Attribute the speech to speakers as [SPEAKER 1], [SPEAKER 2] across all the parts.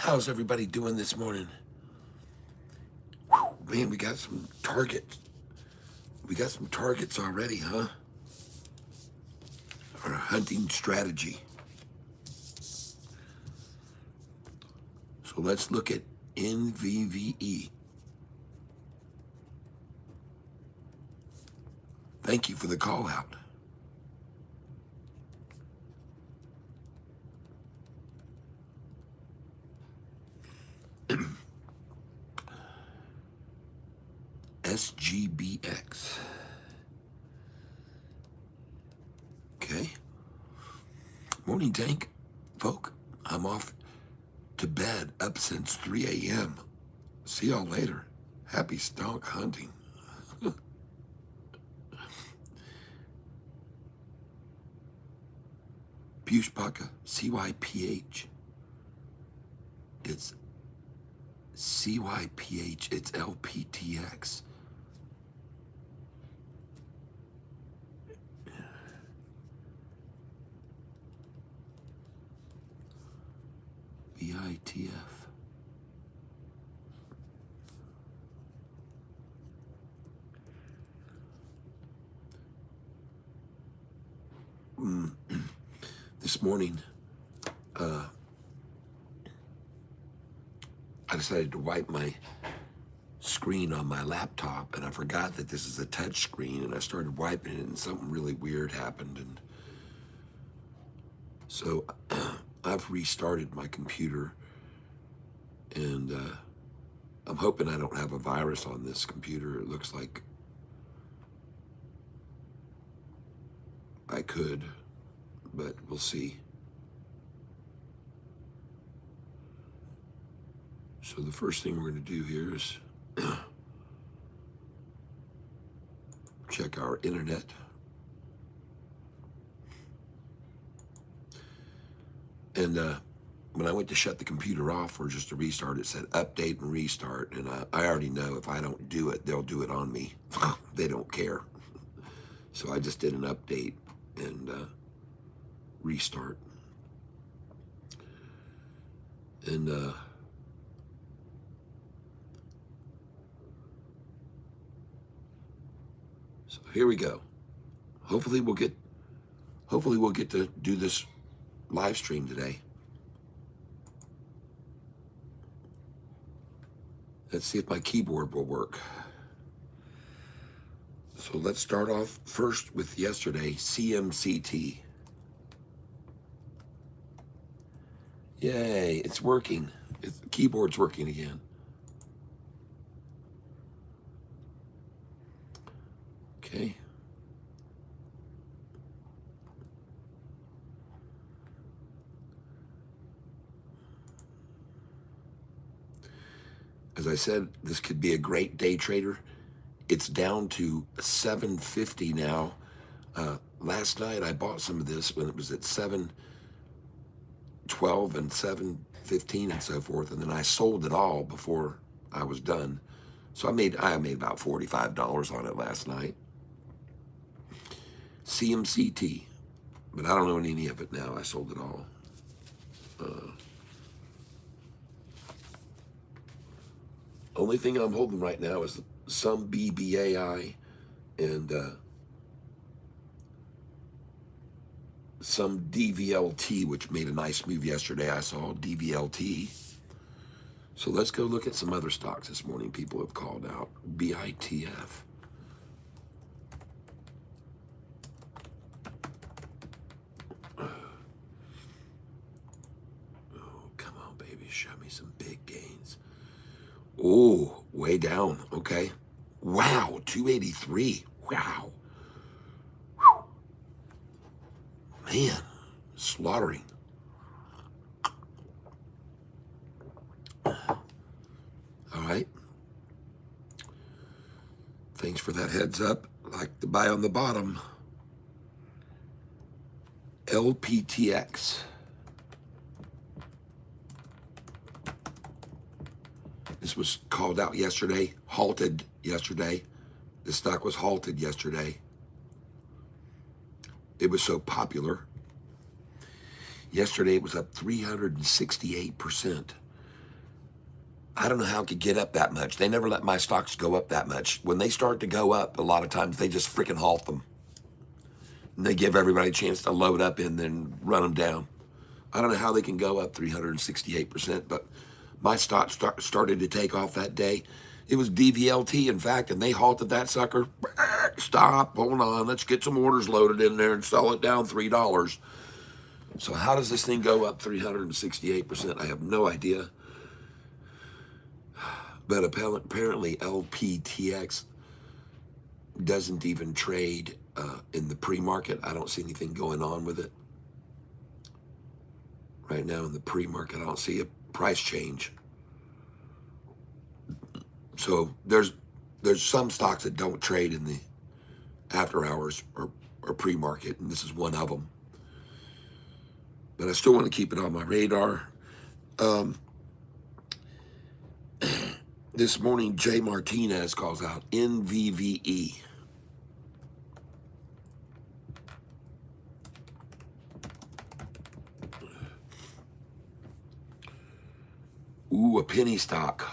[SPEAKER 1] How's everybody doing this morning? Whew, man, we got some targets. We got some targets already, huh? Our hunting strategy. So let's look at NVVE. Thank you for the call out. SGBX. Okay. Morning, Tank. Folk, I'm off to bed, up since 3 a.m. See y'all later. Happy stonk hunting. Pushpaka, CYPH. It's CYPH, it's LPTX. BITF. This morning, I decided to wipe my screen on my laptop, and I forgot that this is a touch screen, and I started wiping it, and something really weird happened, and so I've restarted my computer, and I'm hoping I don't have a virus on this computer. It looks like I could, but we'll see. So the first thing we're going to do here is check our internet. And when I went to shut the computer off or just to restart, it said update and restart. And I already know if I don't do it, they'll do it on me. They don't care. So I just did an update and restart. And so here we go. Hopefully we'll get to do this live stream today. Let's see if my keyboard will work. So let's start off first with yesterday, CMCT. Yay, it's working. The keyboard's working again. Okay. As I said, this could be a great day trader. It's down to 750 now. Last night I bought some of this when it was at 712 and 715 and so forth, and then I sold it all before I was done. So I made about $45 on it last night. CMCT, but I don't own any of it now. I sold it all. Only thing I'm holding right now is some BBAI and some DVLT, which made a nice move yesterday. I saw DVLT. So let's go look at some other stocks this morning. People have called out BITF. Oh, come on, baby. Show me some big gains. Oh, way down. Okay. Wow, 283. Wow. Whew. Man, slaughtering. All right. Thanks for that heads up. Like to buy on the bottom. LPTX. This was called out yesterday, halted yesterday. The stock was halted yesterday. It was so popular. Yesterday it was up 368%. I don't know how it could get up that much. They never let my stocks go up that much. When they start to go up, a lot of times they just freaking halt them. And they give everybody a chance to load up and then run them down. I don't know how they can go up 368%, but my stock started to take off that day. It was DVLT, in fact, and they halted that sucker. Stop, hold on, let's get some orders loaded in there and sell it down $3. So how does this thing go up 368%? I have no idea. But apparently LPTX doesn't even trade in the pre-market. I don't see anything going on with it. Right now in the pre-market, I don't see a price change. So there's some stocks that don't trade in the after hours or pre-market, and this is one of them. But I still want to keep it on my radar. This morning, Jay Martinez calls out NVVE. Ooh, a penny stock.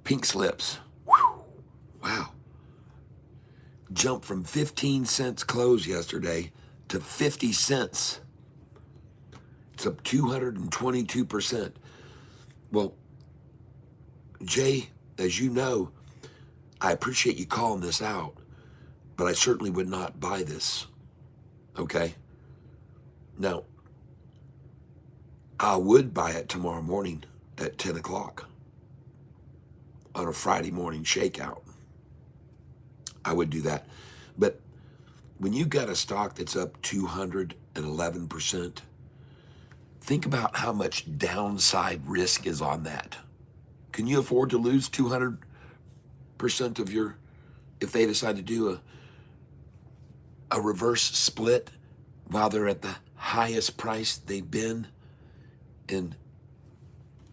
[SPEAKER 1] Pink slips. Whew. Wow. Jumped from 15 cents close yesterday to 50 cents. It's up 222%. Well, Jay, as you know, I appreciate you calling this out, but I certainly would not buy this. Okay? Now, I would buy it tomorrow morning at 10 o'clock on a Friday morning shakeout. I would do that. But when you got a stock that's up 211%, think about how much downside risk is on that. Can you afford to lose 200% of your, if they decide to do a reverse split while they're at the highest price they've been in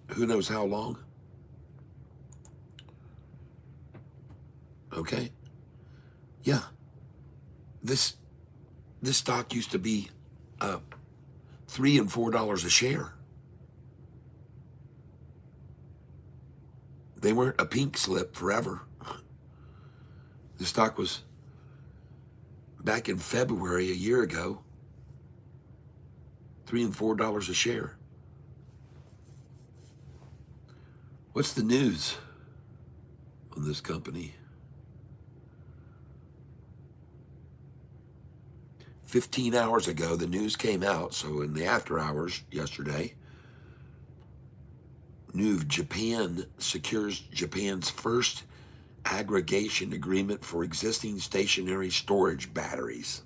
[SPEAKER 1] who knows how long? Okay. Yeah. This stock used to be $3 and $4 a share. They weren't a pink slip forever. The stock was back in February a year ago, $3 and $4 a share. What's the news on this company? 15 hours ago, the news came out. So in the after hours yesterday, Japan secures Japan's first aggregation agreement for existing stationary storage batteries.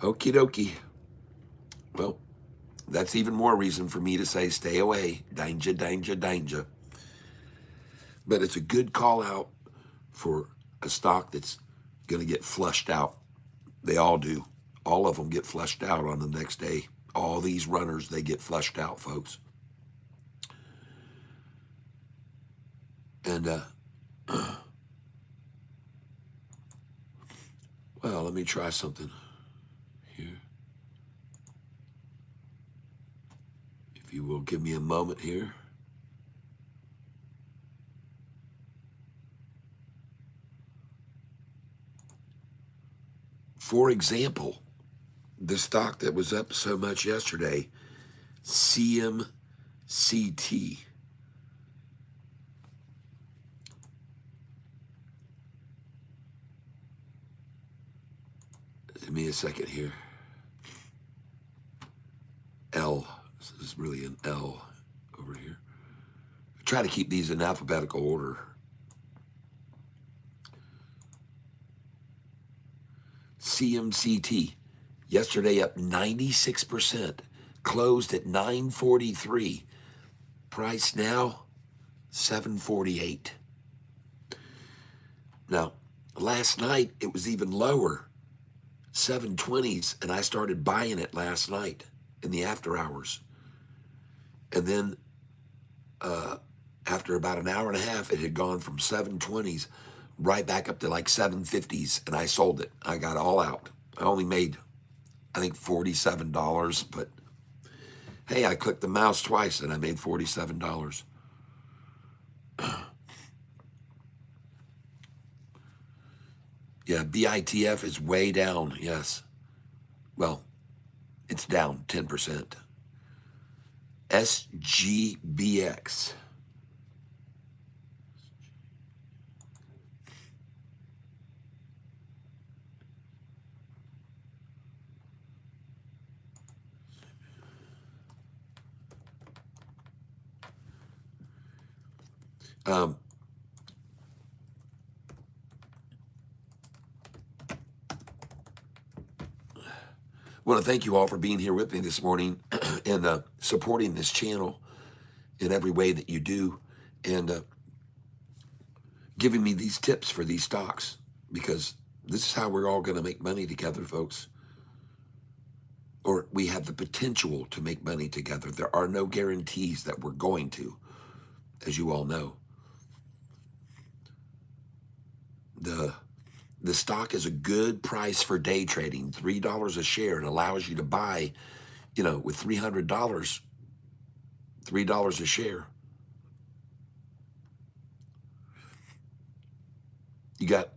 [SPEAKER 1] Okie dokie. Well, that's even more reason for me to say stay away. Danger, danger, danger. But it's a good call out for a stock that's going to get flushed out. They all do. All of them get flushed out on the next day. All these runners, they get flushed out, folks. And, well, let me try something here. If you will give me a moment here. For example, the stock that was up so much yesterday, CMCT. Give me a second here. L. This is really an L over here. I try to keep these in alphabetical order. CMCT. Yesterday up 96%. Closed at 943. Price now $7.48. Now, last night it was even lower. 720s, and I started buying it last night in the after hours. And then after about an hour and a half, it had gone from 720s right back up to like 750s, and I sold it. I got all out. I only made, I think, $47, but hey, I clicked the mouse twice and I made $47. Yeah, BITF is way down, yes. Well, it's down 10%. SGBX. Um, I want to thank you all for being here with me this morning and supporting this channel in every way that you do, and giving me these tips for these stocks, because this is how we're all going to make money together, folks. Or we have the potential to make money together. There are no guarantees that we're going to, as you all know. The stock is a good price for day trading, $3 a share. It allows you to buy, with $300, $3 a share. You got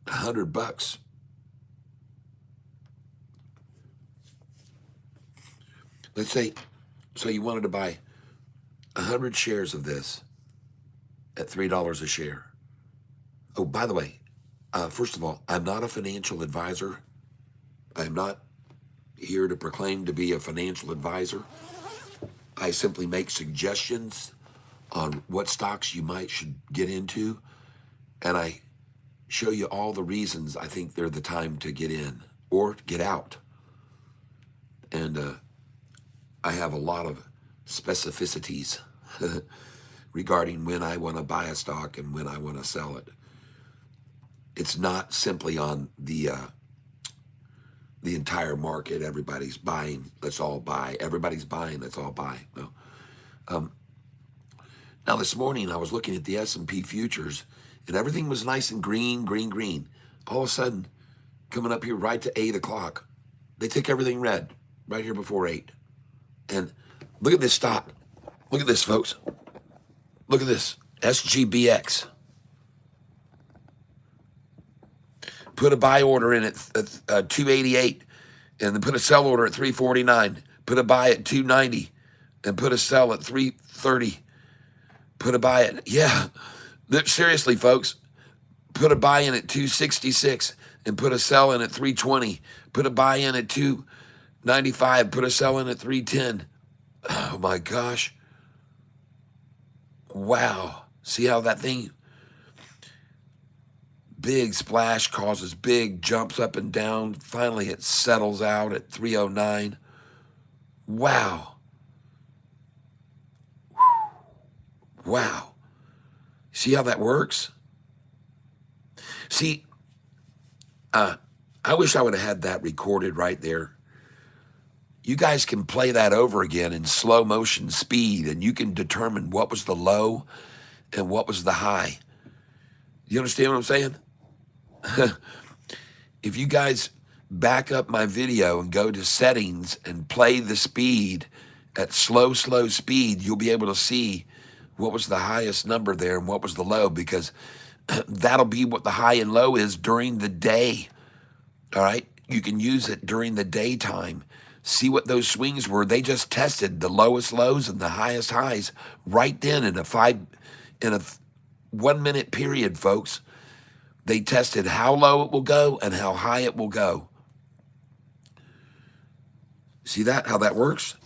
[SPEAKER 1] $100. Let's say, so you wanted to buy 100 shares of this at $3 a share. Oh, by the way, first of all, I'm not a financial advisor. I'm not here to proclaim to be a financial advisor. I simply make suggestions on what stocks you should get into, and I show you all the reasons I think they're the time to get in or get out. And I have a lot of specificities regarding when I want to buy a stock and when I want to sell it. It's not simply on the entire market. Everybody's buying, let's all buy. Everybody's buying, let's all buy. No. Now this morning I was looking at the S&P futures, and everything was nice and green, green, green. All of a sudden, coming up here right to 8 o'clock, they took everything red right here before 8. And look at this stock. Look at this, folks. Look at this, SGBX. Put a buy order in at 288, and then put a sell order at 349. Put a buy at 290, and put a sell at 330. Put a buy at, seriously, folks. Put a buy in at 266, and put a sell in at 320. Put a buy in at 295. Put a sell in at 310. Oh my gosh. Wow. See how that thing, big splash causes big jumps up and down. Finally, it settles out at 309. Wow. Wow. See how that works? See, I wish I would have had that recorded right there. You guys can play that over again in slow motion speed, and you can determine what was the low and what was the high. You understand what I'm saying? If you guys back up my video and go to settings and play the speed at slow speed, you'll be able to see what was the highest number there and what was the low, because that'll be what the high and low is during the day. All right? You can use it during the daytime. See what those swings were. They just tested the lowest lows and the highest highs right then in a 1 minute period, folks. They tested how low it will go and how high it will go. See that, how that works?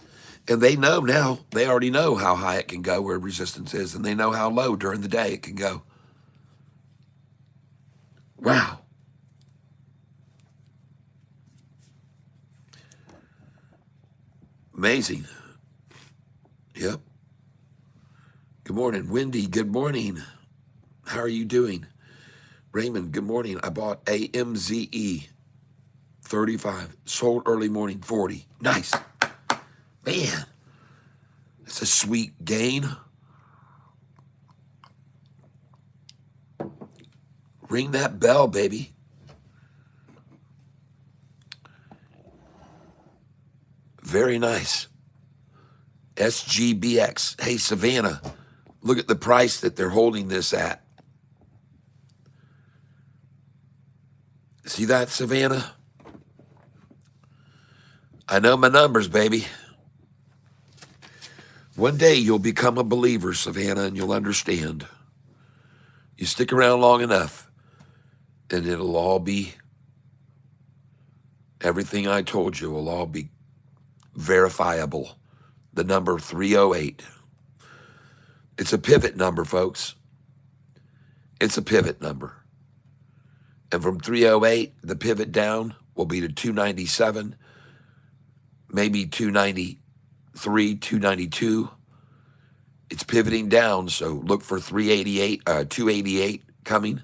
[SPEAKER 1] And they know now, they already know how high it can go, where resistance is, and they know how low during the day it can go. Wow. Amazing. Yep. Good morning. Wendy, good morning. How are you doing? Raymond, good morning. I bought AMZE 35, sold early morning 40. Nice. Man, that's a sweet gain. Ring that bell, baby. Very nice. SGBX. Hey, Savannah, look at the price that they're holding this at. See that, Savannah? I know my numbers, baby. One day you'll become a believer, Savannah, and you'll understand. You stick around long enough, and it'll all be, everything I told you will all be verifiable. The number 308. It's a pivot number, folks. It's a pivot number. And from 308, the pivot down will be to 297, maybe 293, 292. It's pivoting down, so look for 288 coming.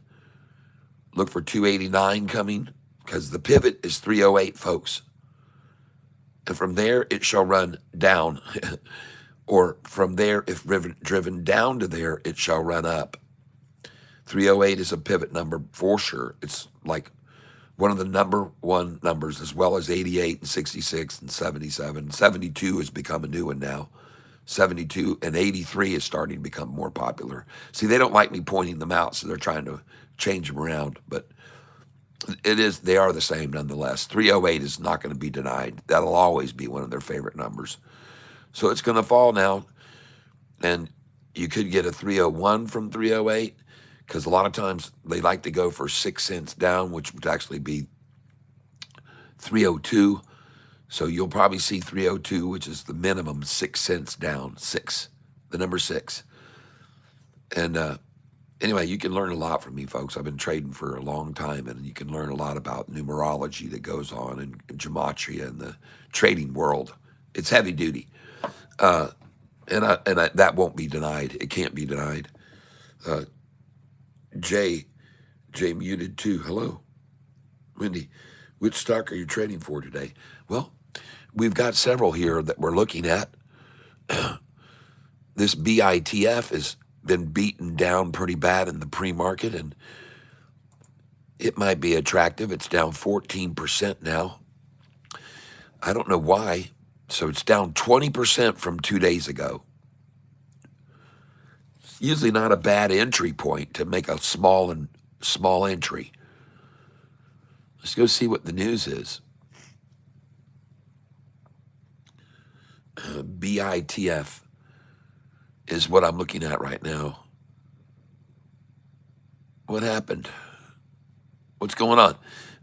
[SPEAKER 1] Look for 289 coming, because the pivot is 308, folks. And from there, it shall run down. Or from there, if driven down to there, it shall run up. 308 is a pivot number for sure. It's like one of the number one numbers, as well as 88 and 66 and 77. 72 has become a new one now. 72 and 83 is starting to become more popular. See, they don't like me pointing them out, so they're trying to change them around. But they are the same nonetheless. 308 is not going to be denied. That'll always be one of their favorite numbers. So it's going to fall now, and you could get a 301 from 308, because a lot of times they like to go for 6 cents down, which would actually be 302. So you'll probably see 302, which is the minimum 6 cents down, the number 6. And anyway, you can learn a lot from me, folks. I've been trading for a long time, and you can learn a lot about numerology that goes on and gematria in the trading world. It's heavy duty. And that won't be denied. It can't be denied. Jay muted too. Hello, Wendy. Which stock are you trading for today? Well, we've got several here that we're looking at. This BITF has been beaten down pretty bad in the pre-market, and it might be attractive. It's down 14% now. I don't know why. So it's down 20% from 2 days ago. It's usually not a bad entry point to make a small entry. Let's go see what the news is. BITF is what I'm looking at right now. What happened? What's going on?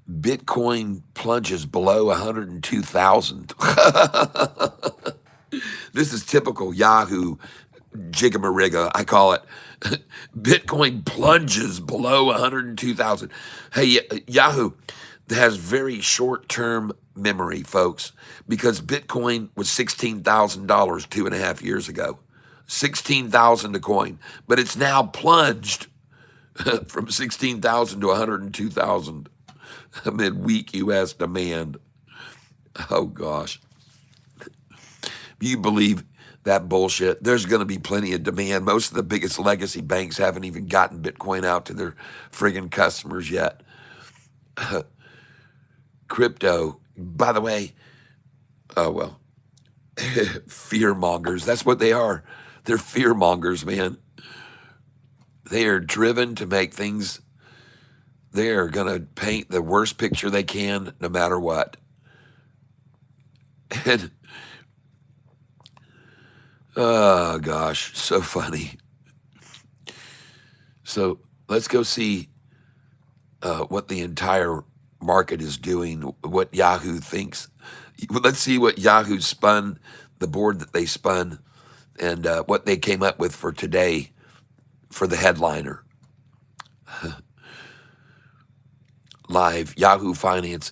[SPEAKER 1] Bitcoin plunges below 102,000. This is typical Yahoo jigamariga, I call it. Bitcoin plunges below 102,000. Hey, Yahoo has very short-term memory, folks, because Bitcoin was $16,000 2.5 years ago. 16,000 a coin, but it's now plunged from 16,000 to 102,000 amid weak U.S. demand. Oh, gosh. You believe that bullshit? There's going to be plenty of demand. Most of the biggest legacy banks haven't even gotten Bitcoin out to their friggin' customers yet. Crypto, by the way, oh, well, fear mongers. That's what they are. They're fear mongers, man. They are driven to make things. They are going to paint the worst picture they can, no matter what. And, oh, gosh, so funny. So let's go see what the entire market is doing, what Yahoo thinks. Let's see what Yahoo spun, the board that they spun, and what they came up with for today for the headliner. Live, Yahoo Finance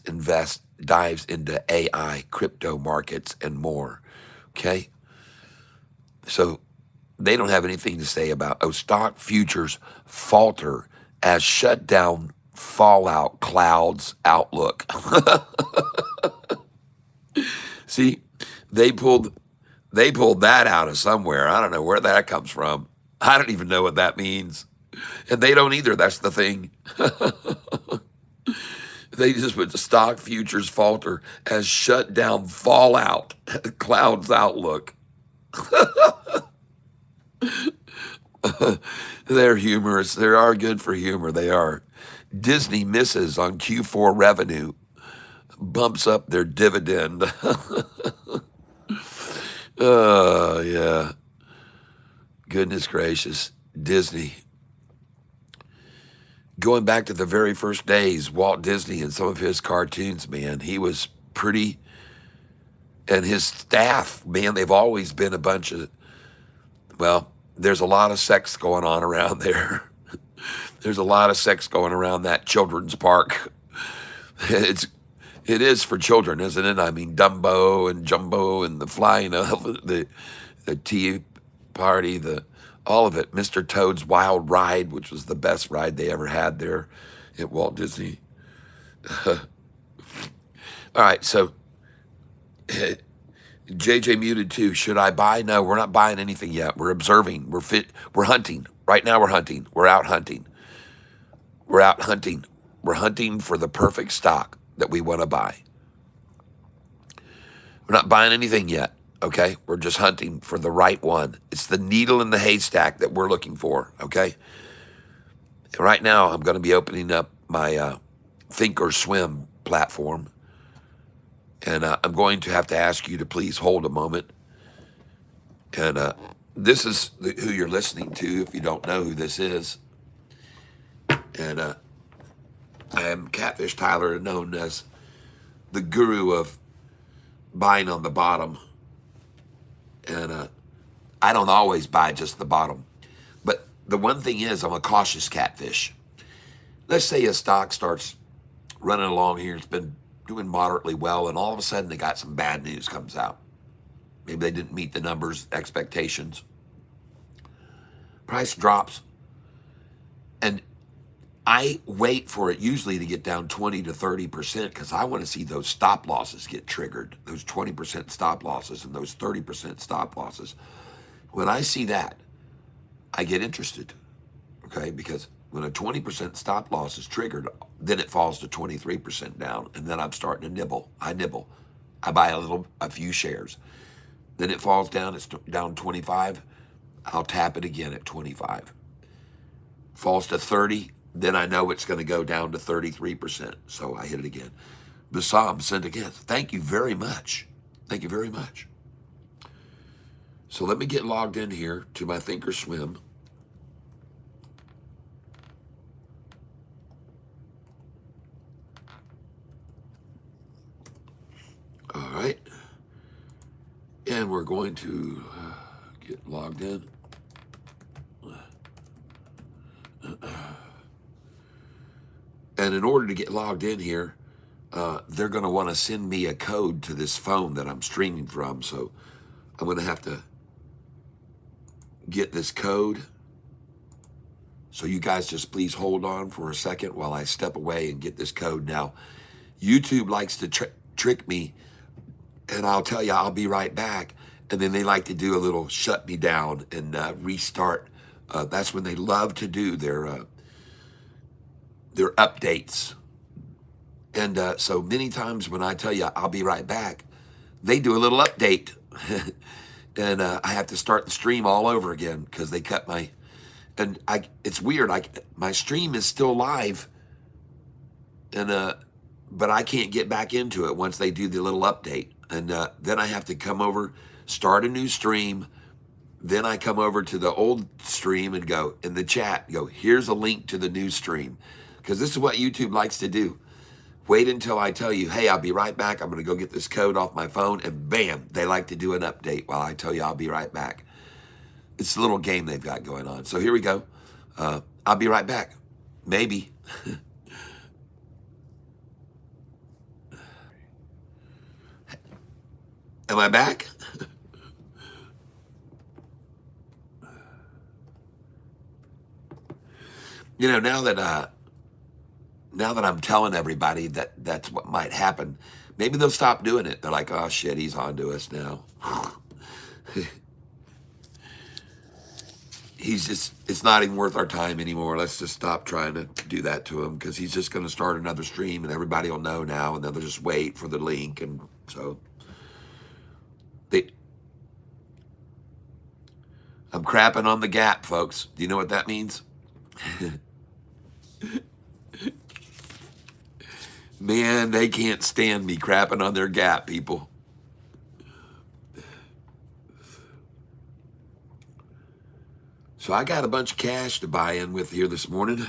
[SPEAKER 1] dives into AI, crypto markets, and more. Okay? So they don't have anything to say about, stock futures falter as shutdown fallout clouds outlook. See, they pulled that out of somewhere. I don't know where that comes from. I don't even know what that means. And they don't either. That's the thing. They just put the stock futures falter as shut down fallout, clouds outlook. They're humorous. They are good for humor. They are. Disney misses on Q4 revenue, bumps up their dividend. Yeah. Goodness gracious. Disney. Going back to the very first days, Walt Disney and some of his cartoons, man, he was pretty, and his staff, man, they've always been a bunch of, well, there's a lot of sex going on around there. There's a lot of sex going around that children's park. It is for children, isn't it? I mean, Dumbo and Jumbo and the Flying Elephant, the Tea Party, all of it. Mr. Toad's Wild Ride, which was the best ride they ever had there at Walt Disney. All right, so JJ muted too. Should I buy? No, we're not buying anything yet. We're observing. We're hunting. Right now we're hunting. We're out hunting. We're out hunting. We're hunting for the perfect stock that we want to buy. We're not buying anything yet, okay? We're just hunting for the right one. It's the needle in the haystack that we're looking for, okay? And right now I'm going to be opening up my Thinkorswim platform. And I'm going to have to ask you to please hold a moment. And this is who you're listening to if you don't know who this is. And I am Catfish Tyler, known as the guru of buying on the bottom. And I don't always buy just the bottom. But the one thing is, I'm a cautious catfish. Let's say a stock starts running along here. It's been doing moderately well, and all of a sudden they got some bad news comes out. Maybe they didn't meet the numbers, expectations. Price drops. And I wait for it usually to get down 20 to 30% because I want to see those stop losses get triggered, those 20% stop losses and those 30% stop losses. When I see that, I get interested, okay? Because when a 20% stop loss is triggered, then it falls to 23% down, and then I'm starting to nibble. I nibble. I buy a few shares. Then it falls down, it's down 25. I'll tap it again at 25. Falls to 30, then I know it's going to go down to 33%. So I hit it again. Bassam sent again. Thank you very much. Thank you very much. So let me get logged in here to my Thinkorswim. All right. And we're going to get logged in. And in order to get logged in here, they're going to want to send me a code to this phone that I'm streaming from. So I'm going to have to get this code. So you guys just please hold on for a second while I step away and get this code. Now, YouTube likes to trick me, and I'll tell you I'll be right back. And then they like to do a little shut me down and restart. That's when they love to do their updates. And so many times when I tell you I'll be right back, they do a little update. And I have to start the stream all over again because they cut my, and it's weird. My stream is still live, and but I can't get back into it once they do the little update. And then I have to come over, start a new stream. Then I come over to the old stream and go in the chat, go, here's a link to the new stream. Because this is what YouTube likes to do. Wait until I tell you, hey, I'll be right back. I'm going to go get this code off my phone. And bam, they like to do an update while I tell you I'll be right back. It's a little game they've got going on. So here we go. I'll be right back. Maybe. Am I back? You know, now that I'm telling everybody that that's what might happen, maybe they'll stop doing it. They're like, oh shit, he's on to us now. it's not even worth our time anymore. Let's just stop trying to do that to him because he's just going to start another stream and everybody will know now and then they'll just wait for the link. And so I'm crapping on the gap, folks. Do you know what that means? Man, they can't stand me crapping on their gap, people. So I got a bunch of cash to buy in with here this morning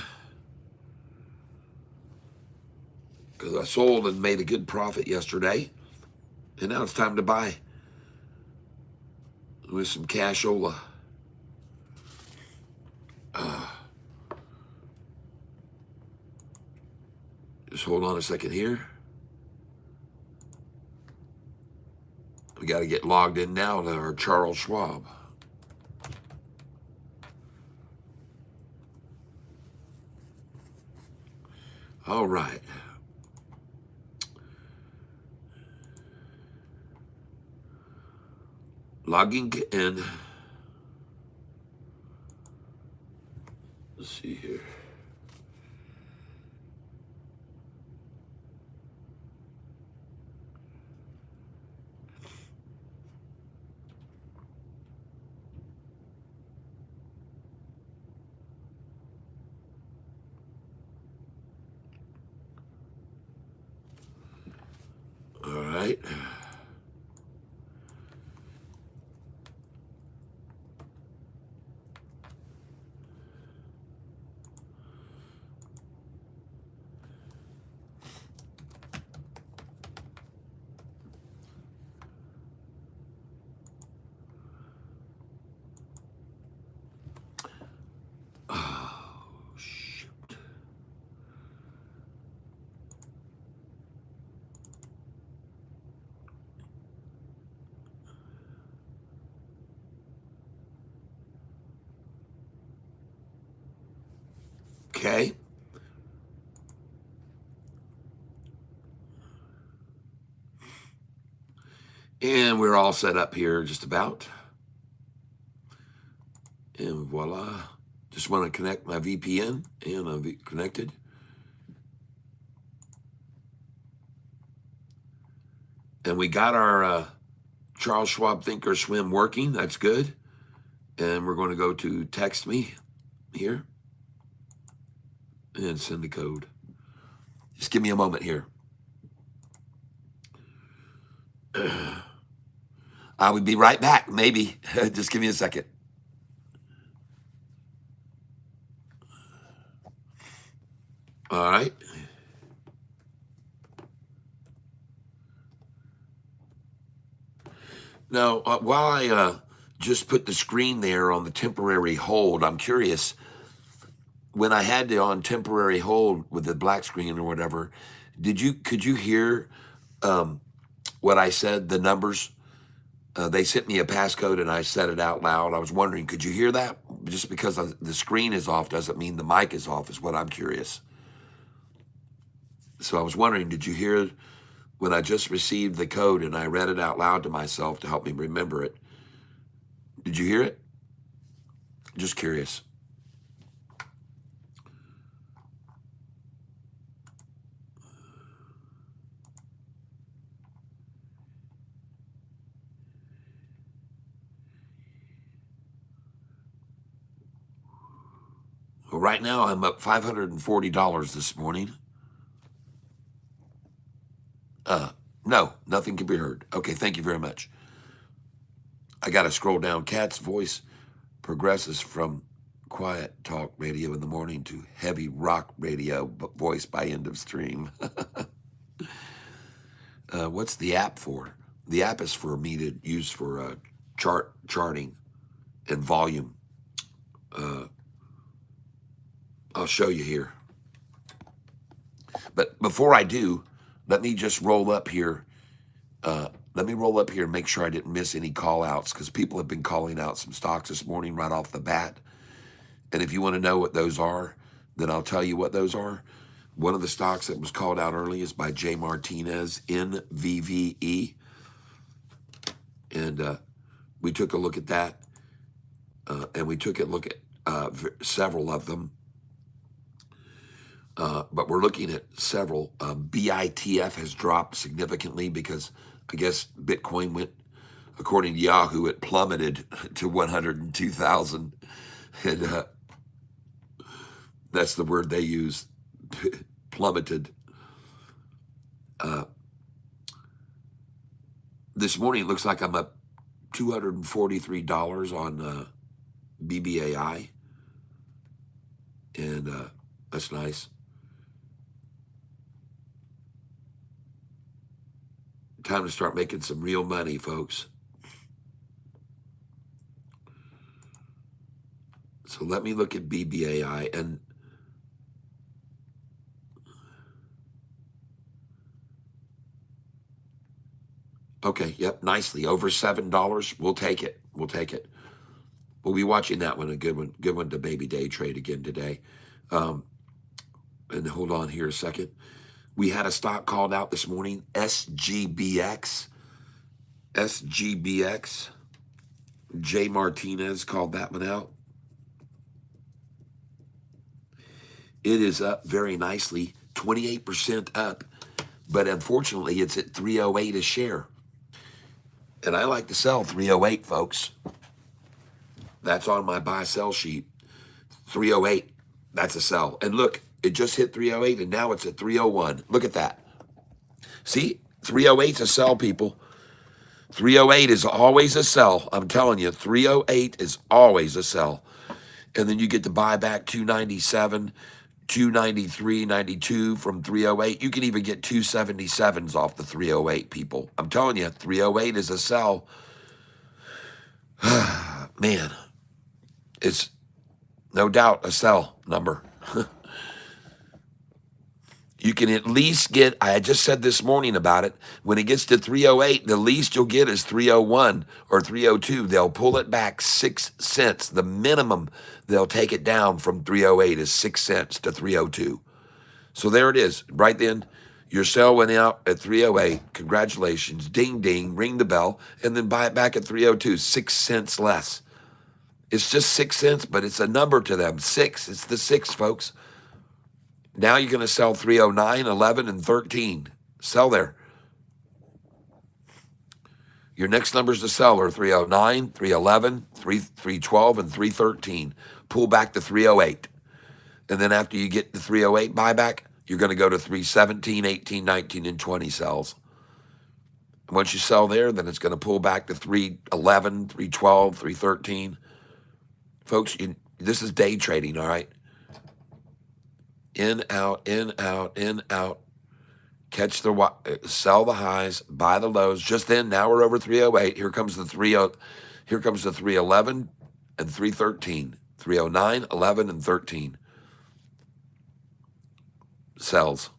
[SPEAKER 1] because I sold and made a good profit yesterday. And now it's time to buy with some cashola. Just hold on a second here. We got to get logged in now to our Charles Schwab. All right. Logging in. Let's see here. All right. Oh, shoot. Okay. And we're all set up here just about. And voila. Just want to connect my VPN and I'm connected. And we got our Charles Schwab Think or Swim working. That's good. And we're going to go to text me here and send the code. Just give me a moment here. I will be right back, maybe. Just give me a second. All right. Now, while I just put the screen there on the temporary hold, I'm curious, when I had it on temporary hold with the black screen or whatever, could you hear what I said, the numbers? They sent me a passcode and I said it out loud. I was wondering, could you hear that? Just because the screen is off doesn't mean the mic is off is what I'm curious. So I was wondering, did you hear when I just received the code and I read it out loud to myself to help me remember it? Did you hear it? Just curious. Well, right now I'm up $540 this morning. No, nothing can be heard. Okay, thank you very much. I got to scroll down. Cat's voice progresses from quiet talk radio in the morning to heavy rock radio voice by end of stream. What's the app for? The app is for me to use for charting and volume. I'll show you here. But before I do, let me just roll up here. Let me roll up here and make sure I didn't miss any call outs because people have been calling out some stocks this morning right off the bat. And if you want to know what those are, then I'll tell you what those are. One of the stocks that was called out early is by Jay Martinez, NVVE. And we took a look at that. And we took a look at several of them. But we're looking at several. BITF has dropped significantly because I guess Bitcoin went, according to Yahoo, it plummeted to 102,000. And that's the word they use, plummeted. This morning, it looks like I'm up $243 on BBAI. And that's nice. Time to start making some real money, folks. So let me look at BBAI. And okay, yep, nicely. Over $7. We'll take it. We'll take it. We'll be watching that one. A good one. Good one to baby day trade again today. And hold on here a second. We had a stock called out this morning, SGBX. SGBX. Jay Martinez called that one out. It is up very nicely, 28% up. But unfortunately, it's at 308 a share. And I like to sell 308, folks. That's on my buy-sell sheet. 308, that's a sell. And look, it just hit 308, and now it's at 301. Look at that. See, 308's a sell, people. 308 is always a sell. I'm telling you, 308 is always a sell. And then you get to buy back 297, 293, 92 from 308. You can even get 277s off the 308, people. I'm telling you, 308 is a sell. Man, it's no doubt a sell number. You can at least get, I just said this morning about it, when it gets to 308, the least you'll get is 301 or 302. They'll pull it back 6 cents. The minimum they'll take it down from 308 is 6 cents to 302. So there it is. Right then, your sale went out at 308. Congratulations. Ding, ding. Ring the bell. And then buy it back at 302. 6 cents less. It's just 6 cents, but it's a number to them. 6. It's the 6, folks. Now you're going to sell 309, 11, and 13. Sell there. Your next numbers to sell are 309, 311, 312, and 313. Pull back to 308. And then after you get the 308 buyback, you're going to go to 317, 18, 19, and 20 sells. Once you sell there, then it's going to pull back to 311, 312, 313. Folks, this is day trading, all right? In, out, in, out, in, out. Catch the, sell the highs, buy the lows. Just then, now we're over 308. Here comes the 311 and 313. 309, 11, and 13. Sells.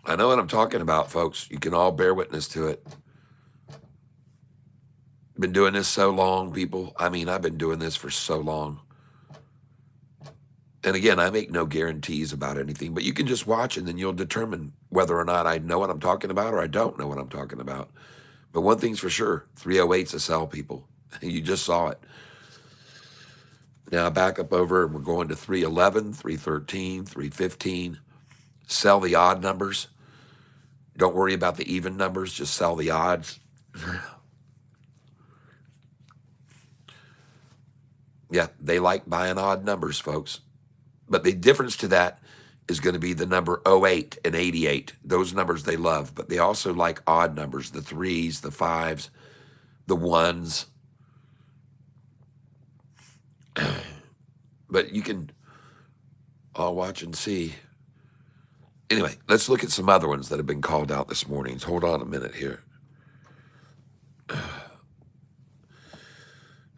[SPEAKER 1] I know what I'm talking about, folks. You can all bear witness to it. Been doing this so long, people. I mean, I've been doing this for so long. And again, I make no guarantees about anything, but you can just watch and then you'll determine whether or not I know what I'm talking about or I don't know what I'm talking about. But one thing's for sure, 308's a sell, people. You just saw it. Now back up over and we're going to 311, 313, 315. Sell the odd numbers. Don't worry about the even numbers, just sell the odds. Yeah, they like buying odd numbers, folks. But the difference to that is going to be the number 08 and 88. Those numbers they love, but they also like odd numbers, the 3s, the 5s, the 1s. But you can all watch and see. Anyway, let's look at some other ones that have been called out this morning. Hold on a minute here.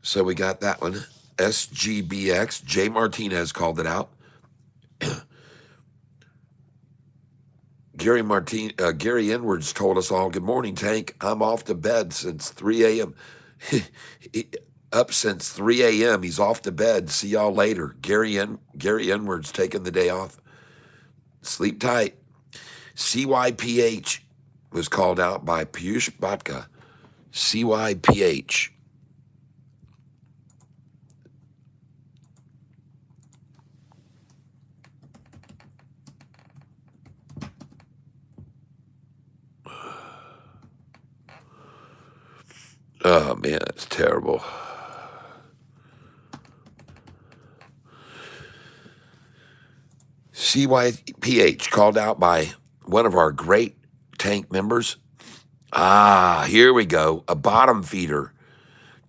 [SPEAKER 1] So we got that one. SGBX. Jay Martinez called it out. Gary Edwards told us all, good morning, Tank. I'm off to bed since 3 a.m. Up since 3 a.m. He's off to bed. See y'all later. Gary Edwards taking the day off. Sleep tight. CYPH was called out by Piyush Bhatka. CYPH. Oh, man, it's terrible. CYPH called out by one of our great tank members. Ah, here we go. A bottom feeder.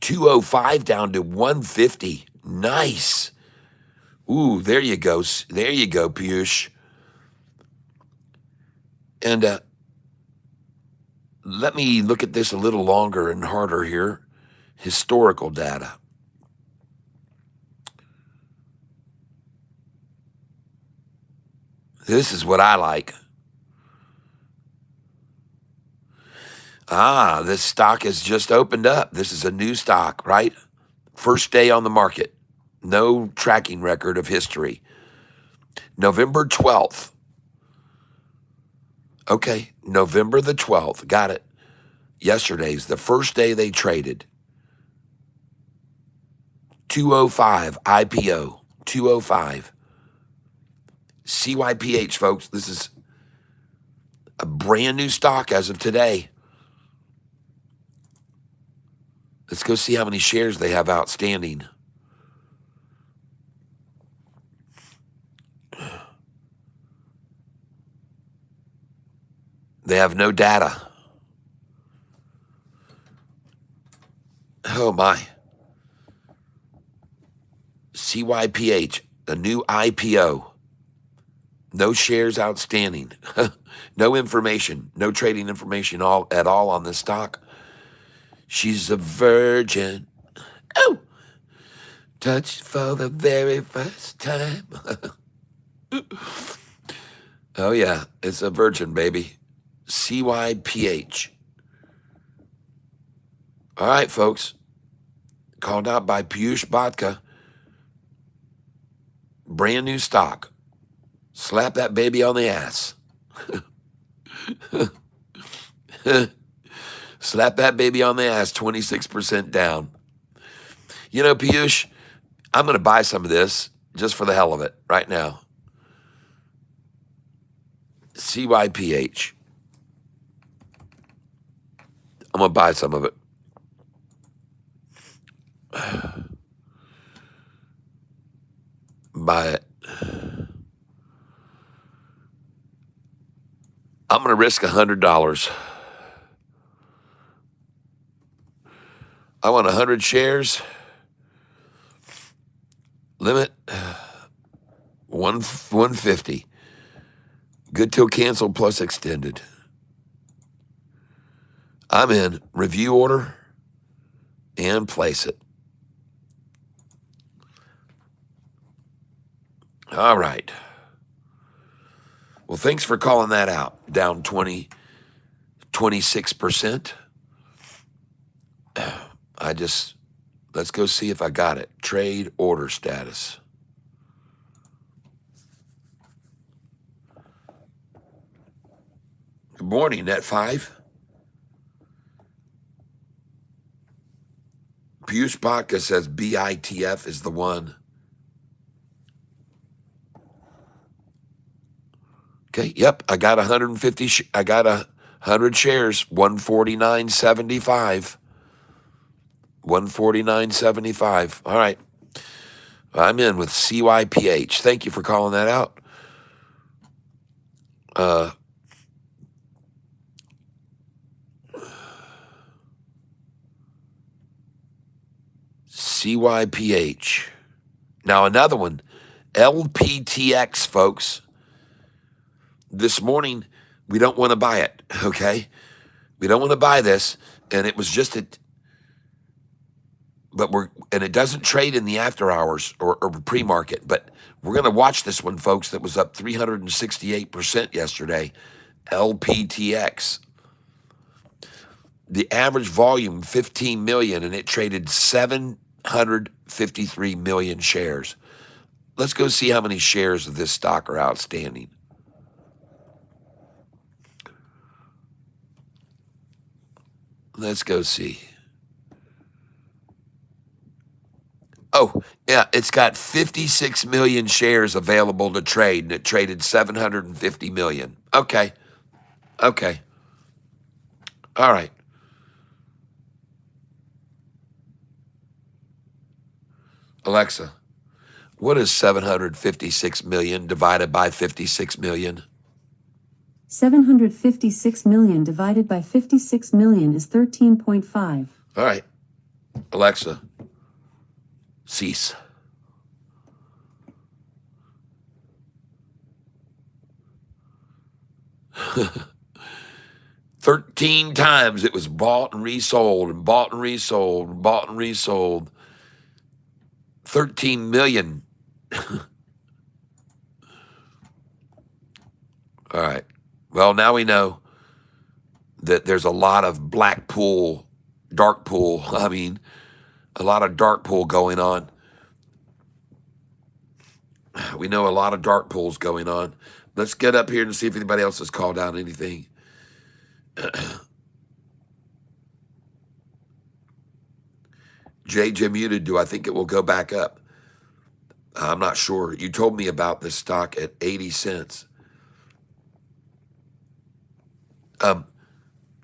[SPEAKER 1] 205 down to 150. Nice. Ooh, there you go. There you go, Piyush. And let me look at this a little longer and harder here. Historical data. This is what I like. Ah, this stock has just opened up. This is a new stock, right? First day on the market. No tracking record of history. November 12th. Okay, November the 12th. Got it. Yesterday's the first day they traded. 205 IPO. 205. CYPH, folks. This is a brand new stock as of today. Let's go see how many shares they have outstanding. They have no data. Oh, my. CYPH, a new IPO. No shares outstanding. No information. No trading information at all on this stock. She's a virgin. Oh! Touched for the very first time. Oh, yeah. It's a virgin, baby. CYPH. All right, folks. Called out by Piyush Bhatka. Brand new stock. Slap that baby on the ass. Slap that baby on the ass, 26% down. You know, Piyush, I'm going to buy some of this just for the hell of it right now. CYPH. I'm going to buy some of it. Buy it. I'm going to risk $100. I want 100 shares. Limit 150. Good till canceled plus extended. I'm in. Review order and place it. All right. Well, thanks for calling that out. Down 26%. Let's go see if I got it. Trade order status. Good morning, Net 5. Piyush Bhatka says BITF is the one. Okay, yep, I got 150. I got 100 shares, 149.75. 149.75. All right. I'm in with CYPH. Thank you for calling that out. CYPH. Now another one, LPTX, folks. This morning, we don't want to buy it, okay? We don't want to buy this, and it was just and it doesn't trade in the after hours or pre-market, but we're going to watch this one, folks, that was up 368% yesterday, LPTX. The average volume, 15 million, and it traded 753 million shares. Let's go see how many shares of this stock are outstanding. Let's go see. Oh, yeah, it's got 56 million shares available to trade, and it traded 750 million. Okay. All right. Alexa, what is 756 million divided by 56 million?
[SPEAKER 2] 756 million divided by 56 million is 13.5.
[SPEAKER 1] All right. Alexa, cease. "13 times it was bought and resold and bought and resold and bought and resold. 13 million. All right. Well, now we know that there's a lot of dark pool, a lot of dark pool going on. We know a lot of dark pools going on. Let's get up here and see if anybody else has called out anything. JJ muted, do I think it will go back up? I'm not sure. You told me about this stock at 80 cents.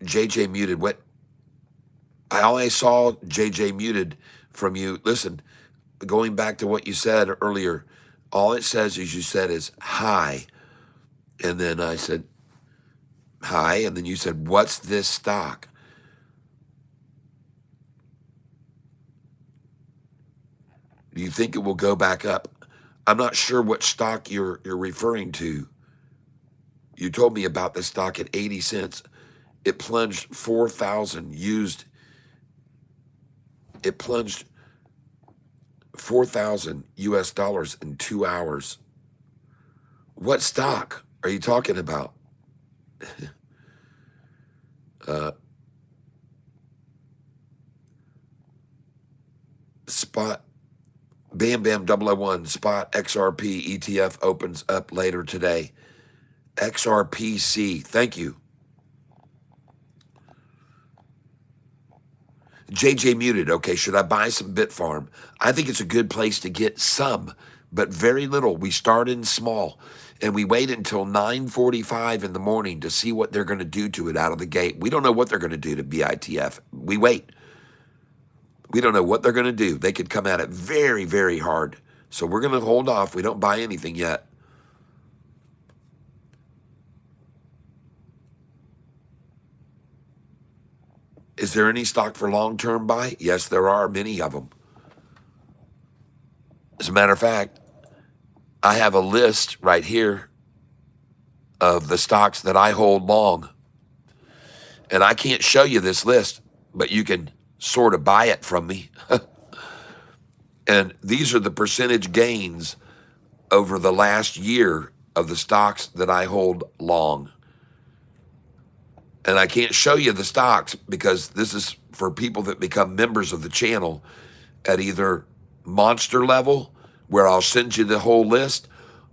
[SPEAKER 1] JJ muted. What? I always saw JJ muted from you. Listen, going back to what you said earlier, all it says is you said is hi. And then I said, hi. And then you said, what's this stock? Do you think it will go back up? I'm not sure what stock you're referring to. You told me about this stock at 80 cents. It plunged 4,000 used. It plunged 4,000 US dollars in 2 hours. What stock are you talking about? Spot Bam Bam 001 Spot XRP ETF opens up later today. XRPC. Thank you. JJ muted. Okay, should I buy some Bitfarm? I think it's a good place to get some, but very little. We start in small, and we wait until 9:45 in the morning to see what they're going to do to it out of the gate. We don't know what they're going to do to BITF. We wait. We don't know what they're going to do. They could come at it very, very hard. So we're going to hold off. We don't buy anything yet. Is there any stock for long-term buy? Yes, there are many of them. As a matter of fact, I have a list right here of the stocks that I hold long. And I can't show you this list, but you can sort of buy it from me. And these are the percentage gains over the last year of the stocks that I hold long. And I can't show you the stocks because this is for people that become members of the channel at either monster level, where I'll send you the whole list,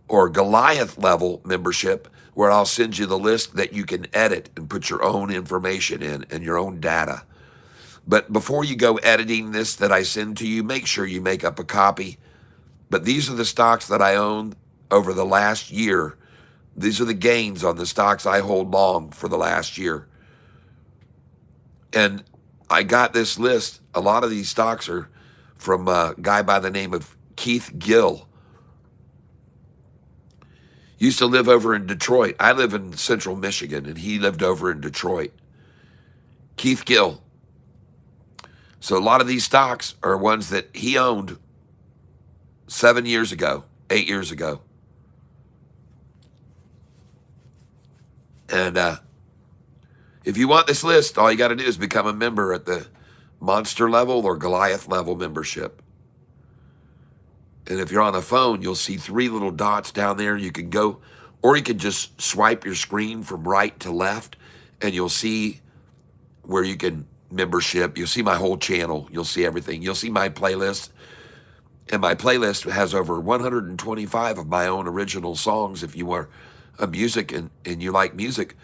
[SPEAKER 1] or Goliath level membership, where I'll send you the list that you can edit and put your own information in and your own data. But before you go editing this that I send to you, make sure you make up a copy. But these are the stocks that I own over the last year. These are the gains on the stocks I hold long for the last year. And I got this list. A lot of these stocks are from a guy by the name of Keith Gill. Used to live over in Detroit. I live in central Michigan, and he lived over in Detroit. Keith Gill. So a lot of these stocks are ones that he owned 7 years ago, 8 years ago. And if you want this list, all you got to do is become a member at the monster level or Goliath level membership. And if you're on a phone, you'll see 3 little dots down there. You can go, or you can just swipe your screen from right to left, and you'll see where you can membership. You'll see my whole channel. You'll see everything. You'll see my playlist. And my playlist has over 125 of my own original songs. If you are a music and you like music,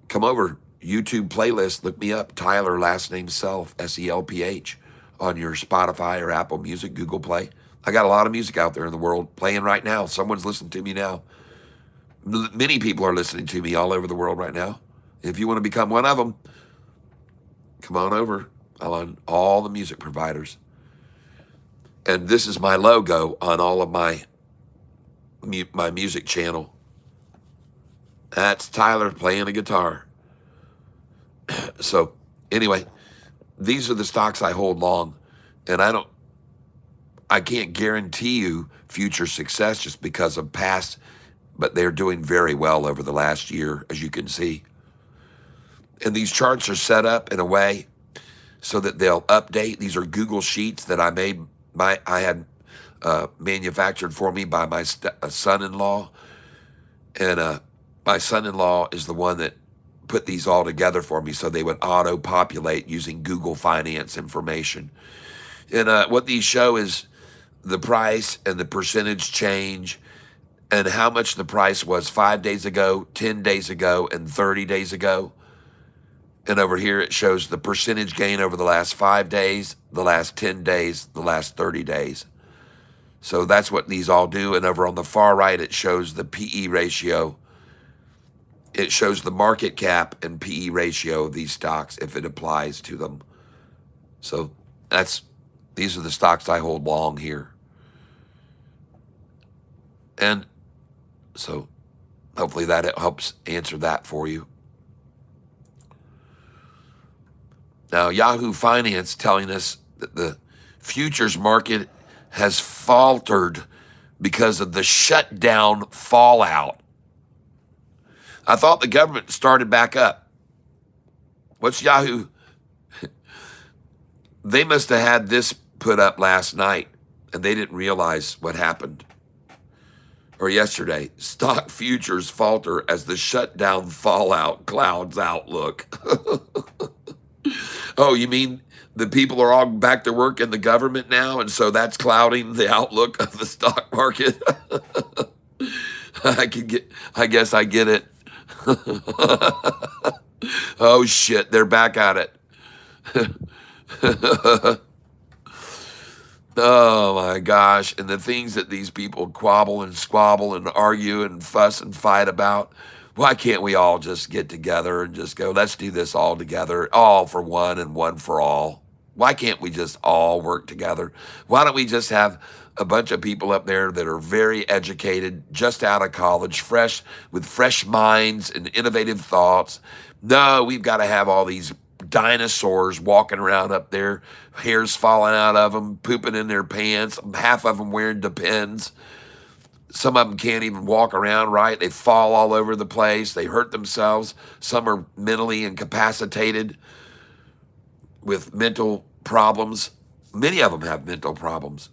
[SPEAKER 1] come over. YouTube playlist, look me up. Tyler, last name Self, SELPH, on your Spotify or Apple Music, Google Play. I got a lot of music out there in the world playing right now. Someone's listening to me now. Many people are listening to me all over the world right now. If you want to become one of them, come on over. I'm on all the music providers. And this is my logo on all of my music channel. That's Tyler playing a guitar. So anyway, these are the stocks I hold long, and I can't guarantee you future success just because of past, but they're doing very well over the last year, as you can see. And these charts are set up in a way so that they'll update. These are Google Sheets that I made. I had manufactured for me by my son-in-law, and my son-in-law is the one that put these all together for me so they would auto-populate using Google Finance information. And what these show is the price and the percentage change and how much the price was 5 days ago, 10 days ago, and 30 days ago. And over here it shows the percentage gain over the last 5 days, the last 10 days, the last 30 days. So that's what these all do. And over on the far right, it shows the PE ratio. It shows the market cap and PE ratio of these stocks if it applies to them. So these are the stocks I hold long here. And so hopefully that helps answer that for you. Now, Yahoo Finance telling us that the futures market has faltered because of the shutdown fallout. I thought the government started back up. What's Yahoo? They must have had this put up last night, and they didn't realize what happened. Or yesterday, stock futures falter as the shutdown fallout clouds outlook. Oh, you mean the people are all back to work in the government now, and so that's clouding the outlook of the stock market? I guess I get it. Oh shit, they're back at it. Oh my gosh. And the things that these people quabble and squabble and argue and fuss and fight about. Why can't we all just get together and just go, let's do this all together, all for one and one for all? Why can't we just all work together? Why don't we just have a bunch of people up there that are very educated, just out of college, with fresh minds and innovative thoughts? No, we've got to have all these dinosaurs walking around up there, hairs falling out of them, pooping in their pants, half of them wearing Depends. Some of them can't even walk around right. They fall all over the place. They hurt themselves. Some are mentally incapacitated with mental problems. Many of them have mental problems.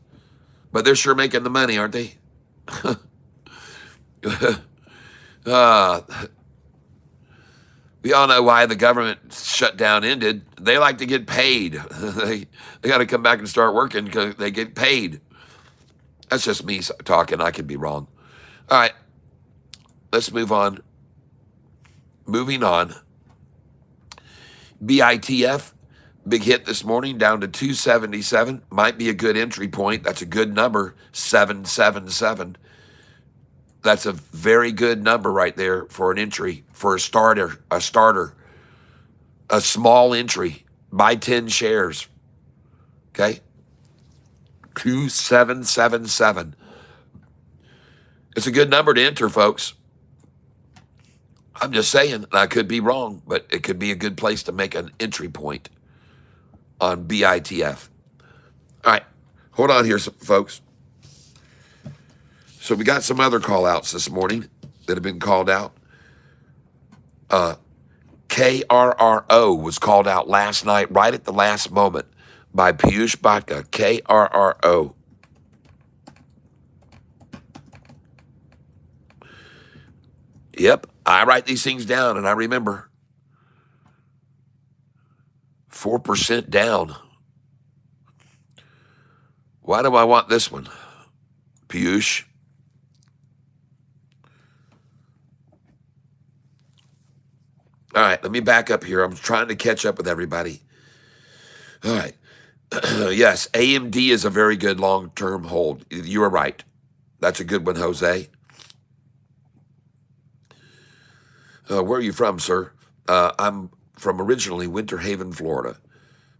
[SPEAKER 1] But they're sure making the money, aren't they? We all know why the government shutdown ended. They like to get paid. They got to come back and start working because they get paid. That's just me talking. I could be wrong. All right, let's move on. Moving on. BITF, big hit this morning, down to 277. Might be a good entry point. That's a good number, 777. That's a very good number right there for an entry, for a starter, a small entry. Buy 10 shares. Okay? 2777. It's a good number to enter, folks. I'm just saying, I could be wrong, but it could be a good place to make an entry point on BITF. All right, hold on here, folks. So we got some other call-outs this morning that have been called out. KRRO was called out last night, right at the last moment, by Piyush Bhatta, KRRO. Yep, I write these things down and I remember. 4% down. Why do I want this one, Piyush? All right, let me back up here. I'm trying to catch up with everybody. All right. Yes, AMD is a very good long-term hold. You are right. That's a good one, Jose. Where are you from, sir? I'm from originally Winter Haven, Florida,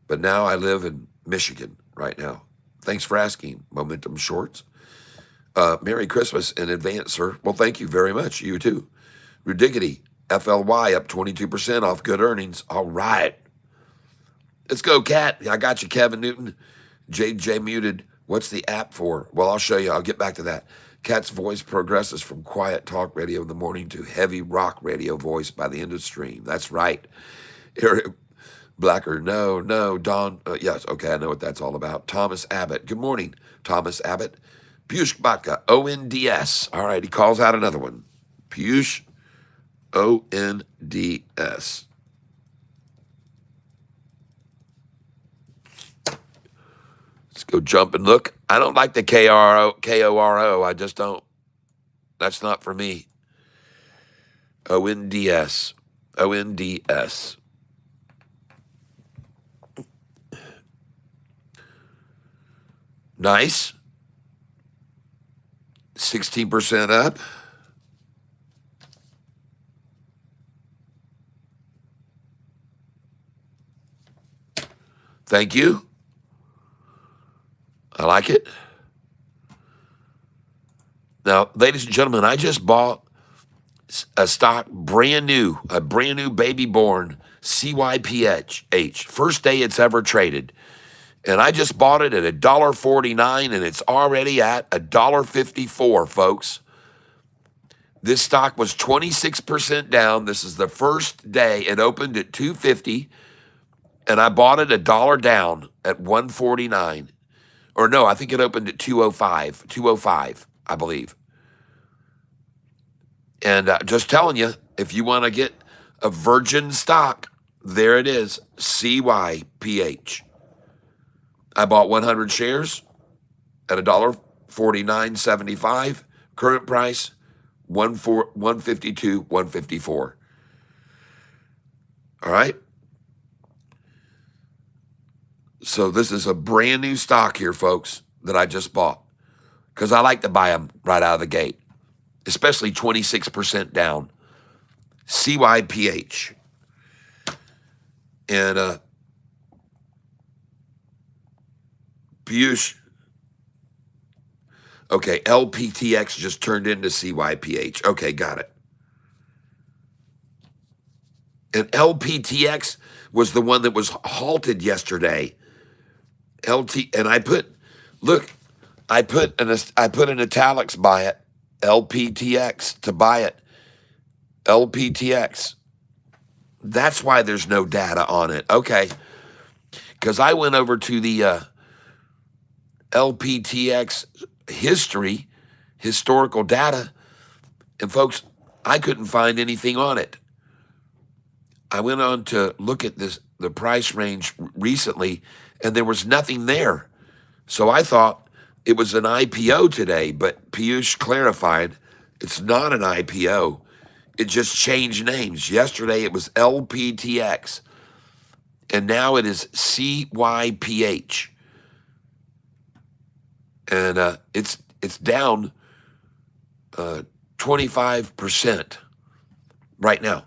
[SPEAKER 1] but now I live in Michigan right now. Thanks for asking, Momentum Shorts. Merry Christmas in advance, sir. Well, thank you very much. You too. Rudiggity, FLY up 22% off good earnings. All right. Let's go, Cat. I got you, Kevin Newton. JJ muted. What's the app for? Well, I'll show you. I'll get back to that. Cat's voice progresses from quiet talk radio in the morning to heavy rock radio voice by the end of stream. That's right. Eric Blacker, no. Don, yes, okay, I know what that's all about. Thomas Abbott. Good morning, Thomas Abbott. Piyush Bhatka, ONDS. All right, he calls out another one. Piyush, ONDS. Let's go jump and look. I don't like the KORO. I just don't. That's not for me. ONDS. ONDS. Nice. 16% up. Thank you. I like it. Now, ladies and gentlemen, I just bought a stock a brand new baby born CYPH. First day it's ever traded. And I just bought it at $1.49 and it's already at $1.54, folks. This stock was 26% down. This is the first day. It opened at $2.50 and I bought it $1 down at $1.49. Or no, I think it opened at $2.05, I believe. And just telling you, if you want to get a virgin stock, there it is, CYPH. I bought 100 shares at $1.49.75. Current price, $152, $154. All right. So this is a brand new stock here, folks, that I just bought because I like to buy them right out of the gate, especially 26% down. CYPH. And Piyush. Okay, LPTX just turned into CYPH. Okay, got it. And LPTX was the one that was halted yesterday. And I put in italics buy it, LPTX to buy it, LPTX. That's why there's no data on it. Okay, because I went over to the LPTX historical data, and folks, I couldn't find anything on it. I went on to look at the price range recently, and there was nothing there. So I thought it was an IPO today, but Piyush clarified it's not an IPO. It just changed names. Yesterday it was LPTX, and now it is CYPH. And it's down 25% right now.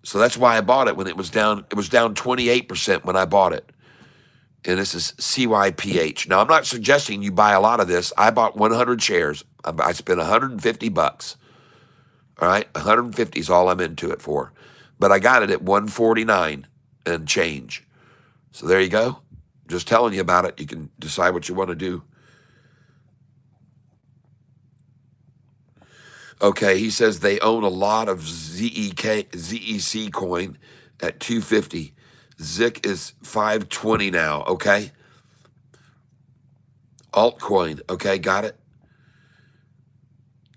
[SPEAKER 1] So that's why I bought it when it was down. It was down 28% when I bought it. And this is CYPH. Now, I'm not suggesting you buy a lot of this. I bought 100 shares. I spent $150. All right, 150 is all I'm into it for. But I got it at 149 and change. So there you go. Just telling you about it. You can decide what you want to do. Okay, he says they own a lot of ZEC coin at 250. ZIC is 520 now, okay? Altcoin, okay, got it?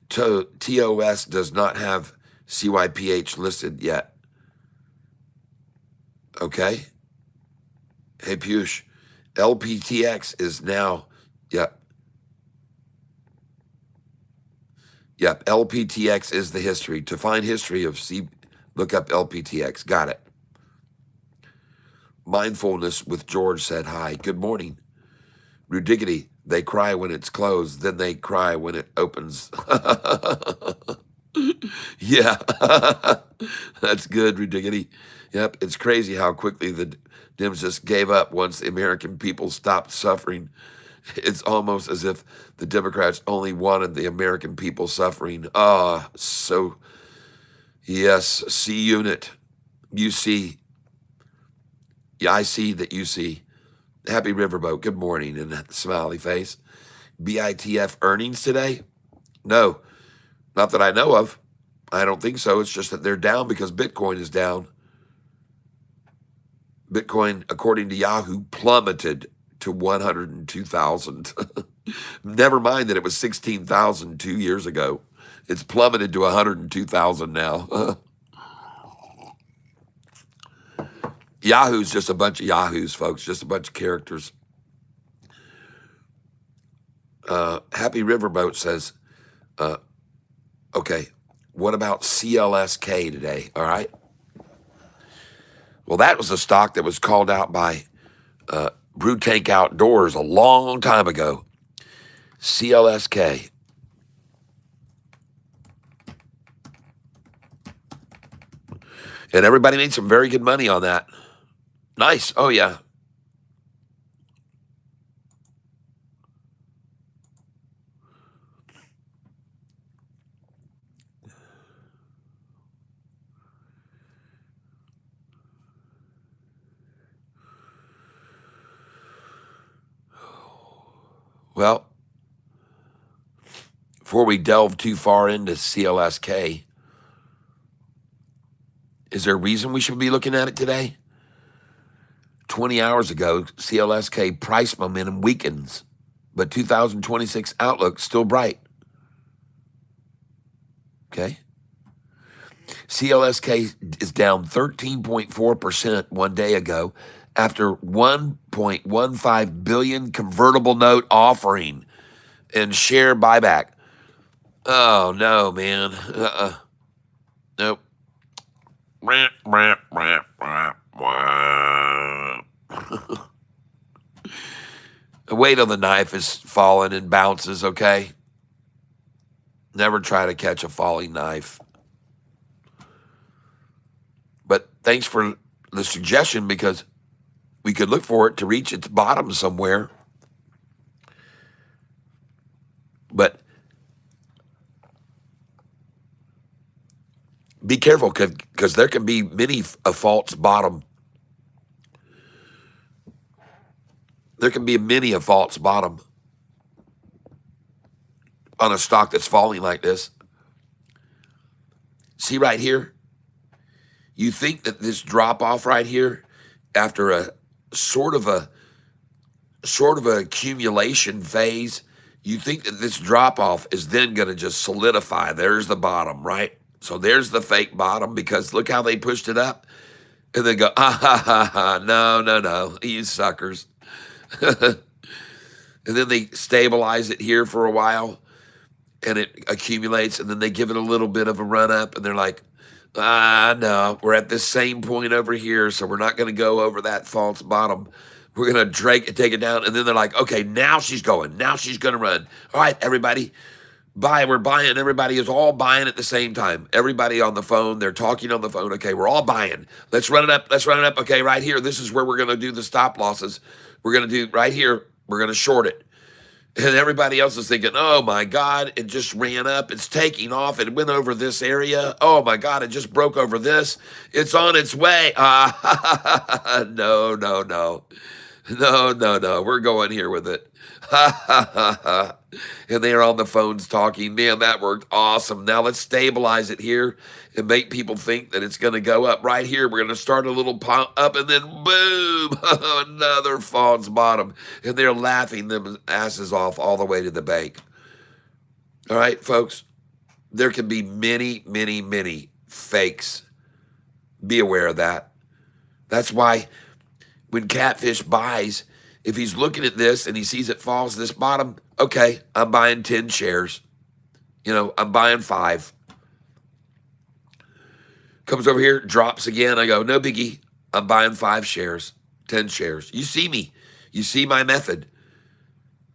[SPEAKER 1] TOS does not have CYPH listed yet. Okay? Hey, Piyush, LPTX is now, yep. Yep, LPTX is the history. To find history of look up LPTX. Got it. Mindfulness with George said hi. Good morning. Rudiggity, they cry when it's closed, then they cry when it opens. Yeah, that's good, Rudiggity. Yep, it's crazy how quickly the Dems just gave up once the American people stopped suffering. It's almost as if the Democrats only wanted the American people suffering. So yes, C unit. You see, yeah, I see that you see. Happy Riverboat, good morning, and smiley face. BITF earnings today? No, not that I know of. I don't think so. It's just that they're down because Bitcoin is down. Bitcoin, according to Yahoo, plummeted to 102,000. Never mind that it was 16,000 2 years ago. It's plummeted to 102,000 now. Yahoo's just a bunch of Yahoos, folks, just a bunch of characters. Happy Riverboat says, okay, what about CLSK today? All right. Well, that was a stock that was called out by Brew Tank Outdoors a long time ago. CLSK. And everybody made some very good money on that. Nice. Oh, yeah. Well, before we delve too far into CLSK, is there a reason we should be looking at it today? 20 hours ago, CLSK price momentum weakens, but 2026 outlook still bright. Okay. CLSK is down 13.4% one day ago after 1.15 billion convertible note offering and share buyback. Oh no, man. Nope. Wait till the knife is falling and bounces, okay? Never try to catch a falling knife. But thanks for the suggestion, because we could look for it to reach its bottom somewhere. But be careful, because there can be a false bottom. There can be a false bottom on a stock that's falling like this. See right here? You think that this drop off right here, after a sort of a accumulation phase, you think that this drop off is then going to just solidify. There's the bottom, right? So there's the fake bottom, because look how they pushed it up. And they go, no, you suckers. And then they stabilize it here for a while, and it accumulates, and then they give it a little bit of a run up, and they're like, no, we're at this same point over here, so we're not going to go over that false bottom. We're going to take it down. And then they're like, okay, now she's going. Now she's going to run. All right, everybody, buy. We're buying. Everybody is all buying at the same time. Everybody on the phone, they're talking on the phone. Okay, we're all buying. Let's run it up. Let's run it up. Okay, right here. This is where we're going to do the stop losses. We're going to do right here. We're going to short it. And everybody else is thinking, oh my God, it just ran up. It's taking off. It went over this area. Oh my God, it just broke over this. It's on its way. No. We're going here with it. And they're on the phones talking. Man, that worked awesome. Now let's stabilize it here and make people think that it's going to go up. Right here, we're going to start a little pump up, and then boom, another false bottom. And they're laughing them asses off all the way to the bank. All right, folks, there can be many fakes. Be aware of that. That's why when Catfish buys, if he's looking at this and he sees it falls to this bottom, okay, I'm buying 10 shares. I'm buying 5. Comes over here, drops again. I go, no biggie. I'm buying 5 shares, 10 shares. You see me. You see my method.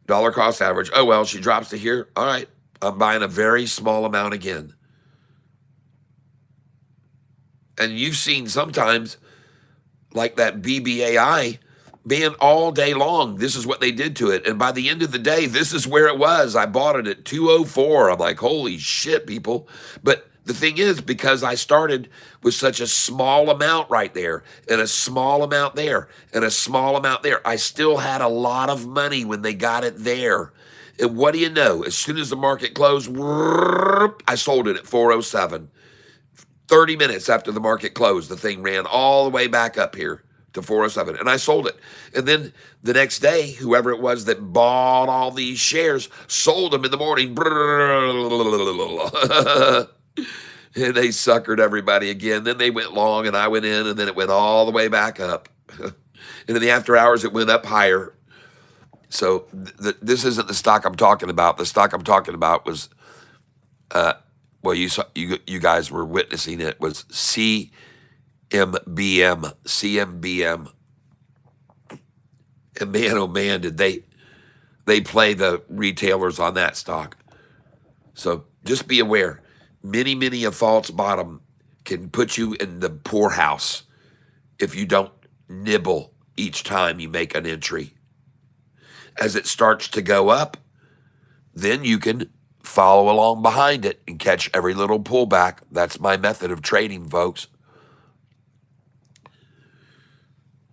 [SPEAKER 1] Dollar cost average. Oh, well, she drops to here. All right. I'm buying a very small amount again. And you've seen sometimes, like that BBAI, man, all day long, this is what they did to it. And by the end of the day, this is where it was. I bought it at 204. I'm like, holy shit, people. But the thing is, because I started with such a small amount right there, and a small amount there, and a small amount there, I still had a lot of money when they got it there. And what do you know? As soon as the market closed, I sold it at 407. 30 minutes after the market closed, the thing ran all the way back up here to 407, and I sold it. And then the next day, whoever it was that bought all these shares sold them in the morning. And they suckered everybody again. Then they went long, and I went in, and then it went all the way back up. And in the after hours, it went up higher. So this isn't the stock I'm talking about. The stock I'm talking about was, well, you guys were witnessing it, was CMBM. And man, oh man, did they play the retailers on that stock. So just be aware, many a false bottom can put you in the poorhouse if you don't nibble each time you make an entry. As it starts to go up, then you can follow along behind it and catch every little pullback. That's my method of trading, folks.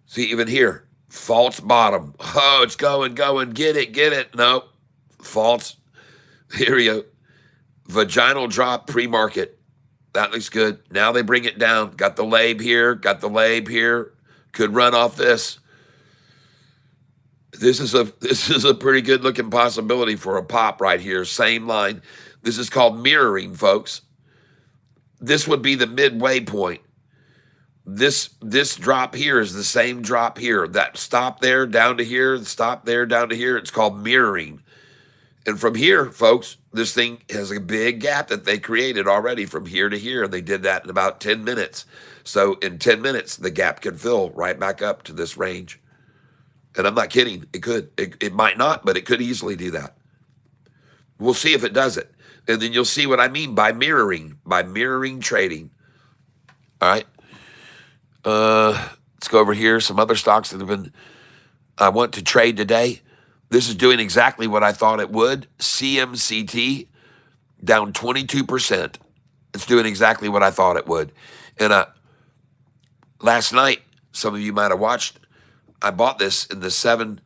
[SPEAKER 1] See, even here, false bottom. Oh, it's going, get it. No, false. Here we go. Vaginal drop pre-market. That looks good. Now they bring it down. Got the lab here, Could run off this. This is a pretty good looking possibility for a pop right here. Same line. This is called mirroring, folks. This would be the midway point. This drop here is the same drop here. That stop there, down to here, stop there, down to here. It's called mirroring. And from here, folks, this thing has a big gap that they created already from here to here. They did that in about 10 minutes. So in 10 minutes, the gap could fill right back up to this range. And I'm not kidding. It could. It might not, but it could easily do that. We'll see if it does it. And then you'll see what I mean by mirroring trading. All right. Let's go over here. Some other stocks that have been, I want to trade today. This is doing exactly what I thought it would. CMCT down 22%. It's doing exactly what I thought it would. And last night, some of you might have watched, I bought this in the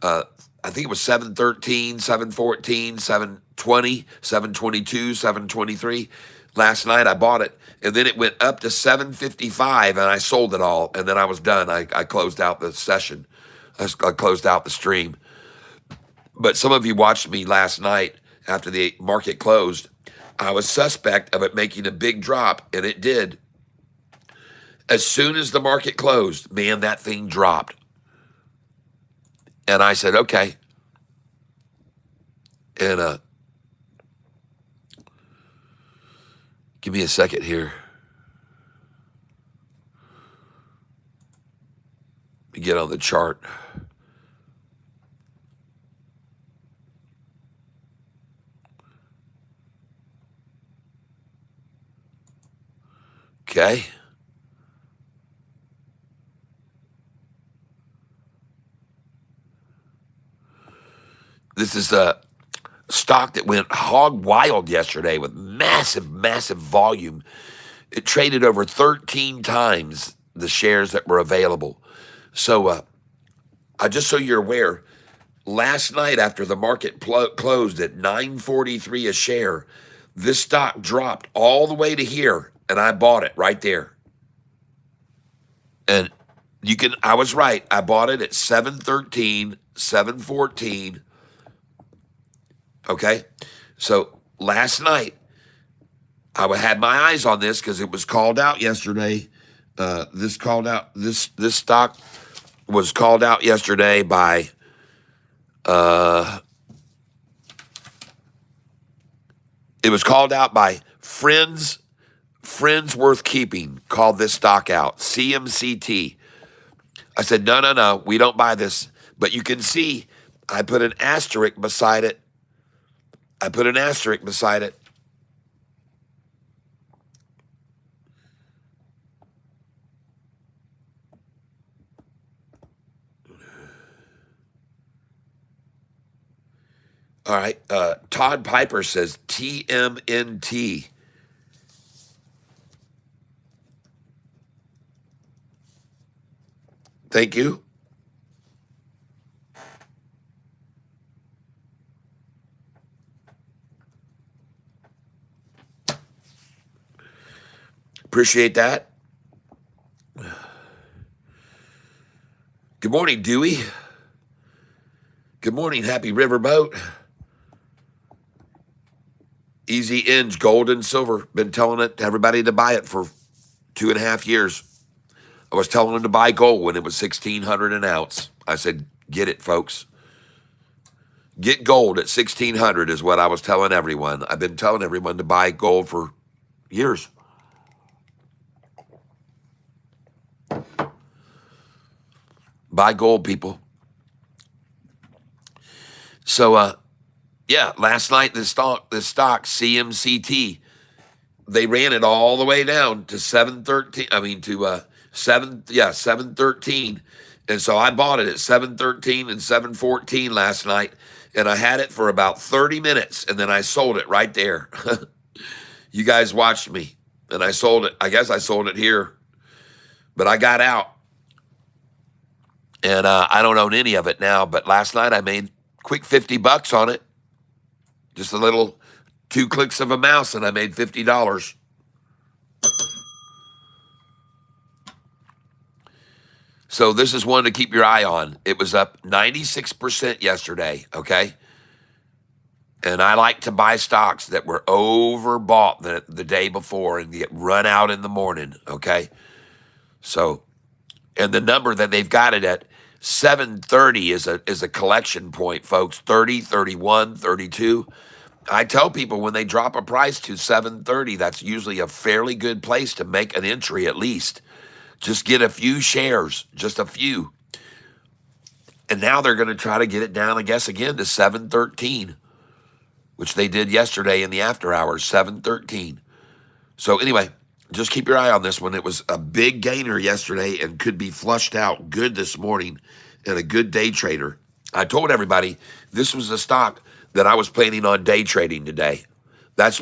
[SPEAKER 1] I think it was 713, 714, 720, 722, 723. Last night I bought it, and then it went up to 755, and I sold it all, and then I was done. I closed out the session. I closed out the stream. But some of you watched me last night after the market closed. I was suspect of it making a big drop, and it did. As soon as the market closed, man, that thing dropped. And I said, okay. And give me a second here. Let me get on the chart. Okay. This is a stock that went hog wild yesterday with massive volume. It traded over 13 times the shares that were available. So just so you're aware, last night after the market closed at $9.43 a share, this stock dropped all the way to here, and I bought it right there. And I was right. I bought it at 713, 714. Okay, so last night I had my eyes on this because it was called out yesterday. This stock was called out yesterday by it was called out by Friends Worth Keeping. Called this stock out, CMCT. I said no, we don't buy this. But you can see I put an asterisk beside it. All right. Todd Piper says TMNT. Thank you. Appreciate that. Good morning, Dewey. Good morning, Happy Riverboat. Easy Inge, gold and silver. Been telling it to everybody to buy it for 2.5 years. I was telling them to buy gold when it was $1,600 an ounce. I said, get it, folks. Get gold at $1,600 is what I was telling everyone. I've been telling everyone to buy gold for years. Buy gold, people. So, yeah, last night the stock CMCT, they ran it all the way down to 713. I mean to 713. And so I bought it at 713 and 714 last night, and I had it for about 30 minutes, and then I sold it right there. You guys watched me, and I sold it. I guess I sold it here, but I got out, and I don't own any of it now. But last night I made quick $50 on it. Just a little 2 clicks of a mouse, and I made $50. So this is one to keep your eye on. It was up 96% yesterday, okay? And I like to buy stocks that were overbought the day before and get run out in the morning, okay? So, and the number that they've got it at 730 is a collection point, folks. 30, 31, 32. I tell people when they drop a price to 730, that's usually a fairly good place to make an entry at least. Just get a few shares, just a few. And now they're going to try to get it down, I guess, again to 713, which they did yesterday in the after hours, 713. So anyway, just keep your eye on this one. It was a big gainer yesterday and could be flushed out good this morning and a good day trader. I told everybody this was a stock that I was planning on day trading today. That's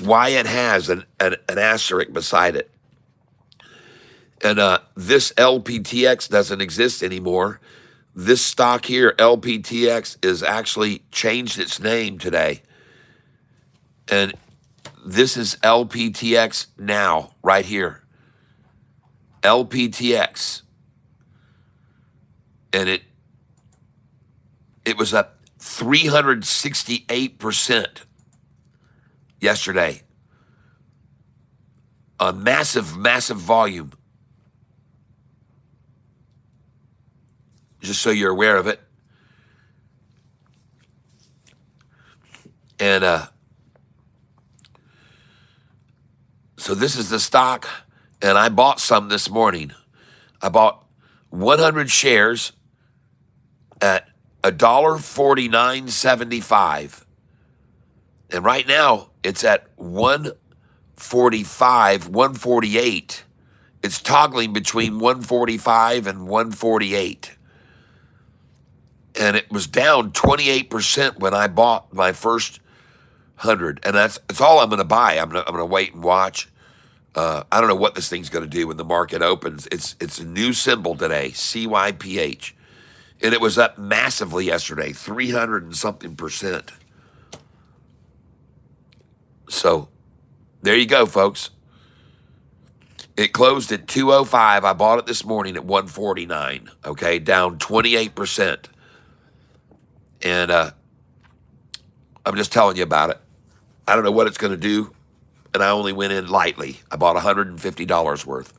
[SPEAKER 1] why it has an asterisk beside it. And this LPTX doesn't exist anymore. This stock here, LPTX, is actually changed its name today. And this is LPTX now, right here. LPTX. And it was up 368% yesterday. A massive, massive volume. Just so you're aware of it. And so this is the stock, and I bought some this morning. I bought 100 shares at $1.4975. And right now, it's at 145, 148. It's toggling between 145 and 148. And it was down 28% when I bought my first 100. And that's all I'm going to buy. I'm going to wait and watch. I don't know what this thing's going to do when the market opens. It's a new symbol today, CYPH. And it was up massively yesterday, 300 and something percent. So there you go, folks. It closed at 205. I bought it this morning at 149, okay, down 28%. And I'm just telling you about it. I don't know what it's going to do, and I only went in lightly. I bought $150 worth,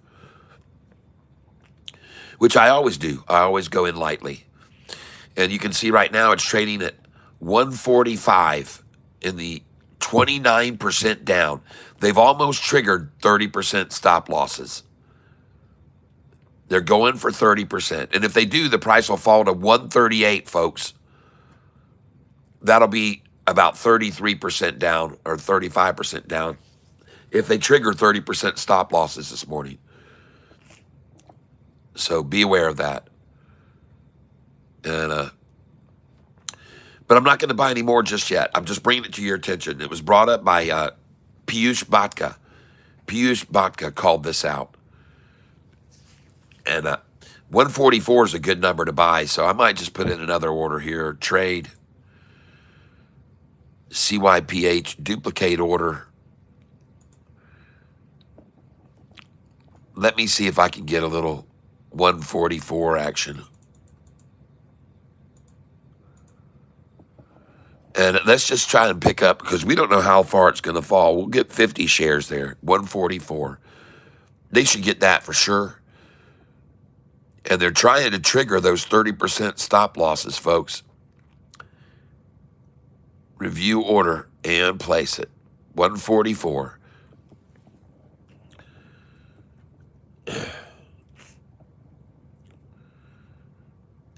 [SPEAKER 1] which I always do. I always go in lightly. And you can see right now it's trading at 145 in the 29% down. They've almost triggered 30% stop losses. They're going for 30%. And if they do, the price will fall to 138, folks. That'll be about 33% down or 35% down if they trigger 30% stop losses this morning. So be aware of that. And but But I'm not going to buy any more just yet. I'm just bringing it to your attention. It was brought up by Piyush Bhatka. Piyush Bhatka called this out. And 144 is a good number to buy, so I might just put in another order here. Trade, CYPH, duplicate order. Let me see if I can get a little 144 action. And let's just try and pick up, because we don't know how far it's going to fall. We'll get 50 shares there, 144. They should get that for sure. And they're trying to trigger those 30% stop losses, folks. Review order and place it. 144.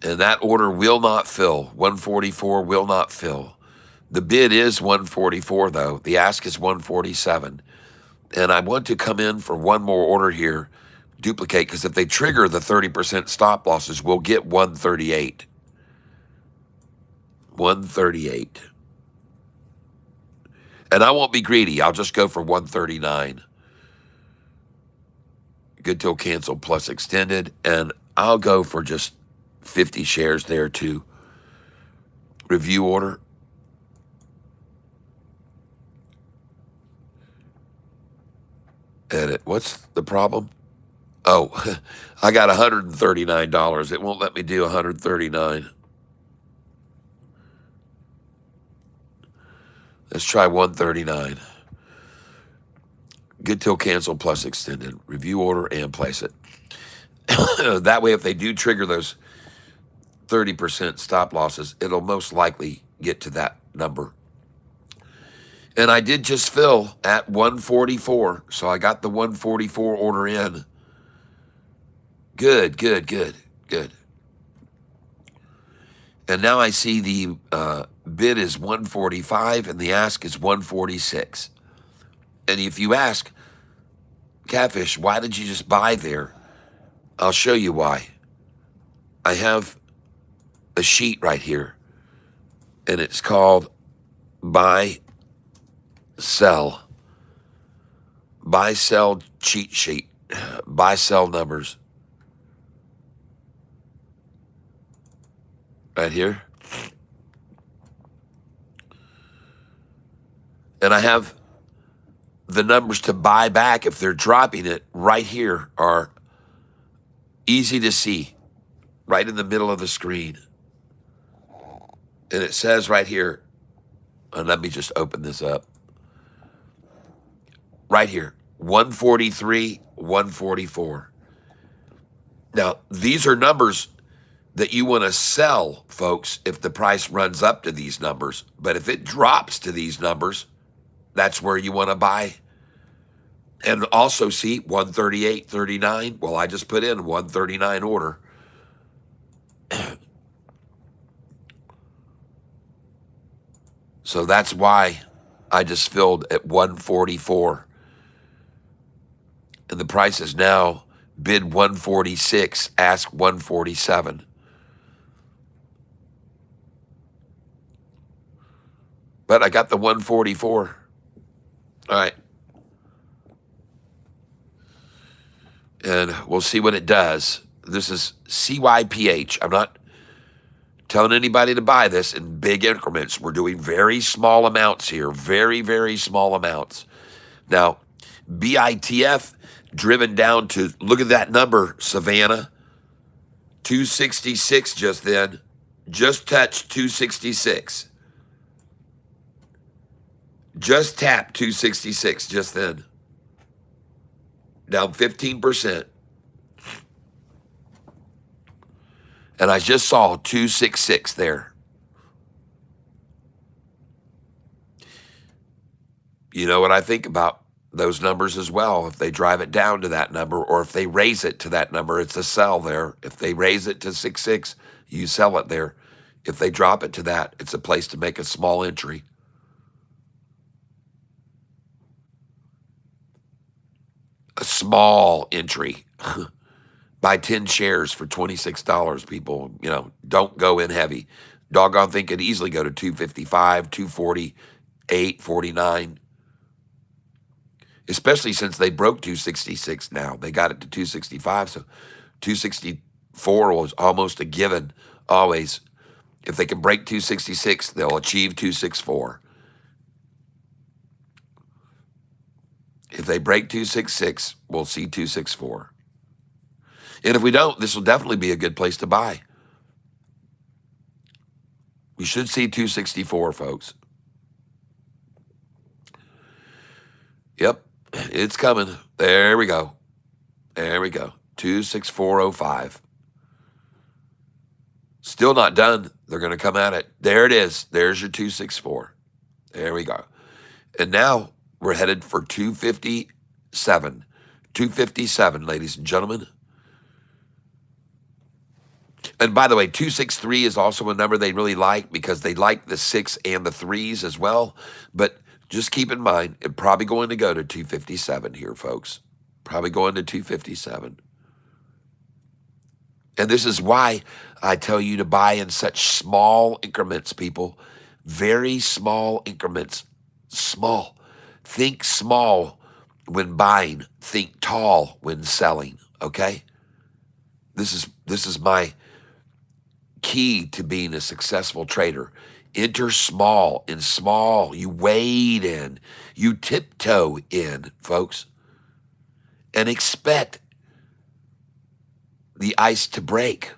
[SPEAKER 1] And that order will not fill. 144 will not fill. The bid is 144, though. The ask is 147. And I want to come in for one more order here, duplicate, because if they trigger the 30% stop losses, we'll get 138. 138. And I won't be greedy. I'll just go for 139. Good till cancel plus extended. And I'll go for just 50 shares there too. Review order. Edit. What's the problem? Oh, I got $139. It won't let me do 139. Let's try 139. Good till cancel plus extended. Review order and place it. That way, if they do trigger those 30% stop losses, it'll most likely get to that number. And I did just fill at 144, so I got the 144 order in. Good, good, good, good. And now I see the bid is 145 and the ask is 146. And if you ask, Catfish, why did you just buy there? I'll show you why. I have a sheet right here, and it's called Buy, Sell. Buy, Sell cheat sheet. Buy, Sell numbers. Right here. And I have the numbers to buy back if they're dropping it right here are easy to see, right in the middle of the screen. And it says right here, and let me just open this up. Right here, 143, 144. Now, these are numbers that you want to sell, folks, if the price runs up to these numbers. But if it drops to these numbers, that's where you want to buy. And also see 138.39. Well, I just put in 139 order. So that's why I just filled at 144. And the price is now bid 146, ask 147. But I got the 144. All right. And we'll see what it does. This is CYPH. I'm not telling anybody to buy this in big increments. We're doing very small amounts here. Very, very small amounts. Now, BITF driven down to, look at that number, Savannah. 266 just then. Just touched 266. Just tapped 266 just then. Down 15%. And I just saw 266 there. You know what I think about those numbers as well. If they drive it down to that number, or if they raise it to that number, it's a sell there. If they raise it to 66, you sell it there. If they drop it to that, it's a place to make a small entry. A small entry. Buy 10 shares for $26, people. You know, don't go in heavy. Doggone thing could easily go to 255, 248, 49, especially since they broke 266 now. They got it to 265, so 264 was almost a given always. If they can break 266, they'll achieve 264. If they break 266, we'll see 264. And if we don't, this will definitely be a good place to buy. We should see 264, folks. Yep, it's coming. There we go. There we go. 26405. Still not done. They're going to come at it. There it is. There's your 264. There we go. And now we're headed for 257. 257, ladies and gentlemen. And by the way, 263 is also a number they really like because they like the 6 and the 3s as well. But just keep in mind, it's probably going to go to 257 here, folks. Probably going to 257. And this is why I tell you to buy in such small increments, people. Very small increments. Small. Think small when buying. Think tall when selling, okay? This is my key to being a successful trader. Enter small. In small, you wade in. You tiptoe in, folks. And expect the ice to break.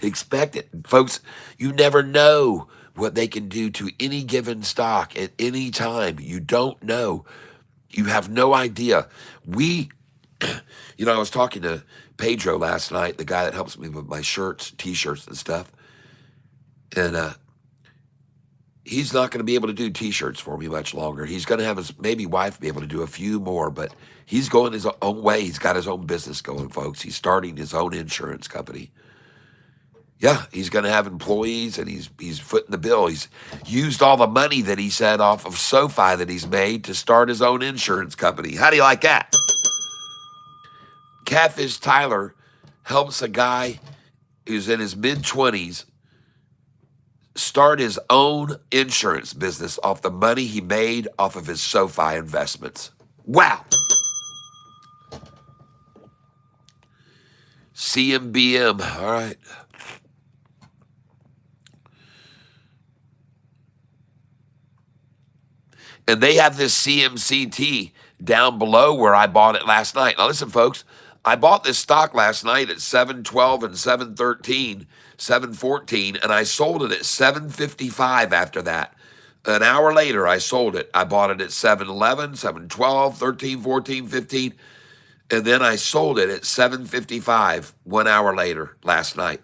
[SPEAKER 1] Expect it. Folks, you never know what they can do to any given stock at any time. You don't know. You have no idea. I was talking to Pedro last night, the guy that helps me with my shirts, T-shirts and stuff. And he's not going to be able to do T-shirts for me much longer. He's going to have his maybe wife be able to do a few more, but he's going his own way. He's got his own business going, folks. He's starting his own insurance company. Yeah, he's going to have employees, and he's footing the bill. He's used all the money that he said off of SoFi that he's made to start his own insurance company. How do you like that? Catfish Tyler helps a guy who's in his mid-20s start his own insurance business off the money he made off of his SoFi investments. Wow. CMBM. All right. And they have this CMCT down below where I bought it last night. Now listen, folks, I bought this stock last night at 712 and 713, 714, and I sold it at 755 after that. An hour later, I sold it. I bought it at 711, 712, 13, 14, 15, and then I sold it at 755 1 hour later last night.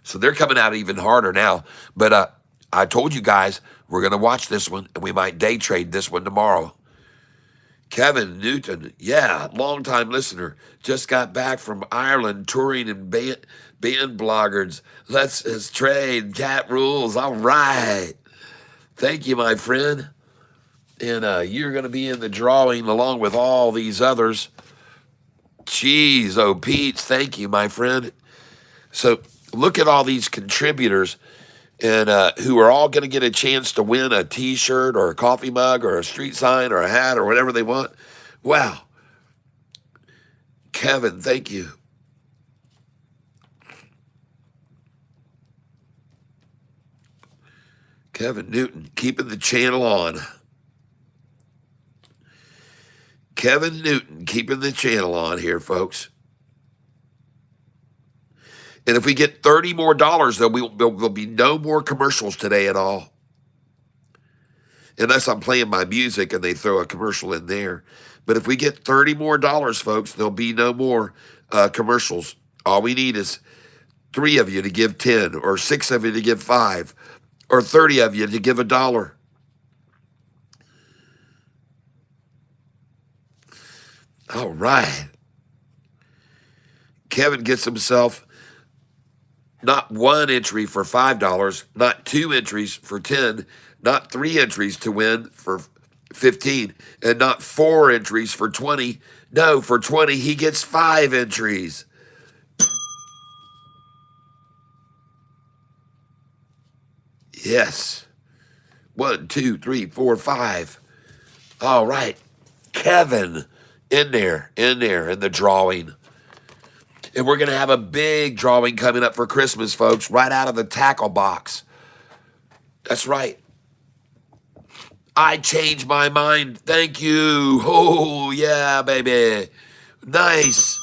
[SPEAKER 1] So they're coming out even harder now. But I told you guys, we're going to watch this one, and we might day trade this one tomorrow. Kevin Newton, yeah, longtime listener, just got back from Ireland touring and band bloggers. Let's trade, cat rules, all right. Thank you, my friend. And you're going to be in the drawing along with all these others. Jeez, oh, Pete's, thank you, my friend. So look at all these contributors and who are all going to get a chance to win a T-shirt or a coffee mug or a street sign or a hat or whatever they want. Wow. Kevin, thank you. Kevin Newton, keeping the channel on. Kevin Newton, keeping the channel on here, folks. And if we get $30 more, there'll be no more commercials today at all. Unless I'm playing my music and they throw a commercial in there. But if we get $30 more, folks, there'll be no more commercials. All we need is 3 of you to give 10, or 6 of you to give 5, or 30 of you to give $1. All right. Kevin gets himself not 1 entry for $5, not 2 entries for 10, not 3 entries to win for 15, and not 4 entries for 20. No, for 20, he gets 5 entries. Yes. 1, 2, 3, 4, 5. All right. Kevin in there in the drawing. And we're going to have a big drawing coming up for Christmas, folks, right out of the tackle box. That's right. I changed my mind. Thank you. Oh, yeah, baby. Nice.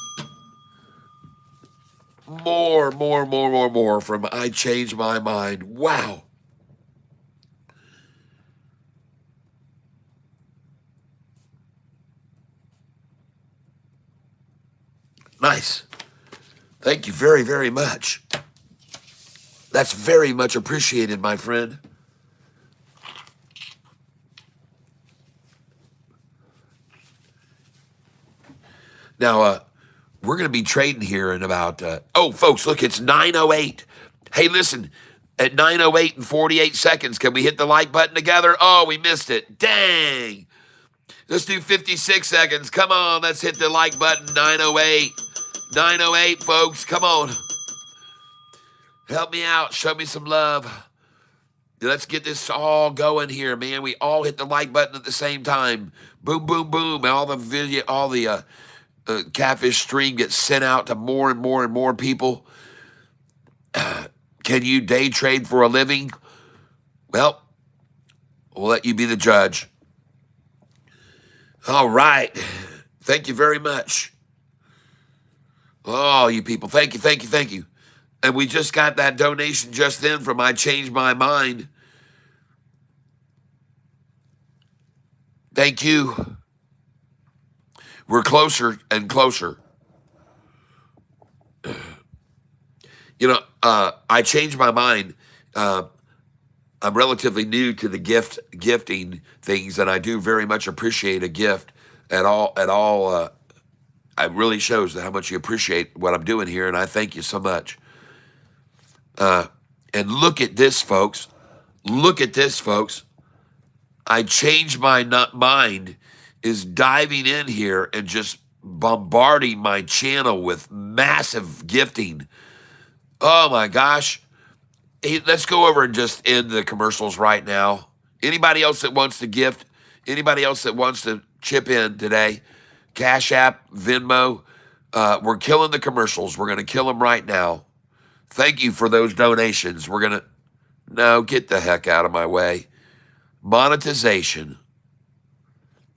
[SPEAKER 1] More from I changed my mind. Wow. Nice. Thank you very, very much. That's very much appreciated, my friend. Now, we're going to be trading here in about, oh, folks, look, it's 9:08. Hey, listen, at 9:08 and 48 seconds, can we hit the like button together? Oh, we missed it. Dang. Let's do 56 seconds. Come on, let's hit the like button. 9:08. 9:08, folks. Come on. Help me out. Show me some love. Let's get this all going here, man. We all hit the like button at the same time. Boom, boom, boom. All the video, all the Catfish stream gets sent out to more and more and more people. Can you day trade for a living? Well, we'll let you be the judge. All right. Thank you very much. Oh, you people. Thank you, thank you, thank you. And we just got that donation just then from I Changed My Mind. Thank you. We're closer and closer. You know, I changed my mind. I'm relatively new to the gifting things, and I do very much appreciate a gift at all. It really shows how much you appreciate what I'm doing here, and I thank you so much. And look at this, folks. Look at this, folks. I changed my mind is diving in here and just bombarding my channel with massive gifting. Oh my gosh. Hey, let's go over and just end the commercials right now. Anybody else that wants to gift, anybody else that wants to chip in today, Cash App, Venmo, we're killing the commercials. We're going to kill them right now. Thank you for those donations. We're going to, no, get the heck out of my way. Monetization.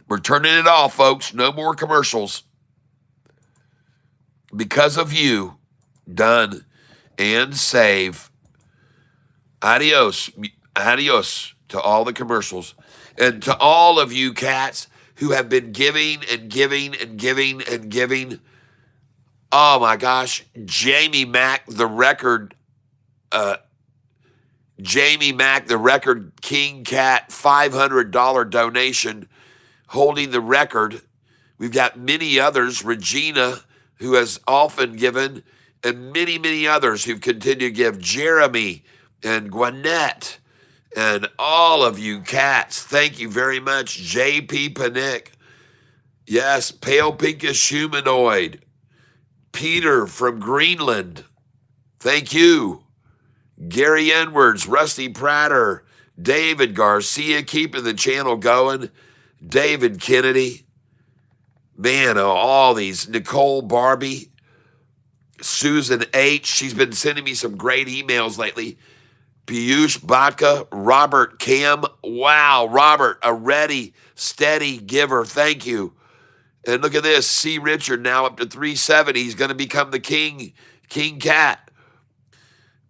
[SPEAKER 1] We're turning it off, folks. No more commercials. Because of you, done and save. Adios. Adios to all the commercials. And to all of you cats who have been giving and giving and giving and giving. Oh my gosh. Jamie Mack, the record King Cat, $500 donation, holding the record. We've got many others. Regina, who has often given, and many, many others who've continued to give. Jeremy and Gwinnett and all of you cats. Thank you very much. J.P. Panic. Yes, Pale Pinkish Humanoid. Peter from Greenland. Thank you. Gary Edwards, Rusty Prater, David Garcia, keeping the channel going. David Kennedy. Man, oh, all these. Nicole Barbie. Susan H. She's been sending me some great emails lately. Piyush Bhatka, Robert Cam. Wow, Robert, a ready, steady giver. Thank you. And look at this. C. Richard now up to 370. He's going to become the King Cat.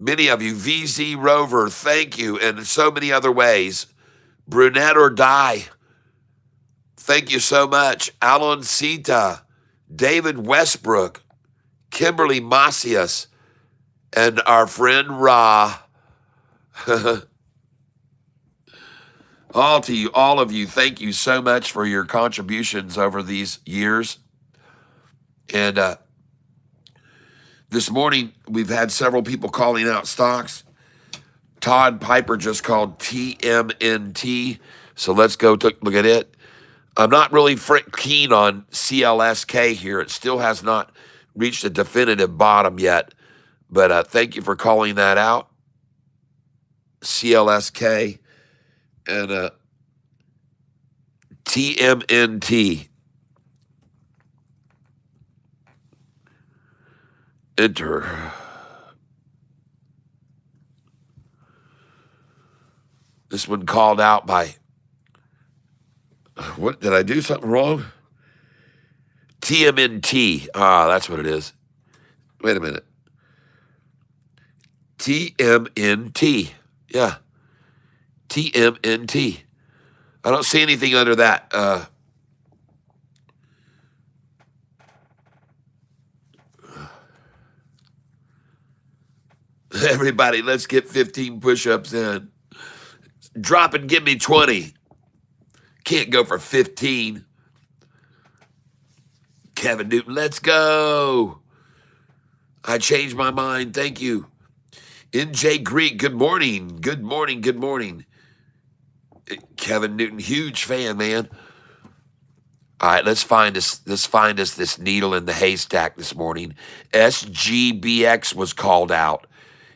[SPEAKER 1] Many of you. VZ Rover, thank you. And so many other ways. Brunette or Die. Thank you so much. Alan Sita, David Westbrook, Kimberly Macias, and our friend Ra. All of you, thank you so much for your contributions over these years. And this morning, we've had several people calling out stocks. Todd Piper just called TMNT. So let's go look at it. I'm not really keen on CLSK here. It still has not reached a definitive bottom yet. But thank you for calling that out. CLSK, and TMNT. Enter. This one called out by, what, did I do something wrong? TMNT. Ah, that's what it is. Wait a minute. TMNT. Yeah. TMNT. I don't see anything under that. Everybody, let's get 15 push-ups in. Drop and give me 20. Can't go for 15. Kevin Newton, let's go. I changed my mind. Thank you. NJ Greek, good morning. Good morning. Good morning. Kevin Newton, huge fan, man. All right, let's find us this needle in the haystack this morning. SGBX was called out.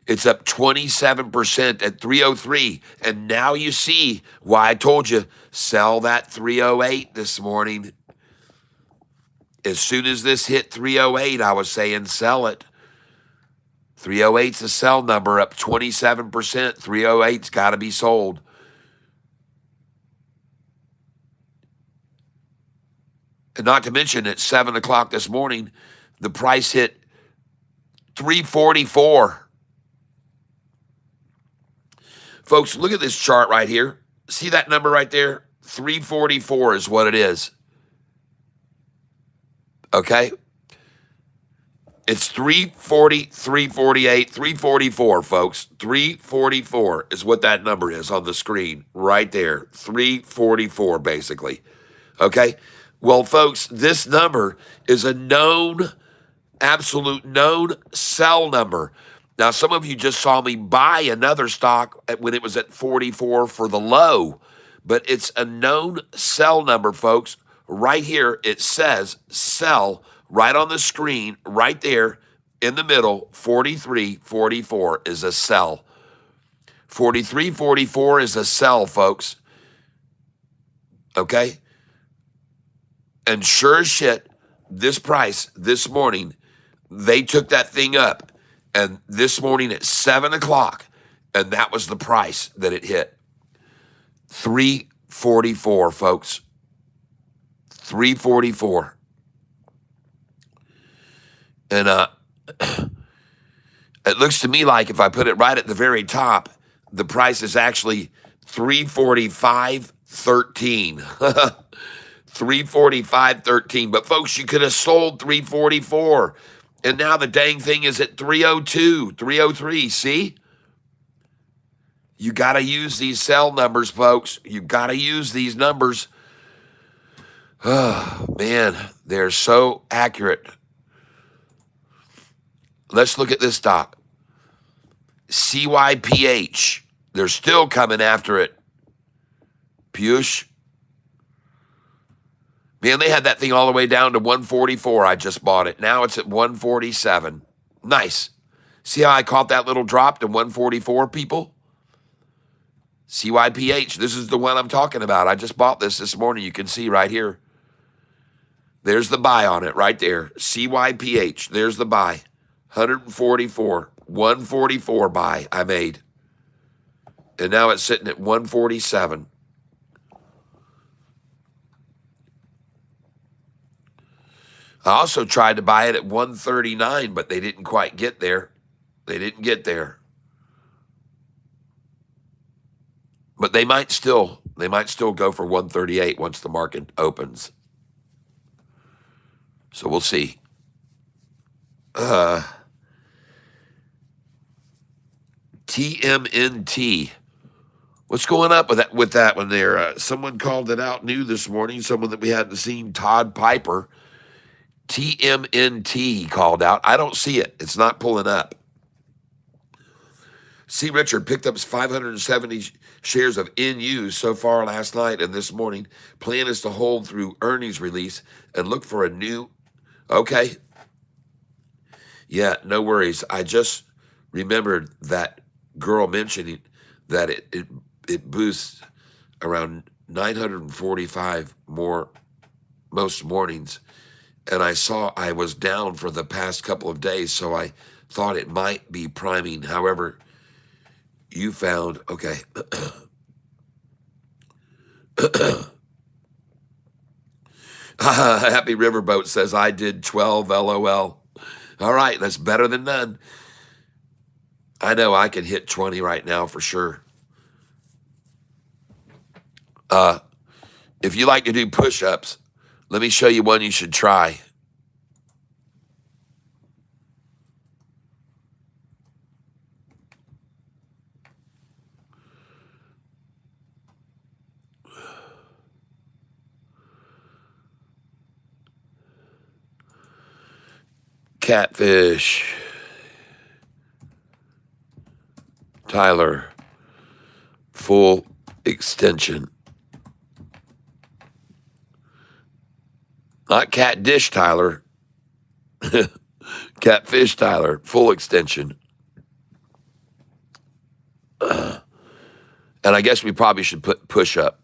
[SPEAKER 1] It's up 27% at 303. And now you see why I told you, sell that 308 this morning. As soon as this hit 308, I was saying sell it. 308's a sell number, up 27%. 308's got to be sold. And not to mention, at 7 o'clock this morning, the price hit 344. Folks, look at this chart right here. See that number right there? 344 is what it is. Okay? It's 340, 348, 344, folks. 344 is what that number is on the screen right there. 344, basically. Okay? Well, folks, this number is a known, absolute known sell number. Now, some of you just saw me buy another stock when it was at 44 for the low, but it's a known sell number, folks. Right here, it says sell right on the screen, right there in the middle. 43.44 is a sell. 43.44 is a sell, folks. Okay? And sure as shit, this price this morning, they took that thing up. And this morning at 7 o'clock, and that was the price that it hit. 344, folks. 344. And it looks to me like if I put it right at the very top, the price is actually 345.13. 345.13. But folks, you could have sold 344. And now the dang thing is at 302, 303. See? You got to use these sell numbers, folks. You got to use these numbers. Oh, man, they're so accurate. Let's look at this stock. CYPH. They're still coming after it. Push. Man, they had that thing all the way down to 144. I just bought it. Now it's at 147. Nice. See how I caught that little drop to 144, people? CYPH. This is the one I'm talking about. I just bought this morning. You can see right here. There's the buy on it right there. CYPH. There's the buy. 144. 144 buy I made. And now it's sitting at 147. I also tried to buy it at 139, but they didn't quite get there. They didn't get there. But they might still go for 138 once the market opens. So we'll see. TMNT. What's going up with that one there? Someone called it out new this morning, someone that we hadn't seen, Todd Piper. TMNT called out. I don't see it. It's not pulling up. C. Richard picked up 570 shares of NU so far last night and this morning. Plan is to hold through earnings release and look for a new. Okay. Yeah, no worries. I just remembered that girl mentioning that it boosts around 945 more most mornings. And I saw I was down for the past couple of days, so I thought it might be priming. However, you found, okay. Happy Riverboat says, I did 12, LOL. All right, that's better than none. I know I can hit 20 right now for sure. If you like to do push-ups, let me show you one you should try. Catfish Tyler, full extension. Not Cat Dish Tyler. Catfish Tyler, full extension. And I guess we probably should put push up.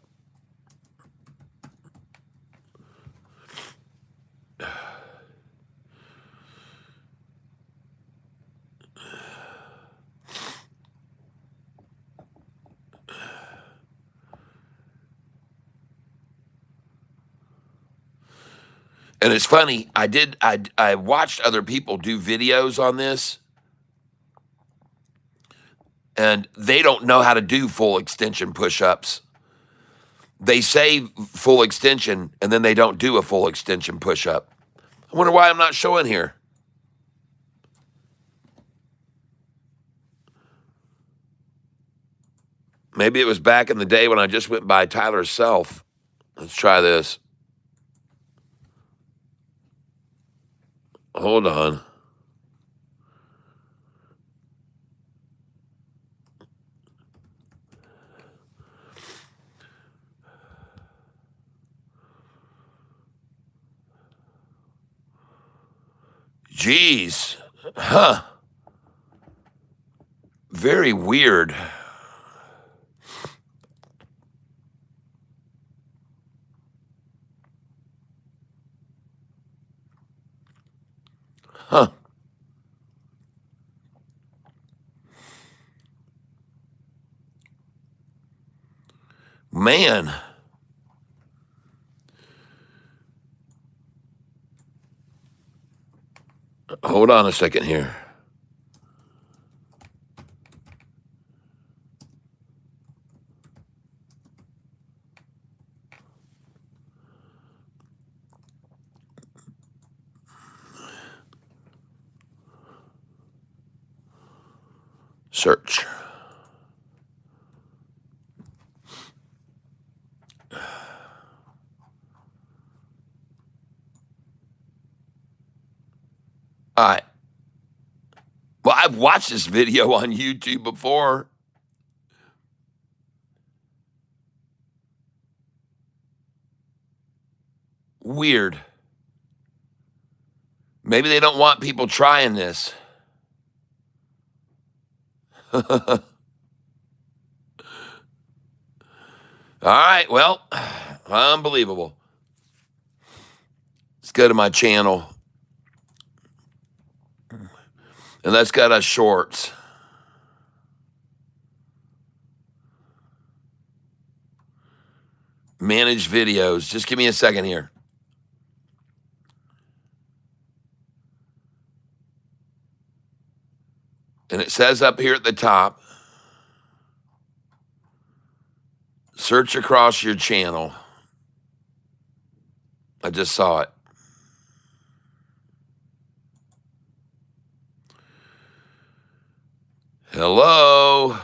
[SPEAKER 1] And it's funny, I watched other people do videos on this, and they don't know how to do full extension push-ups. They say full extension, and then they don't do a full extension push-up. I wonder why I'm not showing here. Maybe it was back in the day when I just went by Tyler's self. Let's try this. Hold on. Jeez. Huh. Very weird. Huh. Man. Hold on a second here. Search. All right. Well, I've watched this video on YouTube before. Weird. Maybe they don't want people trying this. All right, well, unbelievable. Let's go to my channel. And let's go to shorts. Manage videos. Just give me a second here. And it says up here at the top, search across your channel. I just saw it. Hello.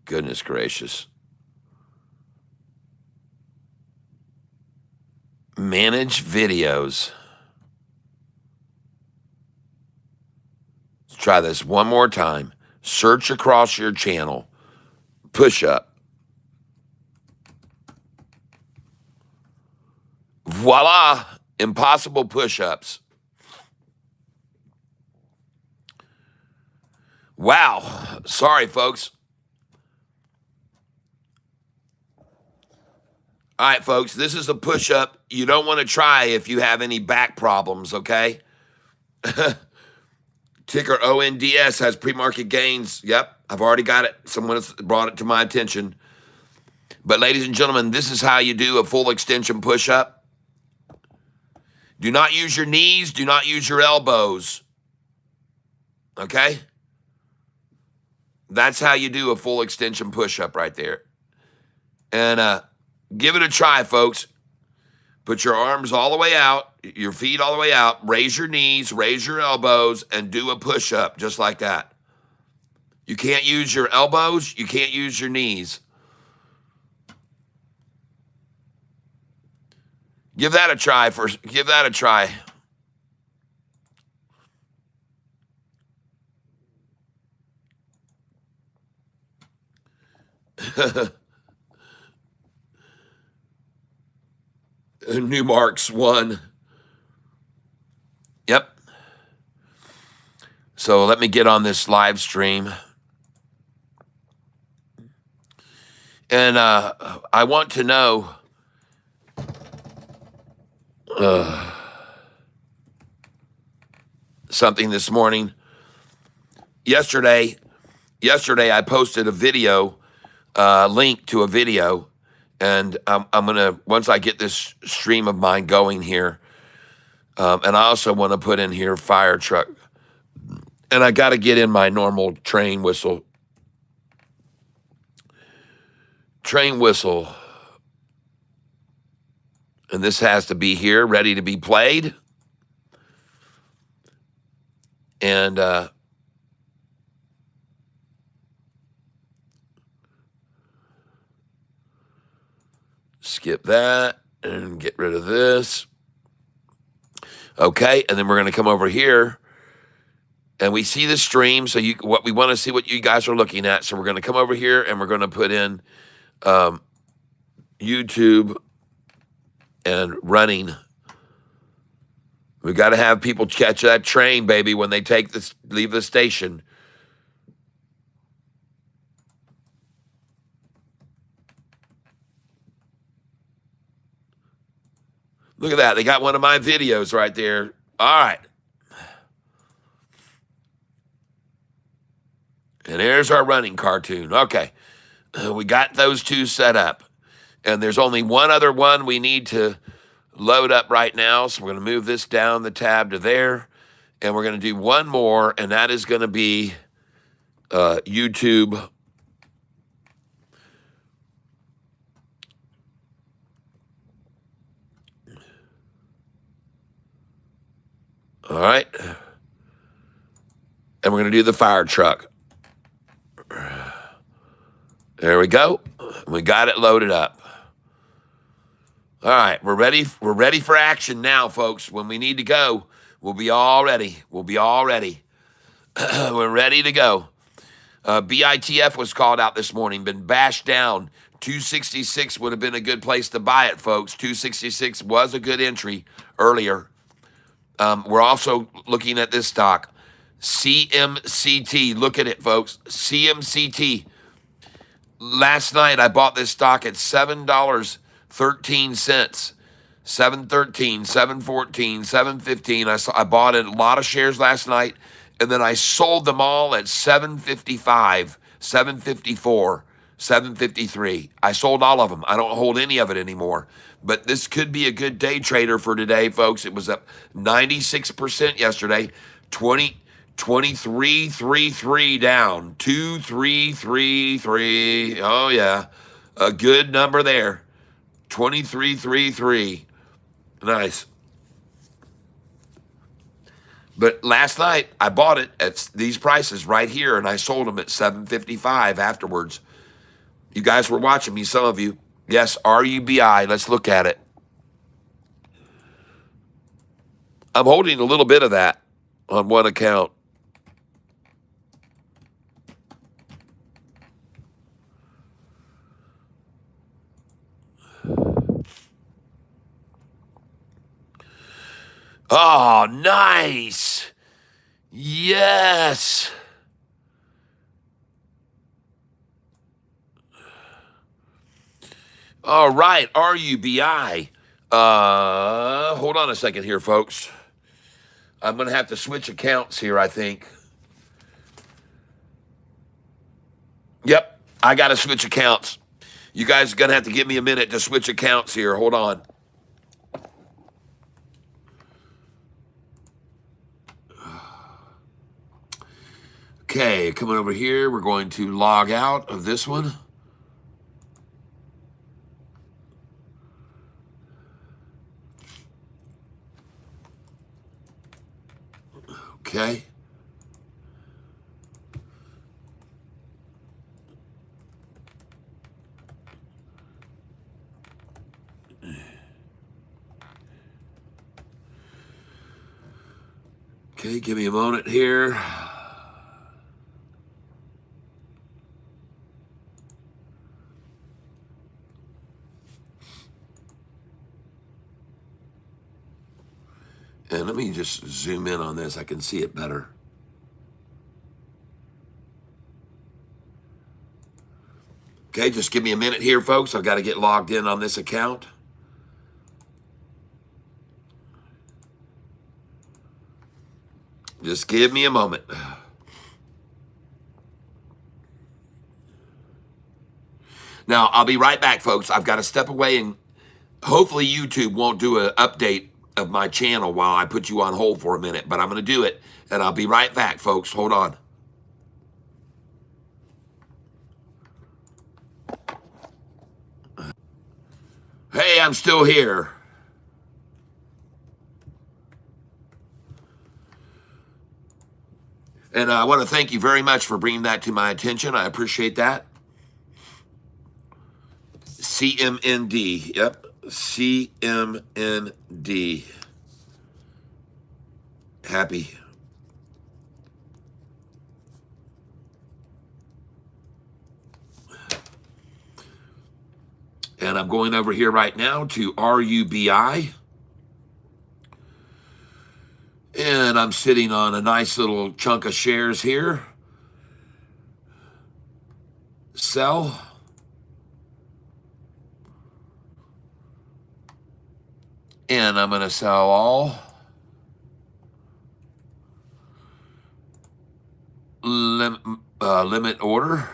[SPEAKER 1] Goodness gracious. Manage videos. Let's try this one more time. Search across your channel. Push up. Voila, impossible push-ups. Wow. Sorry, folks. All right, folks, this is a push-up you don't want to try if you have any back problems, okay? Ticker ONDS has pre-market gains. Yep, I've already got it. Someone has brought it to my attention. But ladies and gentlemen, this is how you do a full extension push-up. Do not use your knees. Do not use your elbows. Okay? That's how you do a full extension push-up right there. And give it a try, folks. Put your arms all the way out, your feet all the way out, raise your knees, raise your elbows, and do a push-up just like that. You can't use your elbows. You can't use your knees. Give that a try first. Give that a try. Newmark's won. Yep. So let me get on this live stream. And I want to know something this morning. Yesterday I posted a video, link to a video, and I'm going to, once I get this stream of mine going here, and I also want to put in here fire truck, and I got to get in my normal train whistle. And this has to be here, ready to be played. And skip that and get rid of this. Okay, and then we're going to come over here, and we see the stream. So what we want to see what you guys are looking at. So we're going to come over here, and we're going to put in YouTube and running. We got to have people catch that train, baby, when they leave the station. Look at that. They got one of my videos right there. All right. And there's our running cartoon. Okay. We got those two set up. And there's only one other one we need to load up right now. So we're going to move this down the tab to there. And we're going to do one more, and that is going to be YouTube. All right. And we're going to do the fire truck. There we go. We got it loaded up. All right, we're ready. We're ready for action now, folks. When we need to go, we'll be all ready. We'll be all ready. We're ready to go. BITF was called out this morning, been bashed down. 266 would have been a good place to buy it, folks. 266 was a good entry earlier. We're also looking at this stock, CMCT. Look at it, folks. CMCT. Last night, I bought this stock at $7.13. 7.13, 7.14, 7.15. I bought a lot of shares last night, and then I sold them all at 7.55, 7.54, 7.53. I sold all of them. I don't hold any of it anymore. But this could be a good day trader for today, folks. It was up 96% yesterday, 23.33 down, 2.333. Oh, yeah, a good number there. 23.33. Nice. But last night, I bought it at these prices right here, and I sold them at 7.55 afterwards. You guys were watching me, some of you. Yes, RUBI. Let's look at it. I'm holding a little bit of that on one account. Oh, nice. Yes. All right, RUBI. Hold on a second here, folks. I'm going to have to switch accounts here, I think. Yep, I got to switch accounts. You guys are going to have to give me a minute to switch accounts here. Hold on. Okay, coming over here, we're going to log out of this one. Okay. Okay, give me a moment here. And let me just zoom in on this. I can see it better. Okay, just give me a minute here, folks. I've got to get logged in on this account. Just give me a moment. Now, I'll be right back, folks. I've got to step away, and hopefully YouTube won't do an update of my channel while I put you on hold for a minute, but I'm going to do it, and I'll be right back, folks. Hold on. Hey, I'm still here. And I want to thank you very much for bringing that to my attention. I appreciate that. CMND. Yep. CMND. Happy. And I'm going over here right now to RUBI. And I'm sitting on a nice little chunk of shares here. Sell. And I'm going to sell all. Limit order.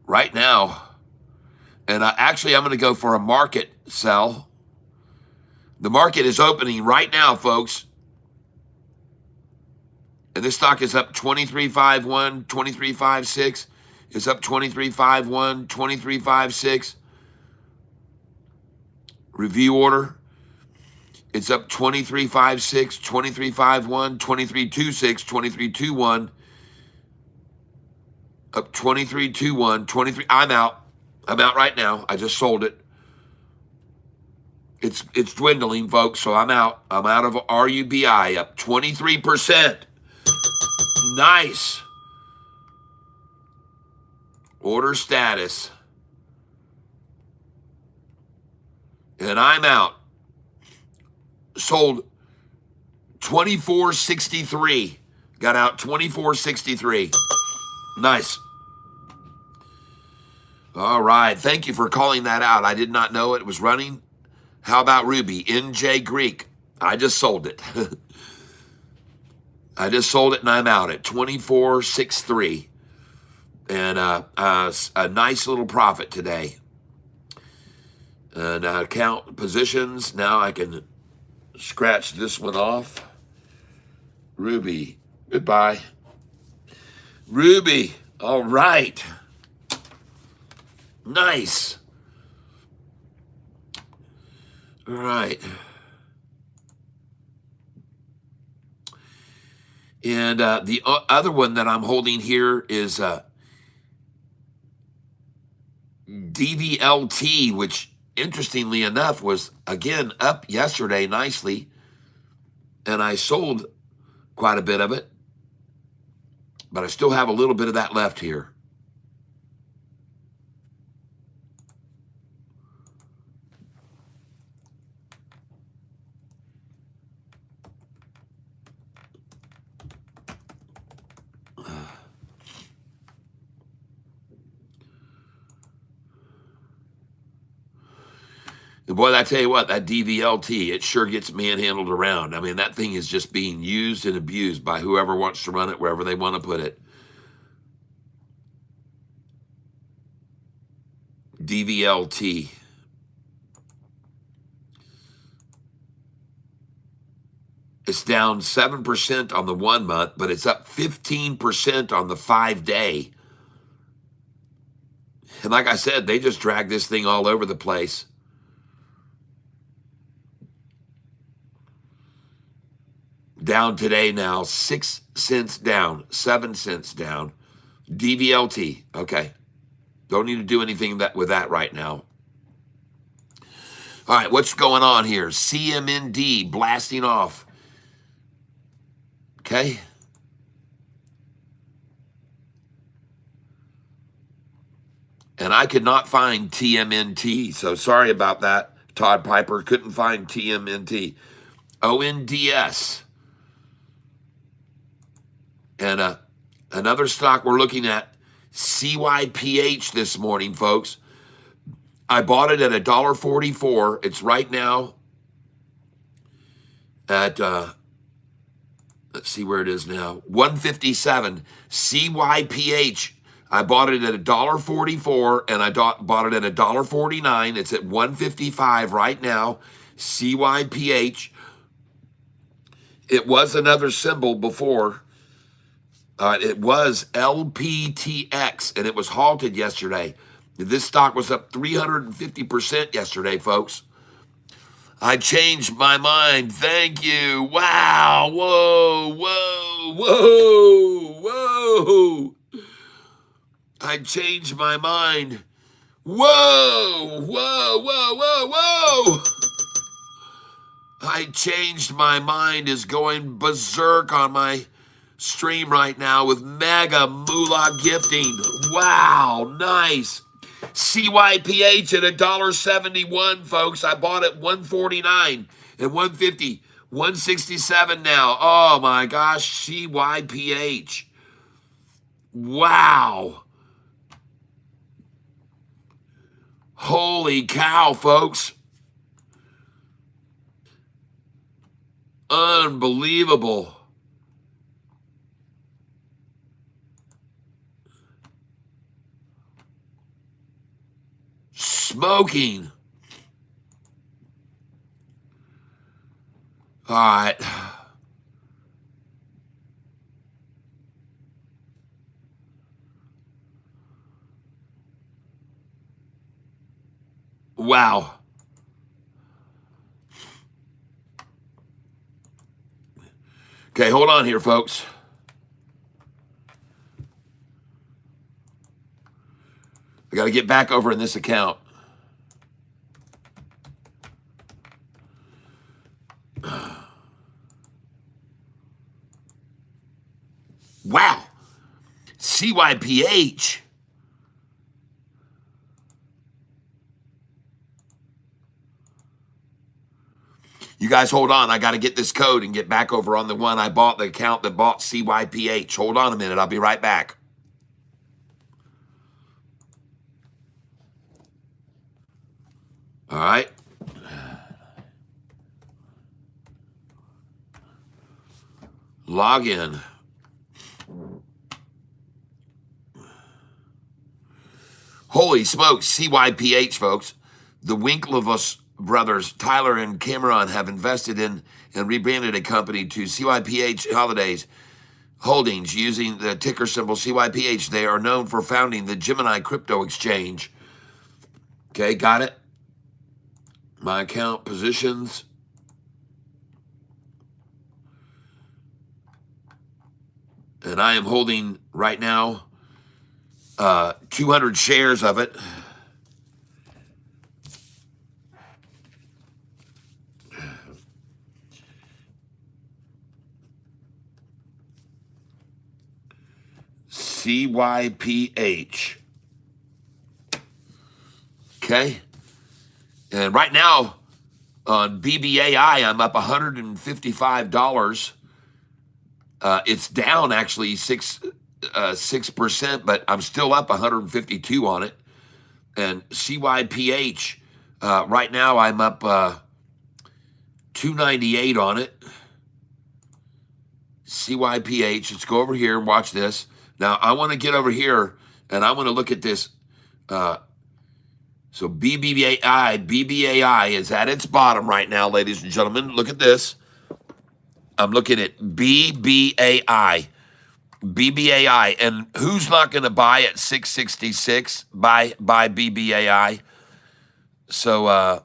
[SPEAKER 1] Right now. And actually, I'm going to go for a market sell. The market is opening right now, folks. And this stock is up 23.51, 23.56. It's up 23.51, 23.56. Review order. It's up 23.56, 23.51, 23.26, 23.21. Up 23.21, 23. I'm out. I'm out right now. I just sold it. It's dwindling, folks, so I'm out. I'm out of RUBI, up 23%. Nice. Order status. And I'm out. Sold 24.63. Got out 24.63. Nice. All right. Thank you for calling that out. I did not know it was running. How about Ruby? NJ Greek. I just sold it. I just sold it and I'm out at 24.63. And a nice little profit today. And count positions. Now I can scratch this one off. Ruby. Goodbye. Ruby. All right. Nice. All right. And the other one that I'm holding here is DVLT, which interestingly enough was again up yesterday nicely. And I sold quite a bit of it. But I still have a little bit of that left here. Boy, I tell you what, that DVLT, it sure gets manhandled around. I mean, that thing is just being used and abused by whoever wants to run it, wherever they want to put it. DVLT. It's down 7% on the 1 month, but it's up 15% on the 5-day. And like I said, they just drag this thing all over the place. Down today now, 6 cents down, 7 cents down. DVLT, okay. Don't need to do anything with that right now. All right, what's going on here? CMND blasting off. Okay. And I could not find TMNT, so sorry about that, Todd Piper. Couldn't find TMNT. ONDS. And another stock we're looking at, CYPH this morning, folks. I bought it at $1.44. It's right now at, let's see where it is now, 157. CYPH. I bought it at $1.44, and I bought it at $1.49. It's at 155 right now. CYPH. It was another symbol before. It was LPTX, and it was halted yesterday. This stock was up 350% yesterday, folks. I changed my mind. Thank you. Wow. Whoa, whoa, whoa, whoa. I changed my mind. Whoa, whoa, whoa, whoa, whoa. I changed my mind is going berserk on my stream right now with mega moolah gifting. Wow, nice. CYPH at $1.71, folks. I bought it $1.49 and $1.50, $1.67 now. Oh my gosh, CYPH. Wow. Holy cow, folks. Unbelievable. Smoking. All right. Wow. Okay, hold on here, folks. I got to get back over in this account. Wow. CYPH. You guys hold on. I got to get this code and get back over on the one I bought, the account that bought CYPH. Hold on a minute. I'll be right back. All right. Log in. Holy smokes, CYPH, folks. The Winklevoss brothers, Tyler and Cameron, have invested in and rebranded a company to CYPH Holidays Holdings using the ticker symbol CYPH. They are known for founding the Gemini crypto exchange. Okay, got it? My account positions. And I am holding right now 200 shares of it. CYPH. Okay. And right now on BBAI, I'm up $155. It's down actually 6%, but I'm still up 152 on it. And CYPH, Right now, I'm up 298 on it. CYPH. Let's go over here and watch this. Now, I want to get over here, and I want to look at this. So BBAI is at its bottom right now, ladies and gentlemen. Look at this. I'm looking at BBAI. BBAI. And who's not going to buy at 666? Buy BBAI. So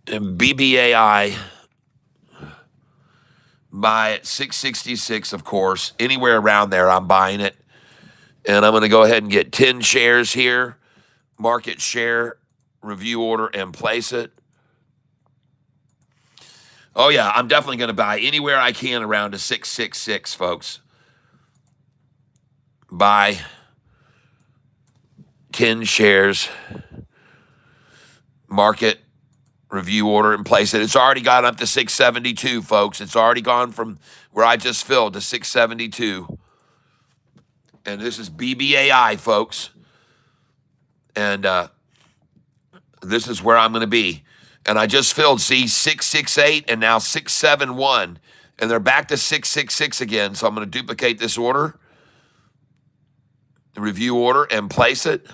[SPEAKER 1] and BBAI buy at 666, of course. Anywhere around there, I'm buying it. And I'm going to go ahead and get 10 shares here. Market share, review order, and place it. Oh, yeah, I'm definitely going to buy anywhere I can around a 666, folks. Buy 10 shares, market, review order, and place it. It's already gone up to 672, folks. It's already gone from where I just filled to 672. And this is BBAI, folks. And this is where I'm going to be. And I just filled, see, 668 and now 671. And they're back to 666 again. So I'm going to duplicate this order, the review order, and place it.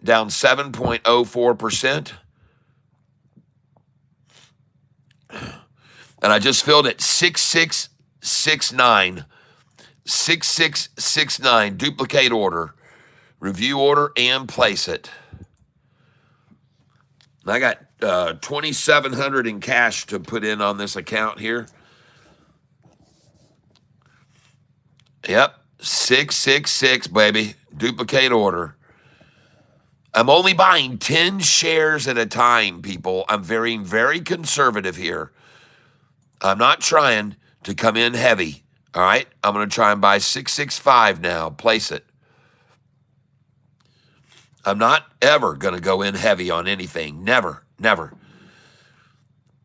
[SPEAKER 1] Down 7.04%. And I just filled it 6669. 6669. Duplicate order, review order, and place it. I got 2,700 in cash to put in on this account here. Yep, 666, baby. Duplicate order. I'm only buying 10 shares at a time, people. I'm very, very conservative here. I'm not trying to come in heavy, all right? I'm going to try and buy 665 now. Place it. I'm not ever going to go in heavy on anything. Never, never.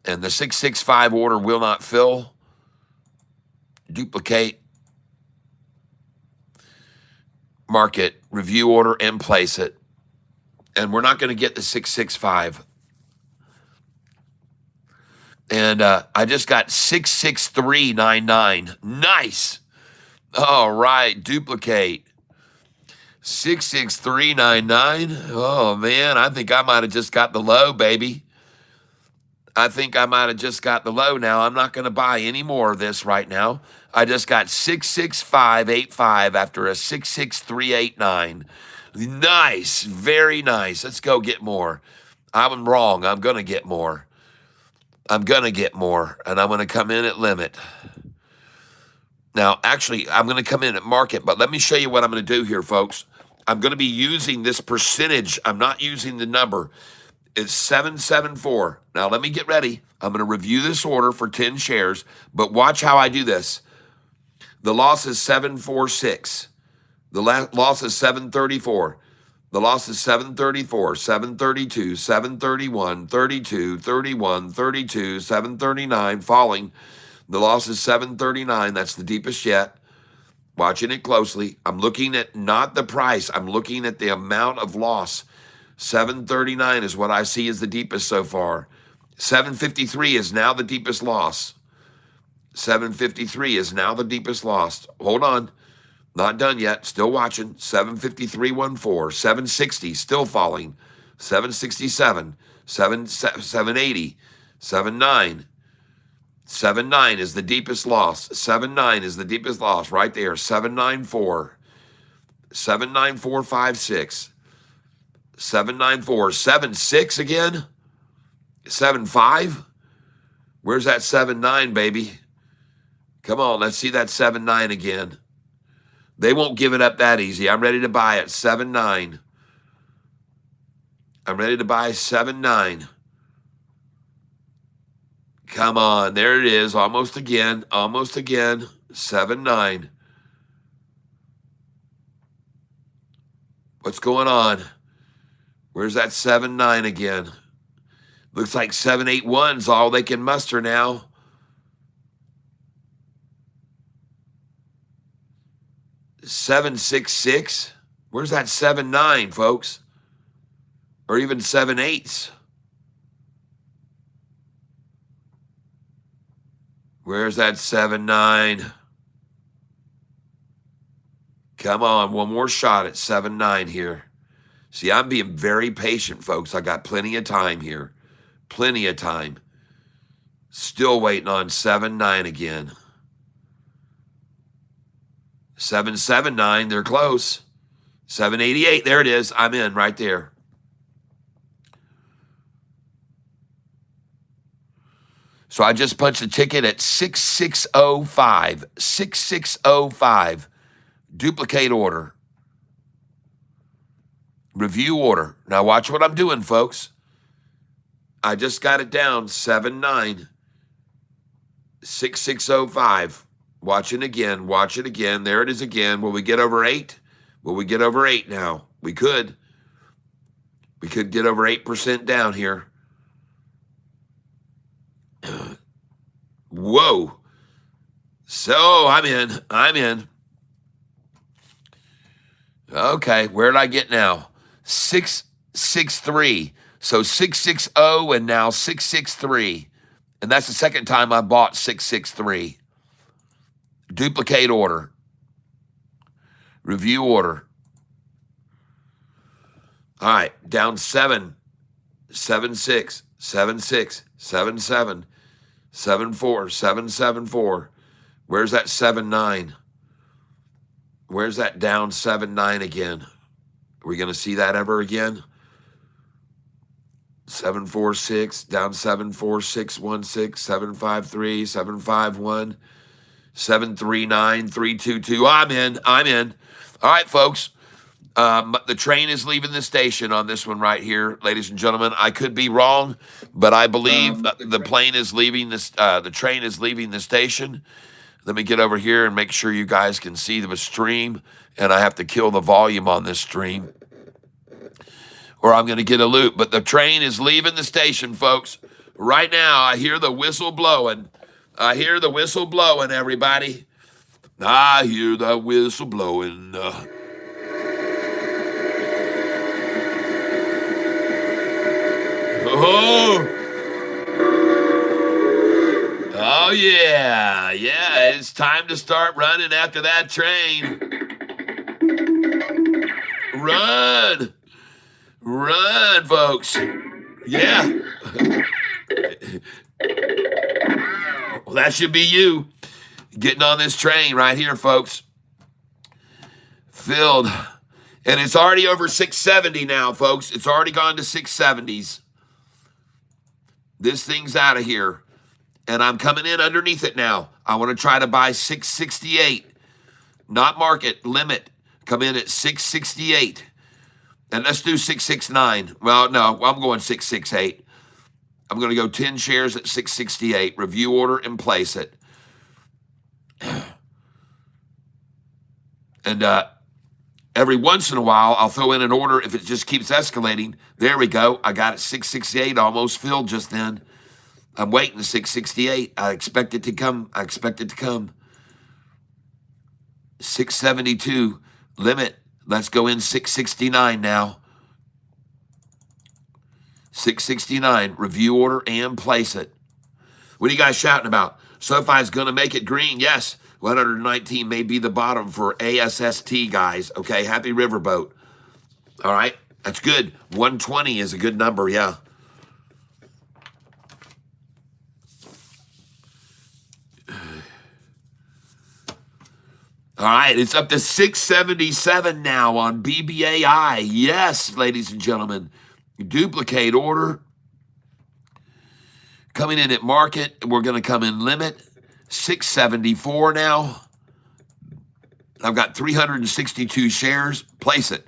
[SPEAKER 1] And the 665 order will not fill. Duplicate. Market, review order, and place it. And we're not going to get the 665. And I just got 66399. Nice. All right, duplicate. 66399. Oh, man, I think I might have just got the low, baby. I think I might have just got the low now. I'm not going to buy any more of this right now. I just got 66585 after a 66389. Nice. Very nice. Let's go get more. I'm wrong. I'm going to get more. I'm going to get more, and I'm going to come in at limit. Now, actually, I'm going to come in at market, but let me show you what I'm going to do here, folks. I'm going to be using this percentage. I'm not using the number. It's 774. Now, let me get ready. I'm going to review this order for 10 shares, but watch how I do this. The loss is 746. The loss is 734. The loss is 734, 732, 731, 32, 31, 32, 739, falling. The loss is 739. That's the deepest yet. Watching it closely. I'm looking at not the price. I'm looking at the amount of loss. 739 is what I see as the deepest so far. 753 is now the deepest loss. 753 is now the deepest loss. Hold on. Not done yet. Still watching. 753.14. 760. Still falling. 767. 780. 79. 79 is the deepest loss. 79 is the deepest loss right there. 794. 79456. 794. 76 again. 75. Where's that 79, baby? Come on, let's see that 79 again. They won't give it up that easy. I'm ready to buy it. 79. I'm ready to buy 79. Come on. There it is. Almost again. Almost again. 79. What's going on? Where's that 79 again? Looks like 781's all they can muster now. $766. Where's that 7.9, folks? Or even 7.8s? Where's that 7.9? Come on, one more shot at 7.9 here. See, I'm being very patient, folks. I got plenty of time here. Plenty of time. Still waiting on 7.9 again. 7.79, they're close. 7.88, there it is. I'm in right there. So I just punched a ticket at 6605. 6605. Duplicate order. Review order. Now watch what I'm doing, folks. I just got it down. 7.9. 6605. Watch it again. Watch it again. There it is again. Will we get over 8? Will we get over 8 now? We could. We could get over 8% down here. Whoa. So I'm in. I'm in. Okay, where did I get now? 663. So 660 and now 663. And that's the second time I bought 663. Duplicate order. Review order. All right, down 7, 7.6, 7.6, 7.7, 7.4, 7.74. Where's that 7.9? Where's that down 7.9 again? Are we going to see that ever again? 7.46, down 7.4616, 7.53, 7.51, 7.39, 3.22. I'm in. I'm in. All right, folks. The train is leaving the station on this one right here, ladies and gentlemen. I could be wrong, but I believe the plane is leaving this. The train is leaving the station. Let me get over here and make sure you guys can see the stream, and I have to kill the volume on this stream, or I'm going to get a loop. But the train is leaving the station, folks. Right now, I hear the whistle blowing. I hear the whistle blowing, everybody. I hear the whistle blowing. Oh, yeah. Yeah, it's time to start running after that train. Run. Run, folks. Yeah. Well, that should be you getting on this train right here, folks. Filled. And it's already over 670 now, folks. It's already gone to 670s. This thing's out of here. And I'm coming in underneath it now. I want to try to buy 668. Not market, limit. Come in at 668. And let's do 669. Well, no, I'm going 668. I'm going to go 10 shares at 668. Review order and place it. And every once in a while, I'll throw in an order if it just keeps escalating. There we go. I got it 668, almost filled just then. I'm waiting 668. I expect it to come. I expect it to come. 672 limit. Let's go in 669 now. 669. Review order and place it. What are you guys shouting about? SoFi is going to make it green. Yes. 119 may be the bottom for ASST, guys. Okay. Happy Riverboat. All right. That's good. 120 is a good number. Yeah. All right, it's up to 677 now on BBAI. Yes, ladies and gentlemen. Duplicate order. Coming in at market. We're going to come in limit. 674 now. I've got 362 shares. Place it.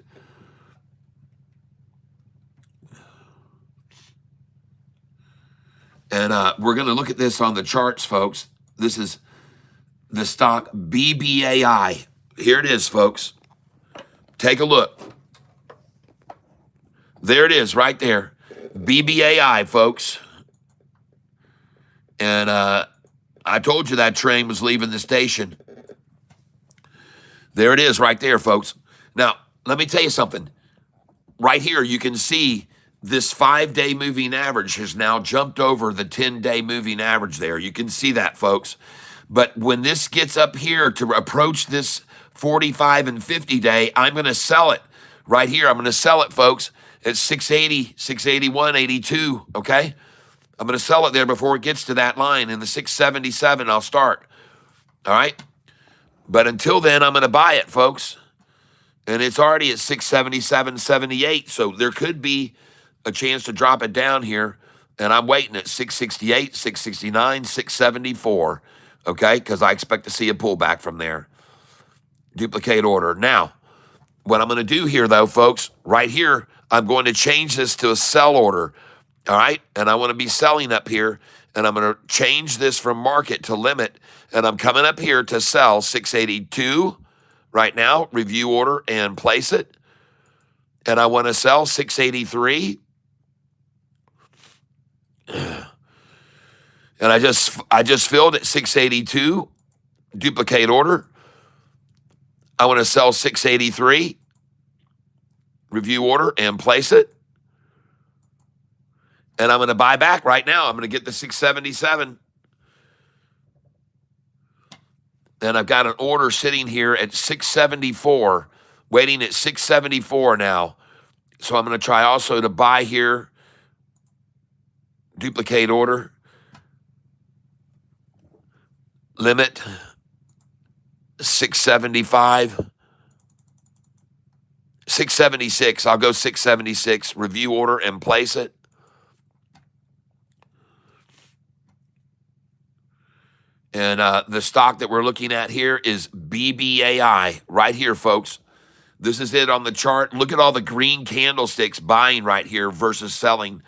[SPEAKER 1] And we're going to look at this on the charts, folks. This is the stock BBAI. Here it is, folks. Take a look. There it is right there. BBAI, folks. And I told you that train was leaving the station. There it is right there, folks. Now, let me tell you something. Right here, you can see this 5-day moving average has now jumped over the 10-day moving average there. You can see that, folks. But when this gets up here to approach this 45 and 50 day, I'm going to sell it right here. I'm going to sell it, folks, at 680, 681, 82, okay? I'm going to sell it there before it gets to that line. In the 677, I'll start, all right? But until then, I'm going to buy it, folks. And it's already at 677.78, so there could be a chance to drop it down here. And I'm waiting at 668, 669, 674, okay? Because I expect to see a pullback from there. Duplicate order. Now, what I'm going to do here, though, folks, right here, I'm going to change this to a sell order, all right? And I want to be selling up here, and I'm going to change this from market to limit, and I'm coming up here to sell 682 right now, review order, and place it. And I want to sell 683. And I just filled at 682, duplicate order. I want to sell 683, review order, and place it. And I'm going to buy back right now. I'm going to get the 677. And I've got an order sitting here at 674, waiting at 674 now. So I'm going to try also to buy here, duplicate order, limit 675, 676. I'll go 676, review order, and place it. And the stock that we're looking at here is BBAI right here, folks. This is it on the chart. Look at all the green candlesticks buying right here versus selling.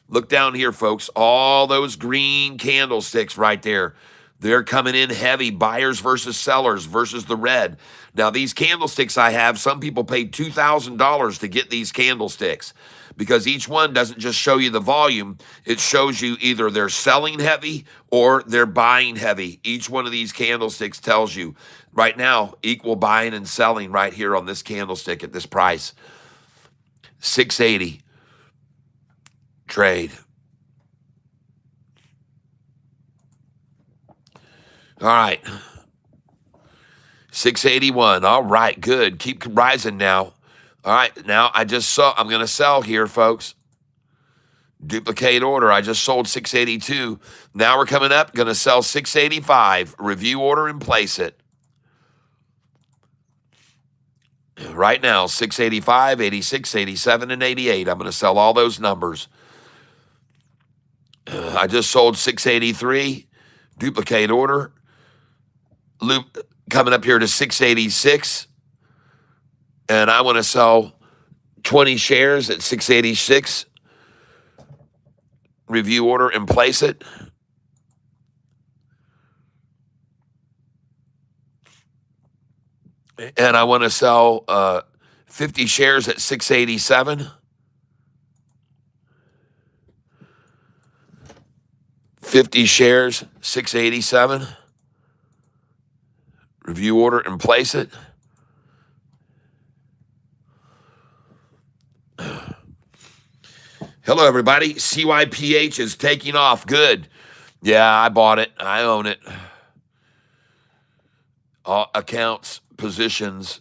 [SPEAKER 1] Look down here, folks. All those green candlesticks right there. They're coming in heavy, buyers versus sellers versus the red. Now, these candlesticks I have, some people paid $2,000 to get these candlesticks because each one doesn't just show you the volume. It shows you either they're selling heavy or they're buying heavy. Each one of these candlesticks tells you right now, equal buying and selling right here on this candlestick at this price. 680 trade. All right. 681. All right, good. Keep rising now. All right, now I'm going to sell here, folks. Duplicate order. I just sold 682. Now we're coming up, going to sell 685. Review order and place it. Right now, 685, 86, 87, and 88. I'm going to sell all those numbers. I just sold 683. Duplicate order. Loop coming up here to 686. And I want to sell 20 shares at 686. Review order and place it. And I want to sell 50 shares at 687. 50 shares, 687. Review order and place it. Hello, everybody. CYPH is taking off. Good. Yeah, I bought it. I own it. All accounts, positions,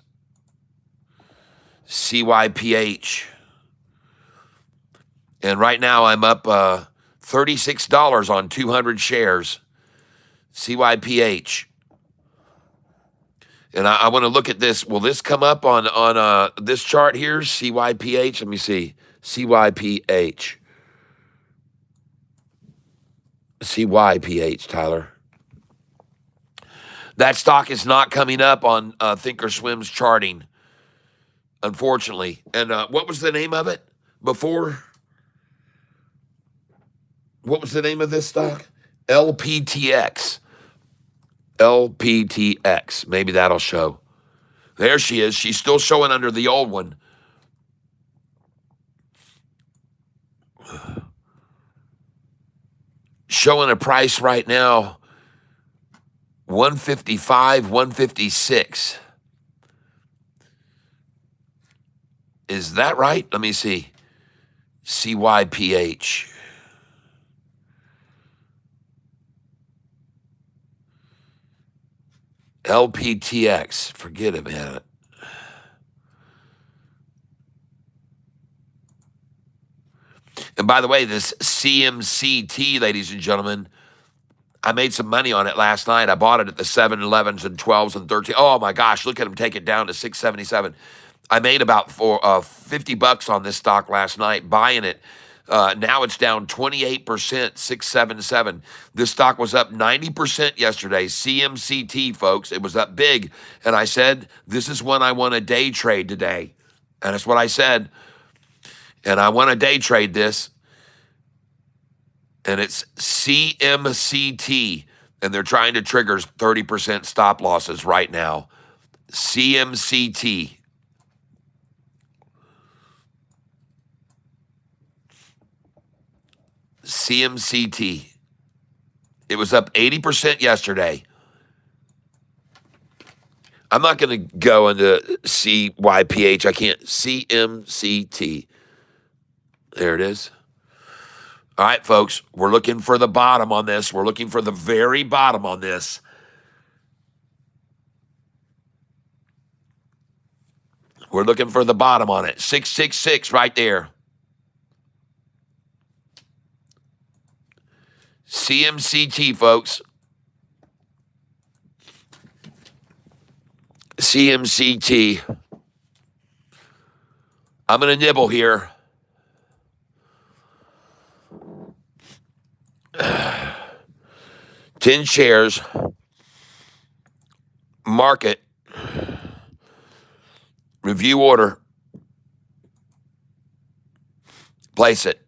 [SPEAKER 1] CYPH. And right now I'm up $36 on 200 shares. CYPH. And I want to look at this. Will this come up on this chart here? CYPH. Let me see. CYPH. CYPH, Tyler. That stock is not coming up on Thinkorswim's charting, unfortunately. And what was the name of it before? What was the name of this stock? LPTX. LPTX. Maybe that'll show. There she is. She's still showing under the old one. Showing a price right now, 155, 156. Is that right? Let me see. CYPH. LPTX. Forget it, man. And by the way, this CMCT, ladies and gentlemen, I made some money on it last night. I bought it at the 7-Elevens and 12s and 13. Oh my gosh, look at them take it down to 677. I made about $50 on this stock last night buying it. Now it's down 28%, 677. This stock was up 90% yesterday. CMCT, folks, it was up big. And I said, this is when I want to day trade today. And that's what I said. And I want to day trade this. And it's CMCT. And they're trying to trigger 30% stop losses right now. CMCT. CMCT. It was up 80% yesterday. I'm not going to go into CYPH. I can't. CMCT. There it is. All right, folks. We're looking for the bottom on this. We're looking for the very bottom on this. We're looking for the bottom on it. 666 right there. CMCT, folks. CMCT. I'm going to nibble here. $10 shares. Market. Review order. Place it.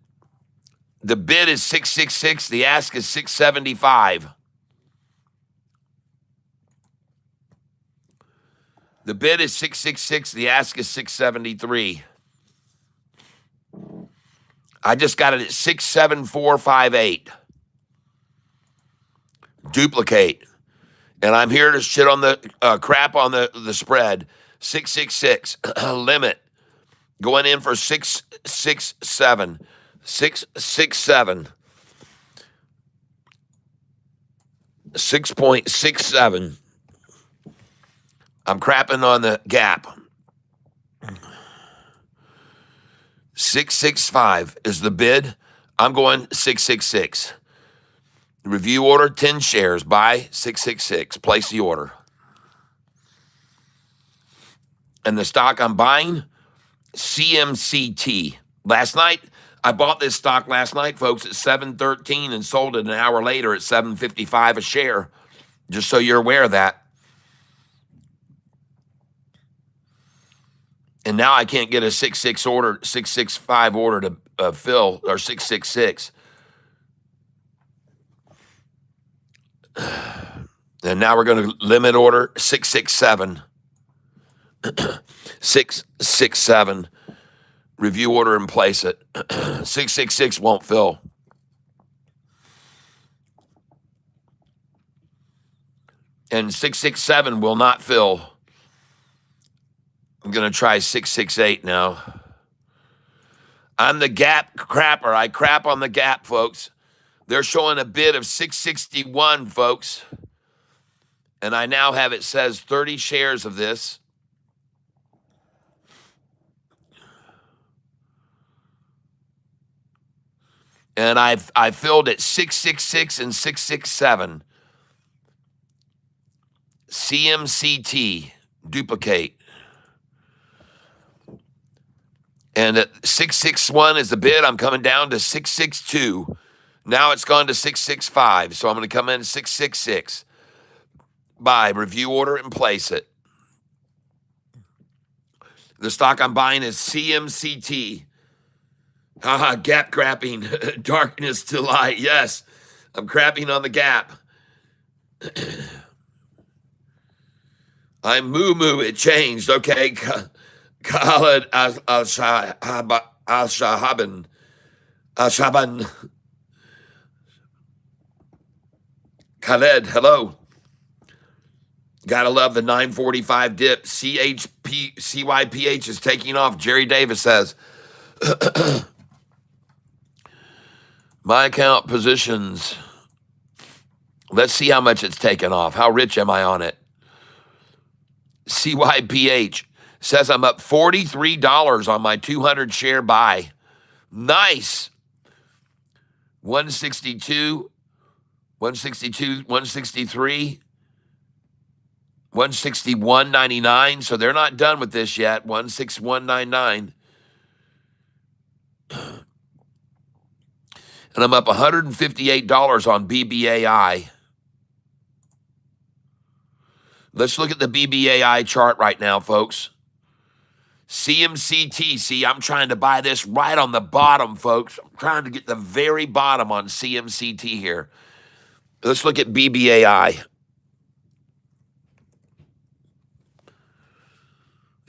[SPEAKER 1] The bid is 666. The ask is 675. The bid is 666. The ask is 673. I just got it at 67458. Duplicate. And I'm here to shit on the crap on the spread. 666. Limit. Going in for 667. 667. 6.67. I'm crapping on the gap. 665 is the bid. I'm going 666. Review order 10 shares. Buy 666. Place the order. And the stock I'm buying, CMCT. Last night, I bought this stock last night, folks, at 713 and sold it an hour later at 755 a share. Just so you're aware of that. And now I can't get a 665 order to fill, or 666. And now we're going to limit order 667. 667. Review order and place it. 666 won't fill. And 667 will not fill. I'm going to try 668 now. I'm the gap crapper. I crap on the gap, folks. They're showing a bid of 661, folks. And I now have, it says 30 shares of this. And I filled at 666 and 667. CMCT, duplicate. And at 661 is the bid. I'm coming down to 662. Now it's gone to 665. So I'm going to come in 666. Buy, review order, and place it. The stock I'm buying is CMCT. Haha, gap crapping. Darkness to light. Yes, I'm crapping on the gap. I'm moo-moo. It changed. Okay. Khaled al-Shahaban. Khaled, hello. Gotta love the 945 dip. CHP CYPH is taking off. Jerry Davis says, my account positions. Let's see how much it's taken off. How rich am I on it? CYPH says I'm up $43 on my 200 share buy. Nice. 162, 162, 163, 161.99. So they're not done with this yet. 161.99. And I'm up $158 on BBAI. Let's look at the BBAI chart right now, folks. CMCT, see, I'm trying to buy this right on the bottom, folks. I'm trying to get the very bottom on CMCT here. Let's look at BBAI.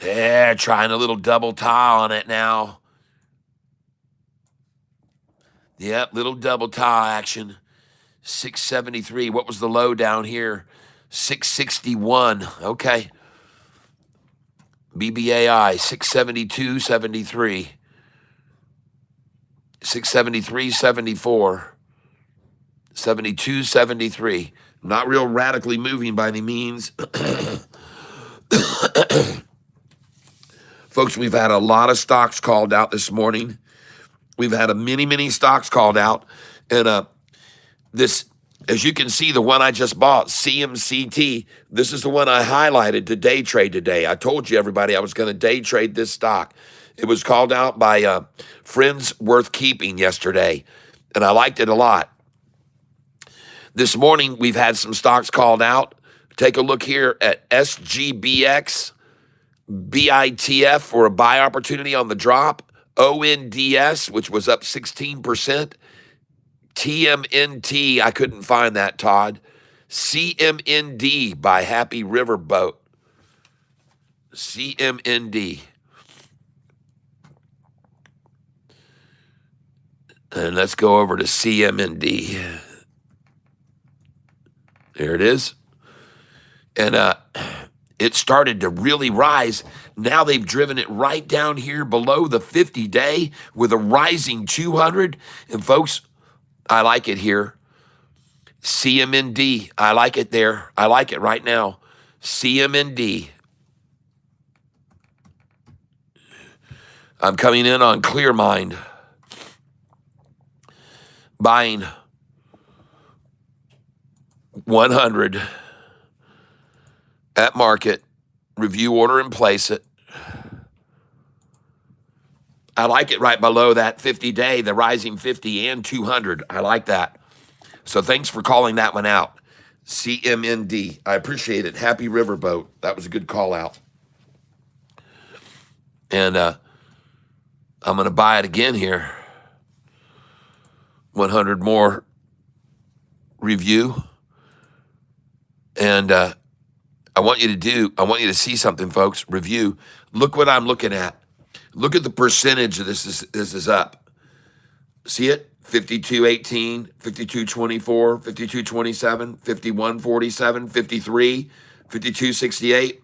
[SPEAKER 1] Yeah, trying a little double tie on it now. Yep, little double tie action. 673. What was the low down here? 661. Okay. BBAI 672.73. 673.74. 72.73. Not real radically moving by any means. Folks, we've had a lot of stocks called out this morning. We've had many stocks called out. And this, as you can see, the one I just bought, CMCT, this is the one I highlighted to day trade today. I told you, everybody, I was going to day trade this stock. It was called out by Friends Worth Keeping yesterday, and I liked it a lot. This morning, we've had some stocks called out. Take a look here at SGBX, BITF for a buy opportunity on the drop, ONDS, which was up 16%, TMNT, I couldn't find that, Todd. CMND by Happy Riverboat. CMND. And let's go over to CMND. There it is. And it started to really rise. Now they've driven it right down here below the 50-day with a rising 200. And folks, I like it here. CMND. I like it there. I like it right now. CMND. I'm coming in on Clearmind. Buying 100 at market. Review order and place it. I like it right below that 50-day, the rising 50 and 200. I like that. So thanks for calling that one out. CMND. I appreciate it. Happy Riverboat. That was a good call out. And I'm going to buy it again here. 100 more review. And I want you to see something, folks. Review. Look what I'm looking at. Look at the percentage of this is up. See it? 52.18, 52.24, 52.27, 51.47, 53, 52.68.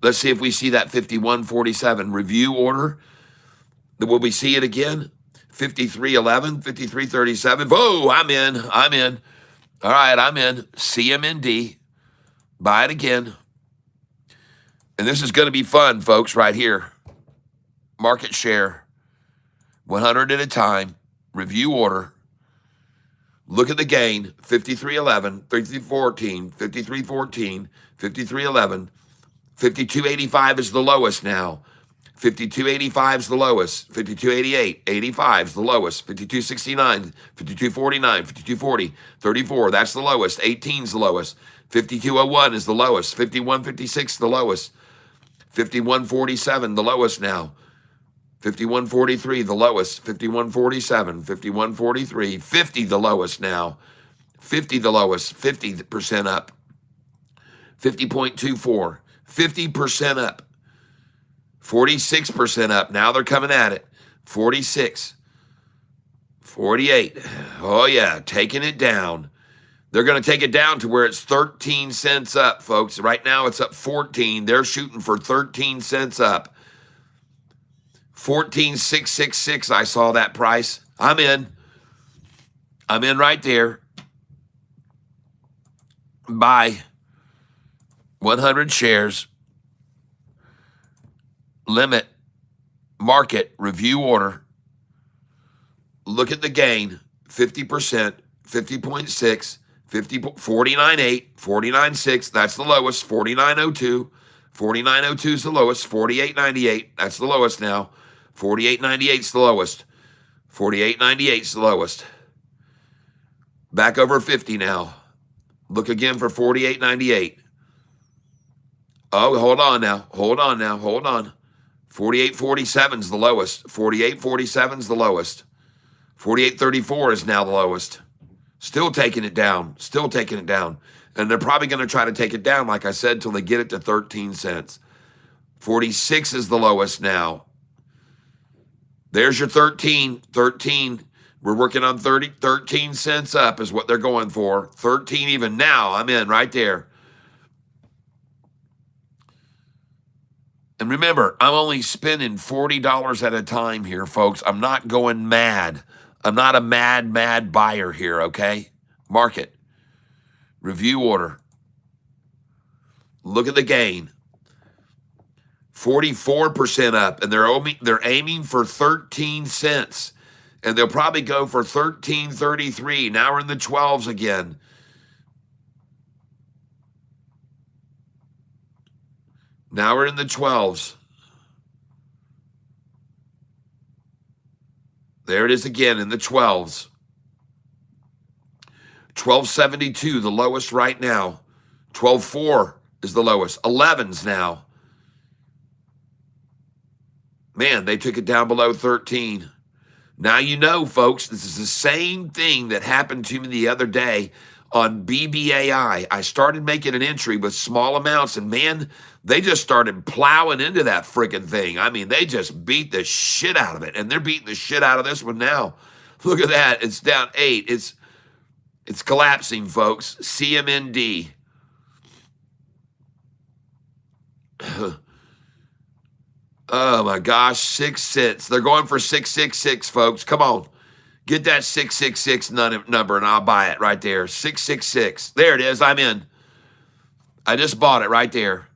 [SPEAKER 1] Let's see if we see that 51.47 review order. Will we see it again? 53.11, 53.37. Whoa, I'm in. All right, I'm in. CMND. Buy it again. And this is going to be fun, folks, right here. Market share, 100 at a time, review order. Look at the gain, 53.11, 53.14, 53.14, 53.11, 52.85 is the lowest now. 52.85 is the lowest, 52.88, 85 is the lowest, 52.69, 52.49, 52.40, 34, that's the lowest, 18 is the lowest, 52.01 is the lowest, 51.56 the lowest, 51.47 the lowest now. 51.43, the lowest. 51.47, 51.43, 50, the lowest now. 50, the lowest, 50% up. 50.24, 50% up. 46% up. Now they're coming at it. 46, 48. Oh, yeah, taking it down. They're going to take it down to where it's 13 cents up, folks. Right now it's up 14. They're shooting for 13 cents up. 14,666. I saw that price. I'm in. I'm in right there. Buy 100 shares. Limit. Market. Review order. Look at the gain. 50%. 50.6. 49.8, 49.6, that's the lowest. 49.02, 49.02 is the lowest. 48.98, that's the lowest now. 48.98 is the lowest. 48.98 is the lowest. Back over 50 now. Look again for 48.98. Oh, hold on now. Hold on now. Hold on. 48.47 is the lowest. 48.47 is the lowest. 48.34 is now the lowest. Still taking it down. Still taking it down. And they're probably going to try to take it down, like I said, until they get it to 13 cents. 46 is the lowest now. There's your 13. 13. We're working on 13 cents up is what they're going for. 13 even now. I'm in right there. And remember, I'm only spending $40 at a time here, folks. I'm not going mad. I'm not a mad buyer here, okay? Market. Review order. Look at the gain. 44% up, and they're aiming for 13 cents. And they'll probably go for 13.33. Now we're in the 12s again. Now we're in the 12s. There it is again in the 12s. 12.72, the lowest right now. 12.4 is the lowest. 11s now. Man, they took it down below 13. Now you know, folks, this is the same thing that happened to me the other day on BBAI. I started making an entry with small amounts, and man, they just started plowing into that freaking thing. I mean, they just beat the shit out of it, and they're beating the shit out of this one now. Look at that. It's down 8. It's collapsing, folks. CMND. Oh, my gosh. 6 cents. They're going for 666, folks. Come on. Get that 666 number, and I'll buy it right there. 666. There it is. I'm in. I just bought it right there.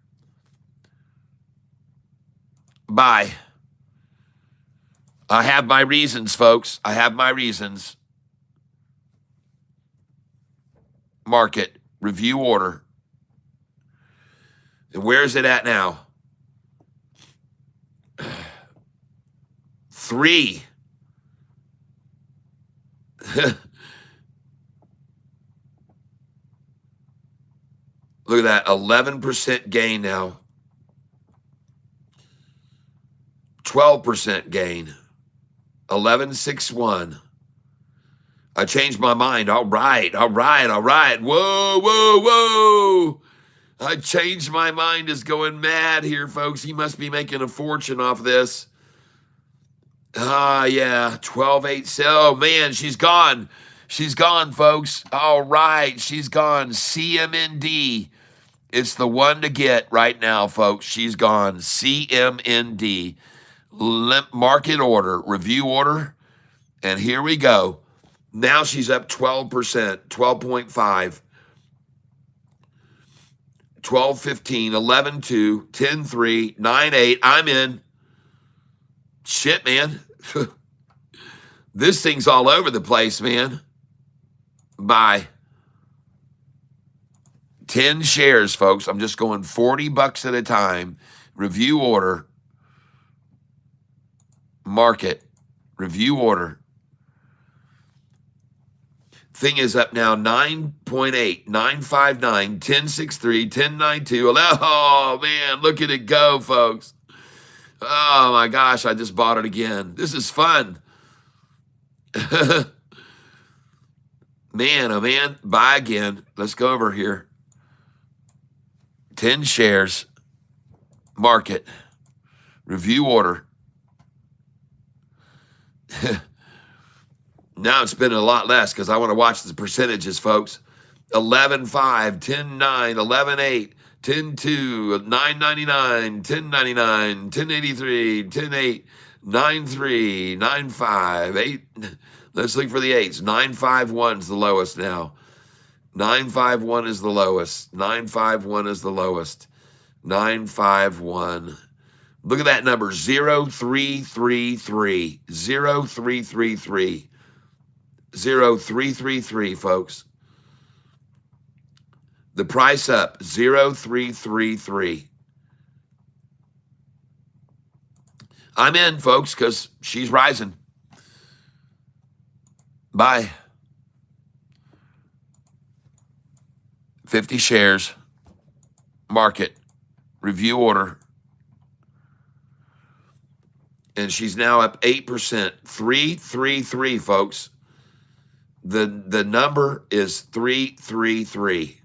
[SPEAKER 1] Buy. I have my reasons, folks. I have my reasons. Market. Review order. And where is it at now? 3. Look at that. 11% gain now. 12% gain. 11.61. I changed my mind. All right. Whoa. I changed my mind. Is going mad here, folks. He must be making a fortune off this. Yeah. 12.8. Oh, man, she's gone. She's gone, folks. All right. She's gone. CMND. It's the one to get right now, folks. She's gone. CMND. Market order. Review order. And here we go. Now she's up 12%. 12.5. 12.15. 11.2. 10.3. 9.8. I'm in. Shit, man. This thing's all over the place, man. Buy 10 shares, folks. I'm just going $40 at a time. Review order. Market. Review order. Thing is up now 9.8, 959, 1063, 1092. Oh, man, look at it go, folks. Oh, my gosh, I just bought it again. This is fun. Man, oh, man, buy again. Let's go over here. 10 shares. Market. Review order. Now it's been a lot less because I want to watch the percentages, folks. 11.5, 10.9, 11.8, 10.2, 9.99, 10.99, 10.83, 10.8, 9.3, 9.5, 8. Let's look for the eights. 9.51 is the lowest now. 951 is the lowest. 951 is the lowest. 951. Look at that number, 0333. 0333. 0333, folks. The price up, 0333. I'm in, folks, because she's rising. Bye. 50 shares. Market. Review order. And she's now up 8%. 333, folks. The number is 333.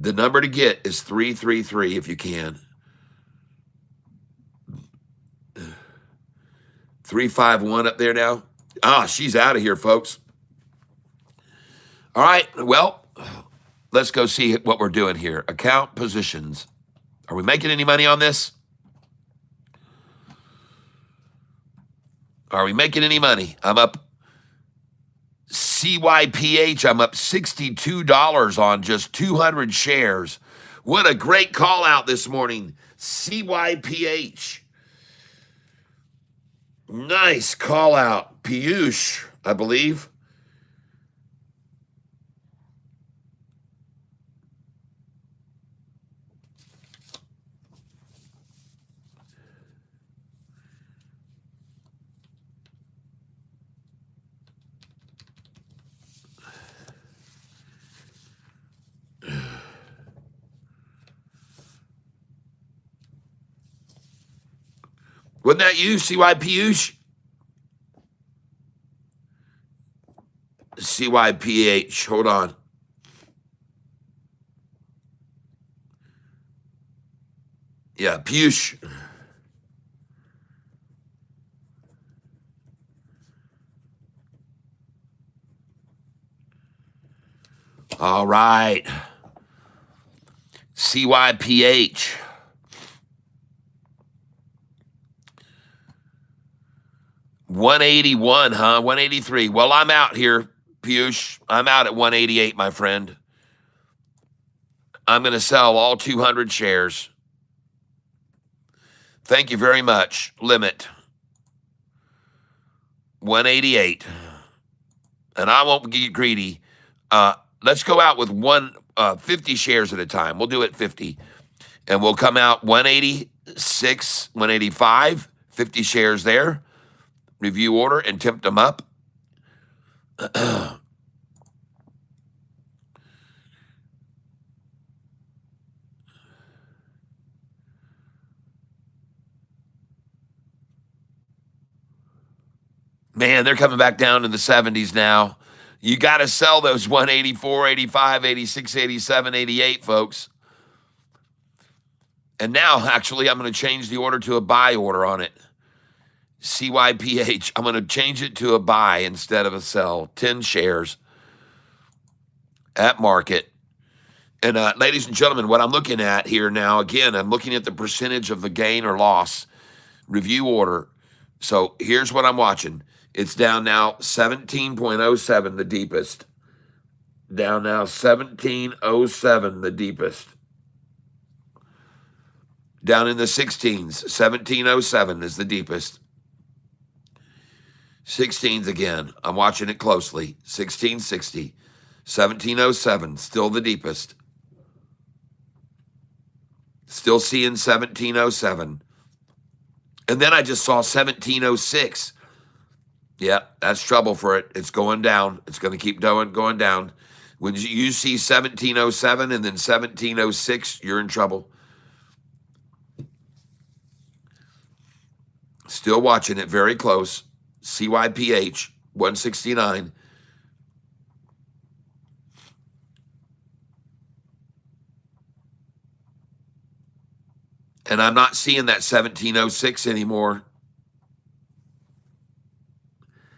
[SPEAKER 1] The number to get is 333 if you can. 351 up there now. Ah, she's out of here, folks. All right, well, let's go see what we're doing here. Account positions. Are we making any money on this? Are we making any money? I'm up. CYPH, I'm up $62 on just 200 shares. What a great call out this morning. CYPH. Nice call out. Piyush, I believe. Wasn't that you, CY Piyush? CYPH, hold on. Yeah, Piyush. All right. CYPH. $181, huh? 183. Well, I'm out here, Piyush. I'm out at 188, my friend. I'm going to sell all 200 shares. Thank you very much. Limit 188. And I won't get greedy. Let's go out with 50 shares at a time. We'll do it 50. And we'll come out 186, 185, 50 shares there. Review order and tempt them up. Man, they're coming back down in the 70s now. You got to sell those 184, 85, 86, 87, 88, folks. And now, actually, I'm going to change the order to a buy order on it. CYPH. I'm going to change it to a buy instead of a sell. 10 shares at market. And ladies and gentlemen, what I'm looking at here now, again, I'm looking at the percentage of the gain or loss. Review order. So here's what I'm watching. It's down now 17.07, the deepest. Down now 17.07, the deepest. Down in the 16s, 17.07 is the deepest. 16s again. I'm watching it closely. 1660. 1707, still the deepest. Still seeing 1707. And then I just saw 1706. Yeah, that's trouble for it. It's going down. It's going to keep going down. When you see 1707 and then 1706, you're in trouble. Still watching it very close. CYPH, 169. And I'm not seeing that 1706 anymore.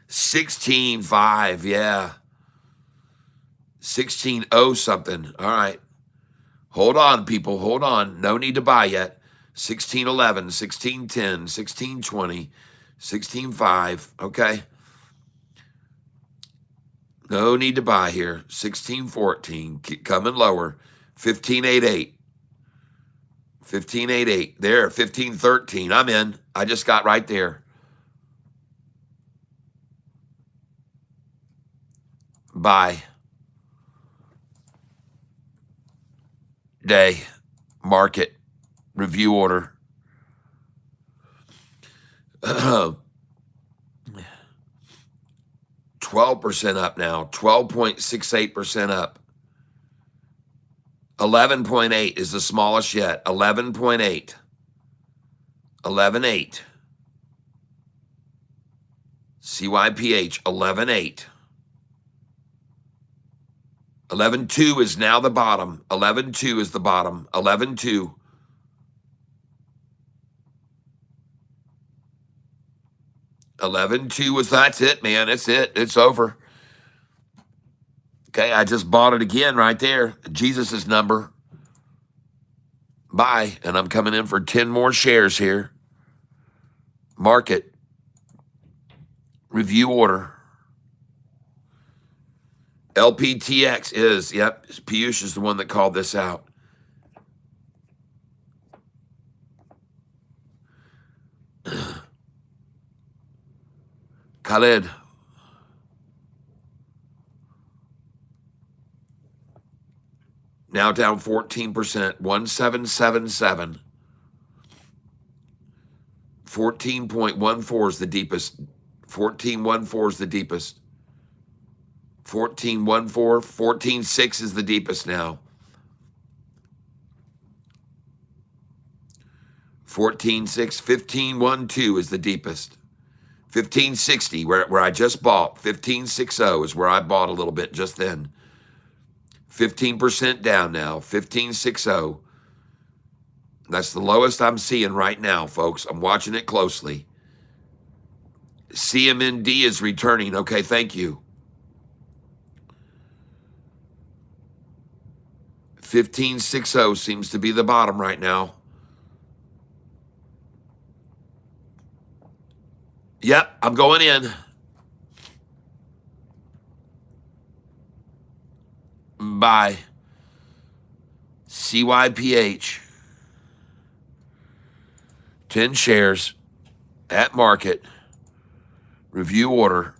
[SPEAKER 1] 16.5, yeah. 16.0 something. All right. Hold on, people. Hold on. No need to buy yet. 16.11, 16.10, 16.20, 16.5. Okay. No need to buy here. 16.14. Keep coming lower. 15.88. 15.88. There. 15.13. I'm in. I just got right there. Buy. Day. Market. Review order. 12% up now. 12.68% up. 11.8 is the smallest yet. 11.8. 11.8. CYPH 11.8. 11.2 is now the bottom. 11.2 is the bottom. 11.2. 11.2 was, that's it, man. That's it. It's over. Okay, I just bought it again right there. Jesus' number. Buy. And I'm coming in for 10 more shares here. Market. Review order. LPTX is, yep, Piyush is the one that called this out. Khalid. Now down 14%, 1777. 14.14 is the deepest. 14.14 is the deepest. 14.14, 14.6 is the deepest now. 14.6, 15.12 is the deepest. 15.60, where I just bought. 15.60 is where I bought a little bit just then. 15% down now. 15.60. That's the lowest I'm seeing right now, folks. I'm watching it closely. CMND is returning. Okay, thank you. 15.60 seems to be the bottom right now. Yep, I'm going in. Buy. CYPH. 10 shares at market. Review order.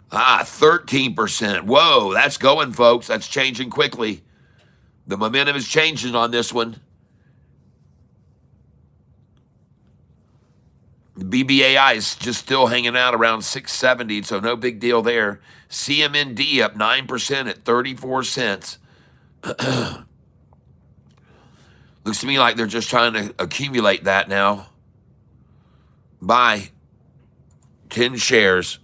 [SPEAKER 1] 13%. Whoa, that's going, folks. That's changing quickly. The momentum is changing on this one. BBAI is just still hanging out around 670, so no big deal there. CMND up 9% at 34 cents. Looks to me like they're just trying to accumulate that now. Buy 10 shares.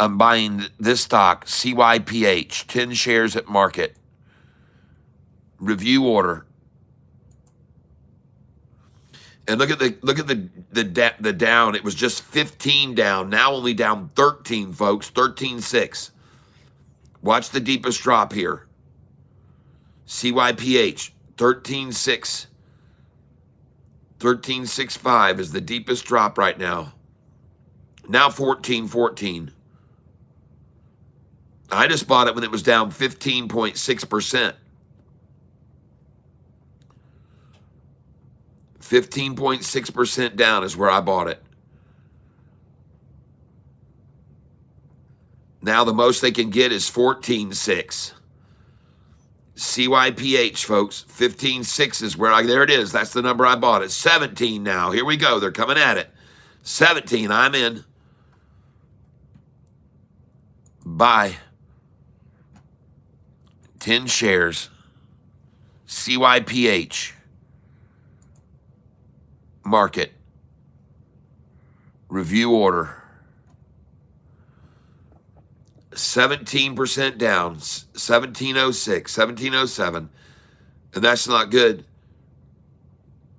[SPEAKER 1] I'm buying this stock, CYPH, 10 shares at market. Review order. And look at the down. It was just 15 down. Now only down 13, folks. 13.6. Watch the deepest drop here. CYPH 13.6. 13.65 is the deepest drop right now. Now 14.14. I just bought it when it was down 15.6%. 15.6% down is where I bought it. Now the most they can get is 14.6. CYPH, folks. 15.6 is where there it is. That's the number I bought it. 17 now. Here we go. They're coming at it. 17. I'm in. Buy. 10 shares. CYPH. Market. Review order. 17% down. 1706, 1707. And that's not good.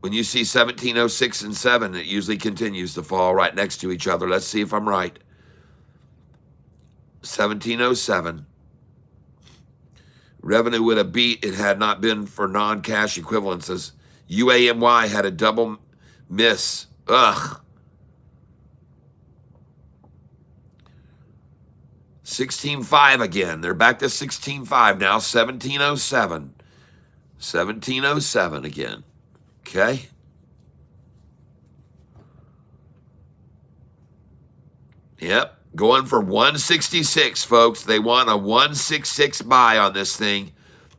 [SPEAKER 1] When you see 1706 and 7, it usually continues to fall right next to each other. Let's see if I'm right. 1707. Revenue would have beat it had not been for non-cash equivalences. UAMY had a double miss. Ugh. 16.5 again. They're back to 16.5 now. 1707. 1707 again. Okay. Yep. Going for 166, folks. They want a 166 buy on this thing.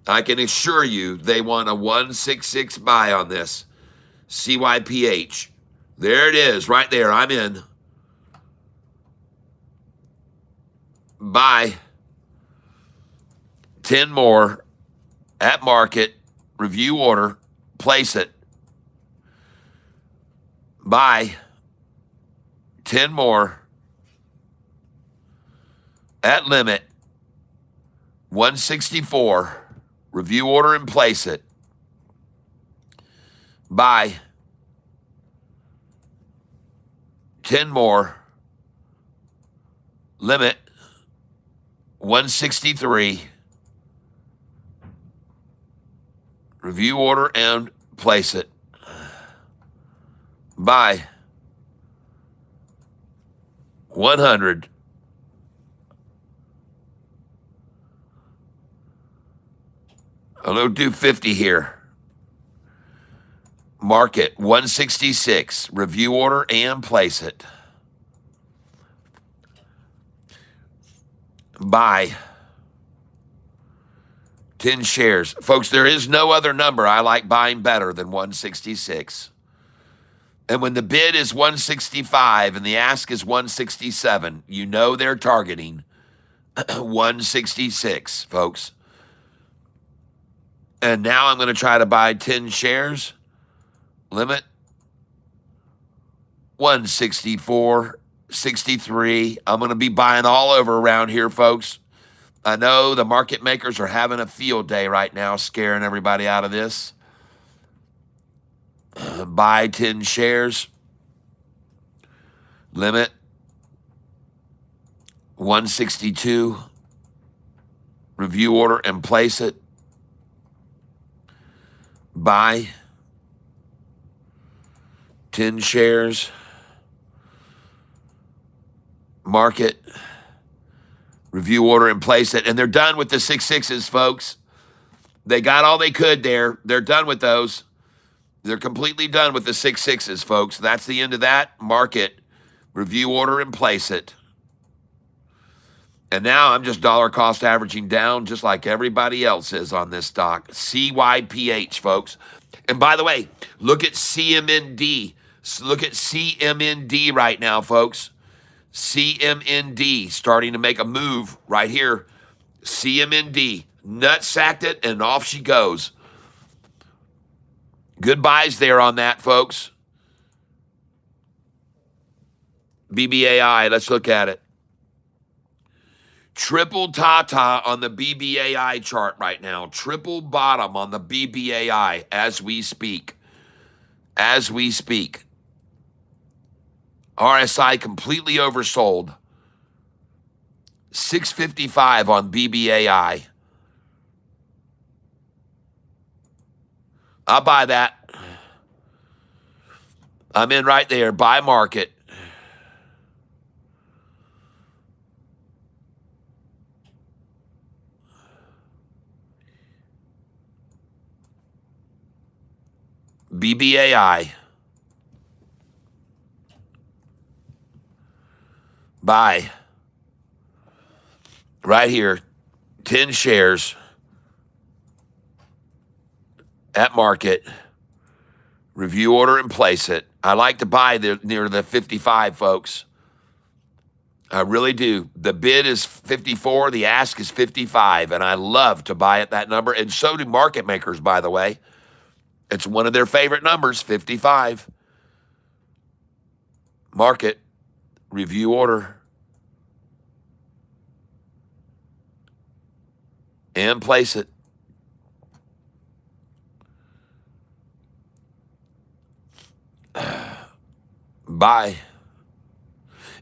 [SPEAKER 1] I can assure you they want a 166 buy on this. CYPH. There it is, right there. I'm in. Buy. 10 more at market. Review order. Place it. Buy. 10 more at limit. 164. Review order and place it. Buy. 10 more. Limit. 163. Review order and place it. Buy. 100. I'm going to do 50 here. Market 166. Review order and place it. Buy 10 shares. Folks, there is no other number I like buying better than 166. And when the bid is 165 and the ask is 167, you know they're targeting 166, folks. And now I'm going to try to buy 10 shares. Limit 164.63. I'm going to be buying all over around here, folks. I know the market makers are having a field day right now, scaring everybody out of this. Buy 10 shares. Limit 162. Review order and place it. Buy 10 shares. Market. Review order and place it. And they're done with the 6 folks. They got all they could there. They're done with those. They're completely done with the 6 folks. That's the end of that. Market. Review order and place it. And now I'm just dollar cost averaging down just like everybody else is on this stock. CYPH, folks. And by the way, look at CMND. Look at CMND right now, folks. CMND starting to make a move right here. CMND. Nut sacked it and off she goes. Good buys there on that, folks. BBAI, let's look at it. Triple tata on the BBAI chart right now. Triple bottom on the BBAI as we speak. As we speak. RSI completely oversold. 655 on BBAI. I'll buy that. I'm in right there. Buy market. BBAI. Buy. Right here. 10 shares. At market. Review order and place it. I like to buy near the 55, folks. I really do. The bid is 54. The ask is 55. And I love to buy at that number. And so do market makers, by the way. It's one of their favorite numbers, 55. Market. Review order. And place it. Buy.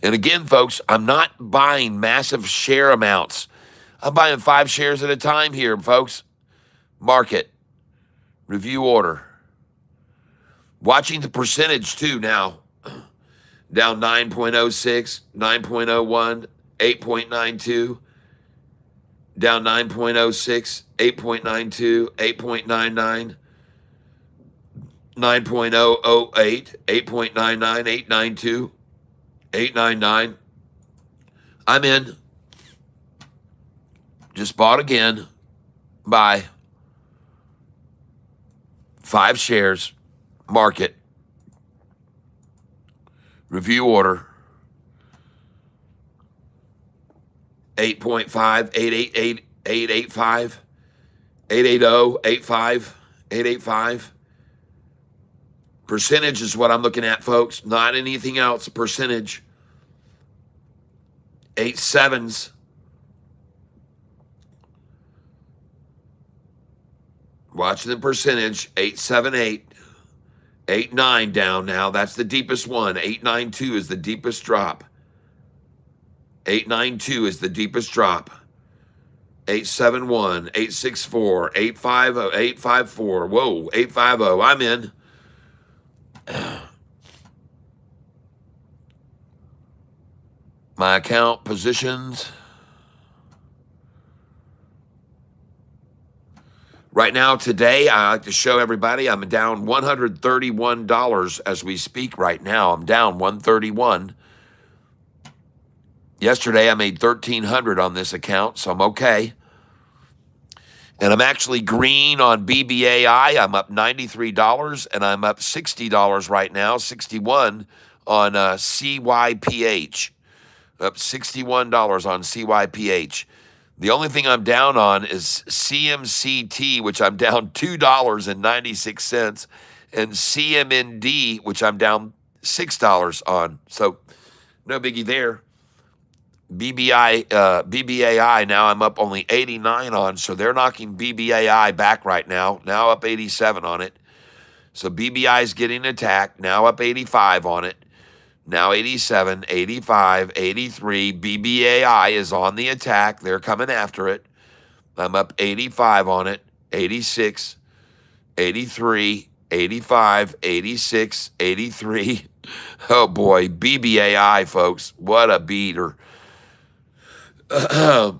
[SPEAKER 1] And again, folks, I'm not buying massive share amounts. I'm buying 5 shares at a time here, folks. Market. Review order. Watching the percentage too now. Down 9.06, 9.01, 8.92. Down 9.06, 8.92, 8.99, 9.008, 8.99, 8.92, 8.99. I'm in. Just bought again. Buy 5 shares. Market. Review order. 8.5, 888, 885, 880, 85, 885. Percentage is what I'm looking at, folks. Not anything else. Percentage. 8 sevens. Watching the percentage. 878. 8.9 down now. That's the deepest one. 8.92 is the deepest drop. 8.92 is the deepest drop. 8.71, 8.64, 8.50, 8.54. Whoa, 8.50. I'm in. My account positions. Right now, today, I like to show everybody I'm down $131 as we speak right now. I'm down 131. Yesterday, I made $1,300 on this account, so I'm okay. And I'm actually green on BBAI. I'm up $93, and I'm up $60 right now, 61 on CYPH. Up $61 on CYPH. The only thing I'm down on is CMCT, which I'm down $2.96, and CMND, which I'm down $6 on. So no biggie there. BBAI, now I'm up only 89 on, so they're knocking BBAI back right now. Now up 87 on it. So BBI is getting attacked. Now up 85 on it. Now 87, 85, 83. BBAI is on the attack. They're coming after it. I'm up 85 on it. 86, 83, 85, 86, 83. Oh boy, BBAI, folks. What a beater. Yeah,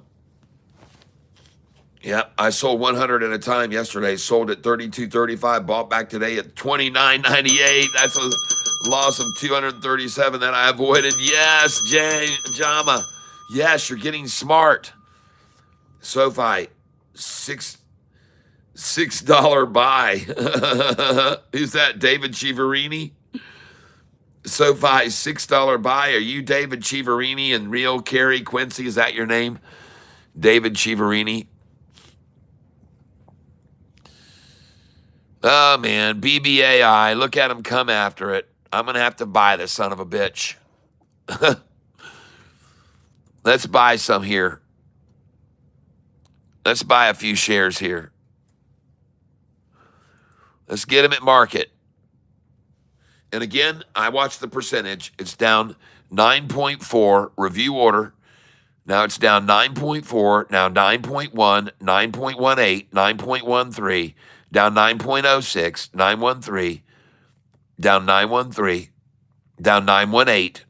[SPEAKER 1] I sold 100 at a time yesterday. Sold at 32.35. Bought back today at 29.98. That's a loss of 237 that I avoided. Yes, Jama. Yes, you're getting smart. SoFi, $6 buy. Who's that? David Chiaverini? SoFi, $6 buy. Are you David Chiaverini and Real Carrie Quincy? Is that your name? David Chiaverini. Oh, man. BBAI. Look at him come after it. I'm going to have to buy this son of a bitch. Let's buy some here. Let's buy a few shares here. Let's get them at market. And again, I watch the percentage. It's down 9.4. Review order. Now it's down 9.4. Now 9.1, 9.18, 9.13. Down 9.06, 913. Down 913. Down 918.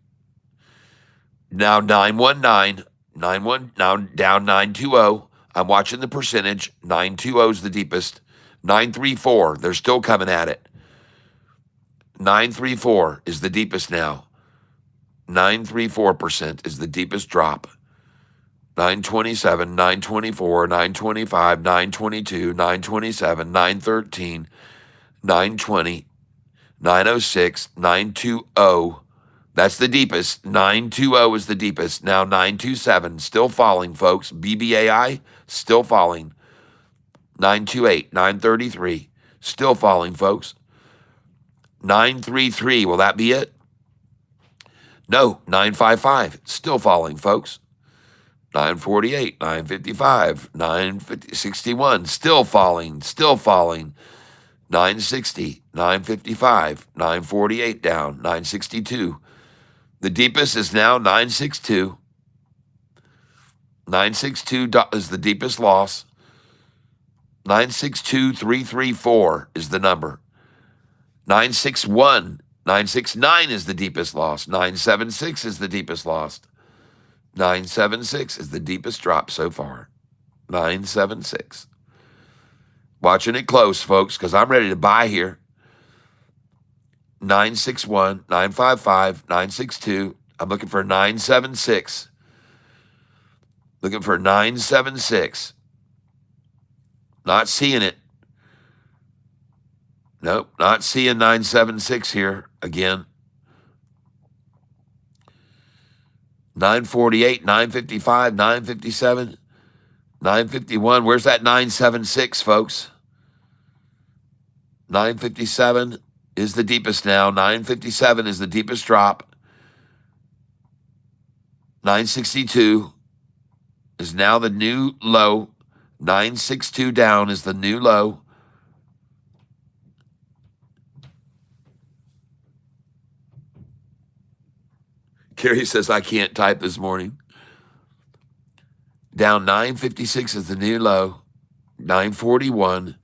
[SPEAKER 1] Now 919. Now down 920. I'm watching the percentage. 920 is the deepest. 934. They're still coming at it. 934 is the deepest now. 934% is the deepest drop. 927, 924, 925, 922, 927, 913, 920, 906, 920. That's the deepest. 920 is the deepest. Now 927, still falling, folks. BBAI, still falling. 928, 933, still falling, folks. 933, will that be it? No, 955, still falling, folks. 948, 955, 961, still falling, still falling. 960, 955, 948 down, 962. The deepest is now 962. 962 is the deepest loss. 962334 is the number. 969 is the deepest loss. 976 is the deepest loss. 976 is the deepest drop so far. 976. Watching it close, folks, because I'm ready to buy here. 961, 955, 962. I'm looking for 976. Looking for 976. Not seeing it. Nope, not seeing 976 here again. 948, 955, 957, 951. Where's that 976, folks? 957 is the deepest now. 957 is the deepest drop. 962 is now the new low. 962 down is the new low. Carrie says, I can't type this morning. Down 956 is the new low. 941.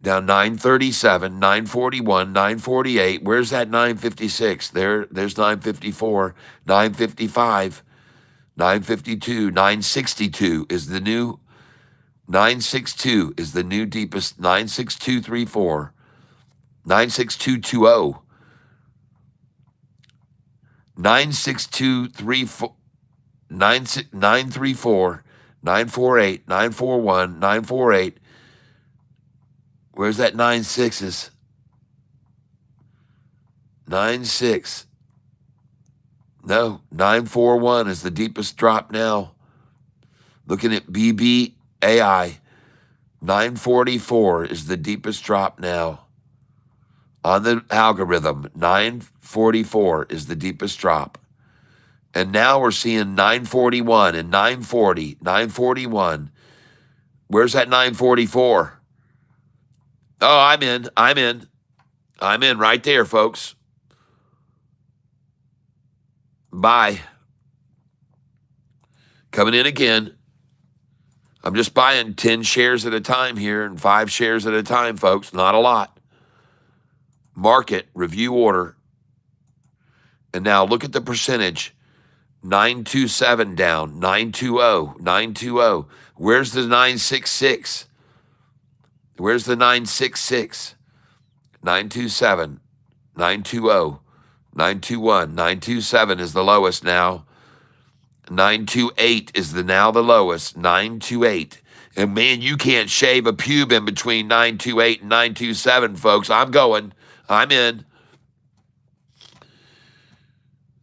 [SPEAKER 1] Down 937, 941, 948. Where's that 956? There's 954, 955, 952, 962 is the new 962 is the new deepest. 96234, 96220, 96234, 934, 948, 941, 948. Where's that 9.6s? 9.6. No, 941 is the deepest drop now. Looking at BBAI, 944 is the deepest drop now. On the algorithm, 944 is the deepest drop. And now we're seeing 941 and 940, 941. Where's that 944? Oh, I'm in right there, folks. Buy. Coming in again. I'm just buying 10 shares at a time here and 5 shares at a time, folks. Not a lot. Market, review order. And now look at the percentage. 927 down, 920, 920. Where's the 966? Where's the 966? 927, 920, 921, 927 is the lowest now. 928 is now the lowest, 928. And man, you can't shave a pube in between 928 and 927, folks. I'm in.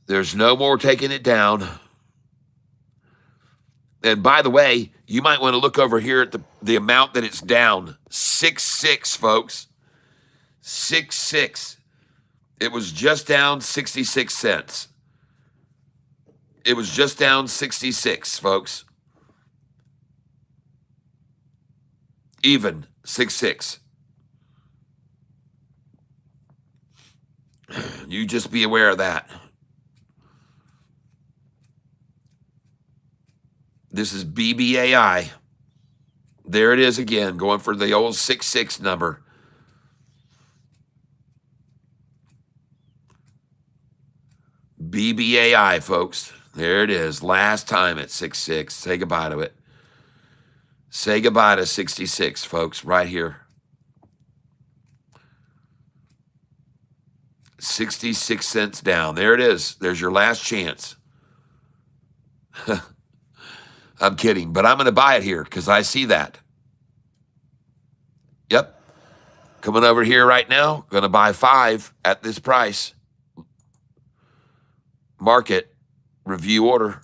[SPEAKER 1] There's no more taking it down. And by the way, you might want to look over here at the amount that it's down. 6.6, folks. 6.6. It was just down 66 cents. It was just down 66, folks. Even 6.6. You just be aware of that. This is BBAI. There it is again, going for the old 6.6 number. BBAI, folks. There it is. Last time at 6.6. Say goodbye to it. Say goodbye to 66, folks, right here. 66 cents down. There it is. There's your last chance. I'm kidding, but I'm going to buy it here because I see that. Yep. Coming over here right now. Going to buy 5 at this price. Market, review order.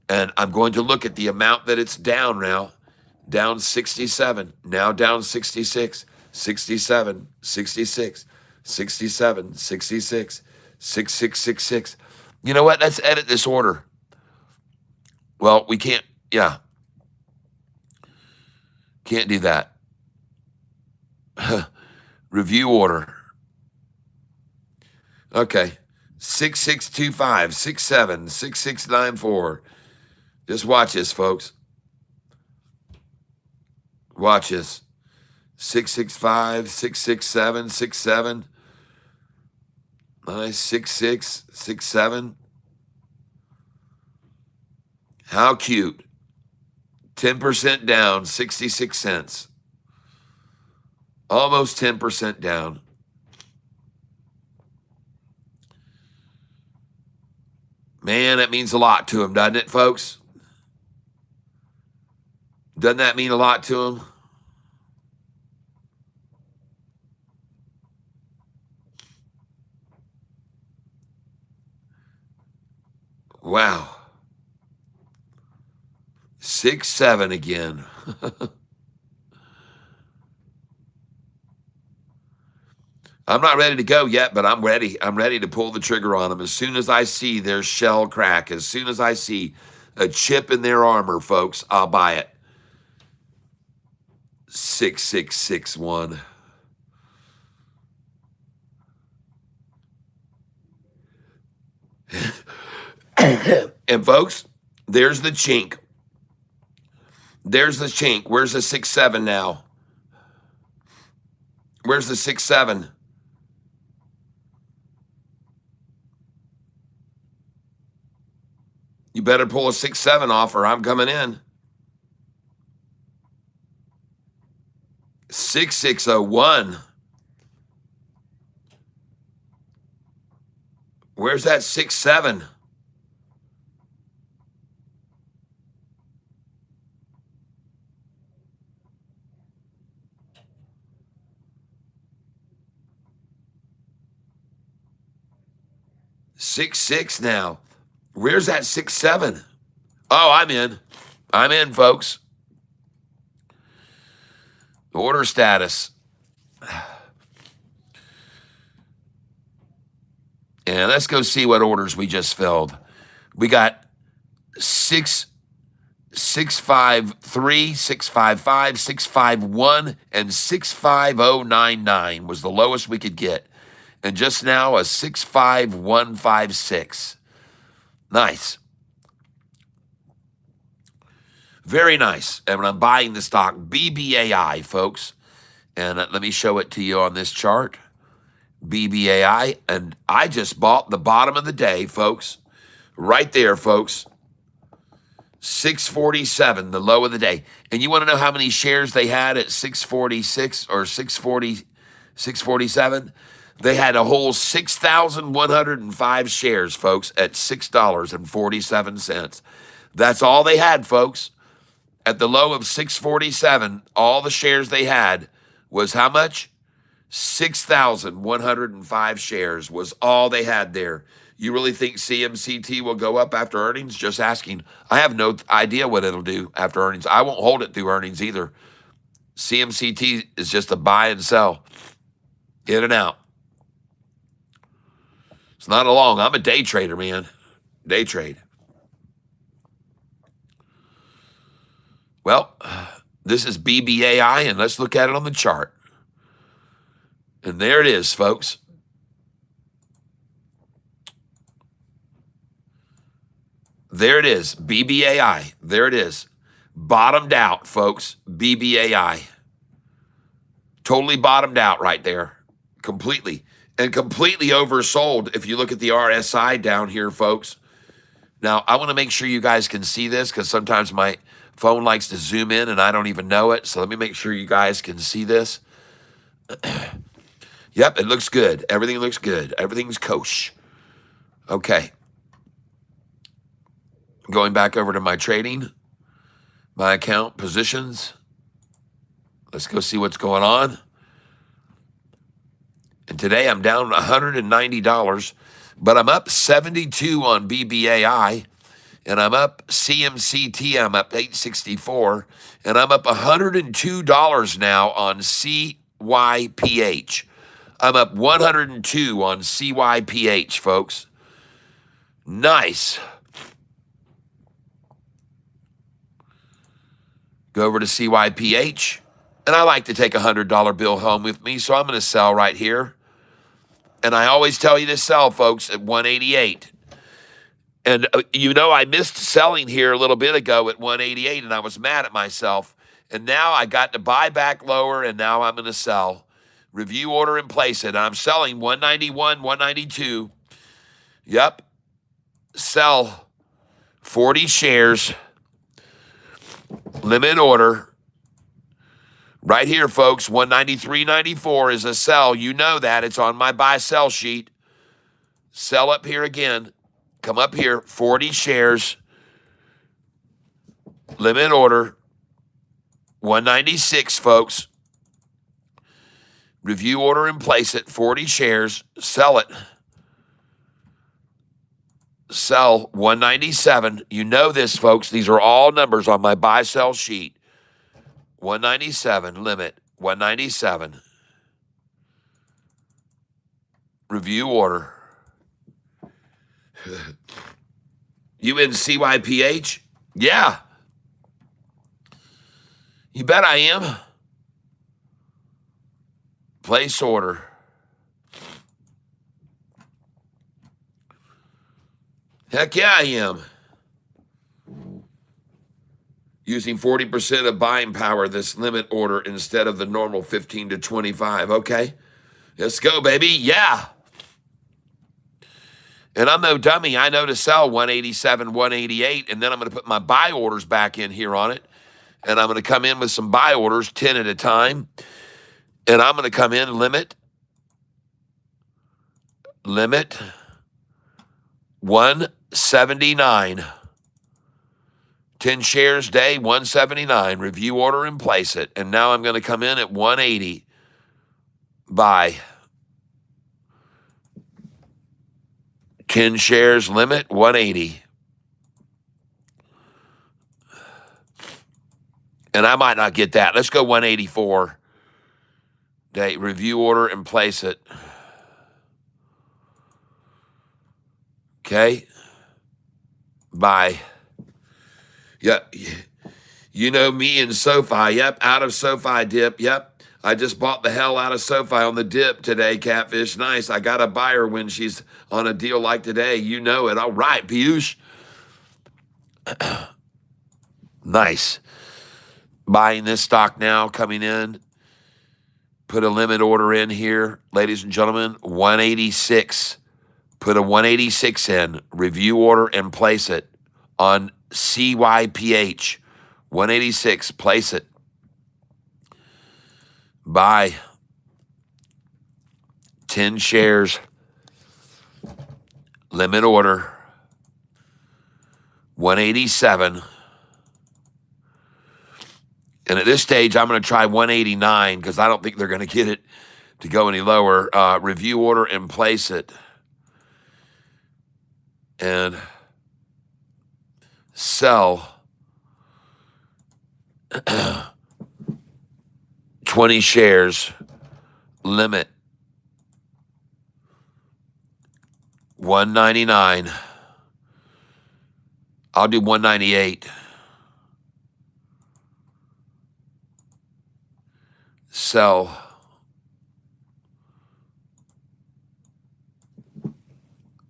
[SPEAKER 1] And I'm going to look at the amount that it's down now. Down 67. Now down 66. 67. 66. 67. 66. 6666. You know what? Let's edit this order. Well, we can't. Yeah. Can't do that. Review order. Okay. 6625, 67, 6694. Just watch this, folks. Watch this. 665, 667, 67. Nice. 66, 67. How cute. 10% down, 66 cents. Almost 10% down. Man, that means a lot to him, doesn't it, folks? Doesn't that mean a lot to him? Wow. 6-7 again. I'm not ready to go yet, but I'm ready. I'm ready to pull the trigger on them. As soon as I see their shell crack, as soon as I see a chip in their armor, folks, I'll buy it. 6661. And folks, there's the chink. There's the chink. Where's the 6-7 now? Where's the 6-7? You better pull a 6-7 off or I'm coming in. 6601. Where's that 6-7? Six now. Where's that 6-7? Oh, I'm in. I'm in, folks. Order status. And let's go see what orders we just filled. We got 653, 655, 651, and 65099 was the lowest we could get. And just now, a 65156. Nice. Very nice. And when I'm buying the stock, BBAI, folks. And let me show it to you on this chart. BBAI. And I just bought the bottom of the day, folks. Right there, folks. 647, the low of the day. And you want to know how many shares they had at 646 or 647? They had a whole 6,105 shares, folks, at $6.47. That's all they had, folks. At the low of 647, all the shares they had was how much? 6,105 shares was all they had there. You really think CMCT will go up after earnings? Just asking. I have no idea what it'll do after earnings. I won't hold it through earnings either. CMCT is just a buy and sell. In and out. It's not a long. I'm a day trader, man. Day trade. Well, this is BBAI, and let's look at it on the chart. And there it is, folks. There it is, BBAI. There it is. Bottomed out, folks, BBAI. Totally bottomed out right there, completely. And completely oversold if you look at the RSI down here, folks. Now, I want to make sure you guys can see this because sometimes my phone likes to zoom in and I don't even know it. So let me make sure you guys can see this. Yep, it looks good. Everything looks good. Everything's kosher. Okay. Going back over to my trading, my account, positions. Let's go see what's going on. And today I'm down $190, but I'm up 72 on BBAI, and I'm up CMCT, I'm up 864, and I'm up $102 now on CYPH. I'm up 102 on CYPH, folks. Nice. Go over to CYPH. And I like to take a $100 bill home with me, so I'm going to sell right here And I always tell you to sell, folks, at 188. And I missed selling here a little bit ago at 188, and I was mad at myself. And now I got to buy back lower, and now I'm going to sell. Review order and place it. I'm selling 191, 192. Yep. Sell 40 shares. Limit order. Right here, folks, 193.94 is a sell. You know that. It's on my buy-sell sheet. Sell up here again. Come up here, 40 shares. Limit order, 196, folks. Review order and place it, 40 shares. Sell it. Sell, 197. You know this, folks. These are all numbers on my buy-sell sheet. 197, limit, 197. Review order. You in CYPH? Yeah. You bet I am. Place order. Heck yeah, I am. Using 40% of buying power, this limit order instead of the normal 15 to 25. Okay. Let's go, baby. Yeah. And I'm no dummy. I know to sell 187, 188, and then I'm going to put my buy orders back in here on it. And I'm going to come in with some buy orders, 10 at a time. And I'm going to come in limit, 179. 10 shares day, 179. Review order and place it. And now I'm going to come in at 180. Buy. 10 shares limit, 180. And I might not get that. Let's go 184. Day, review order and place it. Okay. Buy. Yep. You know me and SoFi. Yep. Out of SoFi dip. Yep. I just bought the hell out of SoFi on the dip today, Catfish. Nice. I got to buy her when she's on a deal like today. You know it. All right, Piyush. Nice. Buying this stock now, coming in. Put a limit order in here, ladies and gentlemen. 186. Put a 186 in. Review order and place it on CYPH. 186. Place it. Buy 10 shares. Limit order 187. And at this stage, I'm going to try 189 because I don't think they're going to get it to go any lower. Review order and place it. And sell 20 shares, limit 199. I'll do 198. Sell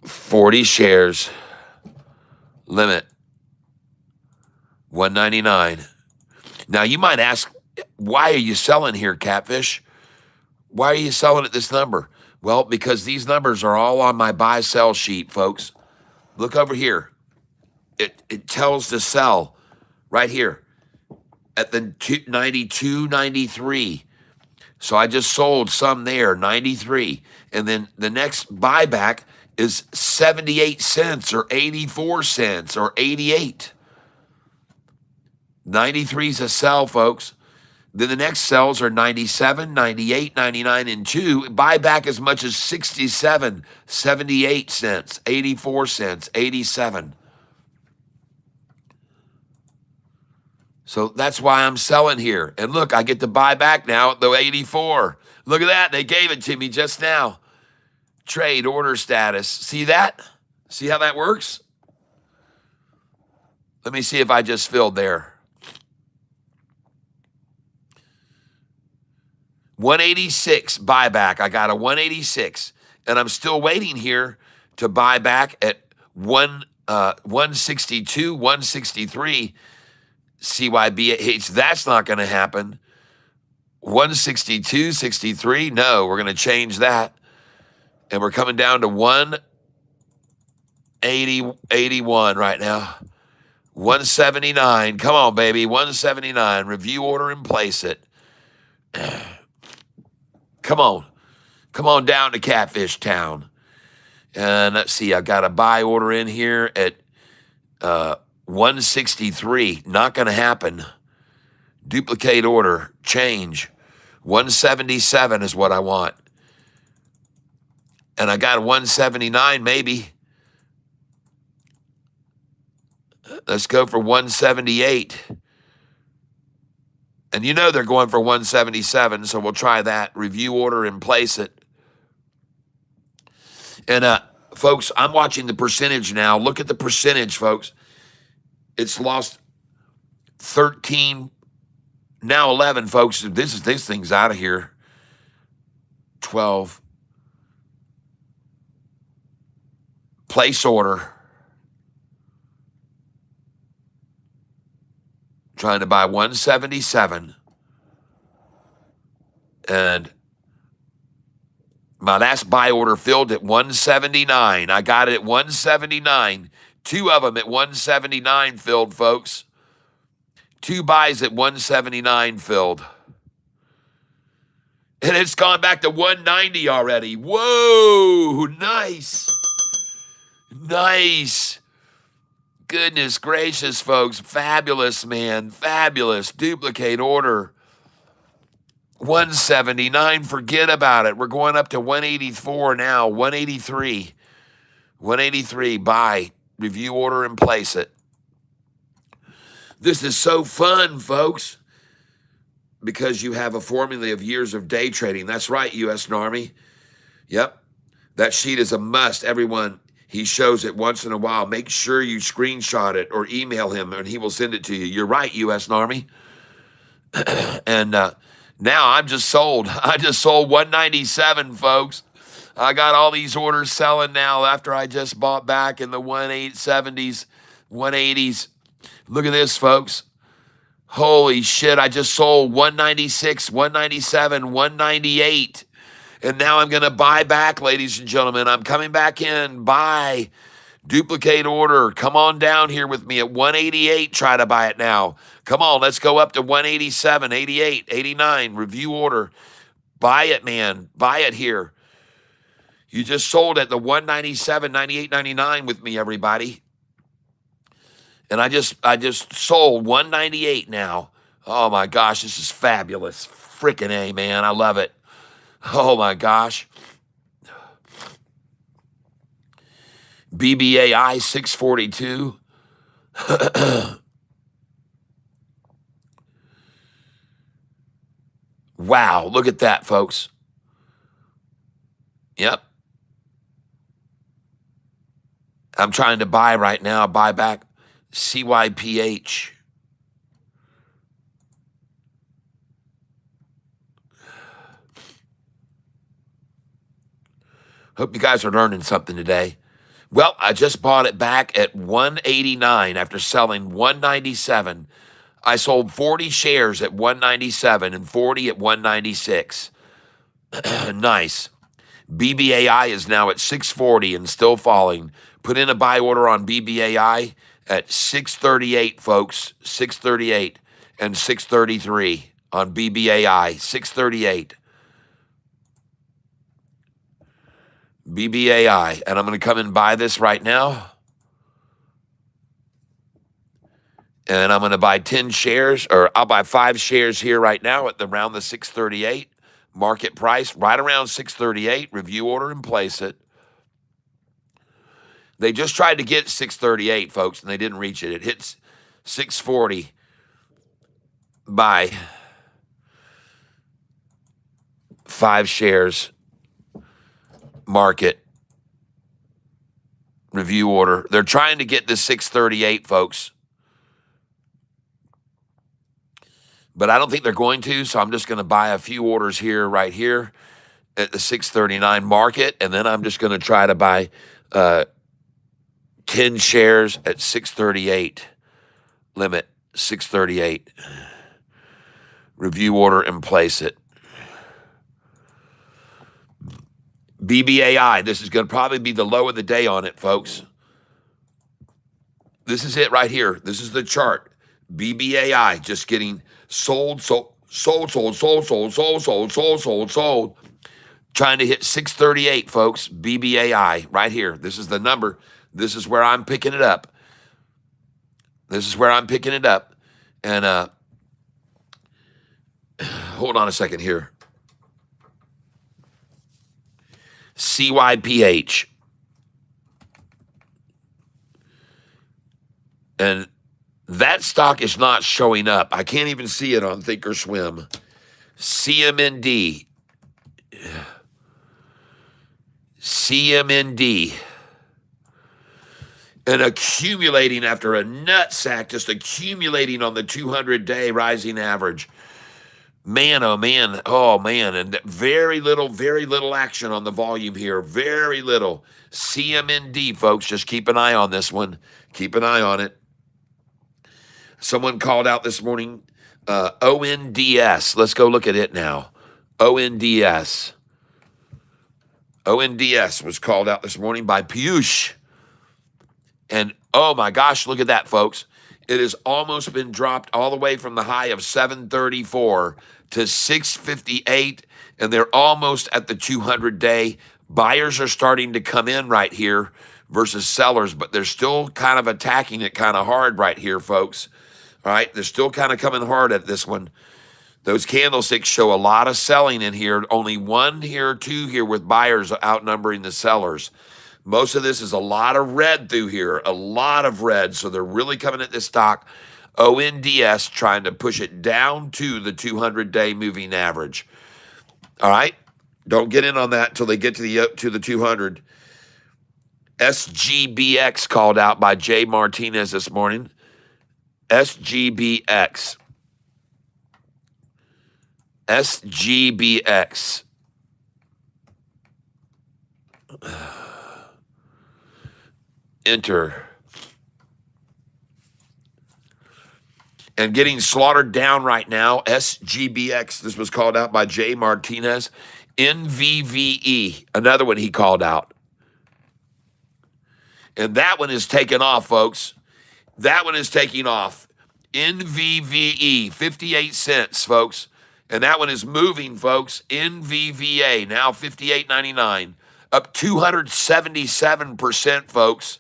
[SPEAKER 1] 40 shares, limit 199. Now you might ask, why are you selling here, Catfish? Why are you selling at this number? Well, because these numbers are all on my buy-sell sheet, folks. Look over here. It tells to sell right here at the 92, 93. So I just sold some there, 93. And then the next buyback is 78 cents or 84 cents or 88. 93 is a sell, folks. Then the next sells are 97, 98, 99, and 2. Buy back as much as 67, 78 cents, 84 cents, 87. So that's why I'm selling here. And look, I get to buy back now at the 84. Look at that. They gave it to me just now. Trade order status. See that? See how that works? Let me see if I just filled there. 186 buyback. I got a 186. And I'm still waiting here to buy back at 162, 163 CYBH. That's not going to happen. 162, 63. No, we're going to change that. And we're coming down to 180, 81 right now. 179. Come on, baby. 179. Review order and place it. Come on. Come on down to Catfish Town. And let's see, I got a buy order in here at 163. Not going to happen. Duplicate order. Change. 177 is what I want. And I got 179 maybe. Let's go for 178. And you know they're going for 177, so we'll try that. Review order and place it. And folks, I'm watching the percentage now. Look at the percentage, folks. It's lost 13, now 11, folks. This thing's out of here. 12. Place order. Trying to buy 177. And my last buy order filled at 179. I got it at 179. 2 of them at 179 filled, folks. 2 buys at 179 filled. And it's gone back to 190 already. Whoa, nice. Nice. Goodness gracious, folks. Fabulous, man. Fabulous. Duplicate order. 179. Forget about it. We're going up to 184 now. 183. 183. Buy. Review order and place it. This is so fun, folks, because you have a formula of years of day trading. That's right, U.S. Army. Yep. That sheet is a must. Everyone, he shows it once in a while. Make sure you screenshot it or email him, and he will send it to you. You're right, U.S. Army. And now I'm just sold. I just sold 197, folks. I got all these orders selling now after I just bought back in the 170s, 180s. Look at this, folks. Holy shit, I just sold 196, 197, 198. And now I'm going to buy back, ladies and gentlemen. I'm coming back in. Buy. Duplicate order. Come on down here with me at 188. Try to buy it now. Come on, let's go up to 187, 88, 89. Review order. Buy it, man. Buy it here. You just sold at the 197, 98, 99 with me, everybody. And I just sold 198 now. Oh my gosh, this is fabulous. Freaking A, man. I love it. Oh my gosh. BBAI 642. Wow, look at that, folks. Yep. I'm trying to buy right now, buy back CYPH. Hope you guys are learning something today. Well, I just bought it back at 189 after selling 197. I sold 40 shares at 197 and 40 at 196. Nice. BBAI is now at 640 and still falling. Put in a buy order on BBAI at 638, folks. 638 and 633 on BBAI. 638. BBAI. And I'm going to come and buy this right now. And I'm going to buy 10 shares, or I'll buy 5 shares here right now at around the 638 market price, right around 638. Review order and place it. They just tried to get 638, folks, and they didn't reach it. It hits 640. Buy 5 shares. Market. Review order. They're trying to get the 638, folks. But I don't think they're going to, so I'm just going to buy a few orders here, right here. at the 639 market, and then I'm just going to try to buy 10 shares at 638. Limit 638. Review order and place it. BBAI, this is going to probably be the low of the day on it, folks. This is it right here. This is the chart. BBAI just getting sold. Trying to hit 638, folks. BBAI right here. This is the number. This is where I'm picking it up. This is where I'm picking it up. And hold on a second here. CYPH. And that stock is not showing up. I can't even see it on Thinkorswim. CMND. CMND. And accumulating after a nutsack, just accumulating on the 200-day rising average. Man, oh man, and very little action on the volume here. Very little. CMND, folks, just keep an eye on this one. Keep an eye on it. Someone called out this morning, ONDS. Let's go look at it now. ONDS. ONDS was called out this morning by Piyush. And oh my gosh, look at that, folks. It has almost been dropped all the way from the high of 734 to 658, and they're almost at the 200-day. Buyers are starting to come in right here versus sellers, but they're still kind of attacking it kind of hard right here, folks. All right, they're still kind of coming hard at this one. Those candlesticks show a lot of selling in here. Only one here or two here with buyers outnumbering the sellers. Most of this is a lot of red through here, a lot of red. So they're really coming at this stock. ONDS trying to push it down to the 200-day moving average. All right, don't get in on that until they get to the 200. SGBX called out by Jay Martinez this morning. SGBX. SGBX. Enter. And getting slaughtered down right now, SGBX, this was called out by Jay Martinez. NVVE, another one he called out. And that one is taking off, folks. That one is taking off. NVVE, 58 cents, folks. And that one is moving, folks. NVVA, now 58.99, up 277%, folks.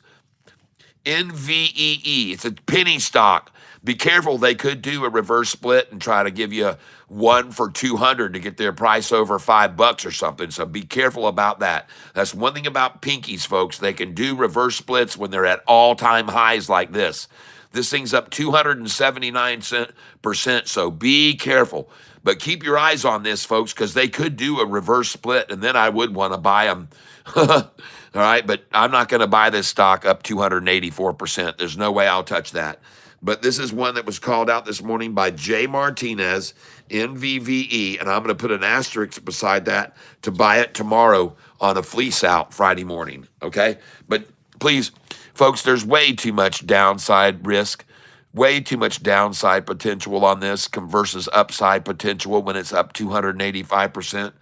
[SPEAKER 1] NVEE, it's a penny stock. Be careful, they could do a reverse split and try to give you one for 200 to get their price over $5 or something. So be careful about that. That's one thing about pinkies, folks. They can do reverse splits when they're at all-time highs like this. This thing's up 279%, so be careful. But keep your eyes on this, folks, because they could do a reverse split, and then I would want to buy them. All right, but I'm not going to buy this stock up 284%. There's no way I'll touch that. But this is one that was called out this morning by Jay Martinez, NVVE, and I'm going to put an asterisk beside that to buy it tomorrow on a fleece out Friday morning, okay? But please, folks, there's way too much downside risk, way too much downside potential on this versus upside potential when it's up 285%.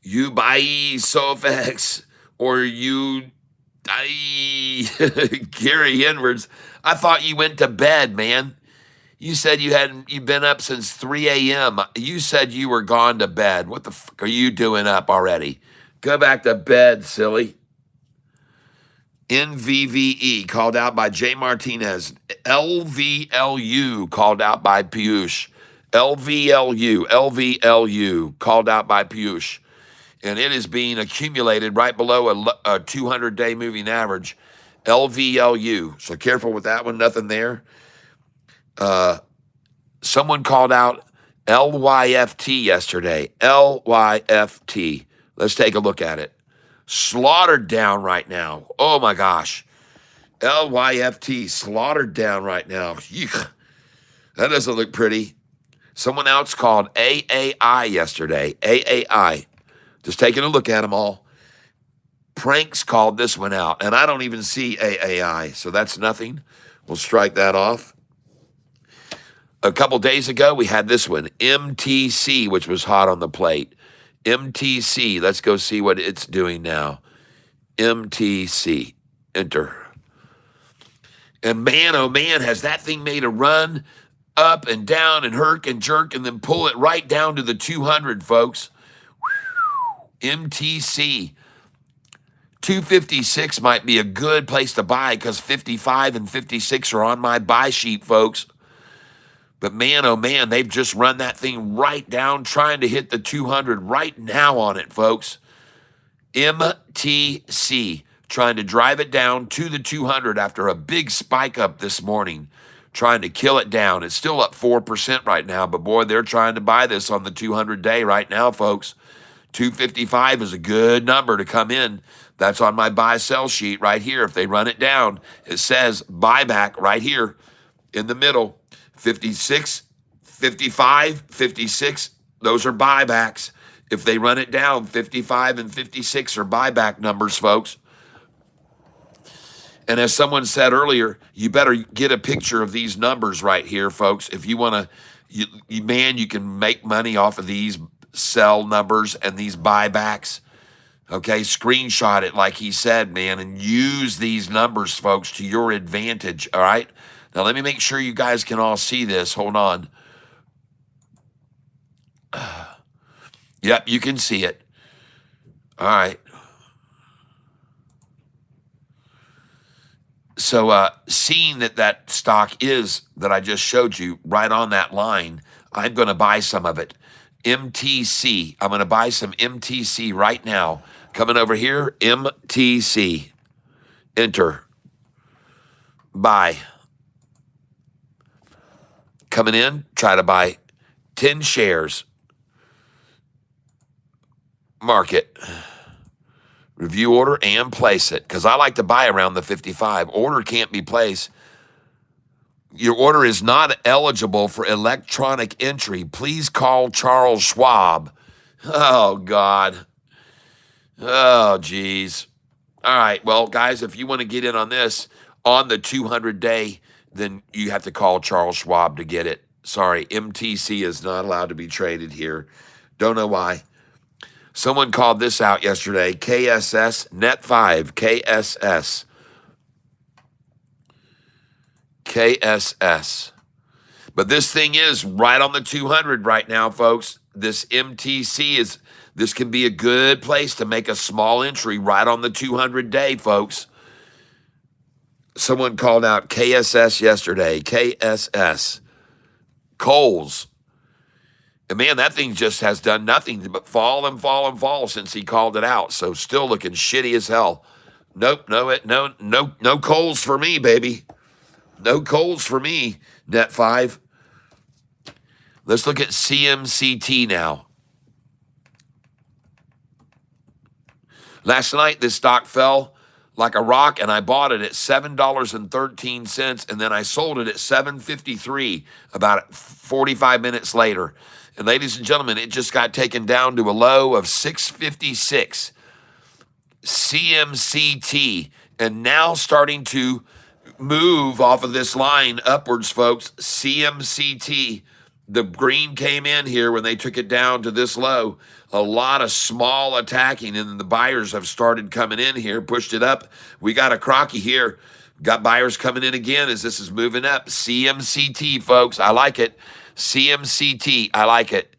[SPEAKER 1] You buy SoFi or you Gary Edwards, I thought you went to bed, man. You said you've been up since 3 a.m. You said you were gone to bed. What the fuck are you doing up already? Go back to bed, silly. NVVE called out by Jay Martinez. LVLU called out by Piyush. LVLU called out by Piyush. And it is being accumulated right below a 200-day moving average, LVLU. So careful with that one, nothing there. Someone called out LYFT yesterday, LYFT. Let's take a look at it. Slaughtered down right now. Oh, my gosh. LYFT slaughtered down right now. Eek. That doesn't look pretty. Someone else called AAI yesterday. AAI. Just taking a look at them all. Pranks called this one out, and I don't even see AAI, so that's nothing. We'll strike that off. A couple days ago, we had this one, MTC, which was hot on the plate. MTC, let's go see what it's doing now. MTC, enter. And man, oh man, has that thing made a run up and down and herk and jerk and then pull it right down to the 200, folks. MTC. 256 might be a good place to buy because 55 and 56 are on my buy sheet, folks. But man, oh man, they've just run that thing right down, trying to hit the 200 right now on it, folks. MTC, trying to drive it down to the 200 after a big spike up this morning, trying to kill it down. It's still up 4% right now, but boy, they're trying to buy this on the 200-day right now, folks. 255 is a good number to come in. That's on my buy-sell sheet right here. If they run it down, it says buyback right here in the middle. 56, 55, 56, those are buybacks. If they run it down, 55 and 56 are buyback numbers, folks. And as someone said earlier, you better get a picture of these numbers right here, folks. If you want to, you can make money off of these sell numbers and these buybacks. Okay, screenshot it like he said, man, and use these numbers, folks, to your advantage, all right? Now, let me make sure you guys can all see this. Hold on. Yep, you can see it. All right. So seeing that stock is, that I just showed you, right on that line, I'm going to buy some of it. MTC. I'm going to buy some MTC right now. Coming over here, MTC. Enter. Buy. Coming in, try to buy 10 shares. Market. Review order and place it, because I like to buy around the 55. Order can't be placed. Your order is not eligible for electronic entry. Please call Charles Schwab. Oh, God. Oh, geez. All right, well, guys, if you want to get in on this on the 200-day, then you have to call Charles Schwab to get it. Sorry, MTC is not allowed to be traded here. Don't know why. Someone called this out yesterday, KSS, Net 5, KSS. KSS. But this thing is right on the 200 right now, folks. This MTC this can be a good place to make a small entry right on the 200-day, folks. Someone called out KSS yesterday, KSS. Coles. And man, that thing just has done nothing but fall and fall and fall since he called it out. So still looking shitty as hell. Nope, no Coles for me, baby. No Coles for me, Net 5. Let's look at CMCT now. Last night, this stock fell like a rock, and I bought it at $7.13, and then I sold it at $7.53 about 45 minutes later. And ladies and gentlemen, it just got taken down to a low of $6.56. CMCT, and now starting to move off of this line upwards, folks. CMCT, the green came in here when they took it down to this low. A lot of small attacking, and the buyers have started coming in here, pushed it up. We got a crocky here. Got buyers coming in again as this is moving up. CMCT, folks, I like it. CMCT, I like it.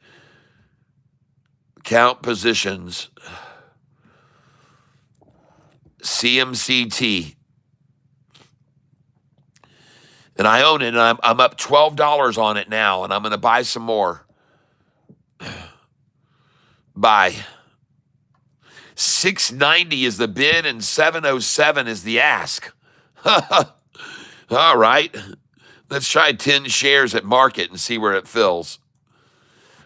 [SPEAKER 1] Count positions. CMCT. And I own it, and I'm up $12 on it now, and I'm going to buy some more. Buy. 690 is the bid, and 707 is the ask. All right. Let's try 10 shares at market and see where it fills.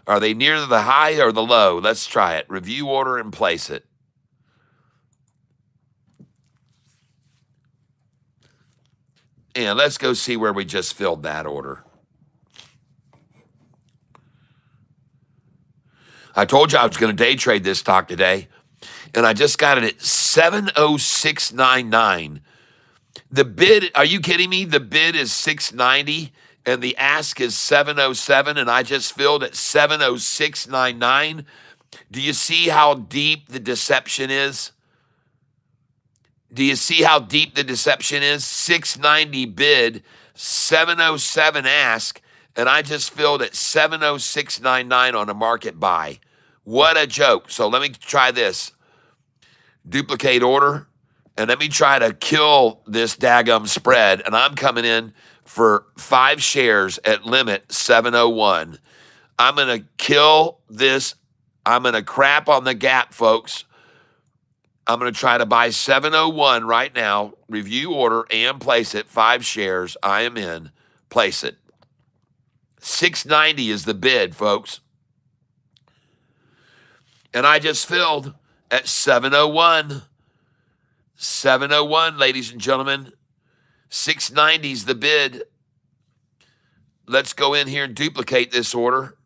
[SPEAKER 1] Are they near the high or the low? Let's try it. Review order and place it. And let's go see where we just filled that order. I told you I was going to day trade this stock today, and I just got it at 706.99. The bid, are you kidding me? The bid is 690 and the ask is 707, and I just filled at 706.99. Do you see how deep the deception is? Do you see how deep the deception is? 690 bid, 707 ask, and I just filled at 706.99 on a market buy. What a joke. So let me try this. Duplicate order, and let me try to kill this daggum spread, and I'm coming in for 5 shares at limit 701. I'm going to kill this. I'm going to crap on the gap, folks. I'm going to try to buy 701 right now, review order, and place it. 5 shares. I am in. Place it. 690 is the bid, folks. And I just filled at 701. 701, ladies and gentlemen. 690 is the bid. Let's go in here and duplicate this order.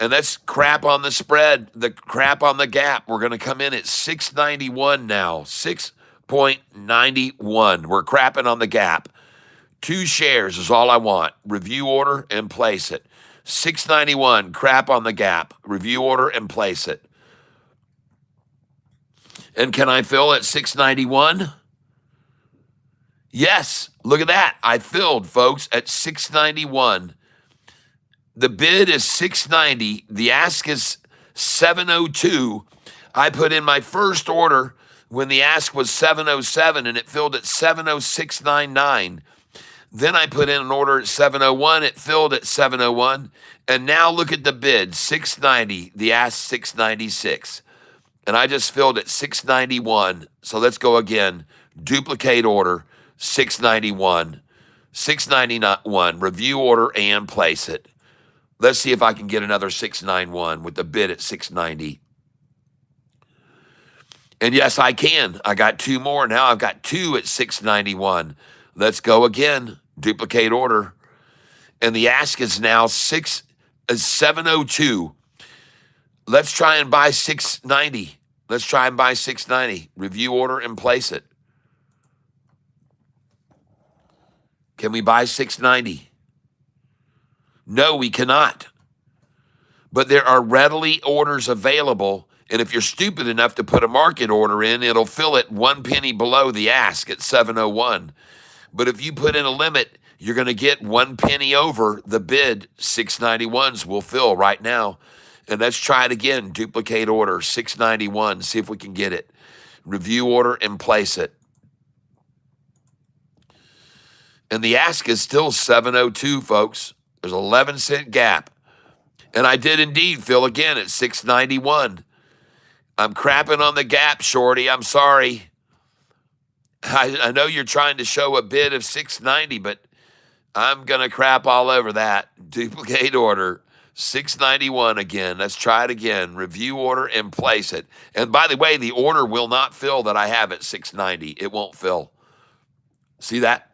[SPEAKER 1] And let's crap on the spread, the crap on the gap. We're going to come in at 691 now, 6.91. We're crapping on the gap. 2 shares is all I want. Review order and place it. 691, crap on the gap. Review order and place it. And can I fill at 691? Yes, look at that. I filled, folks, at 691. The bid is 690. The ask is 702. I put in my first order when the ask was 707, and it filled at 706.99. Then I put in an order at 701. It filled at 701. And now look at the bid, 690. The ask 696. And I just filled at 691. So let's go again. Duplicate order, 691. 691. Review order and place it. Let's see if I can get another 691 with the bid at 690. And yes, I can. I got 2 more. Now I've got 2 at 691. Let's go again. Duplicate order. And the ask is now 702. Let's try and buy 690. Let's try and buy 690. Review order and place it. Can we buy 690? No, we cannot. But there are readily orders available, and if you're stupid enough to put a market order in, it'll fill it 1 penny below the ask at 701. But if you put in a limit, you're going to get 1 penny over the bid. 691s will fill right now. And let's try it again. Duplicate order, 691. See if we can get it. Review order and place it. And the ask is still 702, folks. There's an 11-cent gap. And I did indeed fill again at 691. I'm crapping on the gap, Shorty. I'm sorry. I know you're trying to show a bid of 690, but I'm going to crap all over that. Duplicate order, 691 again. Let's try it again. Review order and place it. And by the way, the order will not fill that I have at 690. It won't fill. See that?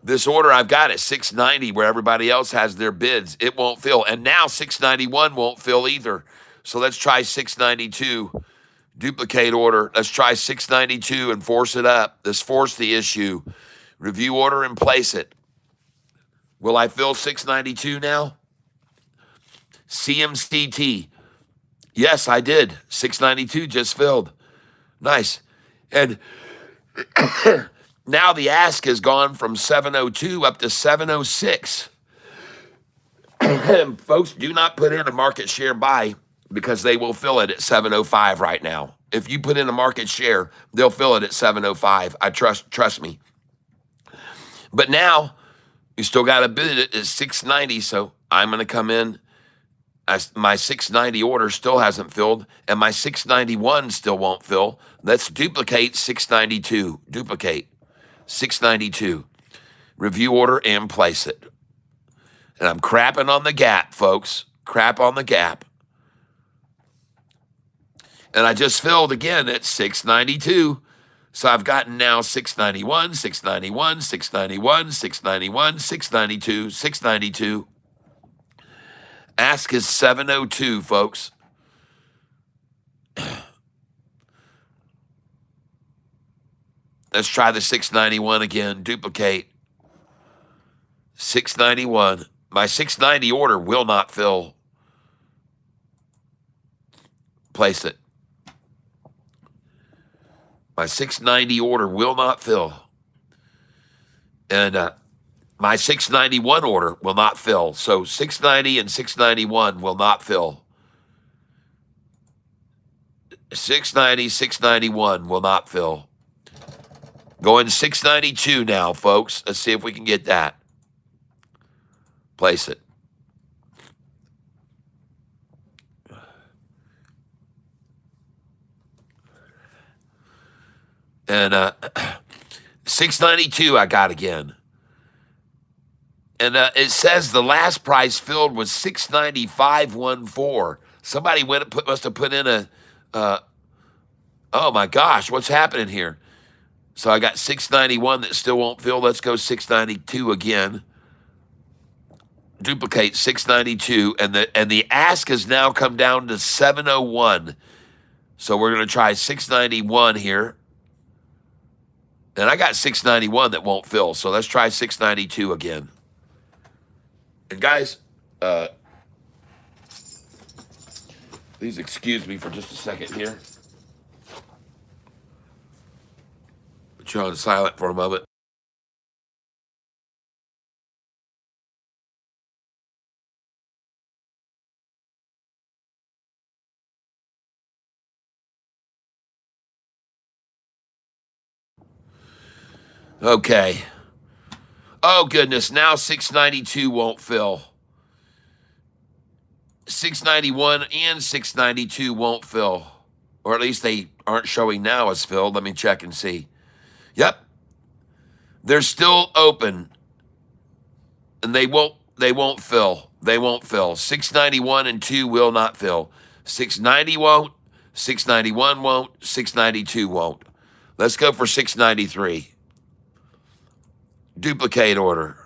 [SPEAKER 1] This order I've got at 690 where everybody else has their bids, it won't fill. And now 691 won't fill either. So let's try 692. Duplicate order. Let's try 692 and force it up. Let's force the issue. Review order and place it. Will I fill 692 now? CMCT. Yes, I did. 692 just filled. Nice. And now the ask has gone from 702 up to 706. Folks, do not put in a market share buy because they will fill it at 705 right now. If you put in a market share, they'll fill it at 705. I trust me. But now you still got to bid it at 690, so I'm going to come in. My 690 order still hasn't filled, and my 691 still won't fill. Let's duplicate 692. Duplicate 692. Review order and place it. And I'm crapping on the gap, folks. Crap on the gap. And I just filled again at 692. So I've gotten now 691, 691, 691, 691, 692, 692. Ask is 702, folks. Let's try the 691 again. Duplicate. 691. My 690 order will not fill. Place it. My 690 order will not fill. And my 691 order will not fill. So 690 and 691 will not fill. 690, 691 will not fill. Going 692 now, folks. Let's see if we can get that. Place it. And 692 I got again. And it says the last price filled was 695.14. Somebody must have put in a, oh my gosh, what's happening here? So I got 691 that still won't fill. Let's go 692 again. Duplicate 692, and the ask has now come down to 701. So we're going to try 691 here. And I got 691 that won't fill. So let's try 692 again. And guys, please excuse me for just a second here. Put you on silent for a moment. Okay. Oh, goodness. Now 692 won't fill. 691 and 692 won't fill. Or at least they aren't showing now as filled. Let me check and see. Yep. They're still open. And they won't fill. They won't fill. 691 and 2 will not fill. 690 won't. 691 won't. 692 won't. Let's go for 693. Duplicate order.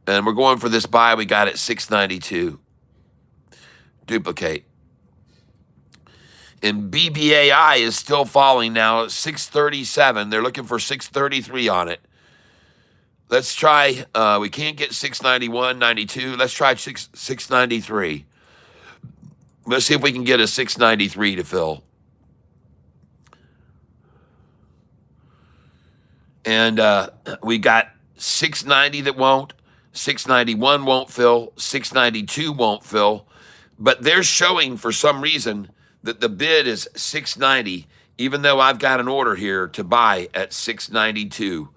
[SPEAKER 1] And we're going for this buy we got at 692. Duplicate. And BBAI is still falling now at 637. They're looking for 633 on it. Let's try, we can't get 691.92. Let's try 693. Let's see if we can get a 693 to fill. And we got 690 that won't. 691 won't fill. 692 won't fill. But they're showing for some reason that the bid is 690, even though I've got an order here to buy at 692.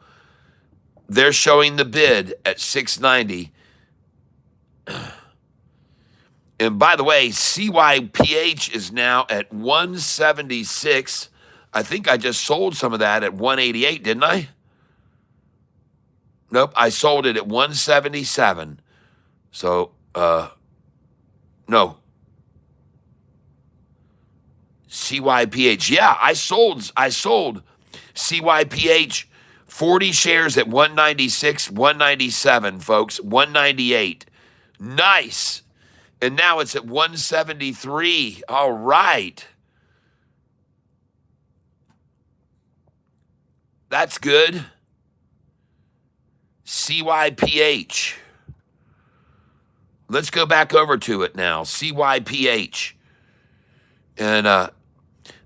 [SPEAKER 1] They're showing the bid at 690. And by the way, CYPH is now at 176. I think I just sold some of that at 188, didn't I? Nope, I sold it at 177. So, no. CYPH. Yeah, I sold CYPH 40 shares at 196, 197, folks, 198. Nice. And now it's at 173. All right. That's good. CYPH. Let's go back over to it now. CYPH. And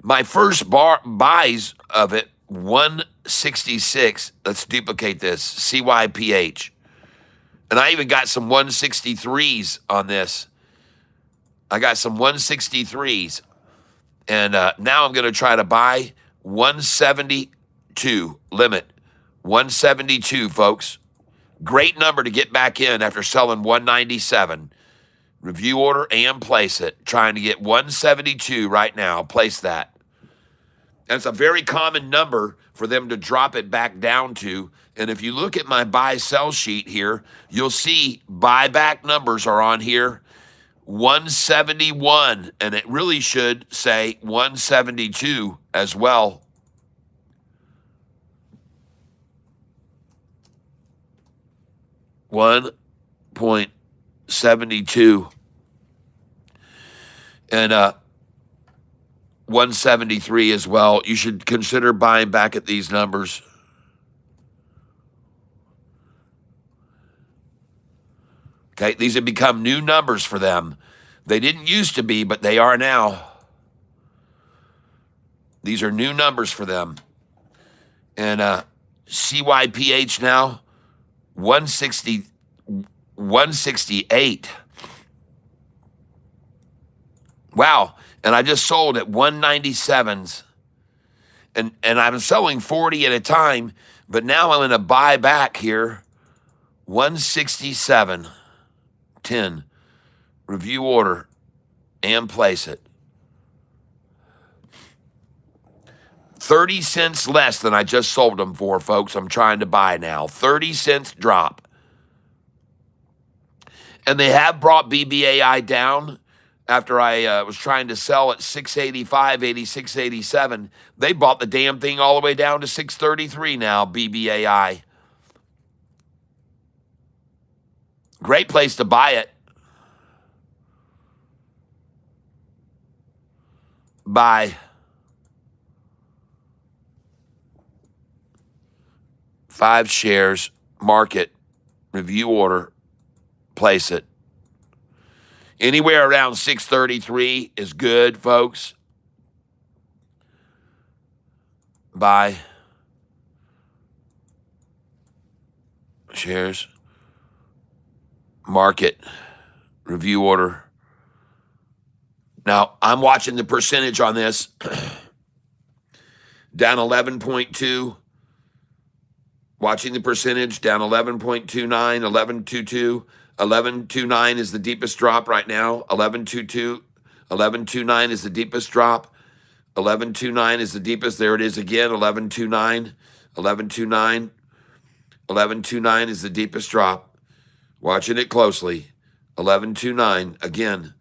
[SPEAKER 1] my first buys of it, 166. Let's duplicate this. CYPH. And I even got some 163s on this. I got some 163s. And now I'm going to try to buy 172 limit. 172, folks. Great number to get back in after selling 197. Review order and place it. Trying to get 172 right now. Place that. That's a very common number for them to drop it back down to. And if you look at my buy-sell sheet here, you'll see buyback numbers are on here. 171. And it really should say 172 as well. $1.72. And 173 as well. You should consider buying back at these numbers. Okay, these have become new numbers for them. They didn't used to be, but they are now. These are new numbers for them. And CYPH now, 160, 168. Wow. And I just sold at 197s. And I'm selling 40 at a time, but now I'm going to buy back here. 167.10. Review order and place it. 30 cents less than I just sold them for, folks. I'm trying to buy now. 30 cents drop. And they have brought BBAI down after I was trying to sell at 685, 86, 87. They bought the damn thing all the way down to 633 now, BBAI. Great place to buy it. Buy. 5 shares, market, review order, place it. Anywhere around 633 is good, folks. Buy. Shares, market, review order. Now, I'm watching the percentage on this. Down 11.2. Watching the percentage, down 11.29, 11.22. 11.29 is the deepest drop right now. 11.22, 11.29 is the deepest drop. 11.29 is the deepest. There it is again, 11.29, 11.29. 11.29 is the deepest drop. Watching it closely. 11.29 again.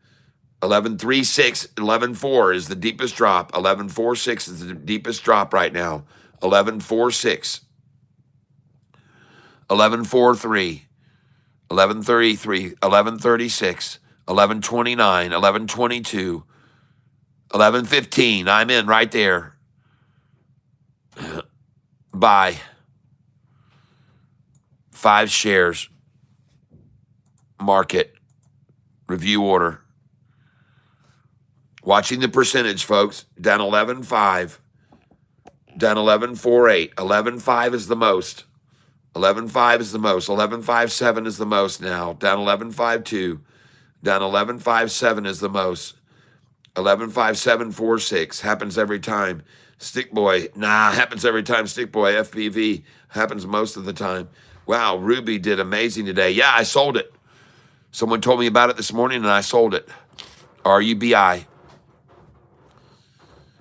[SPEAKER 1] 11.36, 11.4 is the deepest drop. 11.46 is the deepest drop right now. 11.46. 11.43. 11.33, 11.36, 11.29, 11.22, 11.15. I'm in right there. Buy. 5 shares. Market. Review order. Watching the percentage, folks. Down 11.5. Down 11.48. 11.5 is the most. 11.5 is the most. 11.57 is the most now. Down 11.52. Down 11.57 is the most. 11.5746 happens every time. Stick Boy, happens every time. Stick Boy, FPV happens most of the time. Wow, Ruby did amazing today. Yeah, I sold it. Someone told me about it this morning and I sold it. RUBI.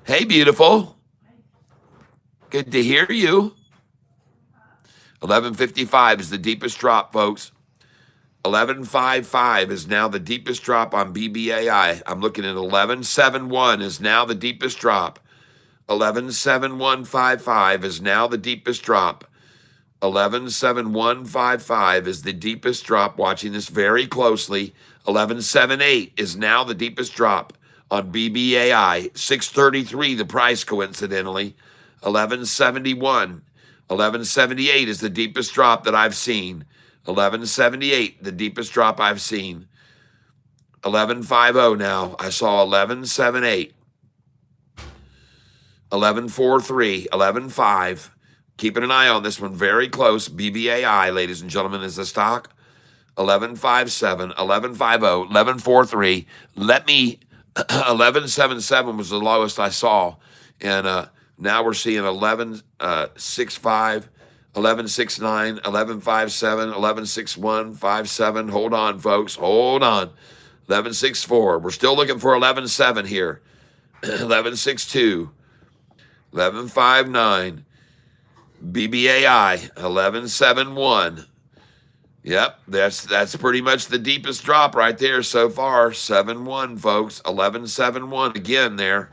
[SPEAKER 1] Hey, beautiful. Good to hear you. 11.55 is the deepest drop, folks. 11.55 is now the deepest drop on BBAI. I'm looking at 11.71 is now the deepest drop. 11.7155 is now the deepest drop. 11.7155 is the deepest drop. Watching this very closely. 11.78 is now the deepest drop on BBAI. 6.33 the price, coincidentally. 11.71. 11.78 is the deepest drop that I've seen. 11.78, the deepest drop I've seen. 11.50 now. I saw 11.78. 11.43, 11.5. Keeping an eye on this one very close. BBAI, ladies and gentlemen, is the stock. 11.57, 11.50, 11.43. Let me, 11.77 was the lowest I saw. And now we're seeing 11.65, 11.69, 11.57, 11.6157. Hold on, folks. Hold on. 11.64. We're still looking for 11.7 here. 11.62. 11.59. BBAI. 11.71. Yep, that's pretty much the deepest drop right there so far. 7.1, folks. 11.71 again there.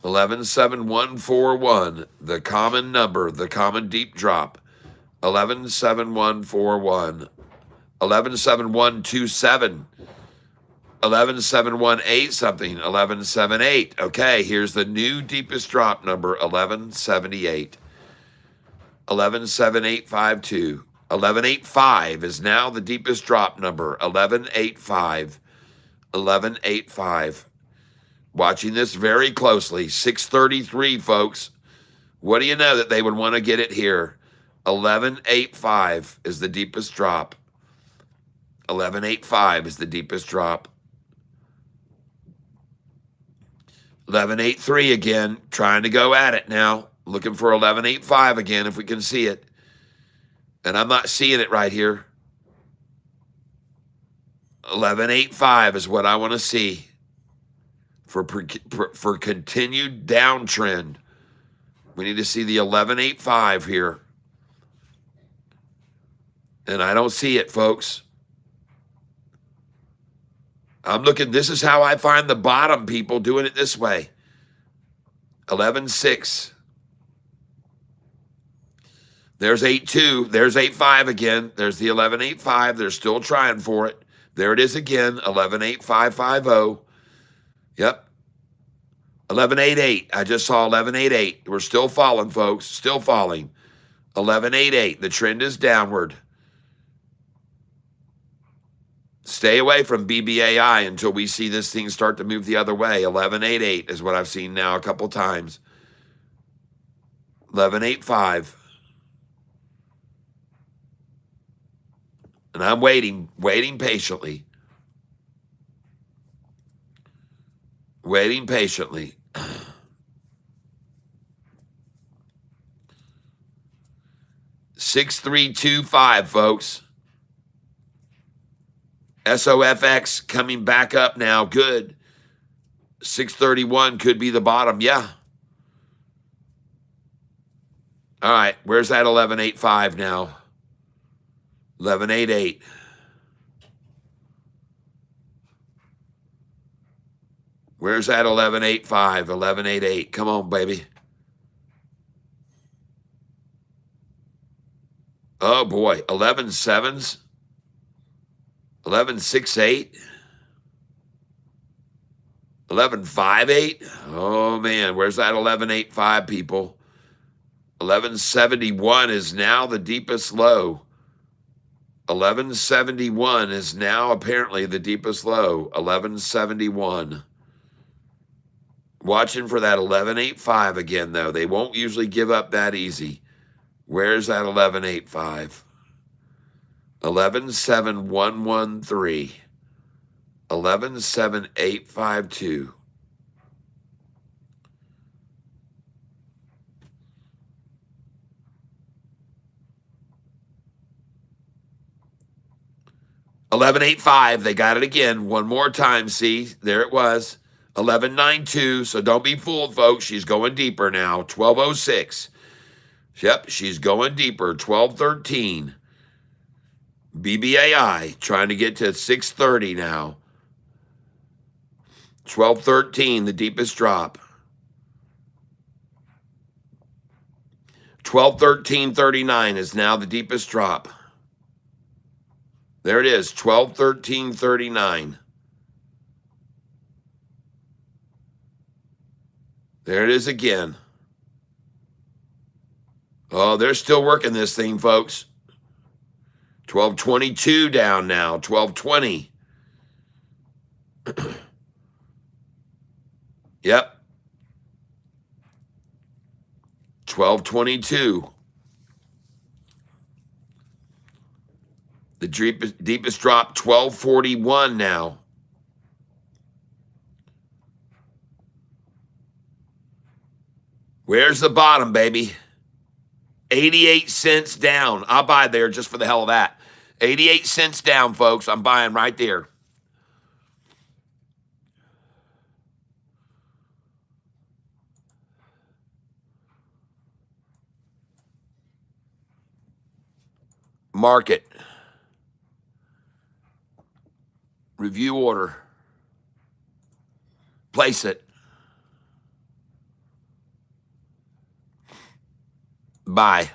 [SPEAKER 1] 11.7141, the common number, the common deep drop. 11.7141, 11.7127, 11,718 something, 11,78. Okay, here's the new deepest drop number, 1178. 117852. 1185 is now the deepest drop number, 1185. 1185. Watching this very closely. 633, folks. What do you know that they would want to get it here? 1185 is the deepest drop. 1185 is the deepest drop. 1183 again, trying to go at it now. Looking for 1185 again if we can see it. And I'm not seeing it right here. 1185 is what I want to see for continued downtrend. We need to see the 1185 here. And I don't see it, folks. I'm looking, this is how I find the bottom, people, doing it this way. 11.6. There's 8.2. There's 8.5 again. There's the 11.85. They're still trying for it. There it is again, 11.8550. Yep. 11.88. I just saw 11.88. We're still falling, folks. Still falling. 11.88. The trend is downward. Stay away from BBAI until we see this thing start to move the other way. 11.88 is what I've seen now a couple times. 11.85. And I'm waiting patiently. Waiting patiently. 6325, folks. SOFX coming back up now. Good. 631 could be the bottom. Yeah. All right. Where's that 11.85 now? 11.88. Where's that 11.85? 11.88. Come on, baby. Oh, boy. 11.7s. 11.68. 11.58. Oh, man. Where's that 11.85, people? 11.71 is now the deepest low. 11.71 is now apparently the deepest low. 11.71. Watching for that 11.85 again, though. They won't usually give up that easy. Where's that 11.85? 11.7113. 11.7852. $11.85. They got it again. One more time. See, there it was. 11.92. So don't be fooled, folks. She's going deeper now. 12.06. Yep, she's going deeper. 12.13. BBAI trying to get to 6.30 now. 12.13, the deepest drop. 12.1339 is now the deepest drop. There it is, 12.1339. There it is again. Oh, they're still working this thing, folks. 12.22 down now, 12.20. Yep. 12.22. The deepest drop, 12.41 now. Where's the bottom, baby? 88 cents down. I'll buy there just for the hell of that. 88 cents down, folks. I'm buying right there. Market. Review order. Place it. Buy.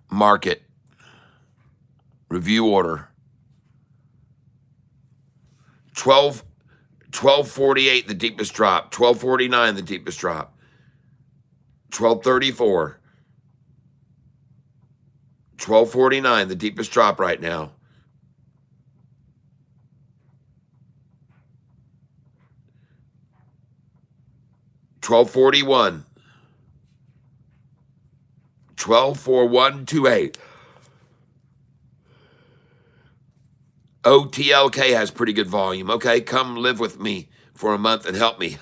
[SPEAKER 1] Market. Review order. 1248, the deepest drop. 1249, the deepest drop. 1234. 1249, the deepest drop right now. 1241. 124128. OTLK has pretty good volume. Okay, come live with me for a month and help me.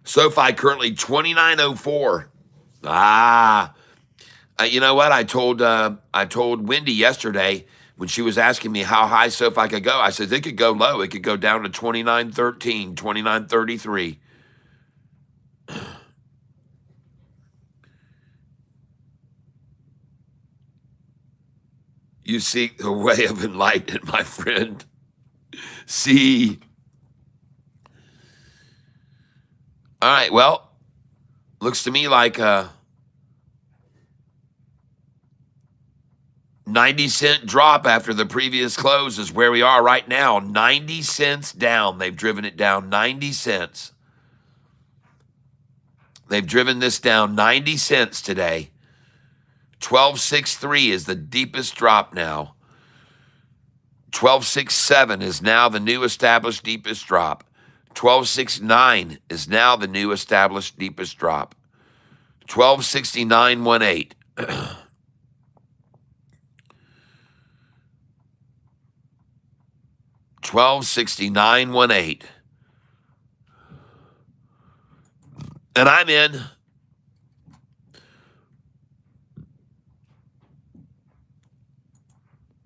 [SPEAKER 1] SoFi currently 2904. You know what? I told Wendy yesterday when she was asking me how high SoFi could go. I said it could go low. It could go down to 2913, 2933. You seek the way of enlightenment, my friend. See. All right, well, looks to me like 90-cent drop after the previous close is where we are right now. 90 cents down. They've driven it down 90 cents. They've driven this down 90 cents today. 1263 is the deepest drop now. 1267 is now the new established deepest drop. 1269 is now the new established deepest drop. 1269.18. 1269.18. And I'm in.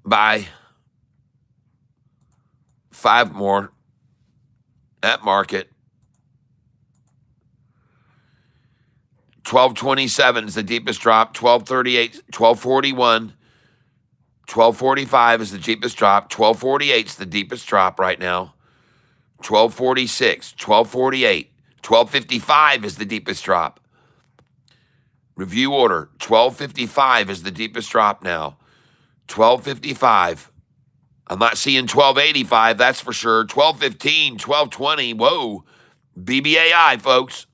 [SPEAKER 1] Buy 5 more at market. 1227 is the deepest drop. 1238, 1241. 1245 is the deepest drop. 1248 is the deepest drop right now. 1246, 1248. 1255 is the deepest drop. Review order. 1255 is the deepest drop now. 1255. I'm not seeing 1285, that's for sure. 1215, 1220. Whoa. BBAI, folks.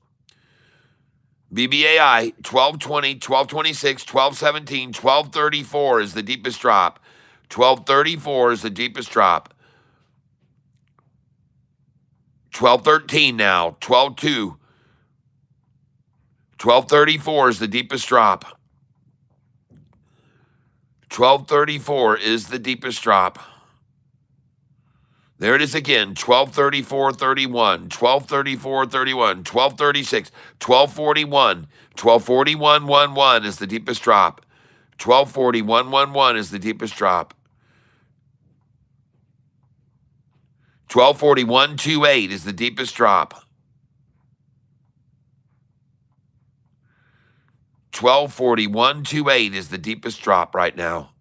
[SPEAKER 1] BBAI, 1220, 1226, 1217, 1234 is the deepest drop. 1234 is the deepest drop. 1213 now, 12.2. 1234 is the deepest drop. 1234 is the deepest drop. There it is again, 1234.31, 1234.31, 1236, 1241, 1241.11 is the deepest drop. 1241.11 is the deepest drop. 1241.28 is the deepest drop. 1241.28 is the deepest drop right now.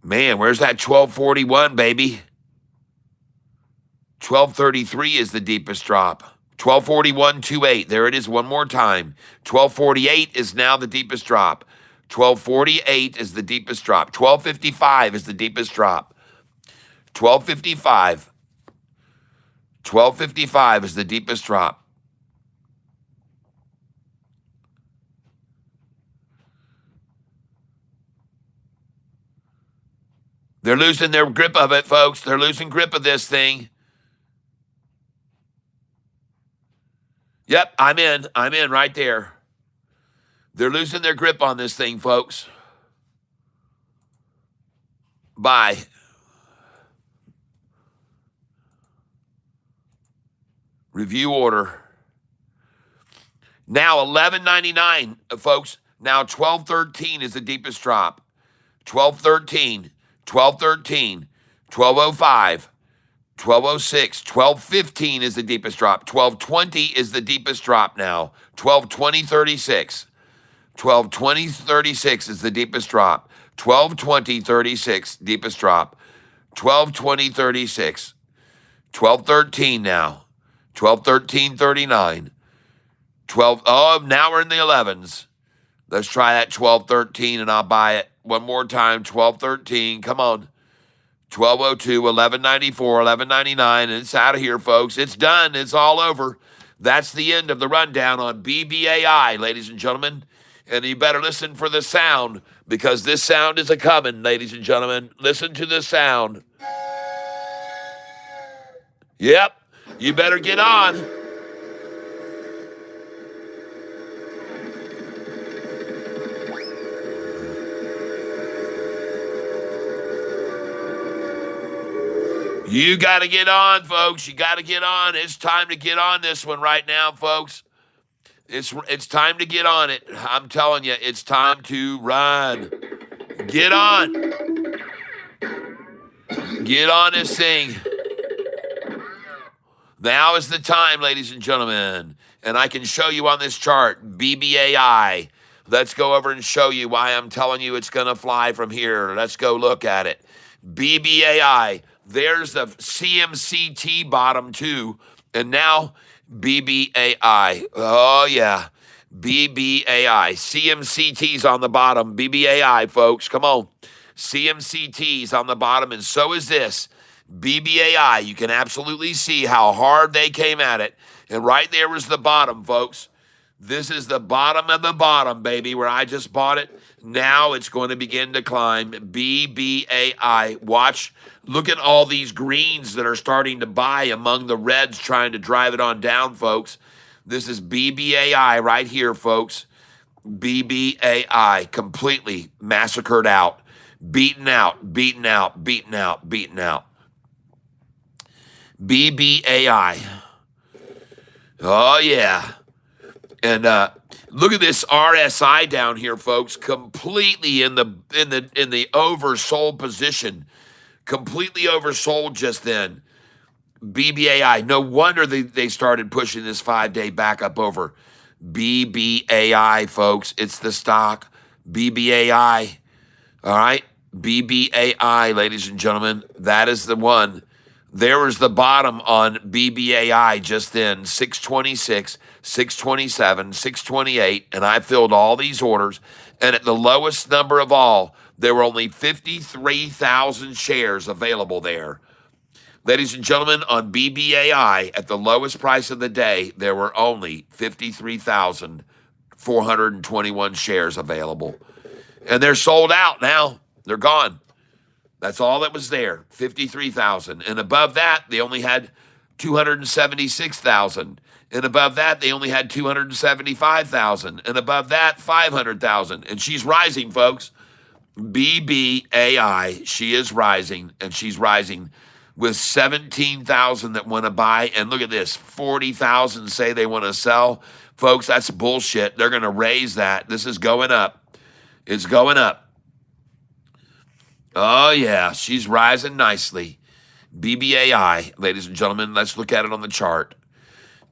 [SPEAKER 1] Man, where's that 1241, baby? 1233 is the deepest drop. 1241.28. There it is one more time. 1248 is now the deepest drop. 1248 is the deepest drop. 1255 is the deepest drop. 1255. 1255 is the deepest drop. They're losing their grip of it, folks. They're losing grip of this thing. Yep, I'm in. I'm in right there. They're losing their grip on this thing, folks. Buy. Review order. Now $11.99, folks. Now 1213 is the deepest drop. 1213, 1213, 1205, 1206, 1215 is the deepest drop. 1220 is the deepest drop now. 1220.36. 1220.36 is the deepest drop. 1220.36, deepest drop. 1220.36. 1213 now. 1213.39. 12. Oh, now we're in the 11s. Let's try that 1213 and I'll buy it one more time. 1213. Come on. 1202, 1194, 1199, and it's out of here, folks. It's done. It's all over. That's the end of the rundown on BBAI, ladies and gentlemen. And you better listen for the sound, because this sound is a-coming, ladies and gentlemen. Listen to the sound. Yep, you better get on. You got to get on, folks. You got to get on. It's time to get on this one right now, folks. It's time to get on it. I'm telling you, it's time to run. Get on. Get on this thing. Now is the time, ladies and gentlemen. And I can show you on this chart, BBAI. Let's go over and show you why I'm telling you it's going to fly from here. Let's go look at it. BBAI. There's the CMCT bottom too. And now BBAI. Oh, yeah. BBAI. CMCT's on the bottom. BBAI, folks. Come on. CMCT's on the bottom, and so is this. BBAI. You can absolutely see how hard they came at it. And right there was the bottom, folks. This is the bottom of the bottom, baby, where I just bought it. Now it's going to begin to climb. BBAI. Watch. Look at all these greens that are starting to buy among the reds trying to drive it on down, folks. This is BBAI right here, folks. BBAI. Completely massacred out. Beaten out. Beaten out. Beaten out. Beaten out. BBAI. Oh, yeah. And look at this RSI down here, folks. Completely in the oversold position. Completely oversold just then. BBAI. No wonder they started pushing this 5-day back up over. BBAI, folks. It's the stock. BBAI. All right. BBAI, ladies and gentlemen. That is the one. There was the bottom on BBAI just then, 626, 627, 628, and I filled all these orders. And at the lowest number of all, there were only 53,000 shares available there. Ladies and gentlemen, on BBAI, at the lowest price of the day, there were only 53,421 shares available. And they're sold out now. They're gone. That's all that was there, 53,000. And above that, they only had 276,000. And above that, they only had 275,000. And above that, 500,000. And she's rising, folks. BBAI, she is rising, and she's rising with 17,000 that want to buy. And look at this, 40,000 say they want to sell. Folks, that's bullshit. They're going to raise that. This is going up. It's going up. Oh, yeah, she's rising nicely. BBAI, ladies and gentlemen, let's look at it on the chart.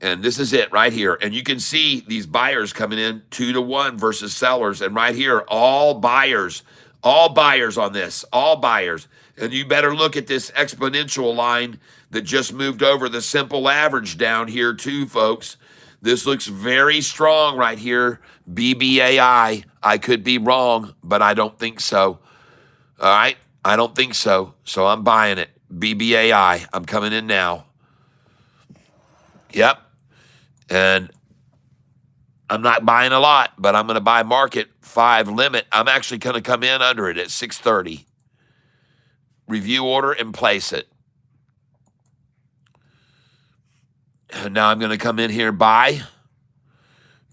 [SPEAKER 1] And this is it right here. And you can see these buyers coming in 2-to-1 versus sellers. And right here, all buyers on this, all buyers. And you better look at this exponential line that just moved over the simple average down here too, folks. This looks very strong right here. BBAI. I could be wrong, but I don't think so. All right, I don't think so. So I'm buying it. BBAI. I'm coming in now. Yep. And I'm not buying a lot, but I'm going to buy market 5 limit. I'm actually going to come in under it at 630. Review order and place it. And now I'm going to come in here, buy.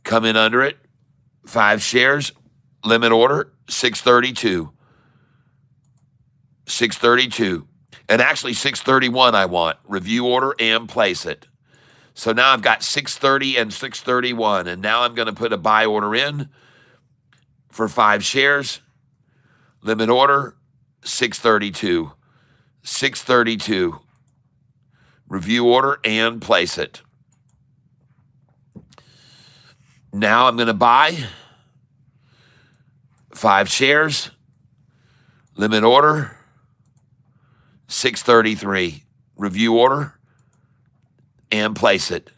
[SPEAKER 1] Come in under it. 5 shares. Limit order, 632. 632. And actually 631 I want. Review order and place it. So now I've got 630 and 631. And now I'm going to put a buy order in for 5 shares. Limit order, 632. 632. Review order and place it. Now I'm going to buy. 5 shares, limit order, 633. Review order and place it.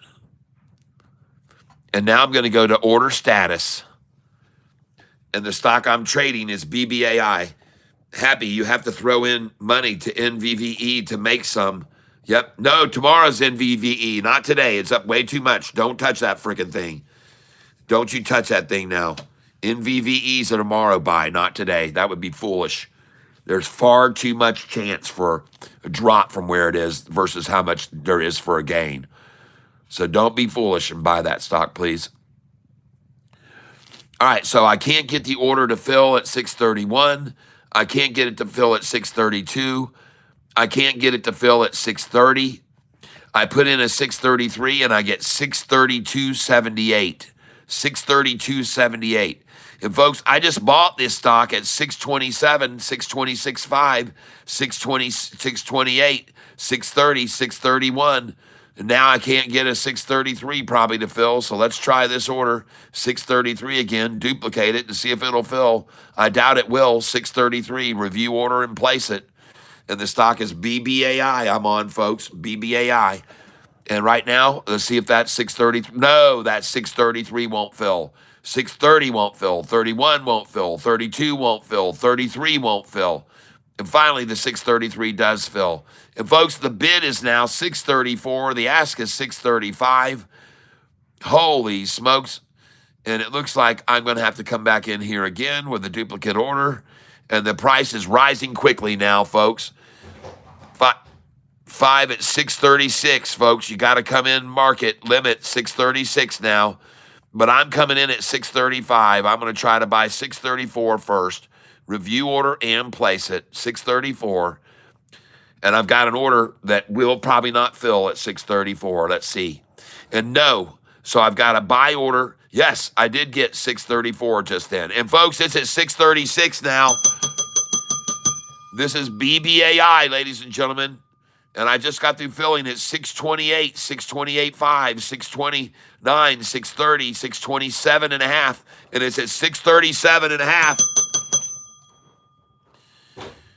[SPEAKER 1] And now I'm going to go to order status. And the stock I'm trading is BBAI. Happy, you have to throw in money to NVVE to make some. Yep. No, tomorrow's NVVE, not today. It's up way too much. Don't touch that freaking thing. Don't you touch that thing now. NVVE's a tomorrow buy, not today. That would be foolish. There's far too much chance for a drop from where it is versus how much there is for a gain. So don't be foolish and buy that stock, please. All right, so I can't get the order to fill at 631. I can't get it to fill at 632. I can't get it to fill at 630. I put in a 633 and I get 632.78. 632.78. And folks, I just bought this stock at 627, 626.5, 620, 628, 630, 631. And now I can't get a 633 probably to fill, so let's try this order. 633 again, duplicate it to see if it'll fill. I doubt it will. 633, review order and place it. And the stock is BBAI I'm on, folks, BBAI. And right now, let's see if that 633, no, that 633 won't fill. 630 won't fill, 31 won't fill, 32 won't fill, 33 won't fill. And finally, the 633 does fill. And folks, the bid is now 634. The ask is 635. Holy smokes. And it looks like I'm going to have to come back in here again with a duplicate order. And the price is rising quickly now, folks. Five at 636, folks. You got to come in market limit 636 now. But I'm coming in at 635. I'm going to try to buy 634 first. Review order and place it, 634. And I've got an order that will probably not fill at 634. Let's see. And no, so I've got a buy order. Yes, I did get 634 just then. And folks, it's at 636 now. This is BBAI, ladies and gentlemen. And I just got through filling at 628, 628.5, 629, 630, 627 and a half. And it's at 637 and a half.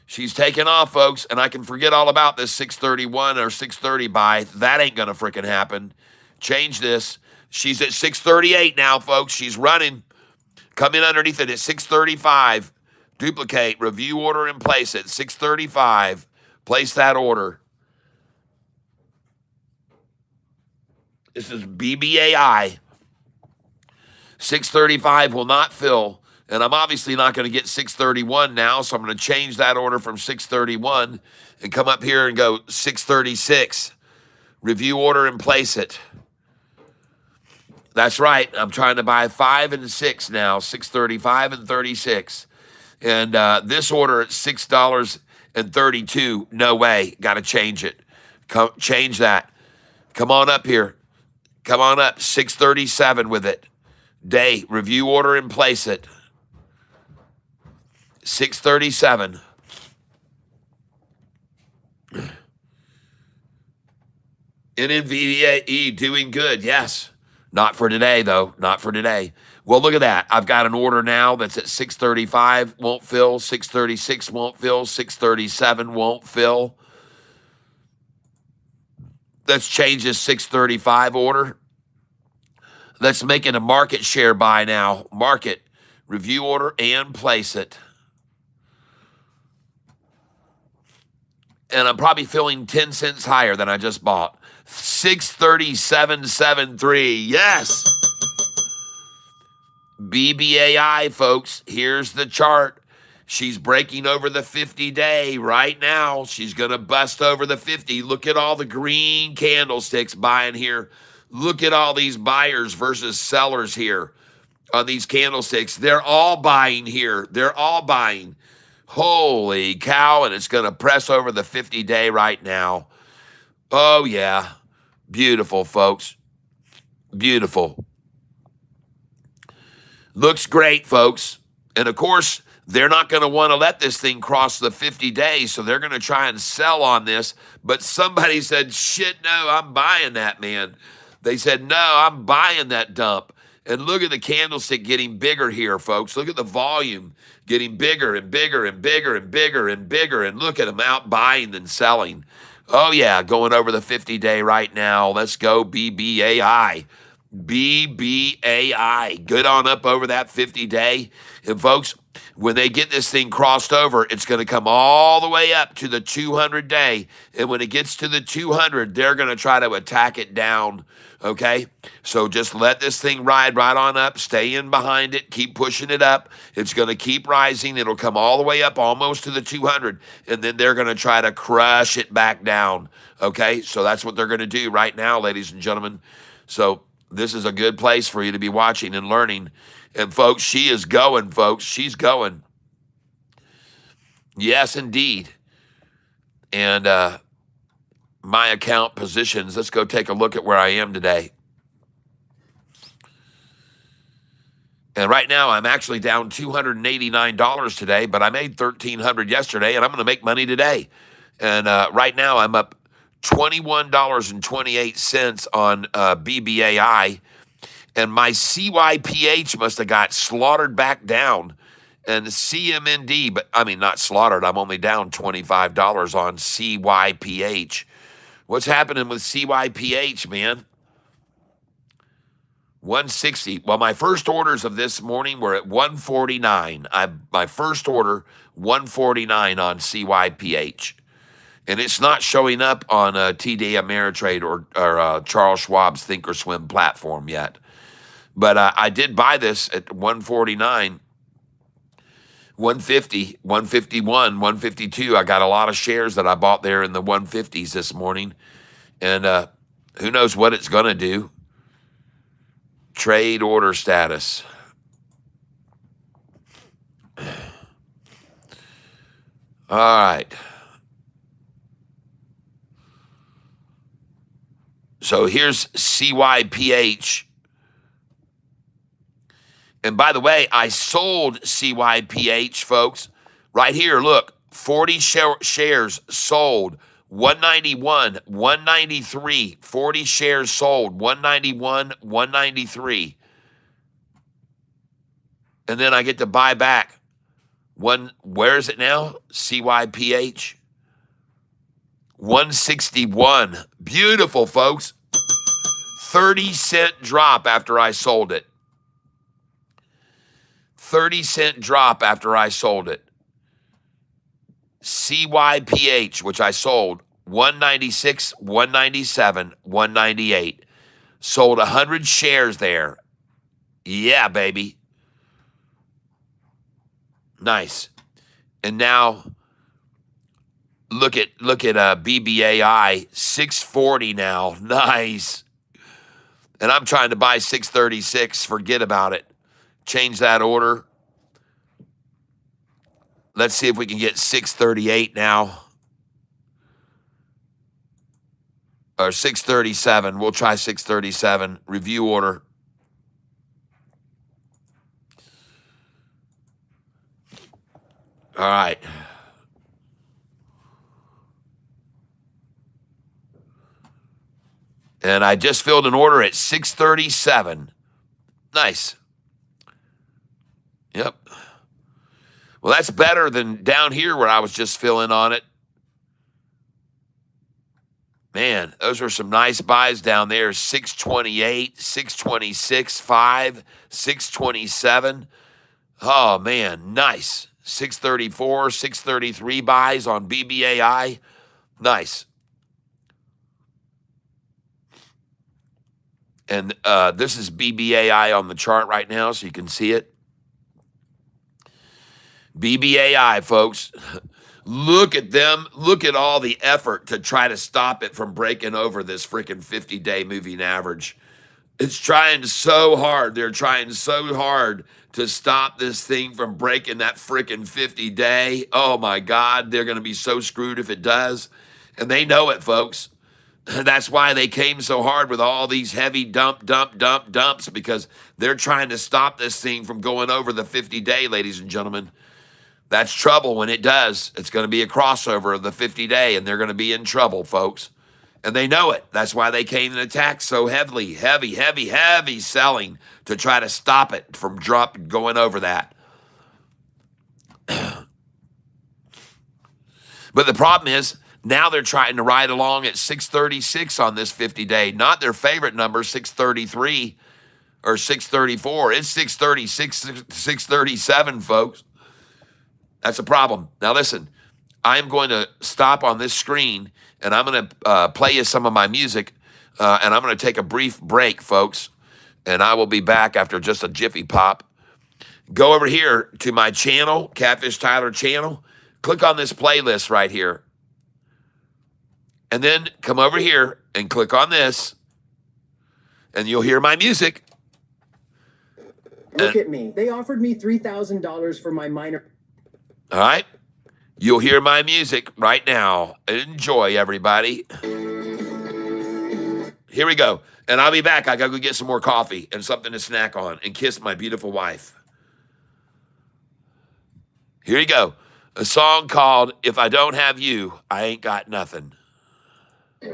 [SPEAKER 1] She's taking off, folks, and I can forget all about this 631 or 630 buy. That ain't going to freaking happen. Change this. She's at 638 now, folks. She's running. Come in underneath it at 635. Duplicate, review order, and place it. 635. Place that order. This is BBAI. 635 will not fill. And I'm obviously not going to get 631 now, so I'm going to change that order from 631 and come up here and go 636. Review order and place it. That's right. I'm trying to buy 5 and 6 now, 635 and 36. And this order at $6.32, no way. Got to change it. Change that. Come on up here. Come on up. 637 with it. Day. Review order and place it. 637. NVDAE doing good, yes. Not for today, though. Not for today. Well, look at that. I've got an order now that's at 635, won't fill. 636 won't fill. 637 won't fill. Let's change this 635 order. Let's make it a market share buy now. Market, review order, and place it. And I'm probably filling 10 cents higher than I just bought. 637.73. Yes. BBAI, folks. Here's the chart. She's breaking over the 50-day right now. She's going to bust over the 50. Look at all the green candlesticks buying here. Look at all these buyers versus sellers here on these candlesticks. They're all buying here. They're all buying. Holy cow, and it's going to press over the 50-day right now. Oh, yeah. Beautiful, folks. Beautiful. Looks great, folks. And, of course, they're not going to want to let this thing cross the 50 days, so they're going to try and sell on this. But somebody said, shit, no, I'm buying that, man. They said, no, I'm buying that dump. And look at the candlestick getting bigger here, folks. Look at the volume getting bigger and bigger and bigger and bigger and bigger. And look at them out buying and selling. Oh, yeah, going over the 50-day right now. Let's go BBAI. BBAI. Good on up over that 50-day. And, folks, when they get this thing crossed over, it's going to come all the way up to the 200-day. And when it gets to the 200, they're going to try to attack it down. Okay, so just let this thing ride right on up. Stay in behind it. Keep pushing it up. It's going to keep rising. It'll come all the way up almost to the 200, and then they're going to try to crush it back down. Okay, so that's what they're going to do right now, ladies and gentlemen. So this is a good place for you to be watching and learning. And, folks, she is going, folks. She's going. Yes, indeed. And, my account positions. Let's go take a look at where I am today. And right now, I'm actually down $289 today, but I made $1,300 yesterday, and I'm going to make money today. And right now, I'm up $21.28 on BBAI, and my CYPH must have got slaughtered back down. And CMND, but I mean, not slaughtered. I'm only down $25 on CYPH. What's happening with CYPH, man? 160. Well, my first orders of this morning were at 149. My first order, 149 on CYPH. And it's not showing up on TD Ameritrade or Charles Schwab's Thinkorswim platform yet. But I did buy this at 149. 150, 151, 152. I got a lot of shares that I bought there in the 150s this morning. And who knows what it's going to do. Trade order status. All right. So here's CYPH. And by the way, I sold CYPH, folks. Right here, look, 40 shares sold, 191, 193, 40 shares sold, 191, 193. And then I get to buy back where is it now? CYPH. 161. Beautiful, folks. 30-cent drop after I sold it. 30-cent drop after I sold it. CYPH, which I sold, 196, 197, 198. Sold 100 shares there. Yeah, baby. Nice. And now look at BBAI, 640 now. Nice. And I'm trying to buy 636. Forget about it. Change that order. Let's see if we can get 638 now. Or 637. We'll try 637. Review order. All right. And I just filled an order at 637. Nice. Yep. Well, that's better than down here where I was just filling on it. Man, those were some nice buys down there. 628, 626, 5, 627. Oh, man, nice. 634, 633 buys on BBAI. Nice. And this is BBAI on the chart right now, so you can see it. BBAI, folks. Look at them. Look at all the effort to try to stop it from breaking over this freaking 50-day moving average. It's trying so hard. They're trying so hard to stop this thing from breaking that freaking 50-day. Oh, my God. They're going to be so screwed if it does. And they know it, folks. That's why they came so hard with all these heavy dumps, because they're trying to stop this thing from going over the 50-day, ladies and gentlemen. That's trouble when it does. It's going to be a crossover of the 50-day, and they're going to be in trouble, folks. And they know it. That's why they came and attacked so heavy selling to try to stop it from going over that. But the problem is, now they're trying to ride along at 636 on this 50-day. Not their favorite number, 633 or 634. It's 636, 637, folks. That's a problem. Now listen, I'm going to stop on this screen, and I'm going to play you some of my music, and I'm going to take a brief break, folks, and I will be back after just a jiffy pop. Go over here to my channel, Catfish Tyler channel. Click on this playlist right here. And then come over here and click on this, and you'll hear my music.
[SPEAKER 3] Look at me. They offered me $3,000 for my minor.
[SPEAKER 1] All right. You'll hear my music right now. Enjoy, everybody. Here we go. And I'll be back. I got to go get some more coffee and something to snack on and kiss my beautiful wife. Here you go. A song called If I Don't Have You, I Ain't Got Nothing.
[SPEAKER 4] I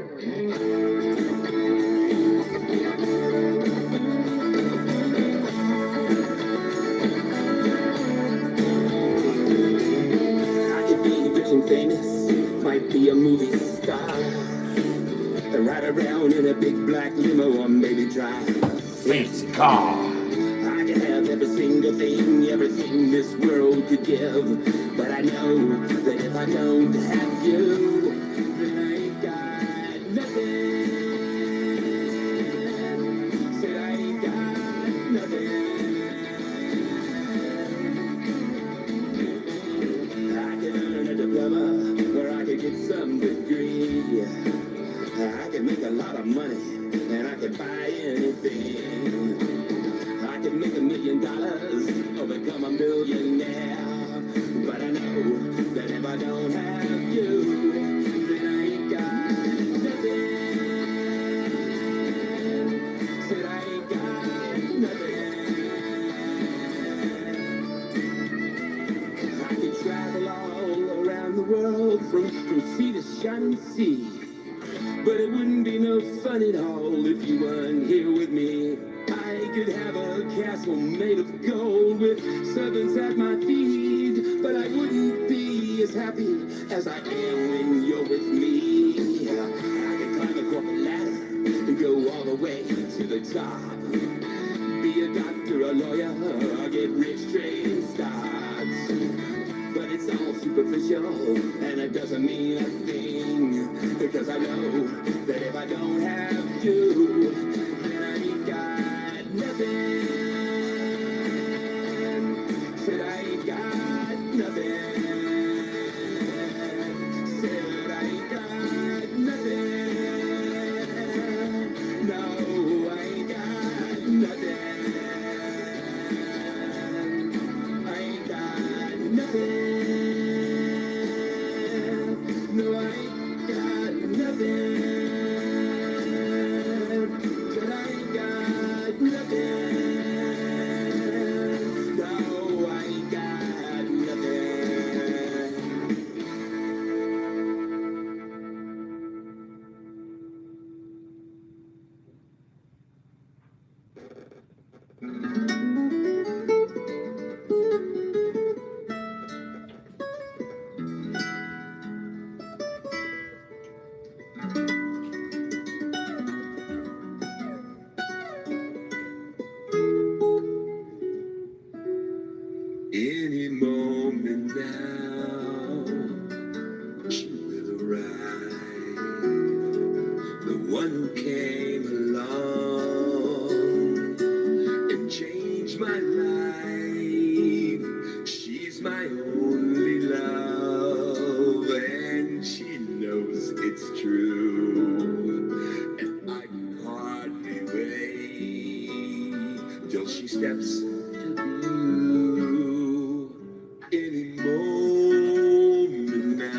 [SPEAKER 4] could be rich and famous, might be a movie star, and ride around in a big black limo or maybe drive
[SPEAKER 1] Fancy car.
[SPEAKER 4] I could have every single thing, everything this world could give, but I know that if I don't have you, then I ain't got nothing. Said I ain't got nothing. I could earn a diploma, where I could get some degree. I could make a lot of money, and I could buy anything. I could make $1 million or become a millionaire. But I know that if I don't have you, then I ain't got nothing. Said I ain't got nothing. I could travel all around the world from sea to shining sea. But it wouldn't be no fun at all if you weren't here with me. I could have a castle made of gold with servants at my feet, but I wouldn't be as happy as I am when you're with me. I could climb a corporate ladder and go all the way to the top. Be a doctor, a lawyer, or get rich trading stocks. But it's all superficial, and it doesn't mean a thing, because I know that if I don't have you, then I ain't got nothing. Said I ain't got nothing. Said I ain't got nothing. No, I ain't got nothing. I ain't got nothing. No, I ain't got nothing. But I ain't got nothing. No, I ain't got nothing. Any moment now, she will arrive. The one who came along and changed my life. She's my only love, and she knows it's true. And I can hardly wait till she steps to view. Any moment now.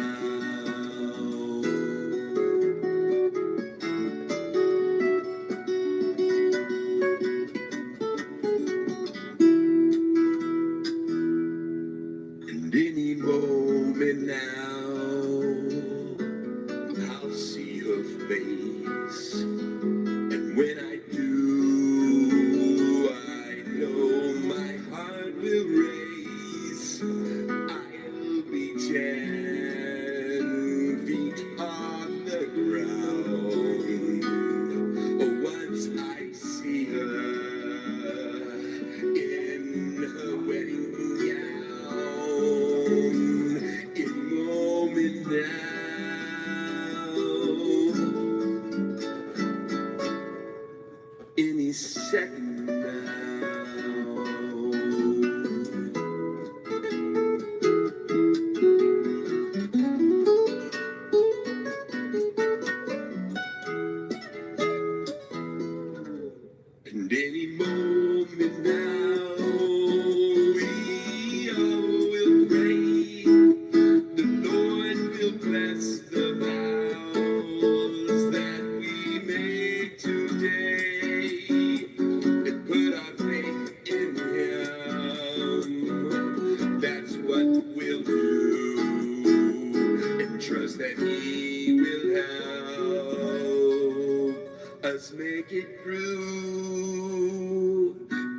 [SPEAKER 4] And any moment now, I'll see her face. will raise. I'll be 10 feet off the ground. Once I see her in her wedding gown, in a moment now, any second now. And any moment now, we all will pray. The Lord will bless the vows that we make today. And put our faith in Him. That's what we'll do. And trust that He will help us make it through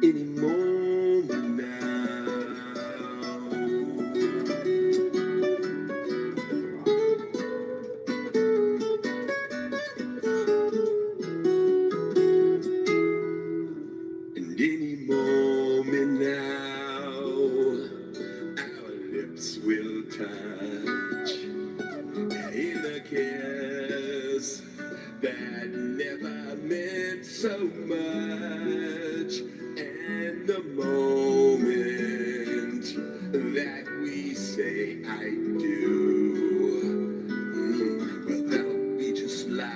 [SPEAKER 4] any moment now. And any moment now, our lips will touch in a kiss that never meant so much. And the moment that we say I do, well, that'll be just like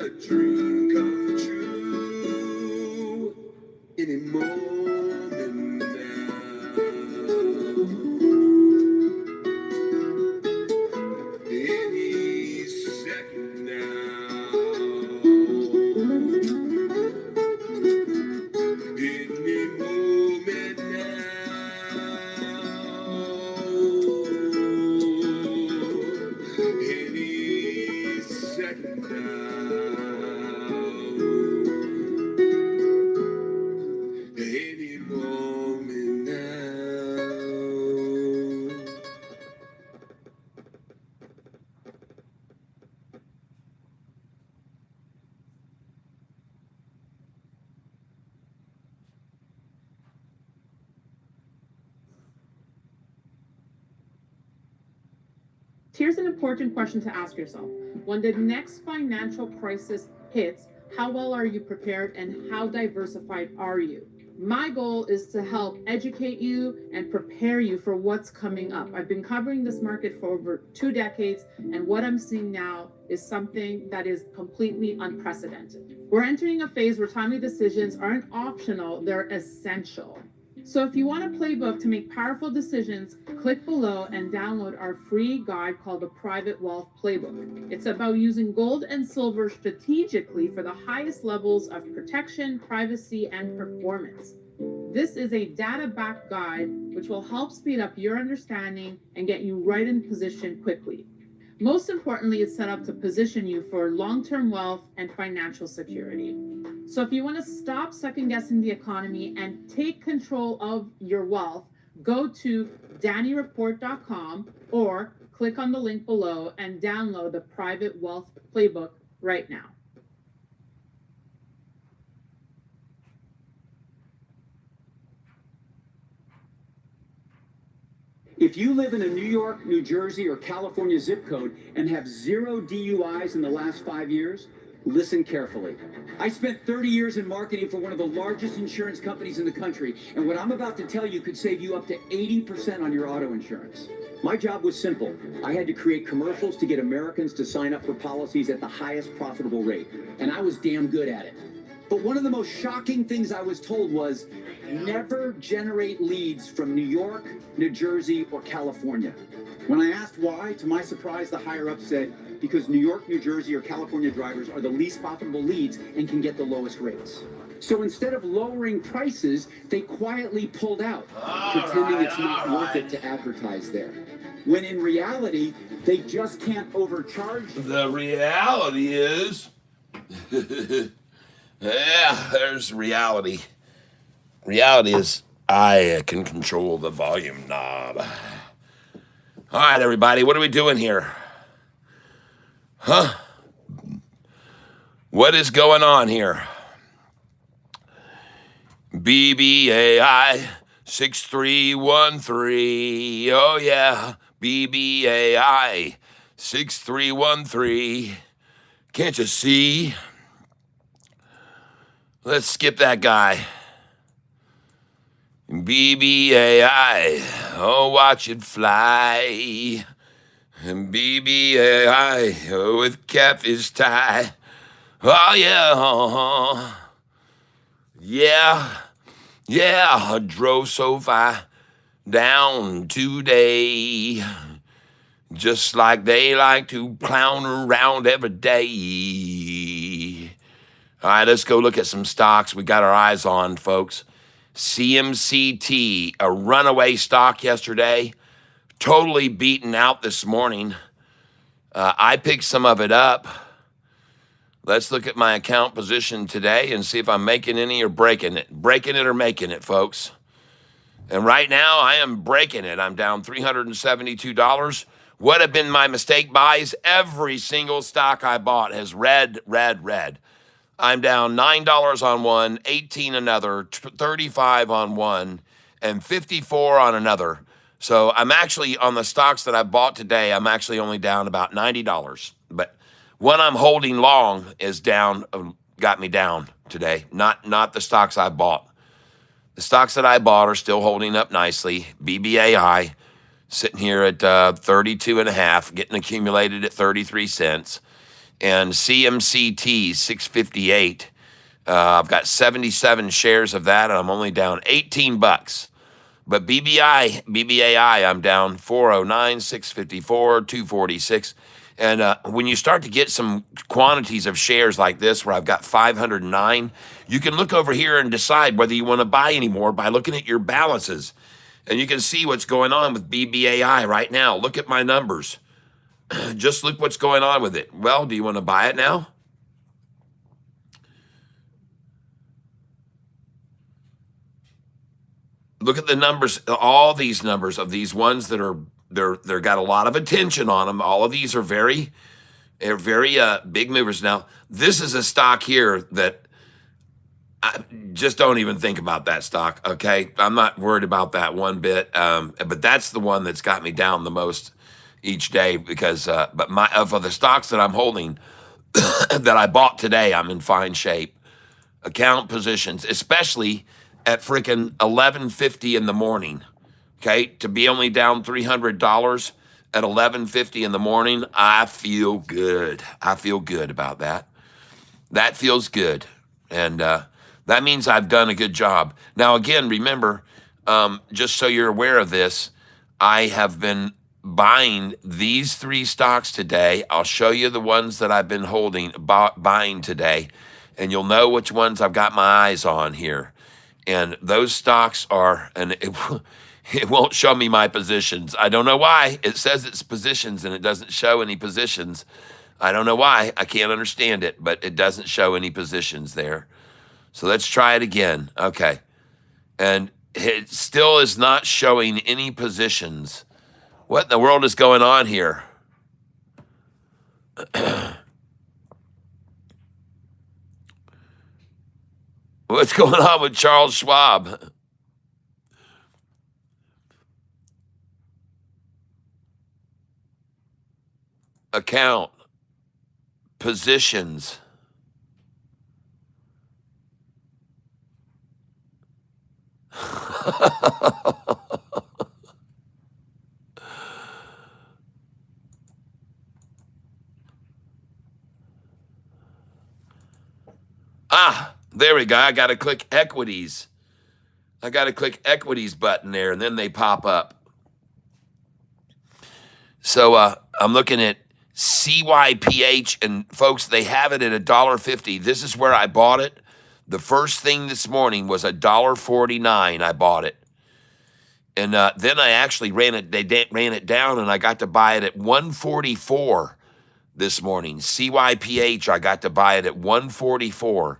[SPEAKER 4] a dream come true. Any moment now. Any second now. Any moment now. Any second now. Any moment now.
[SPEAKER 5] Here's an important question to ask yourself. When the next financial crisis hits, how well are you prepared and how diversified are you? My goal is to help educate you and prepare you for what's coming up. I've been covering this market for over 2 decades, and what I'm seeing now is something that is completely unprecedented. We're entering a phase where timely decisions aren't optional, they're essential. So if you want a playbook to make powerful decisions, click below and download our free guide called the Private Wealth Playbook. It's about using gold and silver strategically for the highest levels of protection, privacy, and performance. This is a data-backed guide which will help speed up your understanding and get you right in position quickly. Most importantly, it's set up to position you for long-term wealth and financial security. So if you want to stop second-guessing the economy and take control of your wealth, go to DannyReport.com or click on the link below and download the Private Wealth Playbook right now.
[SPEAKER 6] If you live in a New York, New Jersey, or California zip code and have 0 DUIs in the last 5 years, listen carefully. I spent 30 years in marketing for one of the largest insurance companies in the country, and what I'm about to tell you could save you up to 80% on your auto insurance. My job was simple. I had to create commercials to get Americans to sign up for policies at the highest profitable rate, and I was damn good at it. But one of the most shocking things I was told was, never generate leads from New York, New Jersey, or California. When I asked why, to my surprise, the higher-up said, because New York, New Jersey, or California drivers are the least profitable leads and can get the lowest rates. So instead of lowering prices, they quietly pulled out, pretending it's not worth it to advertise there. When in reality, they just can't overcharge.
[SPEAKER 1] The reality is, yeah, there's reality. Reality is, I can control the volume knob. All right, everybody, what are we doing here? Huh? What is going on here? BBAI 6313. Oh, yeah. BBAI 6313. Can't you see? Let's skip that guy. BBAI. Oh, watch it fly. BBAI. Oh, with Catfish Tyler. Oh, yeah. Yeah. Yeah. I drove SoFi down today. Just like they like to clown around every day. All right, let's go look at some stocks we got our eyes on, folks. CMCT, a runaway stock yesterday, totally beaten out this morning. I picked some of it up. Let's look at my account position today and see if I'm making any or breaking it. Breaking it or making it, folks. And right now, I am breaking it. I'm down $372. What have been my mistake buys? Every single stock I bought has red. I'm down $9 on one, 18 another, 35 on one, and 54 on another. So I'm actually, on the stocks that I bought today, I'm actually only down about $90. But one I'm holding long is down, got me down today. Not the stocks I bought. The stocks that I bought are still holding up nicely. BBAI sitting here at 32 and a half, getting accumulated at 33 cents. And CMCT 658. I've got 77 shares of that, and I'm only down 18 bucks. But BBAI, I'm down 409, 654, 246. And when you start to get some quantities of shares like this, where I've got 509, you can look over here and decide whether you want to buy any more by looking at your balances. And you can see what's going on with BBAI right now. Look at my numbers. Just look what's going on with it. Well, do you want to buy it now? Look at the numbers, all these numbers of these ones that are they're got a lot of attention on them. All of these are very big movers. Now, this is a stock here that I just don't even think about that stock. Okay, I'm not worried about that one bit. But that's the one that's got me down the most each day because, but my of the stocks that I'm holding that I bought today, I'm in fine shape. Account positions, especially at freaking 11:50 in the morning. Okay, to be only down $300 at 11:50 in the morning, I feel good. I feel good about that. That feels good, and that means I've done a good job. Now, again, remember, just so you're aware of this, I have been buying these three stocks today. I'll show you the ones that I've been buying today, and you'll know which ones I've got my eyes on here. And those stocks are, and it won't show me my positions. I don't know why. It says it's positions, and it doesn't show any positions. I don't know why. I can't understand it, but it doesn't show any positions there. So let's try it again. Okay. And it still is not showing any positions. What in the world is going on here? What's going on with Charles Schwab? Account. Positions. There we go. I got to click equities. I got to click equities button there, and then they pop up. So I'm looking at CYPH, and folks, they have it at $1.50. This is where I bought it. The first thing this morning was $1.49. I bought it. And then I actually ran it down, and I got to buy it at $1.44 this morning. CYPH, I got to buy it at $1.44.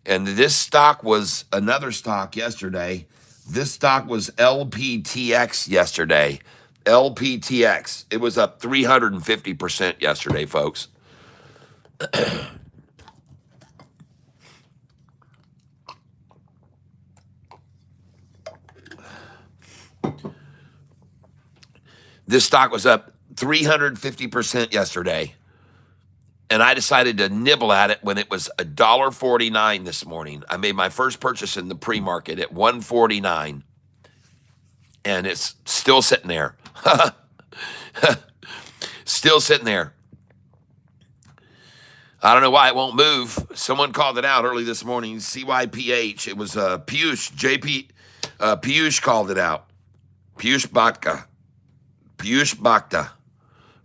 [SPEAKER 1] And this stock was another stock yesterday. This stock was LPTX yesterday. LPTX. It was up 350% yesterday, folks. This stock was up 350% yesterday. And I decided to nibble at it when it was $1.49 this morning. I made my first purchase in the pre-market at $1.49. And it's still sitting there. Still sitting there. I don't know why it won't move. Someone called it out early this morning. CYPH. It was Piyush. Piyush called it out. Piyush Bhakta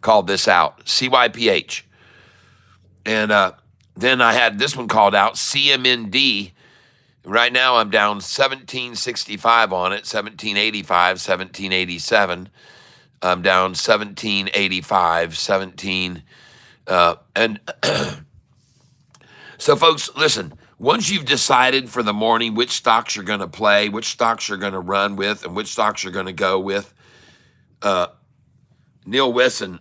[SPEAKER 1] called this out. CYPH. And then I had this one called out. CMND. Right now I'm down 1765 on it. 1785, 1787. I'm down 1785, 17. And so, folks, listen, once you've decided for the morning which stocks you're going to play, which stocks you're going to run with, and which stocks you're going to go with, Neil Weston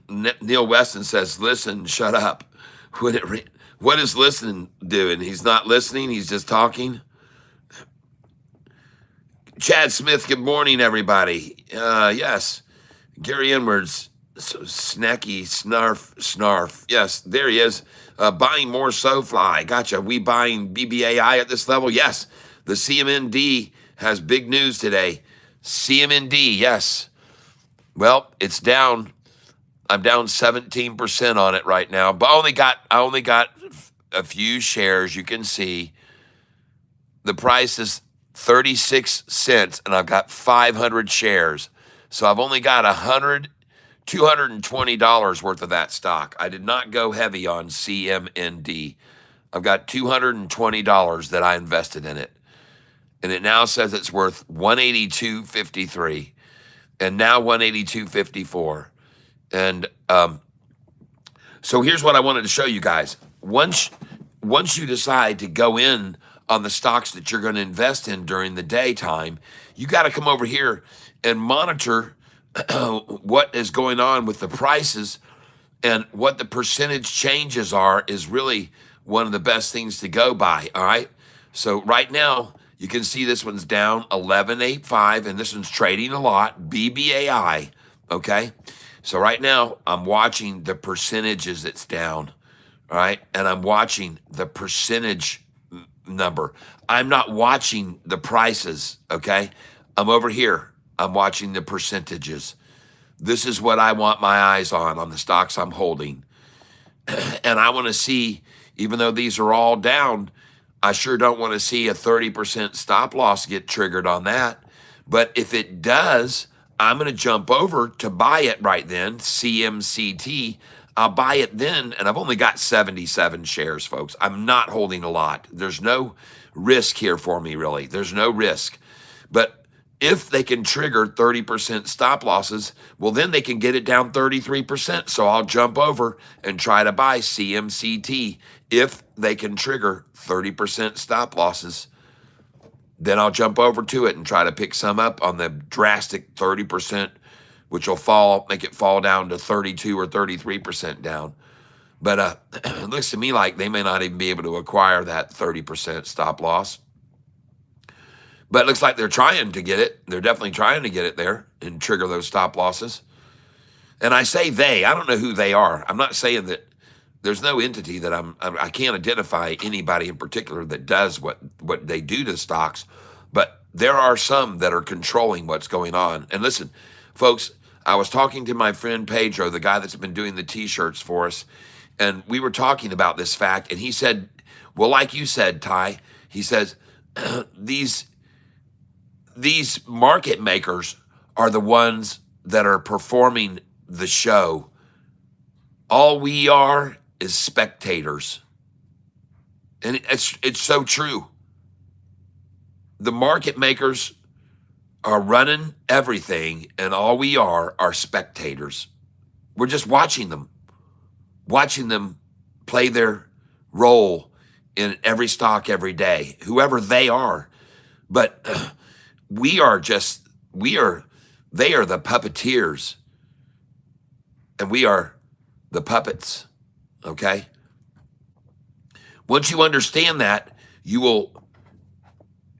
[SPEAKER 1] says, listen, shut up. What is listening doing? He's not listening. He's just talking. Chad Smith, good morning, everybody. Yes. Gary Edwards, snacky, snarf. Yes, there he is. Buying more SoFi. Gotcha. We buying BBAI at this level? Yes. The CMND has big news today. CMND, yes. Well, it's down. I'm down 17% on it right now, but I only got a few shares. You can see the price is 36 cents, and I've got 500 shares. So I've only got $220 worth of that stock. I did not go heavy on CMND. I've got $220 that I invested in it. And it now says it's worth $182.53 and now $182.54. And so here's what I wanted to show you guys. Once you decide to go in on the stocks that you're going to invest in during the daytime, you got to come over here and monitor what is going on with the prices, and what the percentage changes are is really one of the best things to go by, all right? So right now, you can see this one's down 11.85, and this one's trading a lot, BBAI, okay? So right now, I'm watching the percentages it's down, all right? And I'm watching the percentage number. I'm not watching the prices, okay? I'm over here. I'm watching the percentages. This is what I want my eyes on the stocks I'm holding. And I want to see, even though these are all down, I sure don't want to see a 30% stop loss get triggered on that. But if it does, I'm going to jump over to buy it right then, CMCT. I'll buy it then, and I've only got 77 shares, folks. I'm not holding a lot. There's no risk here for me, really. There's no risk. But if they can trigger 30% stop losses, well, then they can get it down 33%. So I'll jump over and try to buy CMCT. If they can trigger 30% stop losses, then I'll jump over to it and try to pick some up on the drastic 30%, which will make it fall down to 32 or 33% down. But it looks to me like they may not even be able to acquire that 30% stop loss. But it looks like they're trying to get it. They're definitely trying to get it there and trigger those stop losses. And I say they. I don't know who they are. I'm not saying that there's no entity that I can't identify anybody in particular that does what they do to stocks. But there are some that are controlling what's going on. And listen, folks, I was talking to my friend Pedro, the guy that's been doing the T-shirts for us, and we were talking about this fact. And he said, well, like you said, Ty, he says, these market makers are the ones that are performing the show. All we are is spectators. And it's so true. The market makers are running everything, and all we are spectators. We're just watching them play their role in every stock every day, whoever they are. But we are just, they are the puppeteers and we are the puppets, okay? Once you understand that, you will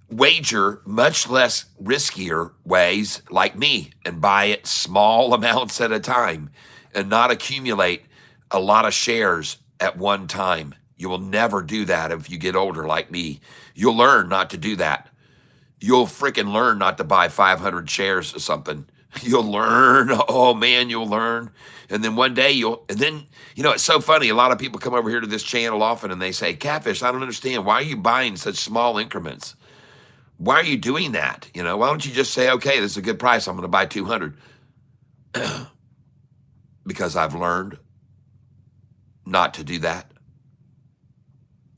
[SPEAKER 1] wager much less riskier ways like me and buy it small amounts at a time and not accumulate a lot of shares at one time. You will never do that if you get older like me. You'll learn not to do that. You'll freaking learn not to buy 500 shares of something. You'll learn. Oh man, you'll learn. And then one day and then, it's so funny. A lot of people come over here to this channel often and they say, Catfish, I don't understand. Why are you buying such small increments? Why are you doing that? Why don't you just say, okay, this is a good price. I'm going to buy 200. Because I've learned not to do that.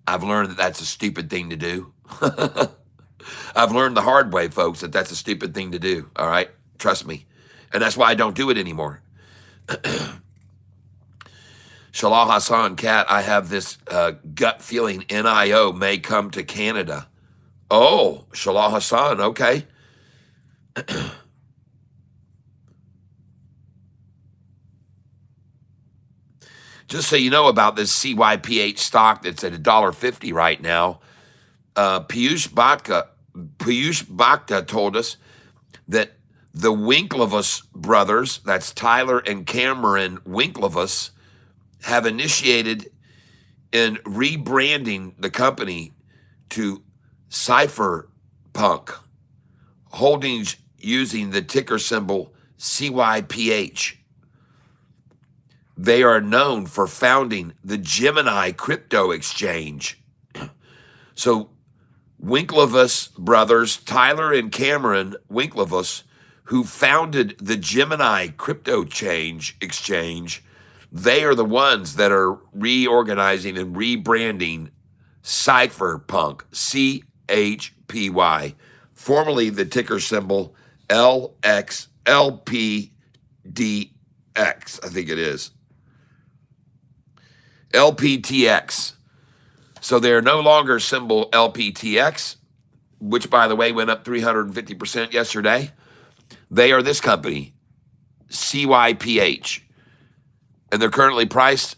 [SPEAKER 1] I've learned that that's a stupid thing to do. I've learned the hard way, folks, that that's a stupid thing to do. All right. Trust me. And that's why I don't do it anymore. Shalal Hassan, Cat, I have this gut feeling NIO may come to Canada. Oh, Shalal Hassan, okay. Just so you know about this CYPH stock that's at $1.50 right now, Piyush Bhakta told us that the Winklevoss brothers, that's Tyler and Cameron Winklevoss, have initiated in rebranding the company to Cypherpunk Holdings using the ticker symbol CYPH. They are known for founding the Gemini crypto exchange. So Winklevoss brothers, Tyler and Cameron Winklevoss, who founded the Gemini crypto exchange, they are the ones that are reorganizing and rebranding Cypherpunk, CHPY, formerly the ticker symbol LPDX, I think it is. LPTX. So they're no longer symbol LPTX, which, by the way, went up 350% yesterday. They are this company, CYPH, and they're currently priced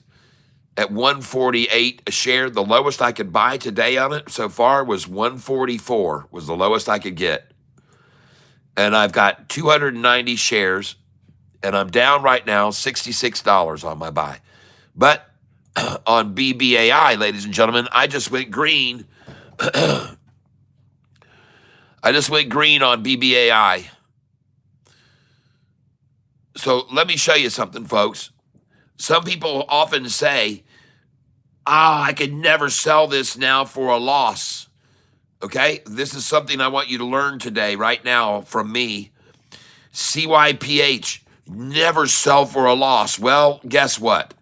[SPEAKER 1] at $148 a share. The lowest I could buy today on it so far was $144, was the lowest I could get. And I've got 290 shares, and I'm down right now $66 on my buy. But on BBAI, ladies and gentlemen, I just went green. I just went green on BBAI. So let me show you something, folks. Some people often say, I could never sell this now for a loss. Okay? This is something I want you to learn today, right now, from me. CYPH, never sell for a loss. Well, guess what?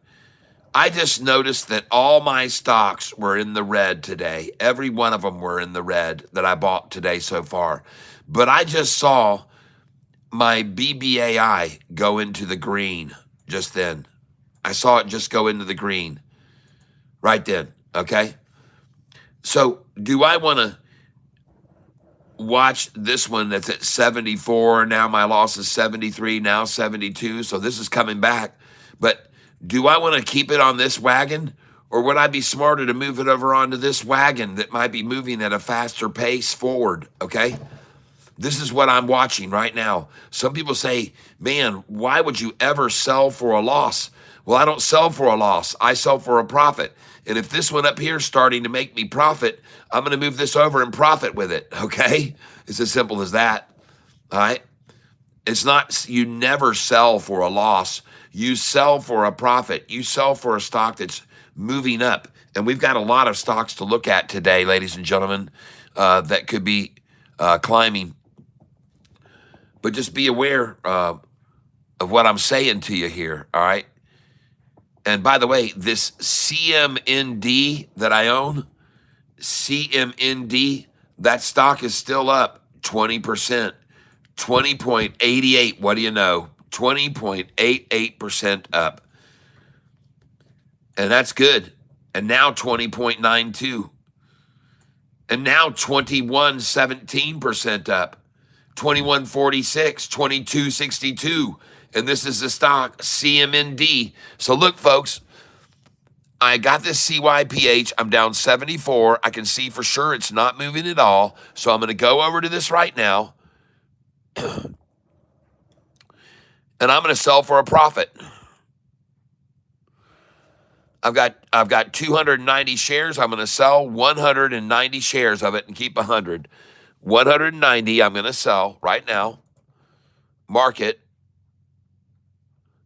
[SPEAKER 1] I just noticed that all my stocks were in the red today. Every one of them were in the red that I bought today so far. But I just saw my BBAI go into the green just then. I saw it just go into the green right then, okay? So do I want to watch this one that's at 74? Now my loss is 73, now 72. So this is coming back. But do I want to keep it on this wagon, or would I be smarter to move it over onto this wagon that might be moving at a faster pace forward, okay? This is what I'm watching right now. Some people say, man, why would you ever sell for a loss? Well, I don't sell for a loss. I sell for a profit. And if this one up here is starting to make me profit, I'm going to move this over and profit with it, okay? It's as simple as that, all right? It's not, you never sell for a loss. You sell for a profit. You sell for a stock that's moving up. And we've got a lot of stocks to look at today, ladies and gentlemen, that could be climbing. But just be aware of what I'm saying to you here, all right? And by the way, this CMND that I own, CMND, that stock is still up 20%, 20.88. What do you know? 20.88% up. And that's good. And now 20.92. And now 21.17% up, 21.46, 22.62. And this is the stock CMND. So look, folks, I got this CYPH. I'm down 74. I can see for sure it's not moving at all. So I'm going to go over to this right now. And I'm going to sell for a profit. I've got 290 shares. I'm going to sell 190 shares of it and keep 100. 190 I'm going to sell right now. Market.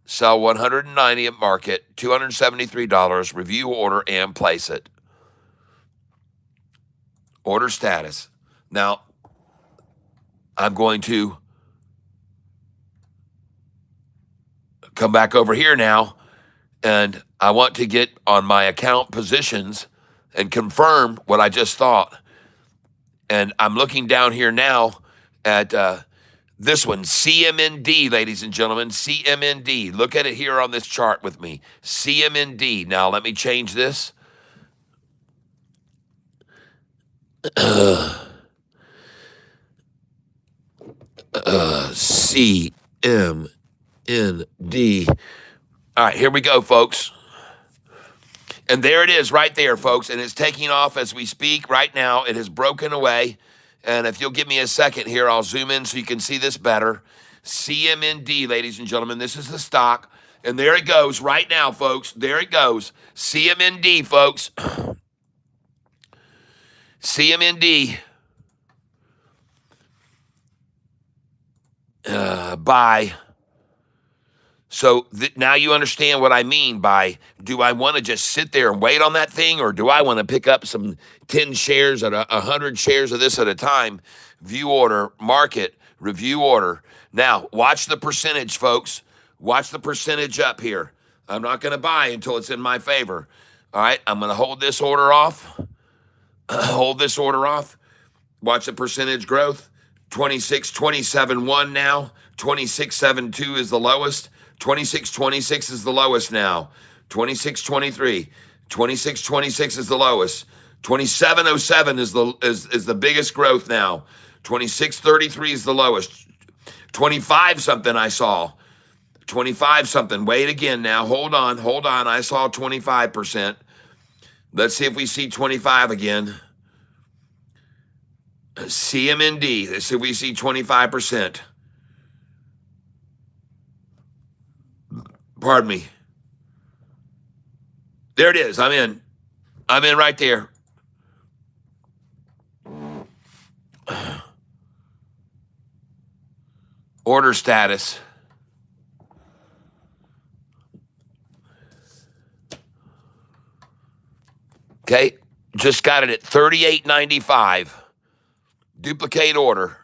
[SPEAKER 1] Sell 190 at market. $273. Review order and place it. Order status. Now, I'm going to come back over here now, and I want to get on my account positions and confirm what I just thought. And I'm looking down here now at this one, CMND, ladies and gentlemen, CMND. Look at it here on this chart with me, CMND. Now, let me change this. CMND. All right, here we go, folks. And there it is right there, folks. And it's taking off as we speak right now. It has broken away. And if you'll give me a second here, I'll zoom in so you can see this better. CMND, ladies and gentlemen, this is the stock. And there it goes right now, folks. There it goes. CMND, folks. CMND. Buy. So now you understand what I mean by, do I want to just sit there and wait on that thing, or do I want to pick up some 10 shares at 100 shares of this at a time? View order, market, review order. Now, watch the percentage, folks. Watch the percentage up here. I'm not going to buy until it's in my favor. All right, I'm going to hold this order off. Hold this order off. Watch the percentage growth. 26.27.1 now. 26.72 is the lowest. 26.26 is the lowest now. 26.23. 26.26 is the lowest. 27.07 is the biggest growth now. 26.33 is the lowest. 25 something I saw. 25 something. Wait again now. Hold on. I saw 25%. Let's see if we see 25 again. CMND. Let's see if we see 25%. Pardon me. There it is. I'm in right there. Order status. Okay. Just got it at $38.95. Duplicate order.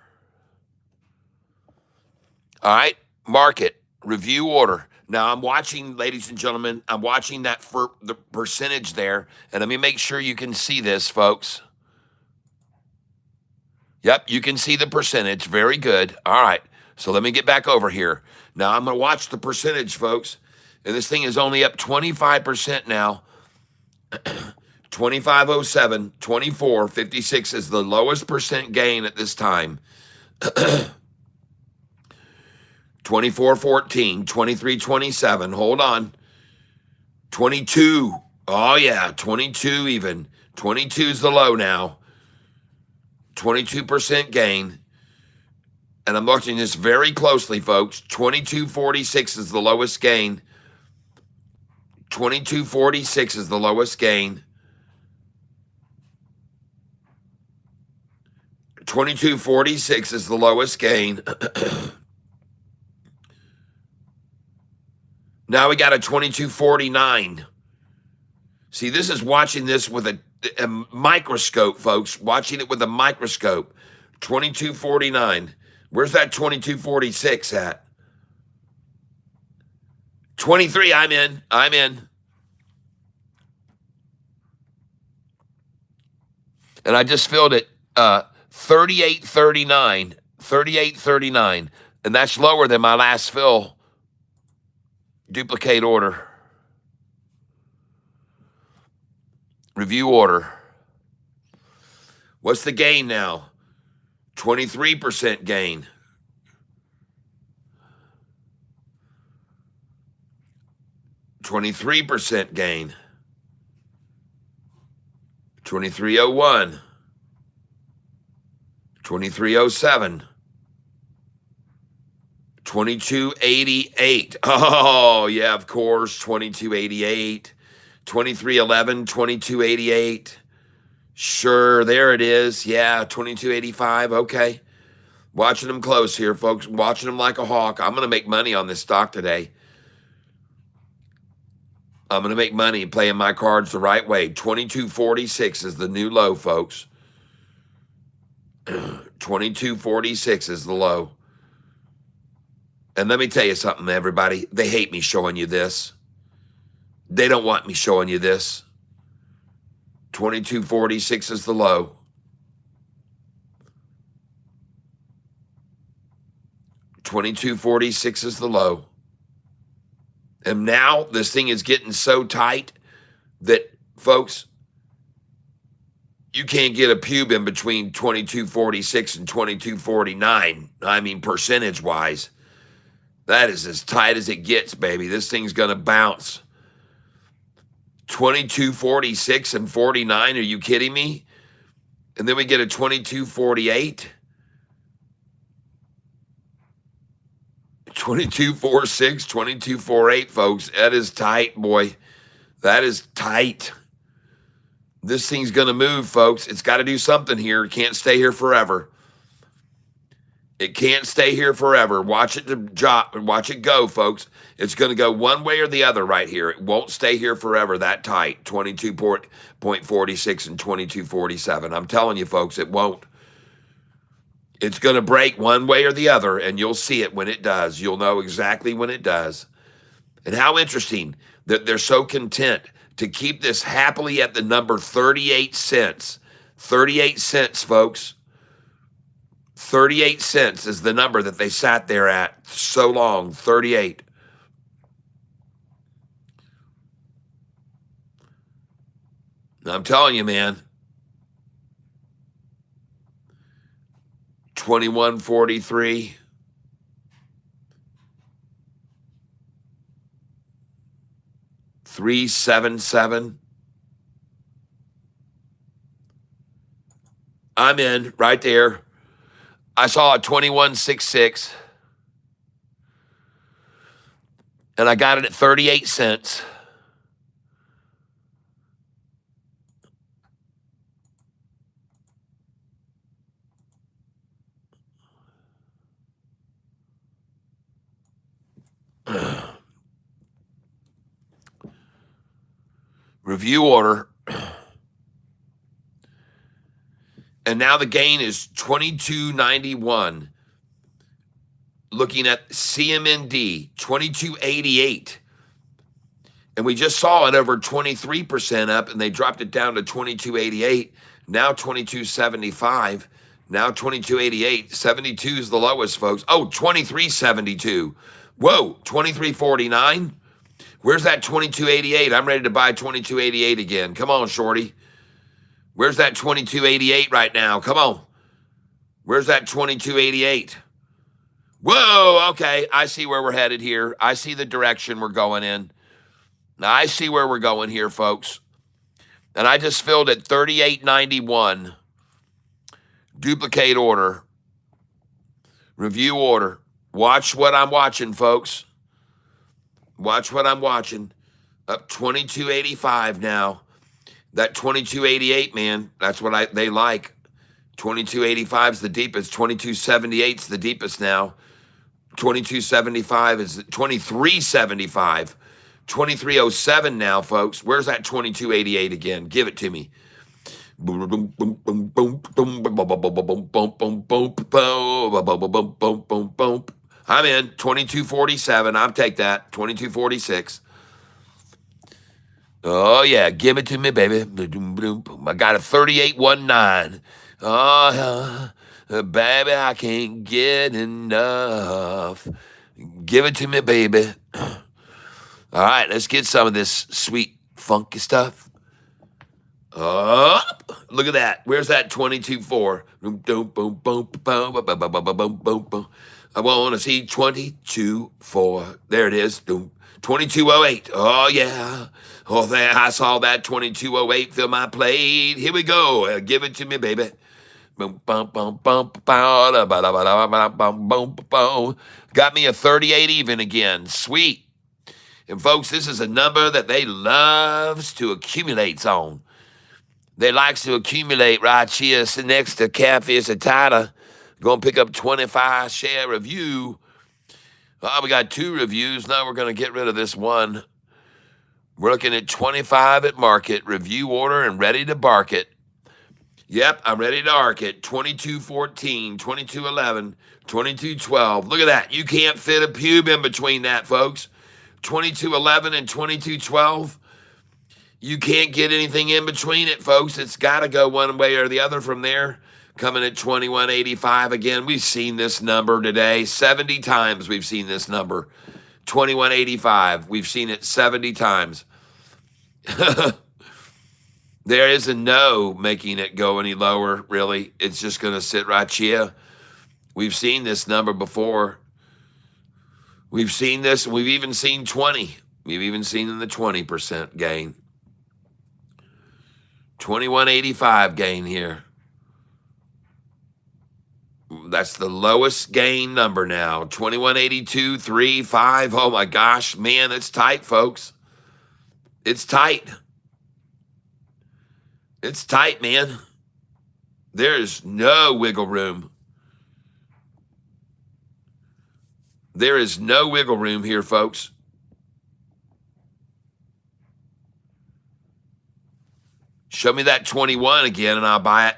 [SPEAKER 1] All right. Market. Review order. Now, I'm watching, ladies and gentlemen, I'm watching that for the percentage there. And let me make sure you can see this, folks. Yep, you can see the percentage. Very good. All right. So let me get back over here. Now, I'm going to watch the percentage, folks. And this thing is only up 25% now. 25.07, 24.56 is the lowest percent gain at this time. 24.14, 23.27. Hold on. 22. Oh, yeah, 22 even. 22 is the low now. 22% gain. And I'm watching this very closely, folks. 22.46 is the lowest gain. 22.46 is the lowest gain. 22.46 is the lowest gain. Now we got a 22.49. See, this is watching this with a microscope, folks. Watching it with a microscope. 22.49. Where's that 22.46 at? 23, I'm in. And I just filled it 38.39. 38.39. And that's lower than my last fill. Duplicate order. Review order. What's the gain now? 23% gain. 23% gain. 2301. 2307. 2288. Oh, yeah, of course. 2288. 2311. 2288. Sure, there it is. Yeah, 2285. Okay. Watching them close here, folks. Watching them like a hawk. I'm going to make money on this stock today. I'm going to make money playing my cards the right way. 2246 is the new low, folks. 2246 is the low. And let me tell you something, everybody. They hate me showing you this. They don't want me showing you this. 2246 is the low. 2246 is the low. And now this thing is getting so tight that, folks, you can't get a pube in between 2246 and 2249. I mean, percentage-wise. That is as tight as it gets, baby. This thing's going to bounce. 2246 and 49, are you kidding me? And then we get a 2248. 2246, 2248, folks. That is tight, boy. That is tight. This thing's going to move, folks. It's got to do something here. It can't stay here forever. It can't stay here forever. Watch it drop and watch it go, folks. It's going to go one way or the other right here. It won't stay here forever that tight. 22.46 and 2247. I'm telling you, folks, it won't. It's going to break one way or the other, and you'll see it when it does. You'll know exactly when it does. And how interesting that they're so content to keep this happily at the number 38 cents. 38 cents, folks. 38 cents is the number that they sat there at so long. 38. I'm telling you, man. 2143. $377. I'm in right there. I saw a 2166. And I got it at 38 cents. Review order. And now the gain is 2291. Looking at CMND, 2288. And we just saw it over 23% up, and they dropped it down to 2288. Now 2275. Now 2288. 72 is the lowest, folks. Oh, 2372. Whoa, 2349. Where's that 2288? I'm ready to buy 2288 again. Come on, shorty. Where's that 2288 right now? Come on. Where's that 2288? Whoa, okay. I see where we're headed here. I see the direction we're going in. Now, I see where we're going here, folks. And I just filled at 3891. Duplicate order. Review order. Watch what I'm watching, folks. Watch what I'm watching. Up 2285 now. That 2288, man, that's what they like. 2285 is the deepest. 2278 is the deepest now. 2275 is 2375. 2307 now, folks. Where's that 2288 again? Give it to me. I'm in 2247. I'll take that. 2246. Oh, yeah. Give it to me, baby. I got a 3819. Oh, baby, I can't get enough. Give it to me, baby. All right, let's get some of this sweet, funky stuff. Up. Look at that. Where's that 22.4? I want to see 22.4. There it is. 22.08. Oh, yeah. Oh, there. I saw that 22.08 fill my plate. Here we go. Give it to me, baby. Got me a 38 even again. Sweet. And folks, this is a number that they loves to accumulate on. They likes to accumulate right here next to Catfish Tyler. Going to pick up 25 share review. Oh, we got 2 reviews. Now we're going to get rid of this one. We're looking at 25 at market. Review order and ready to bark it. Yep, I'm ready to arc it. 22.14, 22.11, 22.12. Look at that. You can't fit a pube in between that, folks. 22.11 and 22.12. You can't get anything in between it, folks. It's got to go one way or the other from there. Coming at 21.85 again. We've seen this number today. 70 times we've seen this number. 21.85. We've seen it 70 times. There is a no making it go any lower, really. It's just going to sit right here. We've seen this number before. We've seen this. We've even seen 20. We've even seen the 20% gain. 21.85 gain here. That's the lowest gain number now. 21.82.35. Oh my gosh, man, it's tight, folks. It's tight. It's tight, man. There's no wiggle room. There is no wiggle room here, folks. Show me that 21 again and I'll buy it.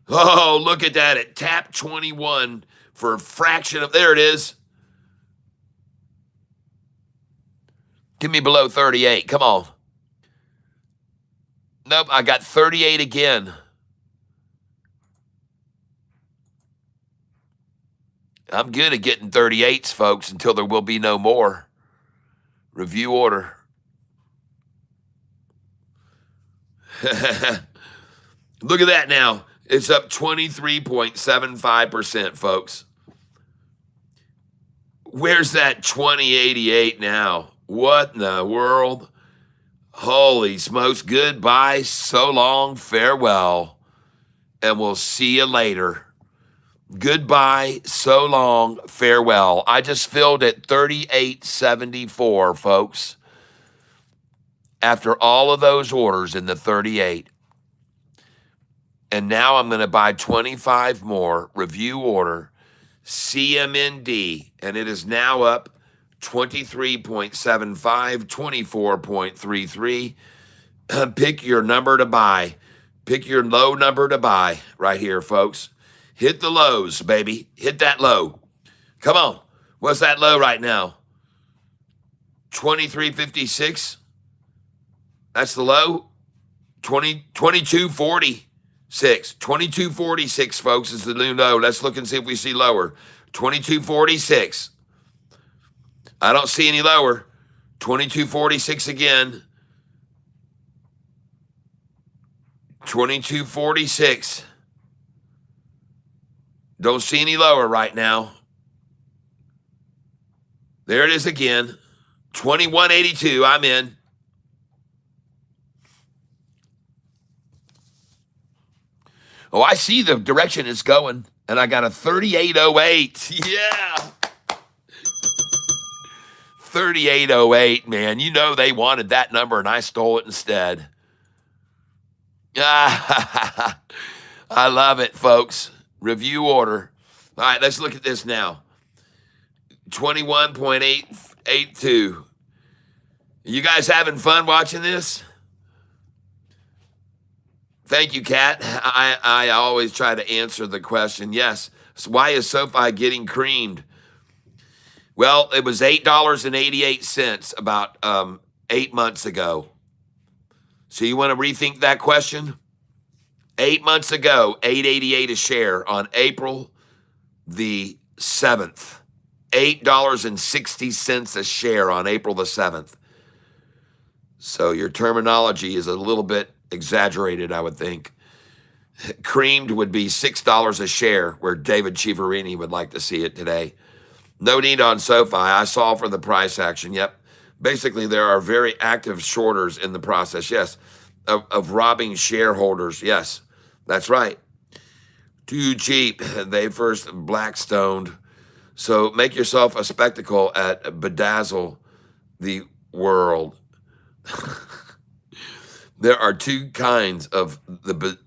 [SPEAKER 1] Oh, look at that. It tapped 21 for a fraction of, there it is. Give me below 38. Come on. Nope, I got 38 again. I'm good at getting 38s, folks, until there will be no more. Review order. Look at that now. It's up 23.75%, folks. Where's that 2088 now? What in the world? Holy smokes. Goodbye, so long, farewell, and we'll see you later. Goodbye, so long, farewell. I just filled at 38.74, folks. After all of those orders in the 38. And now I'm going to buy 25 more, review order, CMND, and it is now up 23.75, 24.33. Pick your number to buy. Pick your low number to buy right here, folks. Hit the lows, baby. Hit that low. Come on. What's that low right now? 23.56. That's the low. 22.46. 22.46, folks, is the new low. Let's look and see if we see lower. 22.46. I don't see any lower. 22.46 again. 22.46. Don't see any lower right now. There it is again. 21.82. I'm in. Oh, I see the direction it's going, and I got a 38.08. Yeah. 38.08, man. You know they wanted that number, and I stole it instead. I love it, folks. Review order. All right, let's look at this now. 21.882. You guys having fun watching this? Thank you, Kat. I always try to answer the question. Yes. So why is SoFi getting creamed? Well, it was $8.88 about 8 months ago. So you want to rethink that question? 8 months ago, $8.88 a share on April the 7th. $8.60 a share on April the 7th. So your terminology is a little bit exaggerated, I would think. Creamed would be $6 a share, where David Chiaverini would like to see it today. No need on SoFi. I saw for the price action. Yep. Basically, there are very active shorters in the process. Yes. Of robbing shareholders. Yes. That's right. Too cheap. They first Blackstoned. So make yourself a spectacle at Bedazzle the World. There are two kinds of the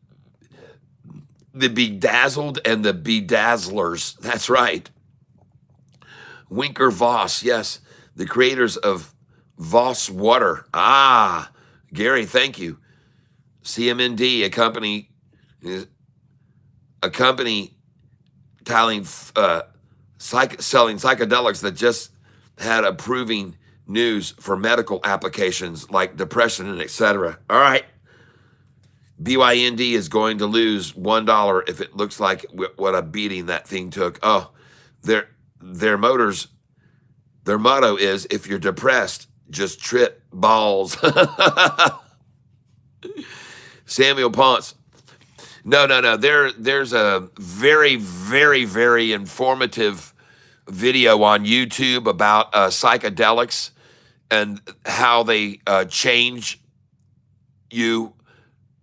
[SPEAKER 1] bedazzled and the bedazzlers. That's right. Winker Voss, yes, the creators of Voss Water. Ah, Gary, thank you. CMND, a company selling psychedelics that just had approving news for medical applications like depression and etc. All right. BYND is going to lose $1 if it looks like what a beating that thing took. Oh, their motto is, if you're depressed, just trip balls. Samuel Ponce. No. There's a very, very, very informative video on YouTube about psychedelics and how they change you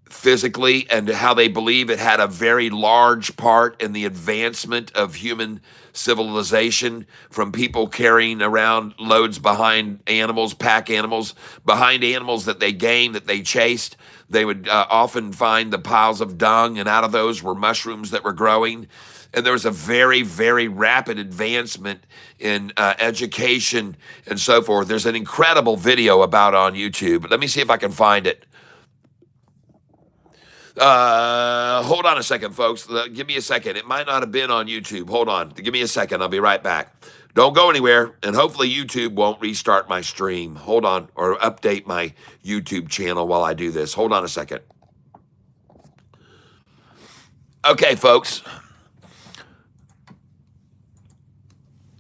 [SPEAKER 1] physically, and how they believe it had a very large part in the advancement of human civilization, from people carrying around loads behind animals, pack animals, behind animals that they gained, that they chased. They would often find the piles of dung, and out of those were mushrooms that were growing. And there was a very, very rapid advancement in education and so forth. There's an incredible video about on YouTube. Let me see if I can find it. Hold on a second, folks. Give me a second. It might not have been on YouTube. Hold on. Give me a second. I'll be right back. Don't go anywhere, and hopefully YouTube won't restart my stream. Hold on, or update my YouTube channel while I do this. Hold on a second. Okay, folks.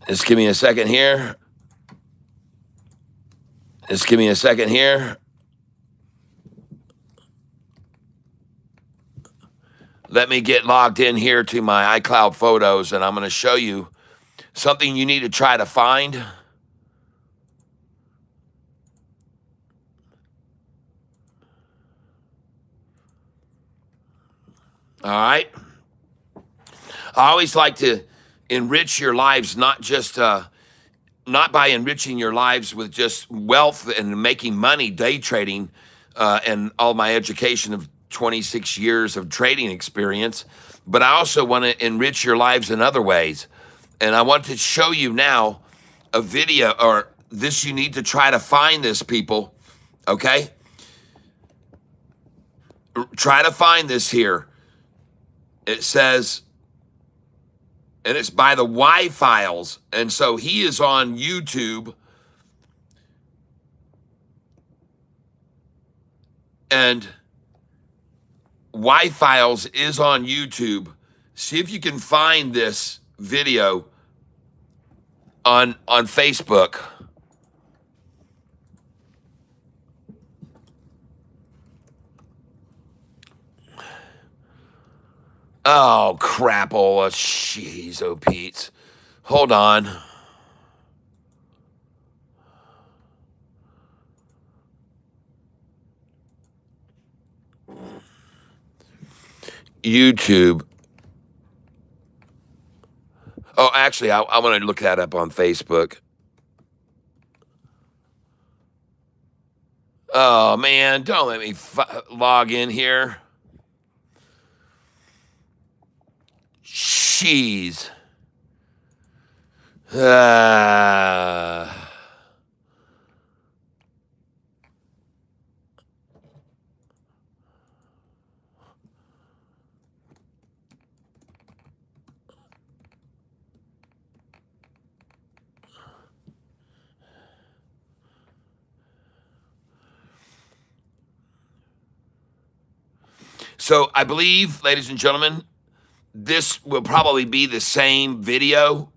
[SPEAKER 1] Just give me a second here. Let me get logged in here to my iCloud photos, and I'm going to show you something you need to try to find. All right. I always like to enrich your lives, not by enriching your lives with just wealth and making money, day trading, and all my education of 26 years of trading experience, but I also want to enrich your lives in other ways. And I want to show you now a video, or this, you need to try to find this, people, okay? Try to find this here. It says, and it's by the Y-Files, and so he is on YouTube, and Y-Files is on YouTube. See if you can find this video on Facebook. Oh, crapola. Jeez, oh, Pete. Hold on. YouTube. Oh, actually, I want to look that up on Facebook. Oh, man, don't let me log in here. Jeez. So I believe, ladies and gentlemen, this will probably be the same video.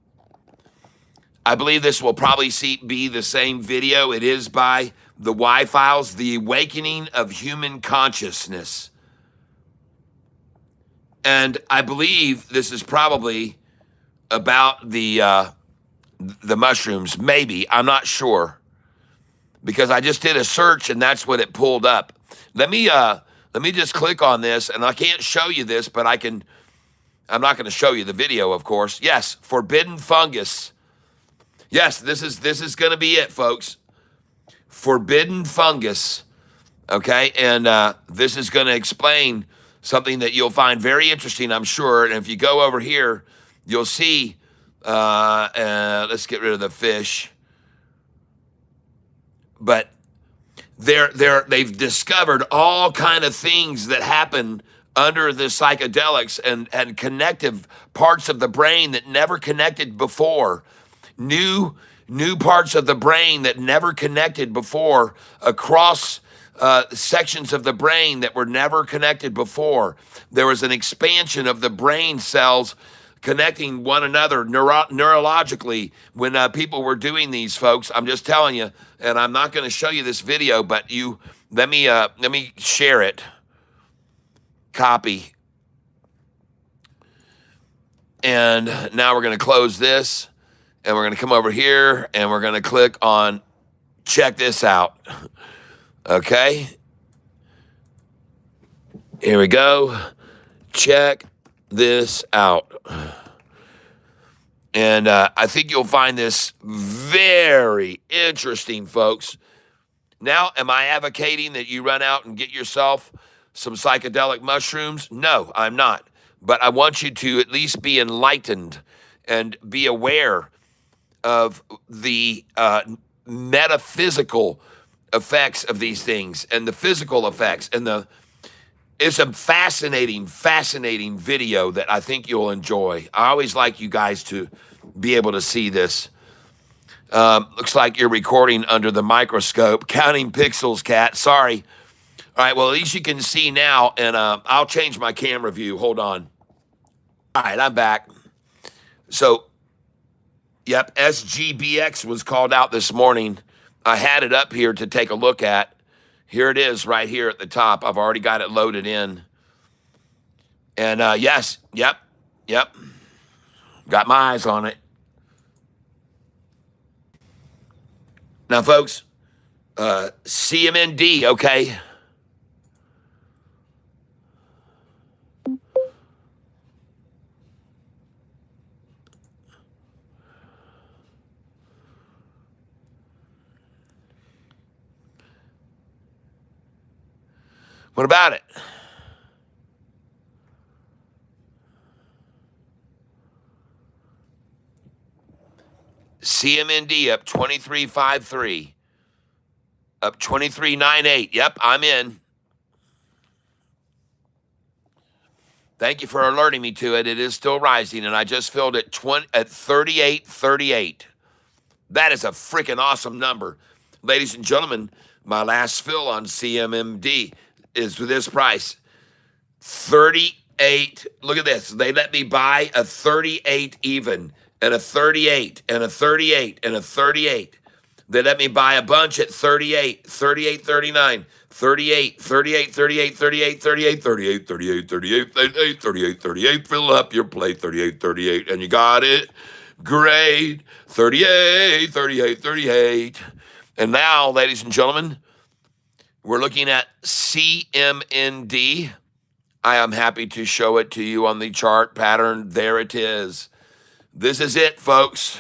[SPEAKER 1] I believe this will probably be the same video. It is by the Y Files, The Awakening of Human Consciousness. And I believe this is probably about the mushrooms, maybe. I'm not sure, because I just did a search and that's what it pulled up. Let me just click on this, and I can't show you this, but I'm not going to show you the video, of course. Yes, forbidden fungus. Yes, this is going to be it, folks. Forbidden fungus. Okay, and this is going to explain something that you'll find very interesting, I'm sure. And if you go over here, you'll see. Let's get rid of the fish. But they've discovered all kind of things that happen under the psychedelics and connective parts of the brain that never connected before. New parts of the brain that never connected before across sections of the brain that were never connected before. There was an expansion of the brain cells connecting one another neurologically when people were doing these, folks. I'm just telling you, and I'm not going to show you this video, but let me share it. Copy. And now we're going to close this, and we're going to come over here, and we're going to click on check this out. Okay. Here we go. Check this out. And I think you'll find this very interesting, folks. Now, am I advocating that you run out and get yourself some psychedelic mushrooms? No, I'm not. But I want you to at least be enlightened and be aware of the metaphysical effects of these things and the physical effects. And it's a fascinating video that I think you'll enjoy. I always like you guys to be able to see this. Looks like you're recording under the microscope. Counting pixels, Cat. Sorry. All right, well, at least you can see now, and I'll change my camera view. Hold on. All right, I'm back. So, yep, SGBX was called out this morning. I had it up here to take a look at. Here it is right here at the top. I've already got it loaded in. And yes, yep. Got my eyes on it. Now, folks, CMND, okay? What about it? CMND up 23.53. Up 23.98. Yep, I'm in. Thank you for alerting me to it. It is still rising, and I just filled it at 38.38. That is a freaking awesome number. Ladies and gentlemen, my last fill on CMMD is this price. 38. Look at this. They let me buy a 38 even, and a 38, and a 38, and a 38. They let me buy a bunch at 38, 38, 39, 38, 38, 38, 38, 38, 38, 38, 38, 38, 38, 38. Fill up your plate, 38, 38, and you got it. Great. 38, 38, 38. And now, ladies and gentlemen, we're looking at CMND. I am happy to show it to you on the chart pattern. There it is. This is it, folks.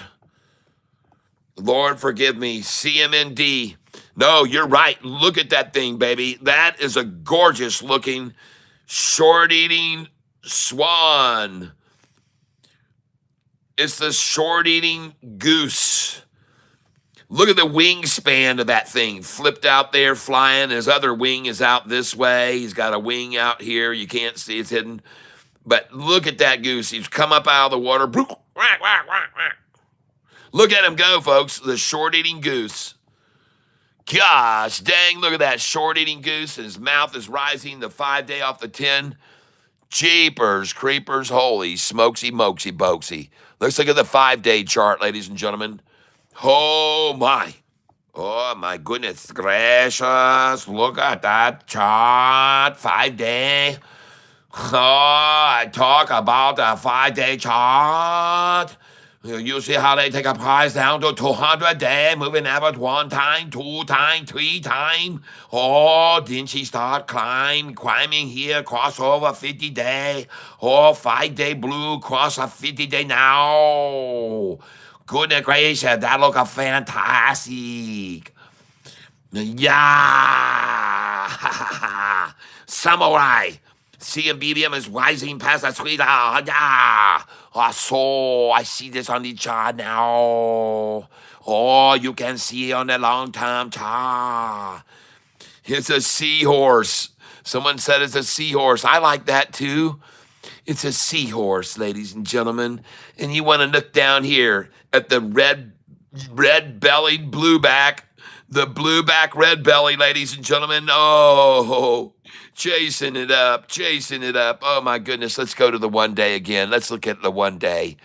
[SPEAKER 1] Lord, forgive me. CMND. No, you're right. Look at that thing, baby. That is a gorgeous looking short-eating swan. It's the short-eating goose. Look at the wingspan of that thing. Flipped out there, flying. His other wing is out this way. He's got a wing out here. You can't see. It's hidden. But look at that goose. He's come up out of the water. Look at him go, folks. The short-eating goose. Gosh, dang, look at that short-eating goose. His mouth is rising the 5-day off the 10. Jeepers, creepers, holy smokesy, mokesy, bokesy. Let's look at the 5-day chart, ladies and gentlemen. Oh, my. Oh my goodness gracious. Look at that chart. 5 day. Oh, I talk about the 5 day chart. You see how they take a price down to 200 day, moving average 1 time, 2 time, 3 time. Oh, didn't she start climbing here, crossover 50 day. Oh, 5 day blue, cross a 50 day now. Goodness gracious, that look fantastic. Yeah! Samurai! CMBBM is rising past the squeeze. Yeah! So I see this on the chart now. Oh, you can see on the long-term chart. It's a seahorse. Someone said it's a seahorse. I like that too. It's a seahorse, ladies and gentlemen. And you want to look down here at the red-bellied blueback. The blueback red belly, ladies and gentlemen. Oh, chasing it up, chasing it up. Oh my goodness. Let's go to the 1 day again. Let's look at the 1 day.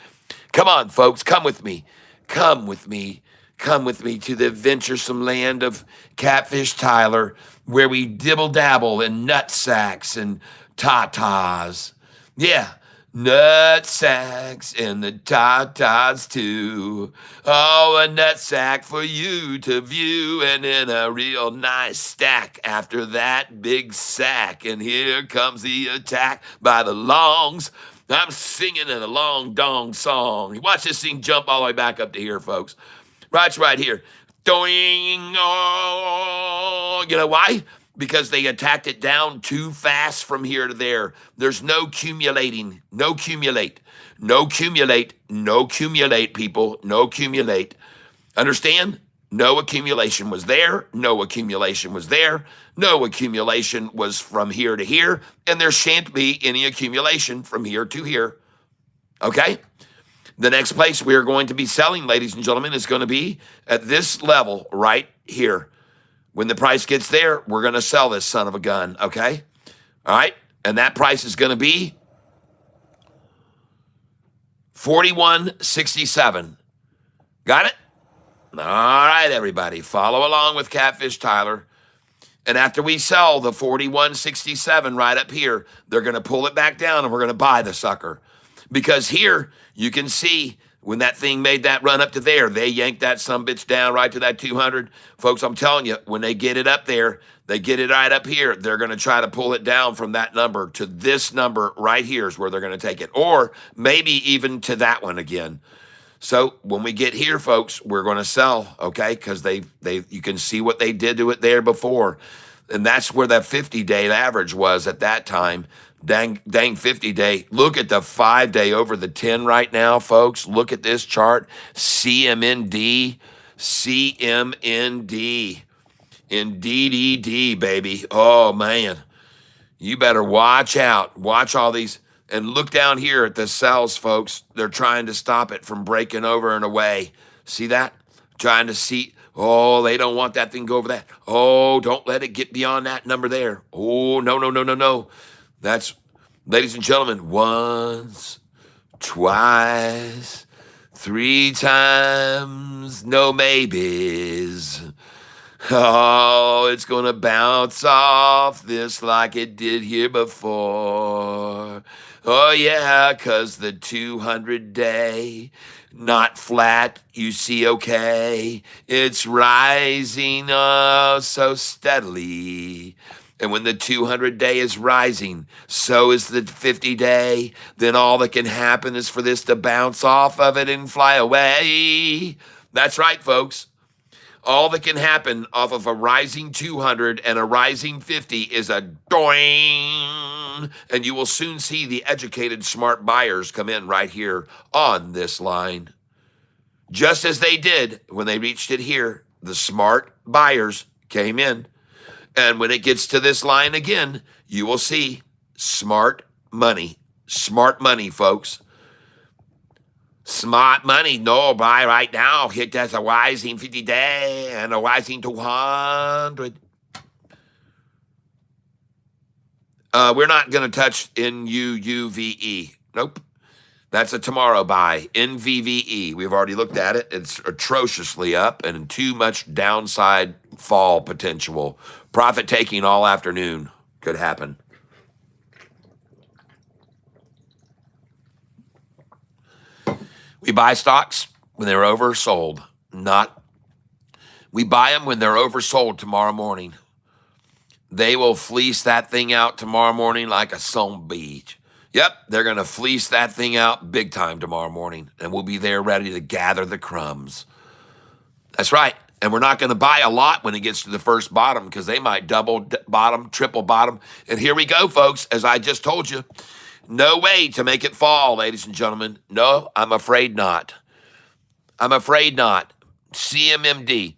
[SPEAKER 1] Come on, folks. Come with me. Come with me. Come with me to the venturesome land of Catfish Tyler, where we dibble dabble in nut sacks and tatas. Yeah, nut sacks and the tatas too. Oh, a nut sack for you to view, and then a real nice stack after that big sack. And here comes the attack by the longs. I'm singing in a long dong song. Watch this thing jump all the way back up to here, folks. Right here. Doing, oh, you know why? Because they attacked it down too fast from here to there. There's no accumulating. No accumulate. No accumulate. No accumulate, people. No accumulate. Understand? No accumulation was there. No accumulation was there. No accumulation was from here to here. And there shan't be any accumulation from here to here. Okay? The next place we are going to be selling, ladies and gentlemen, is going to be at this level right here. When the price gets there, we're going to sell this son of a gun, okay? All right? And that price is going to be $41.67. Got it? All right, everybody. Follow along with Catfish Tyler. And after we sell the $41.67 right up here, they're going to pull it back down and we're going to buy the sucker. Because here, you can see when that thing made that run up to there, they yanked that sumbitch down right to that 200. Folks, I'm telling you, when they get it up there, they get it right up here, they're going to try to pull it down from that number to this number right here is where they're going to take it. Or maybe even to that one again. So when we get here, folks, we're going to sell, okay? Because you can see what they did to it there before. And that's where that 50-day average was at that time. Dang 50-day. Look at the 5 day over the 10 right now, folks. Look at this chart. CMND. In DDD, baby. Oh, man. You better watch out. Watch all these. And look down here at the cells, folks. They're trying to stop it from breaking over and away. See that? Trying to see. Oh, they don't want that thing to go over that. Oh, don't let it get beyond that number there. Oh, no. That's, ladies and gentlemen, once, twice, 3 times, no maybes. Oh, it's going to bounce off this like it did here before. Oh, yeah, 'cause the 200-day, not flat, you see, okay. It's rising so steadily. And when the 200-day is rising, so is the 50-day. Then all that can happen is for this to bounce off of it and fly away. That's right, folks. All that can happen off of a rising 200 and a rising 50 is a doing. And you will soon see the educated, smart buyers come in right here on this line. Just as they did when they reached it here, the smart buyers came in. And when it gets to this line again, you will see smart money. Smart money, folks. Smart money, no, buy right now. Hit that a rising 50-day and a rising 200. We're not going to touch NUUVE. Nope. That's a tomorrow buy. NVVE. We've already looked at it. It's atrociously up and too much downside fall potential. Profit taking all afternoon could happen. We buy stocks when they're oversold. We buy them when they're oversold tomorrow morning. They will fleece that thing out tomorrow morning like a zombie. Yep, they're going to fleece that thing out big time tomorrow morning, and we'll be there ready to gather the crumbs. That's right. And we're not going to buy a lot when it gets to the first bottom because they might double bottom, triple bottom. And here we go, folks. As I just told you, no way to make it fall, ladies and gentlemen. No, I'm afraid not. I'm afraid not. CMMD.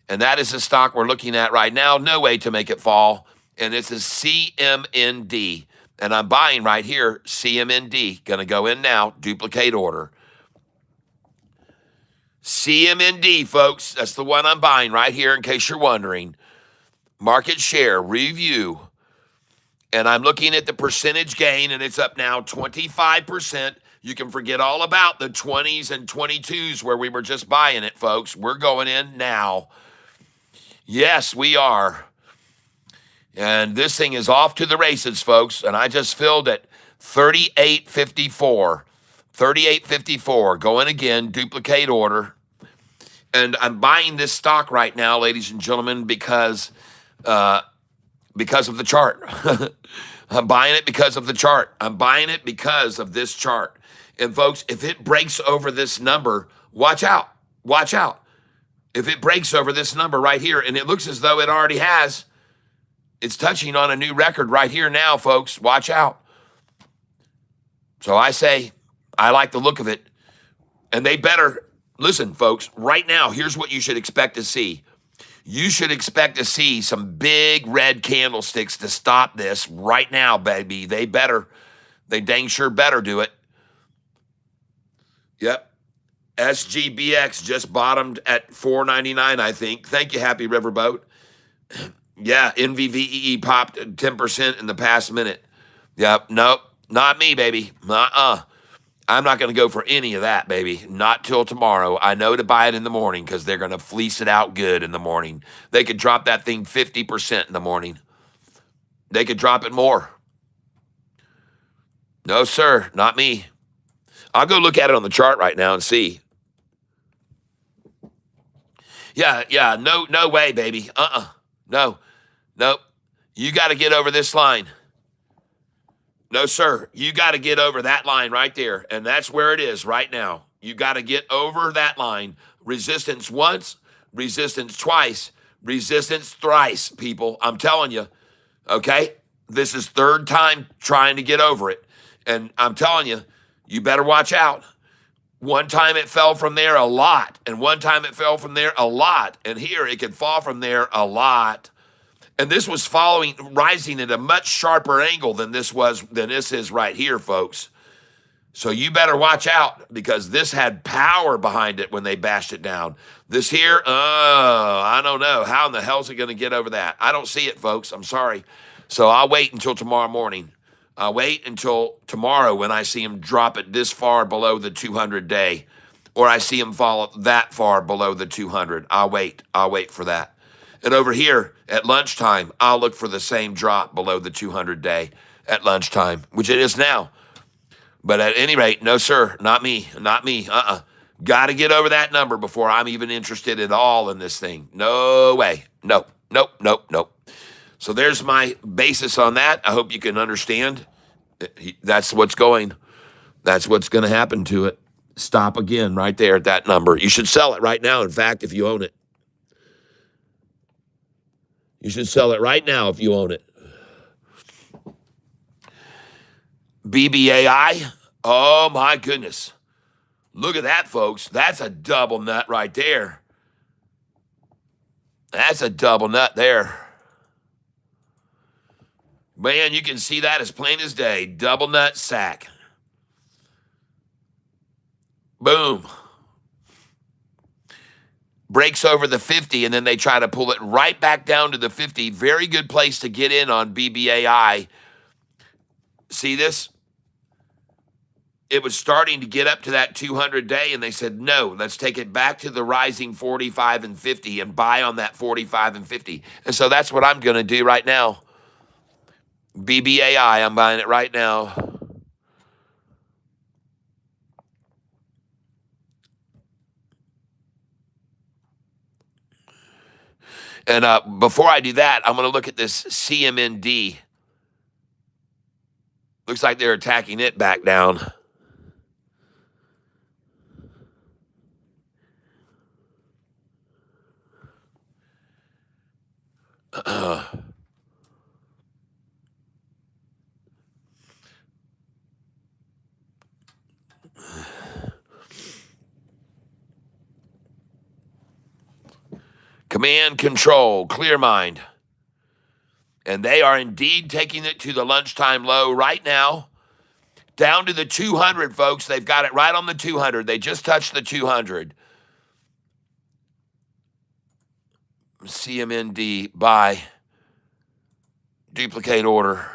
[SPEAKER 1] And that is the stock we're looking at right now. No way to make it fall. And this is CMND. And I'm buying right here, CMND. Going to go in now, duplicate order. CMND, folks. That's the one I'm buying right here in case you're wondering. Market share review. And I'm looking at the percentage gain, and it's up now 25%. You can forget all about the 20s and 22s where we were just buying it, folks. We're going in now. Yes, we are. And this thing is off to the races, folks. And I just filled at 38.54. 38.54. Going again, duplicate order. And I'm buying this stock right now, ladies and gentlemen, because of the chart. I'm buying it because of the chart. I'm buying it because of this chart. And folks, if it breaks over this number, watch out. Watch out. If it breaks over this number right here, and it looks as though it already has, it's touching on a new record right here now, folks. Watch out. So I say, I like the look of it. And they better, listen, folks, right now, here's what you should expect to see. You should expect to see some big red candlesticks to stop this right now, baby. They dang sure better do it. Yep. SGBX just bottomed at $4.99, I think. Thank you, Happy Riverboat. Yeah, NVVE popped 10% in the past minute. Yep, nope, not me, baby. I'm not going to go for any of that, baby. Not till tomorrow. I know to buy it in the morning because they're going to fleece it out good in the morning. They could drop that thing 50% in the morning. They could drop it more. No, sir, not me. I'll go look at it on the chart right now and see. Yeah, no way, baby. No, nope. You got to get over this line. No, sir. You got to get over that line right there. And that's where it is right now. You got to get over that line. Resistance once, resistance twice, resistance thrice, people. I'm telling you, okay? This is third time trying to get over it. And I'm telling you, you better watch out. One time it fell from there a lot, and one time it fell from there a lot. And here it could fall from there a lot. And this was rising at a much sharper angle than this is right here, folks. So you better watch out because this had power behind it when they bashed it down. This here, I don't know. How in the hell is it going to get over that? I don't see it, folks. I'm sorry. So I'll wait until tomorrow morning. I'll wait until tomorrow when I see him drop it this far below the 200-day, or I see him fall that far below the 200. I'll wait. I'll wait for that. And over here at lunchtime, I'll look for the same drop below the 200-day at lunchtime, which it is now. But at any rate, no, sir, not me. Got to get over that number before I'm even interested at all in this thing. No way. Nope. So there's my basis on that. I hope you can understand. That's what's going to happen to it. Stop again right there at that number. You should sell it right now, in fact, if you own it. You should sell it right now if you own it. BBAI, oh my goodness. Look at that, folks. That's a double nut right there. That's a double nut there. Man, you can see that as plain as day. Double nut sack. Boom. Breaks over the 50, and then they try to pull it right back down to the 50. Very good place to get in on BBAI. See this? it was starting to get up to that 200-day, and they said, no, let's take it back to the rising 45 and 50 and buy on that 45 and 50. And so that's what I'm going to do right now. BBAI, I'm buying it right now. And before I do that, I'm going to look at this CMND. Looks like they're attacking it back down. Command, control, clear mind. And they are indeed taking it to the lunchtime low right now. Down to the 200, folks. They've got it right on the 200. They just touched the 200. CMND, buy. Duplicate order.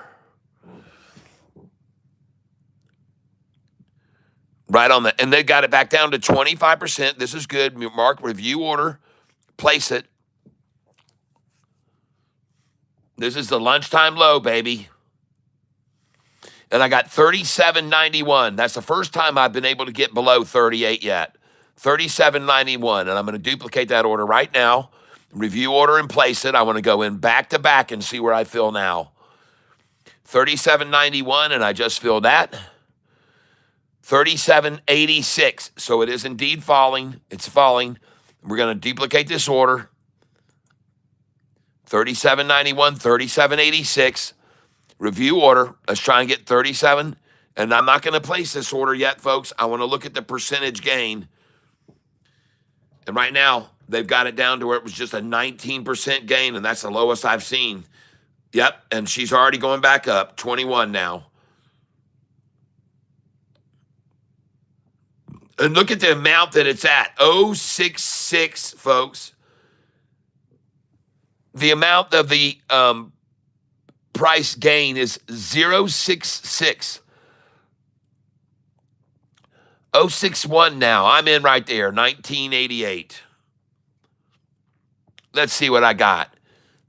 [SPEAKER 1] Right on the, and they got it back down to 25%. This is good. Mark, review order. Place it. This is the lunchtime low, baby. And I got 37.91. That's the first time I've been able to get below 38 yet. 37.91. And I'm going to duplicate that order right now. Review order and place it. I want to go in back to back and see where I feel now. 37.91, and I just filled that. 37.86. So it is indeed falling. It's falling. We're going to duplicate this order. 37.91, 37.86. Review order. Let's try and get 37. And I'm not going to place this order yet, folks. I want to look at the percentage gain. And right now, they've got it down to where it was just a 19% gain, and that's the lowest I've seen. Yep, and she's already going back up, 21 now. And look at the amount that it's at, 066, folks. The amount of the price gain is 066. 061 now. I'm in right there, 1988. Let's see what I got.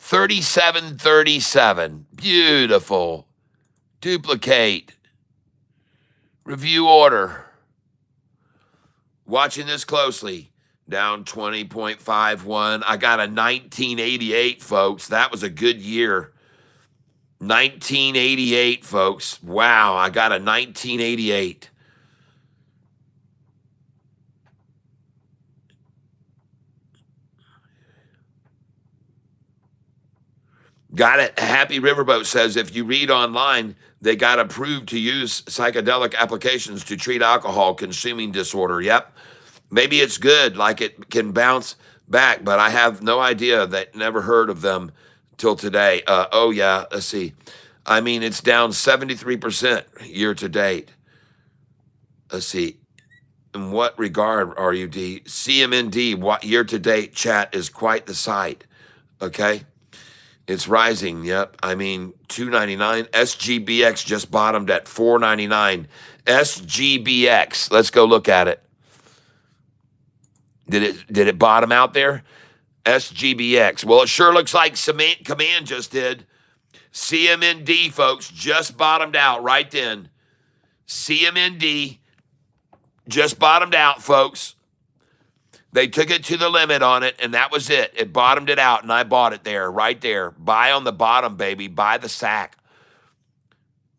[SPEAKER 1] 37.37. Beautiful. Duplicate. Review order. Watching this closely. Down 20.51. I got a 1988, folks. That was a good year. 1988, folks. Wow, I got a 1988. Got it. Happy Riverboat says, if you read online, they got approved to use psychedelic applications to treat alcohol consuming disorder. Yep. Maybe it's good, like it can bounce back, but I have no idea. That never heard of them till today. Oh, yeah. Let's see. I mean, it's down 73% year to date. Let's see. In what regard are you, D? CMND, what year to date chat is quite the sight. Okay. It's rising, yep. I mean, $2.99. SGBX just bottomed at $4.99. SGBX, let's go look at it. Did it bottom out there? SGBX. Well, it sure looks like Command just did. CMND, folks, just bottomed out right then. CMND just bottomed out, folks. They took it to the limit on it, and that was it. It bottomed it out, and I bought it there, right there. Buy on the bottom, baby. Buy the sack.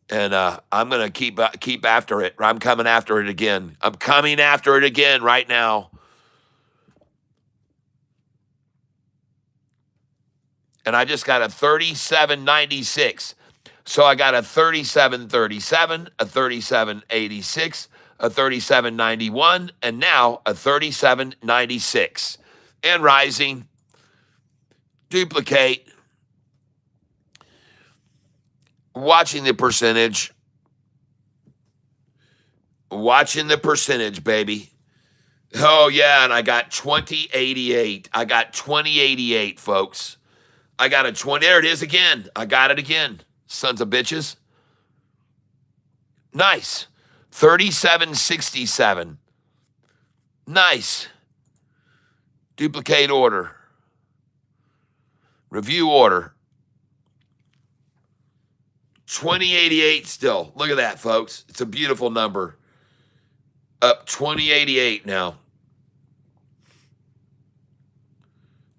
[SPEAKER 1] And I'm going to keep after it. I'm coming after it again. I'm coming after it again right now. And I just got a 37.96. So I got a 37.37, a 37.86, a 37.91, and now a 37.96. And rising. Duplicate. Watching the percentage. Watching the percentage, baby. Oh, yeah, and I got 2088. I got 2088, folks. I got a 20. There it is again. I got it again. Sons of bitches. Nice. 37.67. Nice. Duplicate order. Review order. 2088 still. Look at that, folks. It's a beautiful number. Up 2088 now.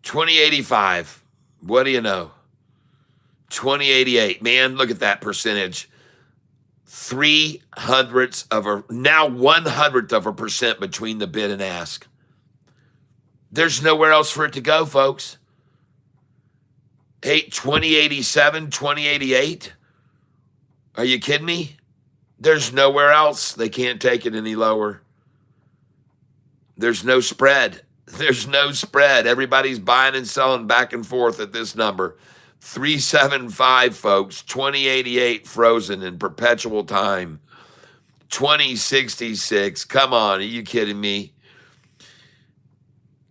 [SPEAKER 1] 2085. What do you know? 2088. Man, look at that percentage. 0.03 of a, now 1/100th of a percent between the bid and ask. There's nowhere else for it to go, folks. 2087, 2088. Are you kidding me? There's nowhere else. They can't take it any lower. There's no spread. There's no spread. Everybody's buying and selling back and forth at this number. 375, folks. 2088 frozen in perpetual time. 2066. Come on. Are you kidding me?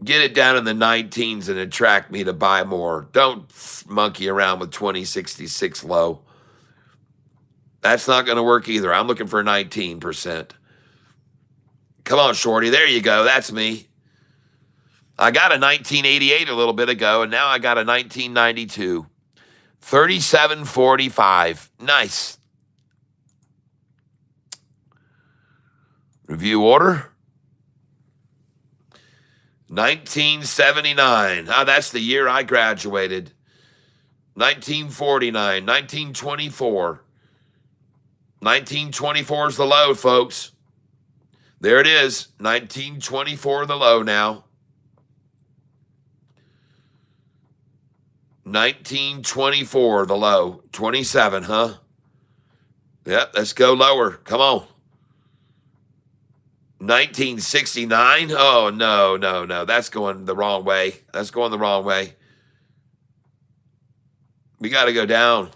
[SPEAKER 1] Get it down in the 19s and attract me to buy more. Don't monkey around with 2066 low. That's not going to work either. I'm looking for 19%. Come on, Shorty. There you go. That's me. I got a 1988 a little bit ago, and now I got a 1992. 37.45. Nice. Review order. 1979. Ah, that's the year I graduated. 1949. 1924. 1924 is the low, folks. There it is. 1924 the low now. 1924 the low. 27, huh? Yep, let's go lower. Come on. 1969. Oh, no. That's going the wrong way. That's going the wrong way. We got to go down.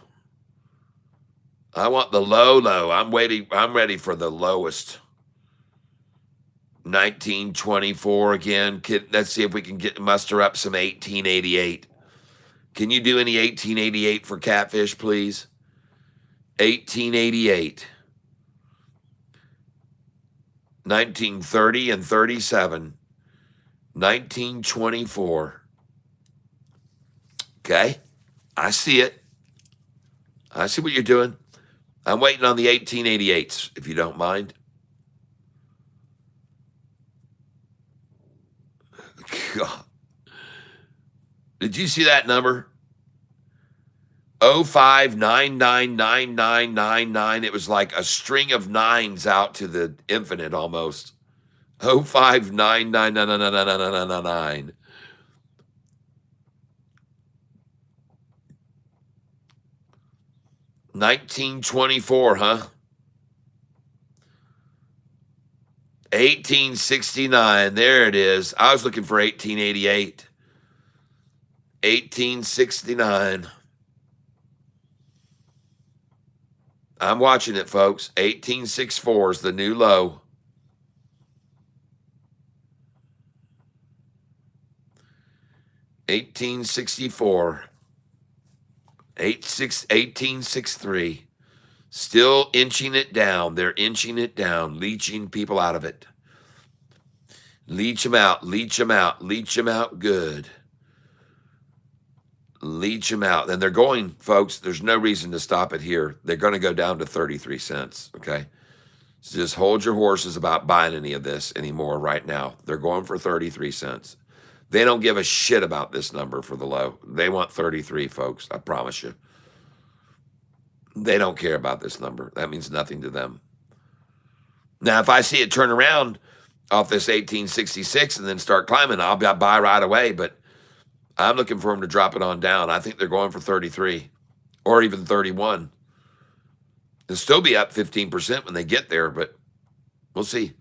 [SPEAKER 1] I want the low. I'm ready for the lowest. 1924 again. Let's see if we can muster up some 1888. Can you do any 1888 for Catfish, please? 1888. 1930 and 37. 1924. Okay. I see it. I see what you're doing. I'm waiting on the 1888s, if you don't mind. God. Did you see that number? 05999999. It was like a string of nines out to the infinite almost. 0599999999. $1924, huh? 1869. There it is. I was looking for 1888. 1869. I'm watching it, folks. 1864 is the new low. $18.64. 1863. Still inching it down. They're inching it down, leeching people out of it. Leech them out, leech them out, leech them out good. Leech them out. And they're going, folks, there's no reason to stop it here. They're going to go down to 33 cents, okay? So just hold your horses about buying any of this anymore right now. They're going for 33 cents. They don't give a shit about this number for the low. They want 33, folks, I promise you. They don't care about this number. That means nothing to them. Now, if I see it turn around off this 1866 and then start climbing, I'll buy right away, but I'm looking for them to drop it on down. I think they're going for 33 or even 31. They'll still be up 15% when they get there, but we'll see.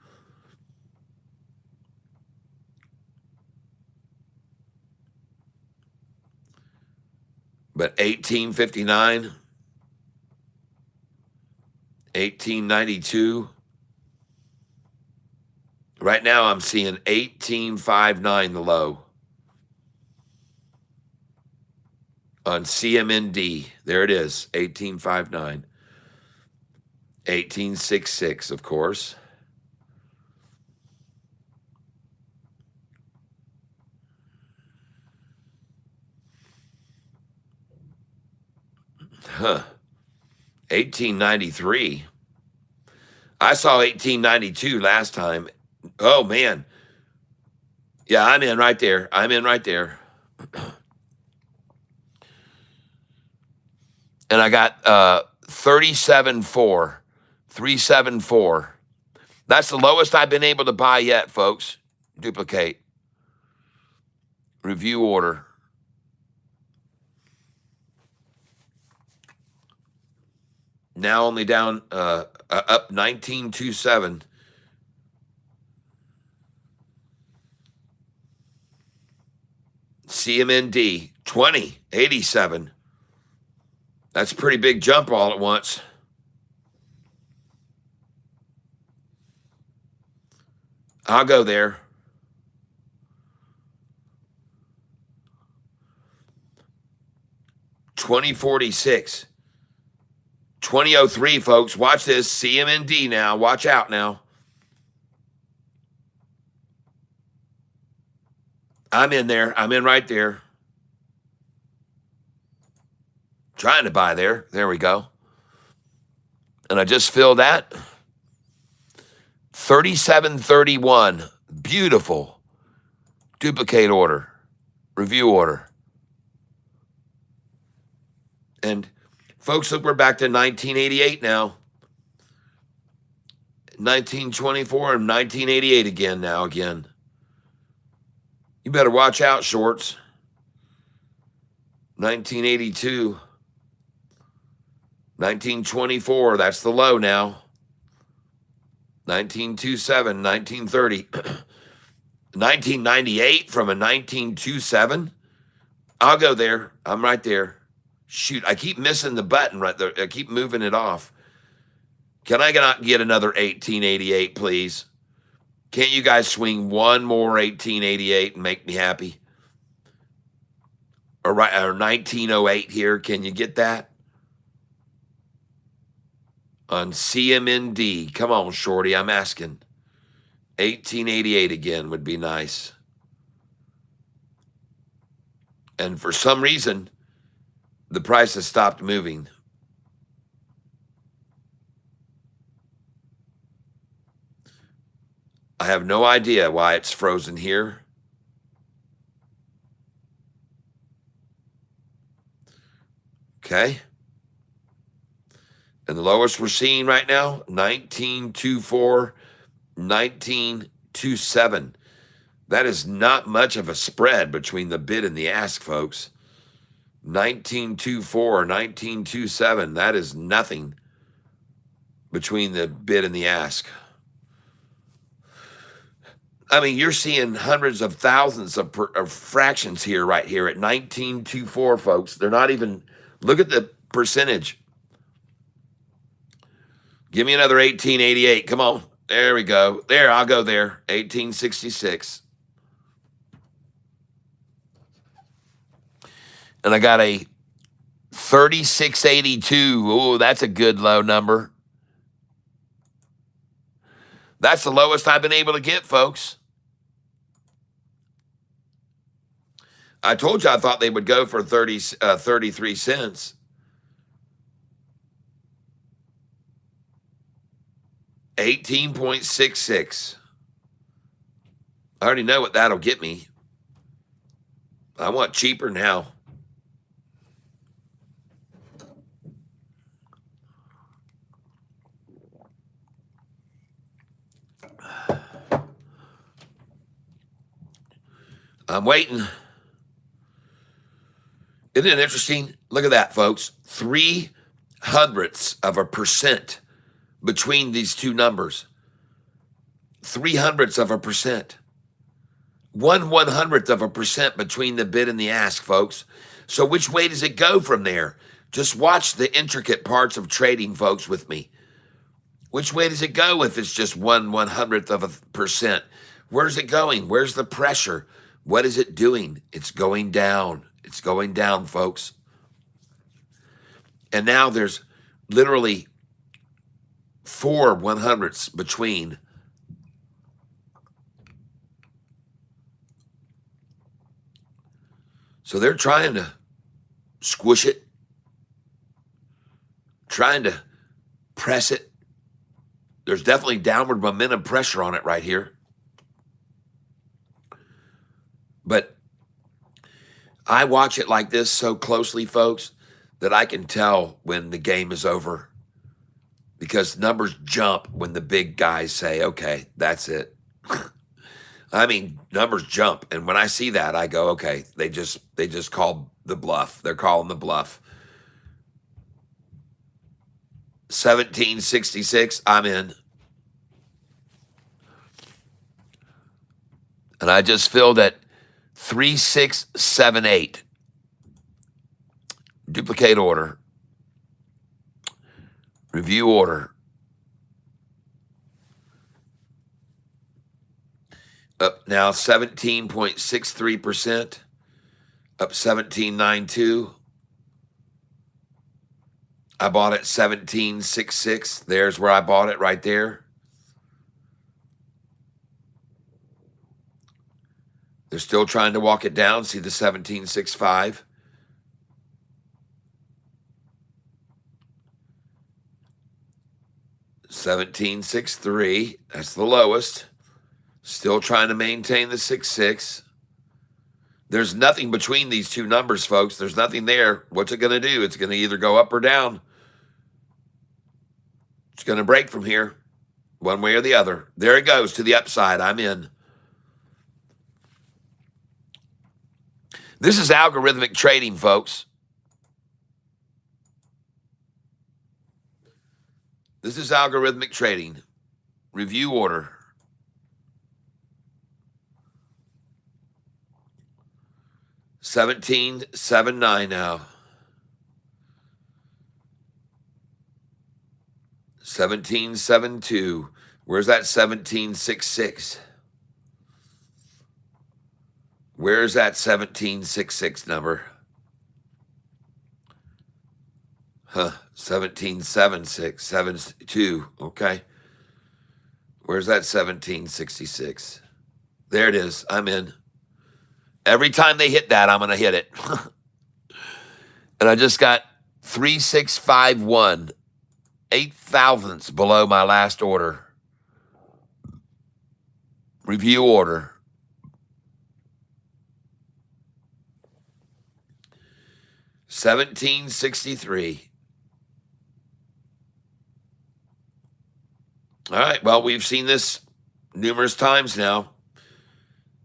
[SPEAKER 1] But 1859, 1892. Right now I'm seeing 1859 the low. On CMND, there it is, 1859. 1866, of course. Huh. 1893. I saw 1892 last time. Oh, man. Yeah, I'm in right there. I'm in right there. And I got 37.4. 374. That's the lowest I've been able to buy yet, folks. Duplicate. Review order. Now only down, up 19.27. CMND 20.87. That's a pretty big jump all at once. I'll go there. $20.46. 20.03, folks. Watch this. CMND now. Watch out now. I'm in there. I'm in right there. Trying to buy there. There we go. And I just filled that. 37.31. Beautiful. Duplicate order. Review order. And folks, look, we're back to 1988 now. 1924 and 1988 again now again. You better watch out, shorts. 1982. 1924, that's the low now. 1927, 1930. 1998 from a 1927. I'll go there. I'm right there. Shoot, I keep missing the button right there. I keep moving it off. Can I get another 1888, please? Can't you guys swing one more 1888 and make me happy? Or 1908 here. Can you get that? On CMND. Come on, shorty, I'm asking. 1888 again would be nice. And for some reason, the price has stopped moving. I have no idea why it's frozen here. Okay. And the lowest we're seeing right now, 19.24, 19.27. That is not much of a spread between the bid and the ask, folks. 19.24, 19.27. That is nothing between the bid and the ask. I mean, you're seeing hundreds of thousands of fractions here, right here at 19.24, folks. They're not even, look at the percentage. Give me another 1888. Come on. There we go. There, I'll go there. 1866. And I got a 3682. Oh, that's a good low number. That's the lowest I've been able to get, folks. I told you I thought they would go for 33 cents. $18.66. I already know what that'll get me. I want cheaper now. I'm waiting. Isn't it interesting? Look at that, folks. 0.03% between these two numbers. 0.03%. 1/100% between the bid and the ask, folks. So which way does it go from there? Just watch the intricate parts of trading, folks, with me. Which way does it go if it's just 1/100%? Where's it going? Where's the pressure? What is it doing? It's going down. It's going down, folks. And now there's literally 4 100ths between. So they're trying to squish it, trying to press it. There's definitely downward momentum pressure on it right here. But I watch it like this so closely, folks, that I can tell when the game is over, because numbers jump when the big guys say, okay, that's it. I mean, numbers jump. And when I see that, I go, okay, they just called the bluff. They're calling the bluff. 1766, I'm in. And I just filled at 3678. Duplicate order. Review order. Up now 17.63%. Up 17.92. I bought it 17.66. There's where I bought it right there. They're still trying to walk it down. See the 17.65. $17.63. That's the lowest. Still trying to maintain the 6.6. There's nothing between these two numbers, folks. There's nothing there. What's it going to do? It's going to either go up or down. It's going to break from here, one way or the other. There it goes to the upside. I'm in. This is algorithmic trading, folks. This is algorithmic trading. Review order. $17.79 now. 17.72. Where's that 17.66? Where's that 17.66 number? 17.76, 72. Okay. Where's that 17.66? There it is. I'm in. Every time they hit that, I'm going to hit it. And I just got 3651, 8 thousandths below my last order. Review order. $17.63. All right. Well, we've seen this numerous times now.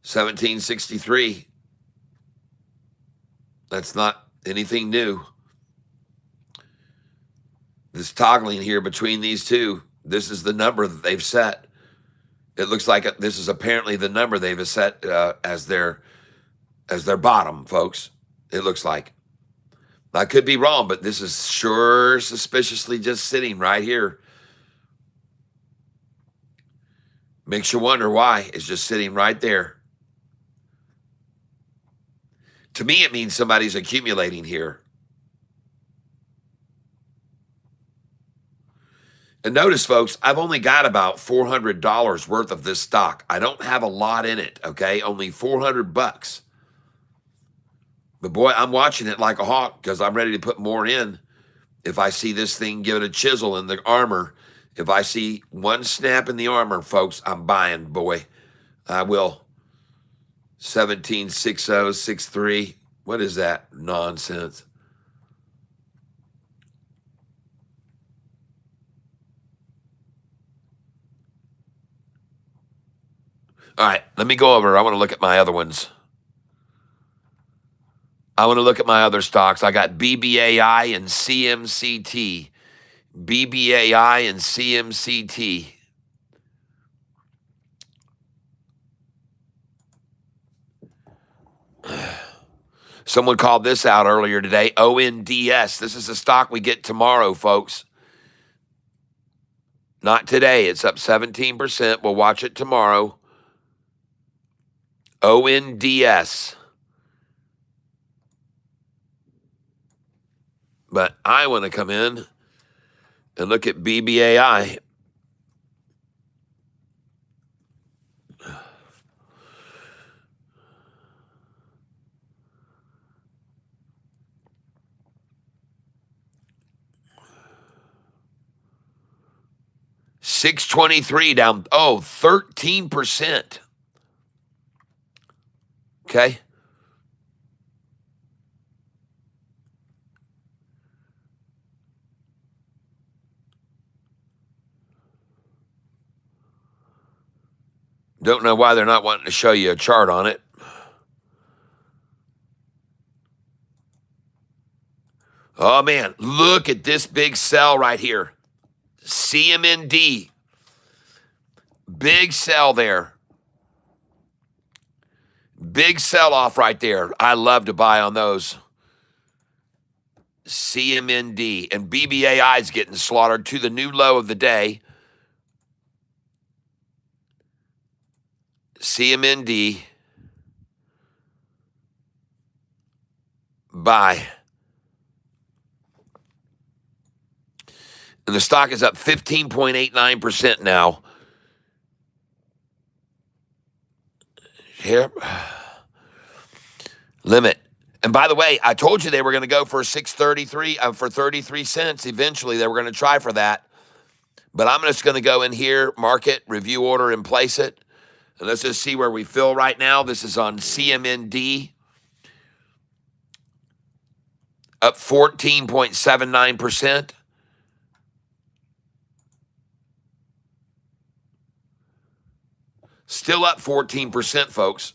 [SPEAKER 1] $17.63. That's not anything new. This toggling here between these two, this is the number that they've set. It looks like this is apparently the number they've set as their bottom, folks. It looks like. I could be wrong, but this is sure suspiciously just sitting right here. Makes you wonder why it's just sitting right there. To me, it means somebody's accumulating here. And notice, folks, I've only got about $400 worth of this stock. I don't have a lot in it, okay? Only $400. But boy, I'm watching it like a hawk because I'm ready to put more in. If I see this thing give it a chisel in the armor, if I see one snap in the armor, folks, I'm buying, boy. I will. 17.6063. What is that nonsense? All right, let me go over. I want to look at my other ones. I want to look at my other stocks. I got BBAI and CMCT. BBAI and CMCT. Someone called this out earlier today, ONDS. This is a stock we get tomorrow, folks. Not today. It's up 17%. We'll watch it tomorrow. ONDS. But I want to come in and look at BBAI. 623 down, 13%. Okay. Don't know why they're not wanting to show you a chart on it. Oh, man, look at this big sell right here. CMND. Big sell there. Big sell-off right there. I love to buy on those. CMND. And BBAI is getting slaughtered to the new low of the day. CMND. Buy. And the stock is up 15.89% now. Here. Limit. And by the way, I told you they were going to go for 633 for 33 cents. Eventually, they were going to try for that. But I'm just going to go in here, mark it, review order, and place it. And let's just see where we fill right now. This is on CMND. Up 14.79%. Still up 14%, folks.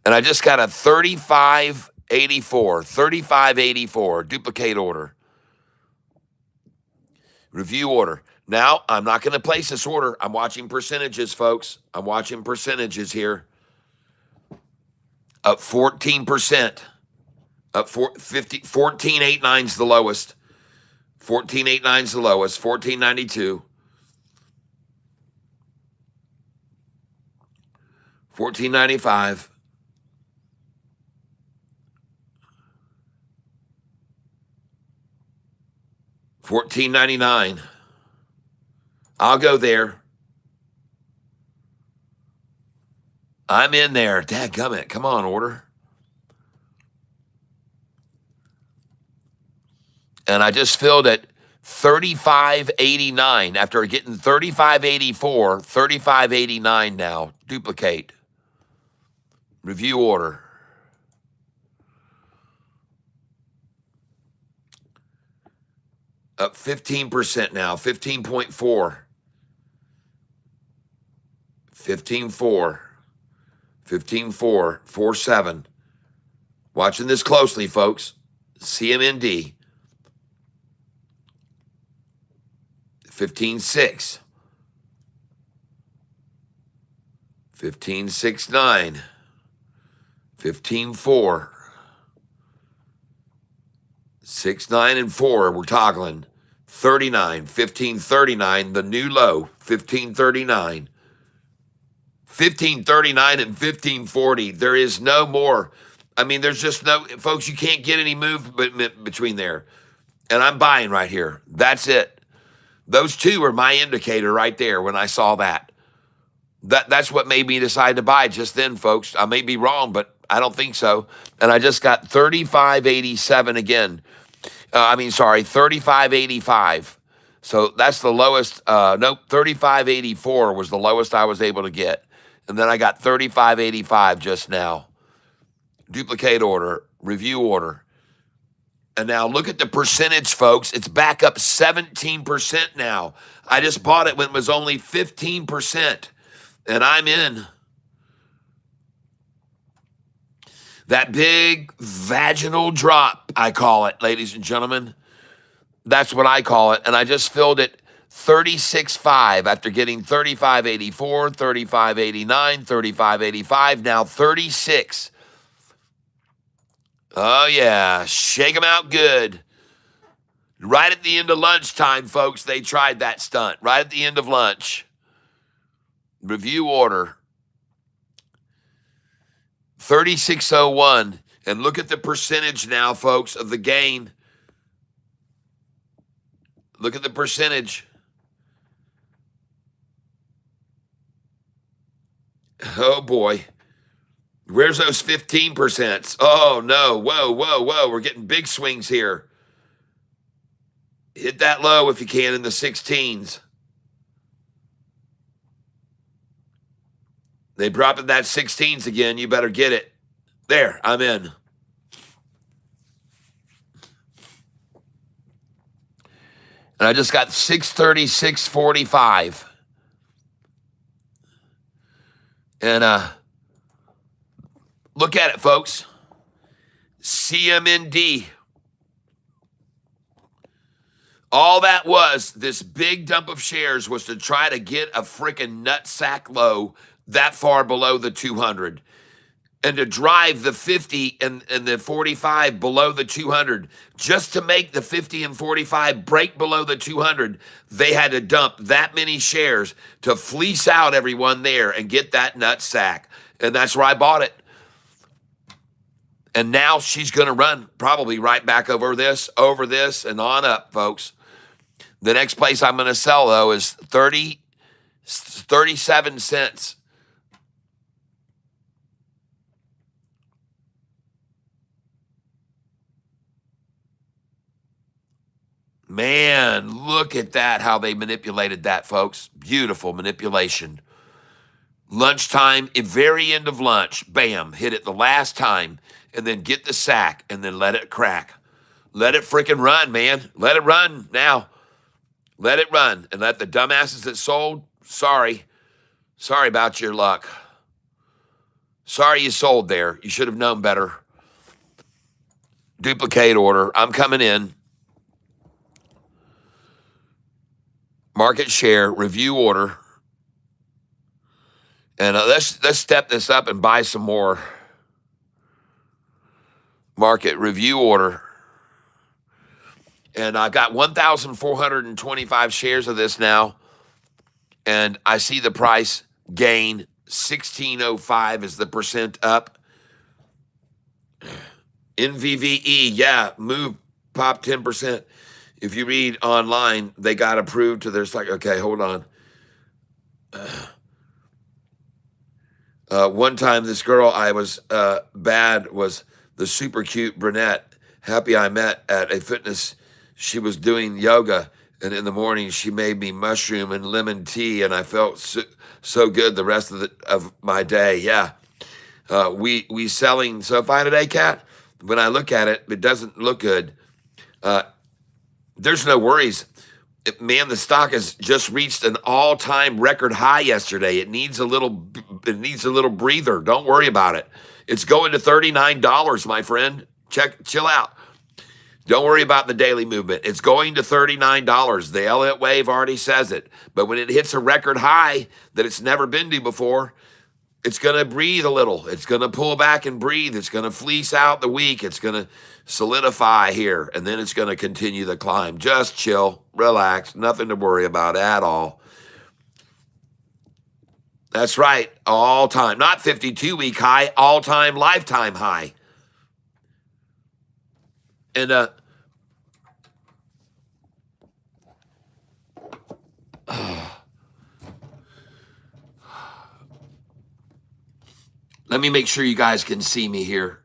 [SPEAKER 1] And I just got a 35.84 duplicate order. Review order. Now, I'm not going to place this order. I'm watching percentages, folks. I'm watching percentages here. Up 14%. Up 14.89 is the lowest. 14.89 is the lowest. 14.92. 14.95. 14.99. I'll go there. I'm in there. Dadgummit. Come on, order. And I just filled at 35.89 after getting 35.84, 35.89 now. Duplicate. Review order. Up 15% now, 15.4. 15.4. 15.4. 4.7. Watching this closely, folks. CMND. 15.6. 15.69. 15.4. 6, 9, and 4. We're toggling. 39. 15.39. The new low. 15.39. 15.39 and 15.40. There is no more. I mean, there's just no, folks, you can't get any movement between there. And I'm buying right here. That's it. Those two are my indicator right there when I saw that. That's what made me decide to buy just then, folks. I may be wrong, but I don't think so. And I just got 35.87 again. 35.85. So that's the lowest. 35.84 was the lowest I was able to get. And then I got 35.85 just now. Duplicate order, review order. And now look at the percentage, folks. It's back up 17% now. I just bought it when it was only 15%. And I'm in. That big vaginal drop, I call it, ladies and gentlemen. That's what I call it. And I just filled it 36.5 after getting 35.84, 35.89, 35.85, now 36. Oh, yeah. Shake them out good. Right at the end of lunchtime, folks, they tried that stunt. Right at the end of lunch. Review order. 36.01. And look at the percentage now, folks, of the gain. Look at the percentage. Oh, boy. Where's those 15%? Oh, no. Whoa, whoa, whoa. We're getting big swings here. Hit that low if you can in the 16s. They drop it that 16s again. You better get it. There, I'm in. And I just got 630, 645. And look at it, folks. CMND. All that was, this big dump of shares was to try to get a freaking nutsack low that far below the 200 and to drive the 50 and the 45 below the 200. Just to make the 50 and 45 break below the 200, they had to dump that many shares to fleece out everyone there and get that nutsack. And that's where I bought it. And now she's going to run probably right back over this, and on up, folks. The next place I'm going to sell, though, is 37 cents. Man, look at that, how they manipulated that, folks. Beautiful manipulation. Lunchtime, at very end of lunch, bam, hit it the last time, and then get the sack, and then let it crack. Let it freaking run, man. Let it run now. Let it run, and let the dumbasses that sold, sorry about your luck. Sorry you sold there. You should have known better. Duplicate order. I'm coming in. Market share, review order. And let's step this up and buy some more. Market review order. And I've got 1,425 shares of this now. And I see the price gain 1605 is the percent up. NVVE, yeah, move, pop 10%. If you read online, they got approved to there's like, okay, hold on. One time this girl I was bad was the super cute brunette. Happy I met at a fitness. She was doing yoga, and in the morning she made me mushroom and lemon tea, and I felt so good the rest of my day. Yeah, we selling SoFi today, Kat. When I look at it, it doesn't look good. There's no worries. Man, the stock has just reached an all-time record high yesterday. It needs a little breather. Don't worry about it. It's going to $39, my friend. Chill out. Don't worry about the daily movement. It's going to $39. The Elliott wave already says it. But when it hits a record high that it's never been to before, it's going to breathe a little. It's going to pull back and breathe. It's going to fleece out the week. It's going to solidify here, and then it's going to continue the climb. Just chill, relax, nothing to worry about at all. That's right, all-time, not 52-week high, all-time, lifetime high. And let me make sure you guys can see me here.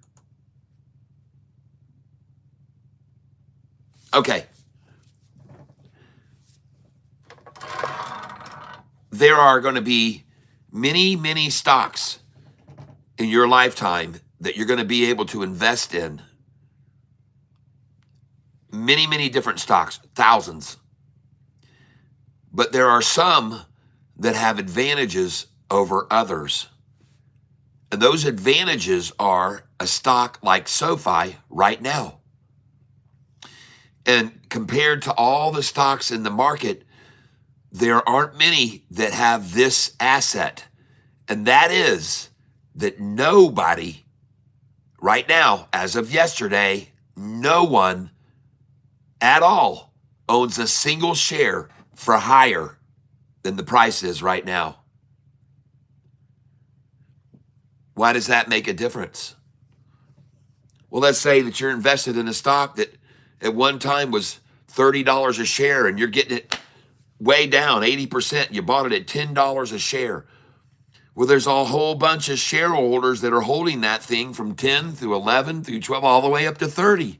[SPEAKER 1] Okay. There are going to be many stocks in your lifetime that you're going to be able to invest in. Many different stocks, thousands. But there are some that have advantages over others. And those advantages are a stock like SoFi right now. And compared to all the stocks in the market, there aren't many that have this asset. And that is that nobody, right now, as of yesterday, no one at all owns a single share for higher than the price is right now. Why does that make a difference? Well, let's say that you're invested in a stock that at one time was $30 a share and you're getting it way down, 80%. You bought it at $10 a share. Well, there's a whole bunch of shareholders that are holding that thing from 10 through 11 through 12, all the way up to 30.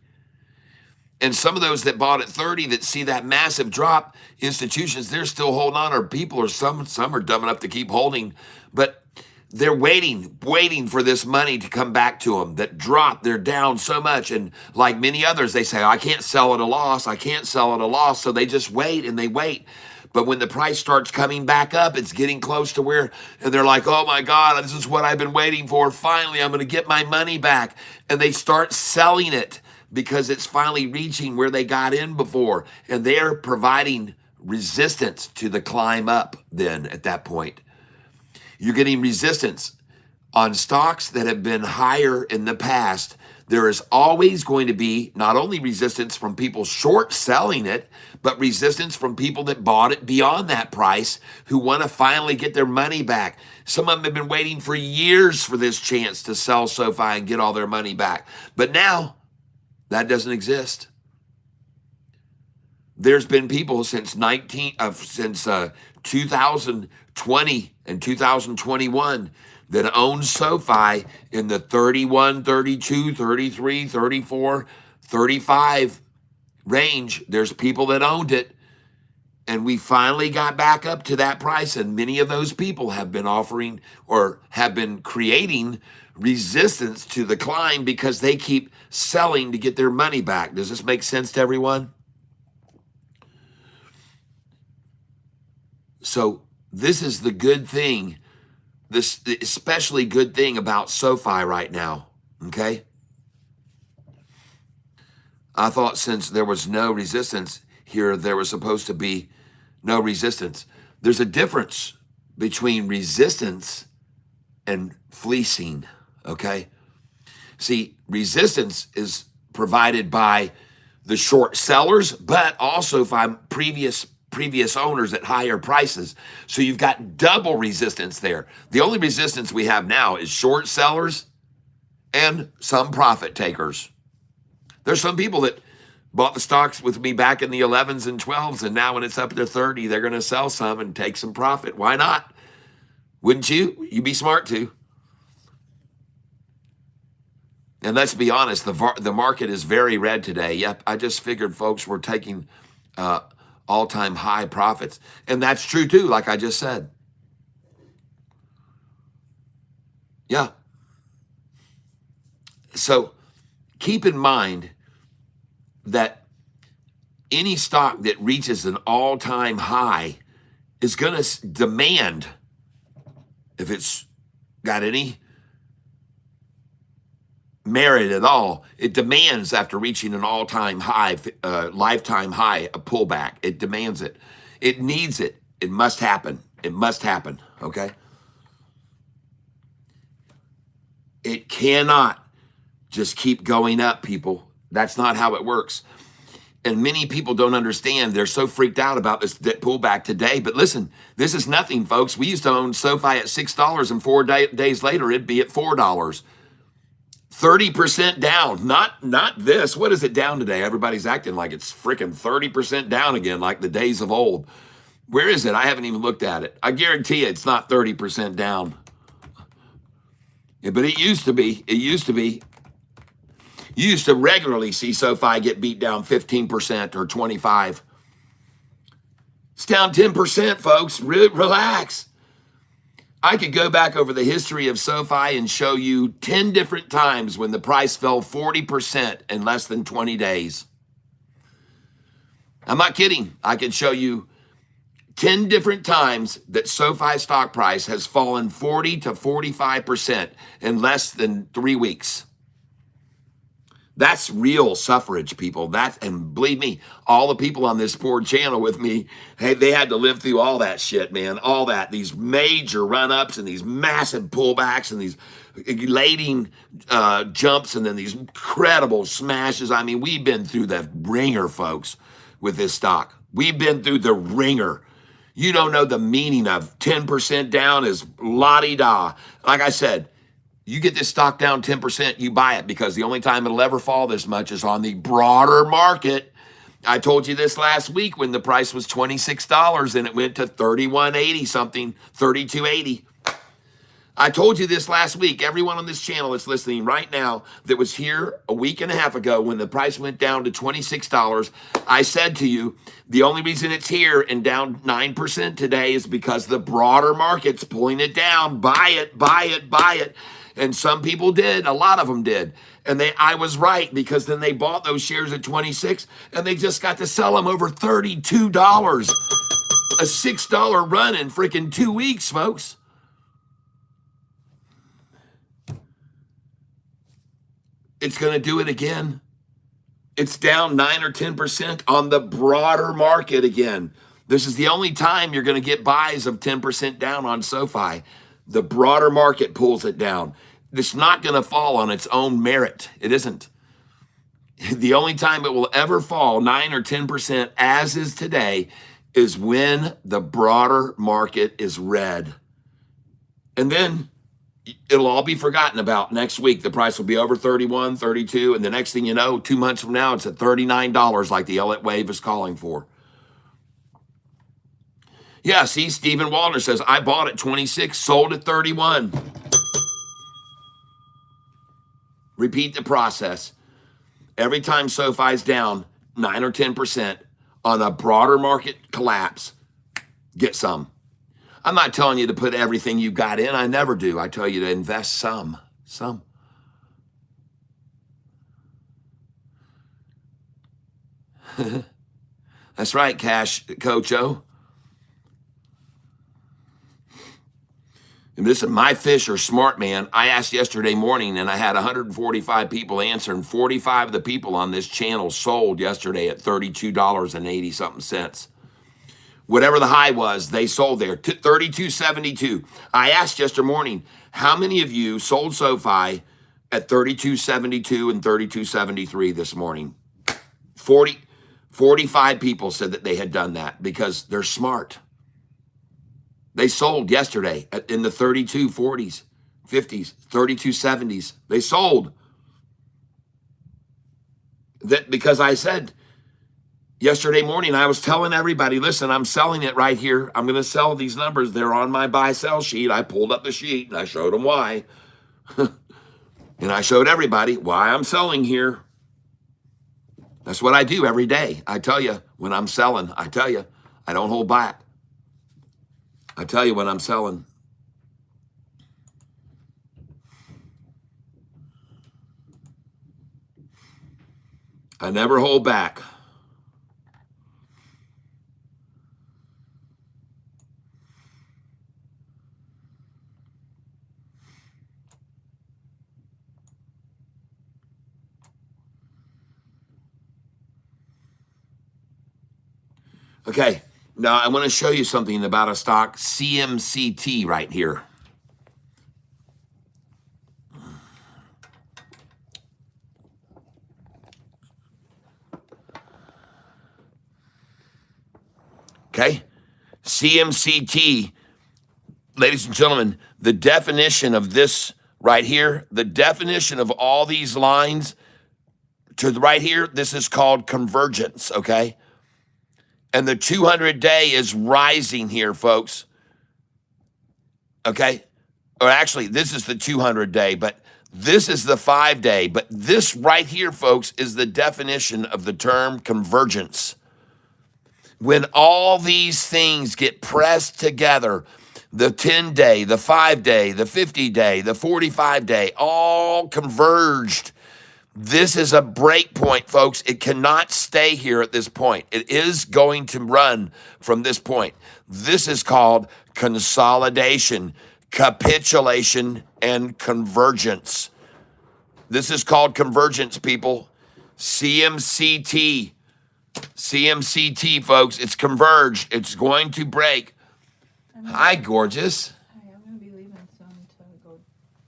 [SPEAKER 1] And some of those that bought at 30 that see that massive drop, institutions, they're still holding on, or people, or some are dumb enough to keep holding, but they're waiting for this money to come back to them that dropped. They're down so much. And like many others, they say, I can't sell at a loss. I can't sell at a loss. So they just wait and they wait. But when the price starts coming back up, it's getting close to where, and they're like, oh my God, this is what I've been waiting for. Finally, I'm going to get my money back. And they start selling it because it's finally reaching where they got in before. And they're providing resistance to the climb up then at that point. You're getting resistance on stocks that have been higher in the past. There is always going to be not only resistance from people short selling it, but resistance from people that bought it beyond that price who want to finally get their money back. Some of them have been waiting for years for this chance to sell SoFi and get all their money back. But now that doesn't exist. There's been people since 2020 and 2021 that own SoFi in the 31, 32, 33, 34, 35 range. There's people that owned it, and we finally got back up to that price, and many of those people have been offering or have been creating resistance to the climb because they keep selling to get their money back. Does this make sense to everyone? So this is the good thing, this especially good thing about SoFi right now, okay? I thought since there was no resistance here, there was supposed to be no resistance. There's a difference between resistance and fleecing, okay? See, resistance is provided by the short sellers, but also by previous owners at higher prices. So you've got double resistance there. The only resistance we have now is short sellers and some profit takers. There's some people that bought the stocks with me back in the 11s and 12s, and now when it's up to 30, they're going to sell some and take some profit. Why not? Wouldn't you? You'd be smart to. And let's be honest, the market is very red today. Yep, I just figured folks were taking all-time high profits. And that's true too, like I just said. Yeah. So keep in mind that any stock that reaches an all-time high is going to demand, if it's got any merit at all, it demands after reaching an all-time high, lifetime high, a pullback. It demands it. It needs it. It must happen. It must happen, okay? It cannot just keep going up, people. That's not how it works. And many people don't understand. They're so freaked out about this pullback today. But listen, this is nothing, folks. We used to own SoFi at $6, and 4 days later, it'd be at $4. 30% down, not this. What is it down today? Everybody's acting like it's freaking 30% down again, like the days of old. Where is it? I haven't even looked at it. I guarantee you it's not 30% down. Yeah, but it used to be. It used to be. You used to regularly see SoFi get beat down 15% or 25%. It's down 10%, folks. Relax. I could go back over the history of SoFi and show you 10 different times when the price fell 40% in less than 20 days. I'm not kidding. I can show you 10 different times that SoFi stock price has fallen 40 to 45% in less than 3 weeks. That's real suffrage, people. And believe me, all the people on this poor channel with me, hey, they had to live through all that shit, man. All that, these major run-ups and these massive pullbacks and these elating jumps and then these incredible smashes. I mean, we've been through the ringer, folks, with this stock. We've been through the ringer. You don't know the meaning of 10% down is la-di-da. Like I said, you get this stock down 10%, you buy it, because the only time it'll ever fall this much is on the broader market. I told you this last week when the price was $26 and it went to $31.80 something, $32.80. I told you this last week. Everyone on this channel that's listening right now that was here a week and a half ago when the price went down to $26, I said to you, the only reason it's here and down 9% today is because the broader market's pulling it down. Buy it, buy it, buy it. And some people did. A lot of them did. And I was right, because then they bought those shares at 26 and they just got to sell them over $32. A $6 run in freaking 2 weeks, folks. It's going to do it again. It's down 9 or 10% on the broader market again. This is the only time you're going to get buys of 10% down on SoFi. The broader market pulls it down. It's not going to fall on its own merit. It isn't. The only time it will ever fall 9 or 10%, as is today, is when the broader market is red. And then it'll all be forgotten about next week. The price will be over 31, 32, and the next thing you know, 2 months from now, it's at $39 like the Elliott wave is calling for. Yeah, see, Stephen Waldner says, I bought at 26, sold at 31. Repeat the process. Every time SoFi's down 9 or 10% on a broader market collapse, get some. I'm not telling you to put everything you got in. I never do. I tell you to invest some. That's right, Cash Coach O. And listen, my fish are smart, man. I asked yesterday morning and I had 145 people answer, and 45 of the people on this channel sold yesterday at $32.80 something cents. Whatever the high was, they sold there, $32.72. I asked yesterday morning, how many of you sold SoFi at $32.72 and $32.73 this morning? 45 people said that they had done that because they're smart. They sold yesterday in the 32.40s, 50s, 32.70s. They sold. That because I said yesterday morning, I was telling everybody, listen, I'm selling it right here. I'm going to sell these numbers. They're on my buy-sell sheet. I pulled up the sheet and I showed them why. And I showed everybody why I'm selling here. That's what I do every day. I tell you when I'm selling. I tell you, I don't hold back. I tell you when I'm selling. I never hold back. Okay, now I want to show you something about a stock, CMCT, right here. Okay, CMCT, ladies and gentlemen, the definition of this right here, the definition of all these lines to the right here, this is called convergence, okay? And the 200-day is rising here, folks. Okay? Or actually, this is the 200-day, but this is the 5-day. But this right here, folks, is the definition of the term convergence. When all these things get pressed together, the 10-day, the 5-day, the 50-day, the 45-day, all converged. This is a break point, folks. It cannot stay here at this point. It is going to run from this point. This is called consolidation, capitulation, and convergence. This is called convergence, people. CMCT. CMCT, folks. It's converged. It's going to break. Hi, gorgeous.
[SPEAKER 7] Hi, I'm going to be leaving soon to go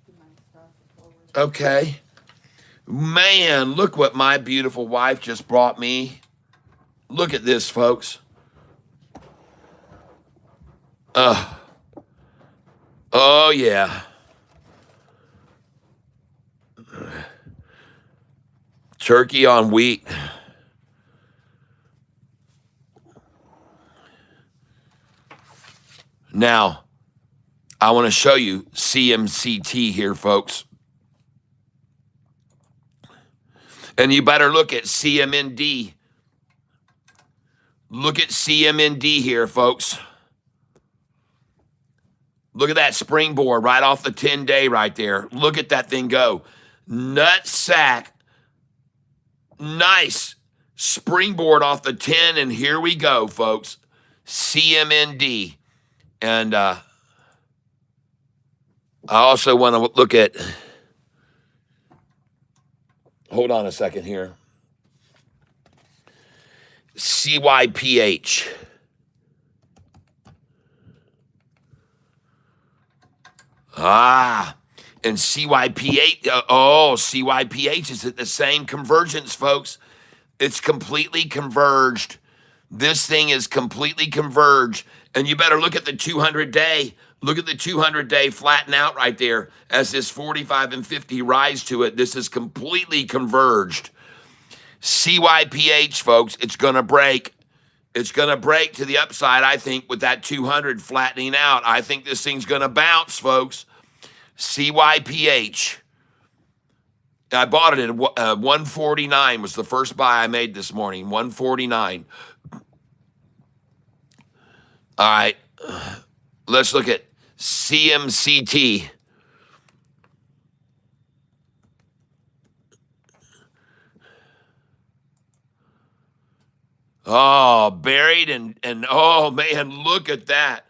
[SPEAKER 7] do my stuff.
[SPEAKER 1] Okay. Man, look what my beautiful wife just brought me. Look at this, folks. Oh, yeah. Turkey on wheat. Now, I want to show you CMCT here, folks. And you better look at CMND. Look at CMND here, folks. Look at that springboard right off the 10-day right there. Look at that thing go. Nut sack. Nice springboard off the 10, and here we go, folks. CMND. And I also want to look at, hold on a second here. CYPH. And CYPH, CYPH is at the same convergence, folks. It's completely converged. This thing is completely converged. And you better look at the 200-day. Look at the 200-day flatten out right there as this 45 and 50 rise to it. This is completely converged. CYPH, folks, it's going to break. It's going to break to the upside, I think, with that 200 flattening out. I think this thing's going to bounce, folks. CYPH. I bought it at 149 was the first buy I made this morning, 149. All right, let's look at CMCT. Oh, buried and oh, man, look at that.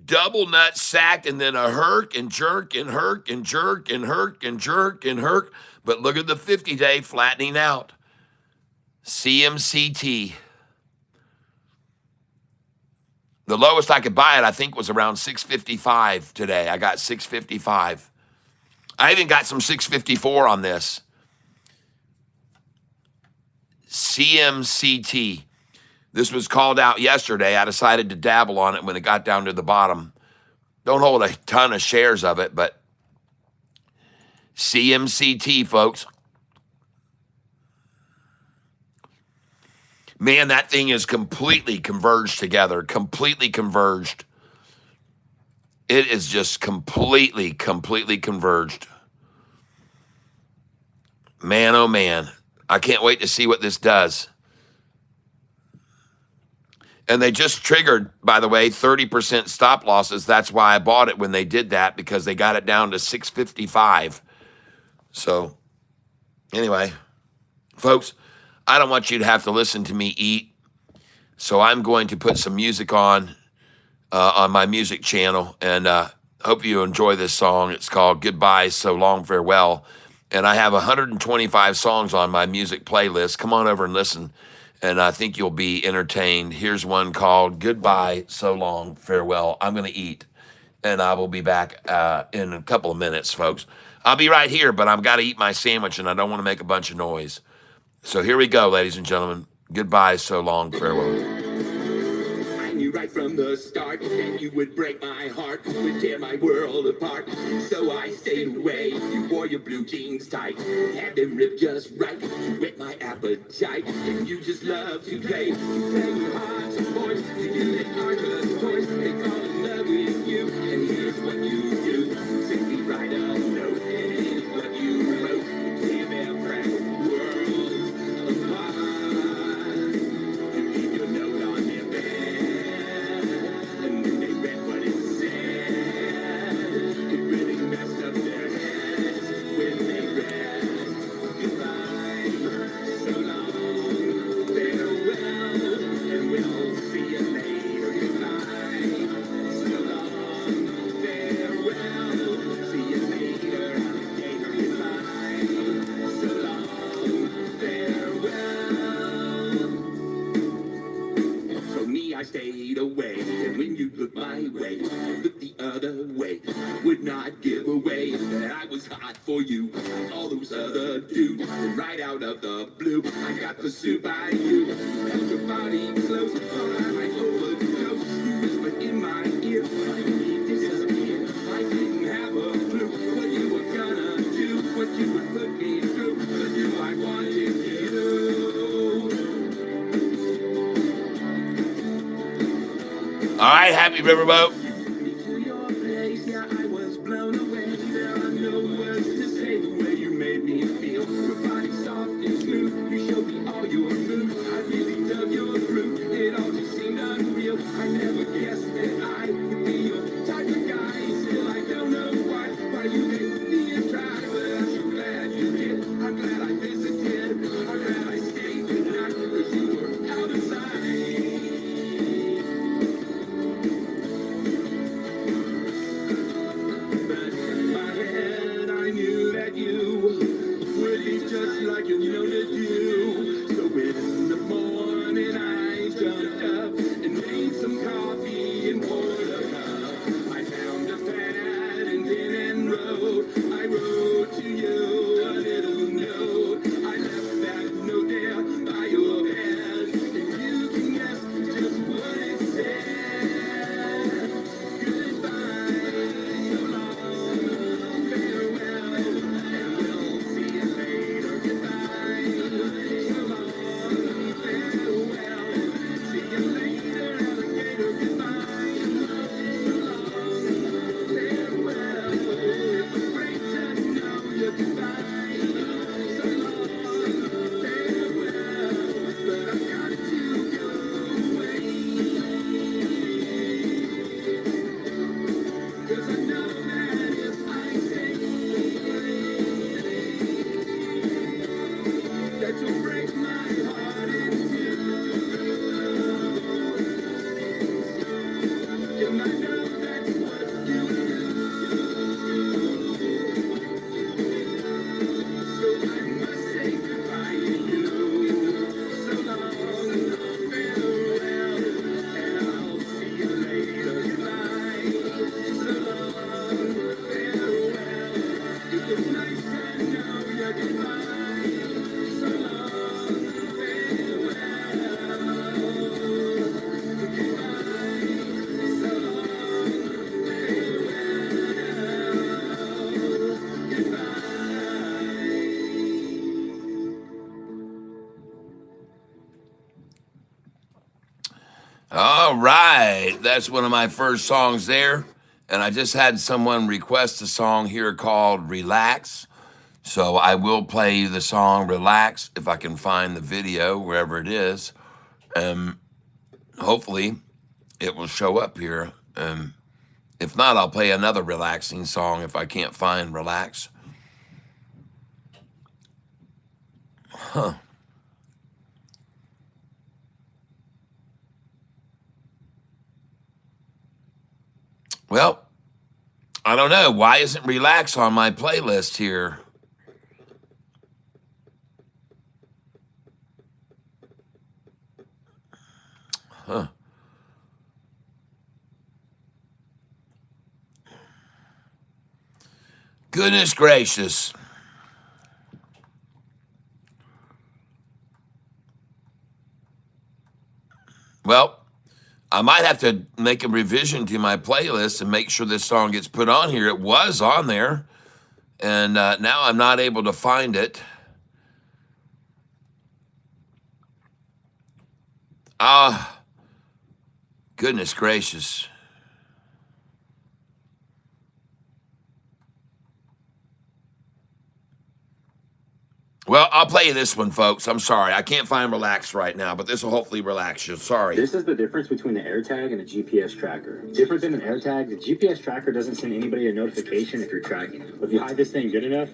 [SPEAKER 1] Double nut sacked and then a herk and jerk and herk and jerk and herk and jerk and herk. But look at the 50-day flattening out. CMCT. The lowest I could buy it, I think, was around 655 today. I got 655. I even got some 654 on this. CMCT. This was called out yesterday. I decided to dabble on it when it got down to the bottom. Don't hold a ton of shares of it, but CMCT, folks. Man, that thing is completely converged together, completely converged. It is just completely converged. Man, oh man. I can't wait to see what this does. And they just triggered, by the way, 30% stop losses. That's why I bought it when they did that, because they got it down to 655. So, anyway, folks, I don't want you to have to listen to me eat. So I'm going to put some music on my music channel. And hope you enjoy this song. It's called Goodbye, So Long, Farewell. And I have 125 songs on my music playlist. Come on over and listen. And I think you'll be entertained. Here's one called Goodbye, So Long, Farewell. I'm going to eat, and I will be back in a couple of minutes, folks. I'll be right here, but I've got to eat my sandwich, and I don't want to make a bunch of noise. So here we go, ladies and gentlemen. Goodbye, so long, farewell.
[SPEAKER 4] I knew right from the start that you would break my heart, would tear my world apart. So I stayed away. You wore your blue jeans tight, had them ripped just right to whet my appetite. And you just love to play. You play your heart to boys, to do it are just toys. They fall in love with you, and here's what you do: simply write a note, and it's what you wrote. Tear them fragile worlds apart. You leave your note on their bed, and then they read what it said. It really messed up their heads when they read goodbye, so long, farewell, and we'll see you later. Goodbye, so long, farewell, see you later, alligator. Goodbye, so long, farewell. For me, I stayed away, and when you looked my way, I looked the other way. I would not give away that I was hot for you. All those other dudes, right out of the blue, I got pursued by you. Held your body close, thought I might overdose. You whispered in my ear, finally disappeared. I didn't have a clue what you were gonna do, what you would put me through. But do I wanted you?
[SPEAKER 1] All right, happy riverboat.
[SPEAKER 4] To your place, yeah,
[SPEAKER 1] that's one of my first songs there. And I just had someone request a song here called Relax. So I will play the song Relax if I can find the video wherever it is. Hopefully it will show up here. If not, I'll play another relaxing song if I can't find Relax. Huh. Well, I don't know. Why isn't Relax on my playlist here? Huh. Goodness gracious. Well, I might have to make a revision to my playlist and make sure this song gets put on here. It was on there, and now I'm not able to find it. Ah, goodness gracious. Well, I'll play you this one, folks. I'm sorry. I can't find Relax right now, but this will hopefully relax you. Sorry.
[SPEAKER 8] This is the difference between the AirTag and a GPS tracker. Different than an AirTag, the GPS tracker doesn't send anybody a notification if you're tracking. If you hide this thing good enough,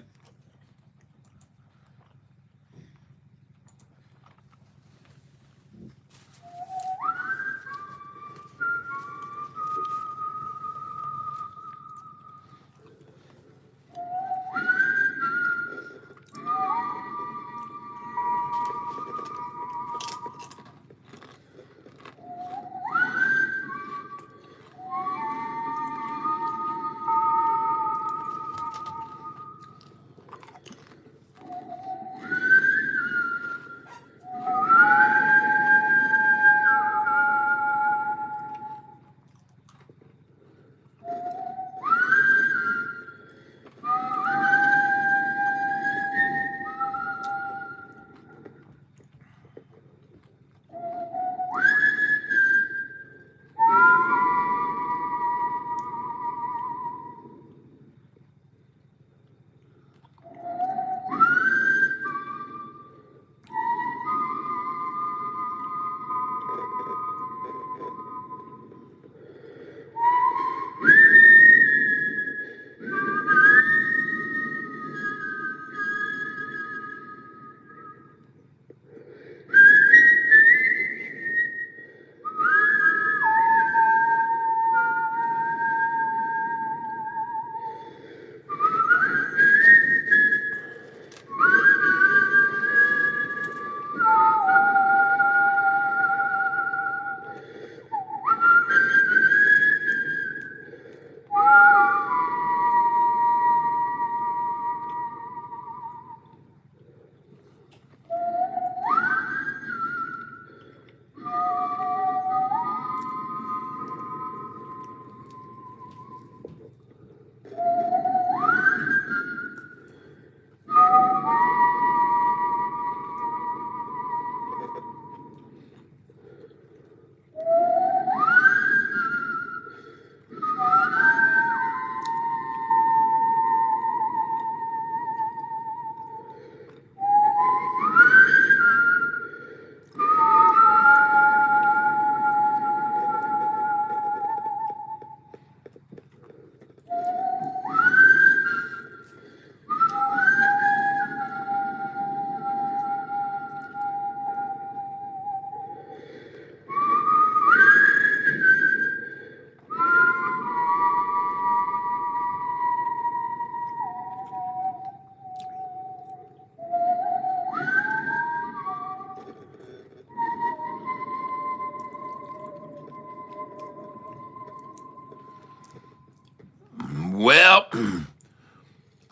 [SPEAKER 1] Well, I'm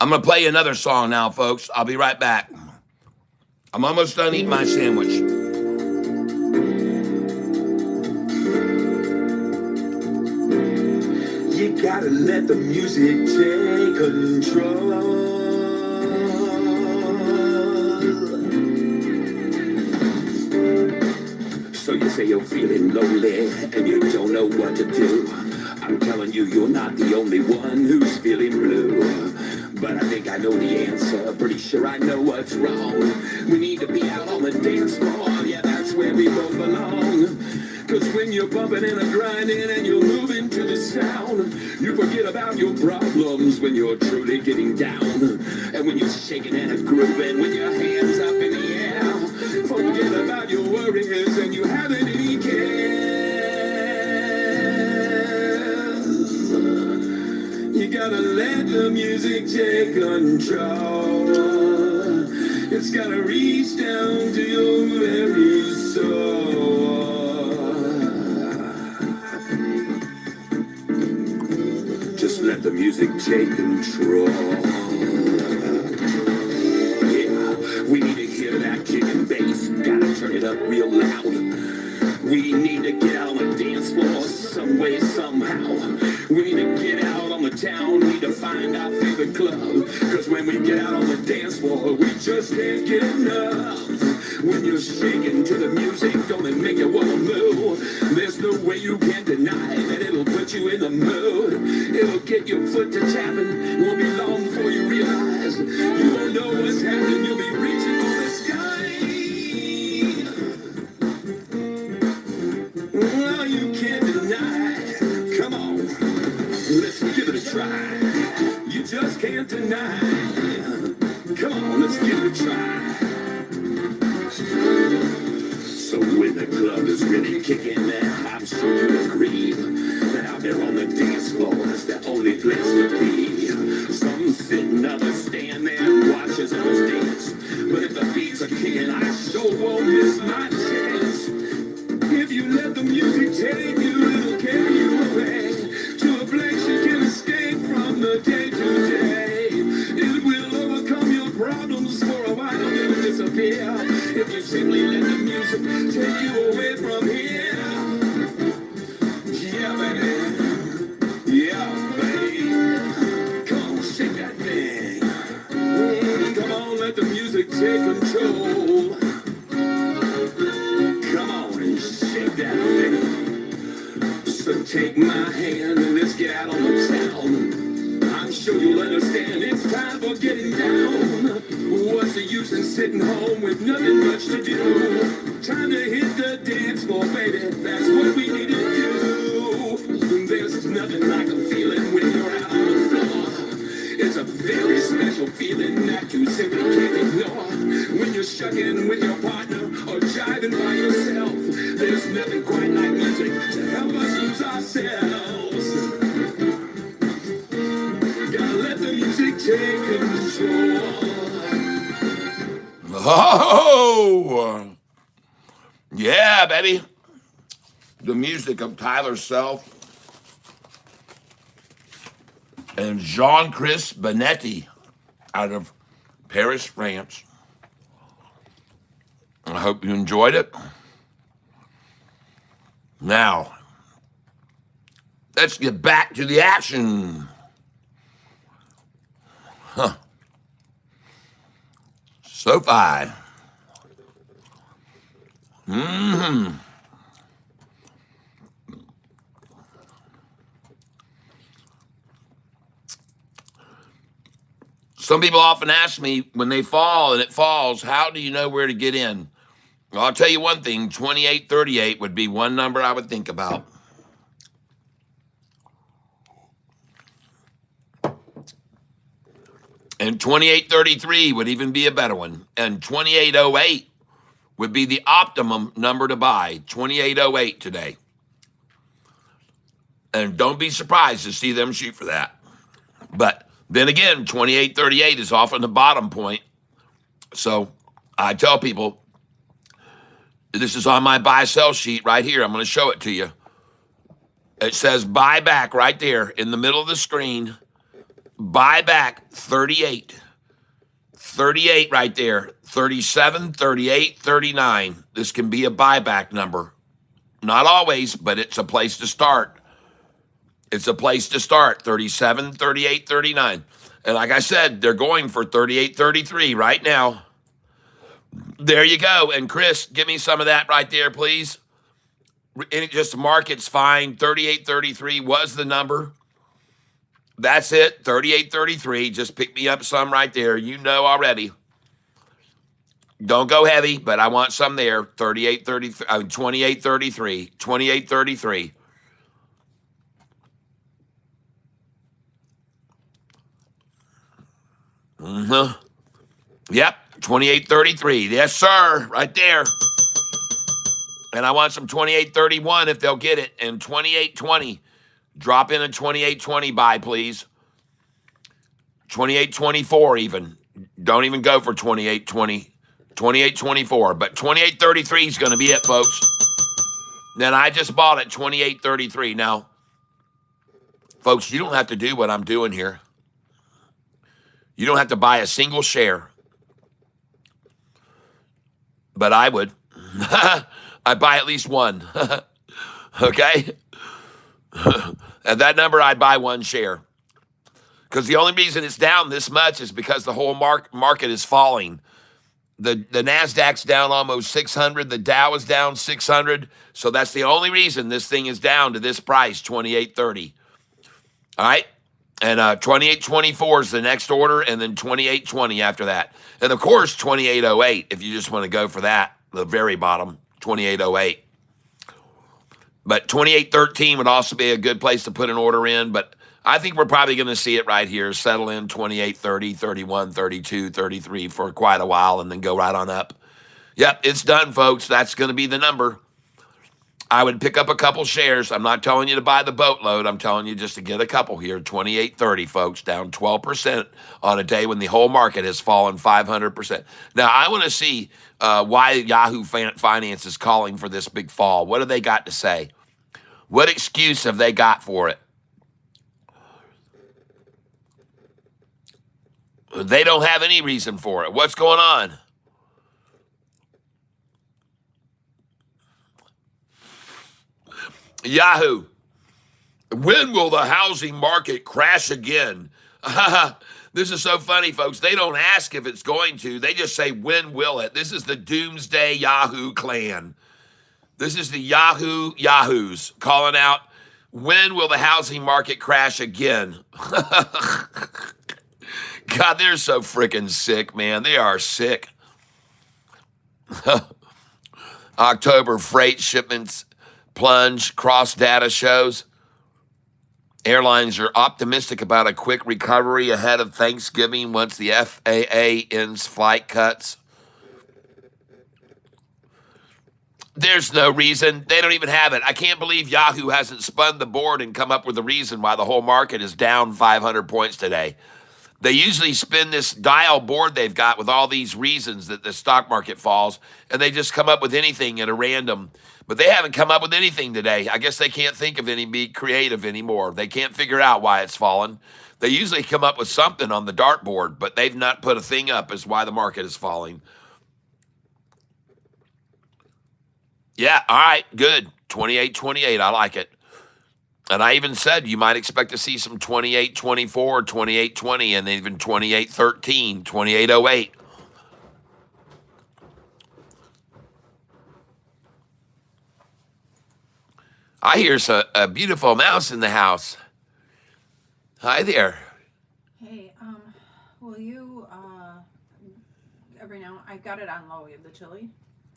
[SPEAKER 1] going to play you another song now, folks. I'll be right back. I'm almost done eating my sandwich.
[SPEAKER 4] You gotta let the music take control. So you say you're feeling lonely and you don't know what to do. I'm telling you, you're not the only one who's feeling blue. But I think I know the answer. Pretty sure I know what's wrong. We need to be out on the dance floor. Yeah, that's where we both belong. Cause when you're bumping and a grinding and you're moving to the sound, you forget about your problems when you're truly getting down. And when you're shaking and grooving with your hands up in the air, forget about your worries and you haven't any cares. You gotta let the music take control. It's gotta reach down to your very soul. Just let the music take control. Yeah, we need to hear that kick and bass. Gotta turn it up real loud. We need to get out on the dance floor some way, somehow. We need to get out on the town. We need to find our favorite club. Cause when we get out on the dance floor, we just can't get enough. When you're shaking to the music, gonna make you wanna move. There's no way you can deny that it'll put you in the mood. It'll get your foot to tapping. Won't be long before you realize you won't know what's happening. You'll be reaching for the sky. Well, you can't deny. Come on, let's give it a try. You just can't deny. Come on, let's give it a try. So when the club is really kicking, I'm sure you'll agree that out there on the dance floor is the only place to be. Some sitting, others stand there and watch as others dance. But if the beats are kicking, I sure won't miss my chance. If you let the music take you, it'll carry you away to a place you can escape from the day to day. It will overcome your problems for a while, then disappear. If you simply let the music take you away from here. Yeah, baby. Yeah, baby. Come on, shake that thing. Come on, let the music take control. Come on and shake that thing. So take my hand and let's get out on the town. I'm sure you'll understand it's time for getting down. What's the use in sitting home with nothing much to do? Time to hit the dance floor, baby. That's what we need to do. There's nothing like a feeling when you're out on the floor. It's a very special feeling that you simply can't ignore. When you're shucking with your partner or jiving by yourself, there's nothing quite like music to help us lose ourselves. Gotta let the music take control.
[SPEAKER 1] Oh, yeah, baby. The music of Tyler Self and Jean-Chris Benetti out of Paris, France. I hope you enjoyed it. Now, let's get back to the action. SoFi. Some people often ask me when they fall and it falls, how do you know where to get in? Well, I'll tell you one thing, 2838 would be one number I would think about. And 2833 would even be a better one. And 2808 would be the optimum number to buy, 2808 today. And don't be surprised to see them shoot for that. But then again, 2838 is often the bottom point. So I tell people, this is on my buy-sell sheet right here. I'm going to show it to you. It says buy back right there in the middle of the screen. Buy back 38. 38 right there. 37, 38, 39. This can be a buyback number. Not always, but it's a place to start. It's a place to start. 37, 38, 39. And like I said, they're going for 38, 33 right now. There you go. And Chris, give me some of that right there, please. And it just market's fine. 38.33 was the number. That's it. 38.33. Just pick me up some right there. You know already. Don't go heavy, but I want some there. 38.33. 28.33. 28.33. Mm-hmm. Yep. 28.33. Yes, sir. Right there. And I want some 28.31 if they'll get it. And 28.20. Drop in a 28.20 buy, please. 28.24 even. Don't even go for 28.20. 28.24. But 28.33 is going to be it, folks. Then I just bought it 28.33. Now, folks, you don't have to do what I'm doing here. You don't have to buy a single share. But I would. I'd buy at least one. Okay? At that number, I'd buy one share. Because the only reason it's down this much is because the whole market is falling. The NASDAQ's down almost 600. The Dow is down 600. So that's the only reason this thing is down to this price, 28.30. All right? And 28.24 is the next order, and then 28.20 after that. And, of course, 28.08 if you just want to go for that, the very bottom, 28.08. But 28.13 would also be a good place to put an order in. But I think we're probably going to see it right here, settle in 28.30, 31, 32, 33 for quite a while, and then go right on up. Yep, it's done, folks. That's going to be the number. I would pick up a couple shares. I'm not telling you to buy the boatload. I'm telling you just to get a couple here. 28.30, folks, down 12% on a day when the whole market has fallen 500%. Now, I want to see why Yahoo Finance is calling for this big fall. What do they got to say? What excuse have they got for it? They don't have any reason for it. What's going on? Yahoo, when will the housing market crash again? This is so funny, folks. They don't ask if it's going to. They just say, when will it? This is the doomsday Yahoo clan. This is the Yahoos calling out, when will the housing market crash again? God, they're so freaking sick, man. They are sick. October freight shipments plunge, cross data shows. Airlines are optimistic about a quick recovery ahead of Thanksgiving once the FAA ends flight cuts. There's no reason. They don't even have it. I can't believe Yahoo hasn't spun the board and come up with a reason why the whole market is down 500 points today. They usually spin this dial board they've got with all these reasons that the stock market falls, and they just come up with anything at a random. But they haven't come up with anything today. I guess they can't think of any, be creative anymore. They can't figure out why it's fallen. They usually come up with something on the dartboard, but they've not put a thing up as why the market is falling. Yeah, all right, good. 28.28, I like it. And I even said you might expect to see some 28.24, 28.20, and even 28.13, 28.08. I hear a beautiful mouse in the house. Hi there.
[SPEAKER 7] Hey, will you, every now, I got it on low, the chili,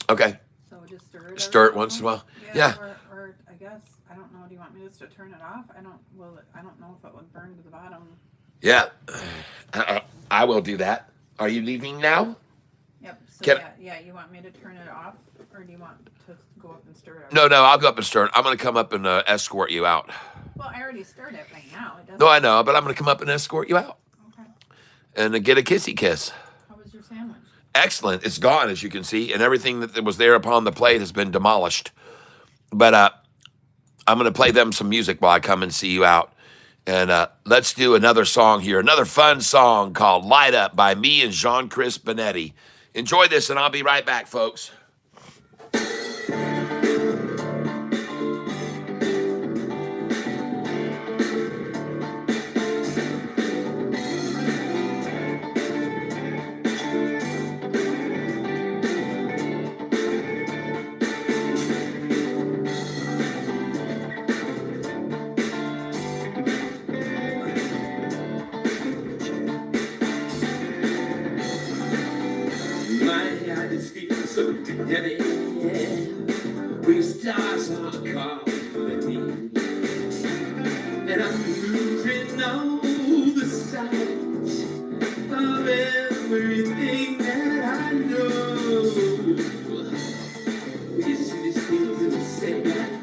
[SPEAKER 1] Okay.
[SPEAKER 7] so just stir it.
[SPEAKER 1] Stir it
[SPEAKER 7] every
[SPEAKER 1] once in a while.
[SPEAKER 7] Yeah,
[SPEAKER 1] Yeah.
[SPEAKER 7] Or I guess, I don't know, do you want me just to turn it off? I don't know if it would burn to the bottom.
[SPEAKER 1] Yeah. I will do that. Are you leaving now?
[SPEAKER 7] Yep, so
[SPEAKER 1] Can-
[SPEAKER 7] yeah, you want me to turn it off, or do you want to go up and stir it?
[SPEAKER 1] No, I'll go up and stir it. I'm going to come up and escort you out.
[SPEAKER 7] Well, I already stirred it right now. It doesn't.
[SPEAKER 1] No, I know, but I'm going to come up and escort you out
[SPEAKER 7] Okay.
[SPEAKER 1] and get a kissy kiss.
[SPEAKER 7] How was your sandwich?
[SPEAKER 1] Excellent. It's gone, as you can see, and everything that was there upon the plate has been demolished. But I'm going to play them some music while I come and see you out. And let's do another song here, another fun song called Light Up by me and Jean-Chris Benetti. Enjoy this, and I'll be right back, folks.
[SPEAKER 4] Heavy, when the stars are calling me, and I'm losing all the sight of everything that I know. You see these things in the same light.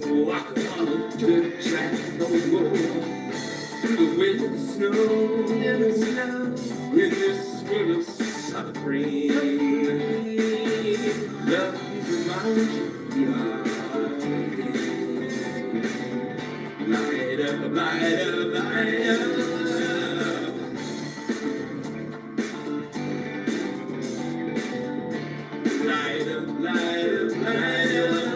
[SPEAKER 4] Walking on a dirt track, no more. Through the wind and the snow, in this world of suffering. Love is a light up, light up, light up. Light up, light up, light up.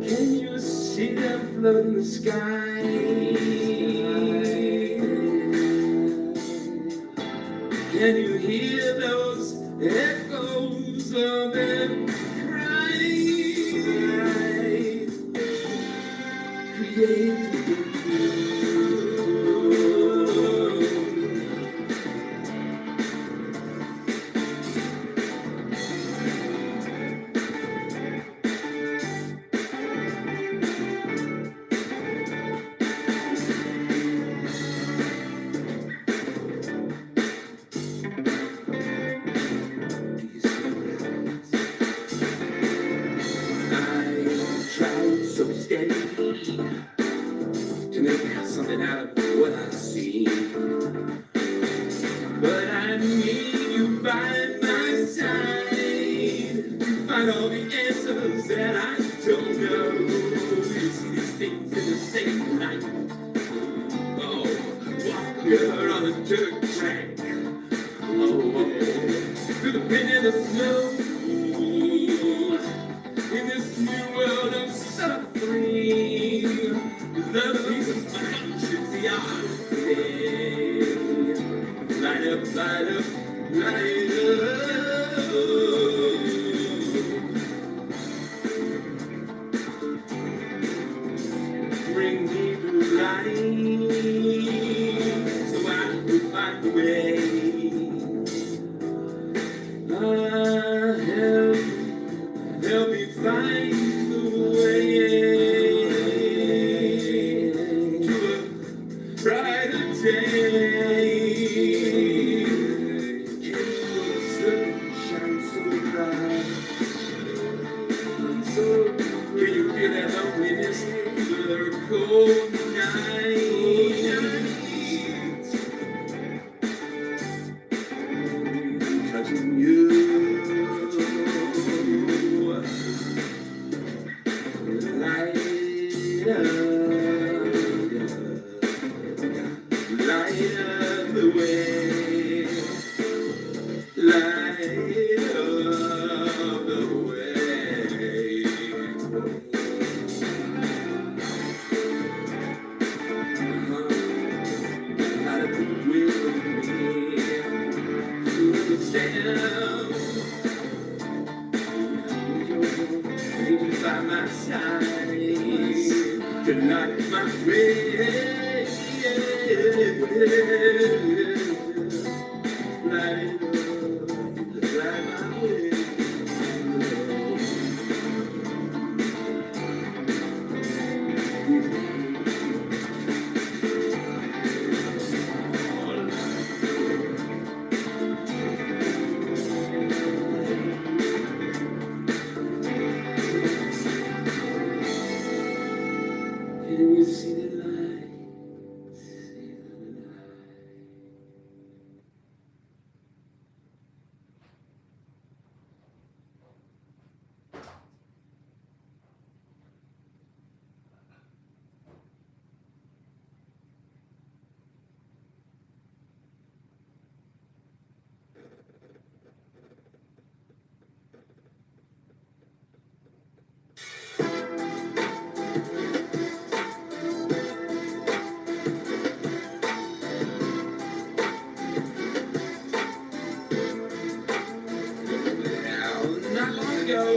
[SPEAKER 4] Can you see them float in the sky? Can you hear those echoes of them crying? Create so steady to make something out of what I see. But I need you by my side to find all the answers that I don't know. You see these things in the same light. Oh, walking on a dirt track. Oh, through the wind and the snow. In this new world of suffering, love is my conscience, light up, light up, light up. Bring me the light, so I can find the way. Help me find the way to a brighter day. Can the sun shine so bright? So can you feel that loneliness through the cold night? Touching you. By my side to light my way, light my way. Can you see the light?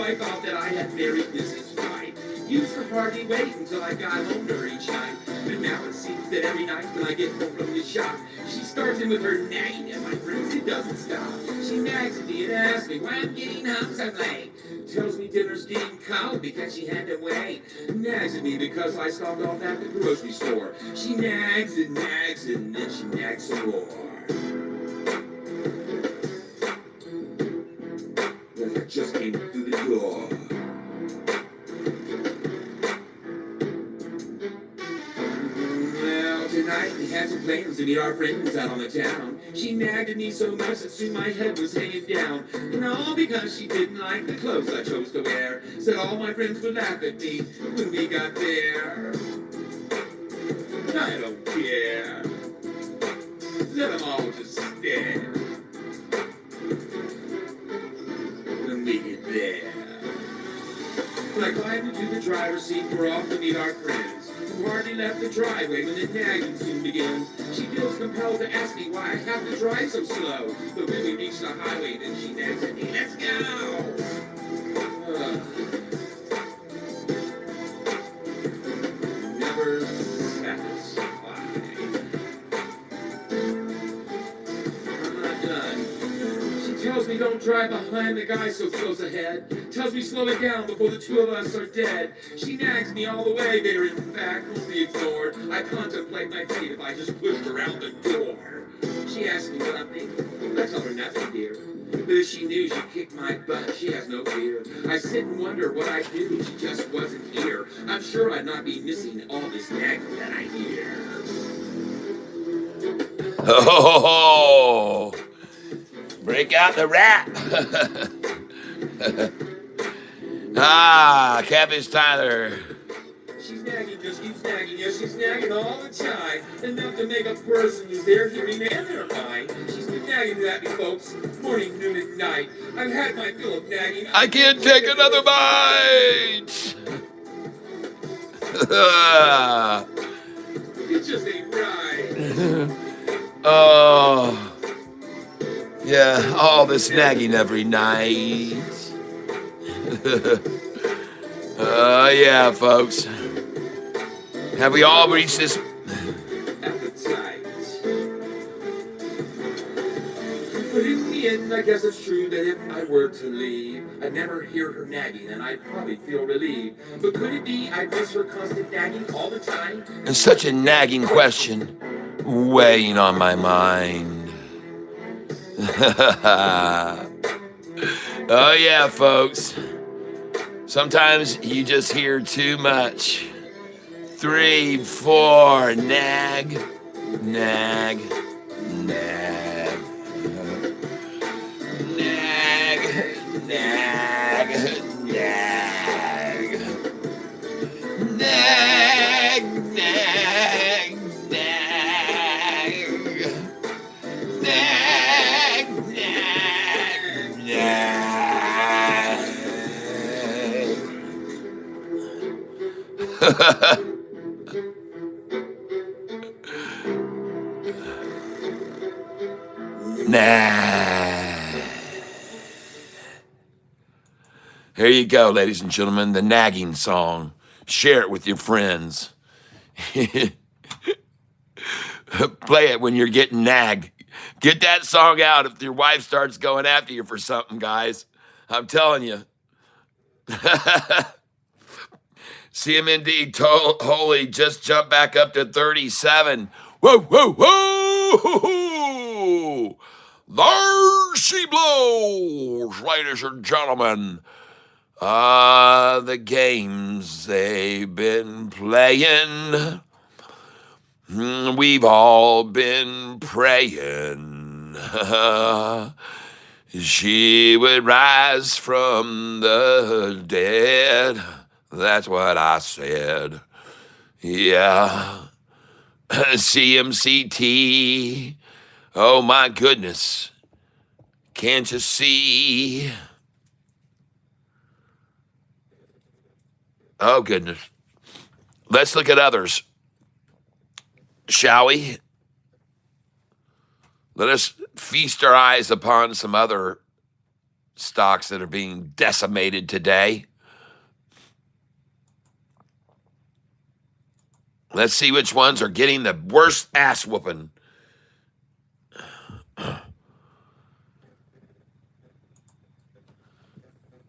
[SPEAKER 4] I thought that I had married Mrs. Right. Used to hardly wait until I got home to each night. But now it seems that every night when I get home from the shop, she's Starting with her nagging at my friends, it doesn't stop. She nags at me and asks me why I'm getting home so late. Tells me dinner's getting cold because she had to wait. Nags at me because I stopped off at the grocery store. She nags and then she nags some more. Then I just came through the door. Well, tonight we had some plans to meet our friends out on the town. She nagged at me so much that soon my head was hanging down. And all because she didn't like the clothes I chose to wear. Said all my friends would laugh at me when we got there. I don't care. Let them all just stare. When we get there. When I climbed into the driver's seat, we're off to meet our friends. Who hardly left the driveway when the nagging soon begins. She feels compelled to ask me why I have to drive so slow. But when we reach the highway, then she nags at me, let's go! Never satisfied. I'm not done. She tells me don't drive behind the guy so close ahead. Tells me slow it down before the two of us are dead. She nags me all the way there, in fact, won't be ignored. I contemplate my fate if I just pushed her out the door. She asks me what I'm thinking. I tell her nothing, dear. But if she knew she'd kick my butt, she has no fear. I sit and wonder what I'd do if she just wasn't here. I'm sure I'd not be missing all this nagging that I hear.
[SPEAKER 1] Oh, break out the rap. Catfish Tyler.
[SPEAKER 4] She's nagging, just keeps nagging, yes, she's nagging all the time. Enough to make a person who's there hearing and their mind. She's been nagging at me, folks, morning, noon, and night. I've had my fill of nagging.
[SPEAKER 1] I can't take another bite.
[SPEAKER 4] It just ain't right.
[SPEAKER 1] Oh, yeah, all this nagging every night. Yeah, folks. Have we all reached this?
[SPEAKER 4] Appetite. But in the end, I guess it's true that if I were to leave, I'd never hear her nagging and I'd probably feel relieved. But could it be I'd miss her constant nagging all the time?
[SPEAKER 1] And such a nagging question weighing on my mind. Oh, yeah, folks. Sometimes you just hear too much. 3, 4, nag, nag, nag, nag, nag, nag, nag, nag, nag, nag, nag, nag. Nah. Here you go, ladies and gentlemen, the nagging song. Share it with your friends. Play it when you're getting nagged. Get that song out if your wife starts going after you for something, guys. I'm telling you. CMND Holy just jumped back up to 37. Whoa, whoa, whoa! There she blows, ladies and gentlemen. The games they've been playing. We've all been praying. She would rise from the dead. That's what I said. Yeah. CMCT. Oh my goodness. Can't you see? Oh goodness. Let's look at others. Shall we? Let us feast our eyes upon some other stocks that are being decimated today. Let's see which ones are getting the worst ass whooping.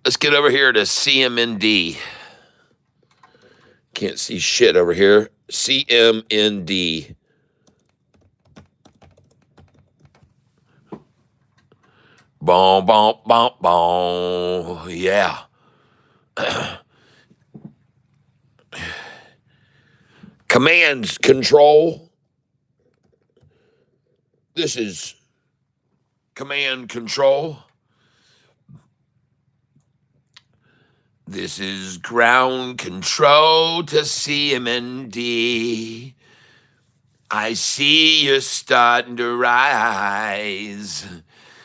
[SPEAKER 1] Let's get over here to CMND. Can't see shit over here. CMND. Boom, boom, boom, boom. Yeah. Commands control. This is command control. This is ground control to CMND. I see you starting to rise.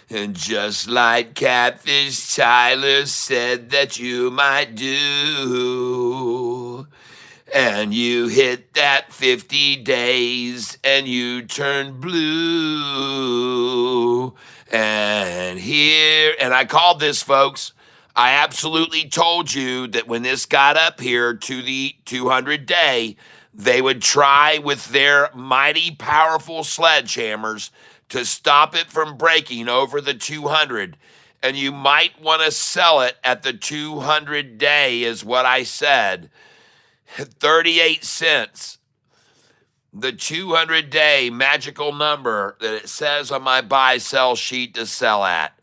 [SPEAKER 1] And just like Catfish Tyler said that you might do. And you hit that 50 days and you turn blue. And I called this, folks. I absolutely told you that when this got up here to the 200 day, they would try with their mighty powerful sledgehammers to stop it from breaking over the 200. And you might want to sell it at the 200 day, is what I said. 38 cents. The 200 day magical number that it says on my buy sell sheet to sell at.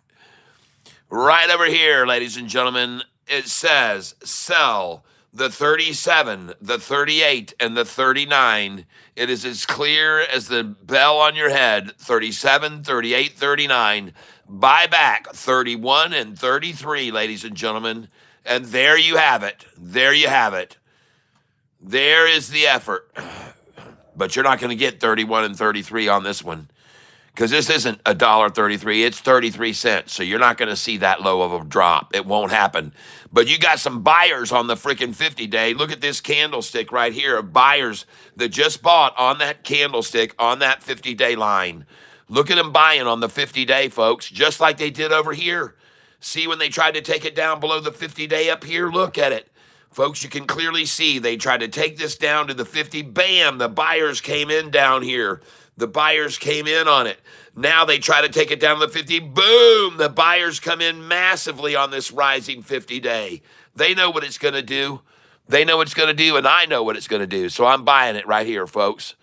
[SPEAKER 1] Right over here, ladies and gentlemen, it says sell the 37, the 38, and the 39. It is as clear as the bell on your head. 37, 38, 39. Buy back 31 and 33, ladies and gentlemen. And there you have it. There you have it. There is the effort. But you're not going to get 31 and 33 on this one. Because this isn't $1.33, it's 33 cents. So you're not going to see that low of a drop. It won't happen. But you got some buyers on the freaking 50 day. Look at this candlestick right here of buyers that just bought on that candlestick on that 50 day line. Look at them buying on the 50 day, folks, just like they did over here. See when they tried to take it down below the 50 day up here? Look at it. Folks, you can clearly see they tried to take this down to the 50. Bam, the buyers came in down here. The buyers came in on it. Now they try to take it down to the 50. Boom! The buyers come in massively on this rising 50 day. They know what it's going to do. They know what it's going to do, and I know what it's going to do. So I'm buying it right here, folks.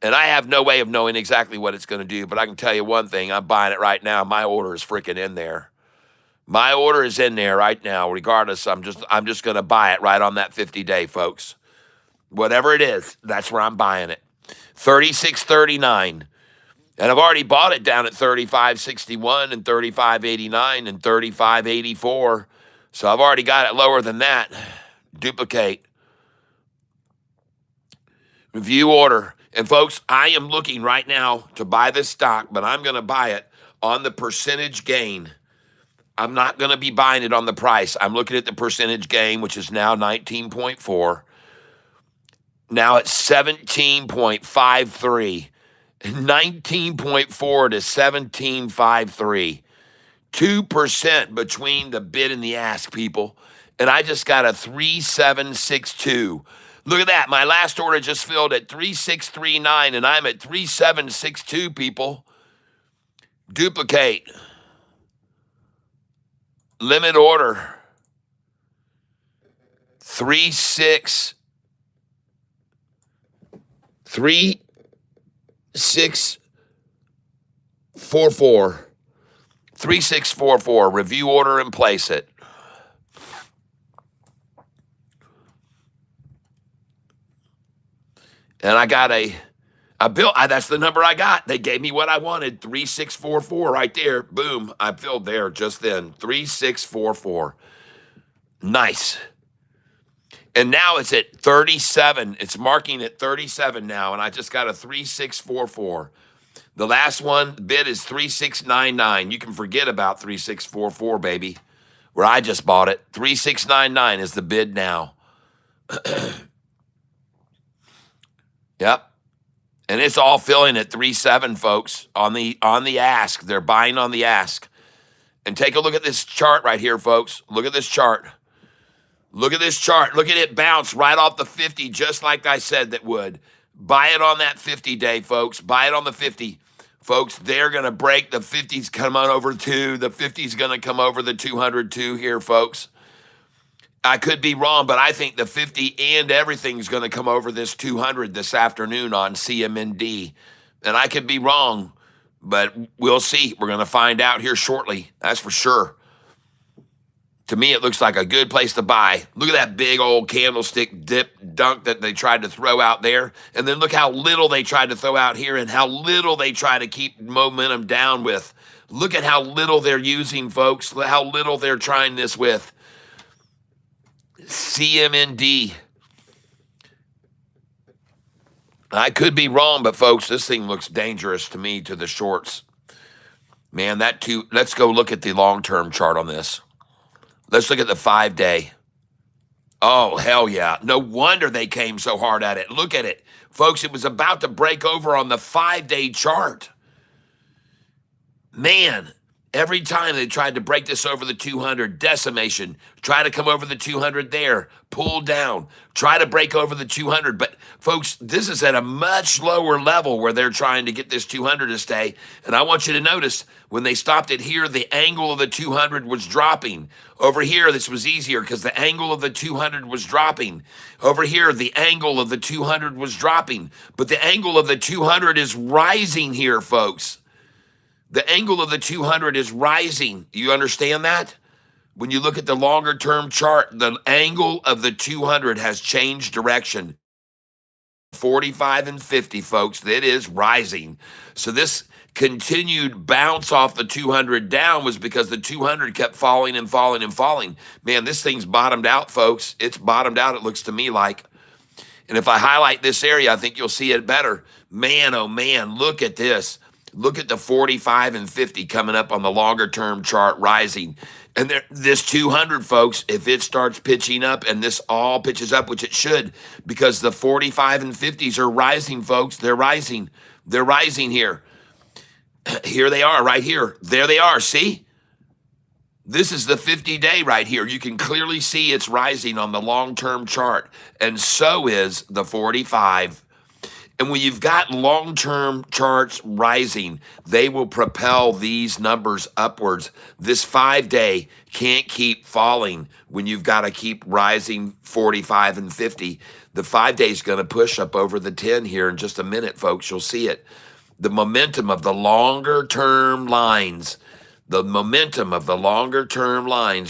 [SPEAKER 1] And I have no way of knowing exactly what it's going to do, but I can tell you one thing. I'm buying it right now. My order is freaking in there. My order is in there right now. Regardless, I'm just going to buy it right on that 50 day, folks. Whatever it is, that's where I'm buying it. 36.39. And I've already bought it down at 35.61 and 35.89 and 35.84. So I've already got it lower than that. Duplicate. Review order. And folks, I am looking right now to buy this stock, but I'm going to buy it on the percentage gain. I'm not going to be buying it on the price. I'm looking at the percentage gain, which is now 19.4. Now it's 17.53. 19.4 to 17.53. 2% between the bid and the ask, people. And I just got a 3762. Look at that. My last order just filled at 3639, and I'm at 3762, people. Duplicate. Limit order. 3644. 3644. Review order and place it. And I got that's the number I got. They gave me what I wanted. 3644 right there. Boom. I filled there just then. 3644. Nice. And now it's at 37. It's marking at 37 now, and I just got a 3644. The last one bid is 3699. You can forget about 3644, baby, where I just bought it. 3699 is the bid now. Yep. And it's all filling at 37, folks, on the ask. They're buying on the ask. And take a look at this chart right here, folks. Look at this chart. Look at this chart. Look at it bounce right off the 50, just like I said that would. Buy it on that 50 day, folks. Buy it on the 50. Folks, they're going to break the 50s, come on over to the 50s, going to come over the 200 too here, folks. I could be wrong, but I think the 50 and everything's going to come over this 200 this afternoon on CMND. And I could be wrong, but we'll see. We're going to find out here shortly. That's for sure. To me, it looks like a good place to buy. Look at that big old candlestick dip dunk that they tried to throw out there. And then look how little they tried to throw out here and how little they try to keep momentum down with. Look at how little they're using, folks. How little they're trying this with. CMND. I could be wrong, but folks, this thing looks dangerous to me to the shorts. Man, let's go look at the long-term chart on this. Let's look at the 5-day. Oh, hell yeah. No wonder they came so hard at it. Look at it. Folks, it was about to break over on the 5-day chart. Man, every time they tried to break this over the 200, decimation, try to come over the 200 there, pull down, try to break over the 200. But folks, this is at a much lower level where they're trying to get this 200 to stay. And I want you to notice when they stopped it here, the angle of the 200 was dropping. Over here, this was easier because the angle of the 200 was dropping. Over here, the angle of the 200 was dropping. But the angle of the 200 is rising here, folks. The angle of the 200 is rising. You understand that? When you look at the longer term chart, the angle of the 200 has changed direction. 45 and 50, folks, it is rising. So this continued bounce off the 200 down was because the 200 kept falling and falling and falling. Man, this thing's bottomed out, folks. It's bottomed out, it looks to me like. And if I highlight this area, I think you'll see it better. Man, oh man, look at this. Look at the 45 and 50 coming up on the longer term chart rising. And this 200, folks, if it starts pitching up and this all pitches up, which it should, because the 45 and 50s are rising, folks. They're rising. They're rising here. Here they are right here. There they are. See? This is the 50-day right here. You can clearly see it's rising on the long-term chart. And so is the 45. And when you've got long-term charts rising, they will propel these numbers upwards. This 5-day can't keep falling when you've got to keep rising 45 and 50. The 5-day is going to push up over the 10 here in just a minute, folks. You'll see it. The momentum of the longer-term lines,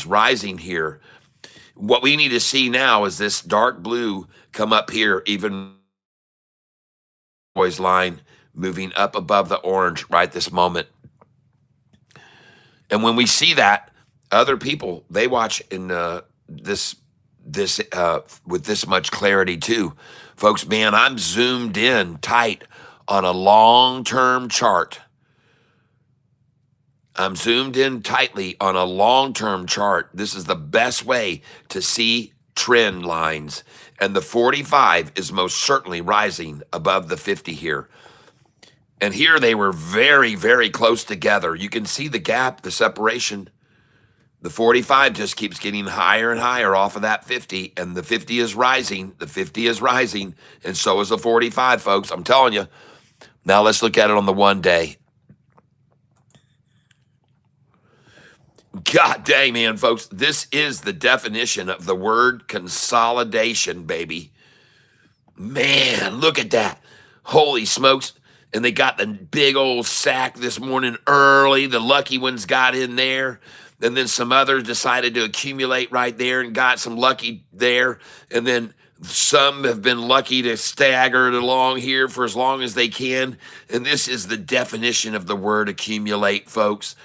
[SPEAKER 1] rising here. What we need to see now is this dark blue come up here even boys line moving up above the orange right this moment. And when we see that, other people, they watch in this with this much clarity too. Folks, man, I'm zoomed in tight on a long-term chart. I'm zoomed in tightly on a long-term chart. This is the best way to see trend lines. And the 45 is most certainly rising above the 50 here. And here they were very, very close together. You can see the gap, the separation. The 45 just keeps getting higher and higher off of that 50, and the 50 is rising. The 50 is rising, and so is the 45, folks. I'm telling you. Now let's look at it on the 1 day. God dang, man, folks, this is the definition of the word consolidation, baby. Man, look at that. Holy smokes. And they got the big old sack this morning early. The lucky ones got in there. And then some others decided to accumulate right there and got some lucky there. And then some have been lucky to stagger it along here for as long as they can. And this is the definition of the word accumulate, folks.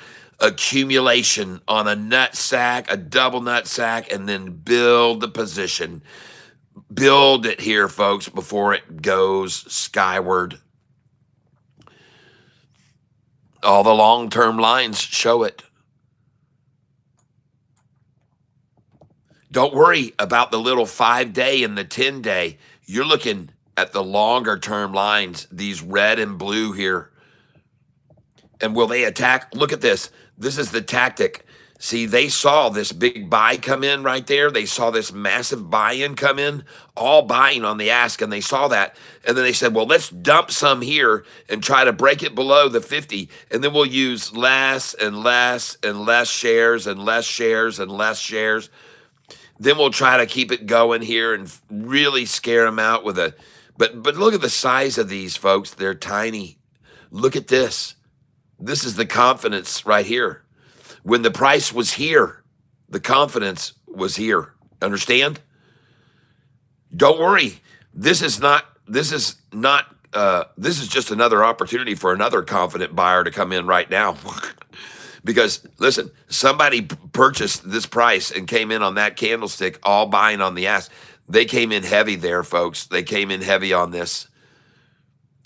[SPEAKER 1] Accumulation on a nut sack, a double nut sack, and then build the position. Build it here, folks, before it goes skyward. All the long-term lines show it. Don't worry about the little 5-day and the 10-day. You're looking at the longer-term lines, these red and blue here. And will they attack? Look at this. This is the tactic. See, they saw this big buy come in right there. They saw this massive buy-in come in, all buying on the ask, and they saw that. And then they said, well, let's dump some here and try to break it below the 50, and then we'll use less and less and less shares and less shares and less shares. Then we'll try to keep it going here and really scare them out with a, but look at the size of these, folks. They're tiny. Look at this. This is the confidence right here. When the price was here, the confidence was here. Understand? Don't worry. This is just another opportunity for another confident buyer to come in right now. Because listen, somebody purchased this price and came in on that candlestick, all buying on the ask. They came in heavy there, folks. They came in heavy on this.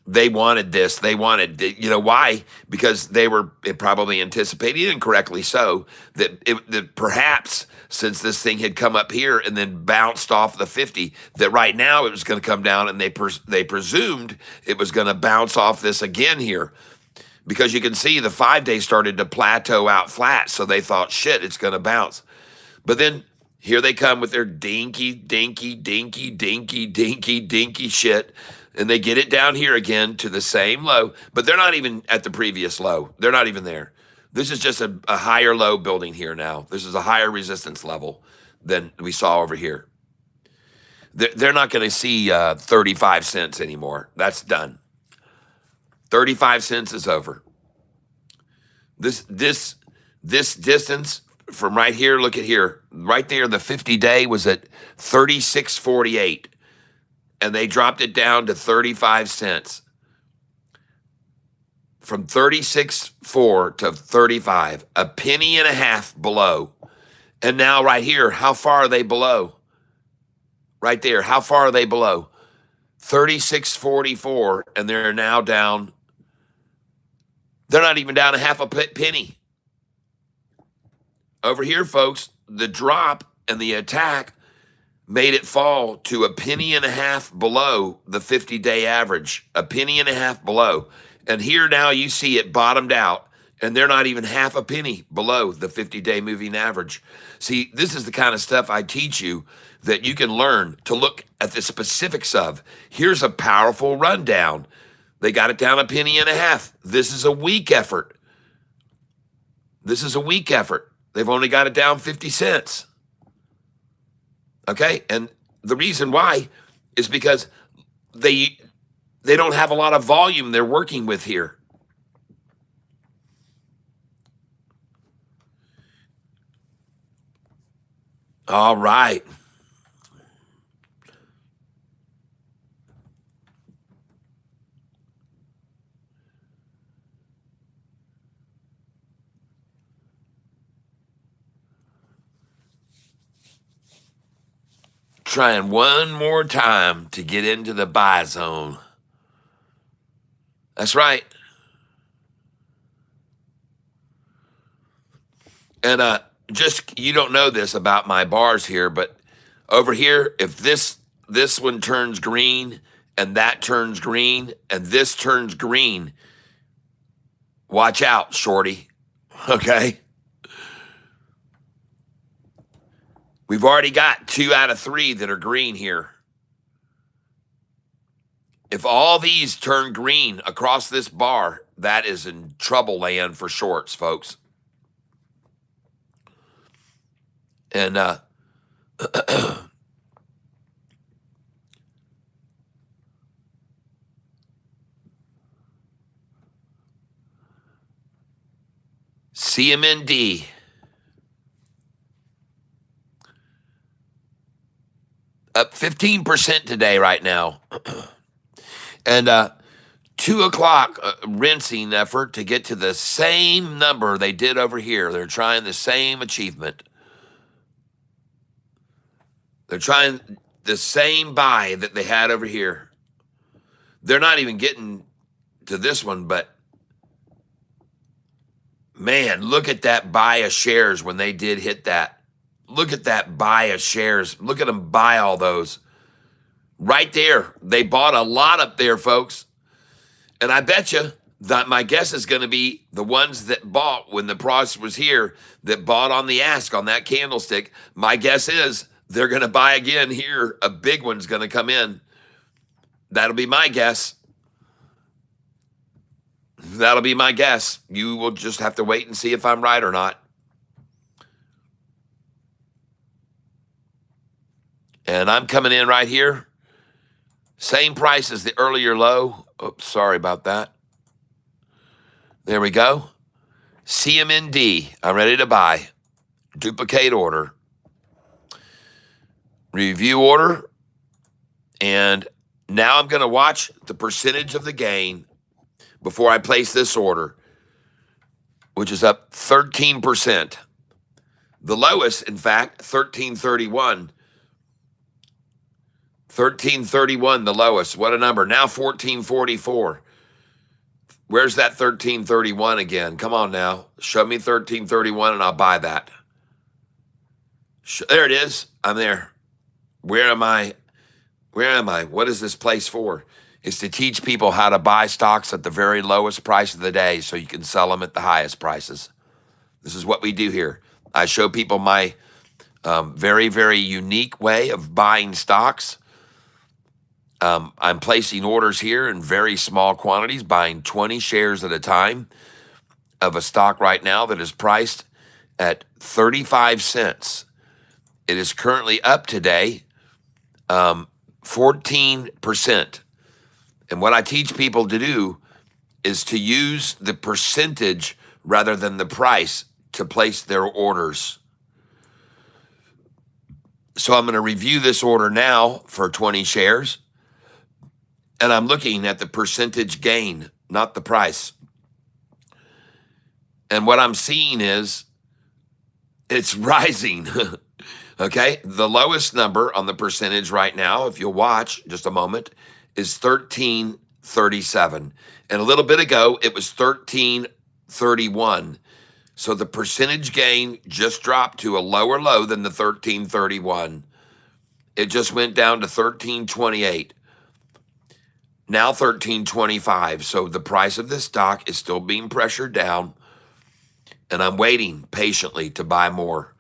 [SPEAKER 1] They wanted this. They wanted, you know why? Because they were probably anticipating, and correctly so, that perhaps since this thing had come up here and then bounced off the 50, that right now it was going to come down, and they presumed it was going to bounce off this again here. Because you can see the 5-day started to plateau out flat, so they thought, shit, it's going to bounce. But then here they come with their dinky shit. And they get it down here again to the same low, but they're not even at the previous low. They're not even there. This is just a higher low building here now. This is a higher resistance level than we saw over here. They're not going to see 35 cents anymore. That's done. 35 cents is over. This distance from right here, look at here. Right there, the 50-day was at 36.48. And they dropped it down to 35 cents. From 36.4 to 35, a penny and a half below. And now right here, how far are they below? Right there, how far are they below? 36.44, and they're now down. They're not even down a half a penny. Over here, folks, the drop and the attack made it fall to a penny and a half below the 50-day average, a penny and a half below. And here now you see it bottomed out, and they're not even half a penny below the 50-day moving average. See, this is the kind of stuff I teach you that you can learn to look at the specifics of. Here's a powerful rundown. They got it down a penny and a half. This is a weak effort. This is a weak effort. They've only got it down 50 cents. Okay, and the reason why is because they don't have a lot of volume they're working with here. All right. Trying one more time to get into the buy zone. That's right. And just, you don't know this about my bars here, but over here, if this one turns green and that turns green and this turns green, watch out, shorty. Okay? We've already got 2 out of 3 that are green here. If all these turn green across this bar, that is in trouble land for shorts, folks. And CMND. Up 15% today right now. And 2 o'clock rinsing effort to get to the same number they did over here. They're trying the same achievement. They're trying the same buy that they had over here. They're not even getting to this one, but man, look at that buy of shares when they did hit that. Look at that buy of shares. Look at them buy all those. Right there. They bought a lot up there, folks. And I bet you that my guess is going to be the ones that bought when the price was here, that bought on the ask on that candlestick. My guess is they're going to buy again here. A big one's going to come in. That'll be my guess. That'll be my guess. You will just have to wait and see if I'm right or not. And I'm coming in right here. Same price as the earlier low. Oops, sorry about that. There we go. CMND. I'm ready to buy. Duplicate order. Review order. And now I'm going to watch the percentage of the gain before I place this order, which is up 13%. The lowest, in fact, 1331. 1331, the lowest. What a number. Now 1444. Where's that 1331 again? Come on now. Show me 1331 and I'll buy that. There it is. I'm there. Where am I? Where am I? What is this place for? It's to teach people how to buy stocks at the very lowest price of the day so you can sell them at the highest prices. This is what we do here. I show people my very, very unique way of buying stocks. I'm placing orders here in very small quantities, buying 20 shares at a time of a stock right now that is priced at 35 cents. It is currently up today 14%. And what I teach people to do is to use the percentage rather than the price to place their orders. So I'm going to review this order now for 20 shares. And I'm looking at the percentage gain, not the price. And what I'm seeing is it's rising. Okay, the lowest number on the percentage right now, if you'll watch just a moment, is 1337. And a little bit ago, it was 1331. So the percentage gain just dropped to a lower low than the 1331. It just went down to 1328. Now 1325. So the price of this stock is still being pressured down. And I'm waiting patiently to buy more.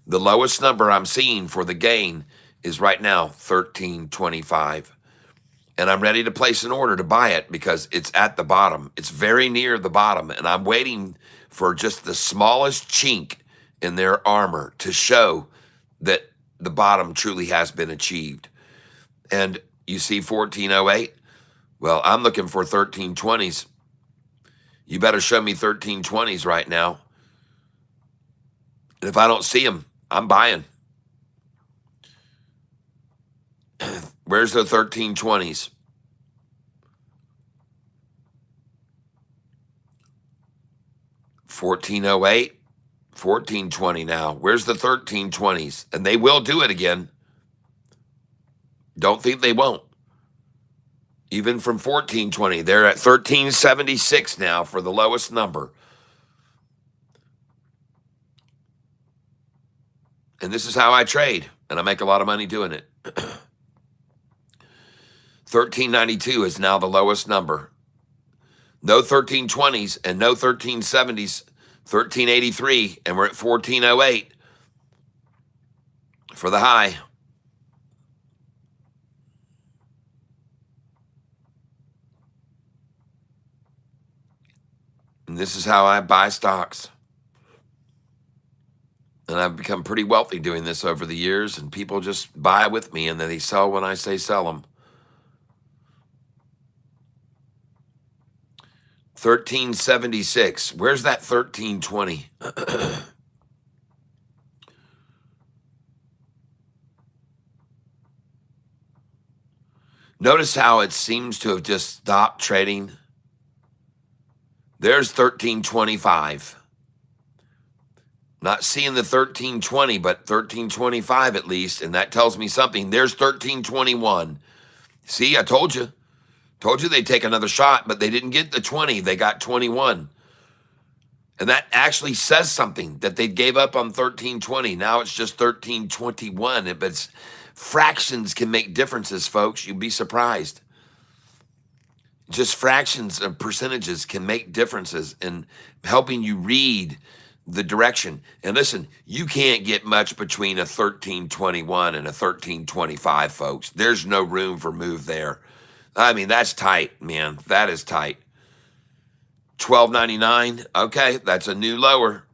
[SPEAKER 1] The lowest number I'm seeing for the gain is right now 1325. And I'm ready to place an order to buy it because it's at the bottom. It's very near the bottom. And I'm waiting for just the smallest chink in their armor to show that the bottom truly has been achieved. And you see 1408? Well, I'm looking for 1320s. You better show me 1320s right now. And if I don't see them, I'm buying. Where's the 1320s? $14.08, $14.20 now. Where's the 1320s? And they will do it again. Don't think they won't. Even from 1420, they're at 1376 now for the lowest number. And this is how I trade, and I make a lot of money doing it. 1392 is now the lowest number. No 1320s and no 1370s, 1383, and we're at 1408 for the high. And this is how I buy stocks. And I've become pretty wealthy doing this over the years, and people just buy with me, and then they sell when I say sell them. 1376. Where's that 1320? Notice how it seems to have just stopped trading. There's 1325. Not seeing the 1320, but 1325 at least, and that tells me something. There's 1321. See, I told you. Told you they'd take another shot, but they didn't get the 20. They got 21. And that actually says something, that they gave up on 1320. Now it's just 1321. But fractions can make differences, folks. You'd be surprised. just fractions of percentages can make differences in helping you read the direction. And listen, you can't get much between a 1321 and a 1325, folks. There's no room for move there. I mean, that's tight, man. That is tight. 12.99. Okay, that's a new lower.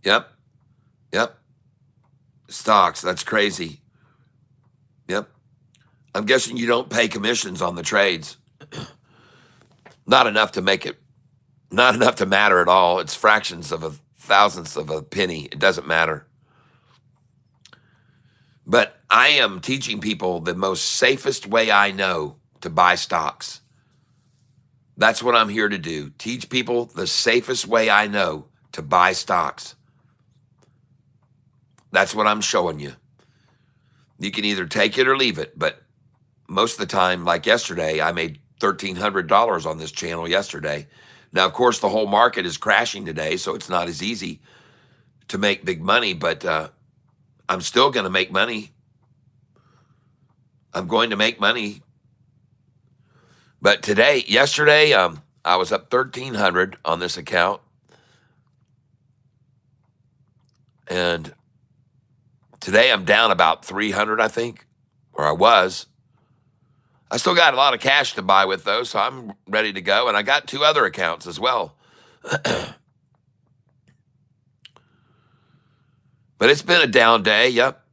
[SPEAKER 1] Yep. Yep. Stocks, that's crazy. Yep. I'm guessing you don't pay commissions on the trades. Not enough to make it, not enough to matter at all. It's fractions of a thousandth of a penny. It doesn't matter. But I am teaching people the most safest way I know to buy stocks. That's what I'm here to do. Teach people the safest way I know to buy stocks. That's what I'm showing you. You can either take it or leave it, but most of the time, like yesterday, I made $1,300 on this channel yesterday. Now, of course, the whole market is crashing today, so it's not as easy to make big money, but I'm still going to make money. I'm going to make money. But yesterday, I was up $1,300 on this account. And today I'm down about 300, I think, or I was. I still got a lot of cash to buy with, though, so I'm ready to go. And I got 2 other accounts as well. But it's been a down day, yep.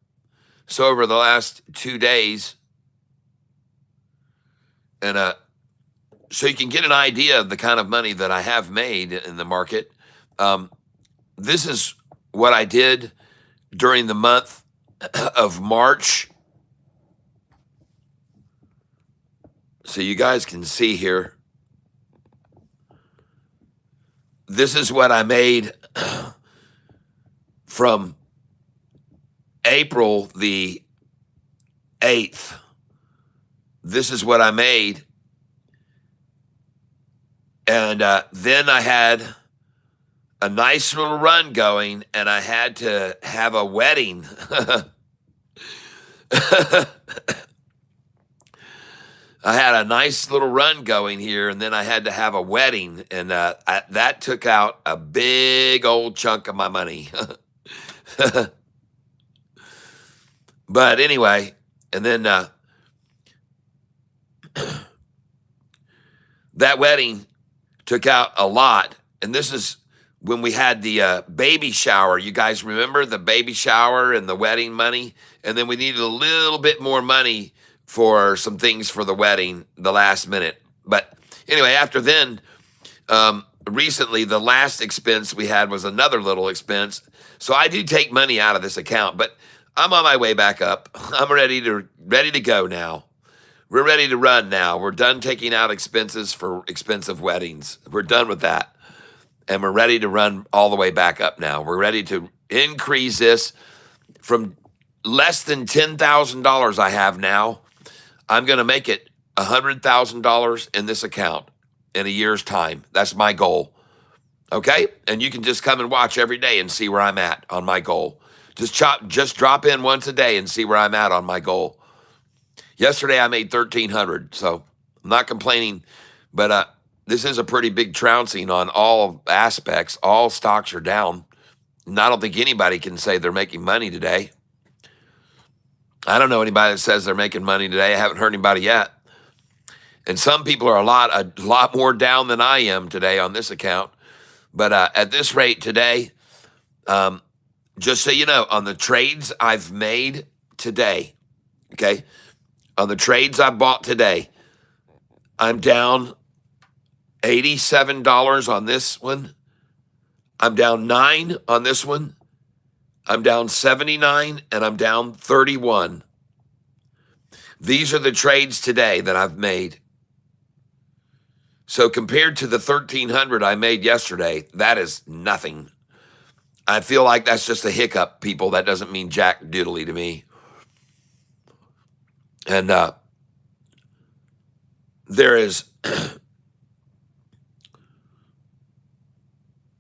[SPEAKER 1] So over the last 2 days, and so you can get an idea of the kind of money that I have made in the market. This is what I did during the month of March. So you guys can see here. This is what I made from April the 8th. This is what I made. And then I had a nice little run going, and I had to have a wedding. I had a nice little run going here, and then I had to have a wedding, and that took out a big old chunk of my money. But anyway, and then that wedding took out a lot, and this is when we had the baby shower. You guys remember the baby shower and the wedding money? And then we needed a little bit more money for some things for the wedding, the last minute. But anyway, after then, recently, the last expense we had was another little expense. So I do take money out of this account, but I'm on my way back up. I'm ready to go now. We're ready to run now. We're done taking out expenses for expensive weddings. We're done with that. And we're ready to run all the way back up now. We're ready to increase this from less than $10,000 I have now. I'm going to make it $100,000 in this account in a year's time. That's my goal. Okay? And you can just come and watch every day and see where I'm at on my goal. Just drop in once a day and see where I'm at on my goal. Yesterday I made $1,300, so I'm not complaining, but this is a pretty big trouncing on all aspects. All stocks are down, and I don't think anybody can say they're making money today. I don't know anybody that says they're making money today. I haven't heard anybody yet. And some people are a lot more down than I am today on this account. But at this rate today, just so you know, on the trades I've made today, okay, on the trades I bought today, I'm down $87 on this one. I'm down $9 on this one. I'm down $79, and I'm down $31. These are the trades today that I've made. So compared to the $1,300 I made yesterday, that is nothing. I feel like that's just a hiccup, people. That doesn't mean jack diddly to me. And there is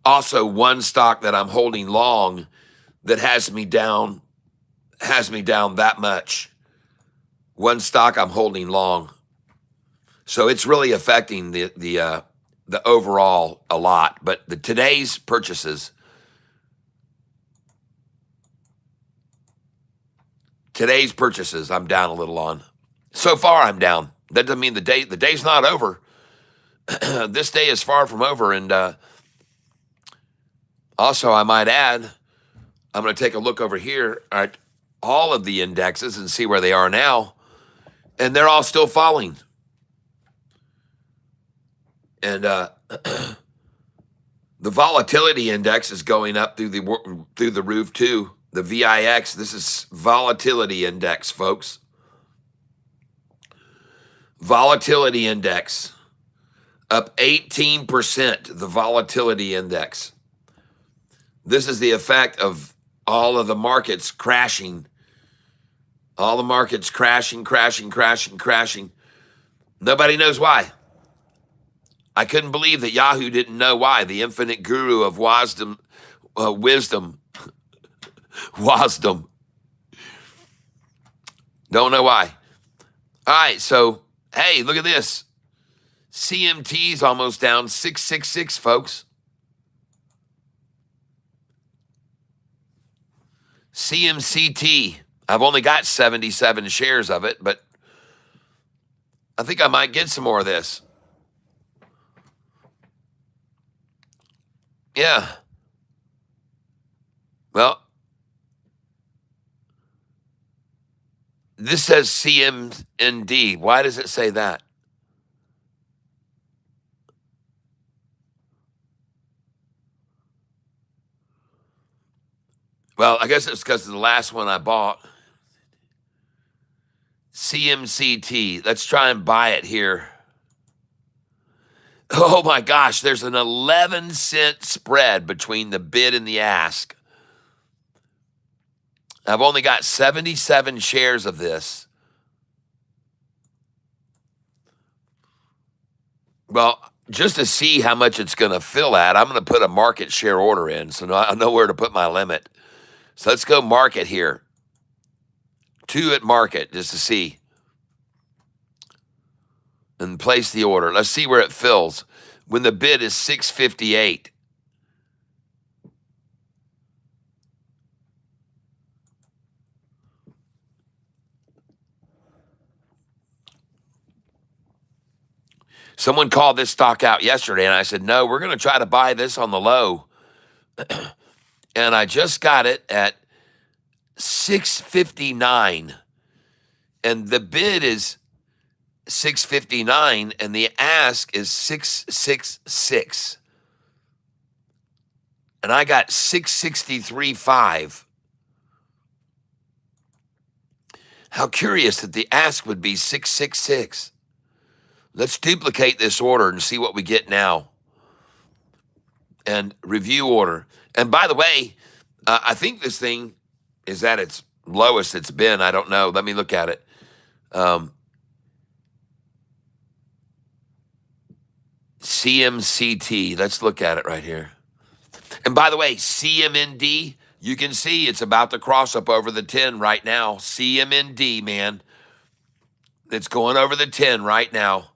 [SPEAKER 1] also one stock that I'm holding long that has me down that much. one stock I'm holding long. So it's really affecting the overall a lot. But today's purchases, I'm down a little on. So far, I'm down. That doesn't mean the day's not over. This day is far from over. And also, I might add, I'm going to take a look over here at all of the indexes and see where they are now. And they're all still falling. And the volatility index is going up through the roof too. The VIX, this is volatility index, folks. Volatility index up 18%, the volatility index. This is the effect of all of the markets crashing. All the markets crashing. Nobody knows why. I couldn't believe that Yahoo didn't know why. The infinite guru of wisdom. Don't know why. All right, so, hey, look at this. CMT's almost down 666, folks. CMCT. I've only got 77 shares of it, but I think I might get some more of this. Yeah. Well, this says CMND. Why does it say that? Well, I guess it's because of the last one I bought. CMCT. Let's try and buy it here. Oh my gosh, there's an 11-cent spread between the bid and the ask. I've only got 77 shares of this. Well, just to see how much it's going to fill at, I'm going to put a market share order in, so I know where to put my limit. So let's go market here. 2 at market, just to see. And place the order. Let's see where it fills. When the bid is 658. Someone called this stock out yesterday, and I said, no, we're going to try to buy this on the low. And I just got it at 659. And the bid is 659, and the ask is 666. And I got 663.5. How curious that the ask would be 666. Let's duplicate this order and see what we get now. And review order. And by the way, I think this thing is at its lowest it's been. I don't know. Let me look at it. CMCT. Let's look at it right here. And by the way, CMND, you can see it's about to cross up over the 10 right now. CMND, man. It's going over the 10 right now.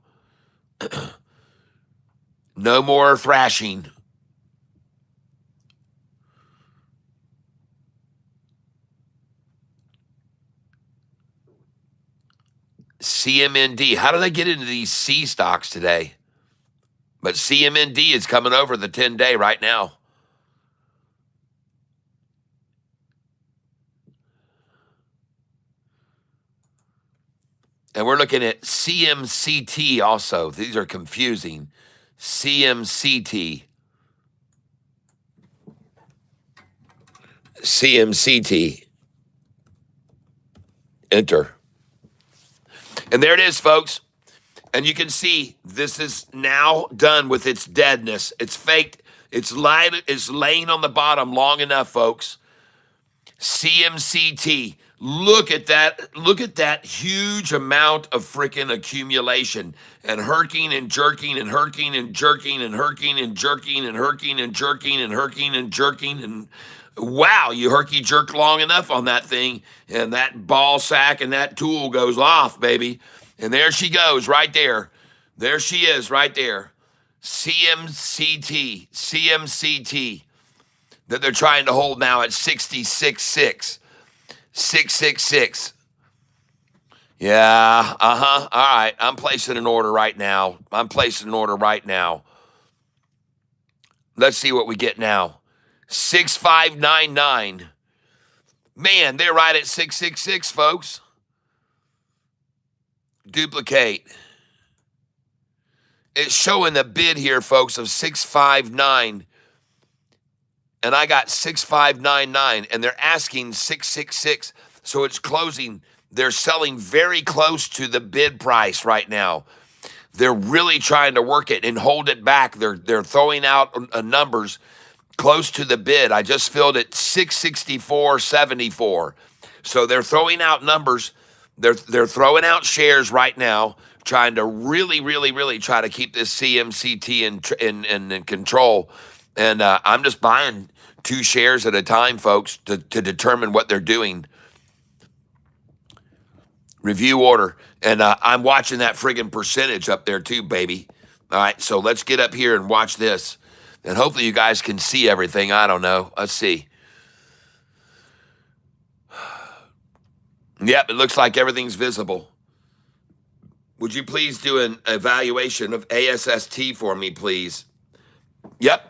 [SPEAKER 1] No more thrashing. CMND. How did I get into these C stocks today? But CMND is coming over the 10-day right now. And we're looking at CMCT also. These are confusing. CMCT. CMCT. Enter. And there it is, folks. And you can see this is now done with its deadness. It's faked. It's laying on the bottom long enough, folks. CMCT. Look at that. Look at that huge amount of freaking accumulation and herking and jerking and herking and jerking and herking and jerking and herking and jerking and herking and jerking. And Wow, you herky jerk long enough on that thing, and that ball sack and that tool goes off, baby. And there she goes, right there. There she is, right there. CMCT, that they're trying to hold now at 66.6. 666. Yeah, all right. I'm placing an order right now. Let's see what we get now. 6599. Man, they're right at 666, folks. Duplicate. It's showing the bid here, folks, of 659. And I got 6599, and they're asking 666. So it's closing. They're selling very close to the bid price right now. They're really trying to work it and hold it back. They're throwing out numbers close to the bid. I just filled it 664.74. So they're throwing out numbers. They're throwing out shares right now, trying to really try to keep this CMCT in control. And I'm just buying 2 shares at a time, folks, to determine what they're doing. Review order. And I'm watching that friggin' percentage up there too, baby. All right, so let's get up here and watch this. And hopefully you guys can see everything. I don't know. Let's see. Yep, it looks like everything's visible. Would you please do an evaluation of ASST for me, please? Yep.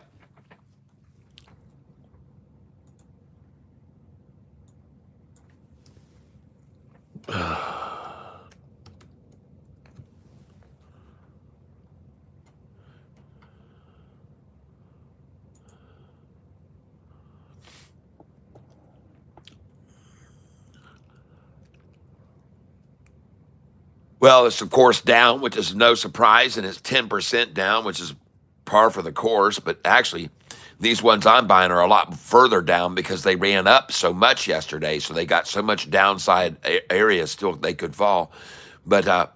[SPEAKER 1] Well, it's of course down, which is no surprise, and it's 10% down, which is par for the course. But actually, these ones I'm buying are a lot further down because they ran up so much yesterday, so they got so much downside area still they could fall. But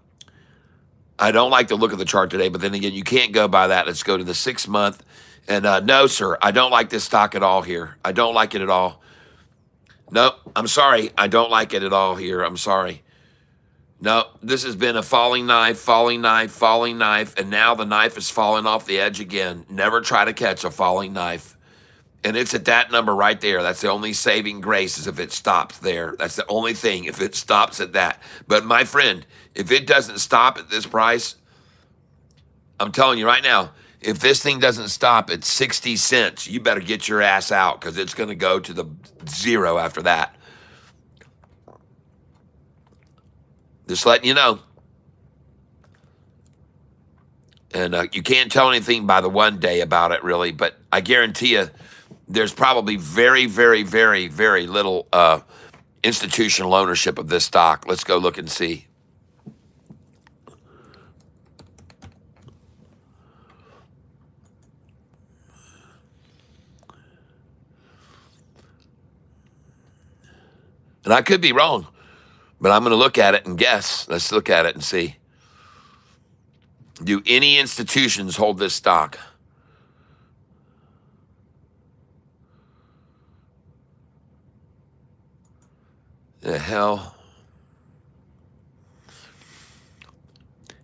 [SPEAKER 1] I don't like the look of the chart today. But then again, you can't go by that. Let's go to the 6 month. And no, sir, I don't like this stock at all here. I don't like it at all. No, I'm sorry. I don't like it at all here. I'm sorry. No, this has been a falling knife, and now the knife is falling off the edge again. Never try to catch a falling knife. And it's at that number right there. That's the only saving grace is if it stops there. That's the only thing, if it stops at that. But my friend, if it doesn't stop at this price, I'm telling you right now, if this thing doesn't stop at 60 cents, you better get your ass out because it's going to go to the zero after that. Just letting you know. And you can't tell anything by the one day about it, really. But I guarantee you, there's probably very little institutional ownership of this stock. Let's go look and see. And I could be wrong. But I'm going to look at it and guess. Let's look at it and see. Do any institutions hold this stock? The hell?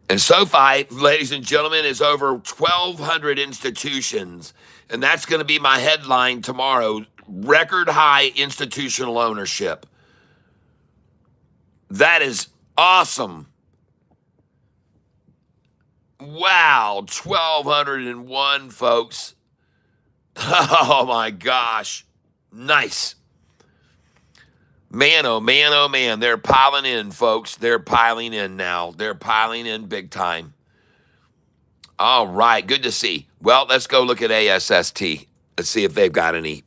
[SPEAKER 1] And SoFi, ladies and gentlemen, is over 1,200 institutions. And that's going to be my headline tomorrow. Record high institutional ownership. That is awesome. Wow, 1,201, folks. Oh, my gosh. Nice. Man, oh, man, oh, man. They're piling in, folks. They're piling in now. They're piling in big time. All right, good to see. Well, let's go look at ASST. Let's see if they've got any.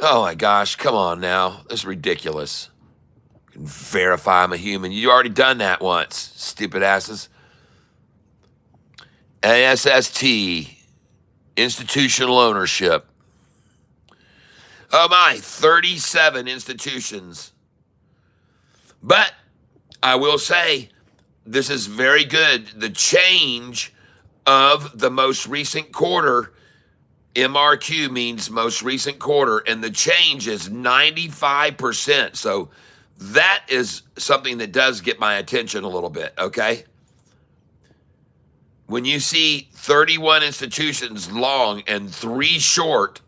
[SPEAKER 1] Oh my gosh, come on now. This is ridiculous. You can verify I'm a human. You already done that once, stupid asses. ASST, institutional ownership. Oh my, 37 institutions. But I will say, this is very good. The change of the most recent quarter. MRQ means most recent quarter, and the change is 95%. So that is something that does get my attention a little bit, okay? When you see 31 institutions long and 3 short,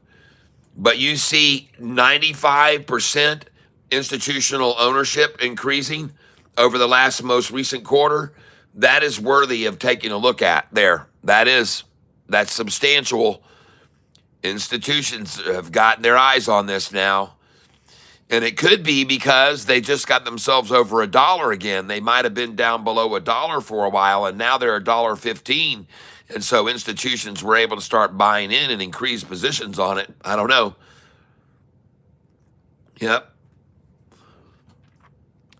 [SPEAKER 1] but you see 95% institutional ownership increasing over the last most recent quarter, that is worthy of taking a look at there. That's substantial. Institutions have gotten their eyes on this now. And it could be because they just got themselves over $1 again. They might have been down below $1 for a while, and now they're $1.15. And so institutions were able to start buying in and increase positions on it. I don't know. Yep.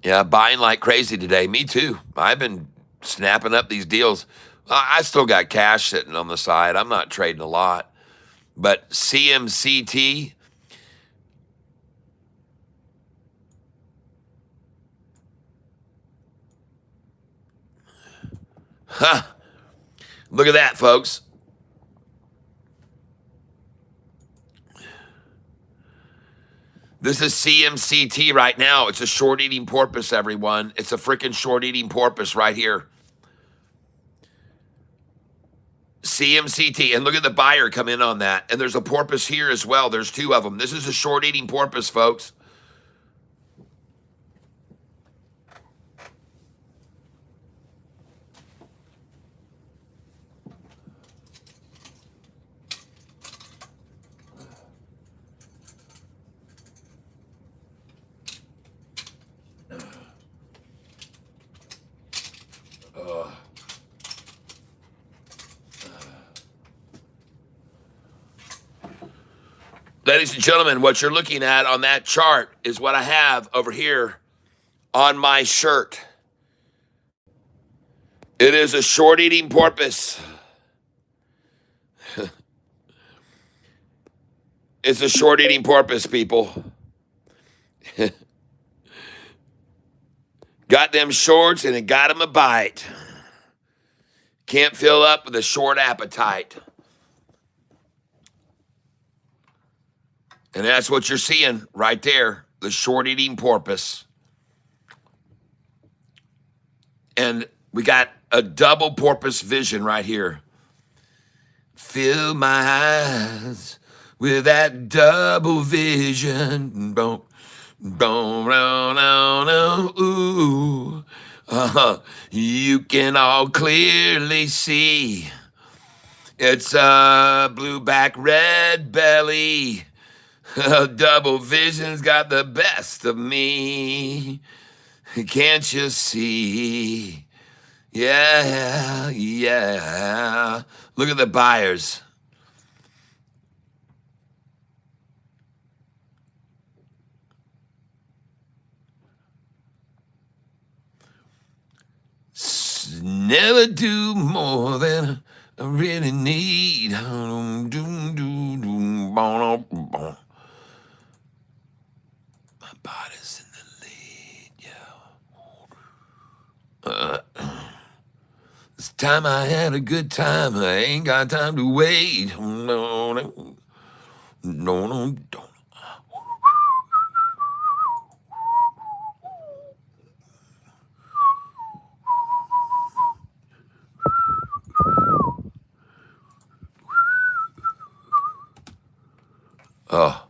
[SPEAKER 1] Yeah, buying like crazy today. Me too. I've been snapping up these deals. I still got cash sitting on the side. I'm not trading a lot. But CMCT, huh? Look at that, folks. This is CMCT right now. It's a short eating porpoise, everyone. It's a freaking short eating porpoise right here. CMCT, and look at the buyer come in on that. And there's a porpoise here as well. There's 2 of them. This is a short eating porpoise, folks. Ladies and gentlemen, what you're looking at on that chart is what I have over here on my shirt. It is a short eating porpoise. It's a short eating porpoise, people. Got them shorts and it got them a bite. Can't fill up with a short appetite. And that's what you're seeing right there, the short eating porpoise. And we got a double porpoise vision right here. Fill my eyes with that double vision. Boom, boom, no, no, no, ooh. You can all clearly see it's a blue back, red belly. Double vision's got the best of me. Can't you see? Yeah, yeah. Look at the buyers. Never do more than I really need. My body's in the lead, yeah. This time I had a good time. I ain't got time to wait. No, no, no, no, don't. Oh.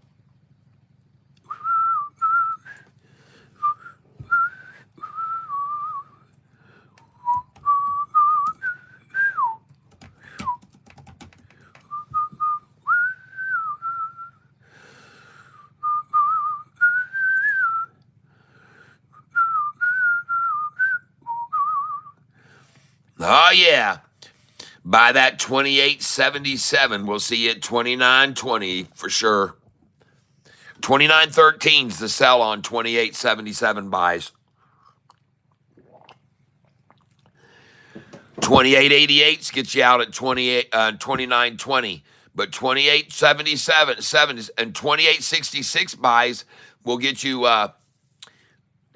[SPEAKER 1] Oh, yeah. By that 28.77, we'll see it 29.20 for sure. 29.13's the sell on 28.77 buys. 28.88 gets you out at 29.20. But 28.77 and 28.66 buys will get you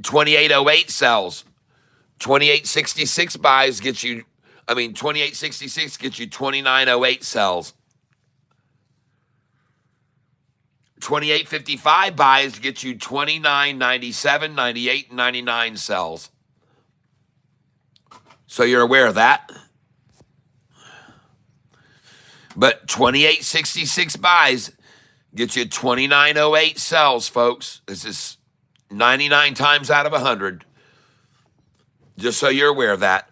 [SPEAKER 1] 28.08 sells. 28.66 buys gets you 2866 gets you 2908 sells. 2855 buys to get you 2997, 98, and 99 sells. So you're aware of that. But 2866 buys get you 2908 sells, folks. This is 99 times out of 100. Just so you're aware of that.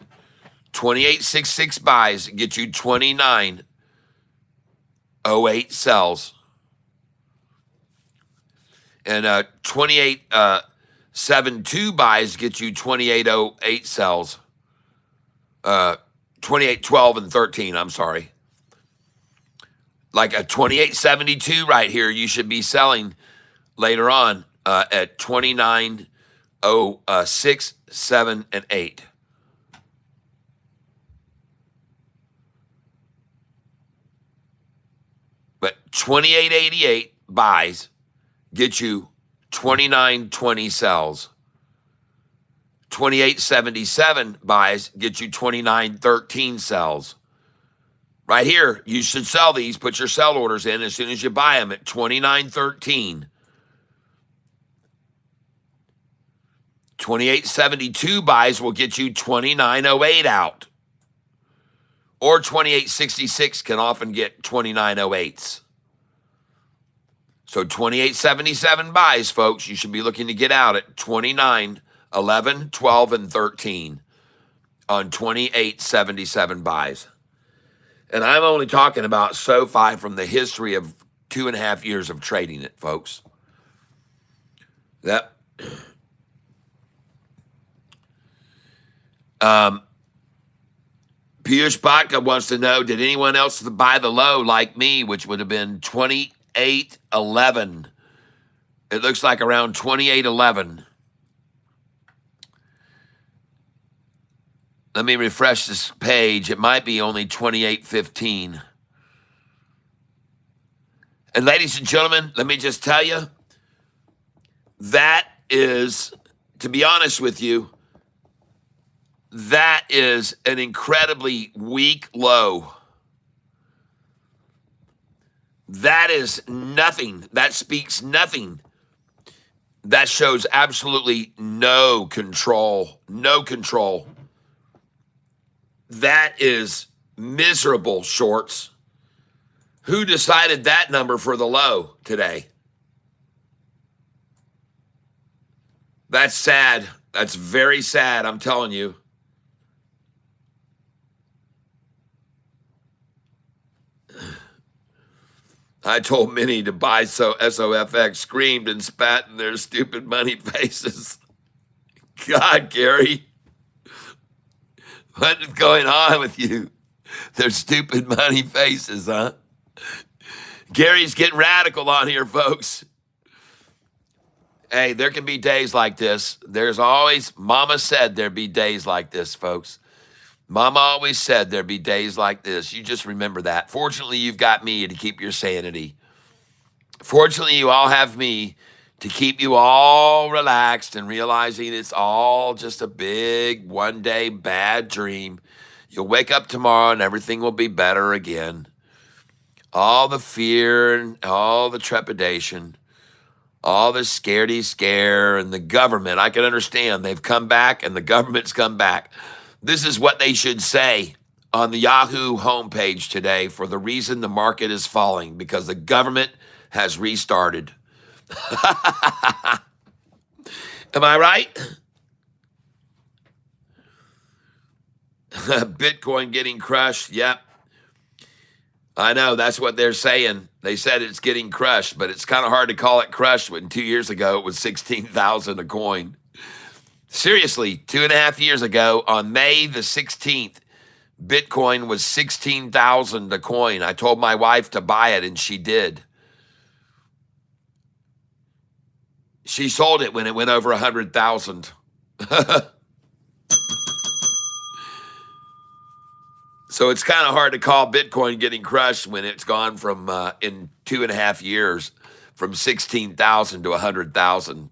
[SPEAKER 1] 2866 buys get you 2908 sells. And 2872 buys get you 2808 sells. 2812 and 13, I'm sorry. Like a 2872 right here, you should be selling later on at 2906, 7, and 8. But 2888 buys get you 2920 sells. 2877 buys get you 2913 sells. Right here, you should sell these, put your sell orders in as soon as you buy them at 2913. 2872 buys will get you 2908 out. Or 2866 can often get 2908s. So 2877 buys, folks, you should be looking to get out at 29, 11, 12, and 13 on 2877 buys. And I'm only talking about SoFi from the history of 2.5 years of trading it, folks. Piyush Bhatka wants to know, did anyone else buy the low like me, which would have been 28.11? It looks like around 28.11. Let me refresh this page. It might be only 28.15. And ladies and gentlemen, let me just tell you, that is, to be honest with you, that is an incredibly weak low. That is nothing. That speaks nothing. That shows absolutely no control. No control. That is miserable, shorts. Who decided that number for the low today? That's sad. That's very sad, I'm telling you. I told many to buy SOFX, screamed and spat in their stupid money faces. God, Gary. What is going on with you? Their stupid money faces, huh? Gary's getting radical on here, folks. Hey, there can be days like this. There's always, Mama said there'd be days like this, folks. Mama always said there'd be days like this. You just remember that. Fortunately, you've got me to keep your sanity. Fortunately, you all have me to keep you all relaxed and realizing it's all just a big one-day bad dream. You'll wake up tomorrow and everything will be better again. All the fear and all the trepidation, all the scaredy scare and the government, I can understand. They've come back and the government's come back. This is what they should say on the Yahoo homepage today for the reason the market is falling, because the government has restarted. Am I right? Bitcoin getting crushed. Yep. I know, that's what they're saying. They said it's getting crushed, but it's kind of hard to call it crushed when 2 years ago it was 16,000 a coin. Seriously, 2.5 years ago on May the 16th, Bitcoin was 16,000 a coin. I told my wife to buy it and she did. She sold it when it went over 100,000. So it's kind of hard to call Bitcoin getting crushed when it's gone from, in 2.5 years, from 16,000 to 100,000.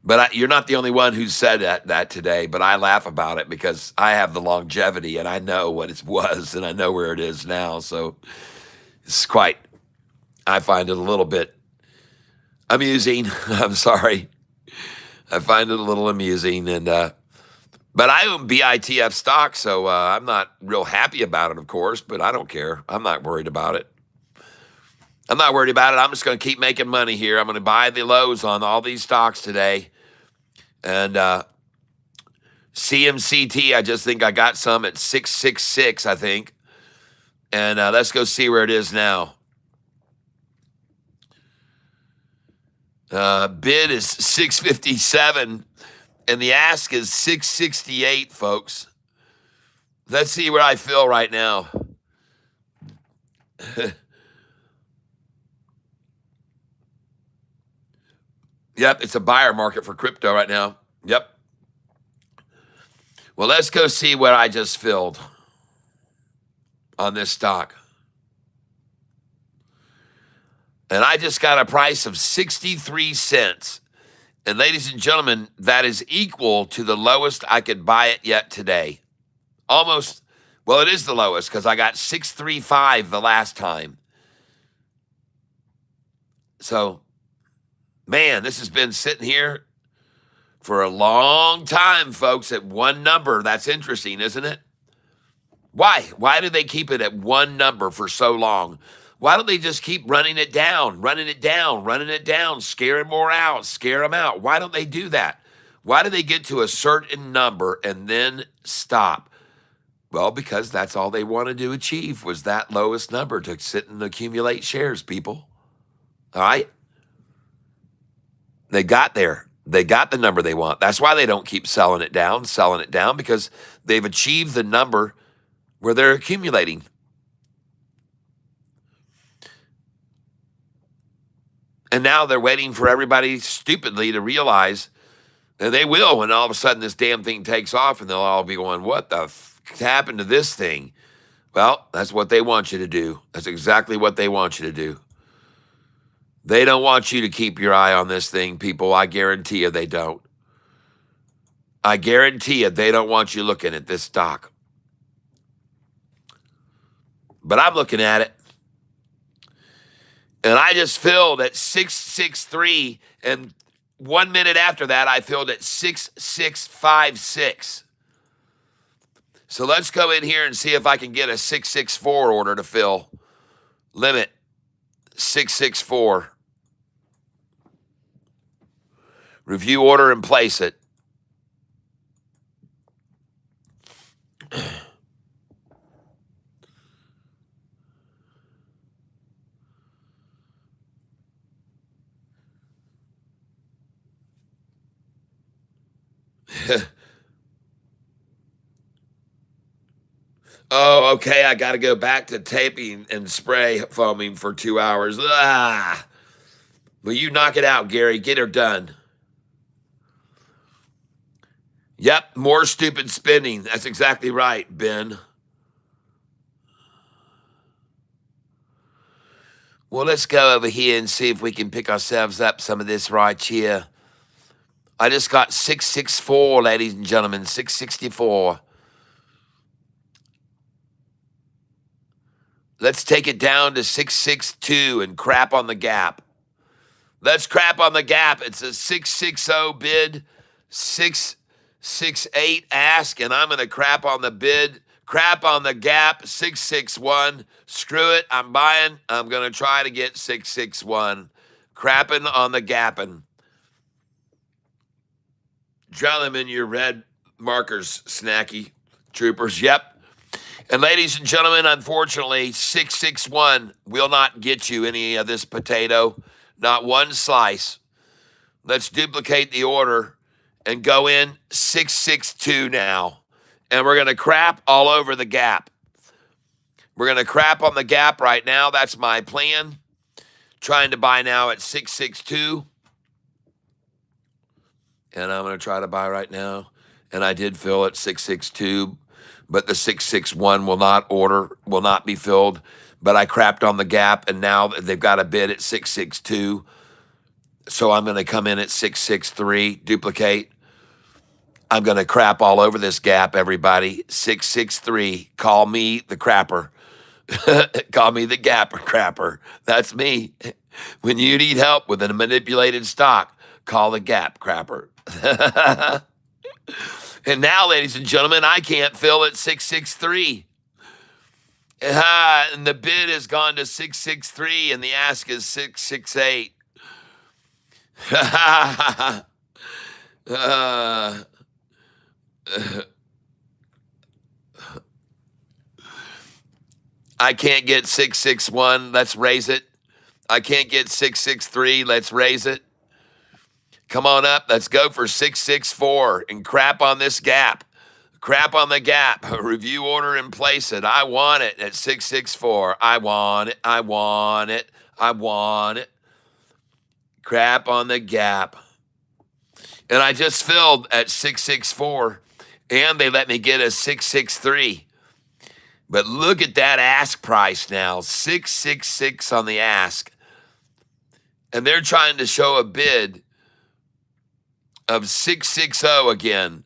[SPEAKER 1] But you're not the only one who said that today, but I laugh about it because I have the longevity and I know what it was and I know where it is now. So it's quite, I find it a little bit amusing. I'm sorry. I find it a little amusing. But I own BITF stock, so I'm not real happy about it, of course, but I don't care. I'm not worried about it. I'm not worried about it. I'm just going to keep making money here. I'm going to buy the lows on all these stocks today. And CMCT, I just think I got some at 666, I think. And let's go see where it is now. Bid is 657, and the ask is 668, folks. Let's see where I feel right now. Yep, it's a buyer market for crypto right now. Yep. Well, let's go see what I just filled on this stock. And I just got a price of 63 cents. And ladies and gentlemen, that is equal to the lowest I could buy it yet today. Almost, well, it is the lowest because I got 635 the last time. So, man, this has been sitting here for a long time, folks, at one number. That's interesting, isn't it? Why? Why do they keep it at one number for so long? Why don't they just keep running it down, scaring more out, scare them out? Why don't they do that? Why do they get to a certain number and then stop? Well, because that's all they wanted to achieve was that lowest number to sit and accumulate shares, people. All right? They got there. They got the number they want. That's why they don't keep selling it down, because they've achieved the number where they're accumulating. And now they're waiting for everybody stupidly to realize, and they will when all of a sudden this damn thing takes off and they'll all be going, what the happened to this thing? Well, that's what they want you to do. That's exactly what they want you to do. They don't want you to keep your eye on this thing, people. I guarantee you they don't. I guarantee you they don't want you looking at this stock. But I'm looking at it. And I just filled at 663, and 1 minute after that, I filled at 6656. So let's go in here and see if I can get a 664 order to fill. Limit 664. Review order and place it. Oh, okay, I got to go back to taping and spray foaming for 2 hours. Ah! Will you knock it out, Gary? Get her done. Yep, more stupid spending. That's exactly right, Ben. Well, let's go over here and see if we can pick ourselves up some of this right here. I just got 664, ladies and gentlemen, 664. Let's take it down to 662 and crap on the gap. Let's crap on the gap. It's a 660 bid, 668 ask, and I'm going to crap on the bid, crap on the gap, 661. Screw it, I'm buying. I'm going to try to get 661. Crapping on the gapping. Drown them in your red markers, snacky troopers. Yep. And ladies and gentlemen, unfortunately, 661 will not get you any of this potato. Not one slice. Let's duplicate the order and go in 662 now. And we're going to crap all over the gap. We're going to crap on the gap right now. That's my plan. Trying to buy now at 662. And I'm going to try to buy right now. And I did fill at 662, but the 661 will not be filled. But I crapped on the gap, and now they've got a bid at 662. So I'm going to come in at 663, duplicate. I'm going to crap all over this gap, everybody. 663. Call me the crapper. Call me the gapper crapper. That's me. When you need help with a manipulated stock, call the gap crapper. And now, ladies and gentlemen, I can't fill at 663. And the bid has gone to 663 and the ask is 668. I can't get 661. Let's raise it. I can't get 663. Let's raise it. Come on up. Let's go for 664 and crap on this gap. Crap on the gap. Review order and place it. I want it at 664. I want it. I want it. I want it. Crap on the gap. And I just filled at 664 and they let me get a 663. But look at that ask price now, 666 on the ask. And they're trying to show a bid of 660 again.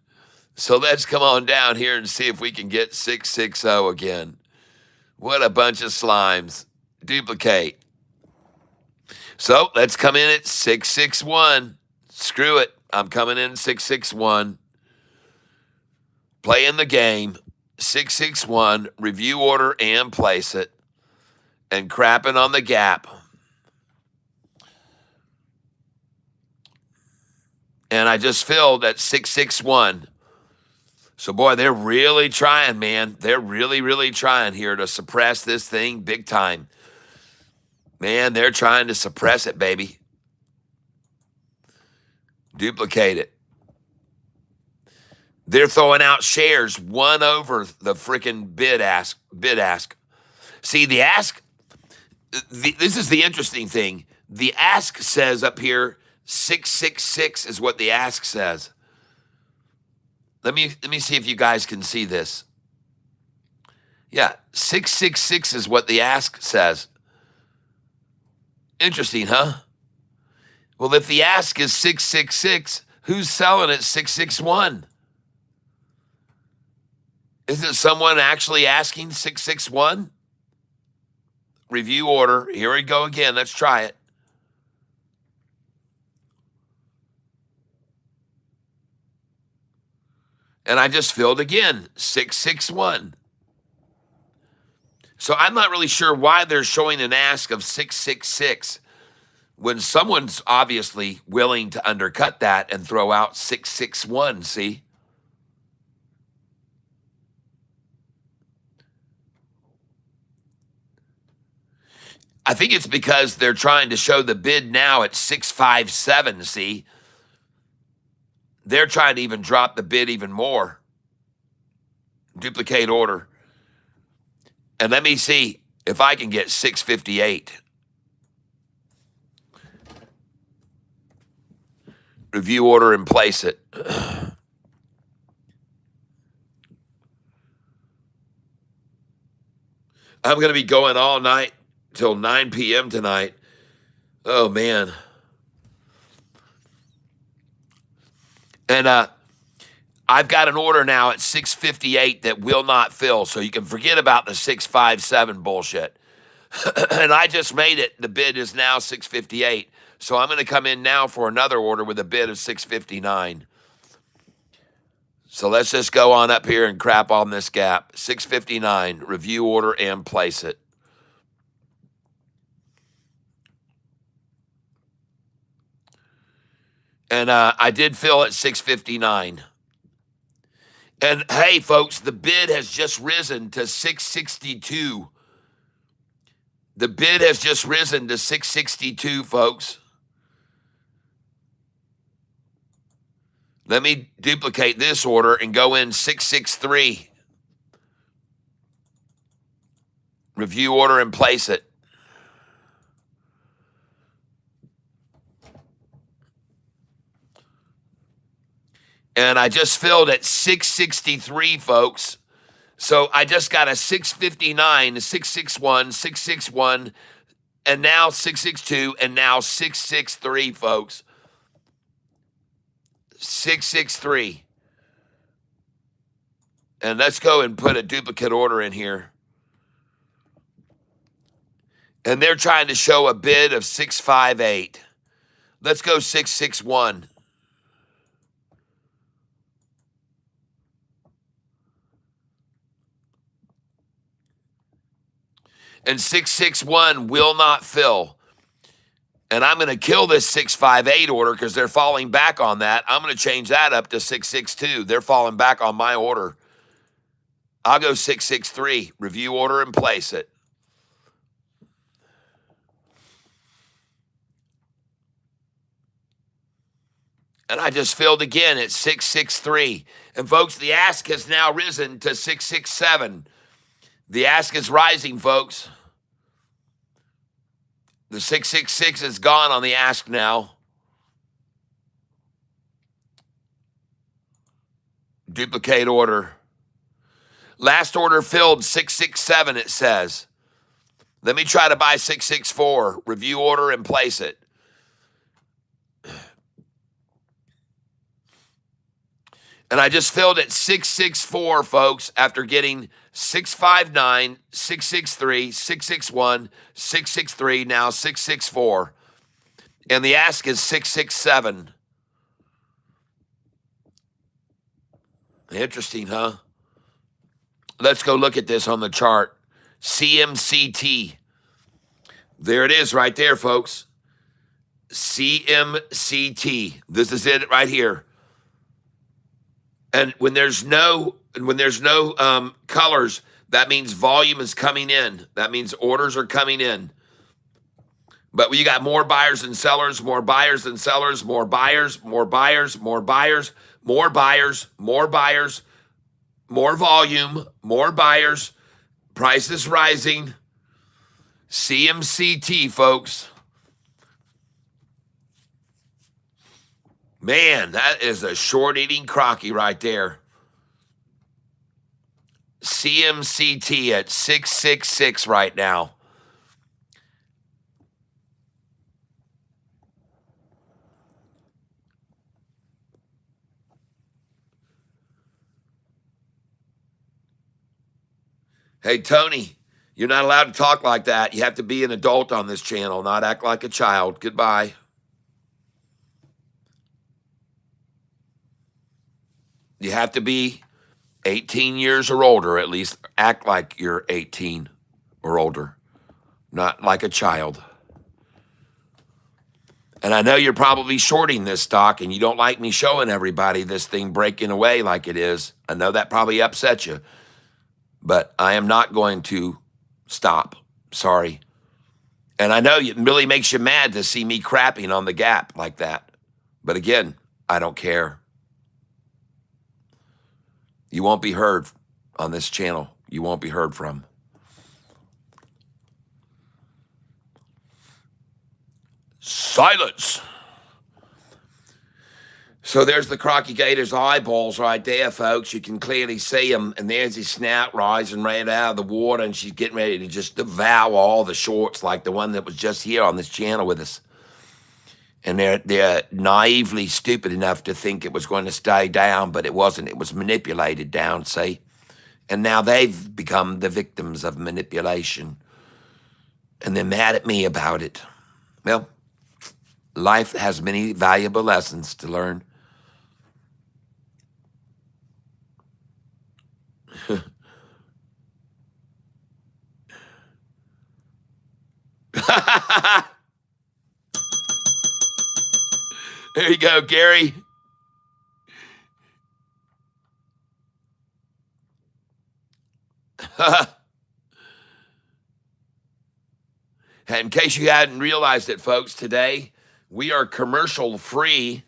[SPEAKER 1] So let's come on down here and see if we can get 660 again. What a bunch of slimes. Duplicate. So let's come in at 661. Screw it. I'm coming in at 661. Playing the game. 661. Review order and place it. And crapping on the gap. And I just filled at 661. So, boy, they're really trying, man. They're really, really trying here to suppress this thing big time. Man, they're trying to suppress it, baby. Duplicate it. They're throwing out shares one over the freaking bid ask. See, the ask, this is the interesting thing. The ask says up here, 666 is what the ask says. Let me see if you guys can see this. Yeah, 666 is what the ask says. Interesting, huh? Well, if the ask is 666, who's selling at 661? Isn't someone actually asking 661? Review order. Here we go again. Let's try it. And I just filled again, 661. So I'm not really sure why they're showing an ask of 666 when someone's obviously willing to undercut that and throw out 661, see? I think it's because they're trying to show the bid now at 657, see? They're trying to even drop the bid even more. Duplicate order. And let me see if I can get 658. Review order and place it. I'm going to be going all night till 9 p.m. tonight. Oh, man. And I've got an order now at 658 that will not fill, so you can forget about the 657 bullshit. And I just made it. The bid is now 658. So I'm going to come in now for another order with a bid of 659. So let's just go on up here and crap on this gap. 659, review order and place it. And I did fill at 659. And hey, folks, the bid has just risen to 662. The bid has just risen to 662, folks. Let me duplicate this order and go in 663. Review order and place it. And I just filled at 663, folks. So I just got a 659, a 661, 661, and now 662, and now 663, folks. 663. And let's go and put a duplicate order in here. And they're trying to show a bid of 658. Let's go 661. And 661 will not fill. And I'm going to kill this 658 order because they're falling back on that. I'm going to change that up to 662. They're falling back on my order. I'll go 663. Review order and place it. And I just filled again at 663. And folks, the ask has now risen to 667. The ask is rising, folks. The 666 is gone on the ask now. Duplicate order. Last order filled 667, it says. Let me try to buy 664. Review order and place it. And I just filled at 664, folks, after getting 659, 663, 661, 663, now 664. And the ask is 667. Interesting, huh? Let's go look at this on the chart. CMCT. There it is right there, folks. CMCT. This is it right here. And when there's no colors, that means volume is coming in. That means orders are coming in. But when you got more buyers than sellers, more buyers than sellers, more buyers, more buyers, more buyers, more buyers, more buyers, more volume, more buyers, prices rising. CMCT, folks. Man, that is a short-eating crocky right there. CMCT at 666 right now. Hey, Tony, you're not allowed to talk like that. You have to be an adult on this channel, not act like a child. Goodbye. You have to be 18 years or older, at least act like you're 18 or older, not like a child. And I know you're probably shorting this stock and you don't like me showing everybody this thing breaking away like it is. I know that probably upsets you, but I am not going to stop. Sorry. And I know it really makes you mad to see me crapping on the gap like that. But again, I don't care. You won't be heard on this channel. You won't be heard from. Silence. So there's the Crocky Gator's eyeballs right there, folks. You can clearly see them. And there's his snout rising right out of the water. And she's getting ready to just devour all the shorts like the one that was just here on this channel with us. And they're naively stupid enough to think it was going to stay down, but it wasn't. It was manipulated down, see? And now they've become the victims of manipulation. And they're mad at me about it. Well, life has many valuable lessons to learn. There you go, Gary. In case you hadn't realized it, folks, today we are commercial free.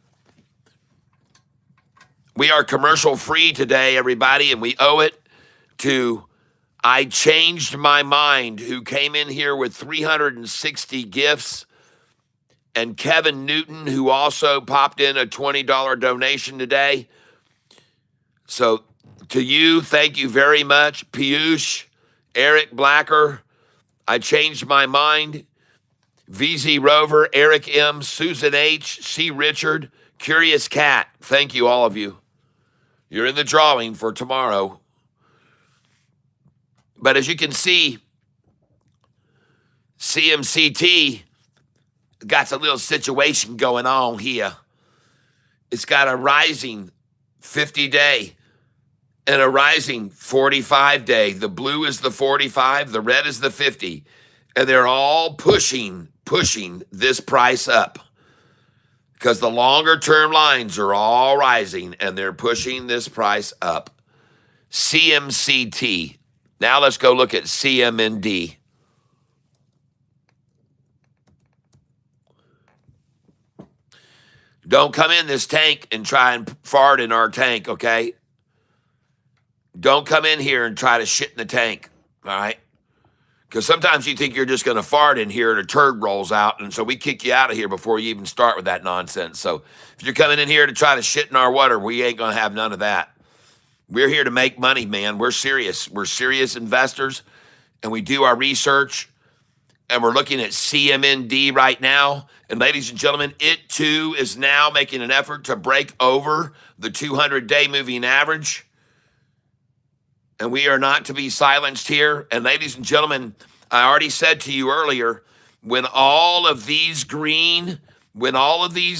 [SPEAKER 1] We are commercial free today, everybody, and we owe it to I Changed My Mind, who came in here with 360 gifts, and Kevin Newton, who also popped in a $20 donation today. So to you, thank you very much. Piyush, Eric Blacker, I Changed My Mind. VZ Rover, Eric M, Susan H, C Richard, Curious Cat. Thank you, all of you. You're in the drawing for tomorrow. But as you can see, CMCT got a little situation going on here. It's got a rising 50-day and a rising 45-day. The blue is the 45, the red is the 50. And they're all pushing this price up because the longer term lines are all rising and they're pushing this price up. CMCT. Now let's go look at CMND. Don't come in this tank and try and fart in our tank, okay? Don't come in here and try to shit in the tank, all right? Because sometimes you think you're just going to fart in here and a turd rolls out, and so we kick you out of here before you even start with that nonsense. So if you're coming in here to try to shit in our water, we ain't going to have none of that. We're here to make money, man. We're serious. We're serious investors, and we do our research, and we're looking at CMND right now. And ladies and gentlemen, it too is now making an effort to break over the 200-day moving average. And we are not to be silenced here. And ladies and gentlemen, I already said to you earlier, when all of these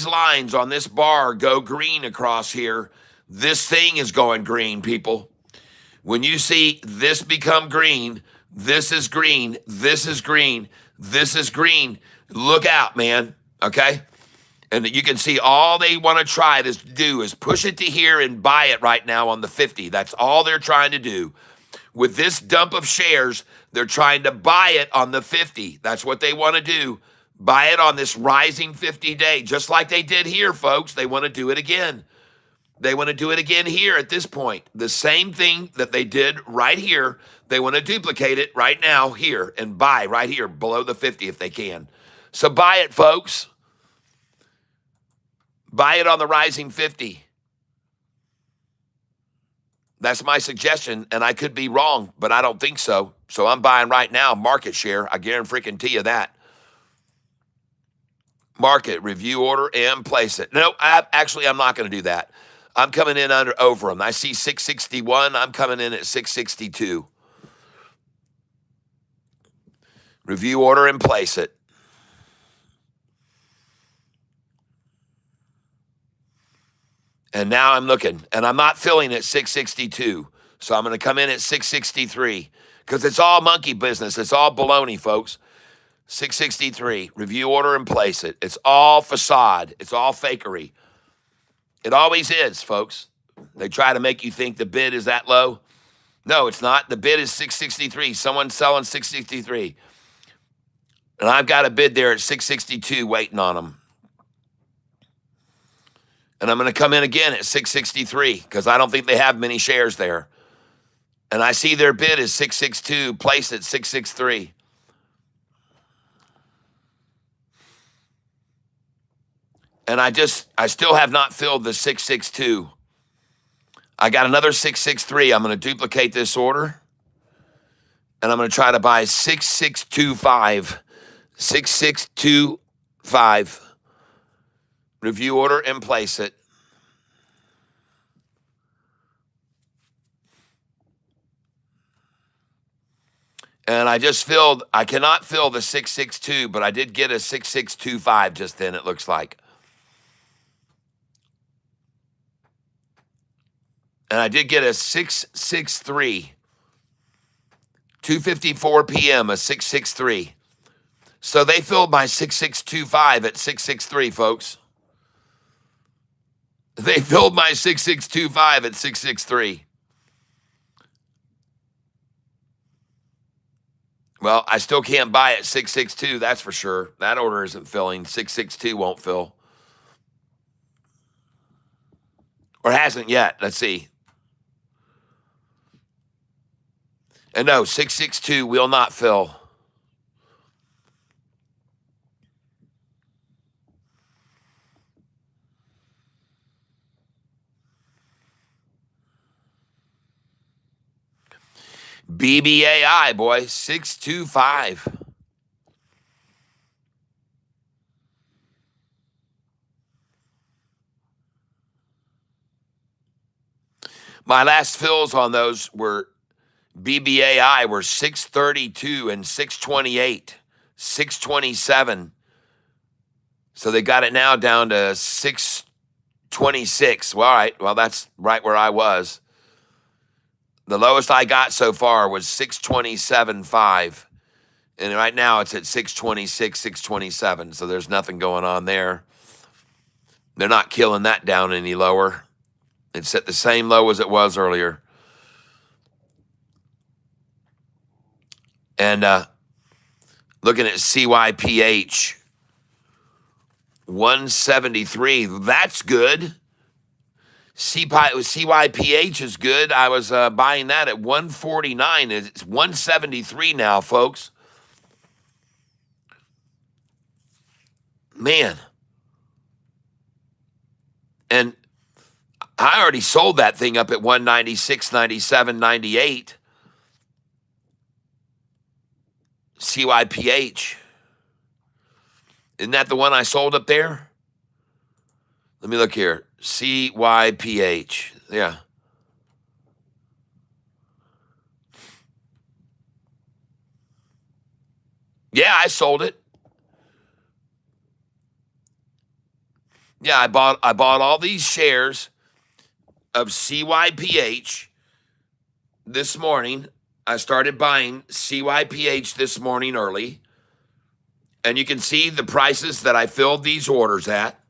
[SPEAKER 1] lines on this bar go green across here, this thing is going green, people. When you see this become green, this is green, this is green, this is green, look out, man, okay? And you can see all they want to try to do is push it to here and buy it right now on the 50. That's all they're trying to do. With this dump of shares, they're trying to buy it on the 50. That's what they want to do. Buy it on this rising 50-day, just like they did here, folks. They want to do it again. They want to do it again here at this point. The same thing that they did right here, they want to duplicate it right now here and buy right here below the 50 if they can. So buy it, folks. Buy it on the rising 50. That's my suggestion, and I could be wrong, but I don't think so. So I'm buying right now, market share. I guarantee you that. Market, review order, and place it. No, I'm not going to do that. I'm coming in over them. I see 661. I'm coming in at 662. Review order and place it. And now I'm looking, and I'm not filling at 662. So I'm going to come in at 663 because it's all monkey business. It's all baloney, folks. 663. Review order and place it. It's all facade. It's all fakery. It always is, folks. They try to make you think the bid is that low. No, it's not. The bid is 663. Someone's selling 663. And I've got a bid there at 662 waiting on them. And I'm going to come in again at 663 because I don't think they have many shares there. And I see their bid is 662, placed at 663. And I still have not filled the 662. I got another 663. I'm going to duplicate this order. And I'm going to try to buy 6625. 6625. Review order and place it. And I cannot fill the 662, but I did get a 6625 just then, it looks like. And I did get a 663. 2:54 p.m., a 663. So they filled my 6625 at 663, folks. They filled my 6625 at 663. Well, I still can't buy at 662, that's for sure. That order isn't filling. 662 won't fill. Or hasn't yet. Let's see. And no, 662 will not fill. BBAI, boy, 625. My last fills on those were BBAI were 632 and 628, 627. So they got it now down to 626. Well, all right. Well, that's right where I was. The lowest I got so far was 627.5. And right now it's at 626, 627. So there's nothing going on there. They're not killing that down any lower. It's at the same low as it was earlier. And looking at CYPH, 173. That's good. CYPH is good. I was buying that at 149. It's 173 now, folks. Man. And I already sold that thing up at 196, 97, 98. CYPH. Isn't that the one I sold up there? Let me look here. CYPH. Yeah. Yeah, I sold it. Yeah, I bought all these shares of CYPH this morning. I started buying CYPH this morning early. And you can see the prices that I filled these orders at.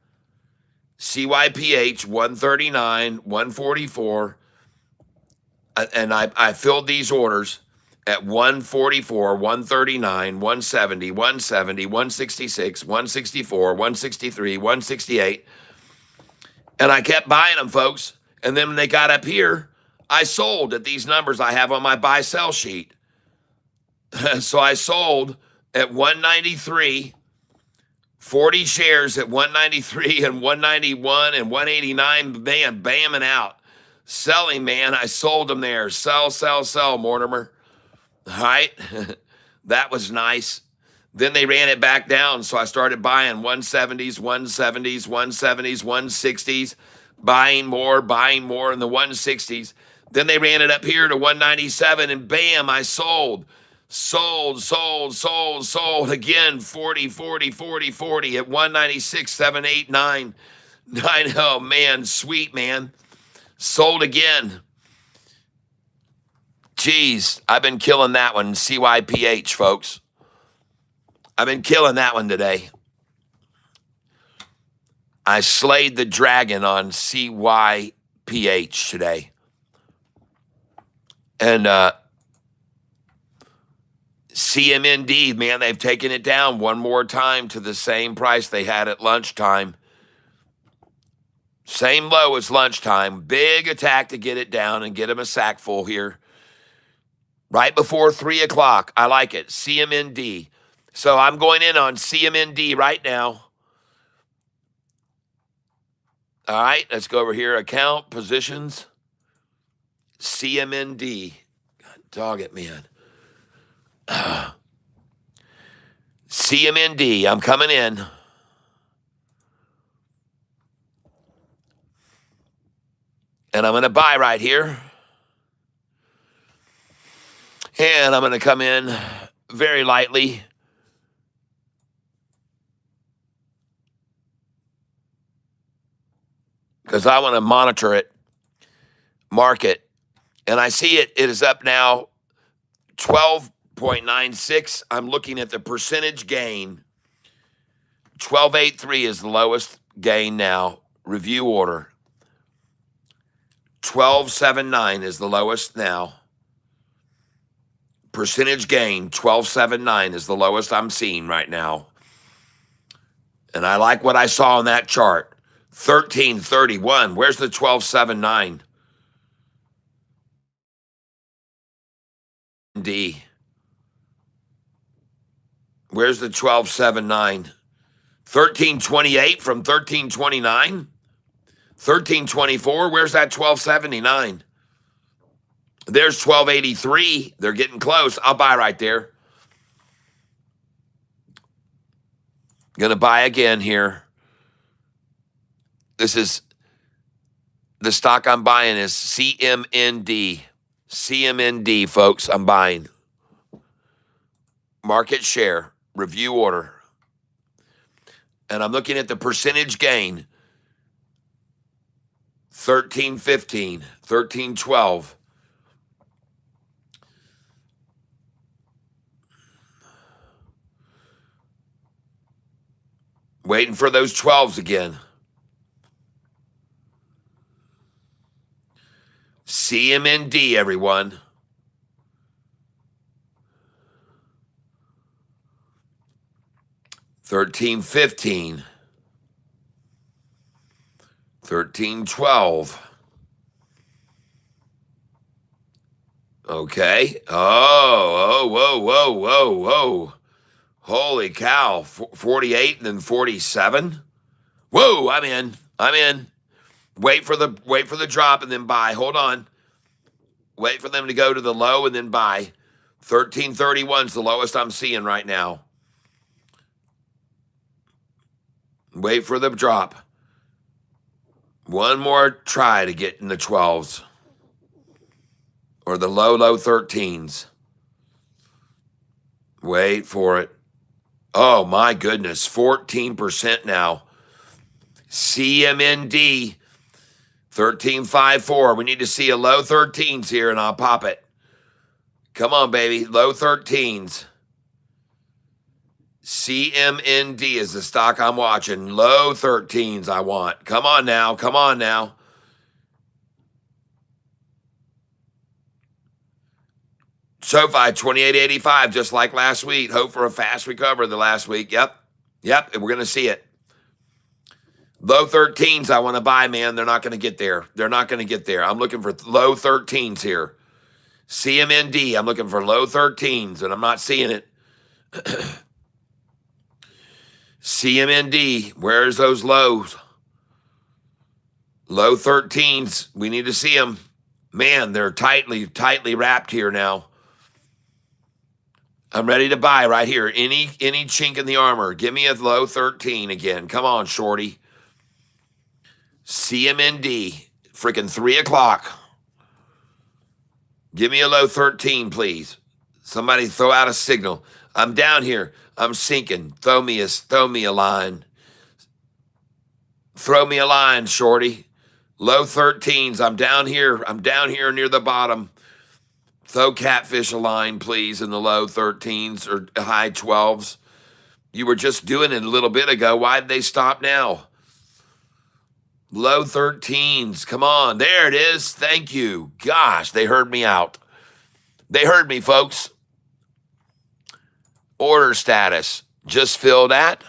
[SPEAKER 1] CYPH 139, 144. And I filled these orders at 144, 139, 170, 170, 166, 164, 163, 168. And I kept buying them, folks. And then when they got up here, I sold at these numbers I have on my buy-sell sheet. So I sold at 193, 40 shares at 193 and 191 and 189, bam, bamming out. Selling, man, I sold them there. Sell, sell, sell, Mortimer. All right? That was nice. Then they ran it back down, so I started buying 170s, 170s, 170s, 160s, buying more in the 160s. Then they ran it up here to 197, and bam, I sold. Sold again, 40, 40, 40, 40 at 196, 7, 8, 9. Oh, man, sweet, man. Sold again. Jeez, I've been killing that one, CYPH, folks. I've been killing that one today. I slayed the dragon on CYPH today. And CMND, man, they've taken it down one more time to the same price they had at lunchtime. Same low as lunchtime. Big attack to get it down and get them a sack full here. Right before 3 o'clock. I like it. CMND. So I'm going in on CMND right now. All right, let's go over here. Account, positions. CMND. God, dog it, man. CMND, I'm coming in. And I'm going to buy right here. And I'm going to come in very lightly. Because I want to monitor it, mark it. And I see it is up now 12.96. I'm looking at the percentage gain. 12.83 is the lowest gain now. Review order. 12.79 is the lowest now. Percentage gain, 12.79 is the lowest I'm seeing right now. And I like what I saw on that chart. 13.31. Where's the 12.79? D. Where's the 12.79? 13.28 from 13.29? 13.24. Where's that 12.79? There's 12.83. They're getting close. I'll buy right there. Gonna buy again here. This The stock I'm buying is CMND. CMND, folks, I'm buying. Market share, review order. And I'm looking at the percentage gain. 13.15, 13.12. Waiting for those 12s again. CMND, everyone. $13.15. 13.12. Okay. Oh, whoa. Holy cow. 48 and then 47. Whoa, I'm in. Wait for the drop and then buy. Hold on. Wait for them to go to the low and then buy. 13.31 is the lowest I'm seeing right now. Wait for the drop. One more try to get in the 12s. Or the low 13s. Wait for it. Oh, my goodness. 14% now. CMND. 13.54. We need to see a low 13s here, and I'll pop it. Come on, baby. Low 13s. CMND is the stock I'm watching. Low 13s I want. Come on now. SoFi 28.85, just like last week. Hope for a fast recovery the last week. Yep, and we're going to see it. Low 13s I want to buy, man. They're not going to get there. I'm looking for low 13s here. CMND, I'm looking for low 13s, and I'm not seeing it. CMND, where's those lows? Low 13s, we need to see them. Man, they're tightly wrapped here now. I'm ready to buy right here. Any chink in the armor. Give me a low 13 again. Come on, shorty. CMND, freaking 3 o'clock. Give me a low 13, please. Somebody throw out a signal. I'm down here. I'm sinking. Throw me a line. Throw me a line, shorty. Low 13s. I'm down here near the bottom. Throw Catfish a line, please, in the low 13s or high 12s. You were just doing it a little bit ago. Why did they stop now? Low 13s. Come on. There it is. Thank you. Gosh, they heard me out. They heard me, folks. Order status. Just fill that.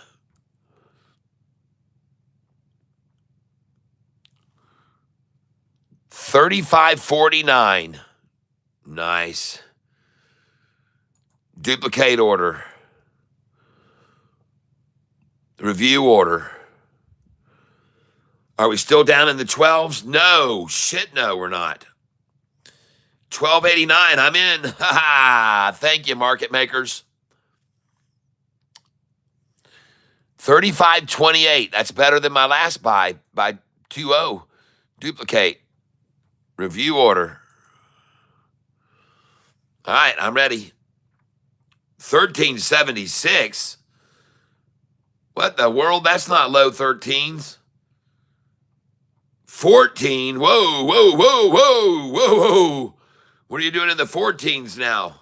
[SPEAKER 1] $35.49. Nice. Duplicate order. Review order. Are we still down in the 12s? No. Shit, no, we're not. $12.89. I'm in. Ha ha. Thank you, market makers. $35.28. That's better than my last buy by 2.0. Duplicate. Review order. All right, I'm ready. $13.76. What the world? That's not low 13s. 14. Whoa. What are you doing in the 14s now?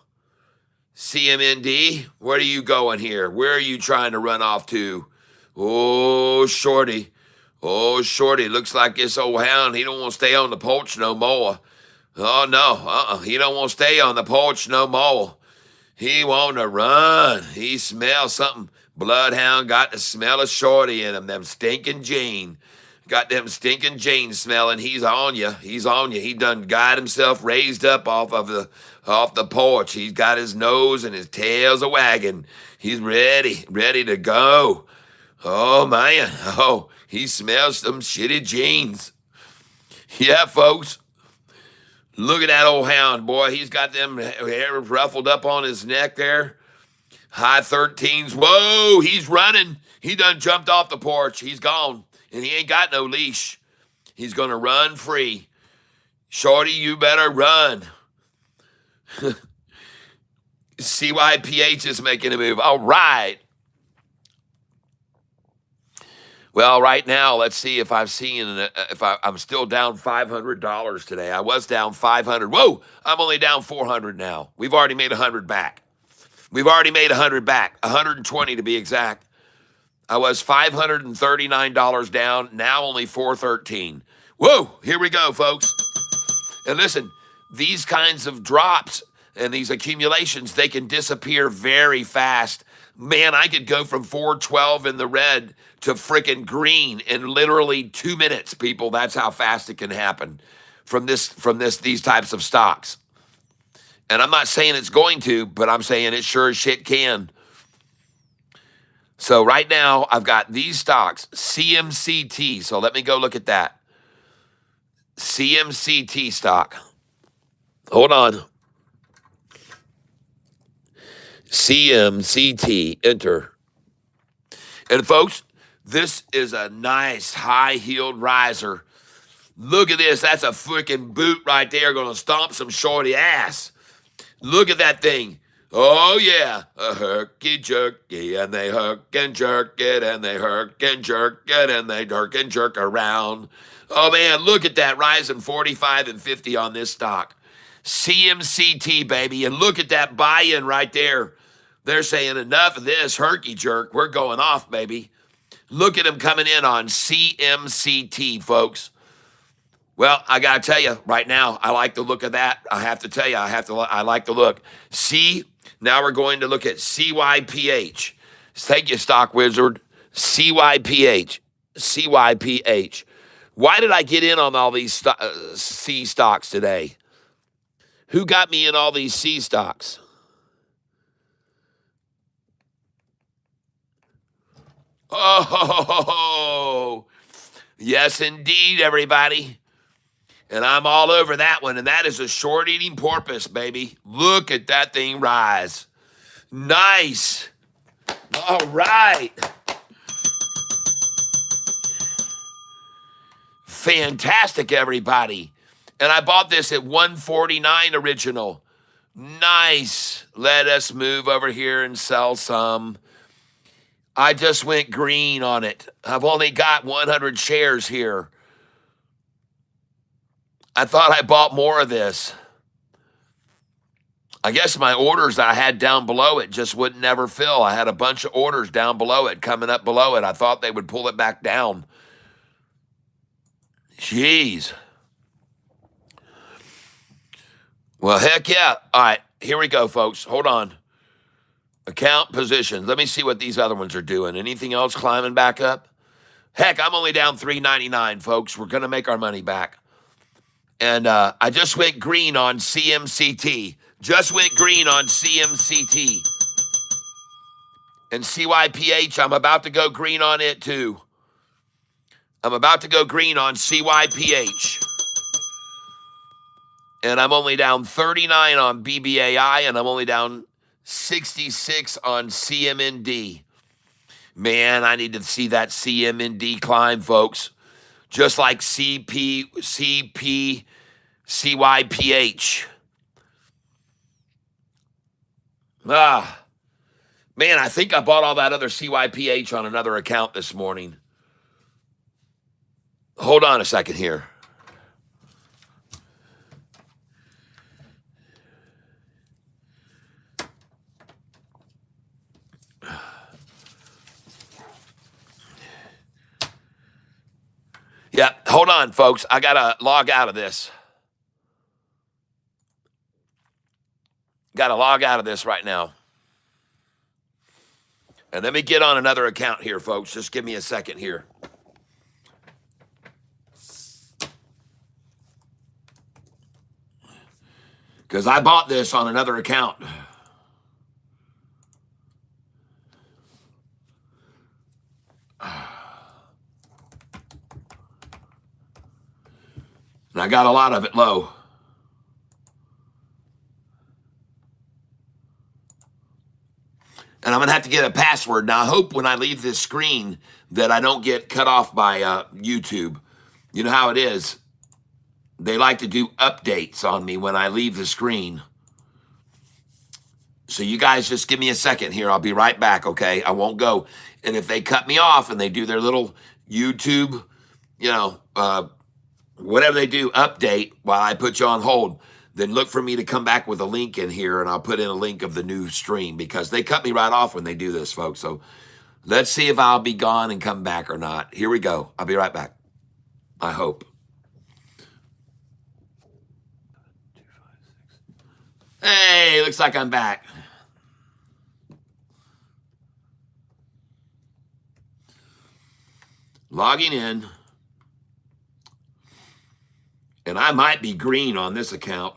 [SPEAKER 1] CMND, where are you going here? Where are you trying to run off to? Oh, shorty. Looks like this old hound, he don't want to stay on the porch no more. Oh, no. He don't want to stay on the porch no more. He want to run. He smells something. Bloodhound got the smell of shorty in him. Them stinking jeans. Got them stinking jeans smelling. He's on you. He done got himself raised up off the porch. He's got his nose and his tail's a wagging. He's ready to go. Oh, man. Oh, he smells some shitty jeans. Yeah, folks. Look at that old hound, boy. He's got them hair ruffled up on his neck there. High 13s. Whoa, he's running. He done jumped off the porch. He's gone. And he ain't got no leash. He's going to run free. Shorty, you better run. CYPH is making a move. All right. Well, right now, let's see if I've seen, I'm still down $500 today. I was down 500. Whoa, I'm only down 400 now. We've already made 100 back. We've already made 100 back, 120 to be exact. I was $539 down, now only 413. Whoa, here we go, folks. And listen, these kinds of drops and these accumulations, they can disappear very fast. Man, I could go from 412 in the red to freaking green in literally 2 minutes, people. That's how fast it can happen from these types of stocks. And I'm not saying it's going to, but I'm saying it sure as shit can. So right now, I've got these stocks, CMCT. So let me go look at that. CMCT stock. Hold on. CMCT, enter. And folks, this is a nice high-heeled riser. Look at this. That's a freaking boot right there going to stomp some shorty ass. Look at that thing. Oh, yeah. A herky-jerky, and they herk and jerk it, and they herk and jerk it, and they herk and jerk around. Oh, man, look at that, rising 45 and 50 on this stock. CMCT, baby, and look at that buy-in right there. They're saying enough of this herky jerk. We're going off, baby. Look at them coming in on CMCT, folks. Well, I got to tell you right now, I like the look of that. I have to tell you, I like the look. Now we're going to look at CYPH. Thank you, Stock Wizard. CYPH. CYPH. Why did I get in on all these C stocks today? Who got me in all these C stocks? Oh, yes, indeed, everybody. And I'm all over that one. And that is a short-eating porpoise, baby. Look at that thing rise. Nice. All right. Fantastic, everybody. And I bought this at 149 original. Nice. Let us move over here and sell some. I just went green on it. I've only got 100 shares here. I thought I bought more of this. I guess my orders I had down below it just would never fill. I had a bunch of orders down below it, coming up below it. I thought they would pull it back down. Jeez. Well, heck yeah. All right, here we go, folks. Hold on. Account positions. Let me see what these other ones are doing. Anything else climbing back up? Heck, I'm only down $3.99, folks. We're going to make our money back. And I just went green on CMCT. Just went green on CMCT. And CYPH, I'm about to go green on it too. I'm about to go green on CYPH. And I'm only down 39 on BBAI, and I'm only down 66 on CMND. Man, I need to see that CMND climb, folks. Just like CYPH. Man, I think I bought all that other CYPH on another account this morning. Hold on a second here. Yeah, hold on, folks. I got to log out of this. Got to log out of this right now. And let me get on another account here, folks. Just give me a second here. Because I bought this on another account. And I got a lot of it low. And I'm going to have to get a password. Now, I hope when I leave this screen that I don't get cut off by YouTube. You know how it is. They like to do updates on me when I leave the screen. So you guys just give me a second here. I'll be right back, okay? I won't go. And if they cut me off and they do their little YouTube, whatever they do, update while I put you on hold, then look for me to come back with a link in here, and I'll put in a link of the new stream because they cut me right off when they do this, folks. So let's see if I'll be gone and come back or not. Here we go. I'll be right back. I hope. Hey, looks like I'm back. Logging in. And I might be green on this account.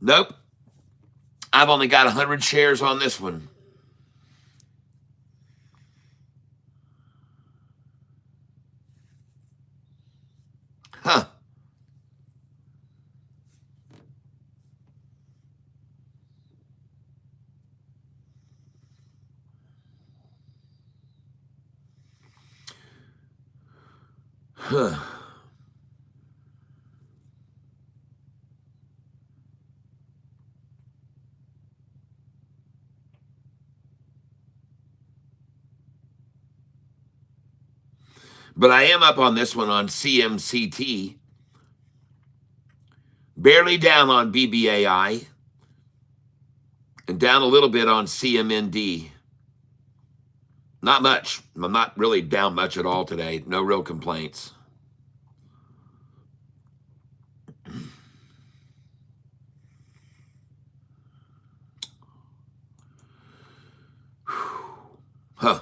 [SPEAKER 1] Nope. I've only got 100 shares on this one. Huh. Huh. But I am up on this one on CMCT. Barely down on BBAI. And down a little bit on CMND. Not much. I'm not really down much at all today. No real complaints. Huh.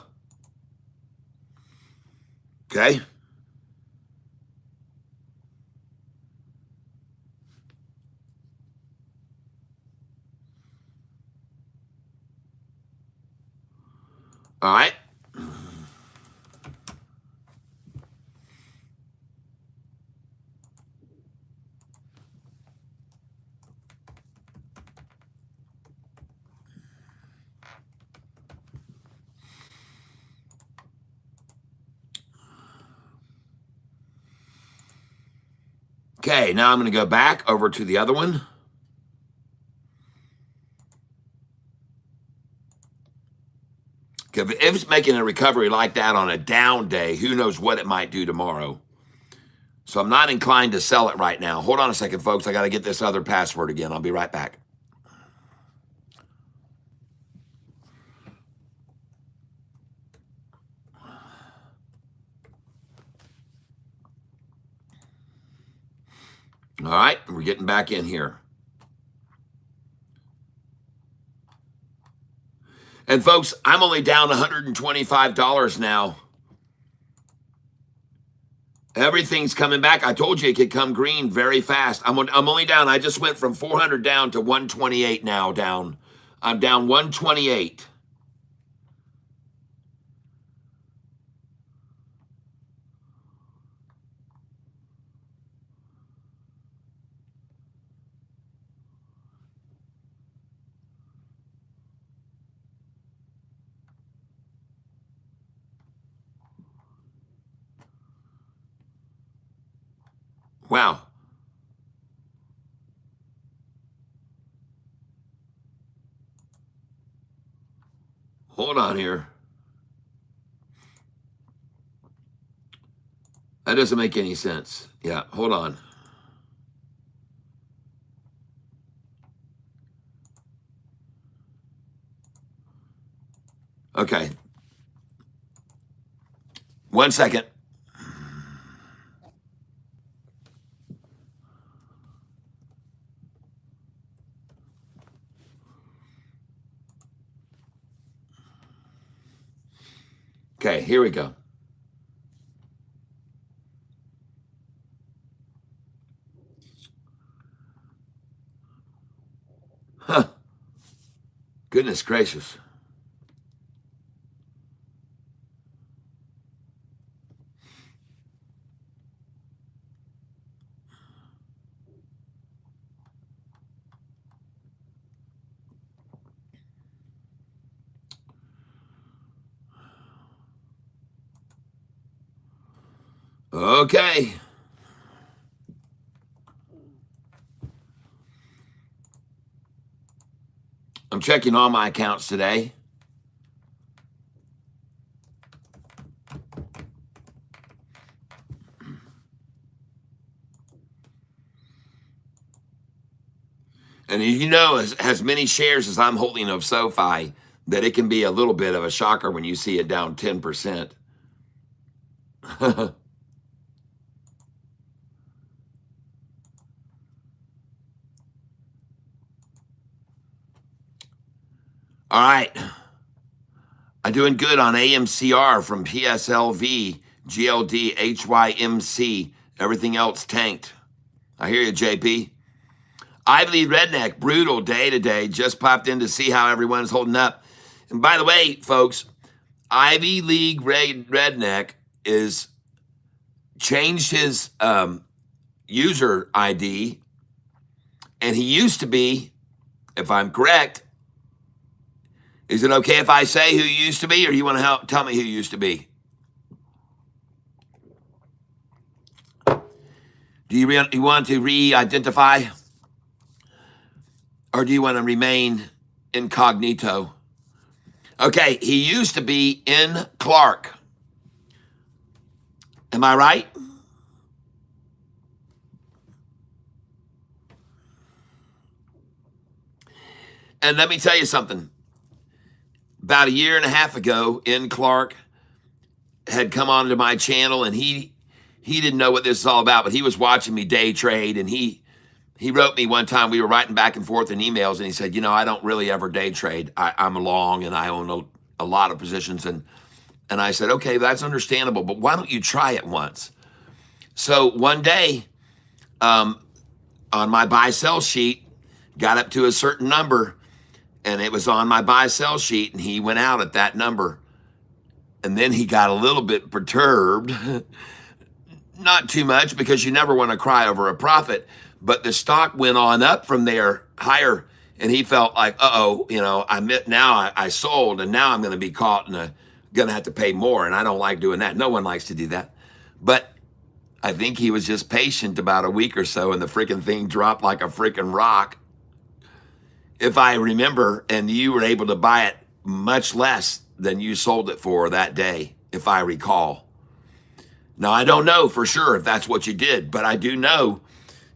[SPEAKER 1] Okay. All right. Okay, now I'm going to go back over to the other one. If it's making a recovery like that on a down day, who knows what it might do tomorrow. So I'm not inclined to sell it right now. Hold on a second, folks. I got to get this other password again. I'll be right back. All right, we're getting back in here. And folks, I'm only down $125 now. Everything's coming back. I told you it could come green very fast. I'm only down. I just went from 400 down to 128 now down. I'm down 128. Wow. Hold on here. That doesn't make any sense. Yeah, hold on. Okay. 1 second. Okay, here we go. Huh. Goodness gracious. Okay. I'm checking all my accounts today. And you know, as many shares as I'm holding of SoFi, that it can be a little bit of a shocker when you see it down 10%. All right. I'm doing good on AMCR from PSLV, GLD, HYMC. Everything else tanked. I hear you, JP. Ivy League Redneck, brutal day today. Just popped in to see how everyone's holding up. And by the way, folks, Ivy League Redneck is changed his user ID, and he used to be, if I'm correct, is it okay if I say who you used to be, or you want to tell me who you used to be? Do you want to re-identify, or do you want to remain incognito? Okay, he used to be in Clark. Am I right? And let me tell you something. About a year and a half ago, in Clark had come onto my channel, and he didn't know what this is all about, but he was watching me day trade, and he wrote me one time. We were writing back and forth in emails, and he said, I don't really ever day trade. I'm long, and I own a lot of positions. And I said, okay, that's understandable, but why don't you try it once? So one day, on my buy-sell sheet, got up to a certain number, and it was on my buy-sell sheet, and he went out at that number. And then he got a little bit perturbed. Not too much, because you never want to cry over a profit. But the stock went on up from there higher, and he felt like, I sold, and now I'm going to be caught and going to have to pay more, and I don't like doing that. No one likes to do that. But I think he was just patient about a week or so, and the freaking thing dropped like a freaking rock, if I remember, and you were able to buy it much less than you sold it for that day, if I recall. Now, I don't know for sure if that's what you did, but I do know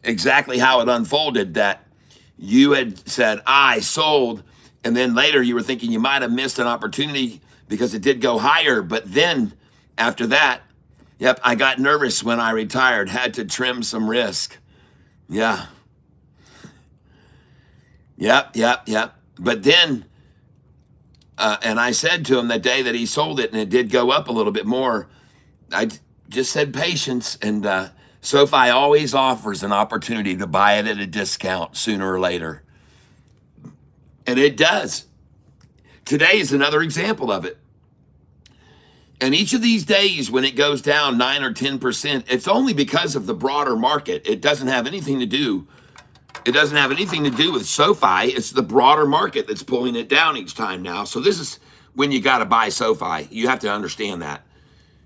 [SPEAKER 1] exactly how it unfolded, that you had said, I sold, and then later you were thinking you might have missed an opportunity because it did go higher. But then after that, I got nervous when I retired, had to trim some risk. Yeah. Yep. But then, and I said to him that day that he sold it, and it did go up a little bit more, I just said patience, and SoFi always offers an opportunity to buy it at a discount sooner or later. And it does. Today is another example of it. And each of these days when it goes down 9 or 10%, it's only because of the broader market. It doesn't have anything to do with SoFi. It's the broader market that's pulling it down each time now. So this is when you got to buy SoFi. You have to understand that.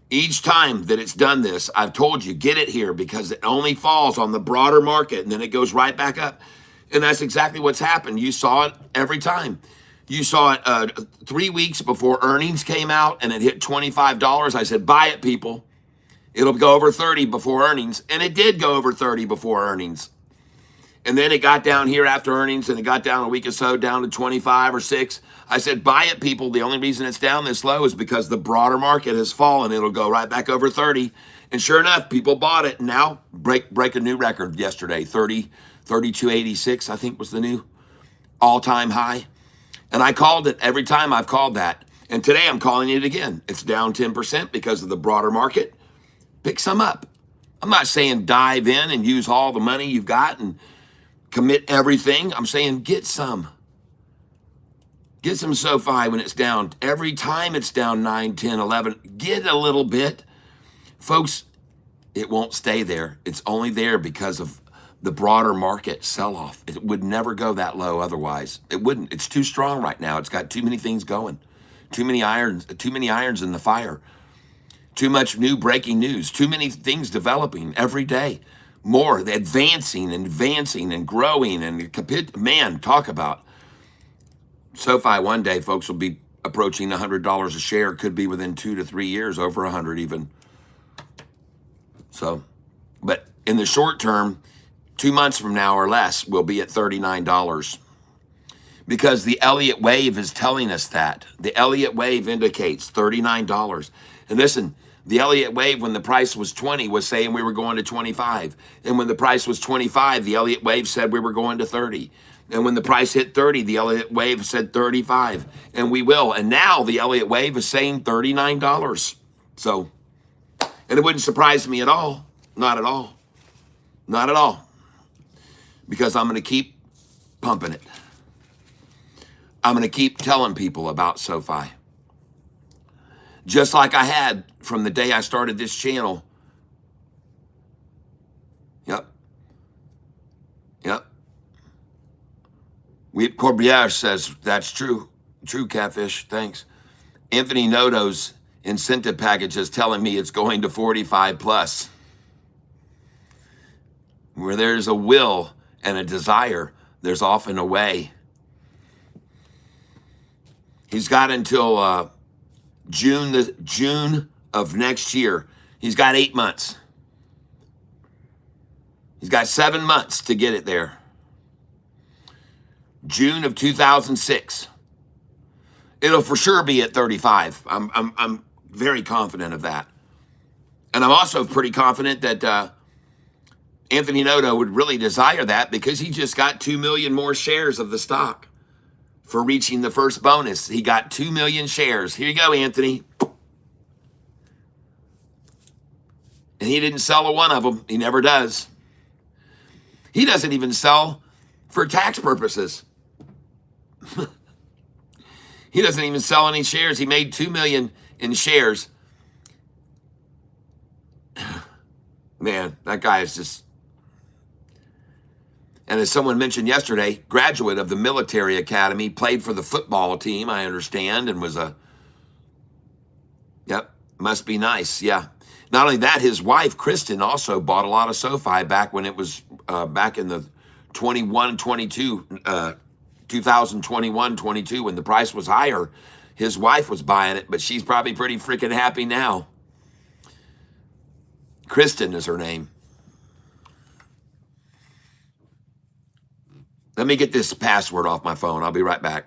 [SPEAKER 1] Each time that it's done this, I've told you, get it here, because it only falls on the broader market, and then it goes right back up. And that's exactly what's happened. You saw it every time. You saw it 3 weeks before earnings came out, and it hit $25. I said, buy it, people. It'll go over 30 before earnings. And it did go over 30 before earnings. And then it got down here after earnings, and it got down a week or so, down to 25 or 6. I said, buy it, people. The only reason it's down this low is because the broader market has fallen. It'll go right back over 30. And sure enough, people bought it. And now break a new record yesterday. 32.86, I think, was the new all-time high. And I called it every time I've called that. And today I'm calling it again. It's down 10% because of the broader market. Pick some up. I'm not saying dive in and use all the money you've got and commit everything. I'm saying get some. Get some SoFi when it's down. Every time it's down 9, 10, 11, get a little bit. Folks, it won't stay there. It's only there because of the broader market sell-off. It would never go that low otherwise. It wouldn't. It's too strong right now. It's got too many things going. Too many irons in the fire. Too much new breaking news. Too many things developing every day. More advancing and advancing and growing. And man, talk about SoFi one day, folks, will be approaching $100 a share. Could be within 2 to 3 years, over 100 even. So, but in the short term, 2 months from now or less, we'll be at $39. Because the Elliott wave is telling us that. The Elliott wave indicates $39. And listen, the Elliott wave, when the price was 20, was saying we were going to 25. And when the price was 25, the Elliott wave said we were going to 30. And when the price hit 30, the Elliott wave said 35. And we will. And now the Elliott wave is saying $39. So, and it wouldn't surprise me at all. Not at all. Not at all. Because I'm going to keep pumping it. I'm going to keep telling people about SoFi. Just like I had from the day I started this channel. Yep. Yep. Corbière says, that's true. True, Catfish. Thanks. Anthony Noto's incentive package is telling me it's going to 45 plus. Where there's a will and a desire, there's often a way. He's got until June of next year. He's got 8 months. He's got 7 months to get it there. June of 2006. It'll for sure be at 35. I'm very confident of that. And I'm also pretty confident that Anthony Noto would really desire that because he just got 2 million more shares of the stock for reaching the first bonus. He got 2 million shares. Here you go, Anthony. And he didn't sell a one of them. He never does. He doesn't even sell for tax purposes. He doesn't even sell any shares. He made 2 million in shares. Man, that guy is just... And as someone mentioned yesterday, graduate of the military academy, played for the football team, I understand, and was a... Yep, must be nice, yeah. Not only that, his wife, Kristen, also bought a lot of SoFi back when it was back in the 2021-22, when the price was higher. His wife was buying it, but she's probably pretty freaking happy now. Kristen is her name. Let me get this password off my phone. I'll be right back.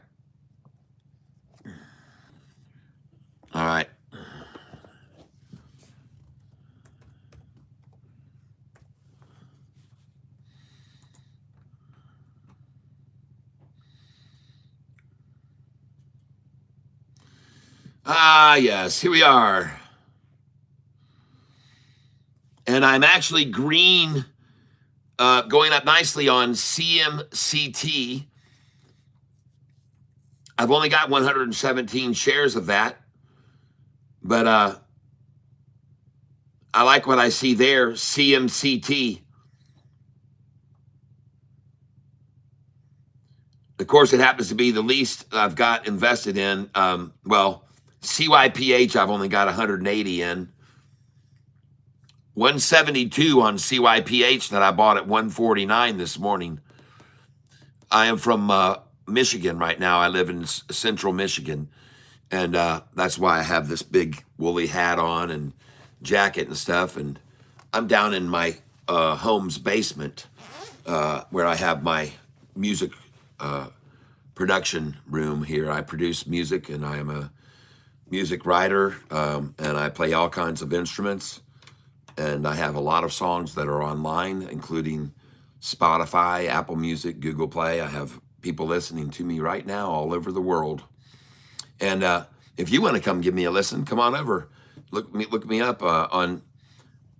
[SPEAKER 1] All right. Ah, yes, here we are. And I'm actually green, going up nicely on CMCT. I've only got 117 shares of that, but I like what I see there, CMCT. Of course, it happens to be the least I've got invested in. Well, CYPH, I've only got 180 in. 172 on CYPH that I bought at 149 this morning. I am from Michigan right now. I live in central Michigan. And that's why I have this big woolly hat on and jacket and stuff. And I'm down in my home's basement where I have my music production room here. I produce music and I am a music writer and I play all kinds of instruments. And I have a lot of songs that are online, including Spotify, Apple Music, Google Play. I have people listening to me right now all over the world. And if you want to come give me a listen, come on over. Look me up on,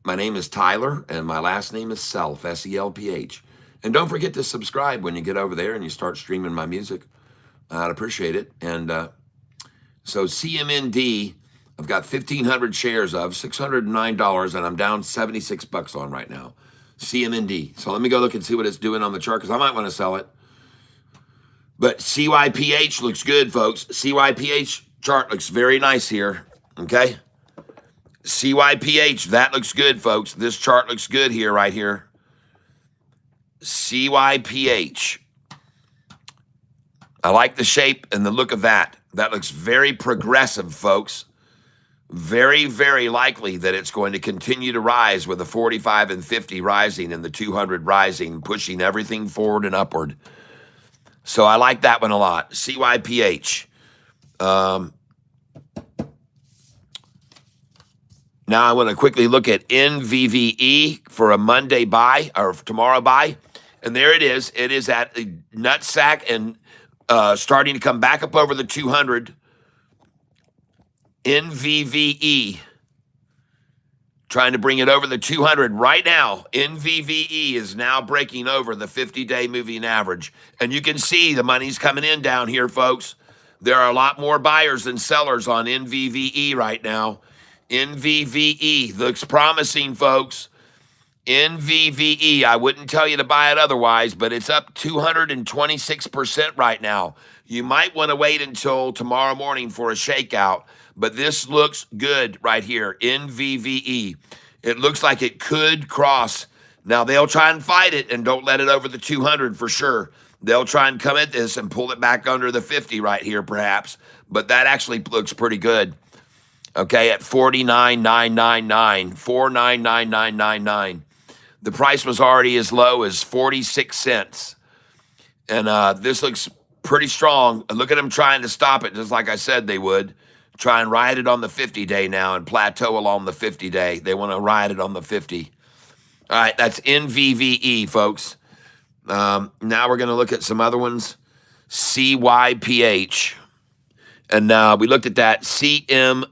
[SPEAKER 1] my name is Tyler, and my last name is Self, S-E-L-P-H. And don't forget to subscribe when you get over there and you start streaming my music. I'd appreciate it. And so CMND, I've got 1,500 shares of $609, and I'm down 76 bucks on right now. CMND. So let me go look and see what it's doing on the chart, because I might want to sell it. But CYPH looks good, folks. CYPH chart looks very nice here, okay? CYPH, that looks good, folks. This chart looks good here, right here. CYPH. I like the shape and the look of that. That looks very progressive, folks. Very, very likely that it's going to continue to rise with the 45 and 50 rising and the 200 rising, pushing everything forward and upward. So I like that one a lot. CYPH. Now I want to quickly look at NVVE for a Monday buy or tomorrow buy. And there it is. It is at a nutsack and starting to come back up over the 200. NVVE. Trying to bring it over the 200 right now. NVVE is now breaking over the 50-day moving average. And you can see the money's coming in down here, folks. There are a lot more buyers than sellers on NVVE right now. NVVE looks promising, folks. NVVE, I wouldn't tell you to buy it otherwise, but it's up 226% right now. You might want to wait until tomorrow morning for a shakeout, but this looks good right here, NVVE. It looks like it could cross. Now, they'll try and fight it and don't let it over the 200 for sure. They'll try and come at this and pull it back under the 50 right here, perhaps, but that actually looks pretty good. Okay, at 49,999, 49,999. The price was already as low as 46 cents. And this looks pretty strong. Look at them trying to stop it, just like I said they would. Try and ride it on the 50-day now and plateau along the 50-day. They want to ride it on the 50. All right, that's NVVE, folks. Now we're going to look at some other ones. CYPH. And we looked at that CMND.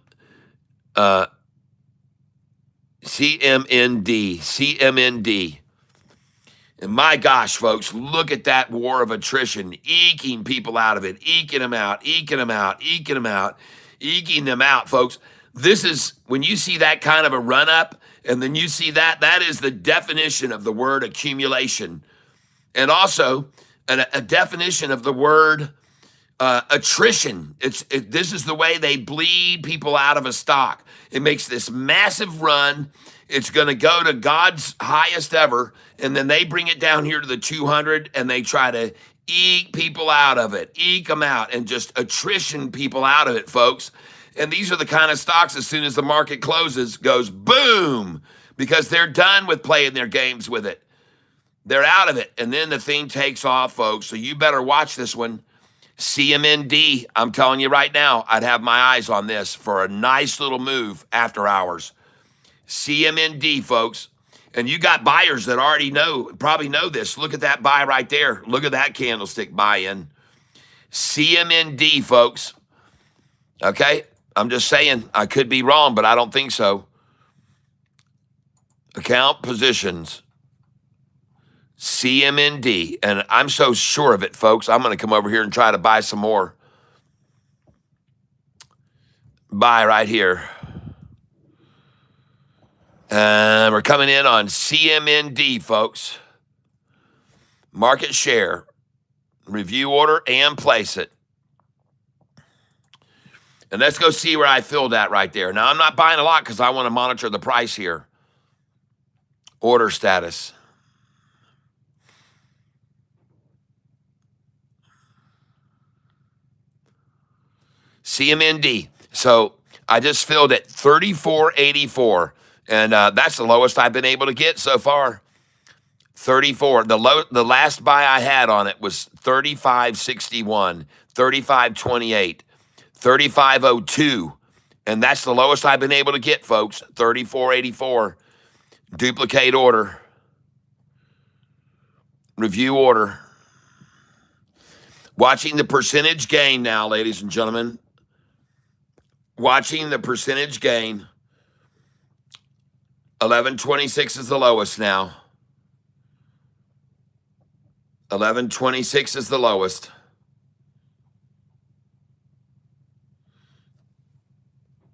[SPEAKER 1] And my gosh, folks, look at that war of attrition, eking people out of it, eking them out, eking them out, eking them out, eking them out, folks. This is, when you see that kind of a run up, and then you see that, that is the definition of the word accumulation. And also a definition of the word attrition. This is the way they bleed people out of a stock. It makes this massive run. It's going to go to God's highest ever, and then they bring it down here to the 200, and they try to eke people out of it, eke them out, and just attrition people out of it, folks. And these are the kind of stocks, as soon as the market closes, goes boom, because they're done with playing their games with it. They're out of it, and then the thing takes off, folks. So you better watch this one. CMND, I'm telling you right now, I'd have my eyes on this for a nice little move after hours. CMND, folks. And you got buyers that already probably know this. Look at that buy right there. Look at that candlestick buy-in. CMND, folks. Okay? I'm just saying, I could be wrong, but I don't think so. Account positions. CMND. And I'm so sure of it, folks. I'm going to come over here and try to buy some more. Buy right here. And we're coming in on CMND, folks. Market share. Review order and place it. And let's go see where I filled at right there. Now, I'm not buying a lot because I want to monitor the price here. Order status. CMND. So I just filled at 34.84. And that's the lowest I've been able to get so far. 34. The last buy I had on it was 35.61, 35.28, 35.02. And that's the lowest I've been able to get, folks. 34.84. Duplicate order. Review order. Watching the percentage gain now, ladies and gentlemen. Watching the percentage gain. 11.26 is the lowest now. 11.26 is the lowest.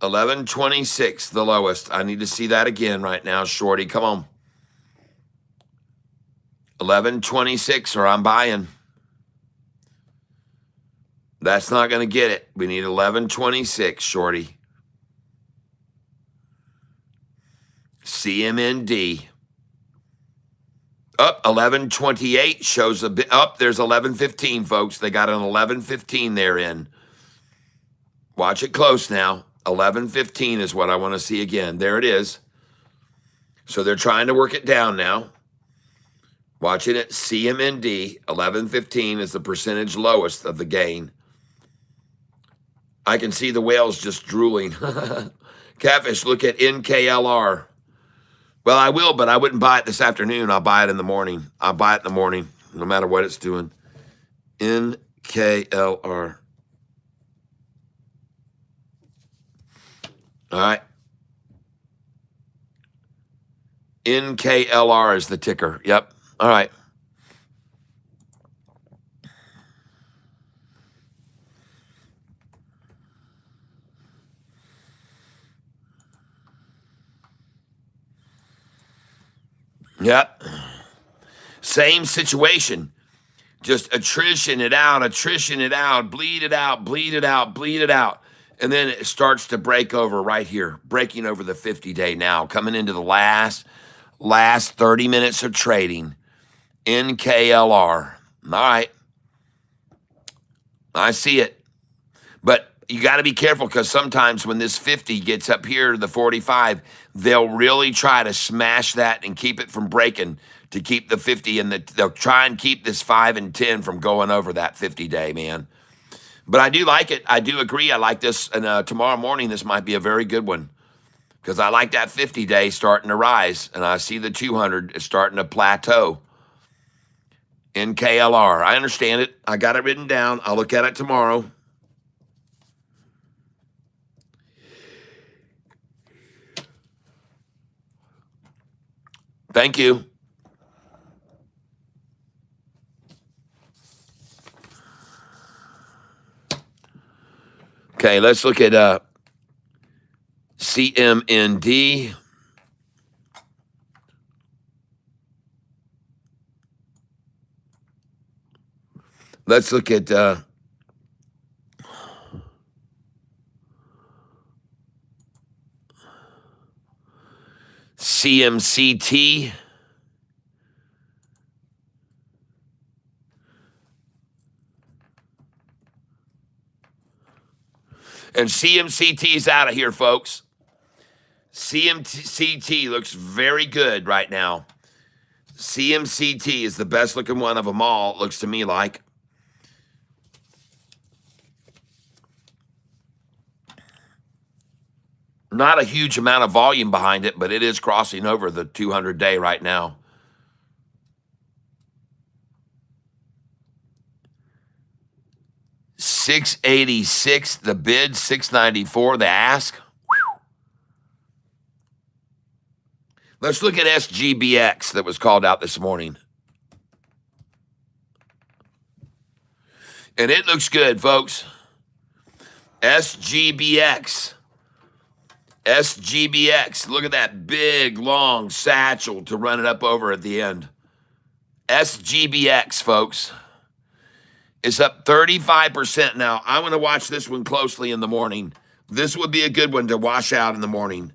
[SPEAKER 1] 11.26, the lowest. I need to see that again right now, Shorty. Come on. 11.26 or I'm buying. That's not going to get it. We need 11.26, Shorty. CMND. Up 1128 shows a bit up. There's 1115, folks. They got an 1115 there in. Watch it close now. 1115 is what I want to see again. There it is. So they're trying to work it down now. Watching it, CMND, 1115 is the percentage lowest of the gain. I can see the whales just drooling. Catfish, look at NKLR. Well, I will, but I wouldn't buy it this afternoon. I'll buy it in the morning. I'll buy it in the morning, no matter what it's doing. NKLR. All right. NKLR is the ticker. Yep. All right. Yep. Same situation. Just attrition it out, bleed it out, bleed it out, bleed it out. And then it starts to break over right here, breaking over the 50-day now, coming into the last 30 minutes of trading. NKLR. All right. I see it. But you got to be careful because sometimes when this 50 gets up here to the 45, they'll really try to smash that and keep it from breaking to keep the 50, and they'll try and keep this 5 and 10 from going over that 50-day, man. But I do like it. I do agree. I like this. And tomorrow morning, this might be a very good one because I like that 50-day starting to rise, and I see the 200 is starting to plateau. NKLR. I understand it. I got it written down. I'll look at it tomorrow. Thank you. Okay, let's look at CMND. Let's look at CMCT. And CMCT is out of here, folks. CMCT looks very good right now. CMCT is the best looking one of them all, it looks to me like. Not a huge amount of volume behind it, but it is crossing over the 200-day right now. $686 the bid, $694 the ask. Whew. Let's look at SGBX that was called out this morning. And it looks good, folks. SGBX. SGBX. Look at that big, long satchel to run it up over at the end. SGBX, folks. It's up 35% now. I'm going to watch this one closely in the morning. This would be a good one to wash out in the morning.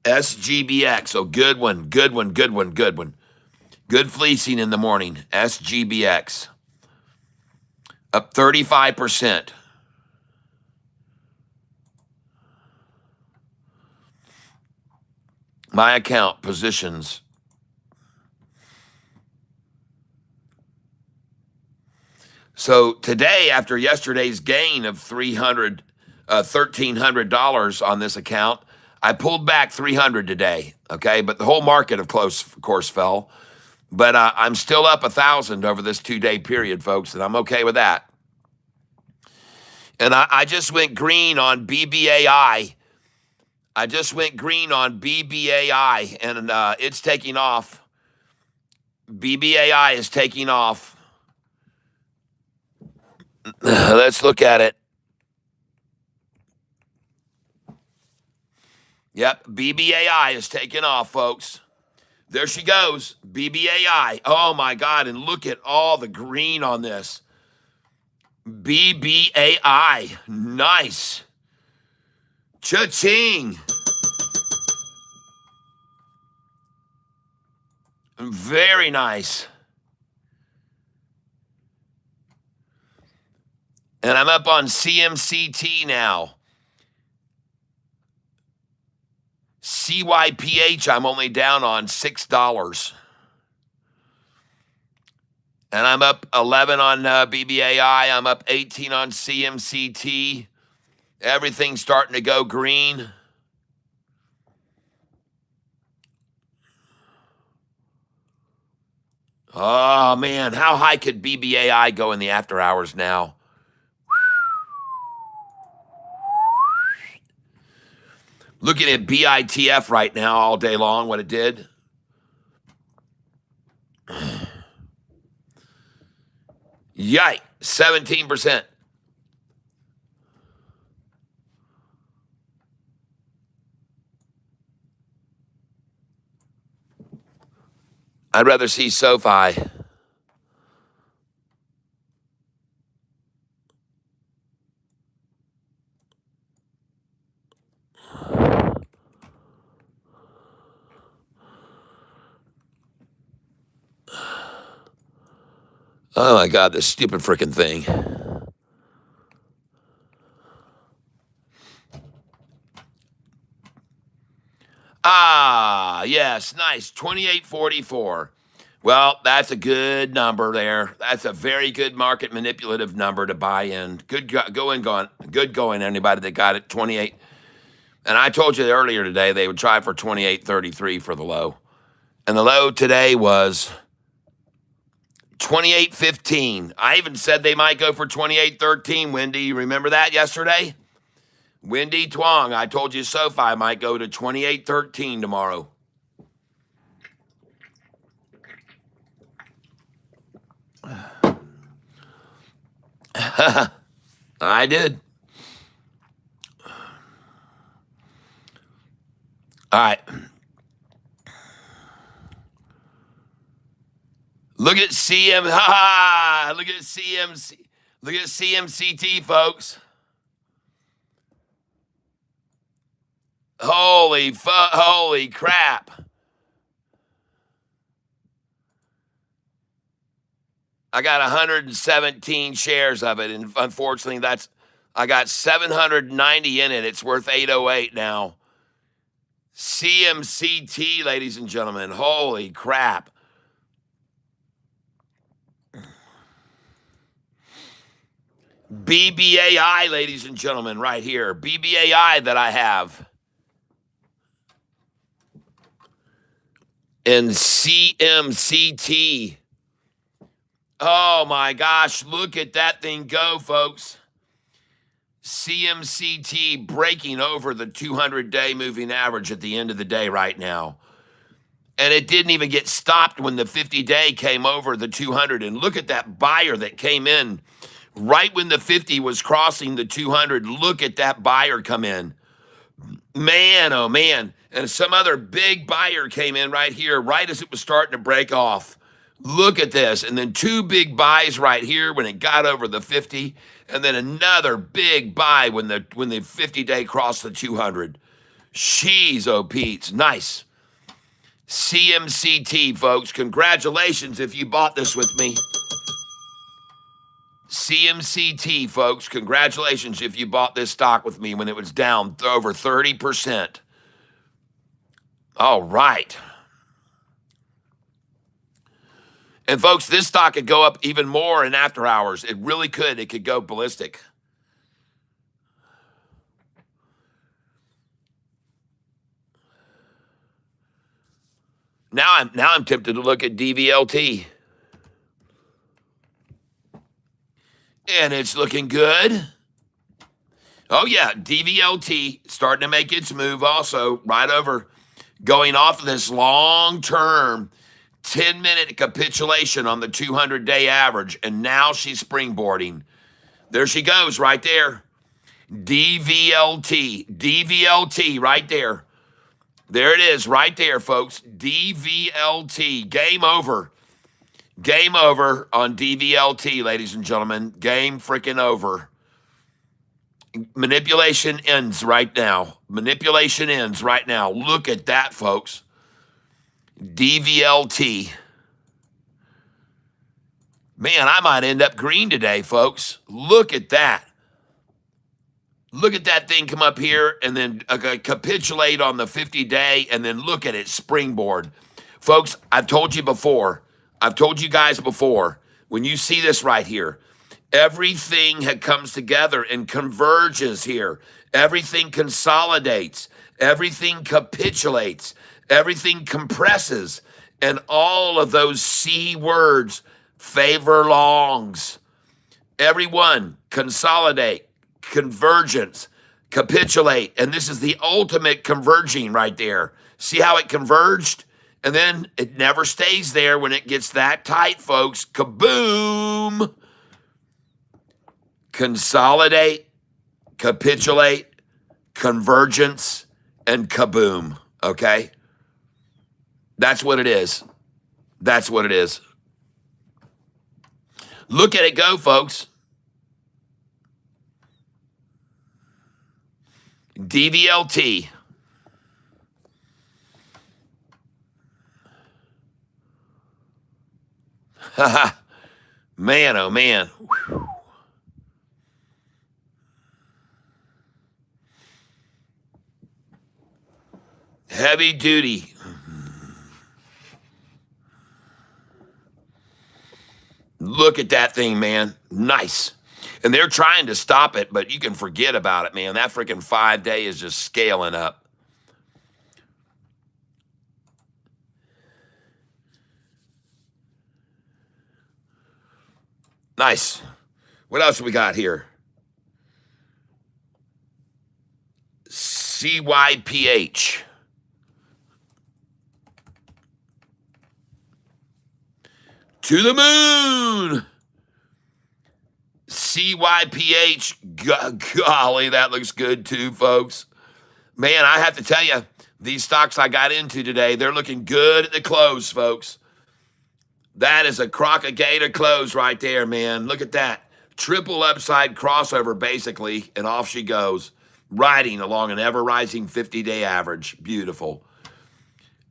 [SPEAKER 1] SGBX. Oh, good one, good one, good one, good one. Good fleecing in the morning. SGBX. Up 35%. My account positions. So today, after yesterday's gain of $1,300 on this account, I pulled back 300 today. Okay, but the whole market, of course, fell. But I'm still up 1,000 over this 2-day period, folks, and I'm okay with that. And I just went green on BBAI. I just went green on BBAI, and it's taking off. BBAI is taking off. Let's look at it. Yep, BBAI is taking off, folks. There she goes, BBAI. Oh, my God, and look at all the green on this. BBAI, nice. Cha-ching. Very nice. And I'm up on CMCT now. CYPH, I'm only down on $6. And I'm up 11 on BBAI. I'm up 18 on CMCT. Everything's starting to go green. Oh, man. How high could BBAI go in the after hours now? Looking at BITF right now all day long, what it did. Yike, 17%. I'd rather see SoFi. Oh my God, this stupid freaking thing. Ah, yes, nice. 28.44. Well, that's a good number there. That's a very good market manipulative number to buy in. Good good going, anybody that got it 28. And I told you earlier today they would try for 28.33 for the low. And the low today was 28.15. I even said they might go for 28.13, Wendy. You remember that yesterday? Wendy Twong, I told you SoFi might go to 28.13 tomorrow. I did. All right. Look at look at CMC. Look at CMCT, folks. Holy crap. I got 117 shares of it, and unfortunately I got 790 in it. It's worth 808 now. CMCT, ladies and gentlemen. Holy crap. BBAI, ladies and gentlemen, right here. BBAI that I have. And CMCT. Oh my gosh, look at that thing go, folks. CMCT breaking over the 200-day moving average at the end of the day right now. And it didn't even get stopped when the 50-day came over the 200. And look at that buyer that came in right when the 50 was crossing the 200. Look at that buyer come in. Man, oh man. And some other big buyer came in right here, right as it was starting to break off. Look at this. And then two big buys right here when it got over the 50. And then another big buy when the 50-day crossed the 200. Jeez, oh Pete's. Nice. CMCT, folks. Congratulations if you bought this with me. CMCT, folks. Congratulations if you bought this stock with me when it was down over 30%. All right. And folks, this stock could go up even more in after hours. It really could. It could go ballistic. Now I'm tempted to look at DVLT. And it's looking good. Oh yeah, DVLT starting to make its move also right over, going off of this long-term 10-minute capitulation on the 200-day average, and now she's springboarding. There she goes right there. DVLT right there. There it is right there, folks. DVLT. Game over. Game over on DVLT, ladies and gentlemen. Game freaking over. Manipulation ends right now. Manipulation ends right now. Look at that, folks. DVLT. Man, I might end up green today, folks. Look at that. Look at that thing come up here and then capitulate on the 50-day and then look at it springboard. Folks, I've told you before. I've told you guys before. When you see this right here, everything comes together and converges here. Everything consolidates. Everything capitulates. Everything compresses. And all of those C words favor longs. Everyone consolidate, convergence, capitulate. And this is the ultimate converging right there. See how it converged? And then it never stays there when it gets that tight, folks. Kaboom! Consolidate, capitulate, convergence, and kaboom. Okay? That's what it is. That's what it is. Look at it go, folks. DVLT. Man, oh man. Whew. Heavy duty. Look at that thing, man. Nice. And they're trying to stop it, but you can forget about it, man. That freaking 5-day is just scaling up. Nice. What else we got here? CYPH. To the moon. CYPH. Golly, that looks good too, folks. Man, I have to tell you, these stocks I got into today, they're looking good at the close, folks. That is a crocagator close right there, man. Look at that. Triple upside crossover, basically, and off she goes, riding along an ever-rising 50-day average. Beautiful.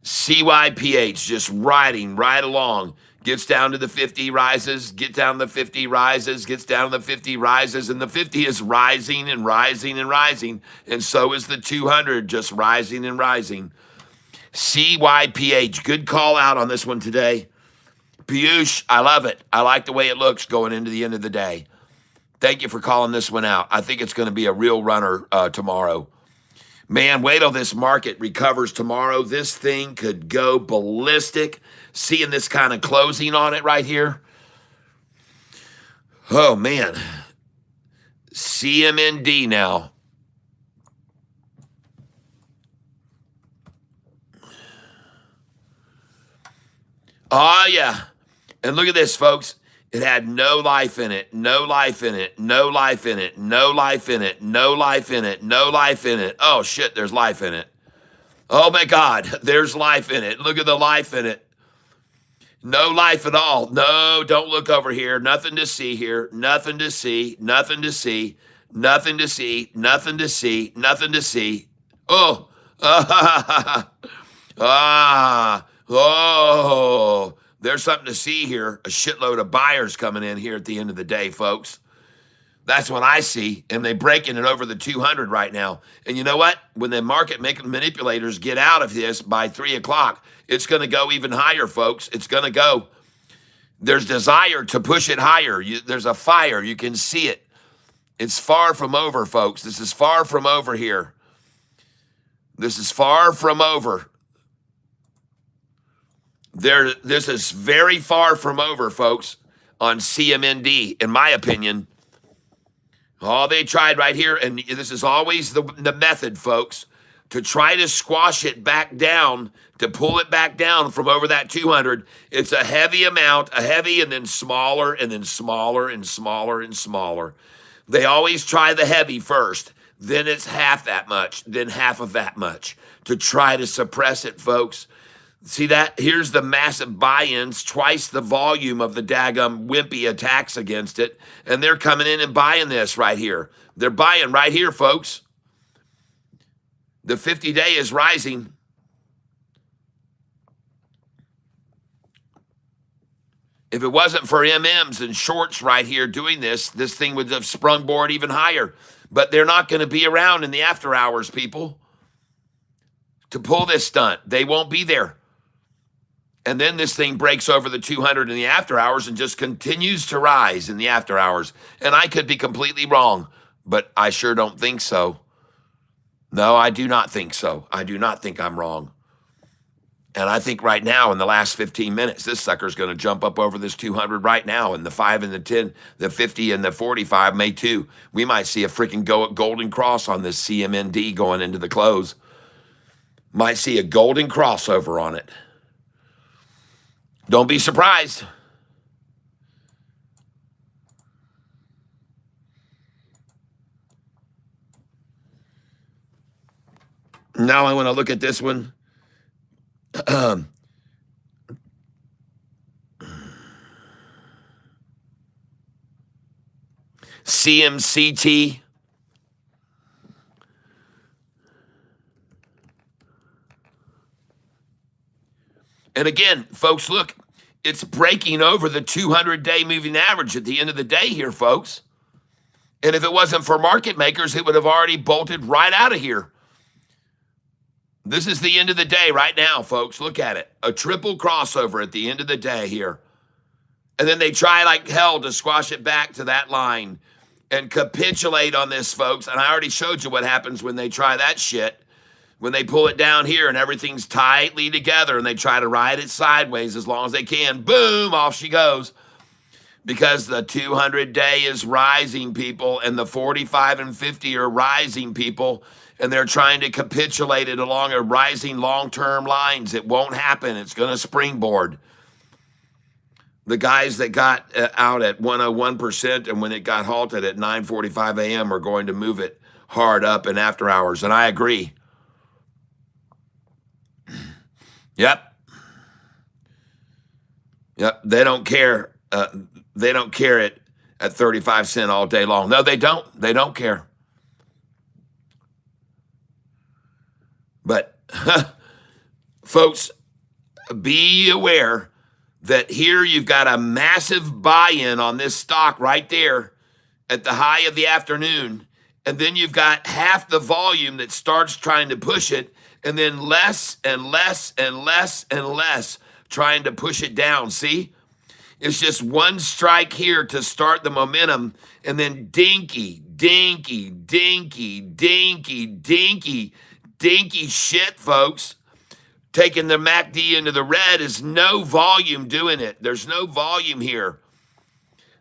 [SPEAKER 1] CYPH just riding right along. Gets down to the 50, rises, get down to the 50, rises, gets down to the 50, rises, and the 50 is rising and rising and rising, and so is the 200 just rising and rising. CYPH, good call out on this one today. Piyush, I love it. I like the way it looks going into the end of the day. Thank you for calling this one out. I think it's going to be a real runner tomorrow. Man, wait till this market recovers tomorrow. This thing could go ballistic. Seeing this kind of closing on it right here. Oh, man. CMND now. Oh, yeah. And look at this, folks. It had no life in it, no life in it, no life in it, no life in it, no life in it, no life in it. Oh, shit, there's life in it. Oh, my God, there's life in it. Look at the life in it. No life at all. No, don't look over here. Nothing to see here. Nothing to see. Nothing to see. Nothing to see. Nothing to see. Nothing to see. Oh. Oh. There's something to see here. A shitload of buyers coming in here at the end of the day, folks. That's what I see. And they're breaking it over the 200 right now. And you know what? When the market manipulators get out of this by 3 o'clock, it's going to go even higher, folks. It's going to go. There's desire to push it higher. There's a fire. You can see it. It's far from over, folks. This is far from over here. This is far from over. This is very far from over, folks, on CMND, in my opinion. Oh, they tried right here, and this is always the method, folks, to try to squash it back down, to pull it back down from over that 200. It's a heavy amount, a heavy, and then smaller, and then smaller, and smaller, and smaller. They always try the heavy first. Then it's half that much, then half of that much, to try to suppress it, folks. See that? Here's the massive buy-ins, twice the volume of the daggum wimpy attacks against it, and they're coming in and buying this right here. They're buying right here, folks. The 50-day is rising. If it wasn't for MMs and shorts right here doing this, this thing would have sprung board even higher. But they're not going to be around in the after hours, people, to pull this stunt. They won't be there. And then this thing breaks over the 200 in the after hours and just continues to rise in the after hours. And I could be completely wrong, but I sure don't think so. No, I do not think so. I do not think I'm wrong. And I think right now, in the last 15 minutes, this sucker's going to jump up over this 200 right now. And the 5 and the 10, the 50 and the 45 may too. We might see a freaking golden cross on this CMND going into the close. Might see a golden crossover on it. Don't be surprised. Now I want to look at this one. CMCT. And again, folks, look, it's breaking over the 200-day moving average at the end of the day here, folks. And if it wasn't for market makers, it would have already bolted right out of here. This is the end of the day right now, folks. Look at it. A triple crossover at the end of the day here. And then they try like hell to squash it back to that line and capitulate on this, folks. And I already showed you what happens when they try that shit. When they pull it down here and everything's tightly together and they try to ride it sideways as long as they can. Boom, off she goes. Because the 200-day is rising, people, and the 45 and 50 are rising, people. And they're trying to capitulate it along a rising long-term lines. It won't happen. It's going to springboard. The guys that got out at 101% and when it got halted at 9:45 a.m. are going to move it hard up in after hours. And I agree. Yep. They don't care. They don't care it at 35 cents all day long. No, they don't. They don't care. But, folks, be aware that here you've got a massive buy-in on this stock right there at the high of the afternoon. And then you've got half the volume that starts trying to push it, and then less and less and less and less trying to push it down. See? It's just one strike here to start the momentum, and then dinky, dinky, dinky, dinky, dinky, dinky shit, folks. Taking the MACD into the red is no volume doing it. There's no volume here.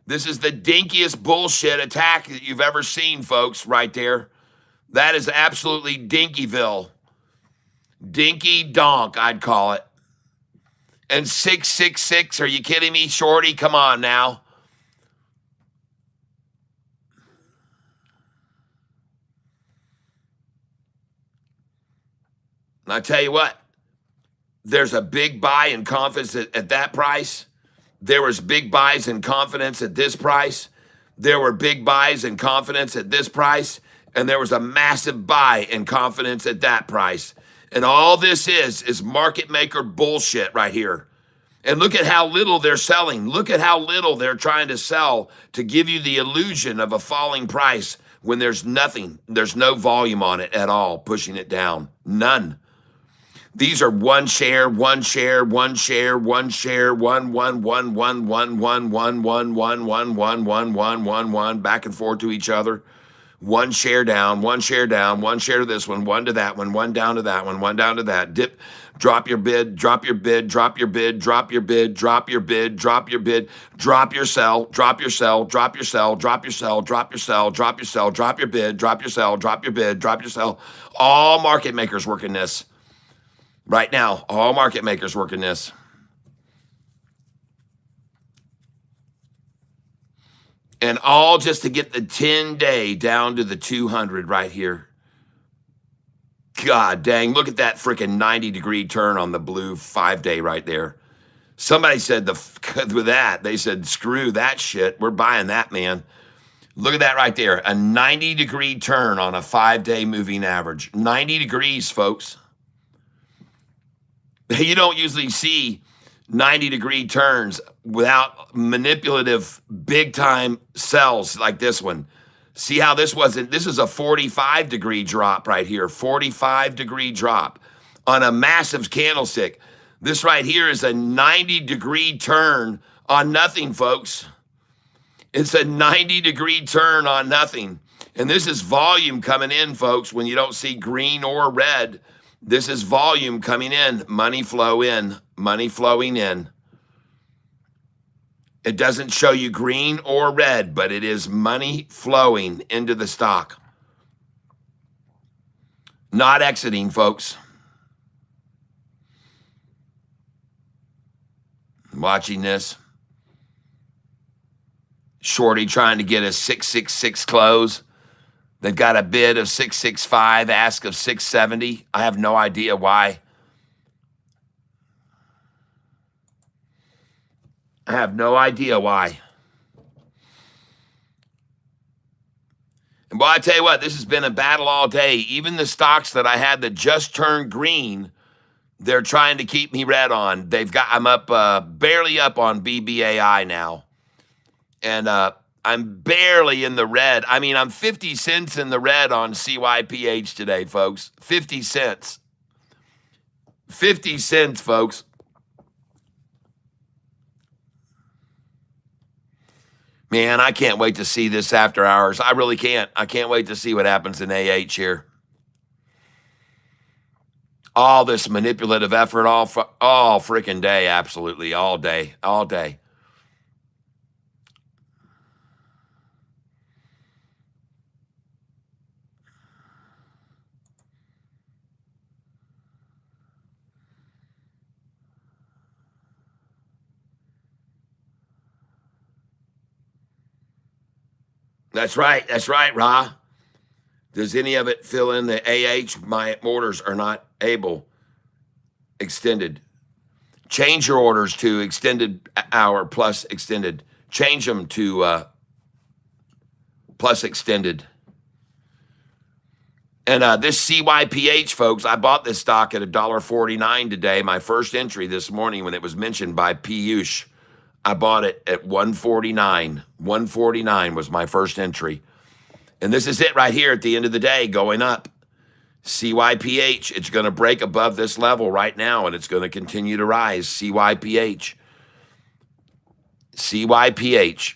[SPEAKER 1] This is the dinkiest bullshit attack that you've ever seen, folks, right there. That is absolutely Dinkyville. Dinky donk, I'd call it. And 666, are you kidding me, Shorty? Come on now. And I tell you what, there's a big buy in confidence at that price. There was big buys in confidence at this price. There were big buys in confidence at this price. And there was a massive buy in confidence at that price. And all this is market maker bullshit right here. And look at how little they're selling. Look at how little they're trying to sell to give you the illusion of a falling price when there's nothing. There's no volume on it at all, pushing it down. None. These are one share, one share, one share, one share, one back and forth to each other. One share down, one share down, one share to this one to that one down to that one down to that. Dip, drop your bid, drop your bid, drop your bid, drop your bid, drop your bid, drop your bid, drop your sell, drop your sell, drop your sell, drop your sell, drop your sell, drop your sell, drop your bid, drop your sell, drop your bid, drop your sell. All market makers working this. Right now, all market makers working this. And all just to get the 10-day down to the 200 right here. God dang, look at that freaking 90-degree turn on the blue 5-day right there. Somebody said with that, they said, screw that shit. We're buying that, man. Look at that right there. A 90-degree turn on a 5-day moving average. 90 degrees, folks. You don't usually see 90-degree turns without manipulative big-time sells like this one. See how this wasn't, this is a 45-degree drop right here, 45-degree drop on a massive candlestick. This right here is a 90-degree turn on nothing, folks. It's a 90-degree turn on nothing. And this is volume coming in, folks, when you don't see green or red. This is volume coming in, money flow in, money flowing in. It doesn't show you green or red, but it is money flowing into the stock. Not exiting, folks. Watching this. Shorty trying to get a 666 close. They've got a bid of 665, ask of 670. I have no idea why. I have no idea why. And boy, I tell you what, this has been a battle all day. Even the stocks that I had that just turned green, they're trying to keep me red on. I'm up, barely up on BBAI now. And I'm barely in the red. I mean, I'm 50 cents in the red on CYPH today, folks. 50 cents. 50 cents, folks. Man, I can't wait to see this after hours. I really can't. I can't wait to see what happens in AH here. All this manipulative effort all freaking day, absolutely, all day, all day. That's right, Ra. Does any of it fill in the AH? My orders are not able. Extended. Change your orders to extended hour plus extended. Change them to plus extended. And this CYPH, folks, I bought this stock at $1.49 today. My first entry this morning when it was mentioned by Piyush. I bought it at $149. $149 was my first entry. And this is it right here at the end of the day, going up. CYPH, it's going to break above this level right now, and it's going to continue to rise. CYPH. CYPH.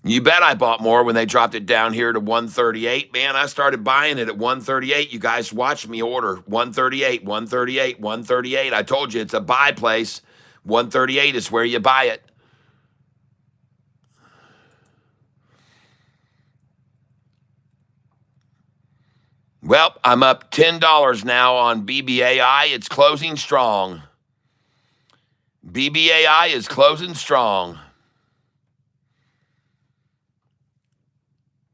[SPEAKER 1] You bet I bought more when they dropped it down here to 138. Man, I started buying it at 138. You guys watched me order 138, 138, 138. I told you it's a buy place. 138 is where you buy it. Well, I'm up $10 now on BBAI. It's closing strong. BBAI is closing strong.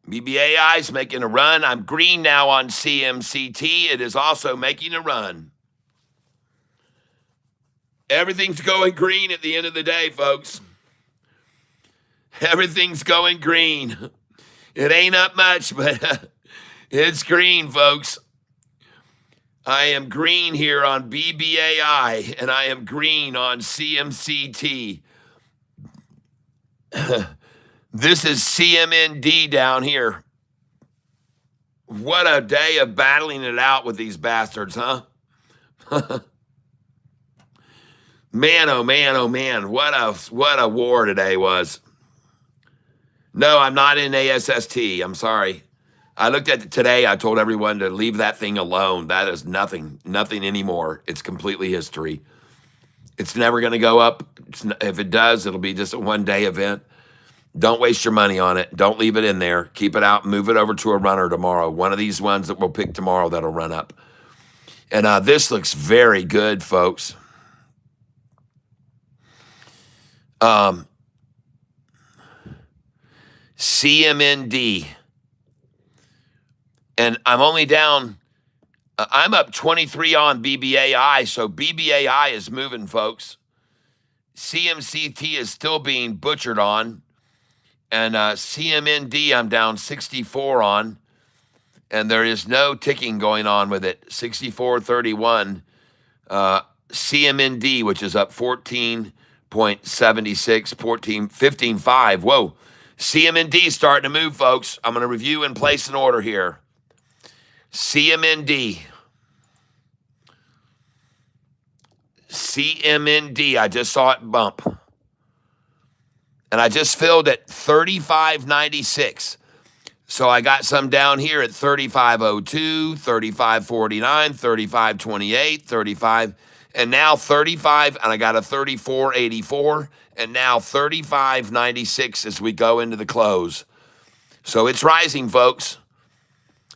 [SPEAKER 1] BBAI is making a run. I'm green now on CMCT. It is also making a run. Everything's going green at the end of the day, folks. Everything's going green. It ain't up much, but it's green, folks. I am green here on BBAI, and I am green on CMCT. This is CMND down here. What a day of battling it out with these bastards, huh? Man, oh man, oh man. What a war today was. No, I'm not in ASST. I'm sorry. I looked at it today. I told everyone to leave that thing alone. That is nothing anymore. It's completely history. It's never going to go up. If it does, it'll be just a one-day event. Don't waste your money on it. Don't leave it in there. Keep it out. Move it over to a runner tomorrow. One of these ones that we'll pick tomorrow that'll run up. And this looks very good, folks. CMND. And I'm only down, I'm up 23 on BBAI, so BBAI is moving, folks. CMCT is still being butchered on. And CMND I'm down 64 on. And there is no ticking going on with it. 64.31. CMND, which is up 14.76, 15.5. Whoa. CMND starting to move, folks. I'm going to review and place an order here. CMND. CMND. I just saw it bump. And I just filled at 35.96. So I got some down here at 35.02, 35.49, 35.28, 35, and now 35, and I got a 34.84, and now 35.96 as we go into the close. So it's rising, folks.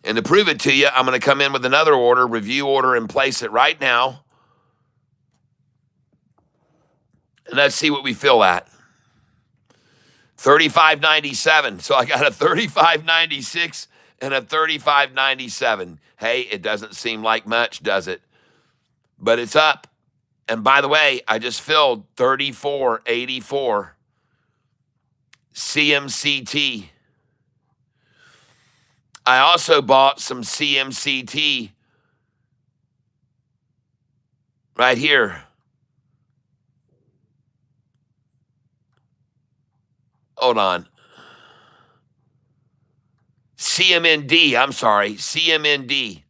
[SPEAKER 1] And to prove it to you, I'm going to come in with another order, review order, and place it right now. And let's see what we fill at. 35.97. So I got a 35.96 and a 35.97. Hey, it doesn't seem like much, does it? But it's up. And by the way, I just filled 34.84 CMCT. I also bought some CMCT right here. Hold on. CMND, I'm sorry. CMND.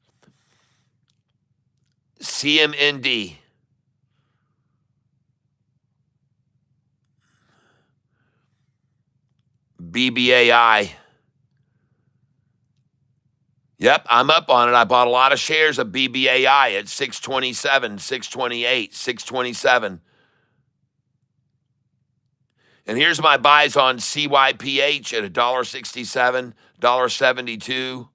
[SPEAKER 1] CMND. BBAI. Yep, I'm up on it. I bought a lot of shares of BBAI at 627, 628, 627. And here's my buys on CYPH at $1.67, $1.72.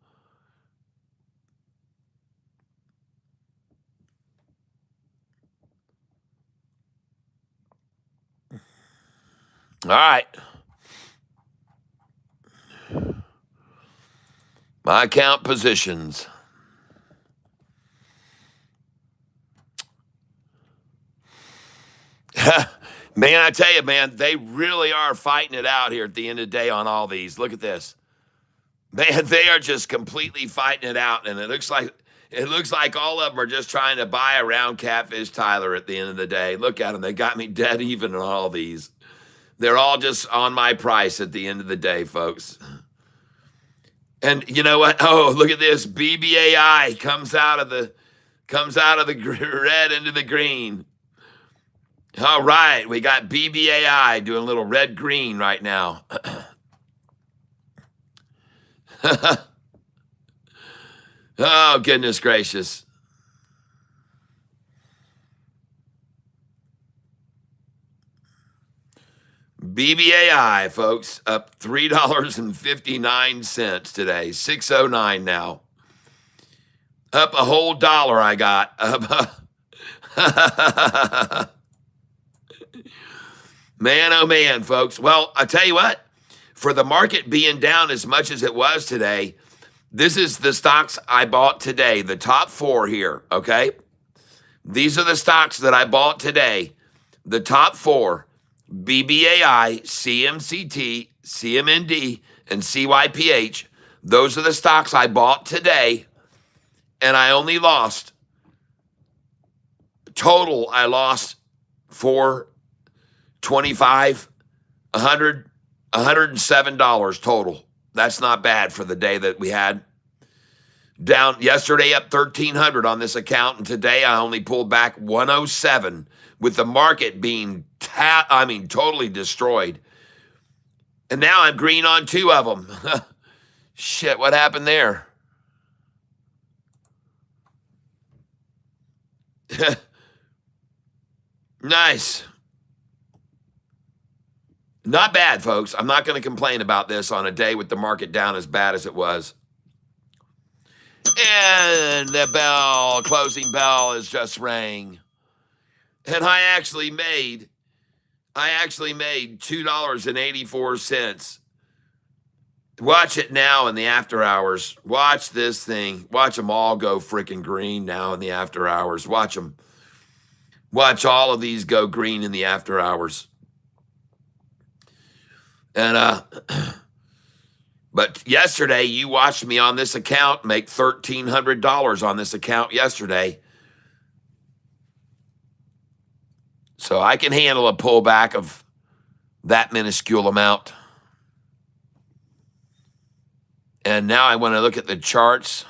[SPEAKER 1] All right. My account positions. Man, I tell you, man, they really are fighting it out here at the end of the day on all these. Look at this. Man, they are just completely fighting it out, and it looks like all of them are just trying to buy around Catfish Tyler at the end of the day. Look at them. They got me dead even on all these. They're all just on my price at the end of the day, folks. And you know what? Oh, look at this. BBAI comes out of the red into the green. All right, we got BBAI doing a little red-green right now. Oh, goodness gracious. BBAI, folks, up $3.59 today, 609 now. Up a whole dollar I got. Man, oh man, folks. Well, I tell you what, for the market being down as much as it was today, this is the stocks I bought today, the top four here, okay? These are the stocks that I bought today, the top four, BBAI, CMCT, CMND, and CYPH. Those are the stocks I bought today, and I only lost, total, I lost $425, $107 total. That's not bad for the day that we had. Down yesterday up 1,300 on this account, and today I only pulled back 107 with the market being totally destroyed. And now I'm green on two of them. Shit, what happened there? Nice. Not bad, folks. I'm not going to complain about this on a day with the market down as bad as it was. And the bell, closing bell, has just rang. And I actually made $2.84. Watch it now in the after hours. Watch this thing. Watch them all go freaking green now in the after hours. Watch them. Watch all of these go green in the after hours. And but yesterday you watched me on this account make $1,300 on this account yesterday. So I can handle a pullback of that minuscule amount. And now I want to look at the charts.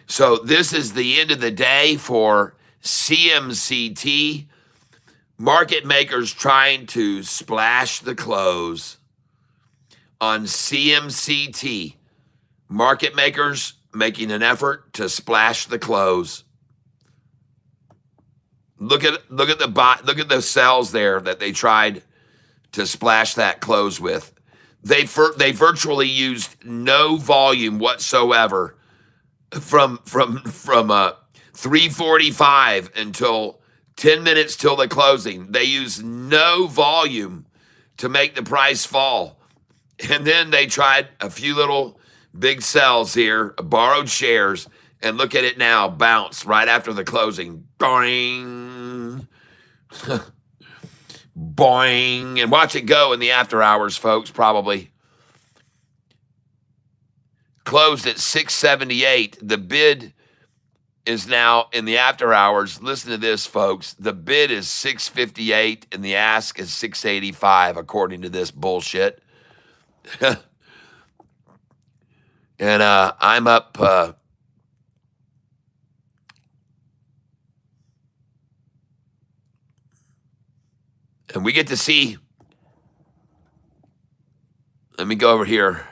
[SPEAKER 1] So this is the end of the day for CMCT. Market makers trying to splash the close on CMCT. Market makers making an effort to splash the close. Look at the cells there that they tried to splash that close with. They virtually used no volume whatsoever from 3:45 until 10 minutes till the closing. They used no volume to make the price fall. And then they tried a few little big sells here, borrowed shares, and look at it now, bounce right after the closing. Boing. Boing. And watch it go in the after hours, folks, probably. Closed at 678. The bid is now in the after hours. Listen to this, folks. The bid is 658 and the ask is 685, according to this bullshit. And I'm up and we get to see. Let me go over here.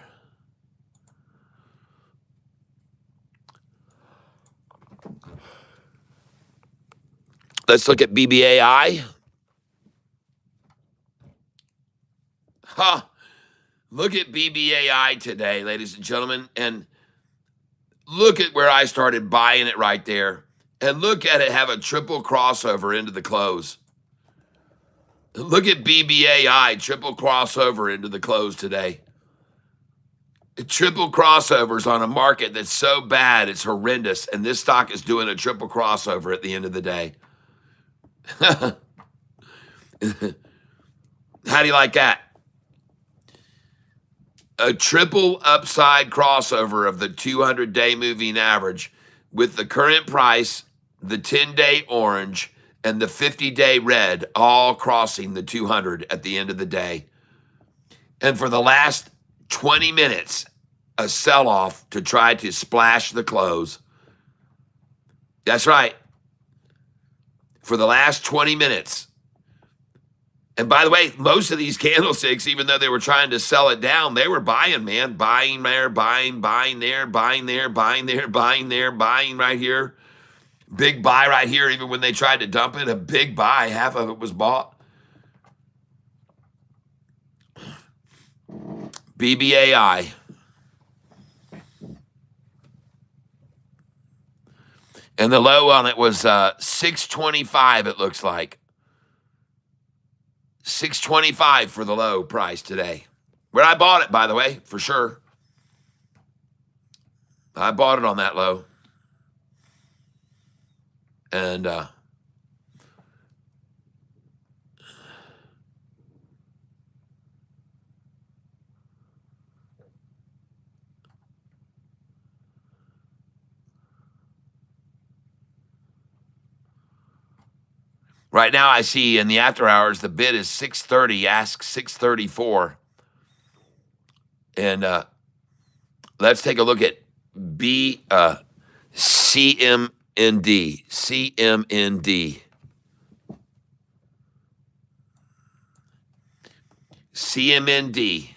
[SPEAKER 1] Let's look at BBAI. Huh. Look at BBAI today, ladies and gentlemen, and look at where I started buying it right there. And look at it have a triple crossover into the close. Look at BBAI, triple crossover into the close today. Triple crossovers on a market that's so bad, it's horrendous, and this stock is doing a triple crossover at the end of the day. How do you like that? A triple upside crossover of the 200-day moving average with the current price, the 10-day orange, and the 50-day red all crossing the 200 at the end of the day. And for the last 20 minutes, a sell-off to try to splash the close. That's right. For the last 20 minutes. And by the way, most of these candlesticks, even though they were trying to sell it down, they were buying, man. Buying there, buying there, buying there, buying there, buying there, buying right here. Big buy right here, even when they tried to dump it, a big buy. Half of it was bought. BBAI. And the low on it was 625, it looks like. 625 for the low price today. Where I bought it, by the way, for sure. I bought it on that low. And right now I see in the after hours, the bid is 630, ask 634. And let's take a look at CMND. CMND. CMND.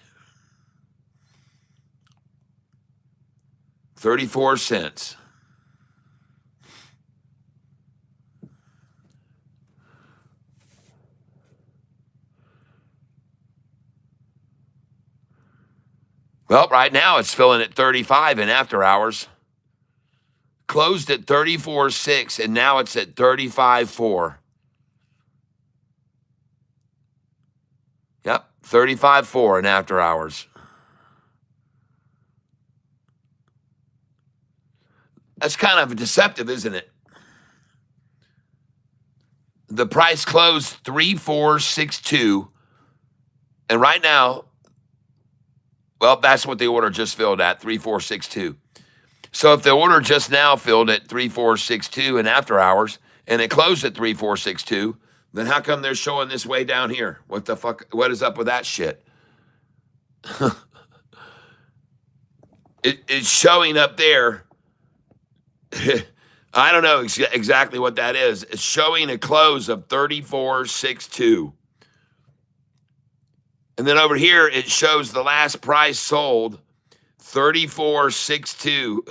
[SPEAKER 1] 34 cents. Well, right now it's filling at 35 in after hours. Closed at 34.6 and now it's at 35.4. Yep, 35.4 in after hours. That's kind of deceptive, isn't it? The price closed 3462, and right now, well, that's what the order just filled at, 3462. So if the order just now filled at 3462 in after hours, and it closed at 3462, then how come they're showing this way down here? What the fuck? What is up with that shit? It's showing up there. I don't know exactly what that is. It's showing a close of 3462. And then over here, it shows the last price sold, 3462.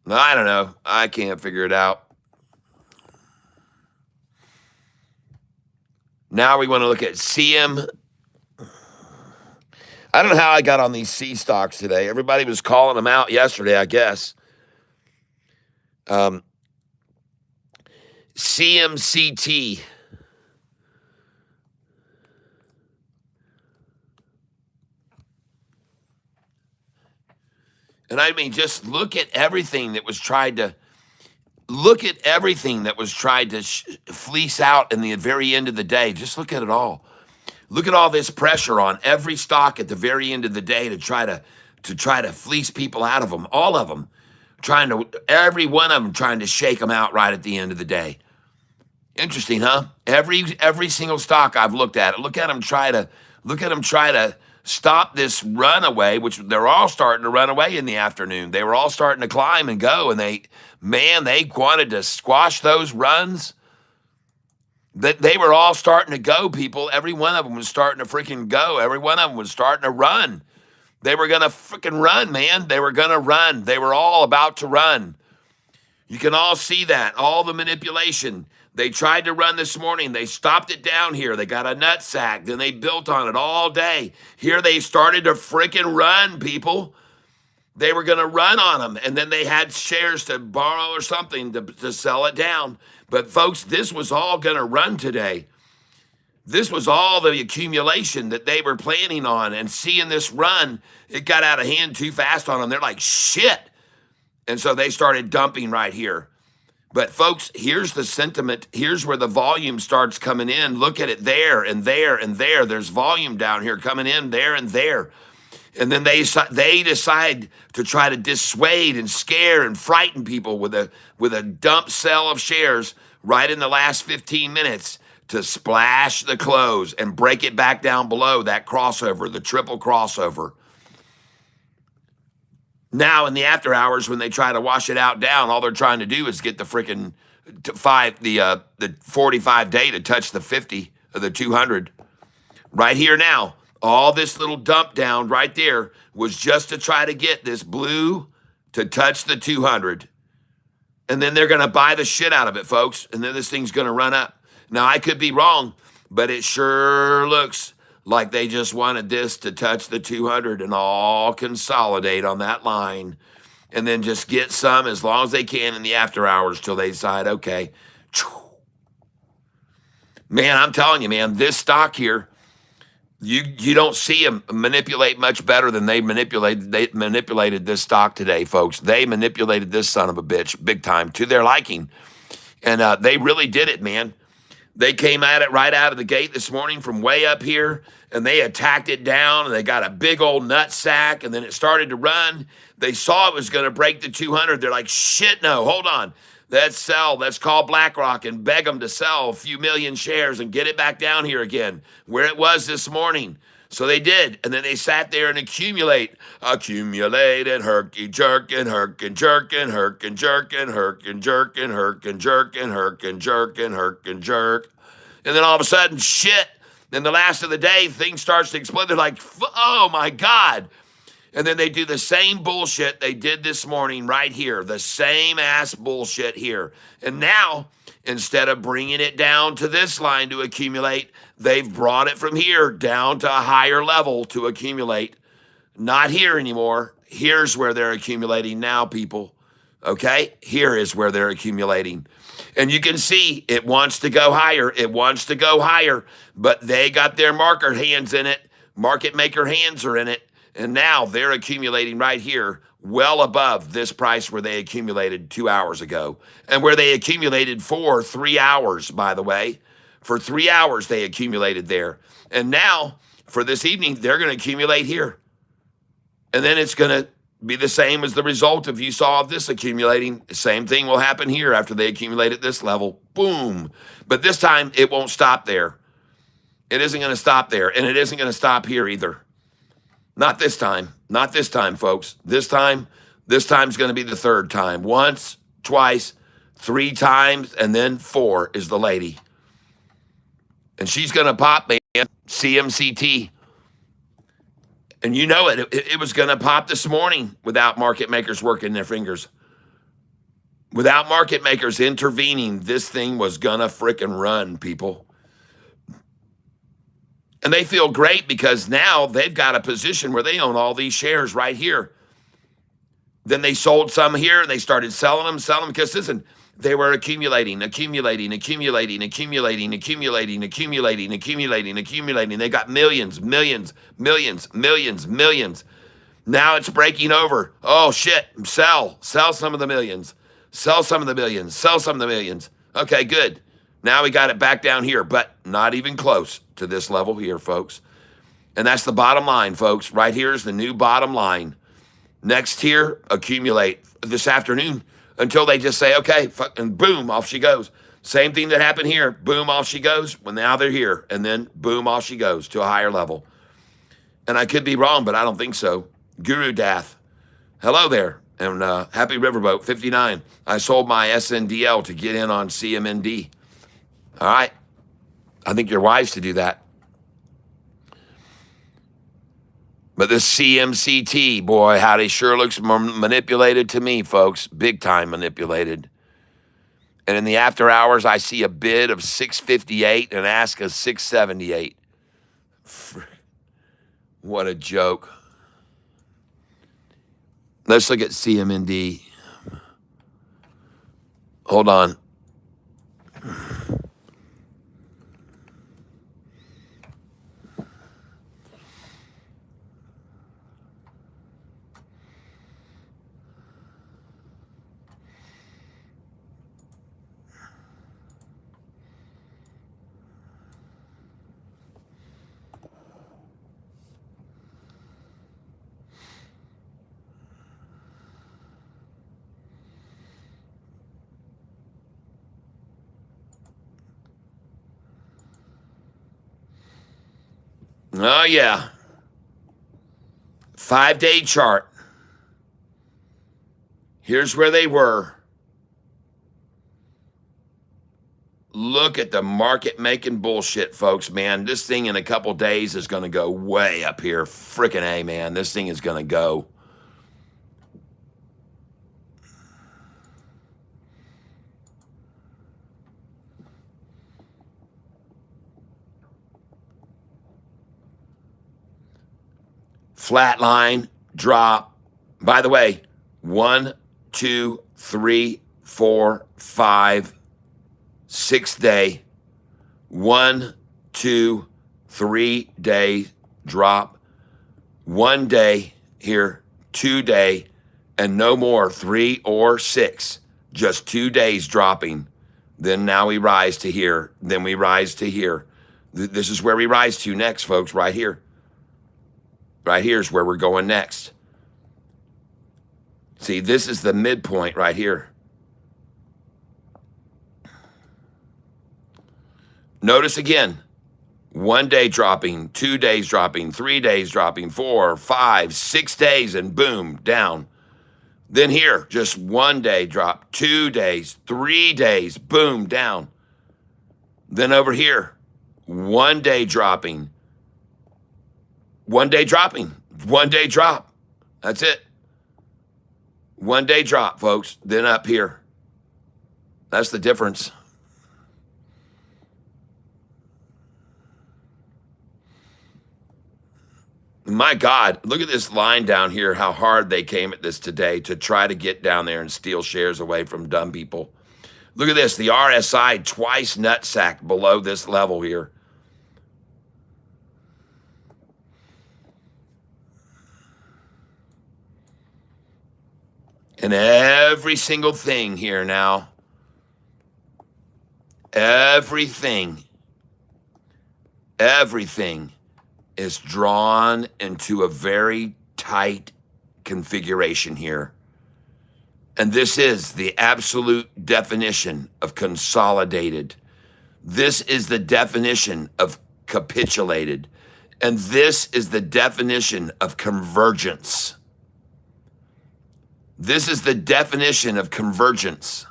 [SPEAKER 1] I don't know. I can't figure it out. Now we want to look at CM. I don't know how I got on these C stocks today. Everybody was calling them out yesterday, I guess. CMCT. And I mean, just look at everything that was tried to fleece out in the very end of the day. Just look at it all. Look at all this pressure on every stock at the very end of the day to try to fleece people out of them. All of them, every one of them trying to shake them out right at the end of the day. Interesting, huh? Every single stock I've looked at, look at them try to stop this runaway, which they're all starting to run away in the afternoon. They were all starting to climb and go, and they wanted to squash those runs. They were all starting to go, people. Every one of them was starting to freaking go. Every one of them was starting to run. They were going to freaking run, man. They were going to run. They were all about to run. You can all see that, all the manipulation. They tried to run this morning. They stopped it down here. They got a nut sack. Then they built on it all day. Here they started to freaking run, people. They were going to run on them. And then they had shares to borrow or something to sell it down. But folks, this was all going to run today. This was all the accumulation that they were planning on. And seeing this run, it got out of hand too fast on them. They're like, shit. And so they started dumping right here. But folks, here's the sentiment. Here's where the volume starts coming in. Look at it there and there and there. There's volume down here coming in there and there. And then they decide to try to dissuade and scare and frighten people with a dump sell of shares right in the last 15 minutes to splash the close and break it back down below that crossover, the triple crossover. Now in the after hours, when they try to wash it out down, all they're trying to do is get the freaking the 45 day to touch the 50 or the 200 right here now. All this little dump down right there was just to try to get this blue to touch the 200. And then they're going to buy the shit out of it, folks. And then this thing's going to run up. Now, I could be wrong, but it sure looks like they just wanted this to touch the 200 and all consolidate on that line. And then just get some as long as they can in the after hours till they decide, okay. Man, I'm telling you, man, this stock here, you don't see them manipulate much better than they manipulated this stock today, folks. They manipulated this son of a bitch big time to their liking. And they really did it, man. They came at it right out of the gate this morning from way up here, and they attacked it down, and they got a big old nut sack, and then it started to run. They saw it was going to break the 200. They're like, shit, no, hold on. Let's sell. Let's call BlackRock and beg them to sell a few million shares and get it back down here again where it was this morning. So they did. And then they sat there and accumulate and herky jerk and herk and jerk and herk and jerk and herk and jerk and herk and jerk and herk and jerk and herk and jerk. And then all of a sudden, shit. Then the last of the day, things starts to explode. They're like, oh my God. And then they do the same bullshit they did this morning right here, the same ass bullshit here. And now, instead of bringing it down to this line to accumulate, they've brought it from here down to a higher level to accumulate. Not here anymore. Here's where they're accumulating now, people. Okay? Here is where they're accumulating. And you can see it wants to go higher. It wants to go higher, but they got their market hands in it. Market maker hands are in it. And now they're accumulating right here, well above this price where they accumulated 2 hours ago. And where they accumulated for 3 hours, by the way. For 3 hours they accumulated there. And now, for this evening, they're going to accumulate here. And then it's going to be the same as the result if you saw this accumulating. Same thing will happen here after they accumulate at this level. Boom. But this time, it won't stop there. It isn't going to stop there, and it isn't going to stop here either. Not this time. Not this time, folks. This time's going to be the third time. Once, twice, 3 times, and then 4 is the lady. And she's going to pop, man, CMCT. And you know it. It was going to pop this morning without market makers working their fingers. Without market makers intervening, this thing was going to frickin' run, people. And they feel great because now they've got a position where they own all these shares right here. Then they sold some here and they started selling them because, listen, they were accumulating. They got millions. Now it's breaking over. Oh, shit. Sell some of the millions. Sell some of the millions. Okay, good. Now we got it back down here, but not even close to this level here, folks. And that's the bottom line, folks. Right here is the new bottom line. Next here, accumulate this afternoon until they just say, okay, and boom, off she goes. Same thing that happened here. Boom, off she goes. Well, now they're here. And then boom, off she goes to a higher level. And I could be wrong, but I don't think so. Guru Dath, hello there. And happy Riverboat 59. I sold my SNDL to get in on CMND. All right. I think you're wise to do that. But this CMCT, boy, howdy, sure looks manipulated to me, folks. Big time manipulated. And in the after hours, I see a bid of 658 and ask of 678. What a joke. Let's look at CMND. Hold on. Oh, yeah. 5-day chart. Here's where they were. Look at the market making bullshit, folks, man. This thing in a couple days is going to go way up here. Frickin' A, man. This thing is going to go. Flat line, drop. By the way, 1, 2, 3, 4, 5, 6 day. 1, 2, 3 day drop. 1 day here, 2 day, and no more 3 or 6. Just 2 days dropping. Then now we rise to here. Then we rise to here. This is where we rise to next, folks, right here. Right here is where we're going next. See, this is the midpoint right here. Notice again, 1 day dropping, 2 days dropping, 3 days dropping, 4, 5, 6 days, and boom, down. Then here, just 1 day drop, 2 days, 3 days, boom, down. Then over here, 1 day dropping, 1 day dropping, 1 day drop. That's it. 1 day drop, folks. Then up here. That's the difference. My God, look at this line down here, how hard they came at this today to try to get down there and steal shares away from dumb people. Look at this, the RSI twice nutsacked below this level here. And every single thing here now, everything is drawn into a very tight configuration here. And this is the absolute definition of consolidated. This is the definition of capitulated. And this is the definition of convergence. This is the definition of convergence.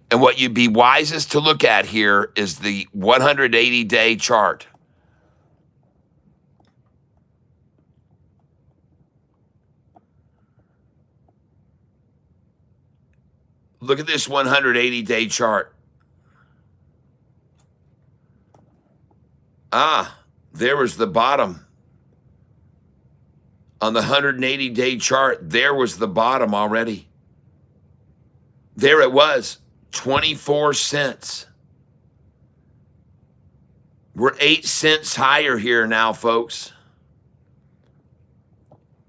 [SPEAKER 1] And what you'd be wisest to look at here is the 180-day chart. Look at this 180-day chart. There was the bottom. On the 180-day chart, there was the bottom already. There it was, 24 cents. We're 8 cents higher here now, folks.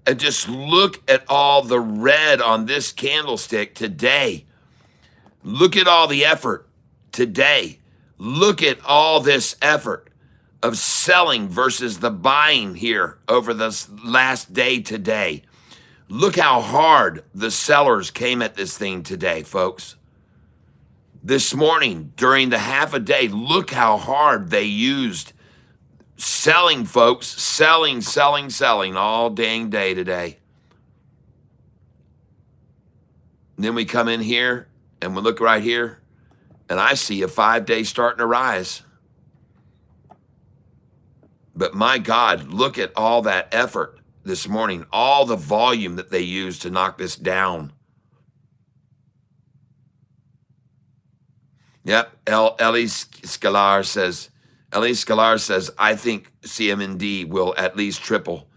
[SPEAKER 1] And just look at all the red on this candlestick today. Look at all the effort today. Look at all this effort of selling versus the buying here over this last day today. Look how hard the sellers came at this thing today, folks. This morning, during the half a day, look how hard they used selling, folks. Selling all dang day today. And then we come in here and we look right here, and I see a 5-day starting to rise. But my God, look at all that effort this morning, all the volume that they used to knock this down. Yep, Ellie Scalar says, I think CMND will at least triple.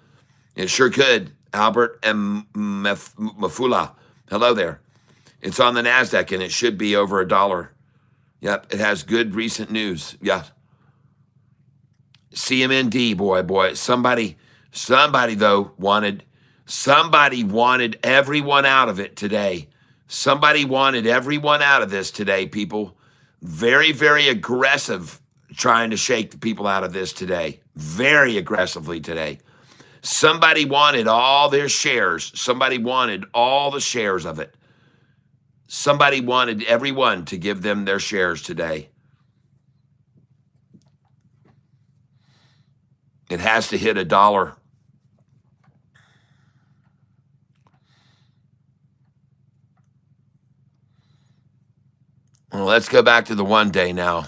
[SPEAKER 1] It sure could. Albert M. Mafula, hello there. It's on the NASDAQ, and it should be over $1. Yep, it has good recent news. Yeah. CMND, boy. Somebody though wanted everyone out of it today. Somebody wanted everyone out of this today, people. Very, very aggressive trying to shake the people out of this today. Very aggressively today. Somebody wanted all their shares. Somebody wanted all the shares of it. Somebody wanted everyone to give them their shares today. It has to hit $1. Well, let's go back to the 1 day now.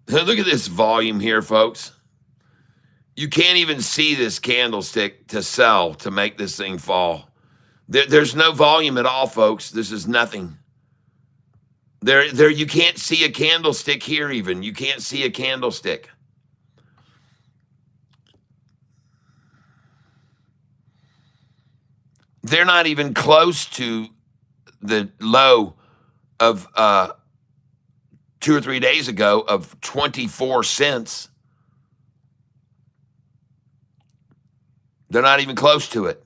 [SPEAKER 1] Look at this volume here, folks. You can't even see this candlestick to sell to make this thing fall. There's no volume at all, folks. This is nothing. There. You can't see a candlestick here even. You can't see a candlestick. They're not even close to the low of 2 or 3 days ago of 24 cents. They're not even close to it.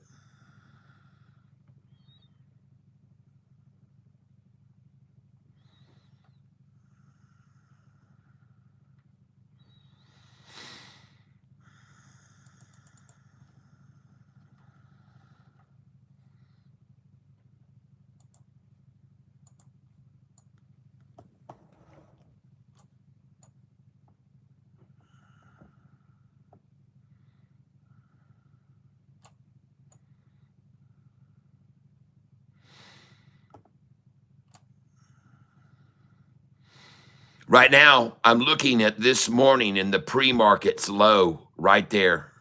[SPEAKER 1] Right now, I'm looking at this morning in the pre-market's low right there.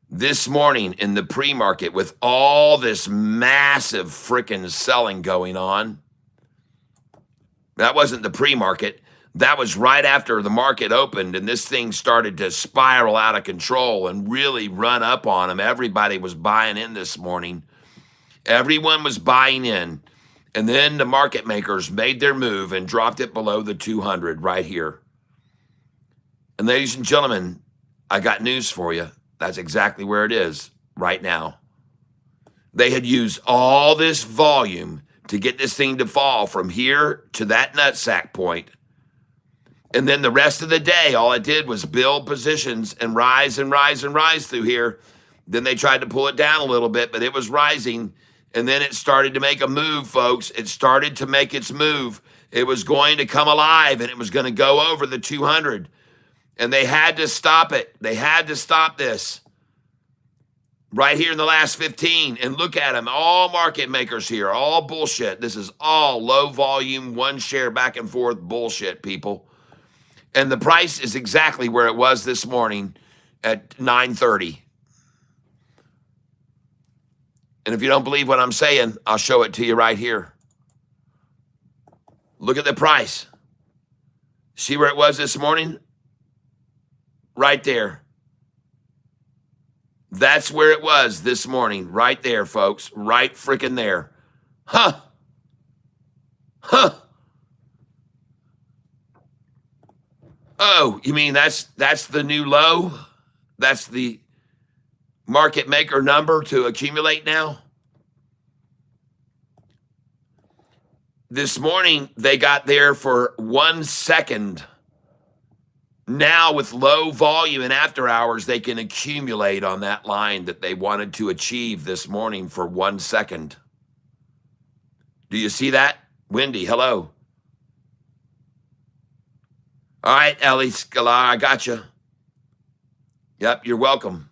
[SPEAKER 1] This morning in the pre-market with all this massive freaking selling going on. That wasn't the pre-market. That was right after the market opened and this thing started to spiral out of control and really run up on them. Everybody was buying in this morning. Everyone was buying in. And then the market makers made their move and dropped it below the 200 right here. And ladies and gentlemen, I got news for you. That's exactly where it is right now. They had used all this volume to get this thing to fall from here to that nutsack point. And then the rest of the day, all it did was build positions and rise and rise and rise through here. Then they tried to pull it down a little bit, but it was rising. And then it started to make a move, folks. It started to make its move. It was going to come alive, and it was going to go over the 200. And they had to stop it. They had to stop this right here in the last 15. And look at them, all market makers here, all bullshit. This is all low volume, one share back and forth bullshit, people. And the price is exactly where it was this morning at 9:30. And if you don't believe what I'm saying, I'll show it to you right here. Look at the price. See where it was this morning? Right there. That's where it was this morning. Right there, folks. Right freaking there. Huh. Huh. Oh, you mean that's the new low? That's the market maker number to accumulate now? This morning, they got there for 1 second. Now, with low volume and after hours, they can accumulate on that line that they wanted to achieve this morning for 1 second. Do you see that? Wendy, hello. All right, Ellie Scalar, I got you. Yep, you're welcome.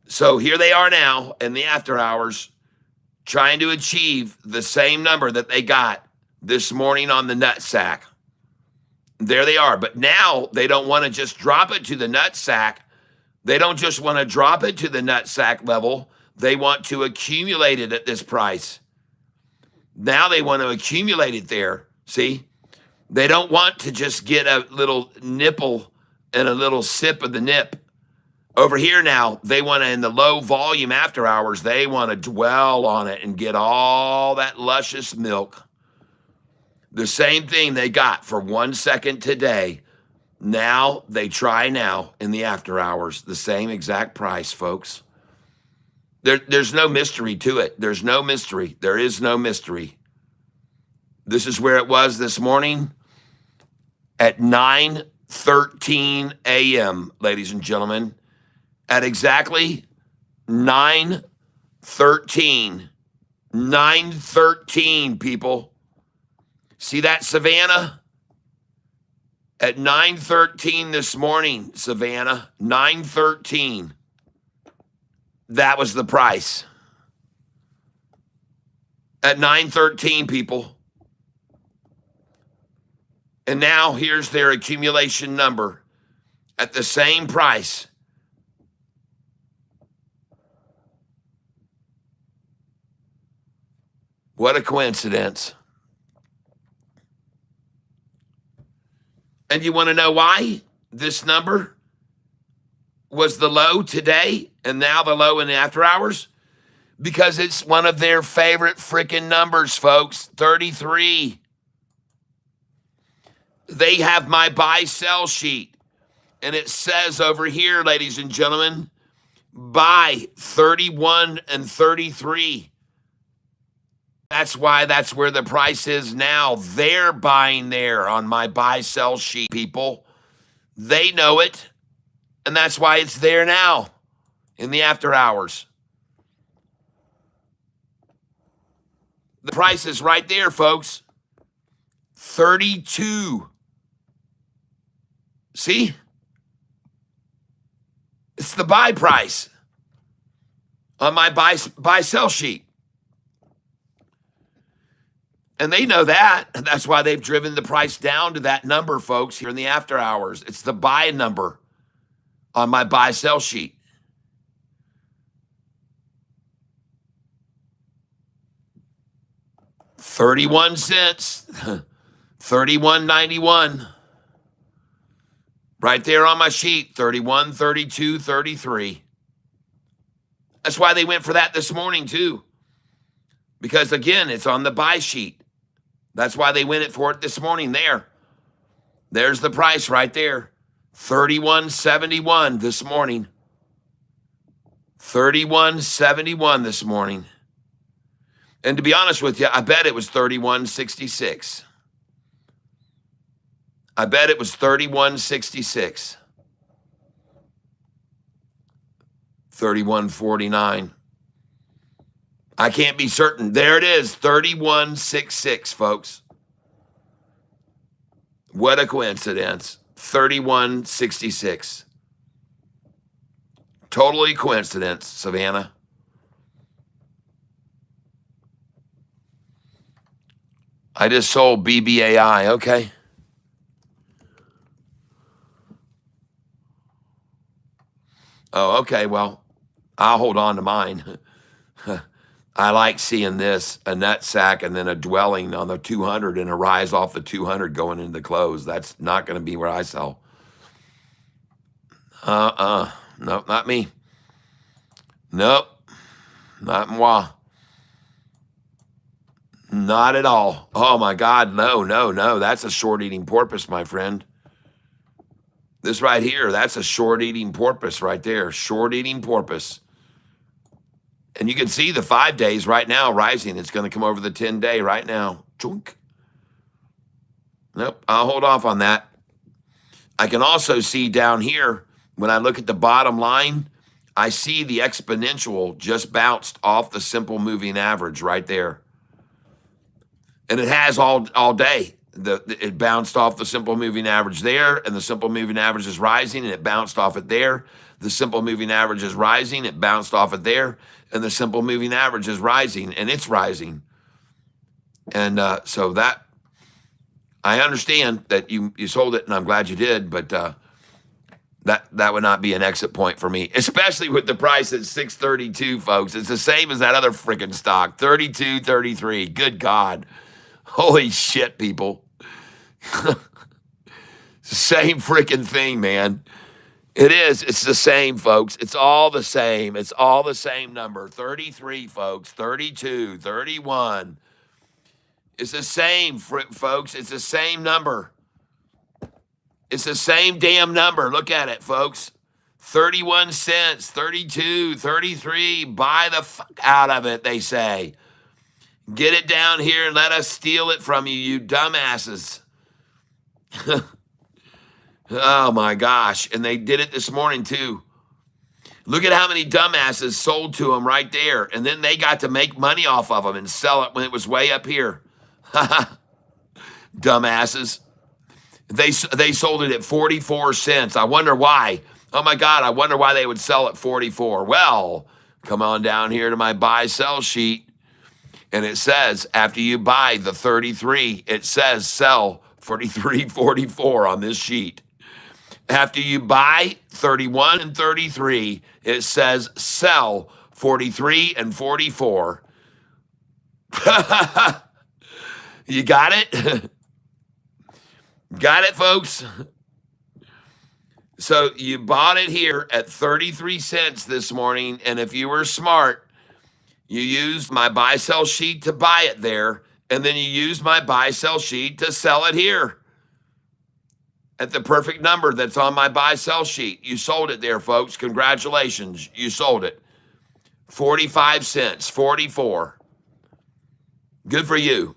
[SPEAKER 1] So here they are now in the after hours, trying to achieve the same number that they got this morning on the nutsack. There they are. But now they don't want to just drop it to the nutsack. They don't just want to drop it to the nutsack level. They want to accumulate it at this price. Now they want to accumulate it there. See? They don't want to just get a little nipple and a little sip of the nip. Over here now, they want to, in the low volume after hours, they want to dwell on it and get all that luscious milk. The same thing they got for 1 second today. Now they try now in the after hours, the same exact price, folks. There's no mystery to it. There's no mystery. There is no mystery. This is where it was this morning at 9:13 a.m., ladies and gentlemen. At exactly 9:13. 9:13, people. See that, Savannah? At 9:13 this morning, Savannah, 9:13. That was the price. At 9:13, people. And now here's their accumulation number at the same price. What a coincidence. And you want to know why this number was the low today and now the low in the after hours? Because it's one of their favorite freaking numbers, folks, 33. They have my buy-sell sheet, and it says over here, ladies and gentlemen, buy 31 and 33. That's why that's where the price is now. They're buying there on my buy-sell sheet, people. They know it, and that's why it's there now in the after hours. The price is right there, folks. 32. See? It's the buy price on my buy-sell sheet. And they know that. And that's why they've driven the price down to that number, folks, here in the after hours. It's the buy number on my buy-sell sheet. $0.31, $31.91. Right there on my sheet, 31, 32, 33. That's why they went for that this morning, too. Because, again, it's on the buy sheet. That's why they went for it this morning there. There's the price right there. 31.71 this morning. 31.71 this morning. And to be honest with you, I bet it was 31.66. I bet it was 31.66. 31.49. I can't be certain. There it is, 31.66, folks. What a coincidence. 31.66. Totally coincidence, Savannah. I just sold BBAI, okay. Oh, okay, well, I'll hold on to mine. I like seeing this, a nut sack and then a dwelling on the 200 and a rise off the 200 going into the close. That's not going to be where I sell. Nope, not me. Nope, not moi. Not at all. Oh my God, no. That's a short eating porpoise, my friend. This right here, that's a short eating porpoise right there. Short eating porpoise. And you can see the 5 days right now rising. It's going to come over the 10-day right now. Chunk. Nope, I'll hold off on that. I can also see down here, when I look at the bottom line, I see the exponential just bounced off the simple moving average right there. And it has all day. It bounced off the simple moving average there, and the simple moving average is rising, and it bounced off it there. The simple moving average is rising, it bounced off it there, and the simple moving average is rising, and it's rising. And so that, I understand that you sold it, and I'm glad you did, but that would not be an exit point for me, especially with the price at 632, folks. It's the same as that other freaking stock, 32, 33. Good God. Holy shit, people. Same freaking thing, man. It is. It's the same, folks. It's all the same. It's all the same number. 33, folks. 32, 31. It's the same, folks. It's the same number. It's the same damn number. Look at it, folks. 31 cents, 32, 33. Buy the fuck out of it, they say. Get it down here and let us steal it from you, you dumbasses. Oh, my gosh. And they did it this morning, too. Look at how many dumbasses sold to them right there. And then they got to make money off of them and sell it when it was way up here. Dumbasses. They sold it at 44 cents. I wonder why. Oh, my God, I wonder why they would sell at 44. Well, come on down here to my buy-sell sheet. And it says, after you buy the 33, it says sell 43.44 on this sheet. After you buy 31 and 33, it says sell 43 and 44. You got it? Got it, folks? So you bought it here at 33 cents this morning, and if you were smart, you used my buy-sell sheet to buy it there, and then you used my buy-sell sheet to sell it here at the perfect number that's on my buy-sell sheet. You sold it there, folks. Congratulations. You sold it. 45 cents, 44. Good for you.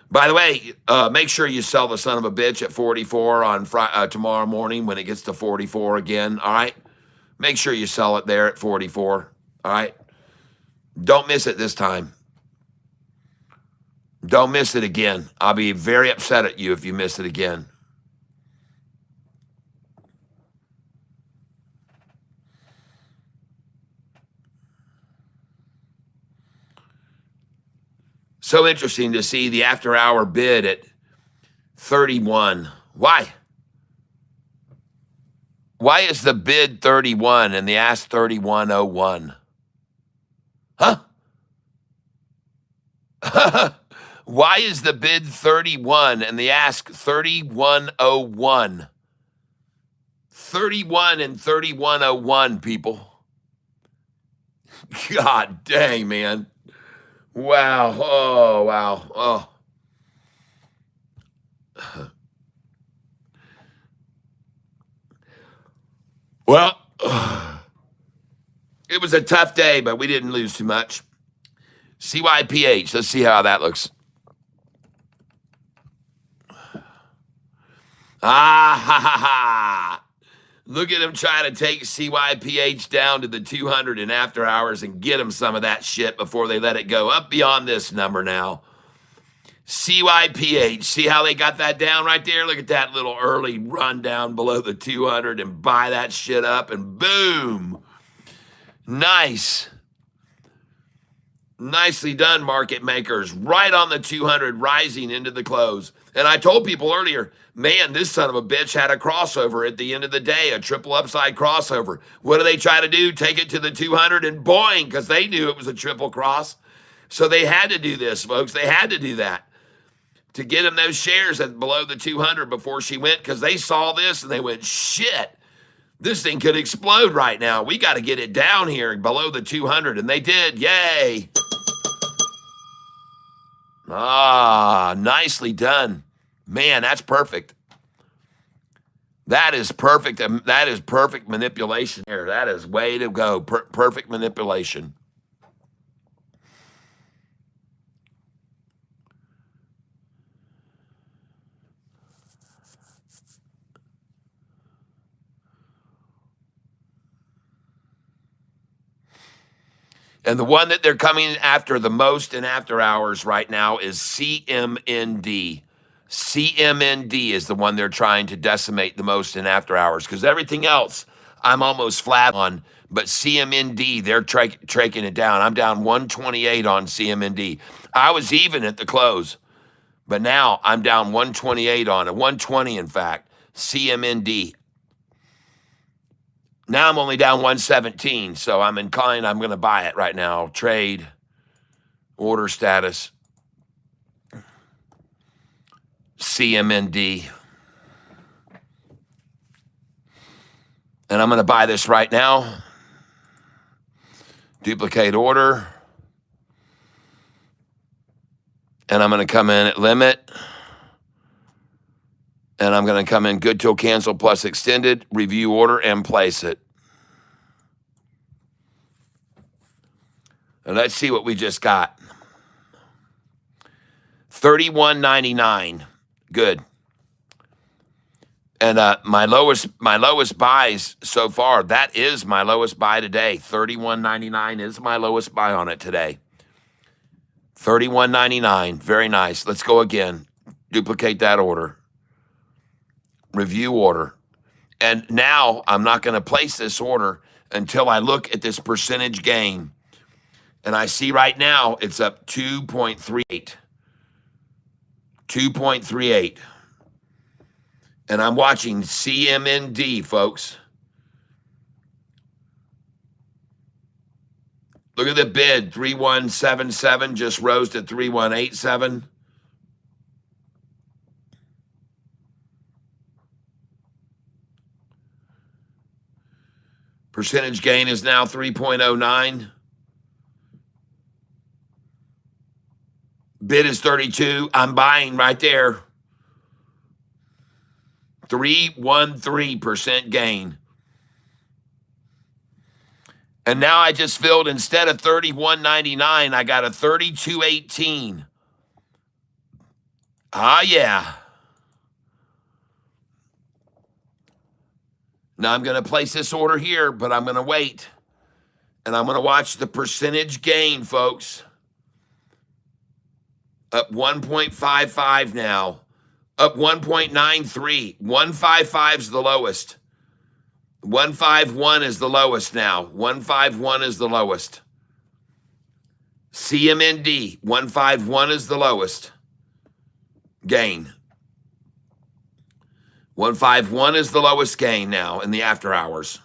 [SPEAKER 1] By the way, make sure you sell the son of a bitch at 44 on tomorrow morning when it gets to 44 again, all right? Make sure you sell it there at 44. All right? Don't miss it this time. Don't miss it again. I'll be very upset at you if you miss it again. So interesting to see the after-hour bid at 31. Why? Why is the bid 31 and the ask 31.01? Huh? Why is the bid 31 and the ask 31.01? 31 and 31.01, people. God dang, man. Wow. Oh, wow. Oh. Well, it was a tough day, but we didn't lose too much. CYPH. Let's see how that looks. Ah, ha, ha, ha. Look at him trying to take CYPH down to the 200 in after hours and get him some of that shit before they let it go up beyond this number now. CYPH. See how they got that down right there? Look at that little early run down below the 200 and buy that shit up and boom. Nice. Nicely done, market makers. Right on the 200, rising into the close. And I told people earlier, man, this son of a bitch had a crossover at the end of the day, a triple upside crossover. What do they try to do? Take it to the 200 and boing, because they knew it was a triple cross. So they had to do this, folks. They had to do that to get them those shares at below the 200 before she went, because they saw this and they went, shit, this thing could explode right now. We got to get it down here below the 200. And they did. Yay. Ah, nicely done. Man, that's perfect. That is perfect. That is perfect manipulation here. That is way to go. Perfect manipulation. And the one that they're coming after the most in after hours right now is CMND. CMND is the one they're trying to decimate the most in after hours, because everything else I'm almost flat on, but CMND, they're traking it down. I'm down 128 on CMND. I was even at the close, but now I'm down 128 on it, 120 in fact, CMND. Now I'm only down 117, so I'm inclined. I'm going to buy it right now. Trade, order status, CMND. And I'm going to buy this right now. Duplicate order. And I'm going to come in at limit. And I'm going to come in good till cancel plus extended, review order, and place it. And let's see what we just got. $31.99. Good. And my lowest buys so far, that is my lowest buy today. $31.99 is my lowest buy on it today. $31.99. Very nice. Let's go again. Duplicate that order. Review order. And now I'm not going to place this order until I look at this percentage gain. And I see right now it's up 2.38. 2.38. And I'm watching CMND, folks. Look at the bid. 3177 just rose to 3187. Percentage gain is now 3.09. Bid is 32. I'm buying right there. 313% gain. And now I just filled, instead of 31.99, I got a 32.18. Ah, yeah. Now I'm going to place this order here, but I'm going to wait. And I'm going to watch the percentage gain, folks. Up 1.55 now. Up 1.93. 155 is the lowest. 151 is the lowest now. 151 is the lowest. CMND, 151 is the lowest gain. 151 is the lowest gain now in the after hours.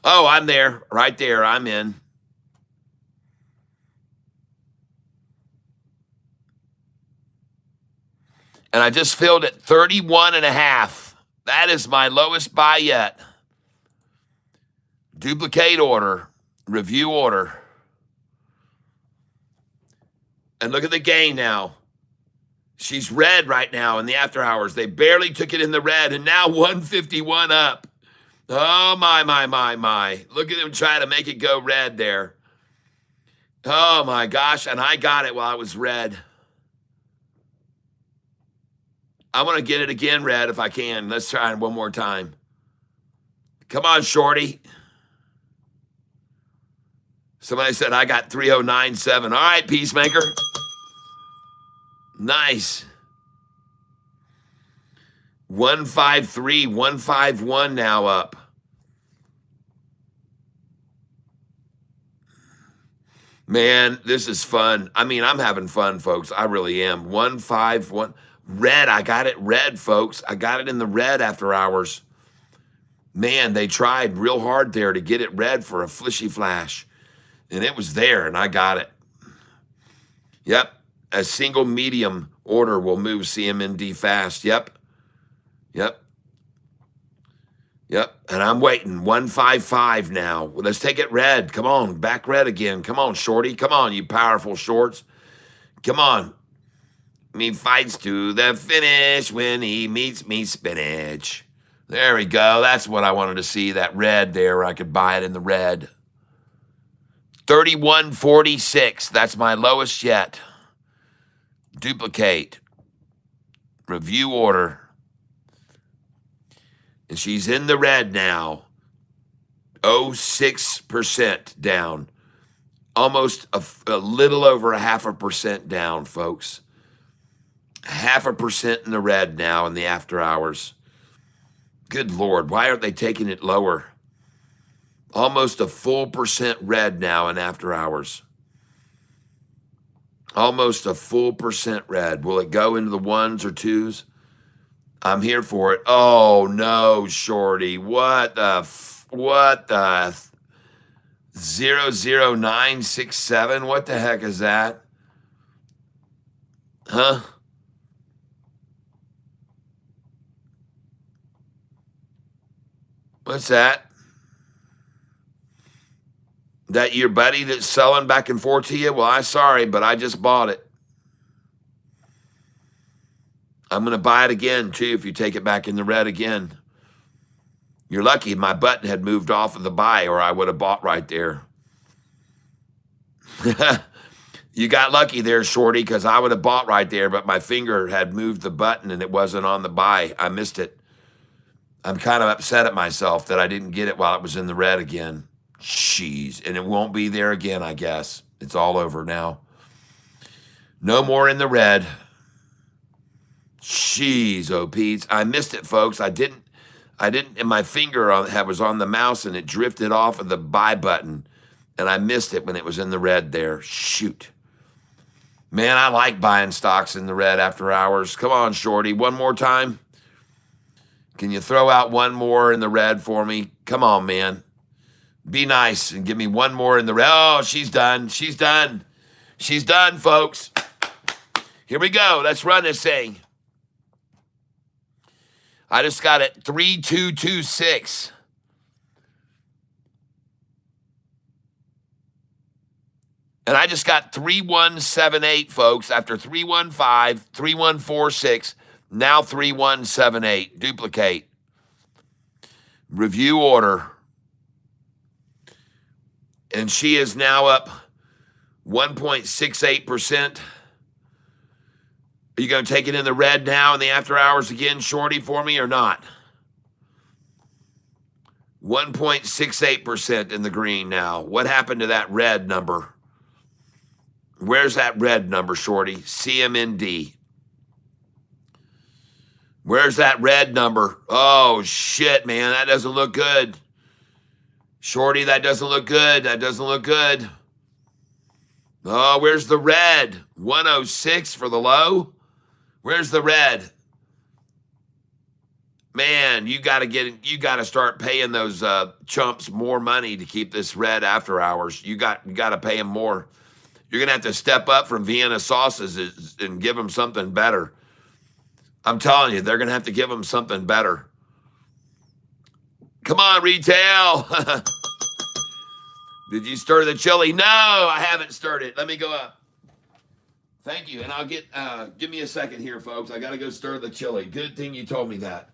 [SPEAKER 1] Oh, I'm there. Right there. I'm in. And I just filled at 31.5. That is my lowest buy yet. Duplicate order. Review order. And look at the gain now. She's red right now in the after hours. They barely took it in the red, and now 151 up. Oh, my. Look at them trying to make it go red there. Oh my gosh, and I got it while it was red. I want to get it again red if I can. Let's try it one more time. Come on, shorty. Somebody said I got 3097. All right, Peacemaker. Nice. 153, 151 now up. Man, this is fun. I mean, I'm having fun, folks. I really am. 151. Red. I got it red, folks. I got it in the red after hours. Man, they tried real hard there to get it red for a flishy flash. And it was there, and I got it. Yep. A single medium order will move CMND fast. Yep. Yep. Yep. And I'm waiting. 155 now. Well, let's take it red. Come on. Back red again. Come on, shorty. Come on, you powerful shorts. Come on. Me fights to the finish when he meets me spinach. There we go. That's what I wanted to see. That red there. I could buy it in the red. 31.46. That's my lowest yet. Duplicate. Review order. And she's in the red now. 0.06% down. Almost a little over 0.5% down, folks. 0.5% in the red now in the after hours. Good Lord, why aren't they taking it lower? Almost a full percent red now in after hours. Almost a full percent red. Will it go into the ones or twos? I'm here for it. Oh no, shorty. What the 00967? What the heck is that? Huh? What's that? That your buddy that's selling back and forth to you? Well, I'm sorry, but I just bought it. I'm going to buy it again, too, if you take it back in the red again. You're lucky my button had moved off of the buy, or I would have bought right there. You got lucky there, shorty, because I would have bought right there, but my finger had moved the button and it wasn't on the buy. I missed it. I'm kind of upset at myself that I didn't get it while it was in the red again. Jeez. And it won't be there again, I guess. It's all over now. No more in the red. Jeez, oh, Pete. I missed it, folks. I didn't, and my finger was on the mouse and it drifted off of the buy button. And I missed it when it was in the red there. Shoot. Man, I like buying stocks in the red after hours. Come on, shorty. One more time. Can you throw out one more in the red for me? Come on, man. Be nice and give me one more in the red. Oh, she's done. She's done. She's done, folks. Here we go. Let's run this thing. I just got it 3226. And I just got 3178, folks, after 315, 3146. Now 3178. Duplicate. Review order. And she is now up 1.68%. Are you going to take it in the red now in the after hours again, shorty, for me or not? 1.68% in the green now. What happened to that red number? Where's that red number, shorty? CMND. Where's that red number? Oh, shit, man. That doesn't look good. Shorty, that doesn't look good. That doesn't look good. Oh, where's the red? 106 for the low? Where's the red? Man, you got to start paying those chumps more money to keep this red after hours. You got to pay them more. You're going to have to step up from Vienna sauces and give them something better. I'm telling you, they're going to have to give them something better. Come on, retail. Did you stir the chili? No, I haven't stirred it. Let me go up. Thank you. And I'll get, give me a second here, folks. I got to go stir the chili. Good thing you told me that.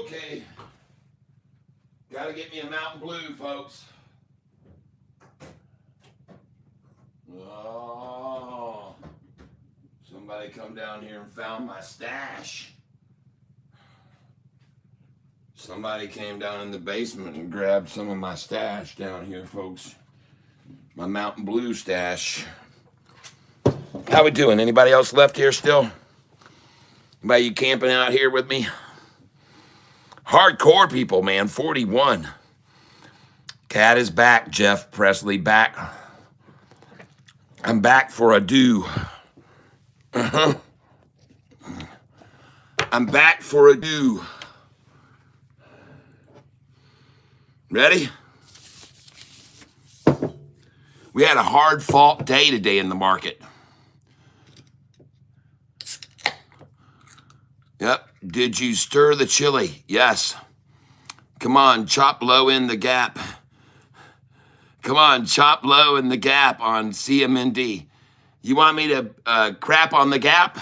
[SPEAKER 1] Okay. Gotta get me a Mountain Blue, folks. Oh, somebody come down here and found my stash. Somebody came down in the basement and grabbed some of my stash down here, folks. My Mountain Blue stash. How we doing? Anybody else left here still? Anybody you camping out here with me? Hardcore people, man. 41. Cat is back, Jeff Presley, back. I'm back for a do. I'm back for a do. Ready? We had a hard fought day today in the market. Yep. Did you stir the chili? Yes. Come on, chop low in the gap. Come on, chop low in the gap on CMND. You want me to crap on the gap?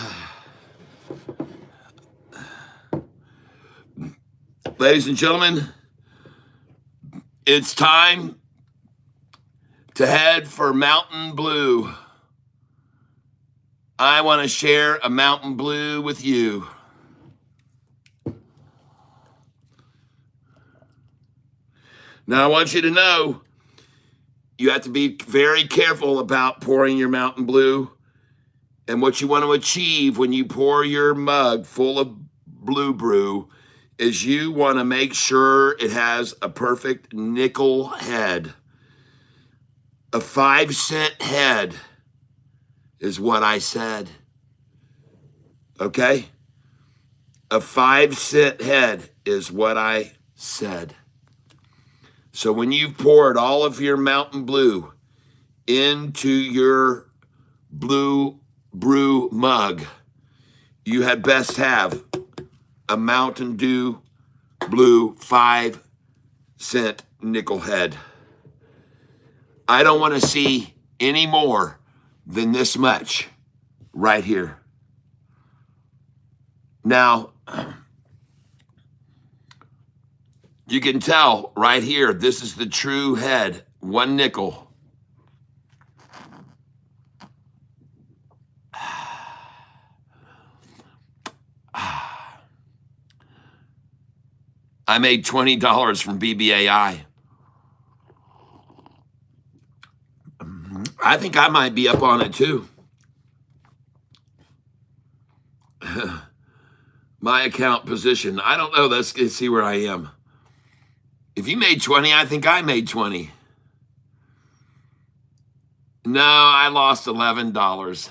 [SPEAKER 1] Ladies and gentlemen, it's time to head for Mountain Blue. I want to share a Mountain Blue with you. Now, I want you to know, you have to be very careful about pouring your Mountain Blue. And what you want to achieve when you pour your mug full of Blue Brew is you want to make sure it has a perfect nickel head. A 5-cent head is what I said. Okay? A 5-cent head is what I said. So when you've poured all of your Mountain Blue into your Blue Brew mug, you had best have a Mountain Dew Blue 5-cent nickel head. I don't want to see any more than this much right here. Now, you can tell right here, this is the true head, 1 nickel. I made $20 from BBAI. I think I might be up on it too. My account position. I don't know. Let's see where I am. If you made 20, I think I made 20. No, I lost $11.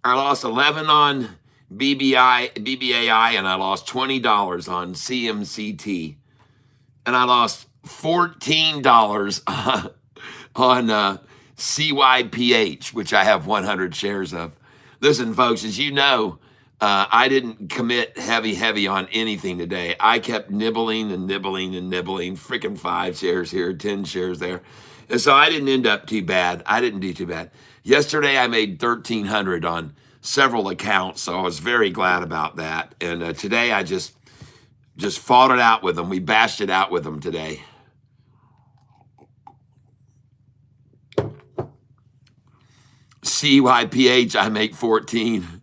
[SPEAKER 1] I lost 11 on BBAI, and I lost $20 on CMCT. And I lost $14 on CYPH, which I have 100 shares of. Listen, folks, as you know, I didn't commit heavy on anything today. I kept nibbling and nibbling and nibbling, freaking 5 shares here, 10 shares there. And so I didn't end up too bad. I didn't do too bad. Yesterday, I made $1,300 on several accounts, so I was very glad about that. And today, I just fought it out with them. We bashed it out with them today. CYPH, I make 14.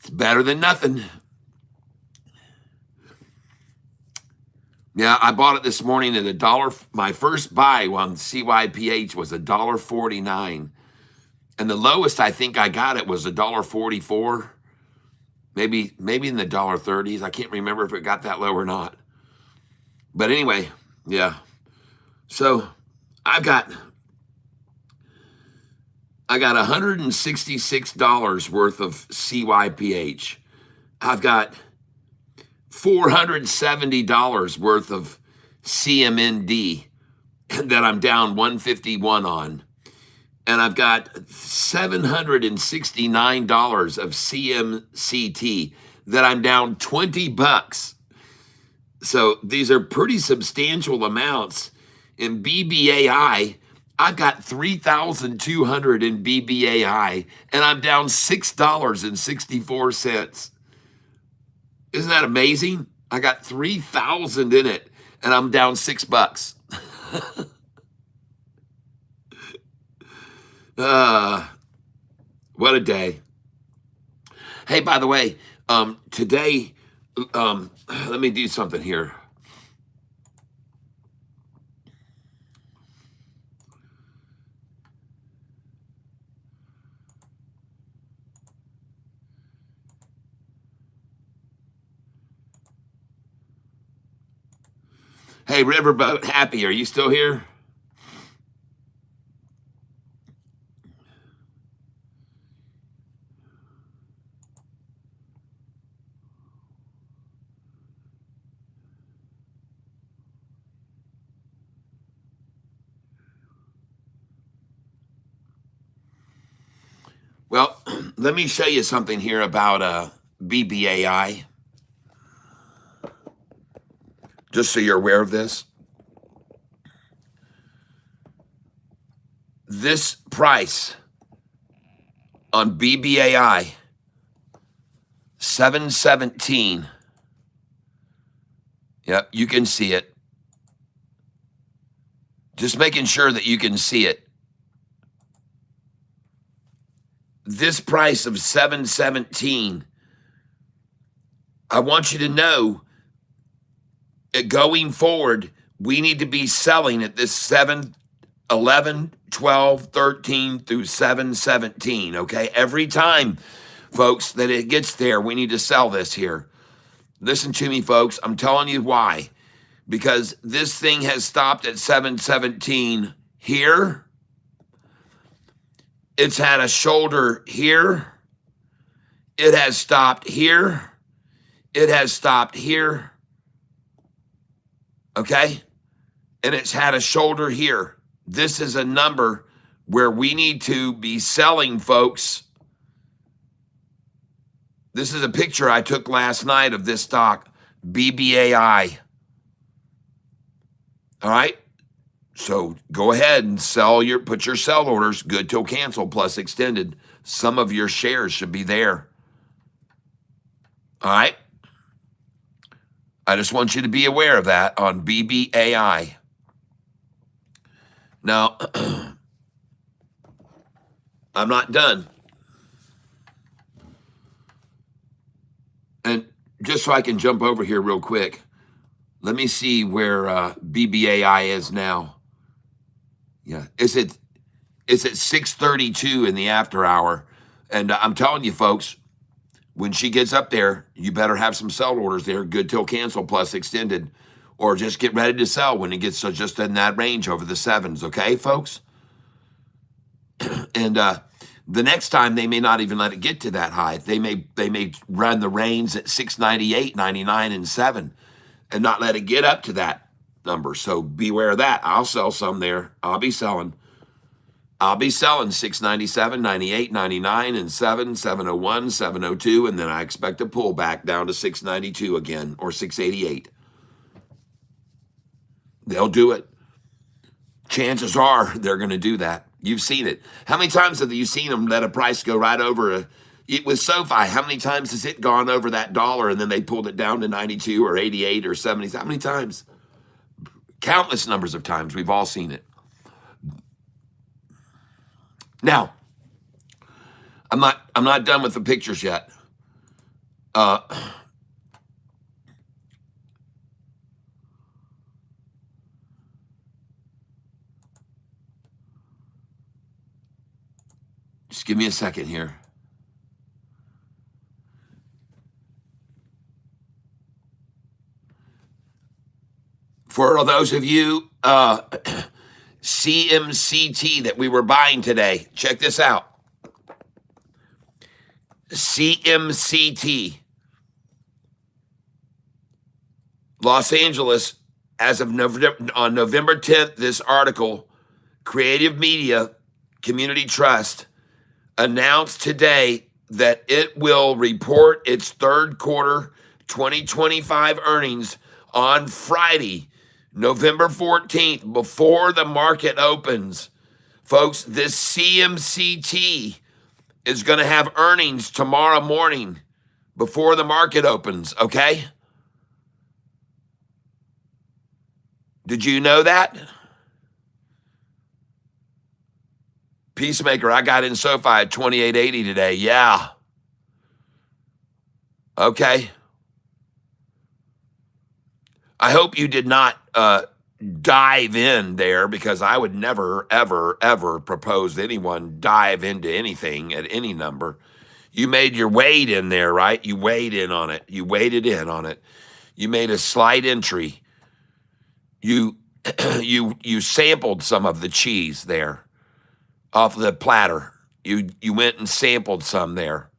[SPEAKER 1] It's better than nothing. Yeah, I bought it this morning at $1. My first buy on CYPH was $1.49. And the lowest I think I got it was $1.44. Maybe in the $1.30s. I can't remember if it got that low or not. But anyway, yeah. So I got $166 worth of CYPH. I've got $470 worth of CMND that I'm down 151 on. And I've got $769 of CMCT that I'm down $20. So these are pretty substantial amounts. In BBAI, I've got 3,200 in BBAI, and I'm down $6.64. Isn't that amazing? I got 3,000 in it, and I'm down $6. What a day. Hey, by the way, today, let me do something here. Hey, Riverboat Happy, are you still here? Well, let me show you something here about BBAI, just so you're aware of this. This price on BBAI, 717. Yep, you can see it. Just making sure that you can see it. This price of 717, I want you to know that going forward, we need to be selling at this 7, 11, 12, 13 through 717, okay? Every time, folks, that it gets there, we need to sell this here. Listen to me, folks. I'm telling you why. Because this thing has stopped at 717 here. It's had a shoulder here. It has stopped here. It has stopped here. Okay? And it's had a shoulder here. This is a number where we need to be selling, folks. This is a picture I took last night of this stock, BBAI. All right? So go ahead and put your sell orders, good till cancel plus extended. Some of your shares should be there. All right? I just want you to be aware of that on BBAI. Now, I'm not done. And just so I can jump over here real quick, let me see where BBAI is now. Yeah, it's at 6:32 in the after hour. And I'm telling you, folks, when she gets up there, you better have some sell orders there, good till cancel plus extended, or just get ready to sell when it gets just in that range over the sevens, okay, folks? And the next time, they may not even let it get to that high. They may run the range at 698, 99, and 7 and not let it get up to that number. So beware of that. I'll sell some there. I'll be selling 697, 98, 99, and 7, 701, 702, and then I expect a pullback down to 692 again or 688. They'll do it. Chances are they're going to do that. You've seen it. How many times have you seen them let a price go right over with SoFi? How many times has it gone over that dollar and then they pulled it down to 92 or 88 or 70? How many times? Countless numbers of times. We've all seen it. Now, I'm not done with the pictures yet. Just give me a second here. For those of you CMCT that we were buying today, check this out. CMCT. Los Angeles, as of on November 10th, this article, Creative Media Community Trust, announced today that it will report its third quarter 2025 earnings on Friday, November 14th, before the market opens. Folks, this CMCT is going to have earnings tomorrow morning, before the market opens, okay? Did you know that? Peacemaker, I got in SoFi at 28.80 today. Yeah. Okay. I hope you did not dive in there, because I would never, ever, ever propose anyone dive into anything at any number. You made your wade in there, right? You weighed in on it. You waded in on it. You made a slight entry. You you sampled some of the cheese there off the platter. You went and sampled some there.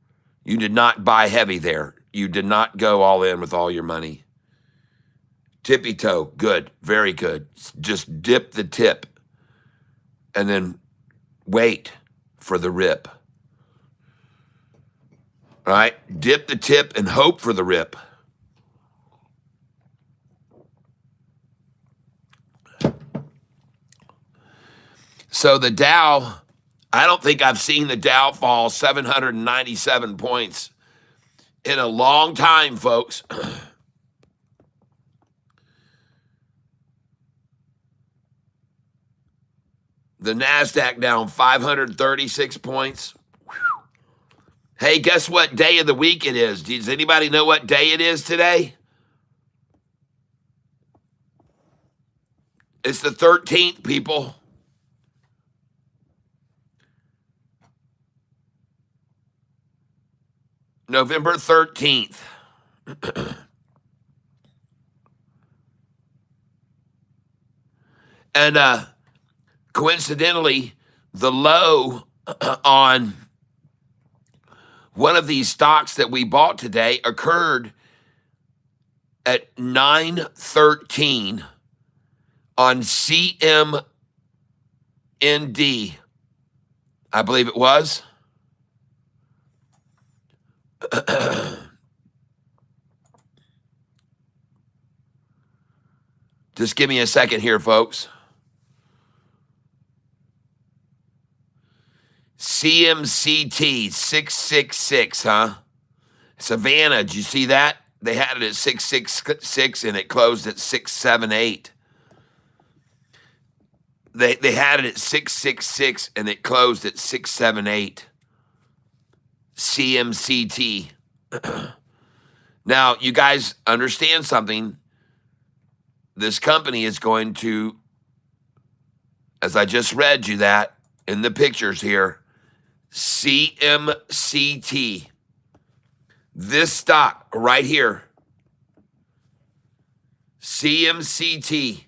[SPEAKER 1] You did not buy heavy there. You did not go all in with all your money. Tippy toe, good, very good. Just dip the tip and then wait for the rip. All right, dip the tip and hope for the rip. So the Dow, I don't think I've seen the Dow fall 797 points in a long time, folks. The NASDAQ down 536 points. Hey, guess what day of the week it is? Does anybody know what day it is today? It's the 13th, people. November 13th. And coincidentally, the low on one of these stocks that we bought today occurred at 9:13 on CMND, I believe it was. Just give me a second here, folks. CMCT 666, huh? Savannah, did you see that? They had it at 666 and it closed at 678. They had it at 666 and it closed at 678. CMCT. Now, you guys understand something. This company is going to, as I just read you that in the pictures here, CMCT. This stock right here, CMCT,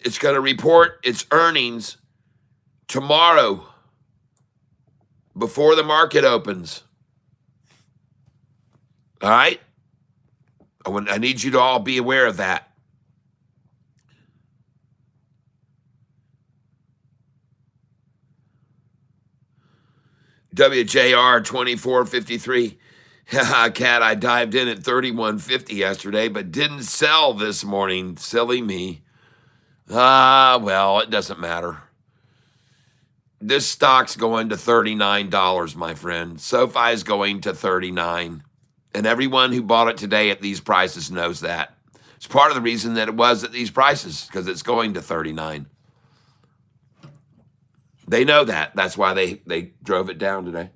[SPEAKER 1] it's going to report its earnings tomorrow before the market opens. All right? I need you to all be aware of that. WJR 2453. Cat, I dived in at 31.50 yesterday, but didn't sell this morning. Silly me. Well, it doesn't matter. This stock's going to $39, my friend. SoFi is going to $39. And everyone who bought it today at these prices knows that. It's part of the reason that it was at these prices, because it's going to $39. They know that. That's why they drove it down today.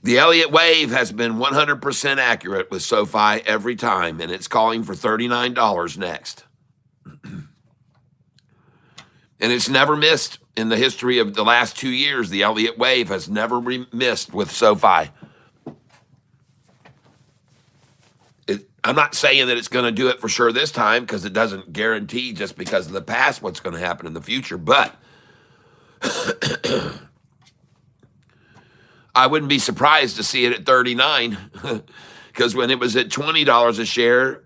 [SPEAKER 1] The Elliott wave has been 100% accurate with SoFi every time, and it's calling for $39 next. And it's never missed in the history of the last 2 years. The Elliott wave has never missed with SoFi. I'm not saying that it's going to do it for sure this time, because it doesn't guarantee just because of the past what's going to happen in the future. But I wouldn't be surprised to see it at 39, because when it was at $20 a share,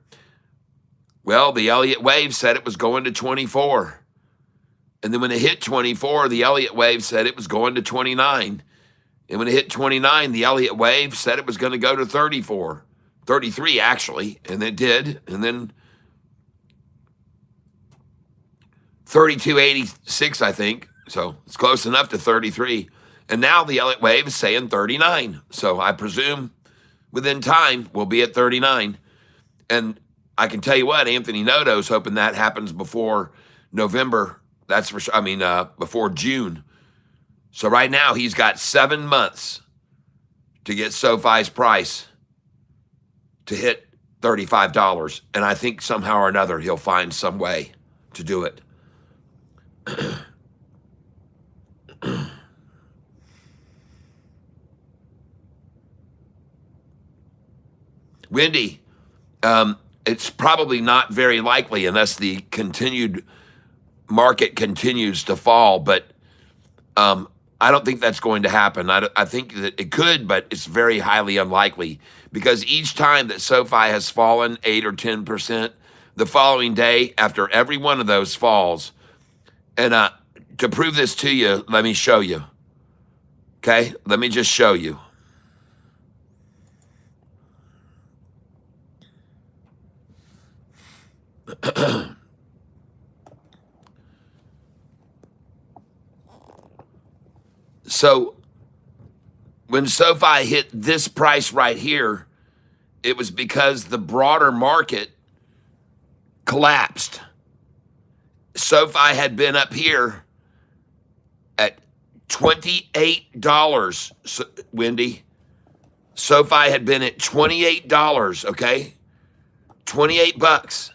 [SPEAKER 1] well, the Elliott wave said it was going to 24. And then when it hit 24, the Elliott wave said it was going to 29. And when it hit 29, the Elliott wave said it was going to go to 34. 33, actually, and it did. And then 32.86, I think. So it's close enough to 33. And now the Elliott wave is saying 39. So I presume within time we'll be at 39. And I can tell you what, Anthony Noto's hoping that happens before November. That's for sure. I mean, before June. So right now he's got 7 months to get SoFi's price to hit $35. And I think somehow or another he'll find some way to do it. Wendy, it's probably not very likely unless the continued market continues to fall, but I don't think that's going to happen. I think that it could, but it's very highly unlikely because each time that SoFi has fallen 8 or 10%, the following day after every one of those falls, and to prove this to you, let me show you. Okay, let me just show you. So when SoFi hit this price right here, it was because the broader market collapsed. SoFi had been up here at $28, Wendy. SoFi had been at $28, okay? 28 bucks.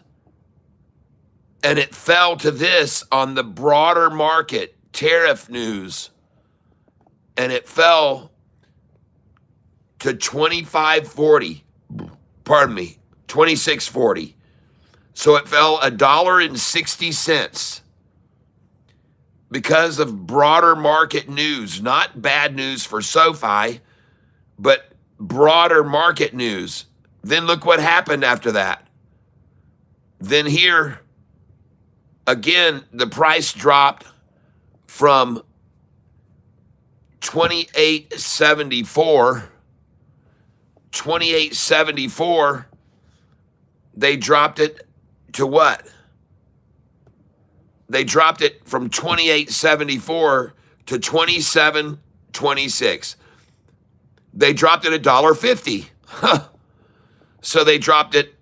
[SPEAKER 1] And it fell to this on the broader market, tariff news. And it fell to 25.40. Pardon me, 26.40. So it fell $1.60 because of broader market news, not bad news for SoFi, but broader market news. Then look what happened after that. Then here, again, the price dropped from 28.74, they dropped it to what? They dropped it from 28.74 to 27.26. They dropped it $1.50. So they dropped it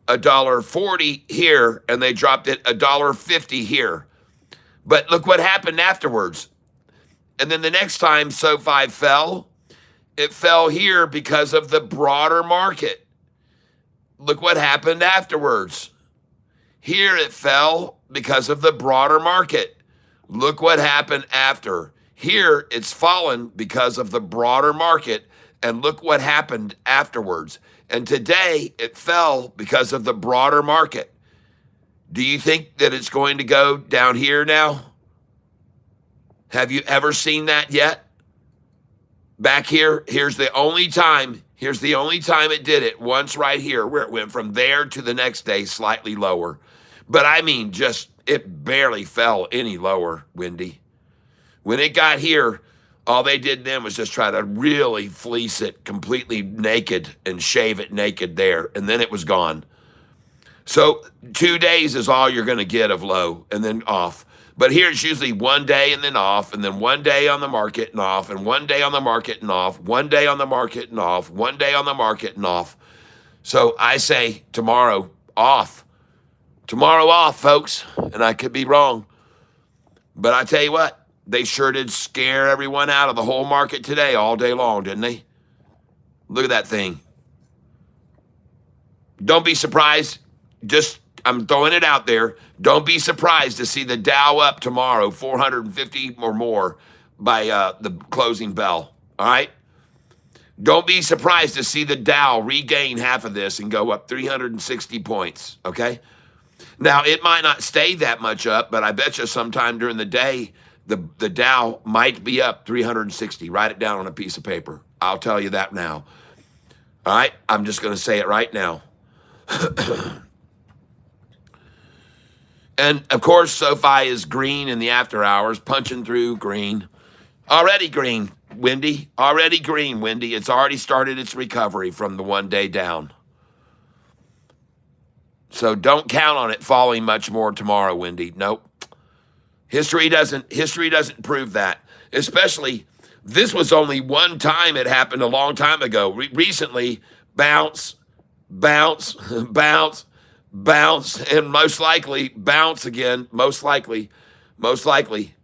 [SPEAKER 1] $1.40 here, and they dropped it $1.50 here. But look what happened afterwards. And then the next time SoFi fell, it fell here because of the broader market. Look what happened afterwards. Here it fell because of the broader market. Look what happened after. Here it's fallen because of the broader market. And look what happened afterwards. And today it fell because of the broader market. Do you think that it's going to go down here now? Have you ever seen that yet? Back here, here's the only time it did it, once right here, where it went from there to the next day slightly lower. But I mean, just, it barely fell any lower, Wendy. When it got here, all they did then was just try to really fleece it completely naked and shave it naked there, and then it was gone. So 2 days is all you're going to get of low and then off. But here it's usually 1 day and then off, and then 1 day on the market and off, and 1 day on the market and off, 1 day on the market and off, 1 day on the market and off. So I say tomorrow off. Tomorrow off, folks, and I could be wrong. But I tell you what, they sure did scare everyone out of the whole market today all day long, didn't they? Look at that thing. Don't be surprised. I'm throwing it out there. Don't be surprised to see the Dow up tomorrow, 450 or more by the closing bell. All right? Don't be surprised to see the Dow regain half of this and go up 360 points. Okay? Now, it might not stay that much up, but I bet you sometime during the day, the Dow might be up 360. Write it down on a piece of paper. I'll tell you that now. All right? I'm just going to say it right now. And, of course, SoFi is green in the after hours, punching through green. Already green, Wendy. Already green, Wendy. It's already started its recovery from the 1 day down. So don't count on it falling much more tomorrow, Wendy. Nope. History doesn't prove that. Especially This was only one time. It happened a long time ago. Recently, bounce, bounce, bounce, bounce, and most likely bounce again. Most likely, most likely.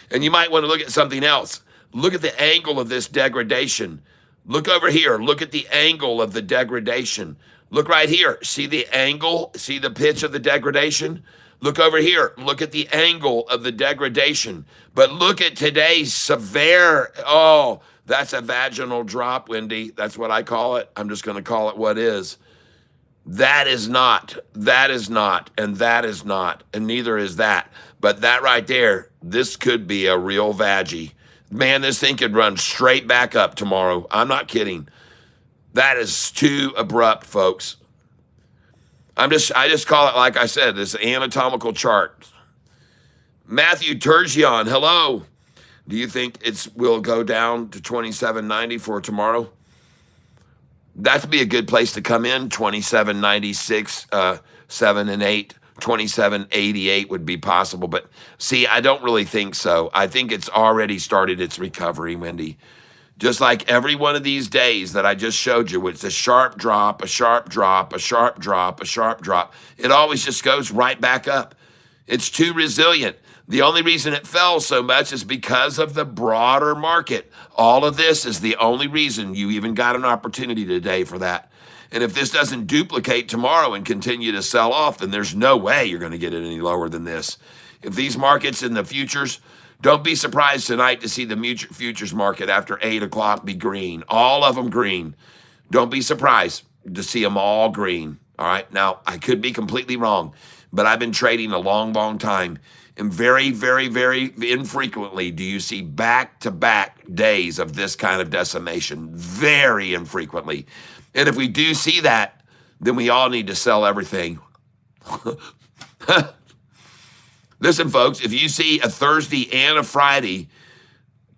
[SPEAKER 1] And you might want to look at something else. Look at the angle of this degradation. Look over here. Look at the angle of the degradation. Look right here. See the angle? See the pitch of the degradation? Look over here. Look at the angle of the degradation. But look at today's severe. Oh, that's a vaginal drop, Wendy. That's what I call it. I'm just going to call it what is. That is not, and that is not, and neither is that. But that right there, this could be a real vaggie. Man, this thing could run straight back up tomorrow. I'm not kidding. That is too abrupt, folks. I just call it, like I said, this anatomical chart. Matthew Turgeon, hello. Do you think it will go down to 27.90 for tomorrow? That'd be a good place to come in. 27.96, 7 and 8. 27.88 would be possible. But see, I don't really think so. I think it's already started its recovery, Wendy. Just like every one of these days that I just showed you, it's a sharp drop, a sharp drop, a sharp drop, a sharp drop. It always just goes right back up. It's too resilient. The only reason it fell so much is because of the broader market. All of this is the only reason you even got an opportunity today for that. And if this doesn't duplicate tomorrow and continue to sell off, then there's no way you're going to get it any lower than this. If these markets in the futures, don't be surprised tonight to see the futures market after 8 o'clock be green. All of them green. Don't be surprised to see them all green. All right. Now, I could be completely wrong, but I've been trading a long, long time. And very, very, very infrequently do you see back-to-back days of this kind of decimation. Very infrequently. And if we do see that, then we all need to sell everything. Listen, folks, if you see a Thursday and a Friday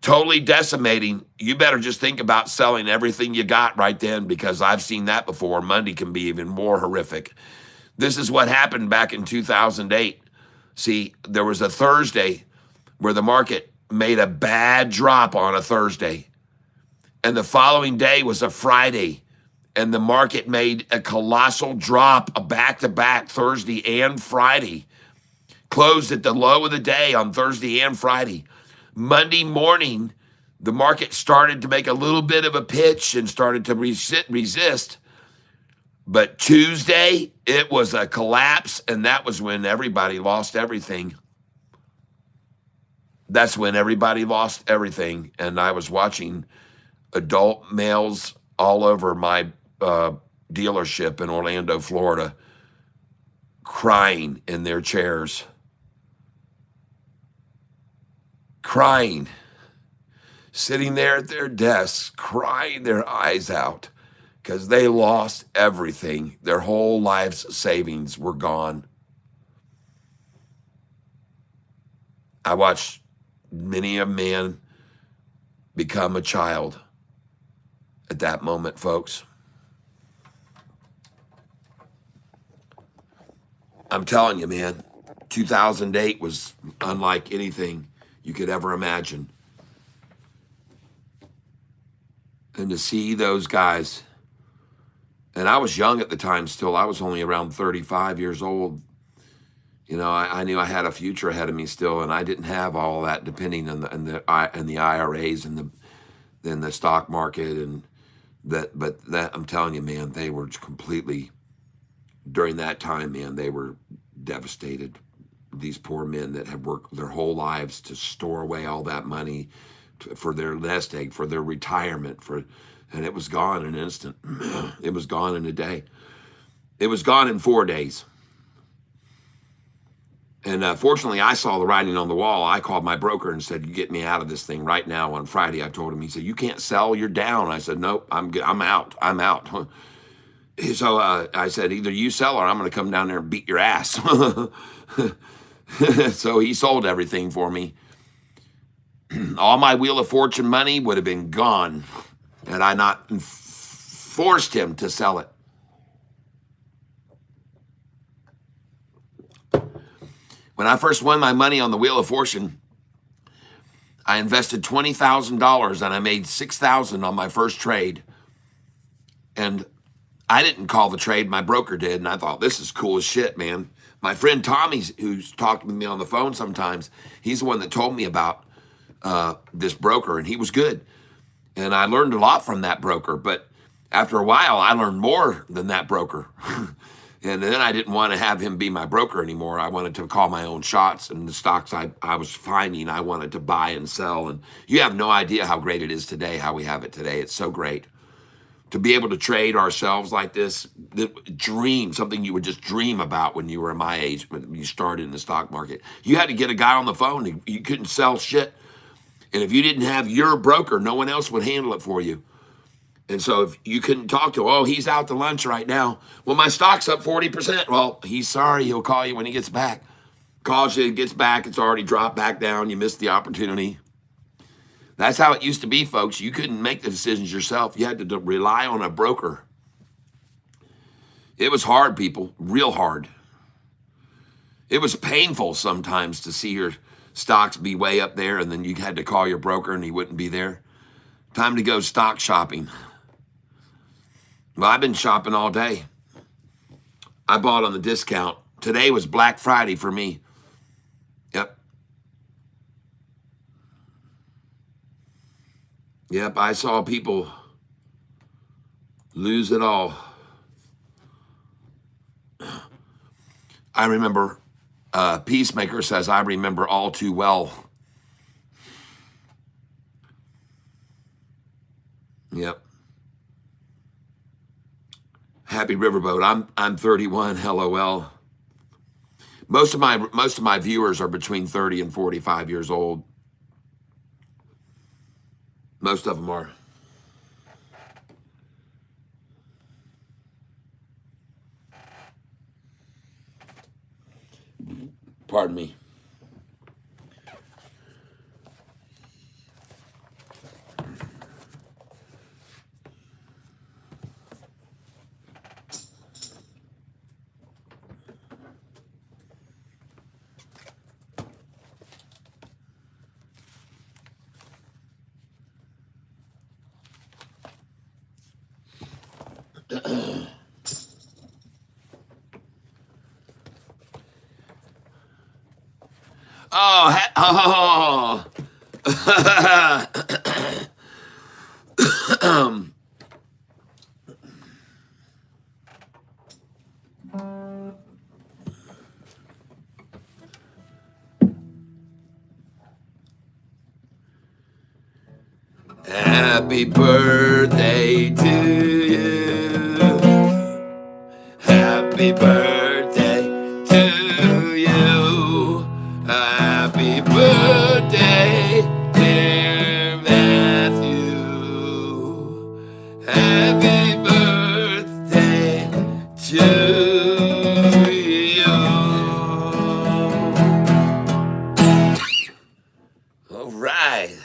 [SPEAKER 1] totally decimating, you better just think about selling everything you got right then, because I've seen that before. Monday can be even more horrific. This is what happened back in 2008. See, there was a Thursday where the market made a bad drop on a Thursday. And the following day was a Friday. And the market made a colossal drop, a back-to-back Thursday and Friday. Closed at the low of the day on Thursday and Friday. Monday morning, the market started to make a little bit of a pitch and started to resist. But Tuesday, it was a collapse, and that was when everybody lost everything. That's when everybody lost everything, and I was watching adult males all over my dealership in Orlando, Florida, crying in their chairs. Crying. Sitting there at their desks, crying their eyes out. Because they lost everything. Their whole life's savings were gone. I watched many a man become a child at that moment, folks. I'm telling you, man, 2008 was unlike anything you could ever imagine. And to see those guys... And I was young at the time still. I was only around 35 years old. You know, I knew I had a future ahead of me still, and I didn't have all that depending on the IRAs and the stock market and that. But that, I'm telling you, man, they were completely, during that time, man, they were devastated. These poor men that had worked their whole lives to store away all that money for their nest egg, for their retirement, and it was gone in an instant. It was gone in a day. It was gone in 4 days. And fortunately, I saw the writing on the wall. I called my broker and said, "You get me out of this thing right now." On Friday, I told him. He said, "You can't sell. You're down." I said, "Nope, I'm out. I'm out." So I said, "Either you sell or I'm going to come down there and beat your ass." So he sold everything for me. All my Wheel of Fortune money would have been gone had I not forced him to sell it. When I first won my money on the Wheel of Fortune, I invested $20,000 and I made $6,000 on my first trade. And I didn't call the trade, my broker did. And I thought, this is cool as shit, man. My friend Tommy, who's talked with me on the phone sometimes, he's the one that told me about this broker, and he was good. And I learned a lot from that broker. But after a while, I learned more than that broker. And then I didn't want to have him be my broker anymore. I wanted to call my own shots, and the stocks I was finding, I wanted to buy and sell. And you have no idea how great it is today, how we have it today. It's so great to be able to trade ourselves like this. Dream, something you would just dream about when you were my age, when you started in the stock market. You had to get a guy on the phone. You couldn't sell shit. And if you didn't have your broker, no one else would handle it for you. And so if you couldn't talk to, oh, he's out to lunch right now. Well, my stock's up 40%. Well, he's sorry. He'll call you when he gets back. Calls you, gets back. It's already dropped back down. You missed the opportunity. That's how it used to be, folks. You couldn't make the decisions yourself. You had to rely on a broker. It was hard, people. Real hard. It was painful sometimes to see your stocks be way up there, and then you had to call your broker and he wouldn't be there. Time to go stock shopping. Well, I've been shopping all day. I bought on the discount. Today was Black Friday for me. Yep. Yep, I saw people lose it all. I remember, Peacemaker says, I remember all too well. Yep. Happy Riverboat. I'm 31. LOL. Most of my viewers are between 30 and 45 years old. Most of them are. Pardon me. Oh, Happy birthday to you. Happy birthday to you. Happy birthday, dear Matthew. Happy birthday to you. All right.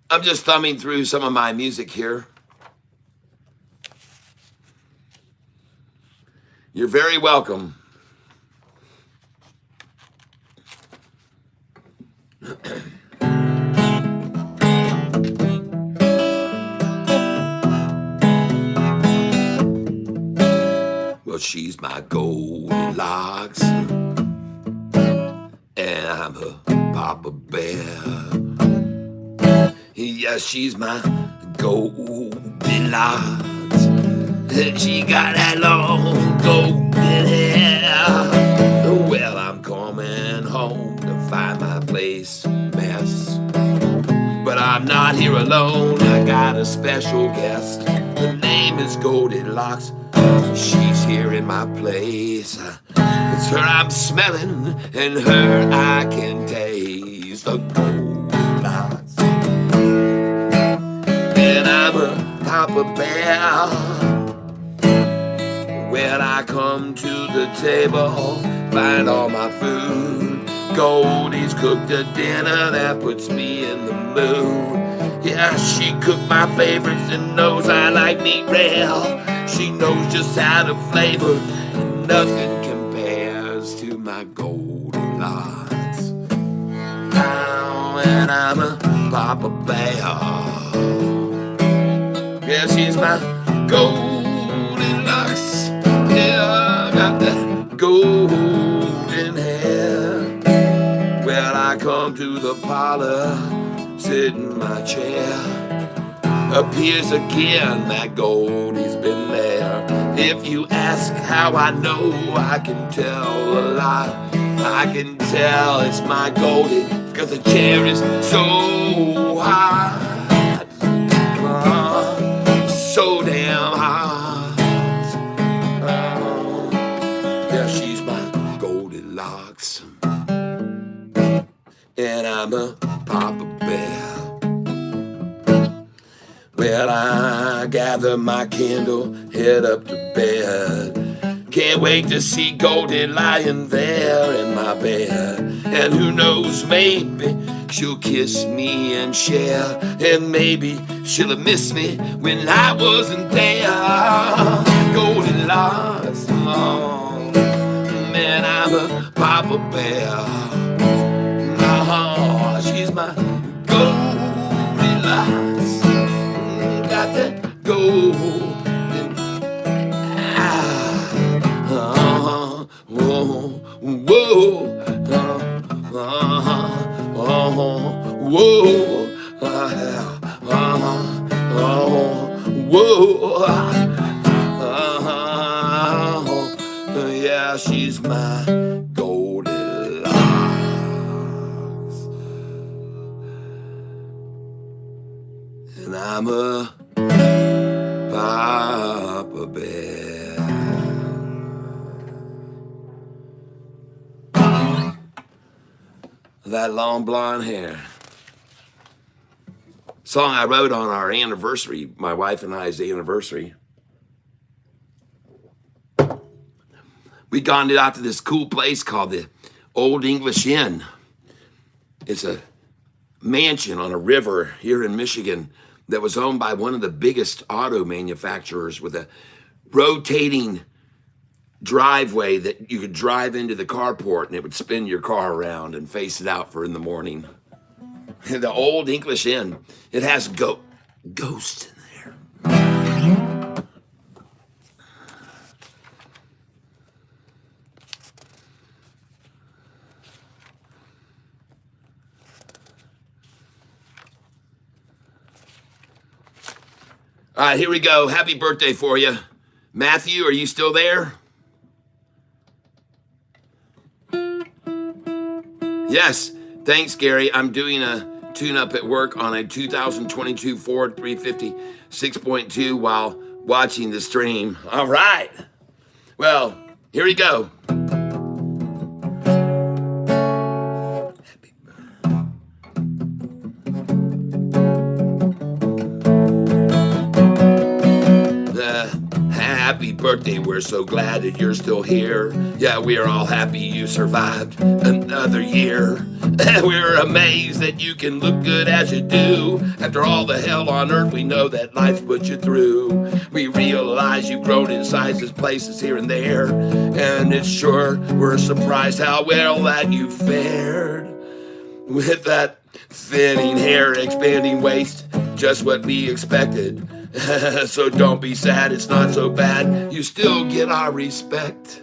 [SPEAKER 1] I'm just thumbing through some of my music here. You're very welcome. Well, she's my Goldilocks, and I'm her Papa Bear. Yeah, she's my Goldilocks. She got that long golden hair. Well, I'm coming home to find my place mess. But I'm not here alone, I got a special guest. The name is Goldilocks, she's here in my place. It's her I'm smelling, and her I can taste. The Goldilocks. And I'm a Papa Bear. When I come to the table, find all my food. Goldie's cooked a dinner that puts me in the mood. Yeah, she cooked my favorites and knows I like meat rare. She knows just how to flavor, and nothing compares to my Goldilocks. Oh, and I'm a Papa Bear. Yeah, she's my Goldilocks. Yeah, I got that golden hair. Well, I come to the parlor, sit in my chair. Appears again, that Goldie's been there. If you ask how I know, I can tell a lot. I can tell it's my Goldie, cause the chair is so high. So damn hot. Yeah, she's my Goldilocks. And I'm a Papa Bear. Well, I gather my candle, head up to bed. Can't wait to see Goldie lying there in my bed. And who knows, maybe she'll kiss me and share. And maybe she'll have missed me when I wasn't there. Goldilocks, oh, man, I'm a Papa Bear. Oh, she's my Goldilocks. Got that golden whoa, yeah, she's my Goldilocks. And I'm a Papa Bear. That long blonde hair. Song I wrote on our anniversary, my wife and I's anniversary. We'd gone out to this cool place called the Old English Inn. It's a mansion on a river here in Michigan that was owned by one of the biggest auto manufacturers with a rotating driveway that you could drive into the carport and it would spin your car around and face it out for in the morning. The Old English Inn. It has ghosts in there. All right, here we go. Happy birthday for you. Matthew, are you still there? Yes. Thanks, Gary. I'm doing a tune-up at work on a 2022 Ford 350 6.2 while watching the stream. All right. Well, here we go. Happy birthday, we're so glad that you're still here. Yeah, we are all happy you survived another year. We're amazed that you can look good as you do. After all the hell on earth, we know that life's put you through. We realize you've grown in sizes, places here and there. And it's sure we're surprised how well that you fared. With that thinning hair, expanding waist, just what we expected. So don't be sad, it's not so bad. You still get our respect.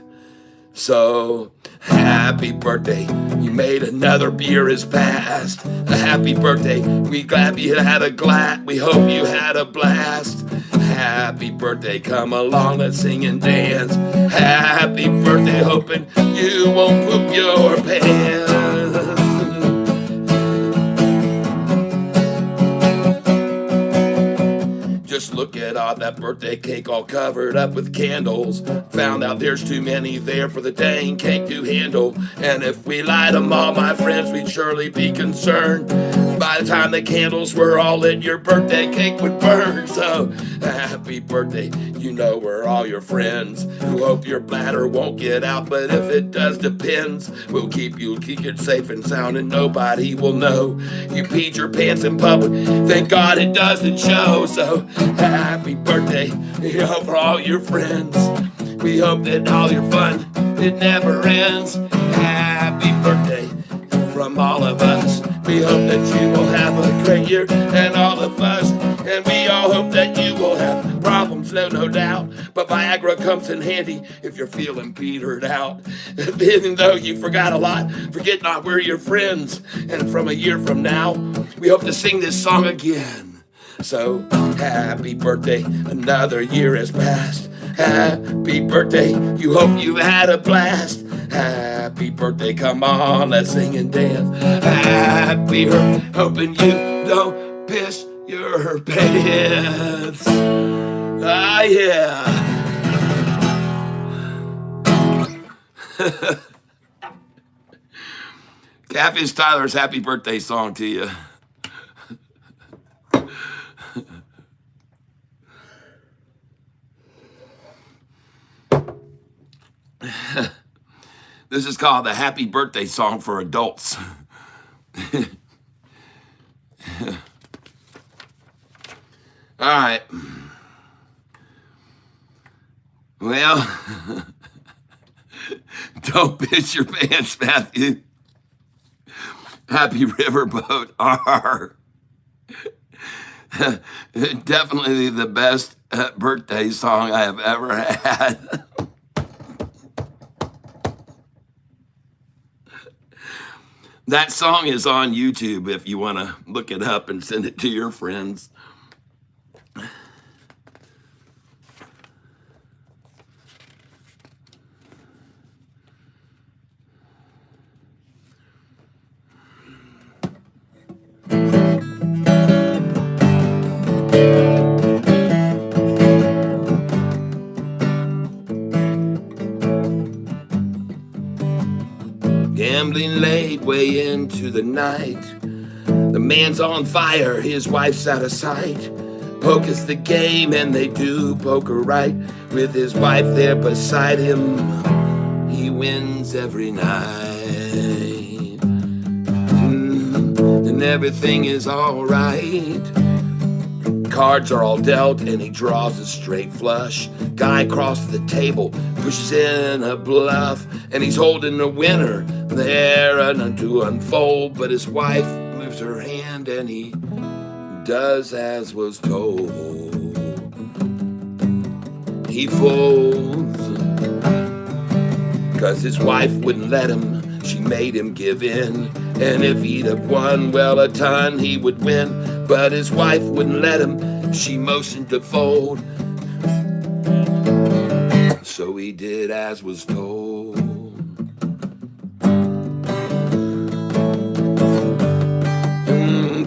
[SPEAKER 1] So happy birthday, you made another year has passed. A happy birthday, we glad you had a we hope you had a blast. Happy birthday, come along, let's sing and dance. Happy birthday, hoping you won't poop your pants. Just look at all that birthday cake all covered up with candles. Found out there's too many there for the dang cake to handle. And if we light them all, my friends, we'd surely be concerned. By the time the candles were all lit, your birthday cake would burn. So happy birthday, you know we're all your friends who hope your bladder won't get out. But if it does, depends. We'll keep it safe and sound and nobody will know you peed your pants in public. Thank God it doesn't show. So happy birthday, you know, for all your friends. We hope that all your fun, it never ends. Happy birthday from all of us. We hope that you will have a great year, and all of us. And we all hope that you will have problems, no doubt. But Viagra comes in handy if you're feeling petered out. Even though you forgot a lot, forget not we're your friends. And from a year from now, we hope to sing this song again. So happy birthday, another year has passed. Happy birthday, you hope you had a blast. Happy birthday, come on, let's sing and dance. Happy hoping you don't piss your pants. Ah, yeah. Catfish Tyler's happy birthday song to you. This is called the happy birthday song for adults. All right. Well, don't piss your pants, Matthew. Happy Riverboat R. Definitely the best birthday song I have ever had. That song is on YouTube if you want to look it up and send it to your friends. Gambling late way into the night. The man's on fire, his wife's out of sight. Poker's the game and they do poker right. With his wife there beside him, he wins every night. And everything is alright. Cards are all dealt and he draws a straight flush. Guy crosses the table, pushes in a bluff, and he's holding the winner there and to unfold. But his wife moves her hand and he does as was told. He folds, 'cause his wife wouldn't let him. She made him give in, and if he'd have won, well, a ton he would win. But his wife wouldn't let him. She motioned to fold, so he did as was told.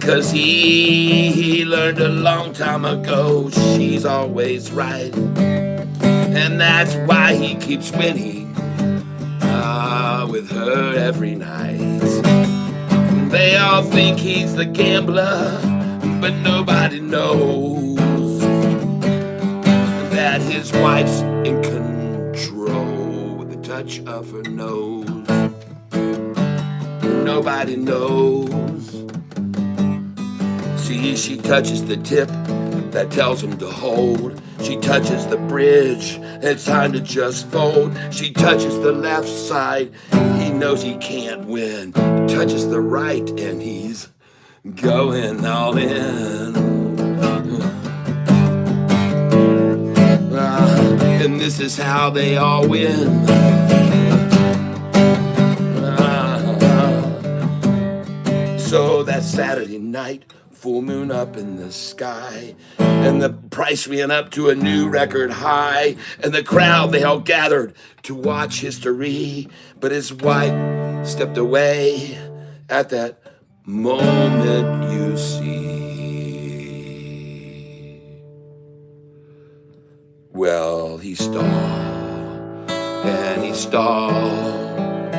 [SPEAKER 1] 'Cause he learned a long time ago she's always right, and that's why he keeps winning with her every night. They all think he's the gambler, but nobody knows that his wife's in control with the touch of her nose. Nobody knows. See, she touches the tip that tells him to hold. She touches the bridge, it's time to just fold. She touches the left side, he knows he can't win. Touches the right and he's going all in. And this is how they all win. So that Saturday night, full moon up in the sky, and the price ran up to a new record high, and the crowd, they all gathered to watch history, but his wife stepped away at that moment, you see. Well, he stalled, and he stalled,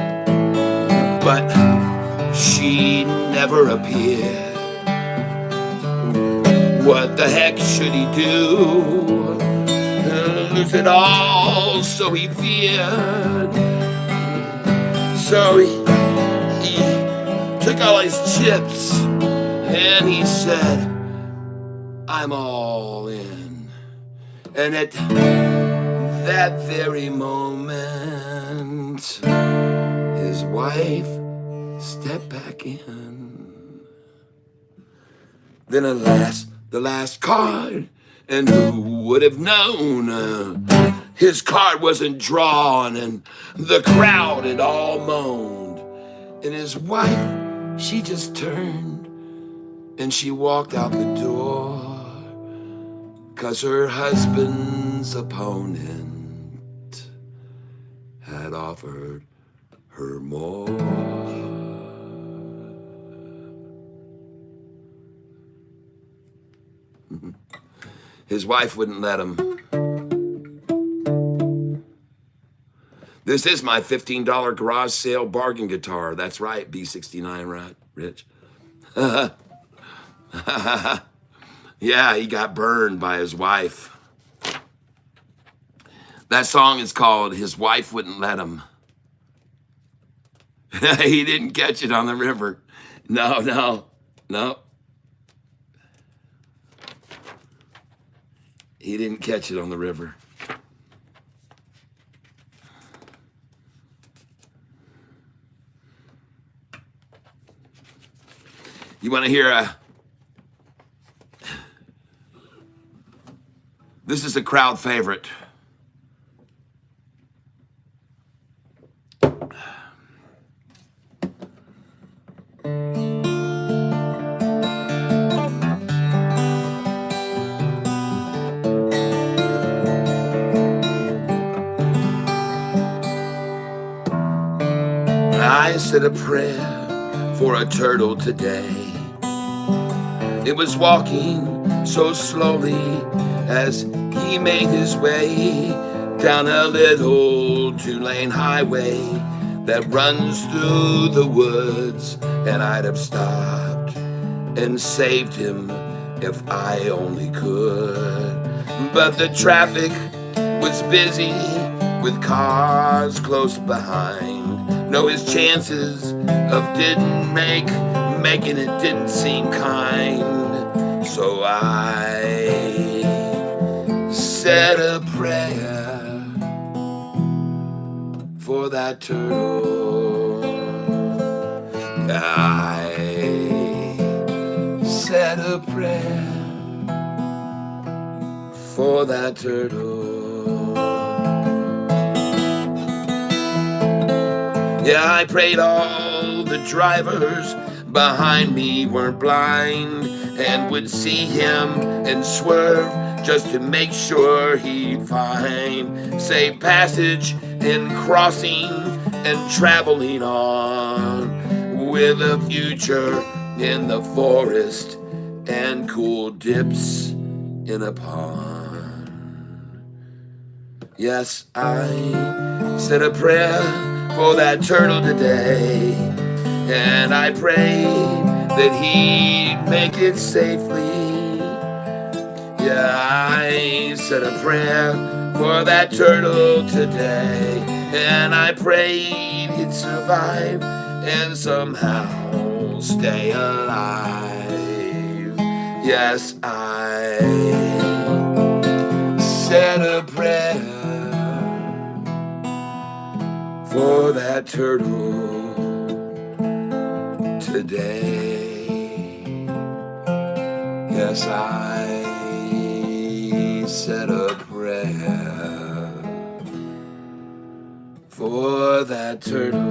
[SPEAKER 1] but she never appeared. What the heck should he do? Lose it all, so he feared. So he took all his chips and he said, I'm all in. And at that very moment, his wife stepped back in. Then alas, the last card, and who would have known? His card wasn't drawn, and the crowd had all moaned. And his wife, she just turned, and she walked out the door, 'cause her husband's opponent had offered her more. His wife wouldn't let him. This is my $15 garage sale bargain guitar. That's right, B69, right, Rich? Yeah, he got burned by his wife. That song is called His Wife Wouldn't Let Him. He didn't catch it on the river. No. He didn't catch it on the river. You want to hear this is a crowd favorite. I said a prayer for a turtle today. It was walking so slowly as he made his way down a little two-lane highway that runs through the woods, and I'd have stopped and saved him if I only could. But the traffic was busy with cars close behind. No, his chances of making it didn't seem kind. So I said a prayer for that turtle. I said a prayer for that turtle. Yeah, I prayed all the drivers behind me weren't blind and would see him and swerve just to make sure he'd find safe passage in crossing and traveling on with a future in the forest and cool dips in a pond. Yes, I said a prayer for that turtle today, and I prayed that he'd make it safely. Yeah, I said a prayer for that turtle today, and I prayed he'd survive and somehow stay alive. Yes, I said a prayer for that turtle today. Yes, I said a prayer for that turtle.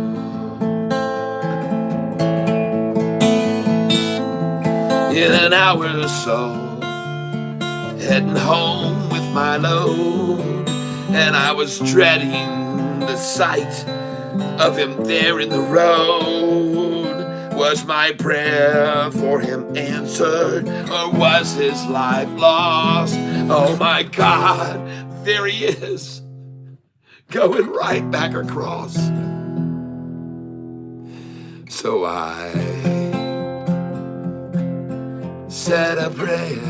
[SPEAKER 1] In an hour or so, heading home with my load, and I was dreading the sight of him there in the road. Was my prayer for him answered, or was his life lost? Oh my God, there he is, going right back across. So I said a prayer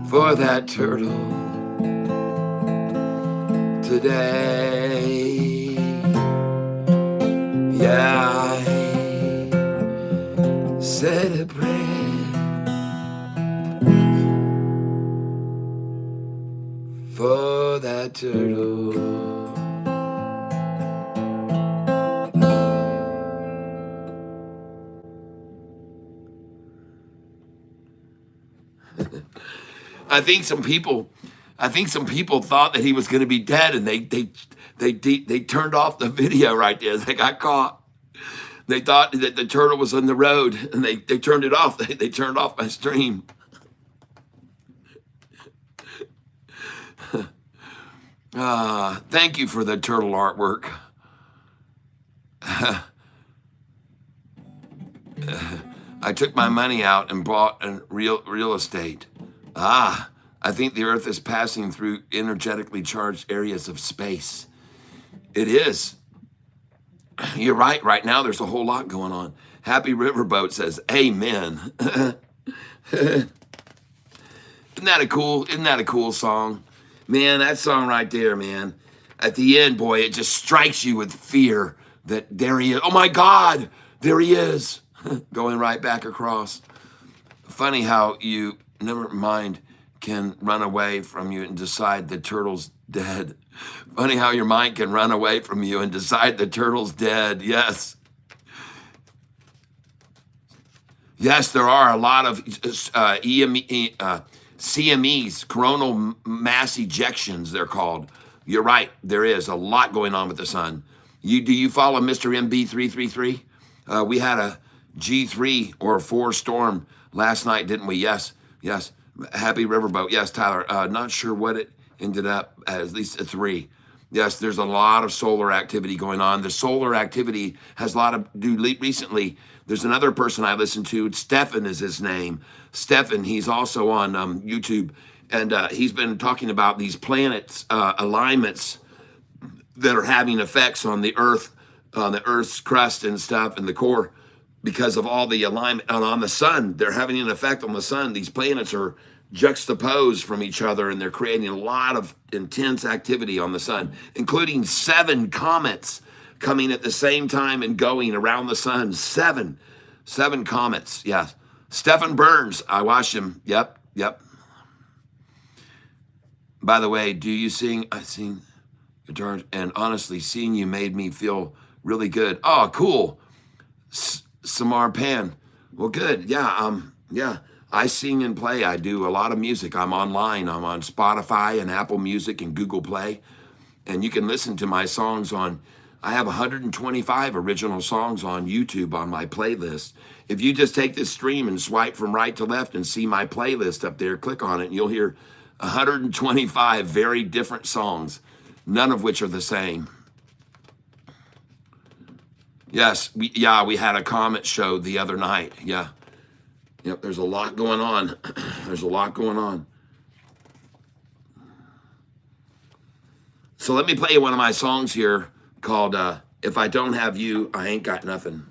[SPEAKER 1] for that turtle today. Yeah, I said a prayer for that turtle. I think some people thought that he was going to be dead, and they turned off the video right there. They got caught. They thought that the turtle was on the road, and they turned it off. They turned off my stream. Thank you for the turtle artwork. I took my money out and bought real estate. I think the Earth is passing through energetically charged areas of space. It is. You're right. Right now, there's a whole lot going on. Happy Riverboat says, "Amen." Isn't that a cool song? Man, that song right there, man. At the end, boy, it just strikes you with fear that there he is. Oh my God, there he is, going right back across. Funny how you, never mind, can run away from you and decide the turtle's dead. Funny how your mind can run away from you and decide the turtle's dead. Yes. Yes, there are a lot of CMEs, coronal mass ejections, they're called. You're right, there is a lot going on with the sun. Do you follow Mr. MB333? We had a G3 or 4 storm last night, didn't we? Yes. Happy Riverboat. Yes, Tyler. Not sure what it ended up at least a 3. Yes, there's a lot of solar activity going on. The solar activity has a lot of recently. There's another person I listen to. Stefan is his name. Stefan, he's also on YouTube, and he's been talking about these planets alignments that are having effects on the Earth, on the Earth's crust and stuff, and the core, because of all the alignment on the sun. They're having an effect on the sun. These planets are juxtaposed from each other, and they're creating a lot of intense activity on the sun, including 7 comets coming at the same time and going around the sun. 7 comets. Yeah. Stephen Burns, I watched him. Yep. By the way, do you sing? I sing guitar, and honestly, seeing you made me feel really good. Oh, cool. Samar Pan. Well, good. Yeah. I sing and play. I do a lot of music. I'm online. I'm on Spotify and Apple Music and Google Play. And you can listen to my songs I have 125 original songs on YouTube on my playlist. If you just take this stream and swipe from right to left and see my playlist up there, click on it, and you'll hear 125 very different songs, none of which are the same. Yes, we had a comet show the other night. Yeah. Yep, there's a lot going on. There's a lot going on. So let me play you one of my songs here called If I Don't Have You, I Ain't Got Nothing.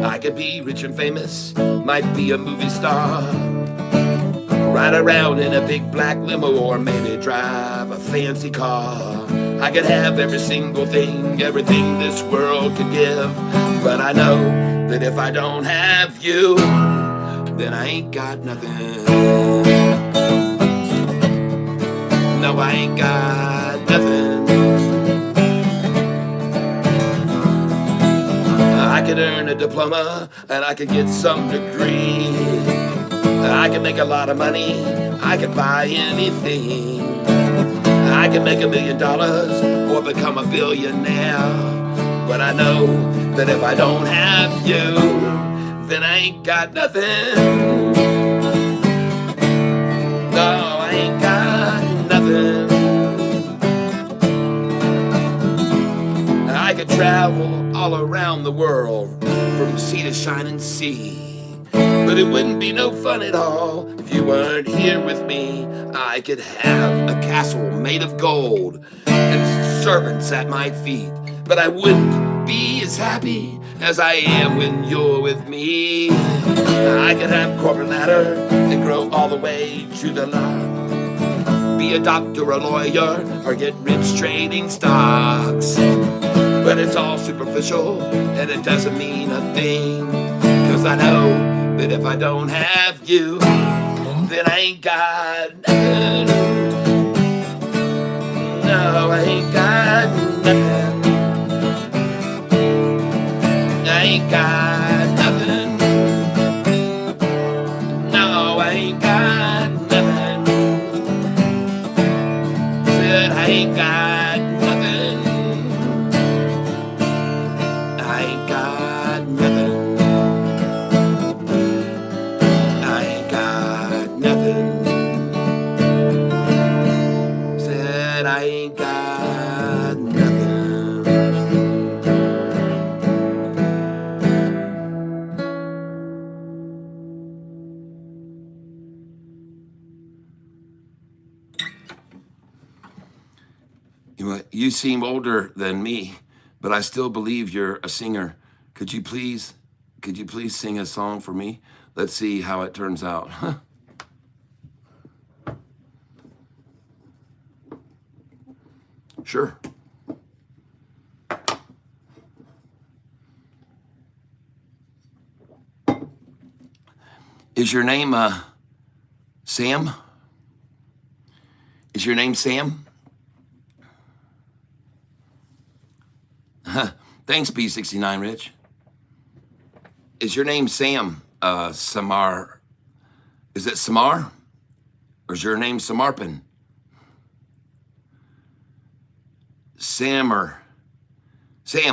[SPEAKER 1] I could be rich and famous, might be a movie star, ride around in a big black limo, or maybe drive a fancy car. I could have every single thing, everything this world could give, but I know that if I don't have you, then I ain't got nothing. No, I ain't got nothing. I could earn a diploma and I could get some degree. I could make a lot of money. I could buy anything. I could make $1 million or become a billionaire. But I know that if I don't have you, then I ain't got nothing. No, I ain't got nothing. I could travel all around the world from sea to shining sea. But it wouldn't be no fun at all if you weren't here with me. I could have a castle made of gold and servants at my feet, but I wouldn't be as happy as I am when you're with me. I could have corporate ladder and grow all the way to the top. Be a doctor, a lawyer, or get rich trading stocks. But it's all superficial and it doesn't mean a thing. Cause I know that if I don't have you, then I ain't got nothing. No, I ain't got nothing. I ain't got nothing. No, I ain't got nothing. Said I ain't got nothing. I ain't got nothing. I ain't got nothing. Said I ain't got nothing. You seem older than me, but I still believe you're a singer. Could you please sing a song for me? Let's see how it turns out. Sure. Is your name Sam? Is your name Sam? Thanks, B69 Rich. Is your name Sam Samar? Is it Samar? Or is your name Samarpan? Sam,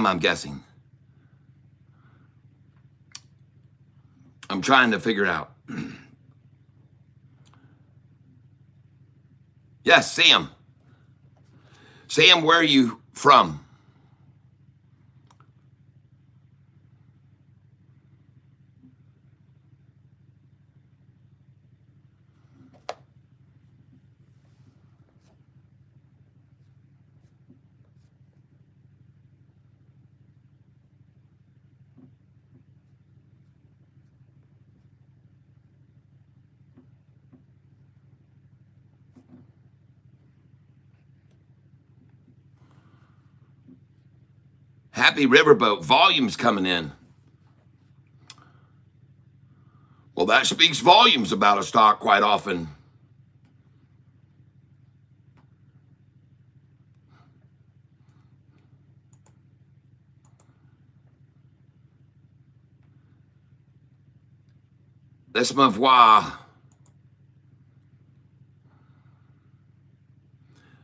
[SPEAKER 1] I'm guessing. I'm trying to figure it out. Yes, Sam. Sam, where are you from? Happy Riverboat, volume's coming in. Well, that speaks volumes about a stock quite often. Let's me voir.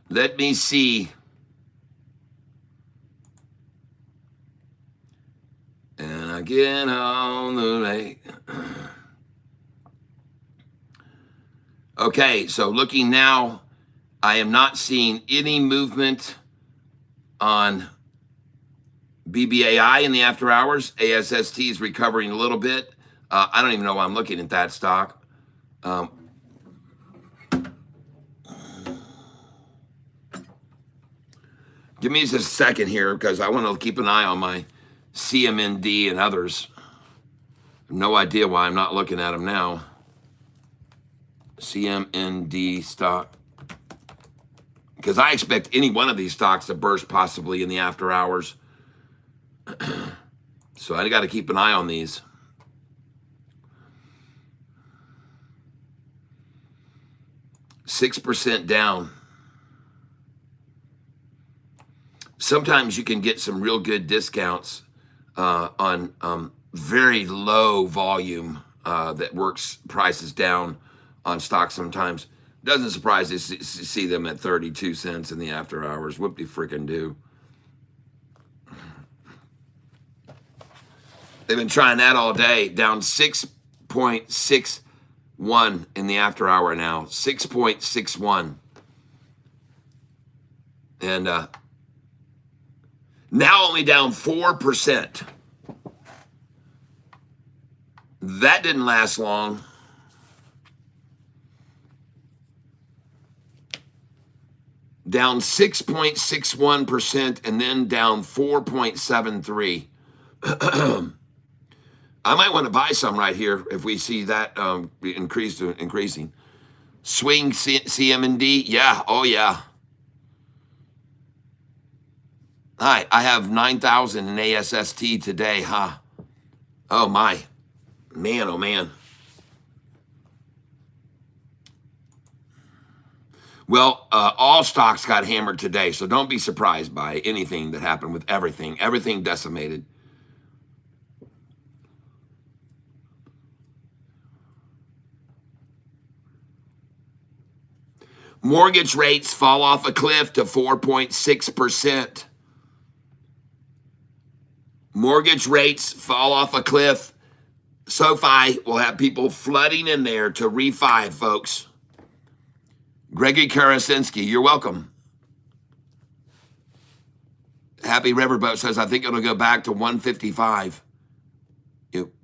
[SPEAKER 1] Let me see. And I get on the lake. Okay, so looking now, I am not seeing any movement on BBAI in the after hours. ASST is recovering a little bit. I don't even know why I'm looking at that stock. Give me just a second here because I want to keep an eye on my CMND and others. No idea why I'm not looking at them now. CMND stock. Because I expect any one of these stocks to burst possibly in the after hours. So I got to keep an eye on these. $6 down. Sometimes you can get some real good discounts on very low volume that works prices down on stocks sometimes. Doesn't surprise you to see them at 32 cents in the after hours. Whoop de freaking do. They've been trying that all day. Down 6.61 in the after hour now. 6.61. And now only down 4%. That didn't last long. Down 6.61% and then down 4.73. I might want to buy some right here if we see that increasing. Swing CMD, yeah, oh yeah. Hi, I have 9,000 in ASST today, huh? Oh my, man, oh man. Well, all stocks got hammered today, so don't be surprised by anything that happened with everything. Everything decimated. Mortgage rates fall off a cliff to 4.6%. Mortgage rates fall off a cliff. SoFi will have people flooding in there to refi, folks. Gregory Karasinski, you're welcome. Happy Riverboat says, I think it'll go back to 155.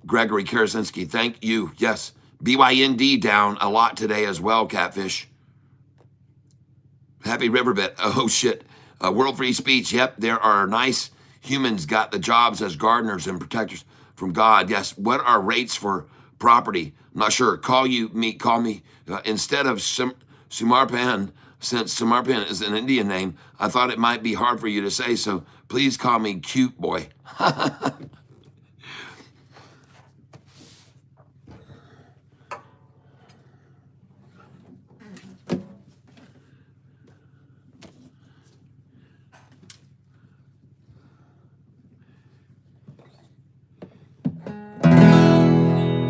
[SPEAKER 1] Gregory Karasinski, thank you. Yes. BYND down a lot today as well, Catfish. Happy Riverbed. Oh, shit. World Free Speech. Yep, there are nice humans got the jobs as gardeners and protectors from God. Yes. What are rates for property? I'm not sure. Call me. Instead of Sumarpan, since Sumarpan is an Indian name, I thought it might be hard for you to say, so please call me Cute Boy.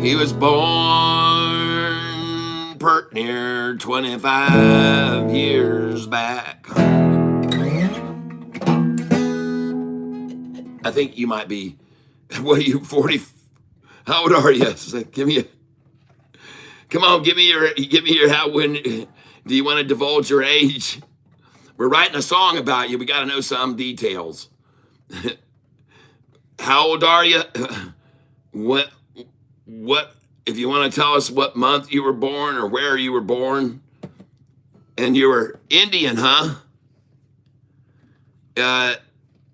[SPEAKER 1] He was born pert near 25 years back. I think you might be, what are you, 40? How old are you? So give me your how, when, do you want to divulge your age? We're writing a song about you. We got to know some details. How old are you? What, if you want to tell us what month you were born or where you were born, and you were Indian, huh?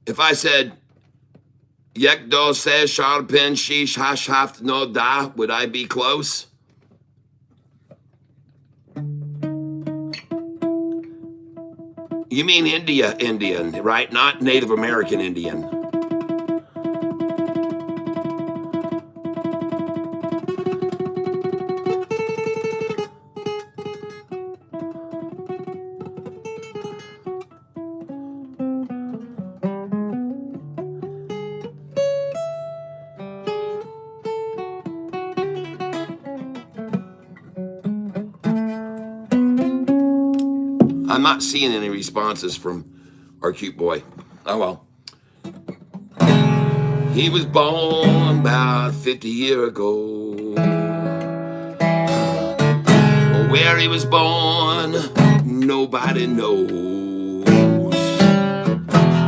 [SPEAKER 1] If I said, Yek do se sharpen shish hash haft no da, would I be close? You mean Indian, right? Not Native American Indian. I'm not seeing any responses from our cute boy. Oh, well. He was born about 50 years ago. Where he was born, nobody knows.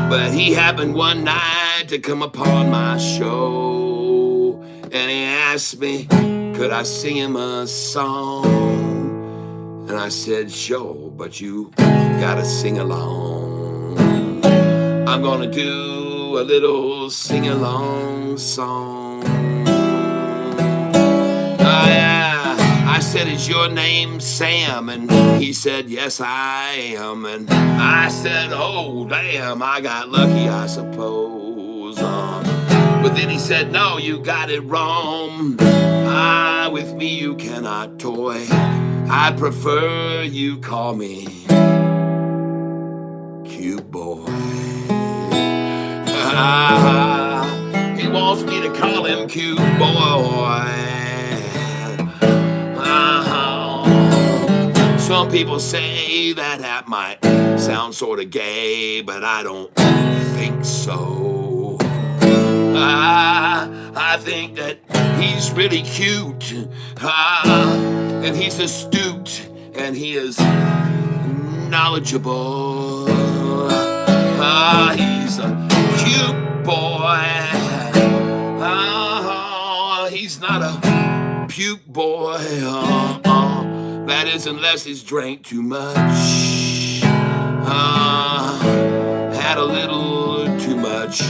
[SPEAKER 1] But he happened one night to come upon my show, and he asked me, could I sing him a song? And I said, sure, but you gotta sing along. I'm gonna do a little sing-along song. I said, is your name Sam? And he said, yes, I am. And I said, oh, damn, I got lucky, I suppose. But then he said, no, you got it wrong. With me you cannot toy. I prefer you call me Cute Boy. He wants me to call him cute boy. Some people say that might sound sort of gay, but I don't think so. I think that he's really cute, and he's astute, and he is knowledgeable. He's a cute boy. He's not a puke boy. That is, unless he's drank too much. Had a little too much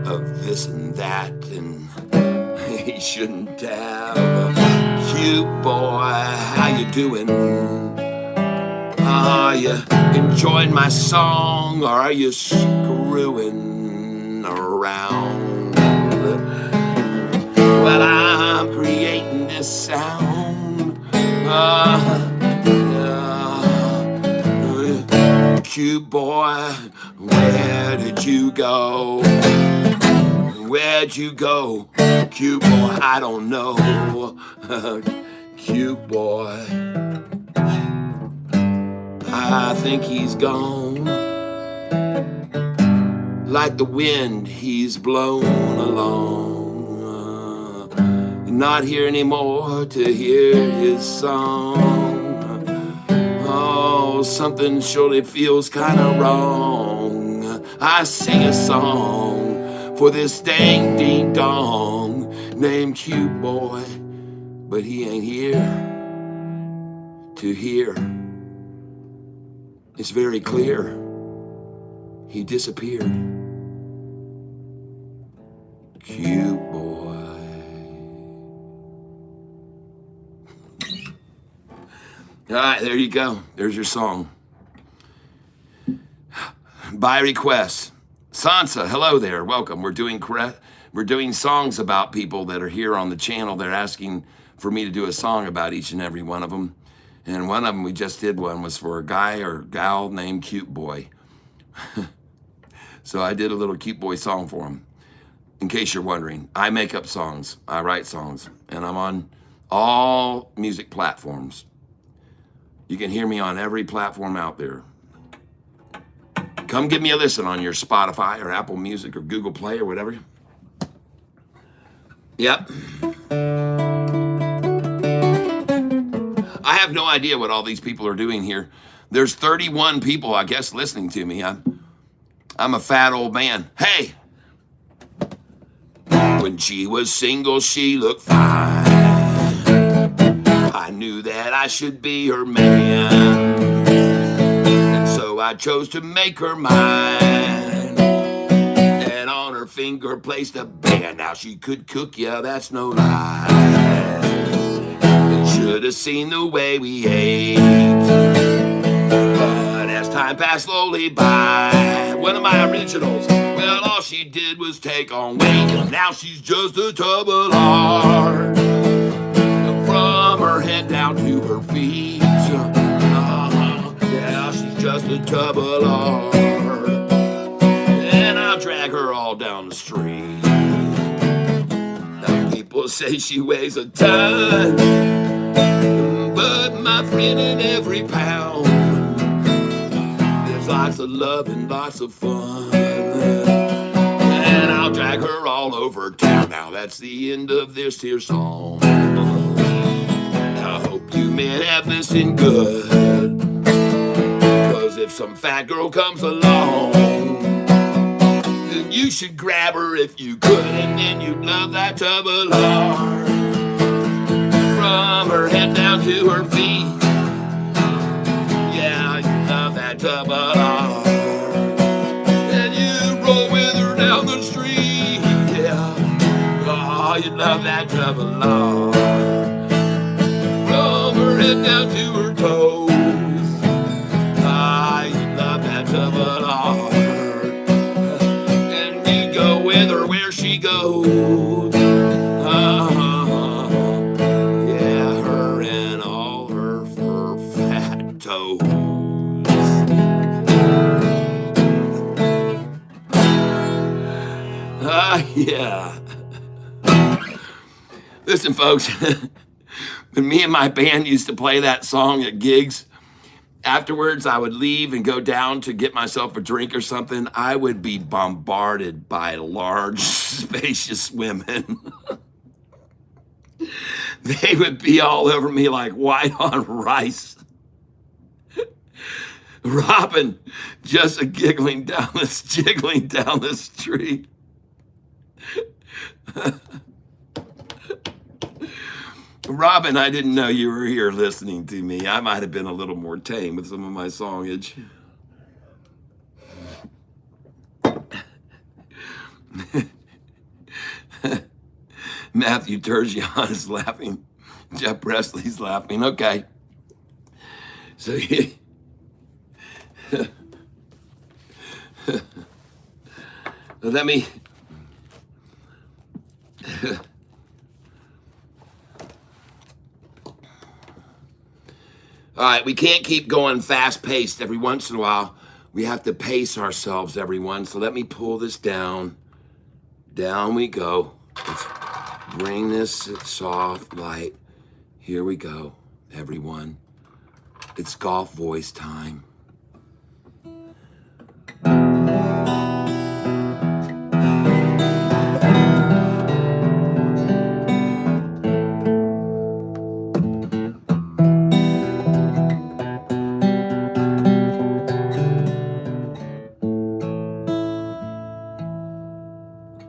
[SPEAKER 1] of this and that, and he shouldn't have. Cute boy, how you doing? Are you enjoying my song, or are you screwing around? Well, I'm creating this sound. Cute boy, where did you go? Where'd you go? Cute boy, I don't know. Cute boy, I think he's gone. Like the wind, he's blown along. Not here anymore to hear his song. Oh, something surely feels kind of wrong. I sing a song for this dang ding dong named Cute Boy, but he ain't here to hear. It's very clear. He disappeared. Cute boy. All right, there you go. There's your song. By request. Sansa, hello there. Welcome. We're doing songs about people that are here on the channel. They're asking for me to do a song about each and every one of them. And one of them, we just did one, was for a guy or gal named Cute Boy. So I did a little Cute Boy song for him. In case you're wondering, I make up songs. I write songs. And I'm on all music platforms. You can hear me on every platform out there. Come give me a listen on your Spotify or Apple Music or Google Play or whatever. Yep. I have no idea what all these people are doing here. There's 31 people, I guess, listening to me. I'm a fat old man. Hey! When she was single, she looked fine. I knew that I should be her man. And so I chose to make her mine. And on her finger placed a band. Now she could cook, yeah, that's no lie. Should have seen the way we ate. But as time passed slowly by, one of my originals, well, all she did was take on weight. And now she's just a tub of lard. From her head down to her feet. Yeah, she's just a tub of lard. And I'll drag her all down the street. Now people say she weighs a ton, but my friend, in every pound there's lots of love and lots of fun. And I'll drag her all over town. Now that's the end of this here song. I hope you men have listened good, 'cause if some fat girl comes along, then you should grab her if you could, and then you'd love that tub of lard. From her head down to her feet, yeah, you love that tub of lard. And you roll with her down the street, yeah, oh, you love that tub of lard. From her head down to her toes, ah, you love that tub of lard. And you go with her where she goes. Yeah, her and all her fat toes. Yeah. Listen, folks, when me and my band used to play that song at gigs, afterwards I would leave and go down to get myself a drink or something. I would be bombarded by large, spacious women. They would be all over me like white on rice. Robin just jiggling down the street. Robin, I didn't know you were here listening to me. I might have been a little more tame with some of my songage. Matthew Turgeon is laughing. Jeff Presley's laughing. Okay. So let me all right, we can't keep going fast paced every once in a while. We have to pace ourselves, everyone. So let me pull this down. Down we go. Let's bring this soft light. Here we go, everyone. It's golf voice time.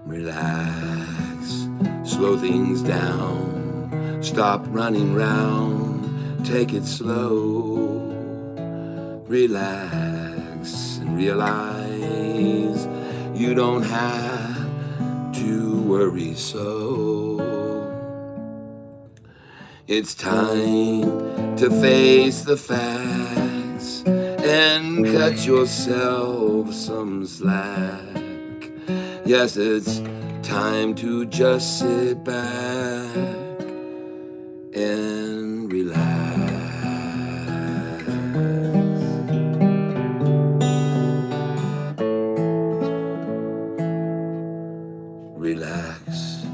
[SPEAKER 1] Relax, slow things down, stop running round, take it slow. Relax and realize you don't have to worry so. It's time to face the facts and cut yourself some slack. Yes, it's time to just sit back and relax. Relax,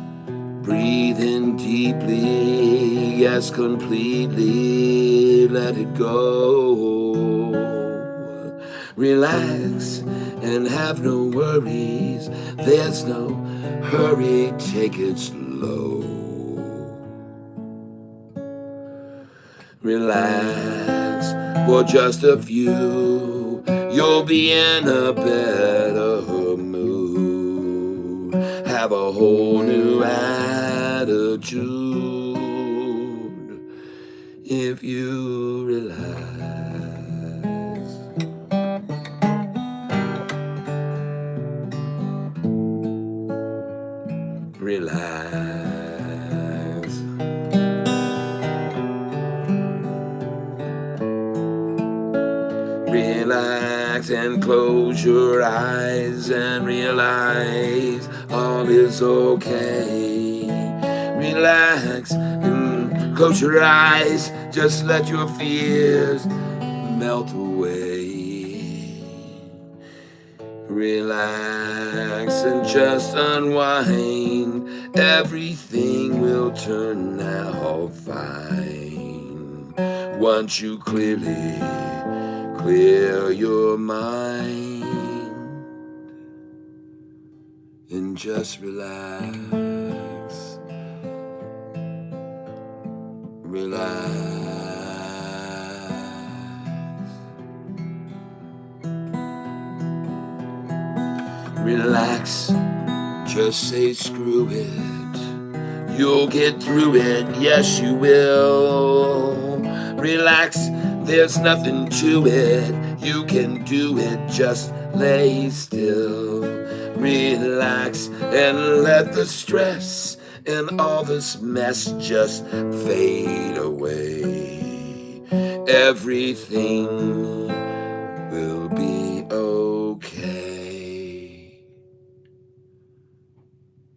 [SPEAKER 1] breathe in deeply, yes, completely, let it go. Relax and have no worries, there's no hurry, take it slow. Relax for just a few, you'll be in a better mood. Have a whole new attitude if you relax. Relax. Relax and close your eyes and realize all is okay. Relax and close your eyes, just let your fears melt away. Relax and just unwind, everything will turn out fine. Once you clearly clear your mind and just relax. Relax. Relax, just say screw it. You'll get through it, yes you will. Relax, there's nothing to it. You can do it, just lay still. Relax and let the stress and all this mess just fade away. Everything will be okay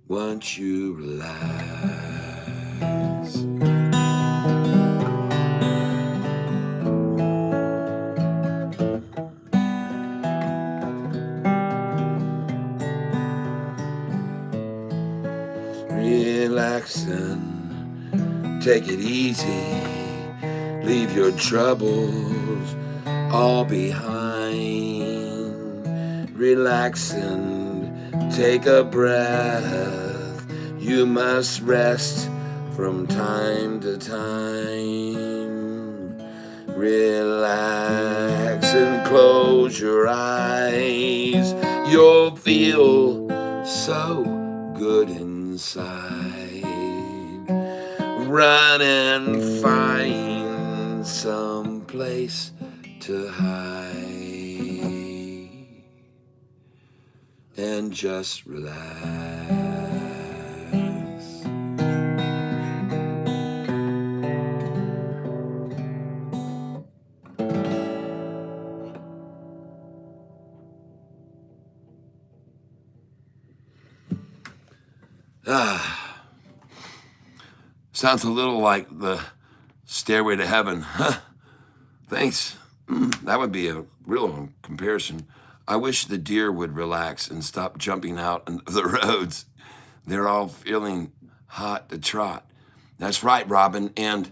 [SPEAKER 1] once you relax. Relaxing take it easy, leave your troubles all behind. Relax and take a breath. You must rest from time to time. Relax and close your eyes. You'll feel so good inside. Run and find some place to hide and just relax. Sounds a little like the Stairway to Heaven. Huh. Thanks. That would be a real comparison. I wish the deer would relax and stop jumping out into the roads. They're all feeling hot to trot. That's right, Robin. And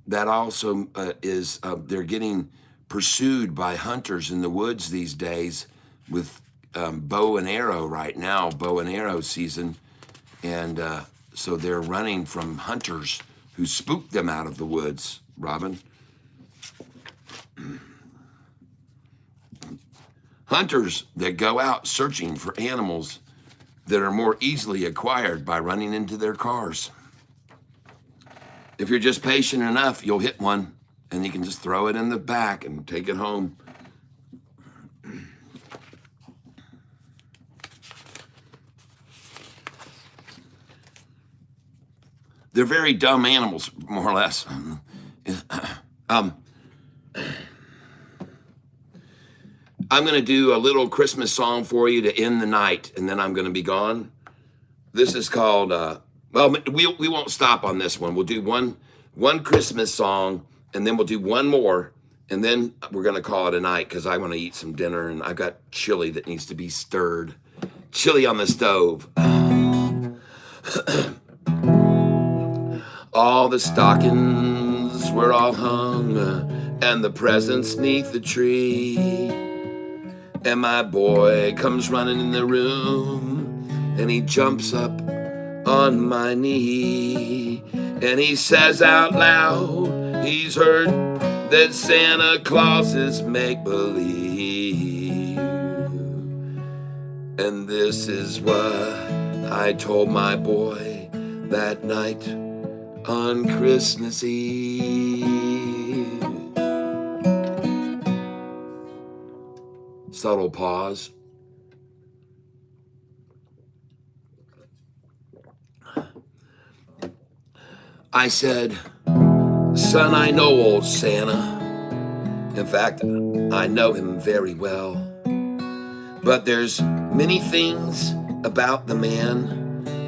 [SPEAKER 1] that also is, they're getting pursued by hunters in the woods these days with bow and arrow right now, bow and arrow season. And so they're running from hunters who spooked them out of the woods, Robin. Hunters that go out searching for animals that are more easily acquired by running into their cars. If you're just patient enough, you'll hit one and you can just throw it in the back and take it home. They're very dumb animals, more or less. I'm going to do a little Christmas song for you to end the night, and then I'm going to be gone. This is called, well, we won't stop on this one. We'll do one Christmas song, and then we'll do one more, and then we're going to call it a night because I want to eat some dinner, and I've got chili that needs to be stirred. Chili on the stove. All the stockings were all hung, and the presents 'neath the tree. And my boy comes running in the room, and he jumps up on my knee, and he says out loud, he's heard that Santa Claus is make-believe. And this is what I told my boy that night on Christmas Eve. Subtle pause. I said, son, I know old Santa. In fact, I know him very well. But there's many things about the man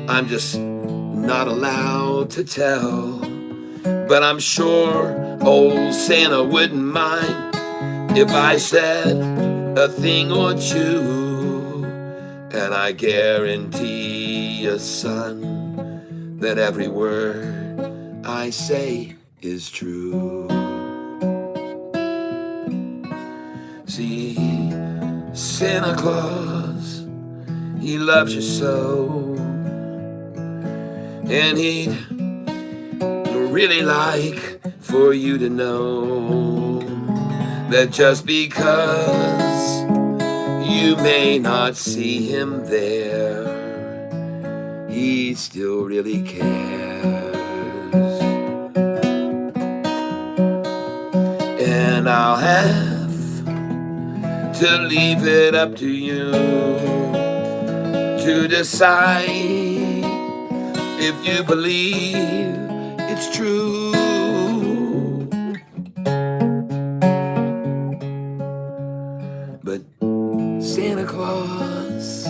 [SPEAKER 1] I'm just not allowed to tell. But I'm sure old Santa wouldn't mind if I said a thing or two. And I guarantee you, son, that every word I say is true. See, Santa Claus, he loves you so, and he'd really like for you to know that just because you may not see him there, he still really cares. And I'll have to leave it up to you to decide if you believe it's true. But Santa Claus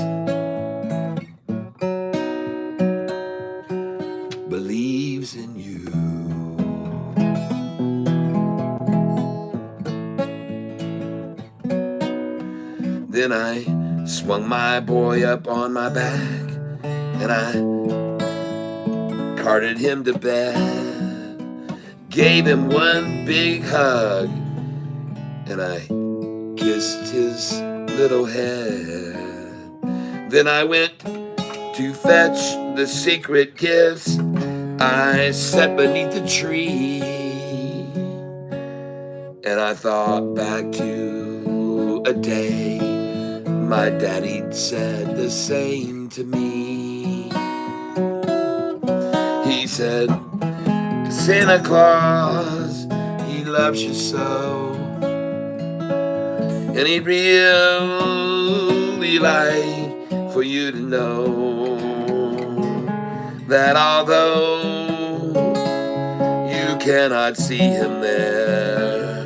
[SPEAKER 1] believes in you. Then I swung my boy up on my back and I carted him to bed. gave him one big hug, and I kissed his little head. Then I went to fetch the secret gifts. I sat beneath the tree, and I thought back to a day my daddy'd said the same to me. He said, Santa Claus, he loves you so, and he'd really like for you to know that although you cannot see him there,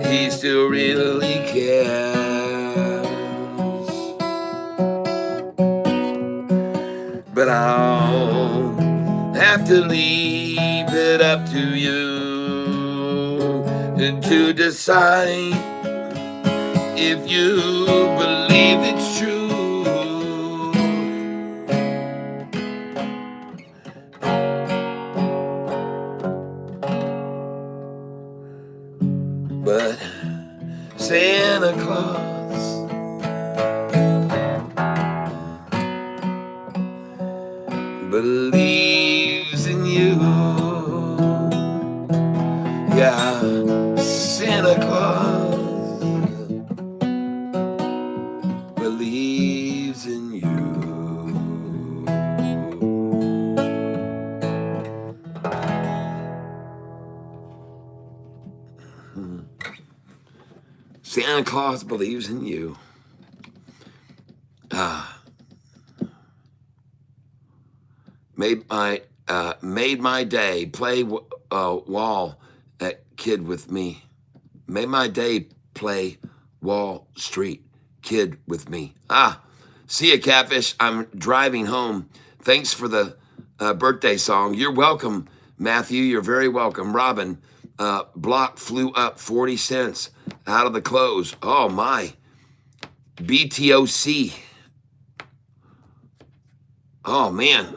[SPEAKER 1] he still really cares. But I'll have to leave it up to you to decide if you believe it's true. But Santa Claus believes in you. Yeah, Santa Claus believes in you. Santa Claus believes in you. Made my day. Play Wall Kid with me. Made my day. Play Wall Street Kid with me. See ya, Catfish. I'm driving home. Thanks for the birthday song. You're welcome, Matthew. You're very welcome. Robin, block flew up 40 cents out of the close. Oh, my. BTOC. Oh, man.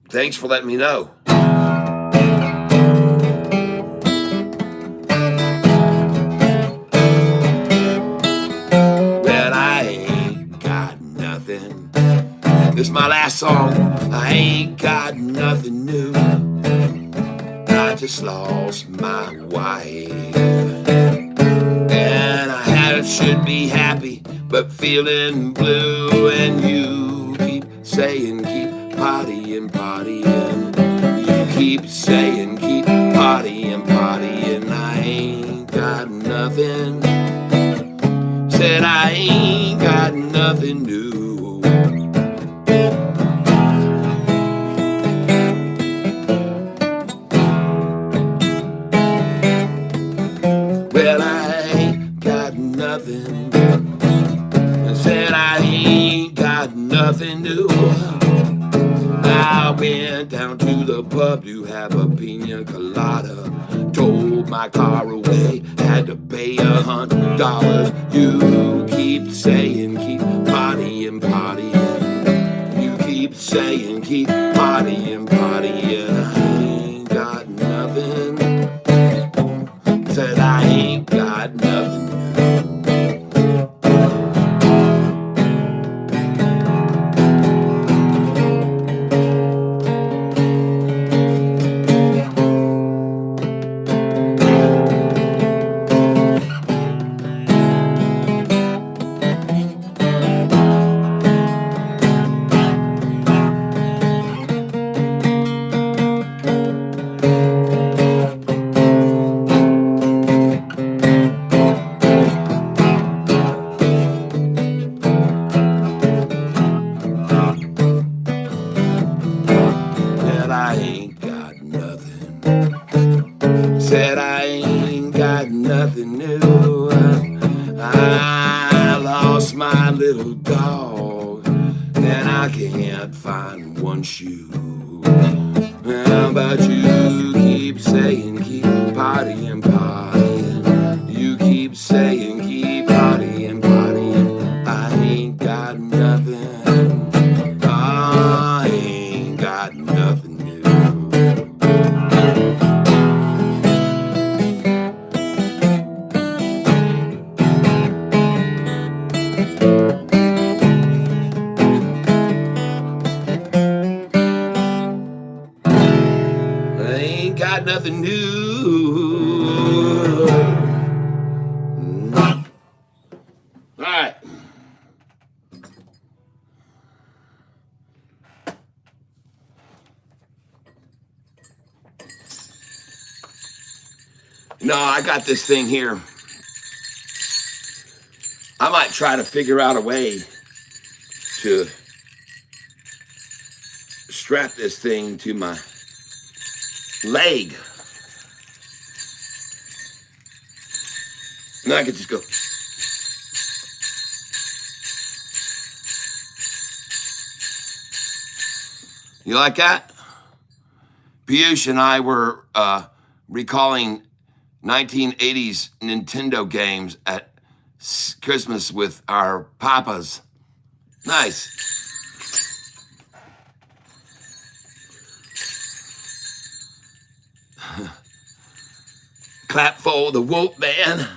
[SPEAKER 1] Thanks for letting me know. Well, I ain't got nothing. This is my last song. I ain't got nothing new. I just lost my wife, and I should be happy, but feeling blue. And you keep saying, keep partying, partying. You keep saying, keep partying, partying. I ain't got nothing. Said I ain't got nothing new. Well, I ain't got nothing. Said I ain't got nothing new. I went down to the pub to have a pina colada. Towed my car away, had to pay $100. You keep saying, keep partying, partying. You keep saying, keep partying, partying. I ain't got nothing. Said I ain't got nothing. Said I ain't got nothing new. I lost my little dog, and I can't find one shoe. But you keep saying, keep partying, partying. You keep saying, keep partying, partying. I ain't got nothing. I ain't got nothing new. nothing new. All right. No, I got this thing here. I might try to figure out a way to strap this thing to my leg. And I could just go. You like that? Piyush and I were recalling 1980s Nintendo games at Christmas with our papas. Nice. Clap for the Whoop Man.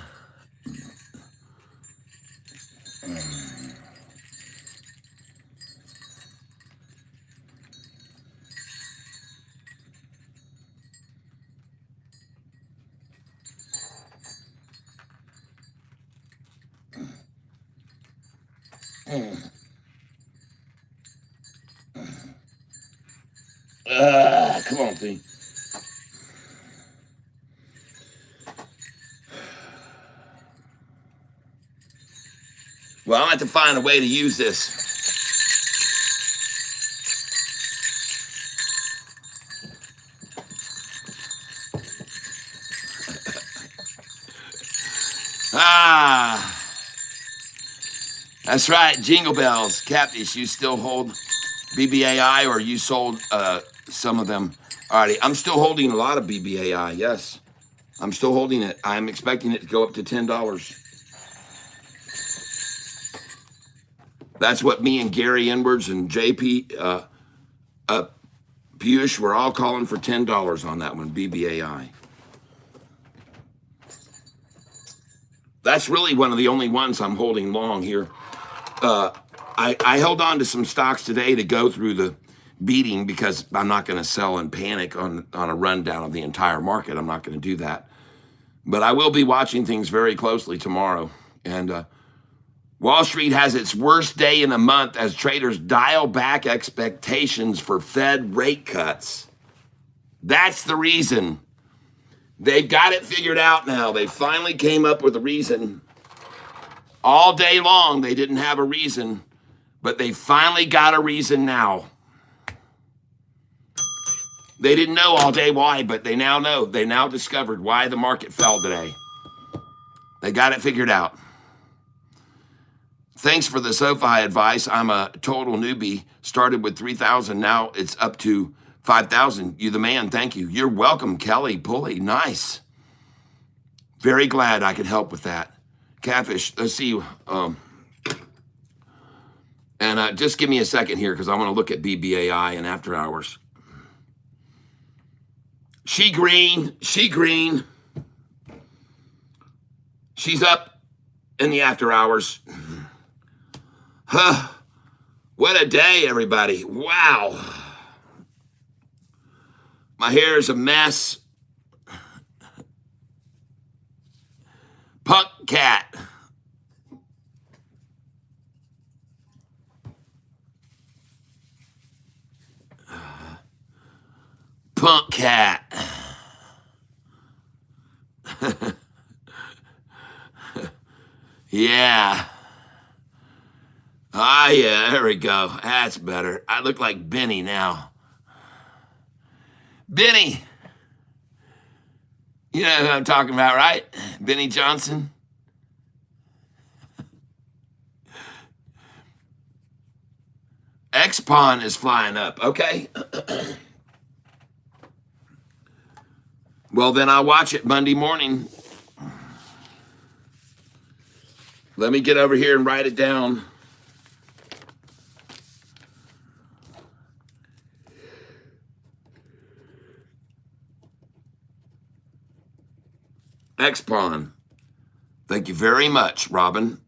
[SPEAKER 1] Come on, thing. Well, I have to find a way to use this. That's right. Jingle bells. Catfish, you still hold BBAI, or you sold some of them already? I'm still holding a lot of BBAI. Yes, I'm still holding it. I'm expecting it to go up to $10. That's what me and Gary Edwards and JP Piyush were all calling for $10 on that one, BBAI. That's really one of the only ones I'm holding long here. I held on to some stocks today to go through the beating because I'm not going to sell and panic on a rundown of the entire market. I'm not going to do that. But I will be watching things very closely tomorrow. And Wall Street has its worst day in a month as traders dial back expectations for Fed rate cuts. That's the reason. They've got it figured out now. They finally came up with a reason. All day long, they didn't have a reason, but they finally got a reason now. They didn't know all day why, but they now know. They now discovered why the market fell today. They got it figured out. Thanks for the SoFi advice. I'm a total newbie. Started with 3,000. Now it's up to 5,000. You the man. Thank you. You're welcome, Kelly Pulley. Nice. Very glad I could help with that. Catfish, let's see. And just give me a second here because I want to look at BBAI and after hours. She green. She's up in the after hours. Huh. What a day, everybody. Wow. My hair is a mess. Punk cat. Punk cat. Yeah. Ah, yeah, there we go. That's better. I look like Benny now. Benny. You know who I'm talking about, right? Benny Johnson. X-Pawn is flying up. Okay. Well, then I'll watch it Monday morning. Let me get over here and write it down. X-Pawn. Thank you very much, Robin.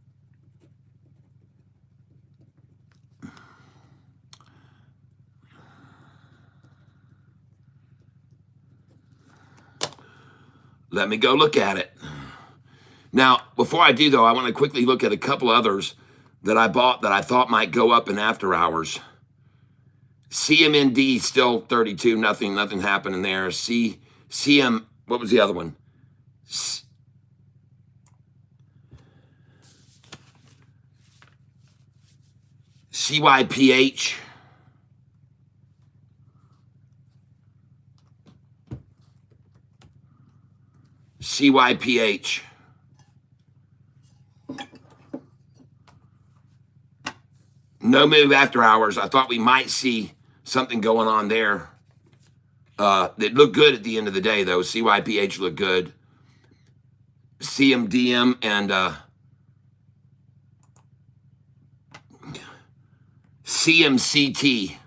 [SPEAKER 1] Let me go look at it. Now, before I do, though, I want to quickly look at a couple others that I bought that I thought might go up in after hours. CMND still 32, nothing happening there. CM, what was the other one? CYPH. CYPH. No move after hours. I thought we might see something going on there. It looked good at the end of the day, though. CYPH looked good. CMDM and CMCT.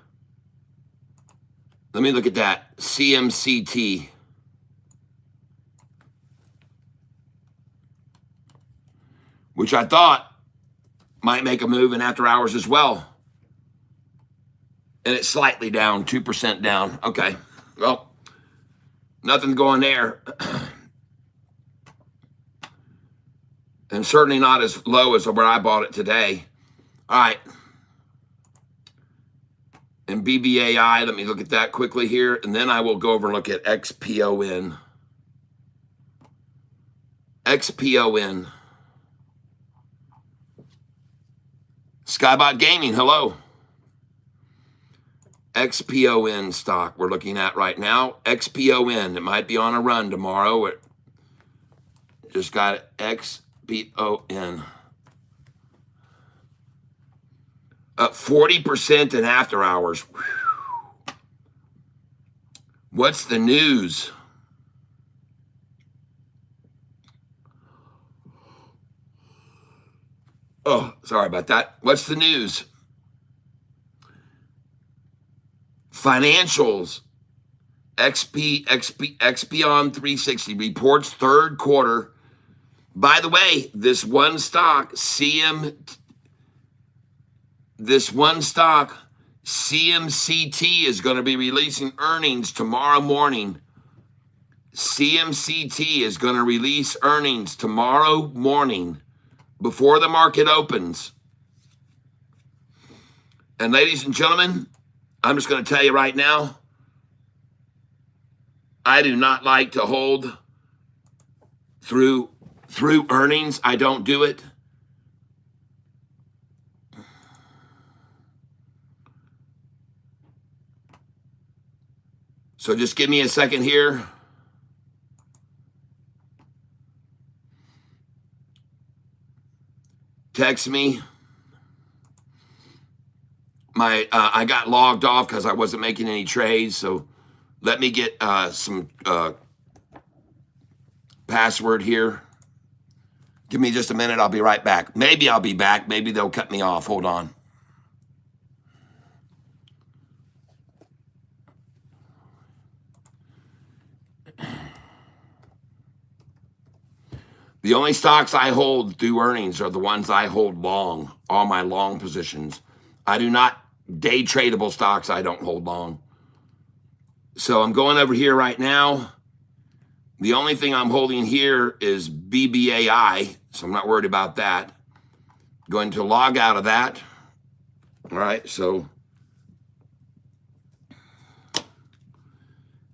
[SPEAKER 1] Let me look at that. CMCT. Which I thought might make a move in after hours as well. And it's slightly down, 2% down. Okay, well, nothing going there. And certainly not as low as where I bought it today. All right. And BBAI, let me look at that quickly here. And then I will go over and look at XPON. XPON. Skybot Gaming, hello. XPON stock we're looking at right now. XPON, it might be on a run tomorrow. It just got XPON. Up 40% in after hours. Whew. What's the news? Oh, sorry about that. What's the news? Financials. XPON 360 reports third quarter. By the way, this one stock, CMCT, is going to be releasing earnings tomorrow morning. CMCT is going to release earnings tomorrow morning before the market opens. And ladies and gentlemen, I'm just going to tell you right now, I do not like to hold through earnings. I don't do it. So just give me a second here. Text me. I got logged off because I wasn't making any trades. So let me get some password here. Give me just a minute. I'll be right back. Maybe I'll be back. Maybe they'll cut me off. Hold on. The only stocks I hold through earnings are the ones I hold long, all my long positions. I do not, day tradable stocks I don't hold long. So I'm going over here right now. The only thing I'm holding here is BBAI, so I'm not worried about that. Going to log out of that. All right, so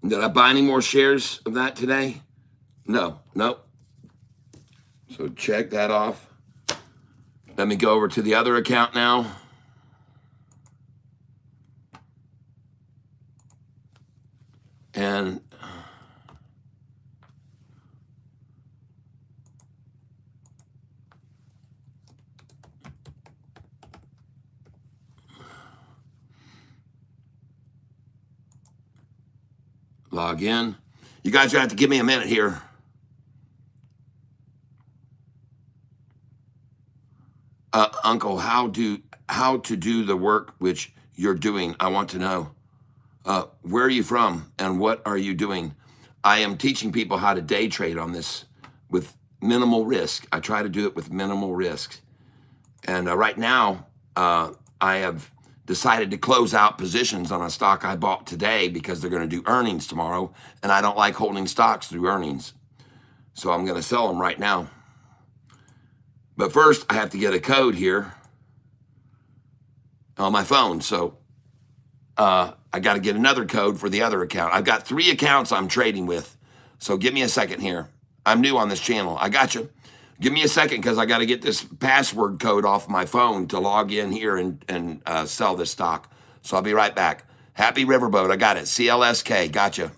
[SPEAKER 1] did I buy any more shares of that today? No, nope. So check that off. Let me go over to the other account now. And log in. You guys are gonna have to give me a minute here. Uncle, how to do the work which you're doing? I want to know. Where are you from and what are you doing? I am teaching people how to day trade on this with minimal risk. I try to do it with minimal risk. And right now, I have decided to close out positions on a stock I bought today because they're going to do earnings tomorrow, and I don't like holding stocks through earnings. So I'm going to sell them right now. But first, I have to get a code here on my phone. So I got to get another code for the other account. I've got 3 accounts I'm trading with. So give me a second here. I'm new on this channel. I got you. Give me a second because I got to get this password code off my phone to log in here and sell this stock. So I'll be right back. Happy Riverboat. I got it. CLSK. Gotcha.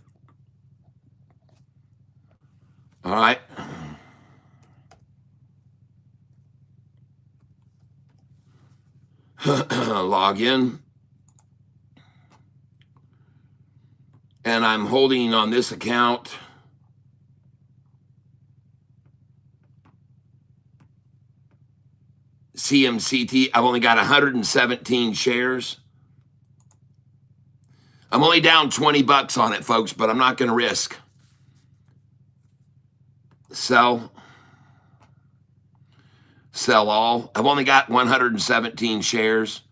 [SPEAKER 1] All right. Log in. And I'm holding on this account CMCT. I've only got 117 shares. I'm only down $20 on it, folks, but I'm not going to risk. Sell all. I've only got 117 shares.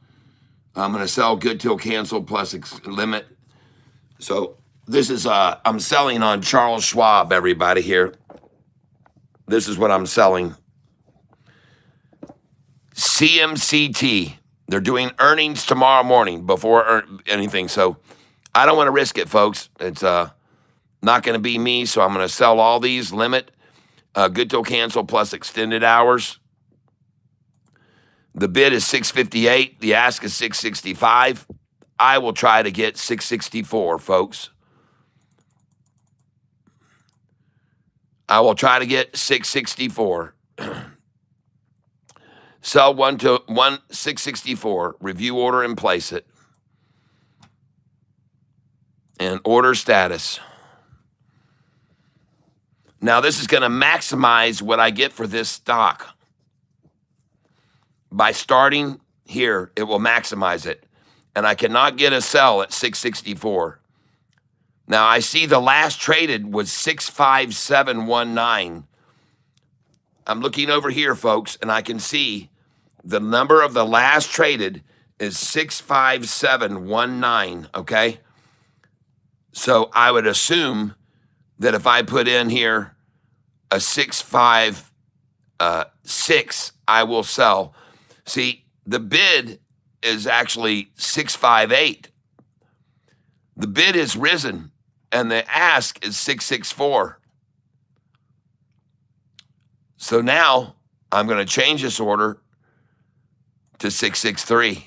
[SPEAKER 1] I'm going to sell good till cancel plus limit. So this is, I'm selling on Charles Schwab, everybody here. This is what I'm selling. CMCT. They're doing earnings tomorrow morning before anything. So I don't want to risk it, folks. It's not going to be me. So I'm going to sell all these, limit, good till cancel plus extended hours. The bid is 658. The ask is 665. I will try to get 664, folks. I will try to get 664. Sell 664. Review order and place it. And order status. Now this is going to maximize what I get for this stock. By starting here, it will maximize it. And I cannot get a sell at 664. Now, I see the last traded was 65719. I'm looking over here, folks, and I can see the number of the last traded is 65719, okay? So I would assume that if I put in here a 656, I will sell. See, the bid is actually 658. The bid has risen, and the ask is 664. So now I'm going to change this order to 663.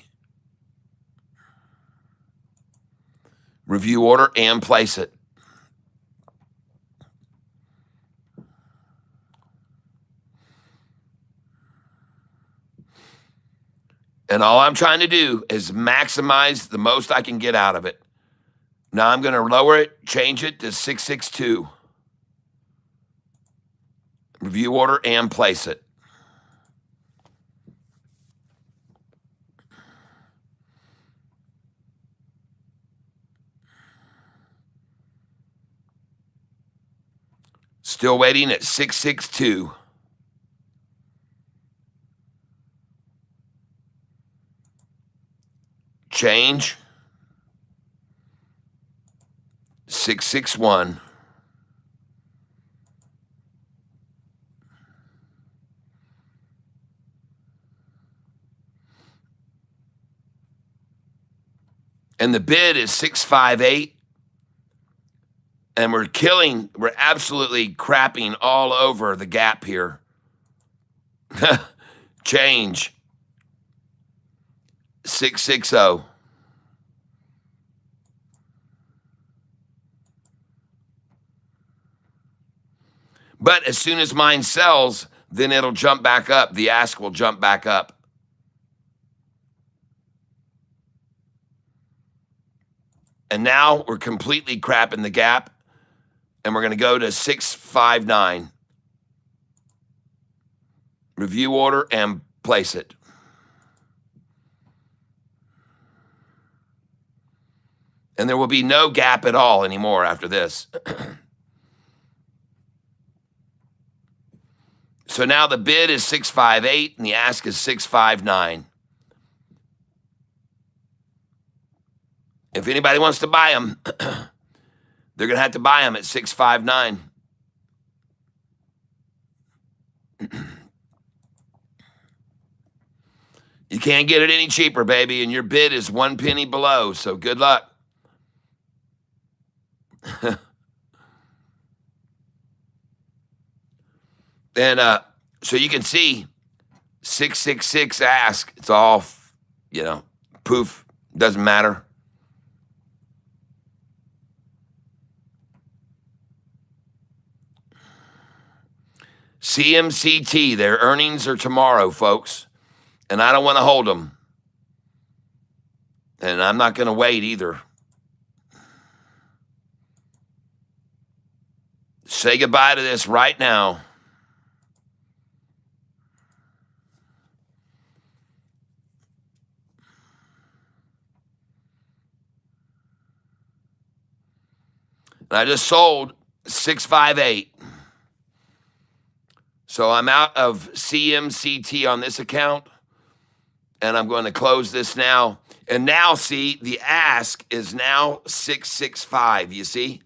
[SPEAKER 1] Review order and place it. And all I'm trying to do is maximize the most I can get out of it. Now I'm going to lower it, change it to 662. Review order and place it. Still waiting at 662. Change. 661. And the bid is 658. And we're absolutely crapping all over the gap here. Change. 660. But as soon as mine sells, then it'll jump back up. The ask will jump back up. And now we're completely crapping the gap. And we're going to go to 659. Review order and place it. And there will be no gap at all anymore after this. So now the bid is 658 and the ask is 659. If anybody wants to buy them, they're going to have to buy them at 659. You can't get it any cheaper, baby, and your bid is 1 penny below, so good luck. And so you can see 666 ask. It's all, poof, doesn't matter. CMCT, their earnings are tomorrow, folks, and I don't want to hold them. And I'm not going to wait either. Say goodbye to this right now. And I just sold 658. So I'm out of CMCT on this account, and I'm going to close this now. And now, see, the ask is now 665, you see?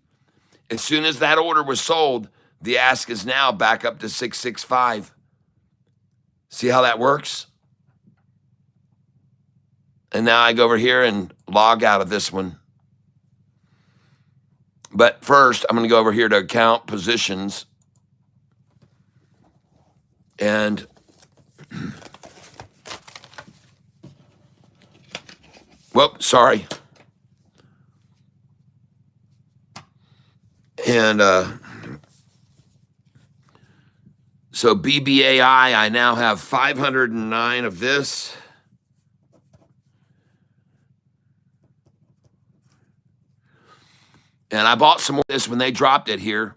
[SPEAKER 1] As soon as that order was sold, the ask is now back up to 665. See how that works? And now I go over here and log out of this one. But first, I'm going to go over here to account positions. And sorry. And so BBAI, I now have 509 of this. And I bought some more of this when they dropped it here.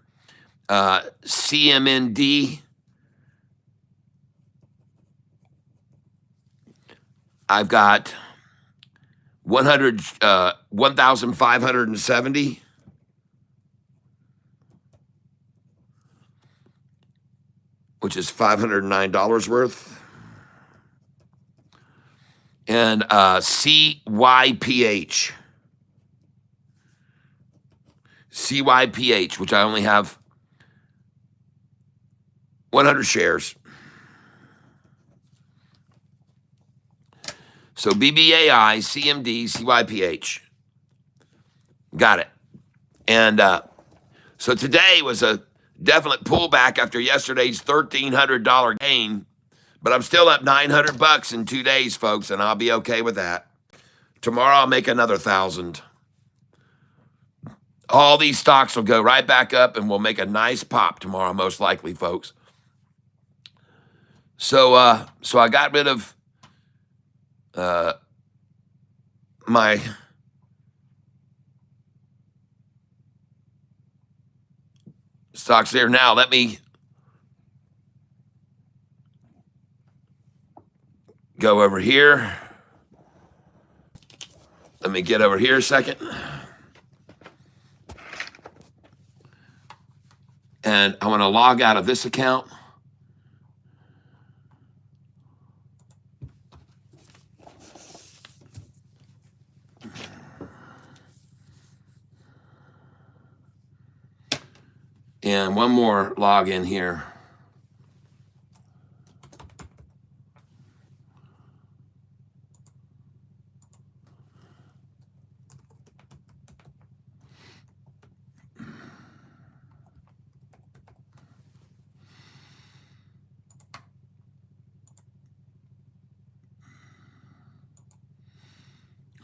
[SPEAKER 1] CMND. I've got 1,570. Which is $509 worth. And CYPH. CYPH, which I only have 100 shares. So BBAI, CMD, CYPH. Got it. And so today was a definite pullback after yesterday's $1,300 gain. But I'm still up $900 in 2 days, folks, and I'll be okay with that. Tomorrow I'll make another 1,000. All these stocks will go right back up, and we'll make a nice pop tomorrow, most likely, folks. So I got rid of my stocks there. Now let me go over here. Let me get over here a second. And I want to log out of this account. And one more login here.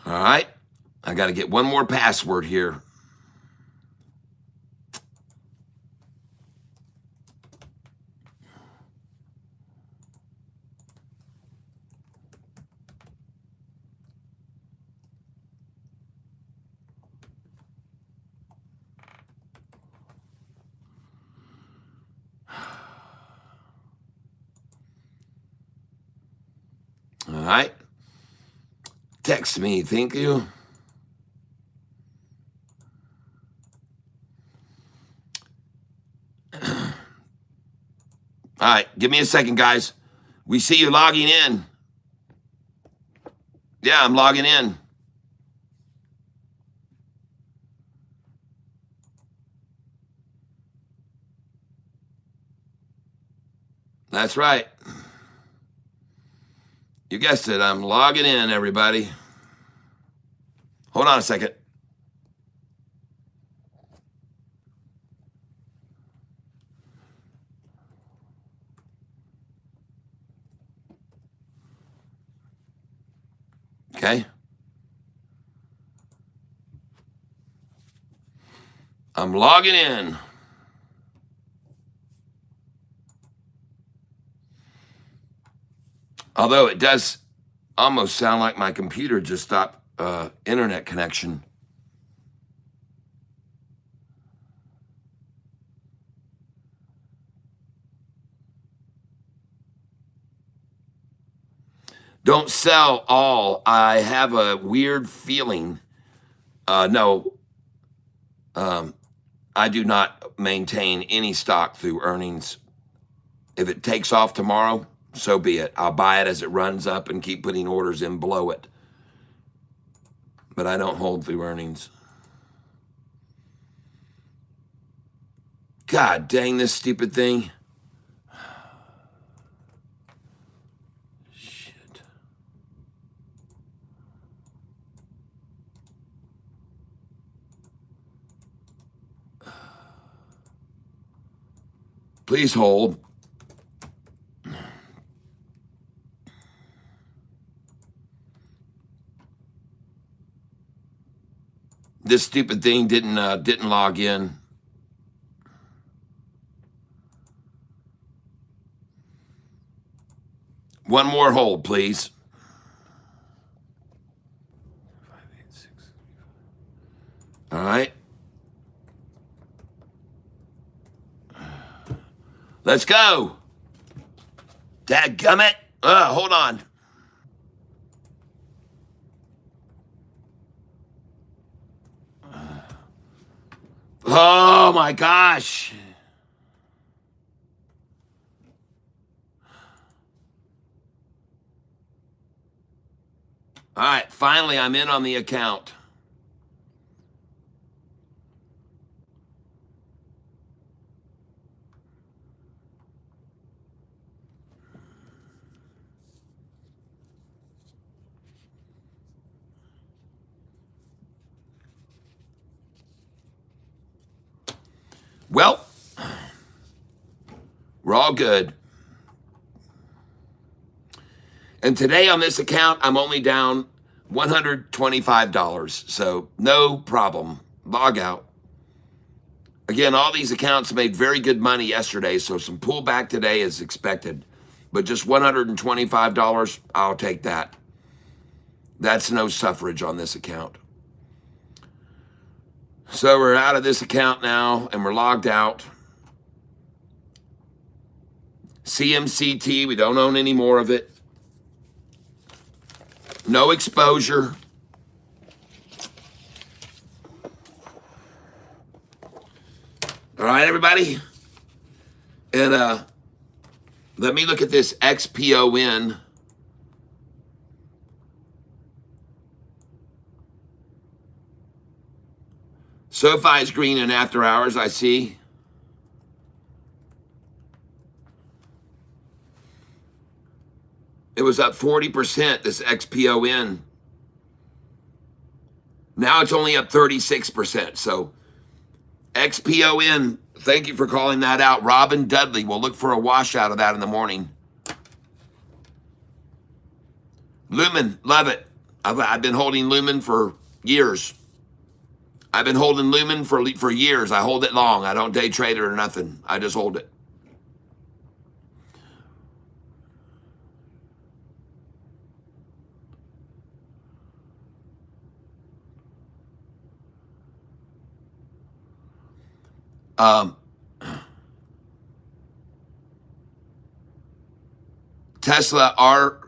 [SPEAKER 1] All right. I got to get one more password here. All right. Text me. Thank you. All right, give me a second, guys. We see you logging in. Yeah, I'm logging in. That's right. You guessed it. I'm logging in, everybody. Hold on a second. Okay. I'm logging in. Although it does almost sound like my computer just stopped internet connection. Don't sell all. I have a weird feeling. No, I do not maintain any stock through earnings. If it takes off tomorrow, so be it. I'll buy it as it runs up and keep putting orders in below it. But I don't hold through earnings. God dang this stupid thing. Shit. Please hold. This stupid thing didn't log in. One more hold, please. 5, 8, 6. All right. Let's go. Dadgummit. Hold on. Oh my gosh. All right, finally I'm in on the account. Well, we're all good. And today on this account, I'm only down $125. So no problem. Log out. Again, all these accounts made very good money yesterday, so some pullback today is expected. But just $125, I'll take that. That's no suffrage on this account. So we're out of this account now, and we're logged out. CMCT, we don't own any more of it. No exposure. All right, everybody. And let me look at this XPON. SoFi is green in after hours, I see. It was up 40%, this XPON. Now it's only up 36%. So XPON, thank you for calling that out. Robin Dudley, we'll look for a washout of that in the morning. Lumen, love it. I've been holding Lumen for years. I've been holding Lumen for years. I hold it long. I don't day trade it or nothing. I just hold it. Tesla,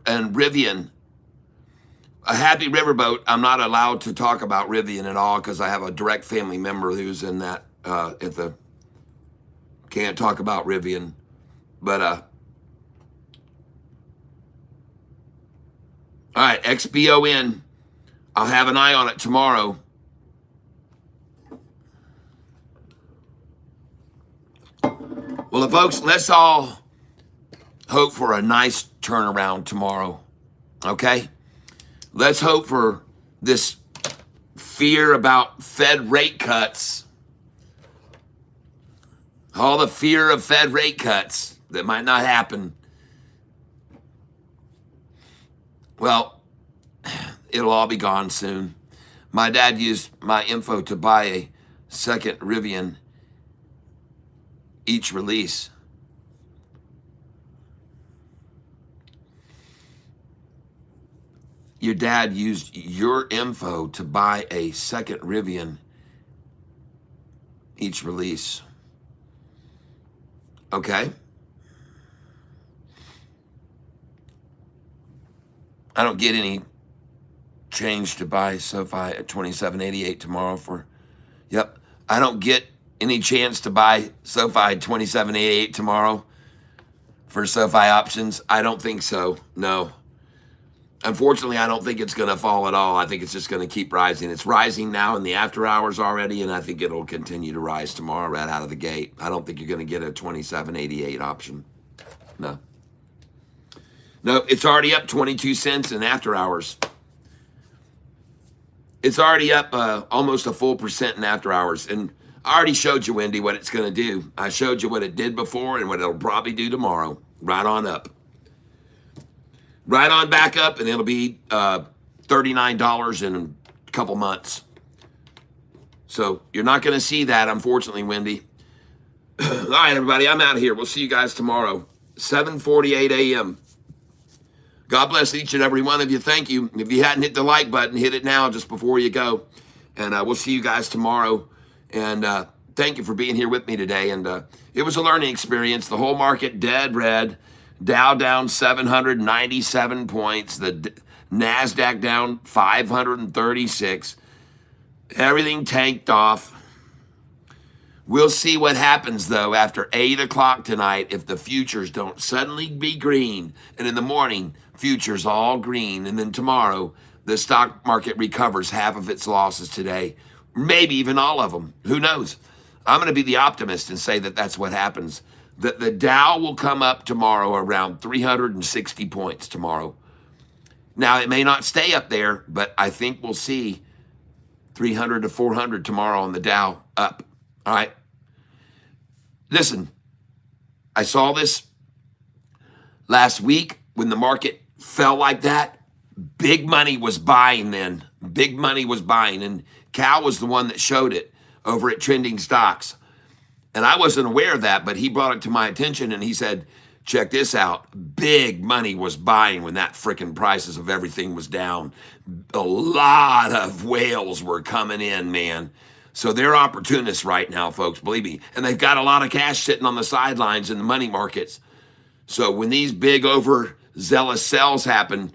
[SPEAKER 1] and Rivian. A Happy Riverboat, I'm not allowed to talk about Rivian at all because I have a direct family member who's in that, can't talk about Rivian. But, all right, XBON, I'll have an eye on it tomorrow. Well, folks, let's all hope for a nice turnaround tomorrow. Okay? Let's hope for this fear about Fed rate cuts, all the fear of Fed rate cuts that might not happen. Well, it'll all be gone soon. My dad used my info to buy a second Rivian each release. Your dad used your info to buy a second Rivian each release. Okay? I don't get any change to buy SoFi at $27.88 tomorrow for, yep. I don't get any chance to buy SoFi at $27.88 tomorrow for SoFi options. I don't think so, no. Unfortunately, I don't think it's going to fall at all. I think it's just going to keep rising. It's rising now in the after hours already, and I think it'll continue to rise tomorrow right out of the gate. I don't think you're going to get a $27.88 option. No. No, it's already up 22 cents in after hours. It's already up almost a full percent in after hours. And I already showed you, Wendy, what it's going to do. I showed you what it did before and what it'll probably do tomorrow. Right on up. Right on back up, and it'll be $39 in a couple months. So you're not going to see that, unfortunately, Wendy. All right, everybody, I'm out of here. We'll see you guys tomorrow, 7:48 a.m. God bless each and every one of you. Thank you. If you hadn't hit the like button, hit it now just before you go. And we'll see you guys tomorrow. And thank you for being here with me today. And it was a learning experience. The whole market dead red. Dow down 797 points. The NASDAQ down 536. Everything tanked off. We'll see what happens, though, after 8 o'clock tonight if the futures don't suddenly be green. And in the morning, futures all green. And then tomorrow, the stock market recovers half of its losses today. Maybe even all of them. Who knows? I'm going to be the optimist and say that that's what happens. That the Dow will come up tomorrow around 360 points tomorrow. Now, it may not stay up there, but I think we'll see 300 to 400 tomorrow on the Dow up. All right. Listen, I saw this last week when the market fell like that. Big money was buying then. Big money was buying. And Cal was the one that showed it over at Trending Stocks. And I wasn't aware of that, but he brought it to my attention and he said, check this out. Big money was buying when that frickin' prices of everything was down. A lot of whales were coming in, man. So they're opportunists right now, folks, believe me. And they've got a lot of cash sitting on the sidelines in the money markets. So when these big overzealous sells happen,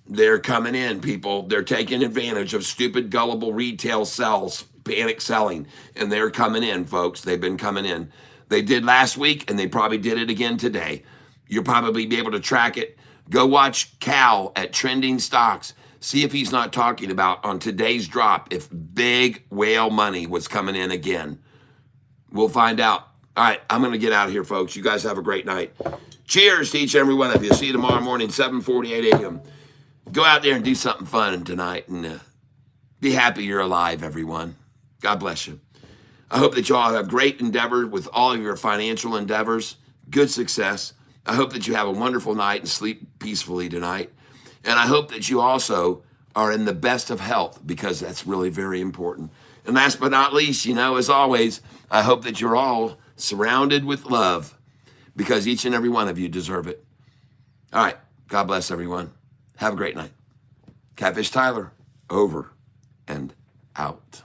[SPEAKER 1] they're coming in, people. They're taking advantage of stupid, gullible retail sells, panic selling, and they're coming in, folks. They've been coming in. They did last week, and they probably did it again today. You'll probably be able to track it. Go watch Cal at Trending Stocks. See if he's not talking about on today's drop if big whale money was coming in again. We'll find out. All right, I'm going to get out of here, folks. You guys have a great night. Cheers to each and every one of you. See you tomorrow morning, 7:48 a.m. Go out there and do something fun tonight and be happy you're alive, everyone. God bless you. I hope that you all have great endeavor with all of your financial endeavors, good success. I hope that you have a wonderful night and sleep peacefully tonight. And I hope that you also are in the best of health because that's really very important. And last but not least, as always, I hope that you're all surrounded with love because each and every one of you deserve it. All right. God bless everyone. Have a great night. Catfish Tyler, over and out.